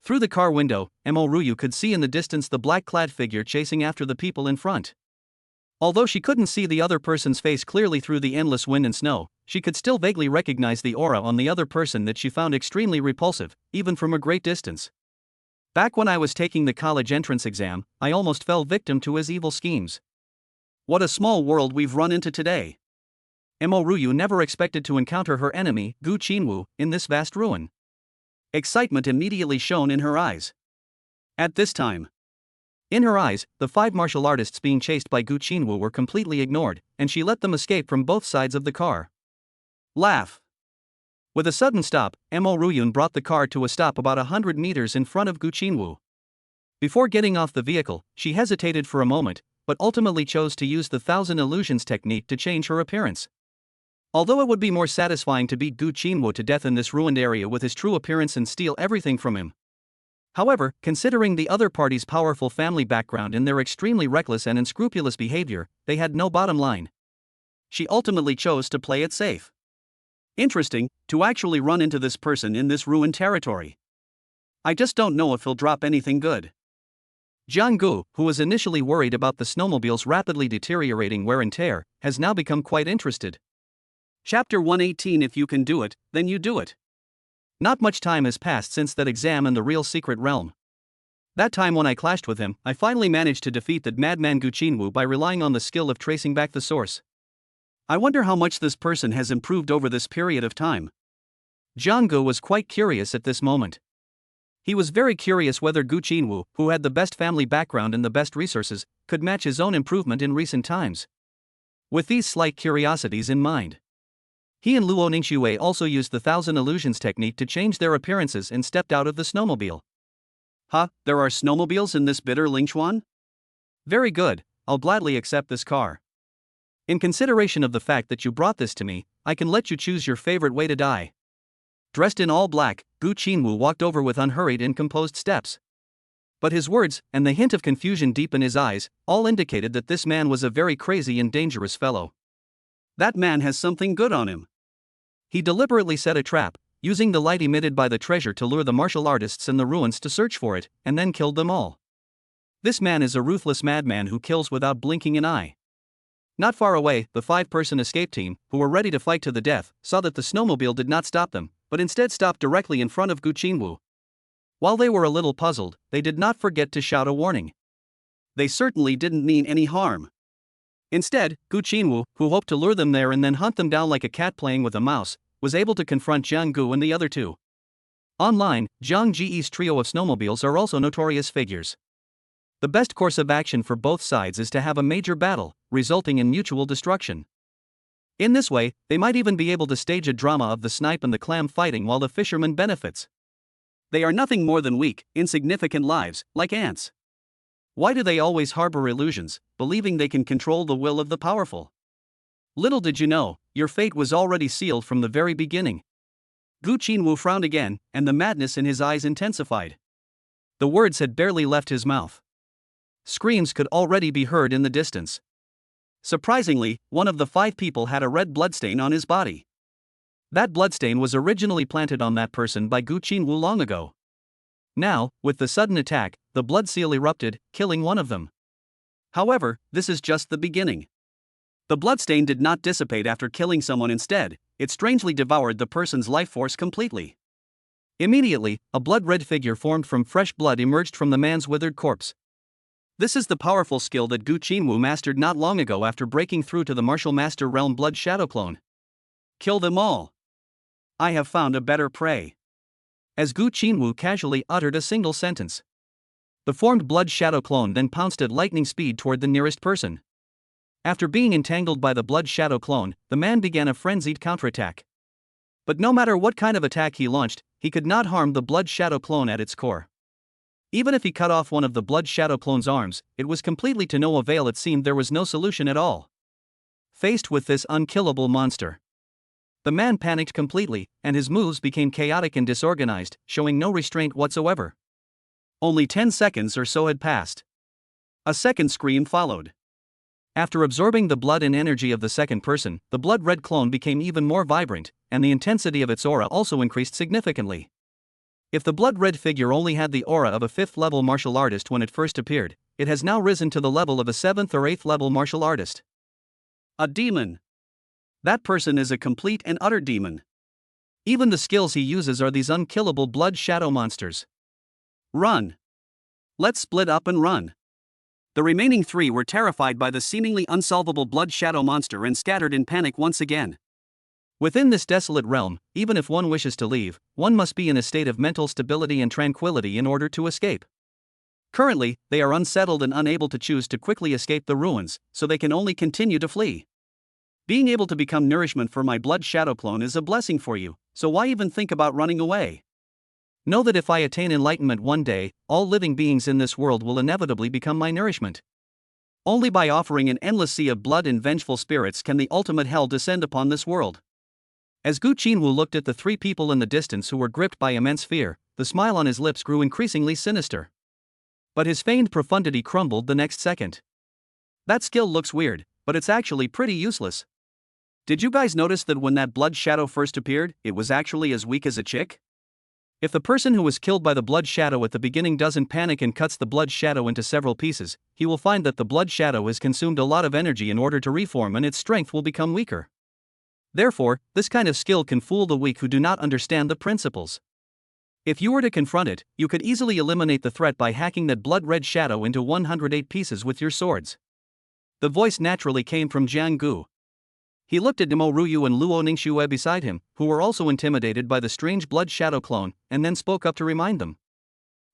Through the car window, Mo Ryu could see in the distance the black-clad figure chasing after the people in front. Although she couldn't see the other person's face clearly through the endless wind and snow, she could still vaguely recognize the aura on the other person that she found extremely repulsive, even from a great distance. Back when I was taking the college entrance exam, I almost fell victim to his evil schemes. What a small world we've run into today. Mo Ryu never expected to encounter her enemy, Gu Qinwu, in this vast ruin. Excitement immediately shone in her eyes. At this time, in her eyes, the five martial artists being chased by Gu Qinwu were completely ignored, and she let them escape from both sides of the car. Laugh. With a sudden stop, Mo Ryu brought the car to a stop about 100 meters in front of Gu Qinwu. Before getting off the vehicle, she hesitated for a moment, but ultimately chose to use the 1,000 illusions technique to change her appearance. Although it would be more satisfying to beat Gu Qinwu to death in this ruined area with his true appearance and steal everything from him. However, considering the other party's powerful family background and their extremely reckless and unscrupulous behavior, they had no bottom line. She ultimately chose to play it safe. Interesting, to actually run into this person in this ruined territory. I just don't know if he'll drop anything good. Jiang Gu, who was initially worried about the snowmobile's rapidly deteriorating wear and tear, has now become quite interested. Chapter 118. If you can do it, then you do it. Not much time has passed since that exam in the real secret realm. That time when I clashed with him, I finally managed to defeat that madman Gu Qinwu by relying on the skill of tracing back the source. I wonder how much this person has improved over this period of time. Jiang Gu was quite curious at this moment. He was very curious whether Gu Qinwu, who had the best family background and the best resources, could match his own improvement in recent times. With these slight curiosities in mind, he and Luo Ningxue also used the 1,000 illusions technique to change their appearances and stepped out of the snowmobile. Huh, there are snowmobiles in this bitter Lingchuan? Very good, I'll gladly accept this car. In consideration of the fact that you brought this to me, I can let you choose your favorite way to die. Dressed in all black, Gu Qinwu walked over with unhurried and composed steps. But his words, and the hint of confusion deep in his eyes, all indicated that this man was a very crazy and dangerous fellow. That man has something good on him. He deliberately set a trap, using the light emitted by the treasure to lure the martial artists in the ruins to search for it, and then killed them all. This man is a ruthless madman who kills without blinking an eye. Not far away, the 5-person escape team, who were ready to fight to the death, saw that the snowmobile did not stop them, but instead stopped directly in front of Gu Qinwu. While they were a little puzzled, they did not forget to shout a warning. They certainly didn't mean any harm. Instead, Gu Qinwu, who hoped to lure them there and then hunt them down like a cat playing with a mouse, was able to confront Jiang Gu and the other two. Online, Jiang Ji's trio of snowmobiles are also notorious figures. The best course of action for both sides is to have a major battle, resulting in mutual destruction. In this way, they might even be able to stage a drama of the snipe and the clam fighting while the fisherman benefits. They are nothing more than weak, insignificant lives, like ants. Why do they always harbor illusions, believing they can control the will of the powerful? Little did you know, your fate was already sealed from the very beginning. Gu Qinwu frowned again, and the madness in his eyes intensified. The words had barely left his mouth. Screams could already be heard in the distance. Surprisingly, one of the 5 people had a red bloodstain on his body. That bloodstain was originally planted on that person by Gu Qinwu long ago. Now, with the sudden attack, the blood seal erupted, killing one of them. However, this is just the beginning. The bloodstain did not dissipate after killing someone. Instead, it strangely devoured the person's life force completely. Immediately, a blood-red figure formed from fresh blood emerged from the man's withered corpse. This is the powerful skill that Gu Qinwu mastered not long ago after breaking through to the martial master realm blood shadow clone. Kill them all. I have found a better prey. As Gu Qinwu casually uttered a single sentence, the formed blood shadow clone then pounced at lightning speed toward the nearest person. After being entangled by the blood shadow clone, the man began a frenzied counterattack. But no matter what kind of attack he launched, he could not harm the blood shadow clone at its core. Even if he cut off one of the blood shadow clone's arms, it was completely to no avail. It seemed there was no solution at all. Faced with this unkillable monster, the man panicked completely, and his moves became chaotic and disorganized, showing no restraint whatsoever. Only 10 seconds or so had passed. A second scream followed. After absorbing the blood and energy of the second person, the blood-red clone became even more vibrant, and the intensity of its aura also increased significantly. If the blood-red figure only had the aura of a 5th-level martial artist when it first appeared, it has now risen to the level of a 7th or 8th-level martial artist. A demon. That person is a complete and utter demon. Even the skills he uses are these unkillable blood shadow monsters. Run. Let's split up and run. The remaining 3 were terrified by the seemingly unsolvable blood shadow monster and scattered in panic once again. Within this desolate realm, even if one wishes to leave, one must be in a state of mental stability and tranquility in order to escape. Currently, they are unsettled and unable to choose to quickly escape the ruins, so they can only continue to flee. Being able to become nourishment for my blood shadow clone is a blessing for you, so why even think about running away? Know that if I attain enlightenment one day, all living beings in this world will inevitably become my nourishment. Only by offering an endless sea of blood and vengeful spirits can the ultimate hell descend upon this world. As Gu Qinwu looked at the 3 people in the distance who were gripped by immense fear, the smile on his lips grew increasingly sinister. But his feigned profundity crumbled the next second. That skill looks weird, but it's actually pretty useless. Did you guys notice that when that blood shadow first appeared, it was actually as weak as a chick? If the person who was killed by the blood shadow at the beginning doesn't panic and cuts the blood shadow into several pieces, he will find that the blood shadow has consumed a lot of energy in order to reform and its strength will become weaker. Therefore, this kind of skill can fool the weak who do not understand the principles. If you were to confront it, you could easily eliminate the threat by hacking that blood-red shadow into 108 pieces with your swords. The voice naturally came from Jiang Gu. He looked at Demo Ruyu and Luo Ningxue beside him, who were also intimidated by the strange blood shadow clone, and then spoke up to remind them.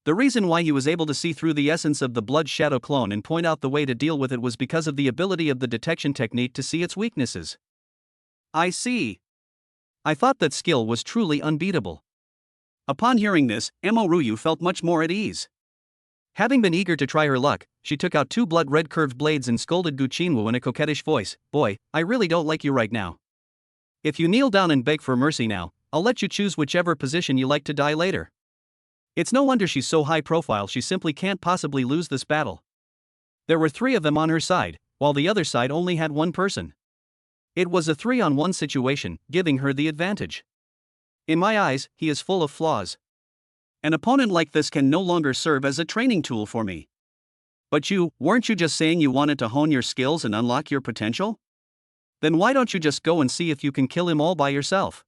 The reason why he was able to see through the essence of the blood shadow clone and point out the way to deal with it was because of the ability of the detection technique to see its weaknesses. I see. I thought that skill was truly unbeatable. Upon hearing this, Emo Ruyu felt much more at ease. Having been eager to try her luck, she took out 2 blood-red curved blades and scolded Gu Qinwu in a coquettish voice, "Boy, I really don't like you right now. If you kneel down and beg for mercy now, I'll let you choose whichever position you like to die later." It's no wonder she's so high profile, she simply can't possibly lose this battle. There were 3 of them on her side, while the other side only had 1 person. It was a 3-on-1 situation, giving her the advantage. In my eyes, he is full of flaws. An opponent like this can no longer serve as a training tool for me. But weren't you just saying you wanted to hone your skills and unlock your potential? Then why don't you just go and see if you can kill him all by yourself?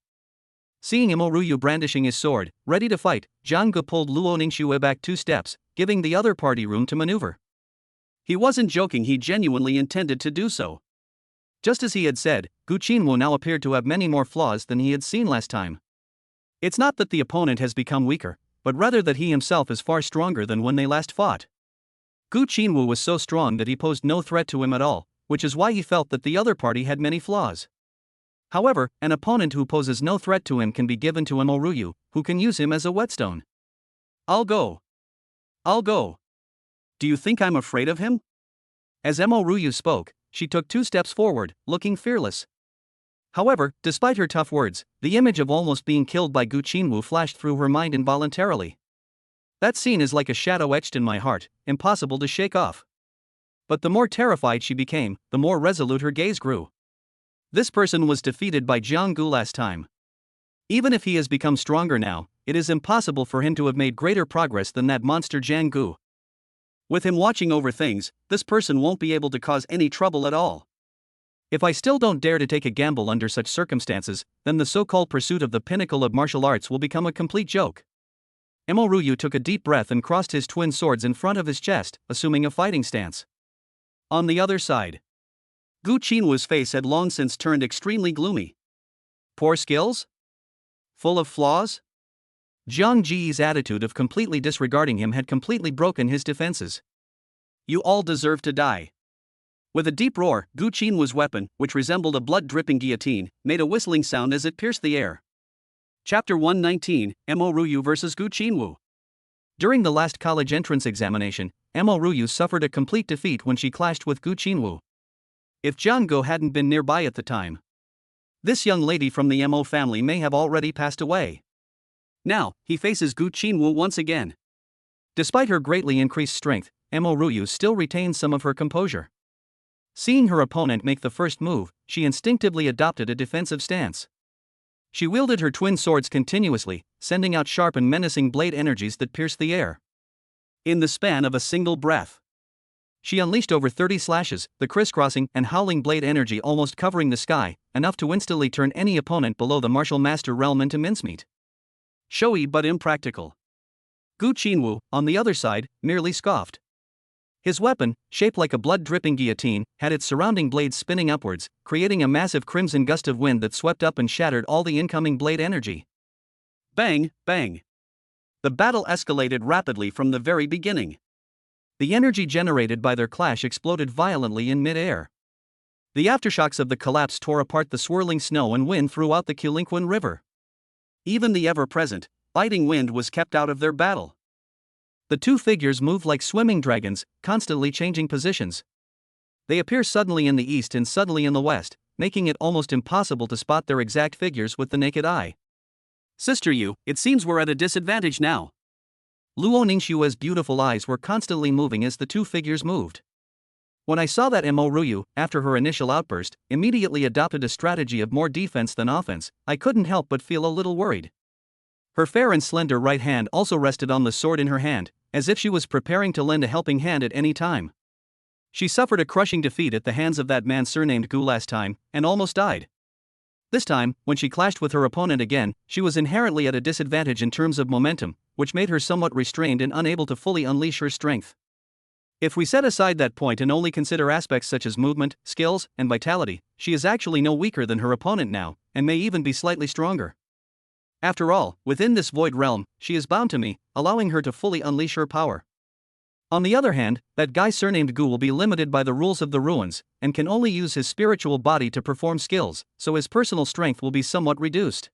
Seeing Ryu brandishing his sword, ready to fight, Zhang Ge pulled Luo Ningxue back 2 steps, giving the other party room to maneuver. He wasn't joking, he genuinely intended to do so. Just as he had said, Gu Qinwu now appeared to have many more flaws than he had seen last time. It's not that the opponent has become weaker, but rather that he himself is far stronger than when they last fought. Gu Qinwu was so strong that he posed no threat to him at all, which is why he felt that the other party had many flaws. However, an opponent who poses no threat to him can be given to Ryu, who can use him as a whetstone. I'll go. Do you think I'm afraid of him? As Ryu spoke, she took 2 steps forward, looking fearless. However, despite her tough words, the image of almost being killed by Gu Qinwu flashed through her mind involuntarily. That scene is like a shadow etched in my heart, impossible to shake off. But the more terrified she became, the more resolute her gaze grew. This person was defeated by Jiang Gu last time. Even if he has become stronger now, it is impossible for him to have made greater progress than that monster Jiang Gu. With him watching over things, this person won't be able to cause any trouble at all. If I still don't dare to take a gamble under such circumstances, then the so-called pursuit of the pinnacle of martial arts will become a complete joke. Ryu took a deep breath and crossed his twin swords in front of his chest, assuming a fighting stance. On the other side, Gu Qinwu's face had long since turned extremely gloomy. Poor skills? Full of flaws? Jiang Ji's attitude of completely disregarding him had completely broken his defenses. You all deserve to die. With a deep roar, Gu Qinwu's weapon, which resembled a blood-dripping guillotine, made a whistling sound as it pierced the air. Chapter 119, Ryu vs Gu Qinwu. During the last college entrance examination, Ryu suffered a complete defeat when she clashed with Gu Qinwu. If Jiang Ge hadn't been nearby at the time, this young lady from the Mo family may have already passed away. Now, he faces Gu Qinwu once again. Despite her greatly increased strength, Ryu still retains some of her composure. Seeing her opponent make the first move, she instinctively adopted a defensive stance. She wielded her twin swords continuously, sending out sharp and menacing blade energies that pierced the air. In the span of a single breath, she unleashed over 30 slashes, the crisscrossing and howling blade energy almost covering the sky, enough to instantly turn any opponent below the martial master realm into mincemeat. Showy but impractical. Gu Qinwu, on the other side, merely scoffed. His weapon, shaped like a blood-dripping guillotine, had its surrounding blades spinning upwards, creating a massive crimson gust of wind that swept up and shattered all the incoming blade energy. Bang, bang. The battle escalated rapidly from the very beginning. The energy generated by their clash exploded violently in mid-air. The aftershocks of the collapse tore apart the swirling snow and wind throughout the Qilinkwan River. Even the ever-present, biting wind was kept out of their battle. The two figures moved like swimming dragons, constantly changing positions. They appear suddenly in the east and suddenly in the west, making it almost impossible to spot their exact figures with the naked eye. Sister Yu, it seems we're at a disadvantage now. Luo Ningxue's beautiful eyes were constantly moving as the two figures moved. When I saw that Ryu, after her initial outburst, immediately adopted a strategy of more defense than offense, I couldn't help but feel a little worried. Her fair and slender right hand also rested on the sword in her hand, as if she was preparing to lend a helping hand at any time. She suffered a crushing defeat at the hands of that man surnamed Gu last time, and almost died. This time, when she clashed with her opponent again, she was inherently at a disadvantage in terms of momentum, which made her somewhat restrained and unable to fully unleash her strength. If we set aside that point and only consider aspects such as movement, skills, and vitality, she is actually no weaker than her opponent now, and may even be slightly stronger. After all, within this void realm, she is bound to me, allowing her to fully unleash her power. On the other hand, that guy surnamed Gu will be limited by the rules of the ruins, and can only use his spiritual body to perform skills, so his personal strength will be somewhat reduced.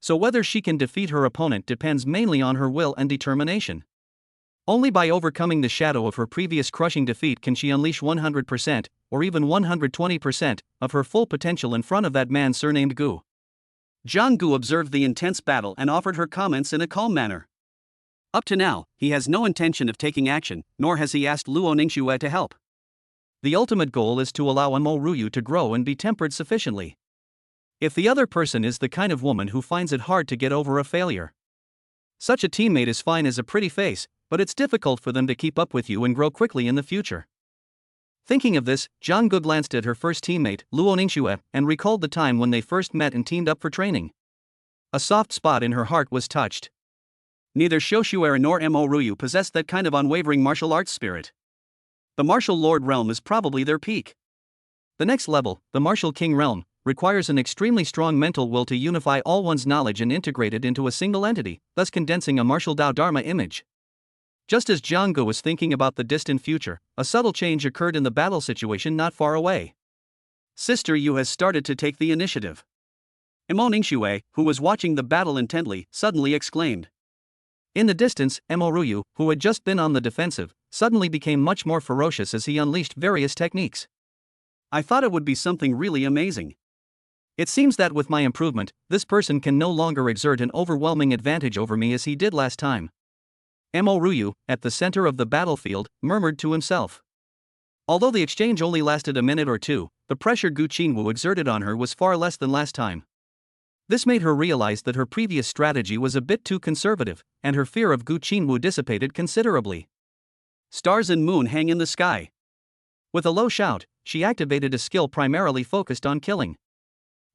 So whether she can defeat her opponent depends mainly on her will and determination. Only by overcoming the shadow of her previous crushing defeat can she unleash 100%, or even 120%, of her full potential in front of that man surnamed Gu. Zhang Gu observed the intense battle and offered her comments in a calm manner. Up to now, he has no intention of taking action, nor has he asked Luo Ningxue to help. The ultimate goal is to allow Ryu to grow and be tempered sufficiently. if the other person is the kind of woman who finds it hard to get over a failure. Such a teammate is fine as a pretty face, but it's difficult for them to keep up with you and grow quickly in the future. Thinking of this, Jang-gu glanced at her first teammate, Luo Ningxue, and recalled the time when they first met and teamed up for training. A soft spot in her heart was touched. Neither Xiaoshuera nor Mo Ruyu possessed that kind of unwavering martial arts spirit. The martial lord realm is probably their peak. The next level, the martial king realm, requires an extremely strong mental will to unify all one's knowledge and integrate it into a single entity, thus condensing a martial Dao Dharma image. Just as Jang-gu was thinking about the distant future, a subtle change occurred in the battle situation not far away. Sister Yu has started to take the initiative. Mo Ningxue, who was watching the battle intently, suddenly exclaimed. In the distance, Mo Ruyu, who had just been on the defensive, suddenly became much more ferocious as he unleashed various techniques. I thought it would be something really amazing. It seems that with my improvement, this person can no longer exert an overwhelming advantage over me as he did last time. Mo Ruyu, at the center of the battlefield, murmured to himself. Although the exchange only lasted a minute or two, the pressure Gu Qinwu exerted on her was far less than last time. This made her realize that her previous strategy was a bit too conservative, and her fear of Gu Qinwu dissipated considerably. Stars and moon hang in the sky. With a low shout, she activated a skill primarily focused on killing.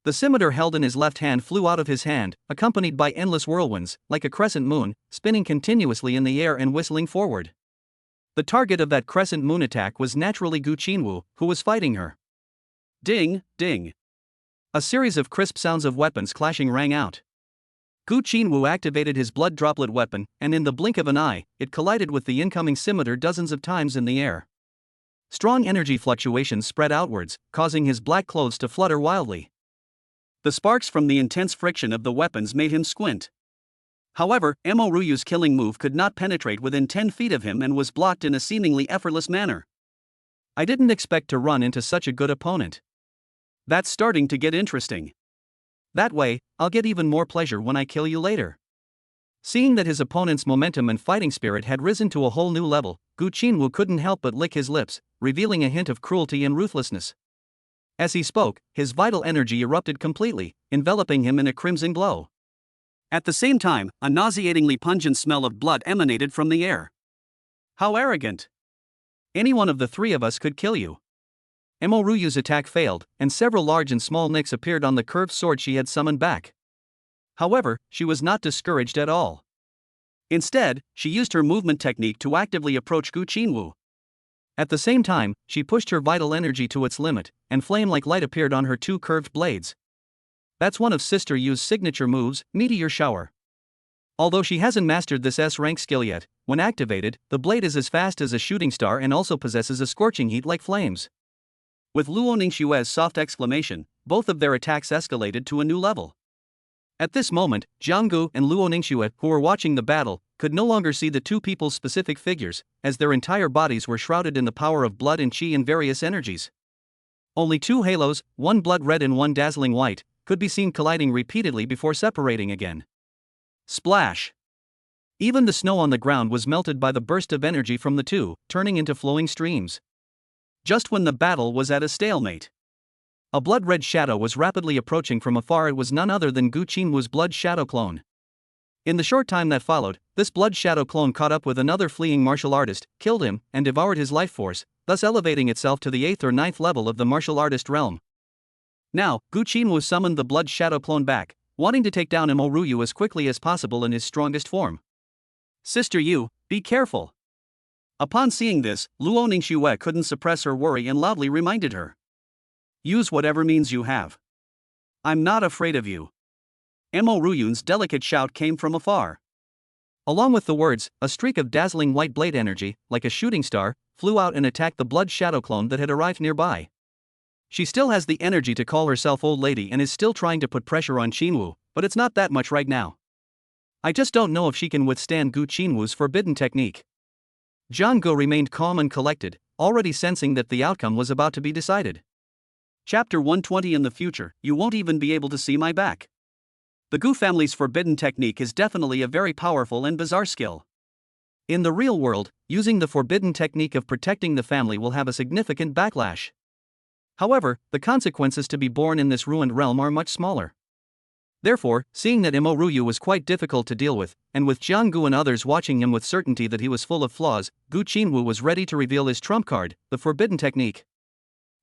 The scimitar held in his left hand flew out of his hand, accompanied by endless whirlwinds, like a crescent moon, spinning continuously in the air and whistling forward. The target of that crescent moon attack was naturally Gu Qinwu, who was fighting her. Ding, ding. A series of crisp sounds of weapons clashing rang out. Gu Qinwu activated his blood droplet weapon, and in the blink of an eye, it collided with the incoming scimitar dozens of times in the air. Strong energy fluctuations spread outwards, causing his black clothes to flutter wildly. The sparks from the intense friction of the weapons made him squint. However, Mo Ruyu's killing move could not penetrate within 10 feet of him and was blocked in a seemingly effortless manner. I didn't expect to run into such a good opponent. That's starting to get interesting. That way, I'll get even more pleasure when I kill you later. Seeing that his opponent's momentum and fighting spirit had risen to a whole new level, Gu Qinwu couldn't help but lick his lips, revealing a hint of cruelty and ruthlessness. As he spoke, his vital energy erupted completely, enveloping him in a crimson glow. At the same time, a nauseatingly pungent smell of blood emanated from the air. How arrogant! Any one of the three of us could kill you. Mo Ruyu's attack failed, and several large and small nicks appeared on the curved sword she had summoned back. However, she was not discouraged at all. Instead, she used her movement technique to actively approach Gu Qinwu. At the same time, she pushed her vital energy to its limit, and flame-like light appeared on her two curved blades. That's one of Sister Yu's signature moves, Meteor Shower. Although she hasn't mastered this S-rank skill yet, when activated, the blade is as fast as a shooting star and also possesses a scorching heat like flames. With Luo Ningxue's soft exclamation, both of their attacks escalated to a new level. At this moment, Jianggu and Luo Ningxue, who were watching the battle, could no longer see the two people's specific figures, as their entire bodies were shrouded in the power of blood and qi and various energies. Only two halos, one blood red and one dazzling white, could be seen colliding repeatedly before separating again. Splash! Even the snow on the ground was melted by the burst of energy from the two, turning into flowing streams. Just when the battle was at a stalemate, a blood-red shadow was rapidly approaching from afar. It was none other than Gu Qinwu's blood shadow clone. In the short time that followed, this blood shadow clone caught up with another fleeing martial artist, killed him, and devoured his life force, thus elevating itself to the 8th or 9th level of the martial artist realm. Now, Gu Qinwu summoned the blood shadow clone back, wanting to take down Mo Ruyu as quickly as possible in his strongest form. Sister Yu, be careful. Upon seeing this, Luo Ningxue couldn't suppress her worry and loudly reminded her. Use whatever means you have. I'm not afraid of you. Mo Ruyun's delicate shout came from afar. Along with the words, a streak of dazzling white blade energy, like a shooting star, flew out and attacked the blood shadow clone that had arrived nearby. She still has the energy to call herself old lady and is still trying to put pressure on Qinwu, but it's not that much right now. I just don't know if she can withstand Gu Qinwu's forbidden technique. Jianggu remained calm and collected, already sensing that the outcome was about to be decided. Chapter 120. In the future, you won't even be able to see my back. The Gu family's forbidden technique is definitely a very powerful and bizarre skill. In the real world, using the forbidden technique of protecting the family will have a significant backlash. However, the consequences to be borne in this ruined realm are much smaller. Therefore, seeing that Imo Ryu was quite difficult to deal with, and with Jianggu and others watching him with certainty that he was full of flaws, Gu Qinwu was ready to reveal his trump card, the forbidden technique.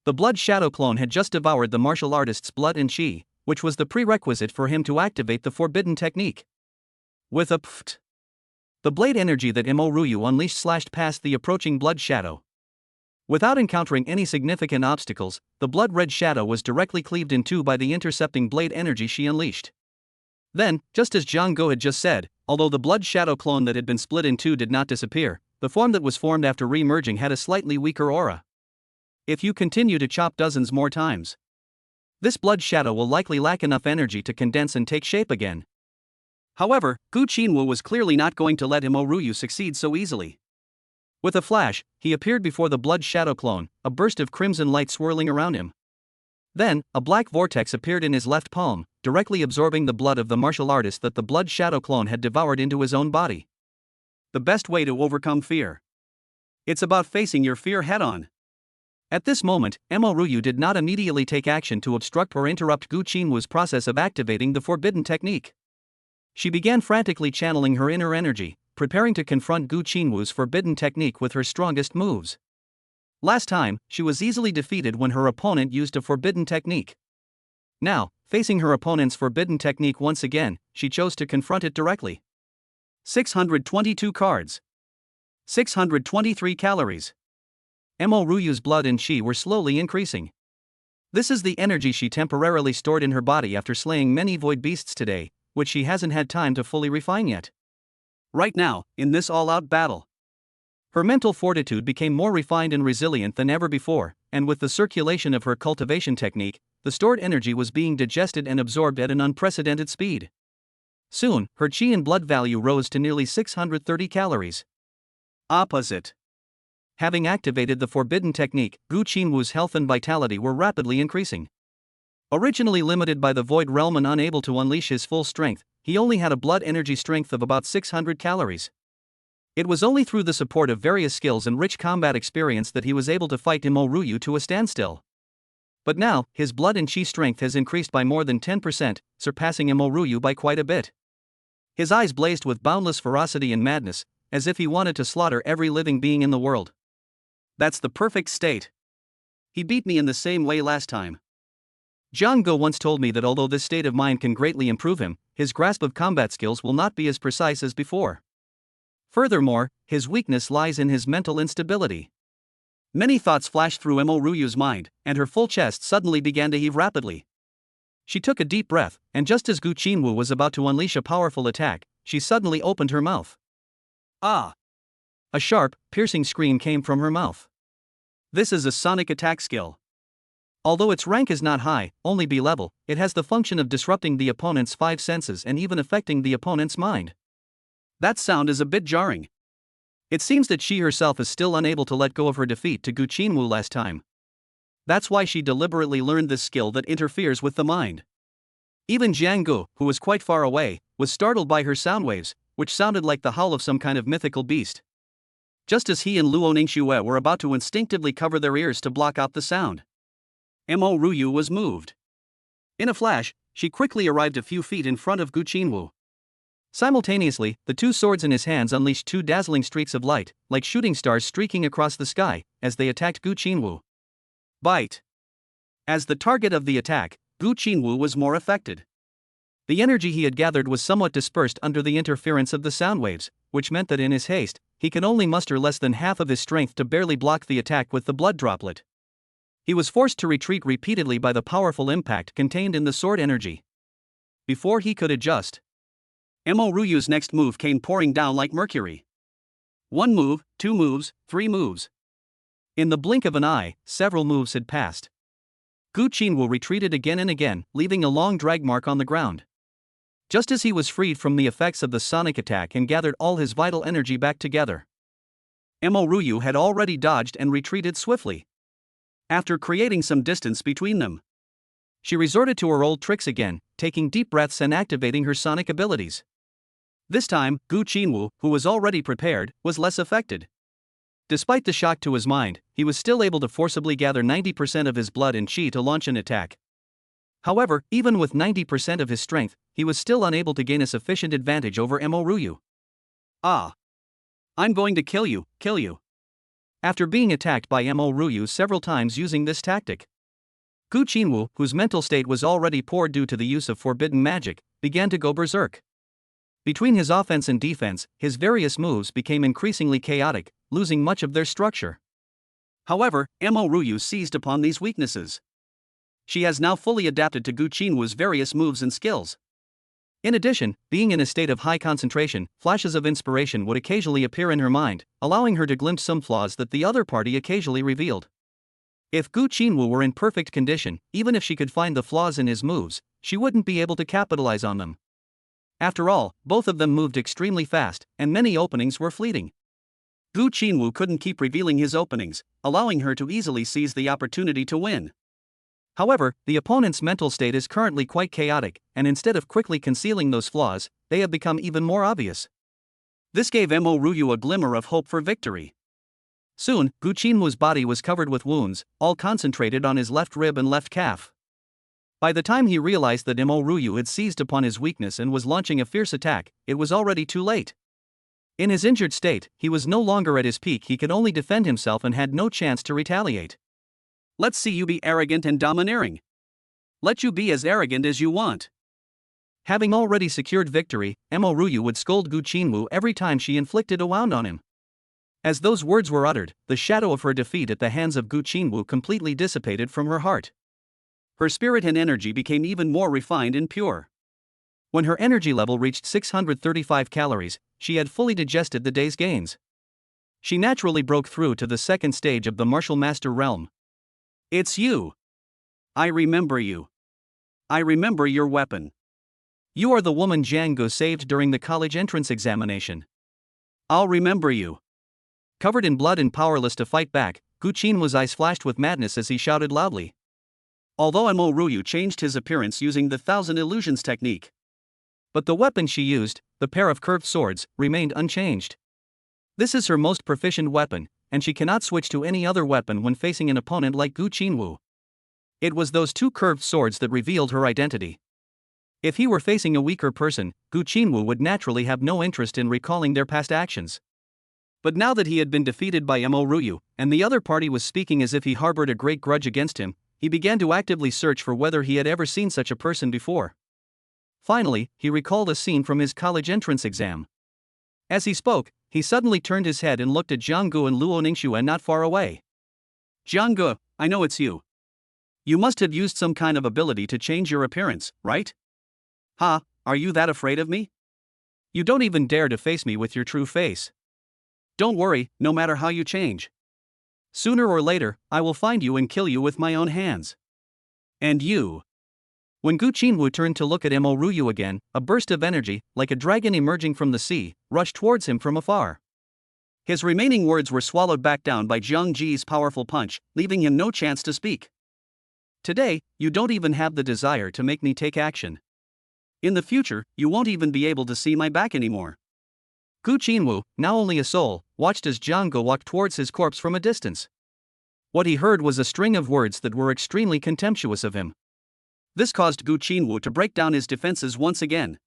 The blood shadow clone had just devoured the martial artist's blood and chi, which was the prerequisite for him to activate the forbidden technique. With a pft, the blade energy that Imo Ryu unleashed slashed past the approaching blood shadow. Without encountering any significant obstacles, the blood-red shadow was directly cleaved in two by the intercepting blade energy she unleashed. Then, just as Zhang Guo had just said, although the blood shadow clone that had been split in two did not disappear, the form that was formed after re-merging had a slightly weaker aura. If you continue to chop dozens more times, this blood shadow will likely lack enough energy to condense and take shape again. However, Gu Qinwu was clearly not going to let Imo Ryu succeed so easily. With a flash, he appeared before the blood shadow clone, a burst of crimson light swirling around him. Then, a black vortex appeared in his left palm, directly absorbing the blood of the martial artist that the blood shadow clone had devoured into his own body. The best way to overcome fear. It's about facing your fear head-on. At this moment, Imo Ryu did not immediately take action to obstruct or interrupt Gu Qinwu's process of activating the forbidden technique. She began frantically channeling her inner energy, preparing to confront Gu Qinwu's forbidden technique with her strongest moves. Last time, she was easily defeated when her opponent used a forbidden technique. Now, facing her opponent's forbidden technique once again, she chose to confront it directly. 622 cards. 623 calories. Imo Ryu's blood and chi were slowly increasing. This is the energy she temporarily stored in her body after slaying many void beasts today, which she hasn't had time to fully refine yet. Right now, in this all-out battle, her mental fortitude became more refined and resilient than ever before, and with the circulation of her cultivation technique, the stored energy was being digested and absorbed at an unprecedented speed. Soon, her chi and blood value rose to nearly 630 calories. Opposite. Having activated the forbidden technique, Gu Qinwu's health and vitality were rapidly increasing. Originally limited by the void realm and unable to unleash his full strength, he only had a blood energy strength of about 600 calories. It was only through the support of various skills and rich combat experience that he was able to fight Imo Ryu to a standstill. But now, his blood and chi strength has increased by more than 10%, surpassing Imo Ryu by quite a bit. His eyes blazed with boundless ferocity and madness, as if he wanted to slaughter every living being in the world. That's the perfect state. He beat me in the same way last time. Zhang Guo once told me that although this state of mind can greatly improve him, his grasp of combat skills will not be as precise as before. Furthermore, his weakness lies in his mental instability. Many thoughts flashed through Imo Ryu's mind, and her full chest suddenly began to heave rapidly. She took a deep breath, and just as Gu Qinwu was about to unleash a powerful attack, she suddenly opened her mouth. Ah! A sharp, piercing scream came from her mouth. This is a sonic attack skill. Although its rank is not high, only B level, it has the function of disrupting the opponent's five senses and even affecting the opponent's mind. That sound is a bit jarring. It seems that she herself is still unable to let go of her defeat to Gu Qinwu last time. That's why she deliberately learned this skill that interferes with the mind. Even Jiang Gu, who was quite far away, was startled by her sound waves, which sounded like the howl of some kind of mythical beast. Just as he and Luo Ningxue were about to instinctively cover their ears to block out the sound, Imo Ryu was moved. In a flash, she quickly arrived a few feet in front of Gu Qinwu. Simultaneously, the two swords in his hands unleashed two dazzling streaks of light, like shooting stars streaking across the sky, as they attacked Gu Qinwu. Bite. As the target of the attack, Gu Qinwu was more affected. The energy he had gathered was somewhat dispersed under the interference of the sound waves, which meant that in his haste, he could only muster less than half of his strength to barely block the attack with the blood droplet. He was forced to retreat repeatedly by the powerful impact contained in the sword energy. Before he could adjust, Imo Ryu's next move came pouring down like mercury. 1 move, 2 moves, 3 moves. In the blink of an eye, several moves had passed. Gu Qinwu retreated again and again, leaving a long drag mark on the ground. Just as he was freed from the effects of the sonic attack and gathered all his vital energy back together, Imo Ryu had already dodged and retreated swiftly. After creating some distance between them, she resorted to her old tricks again, taking deep breaths and activating her sonic abilities. This time, Gu Qinwu, who was already prepared, was less affected. Despite the shock to his mind, he was still able to forcibly gather 90% of his blood and chi to launch an attack. However, even with 90% of his strength, he was still unable to gain a sufficient advantage over Mo Ryu. Ah! I'm going to kill you, kill you. After being attacked by Mo Ryu several times using this tactic, Gu Qinwu, whose mental state was already poor due to the use of forbidden magic, began to go berserk. Between his offense and defense, his various moves became increasingly chaotic, losing much of their structure. However, Mo Ryu seized upon these weaknesses. She has now fully adapted to Gu Qinwu's various moves and skills. In addition, being in a state of high concentration, flashes of inspiration would occasionally appear in her mind, allowing her to glimpse some flaws that the other party occasionally revealed. If Gu Qinwu were in perfect condition, even if she could find the flaws in his moves, she wouldn't be able to capitalize on them. After all, both of them moved extremely fast, and many openings were fleeting. Gu Qinwu couldn't keep revealing his openings, allowing her to easily seize the opportunity to win. However, the opponent's mental state is currently quite chaotic, and instead of quickly concealing those flaws, they have become even more obvious. This gave Mo Ryu a glimmer of hope for victory. Soon, Gu Qinwu's body was covered with wounds, all concentrated on his left rib and left calf. By the time he realized that Mo Ryu had seized upon his weakness and was launching a fierce attack, it was already too late. In his injured state, he was no longer at his peak, he could only defend himself and had no chance to retaliate. Let's see you be arrogant and domineering. Let you be as arrogant as you want. Having already secured victory, Mo Ryu would scold Gu Qinwu every time she inflicted a wound on him. As those words were uttered, the shadow of her defeat at the hands of Gu Qinwu completely dissipated from her heart. Her spirit and energy became even more refined and pure. When her energy level reached 635 calories, she had fully digested the day's gains. She naturally broke through to the second stage of the martial master realm. It's you. I remember you. I remember your weapon. You are the woman Jiang Gu saved during the college entrance examination. I'll remember you. Covered in blood and powerless to fight back, Gu Qinwu's eyes flashed with madness as he shouted loudly. Although Mo Ryu changed his appearance using the Thousand Illusions technique, but the weapon she used, the pair of curved swords, remained unchanged. This is her most proficient weapon, and she cannot switch to any other weapon when facing an opponent like Gu Qinwu. It was those two curved swords that revealed her identity. If he were facing a weaker person, Gu Qinwu would naturally have no interest in recalling their past actions. But now that he had been defeated by Mo Ryu, and the other party was speaking as if he harbored a great grudge against him, he began to actively search for whether he had ever seen such a person before. Finally, he recalled a scene from his college entrance exam. As he spoke, he suddenly turned his head and looked at Jiang Gu and Luo Ningxuan not far away. Jiang Gu, I know it's you. You must have used some kind of ability to change your appearance, right? Ha, are you that afraid of me? You don't even dare to face me with your true face. Don't worry, no matter how you change. Sooner or later, I will find you and kill you with my own hands. And you. When Gu Qinwu turned to look at Mo Ryu again, a burst of energy, like a dragon emerging from the sea, rushed towards him from afar. His remaining words were swallowed back down by Jiang Ji's powerful punch, leaving him no chance to speak. Today, you don't even have the desire to make me take action. In the future, you won't even be able to see my back anymore. Gu Qinwu, now only a soul, watched as Jiang Gu walked towards his corpse from a distance. What he heard was a string of words that were extremely contemptuous of him. This caused Gu Qinwu to break down his defenses once again.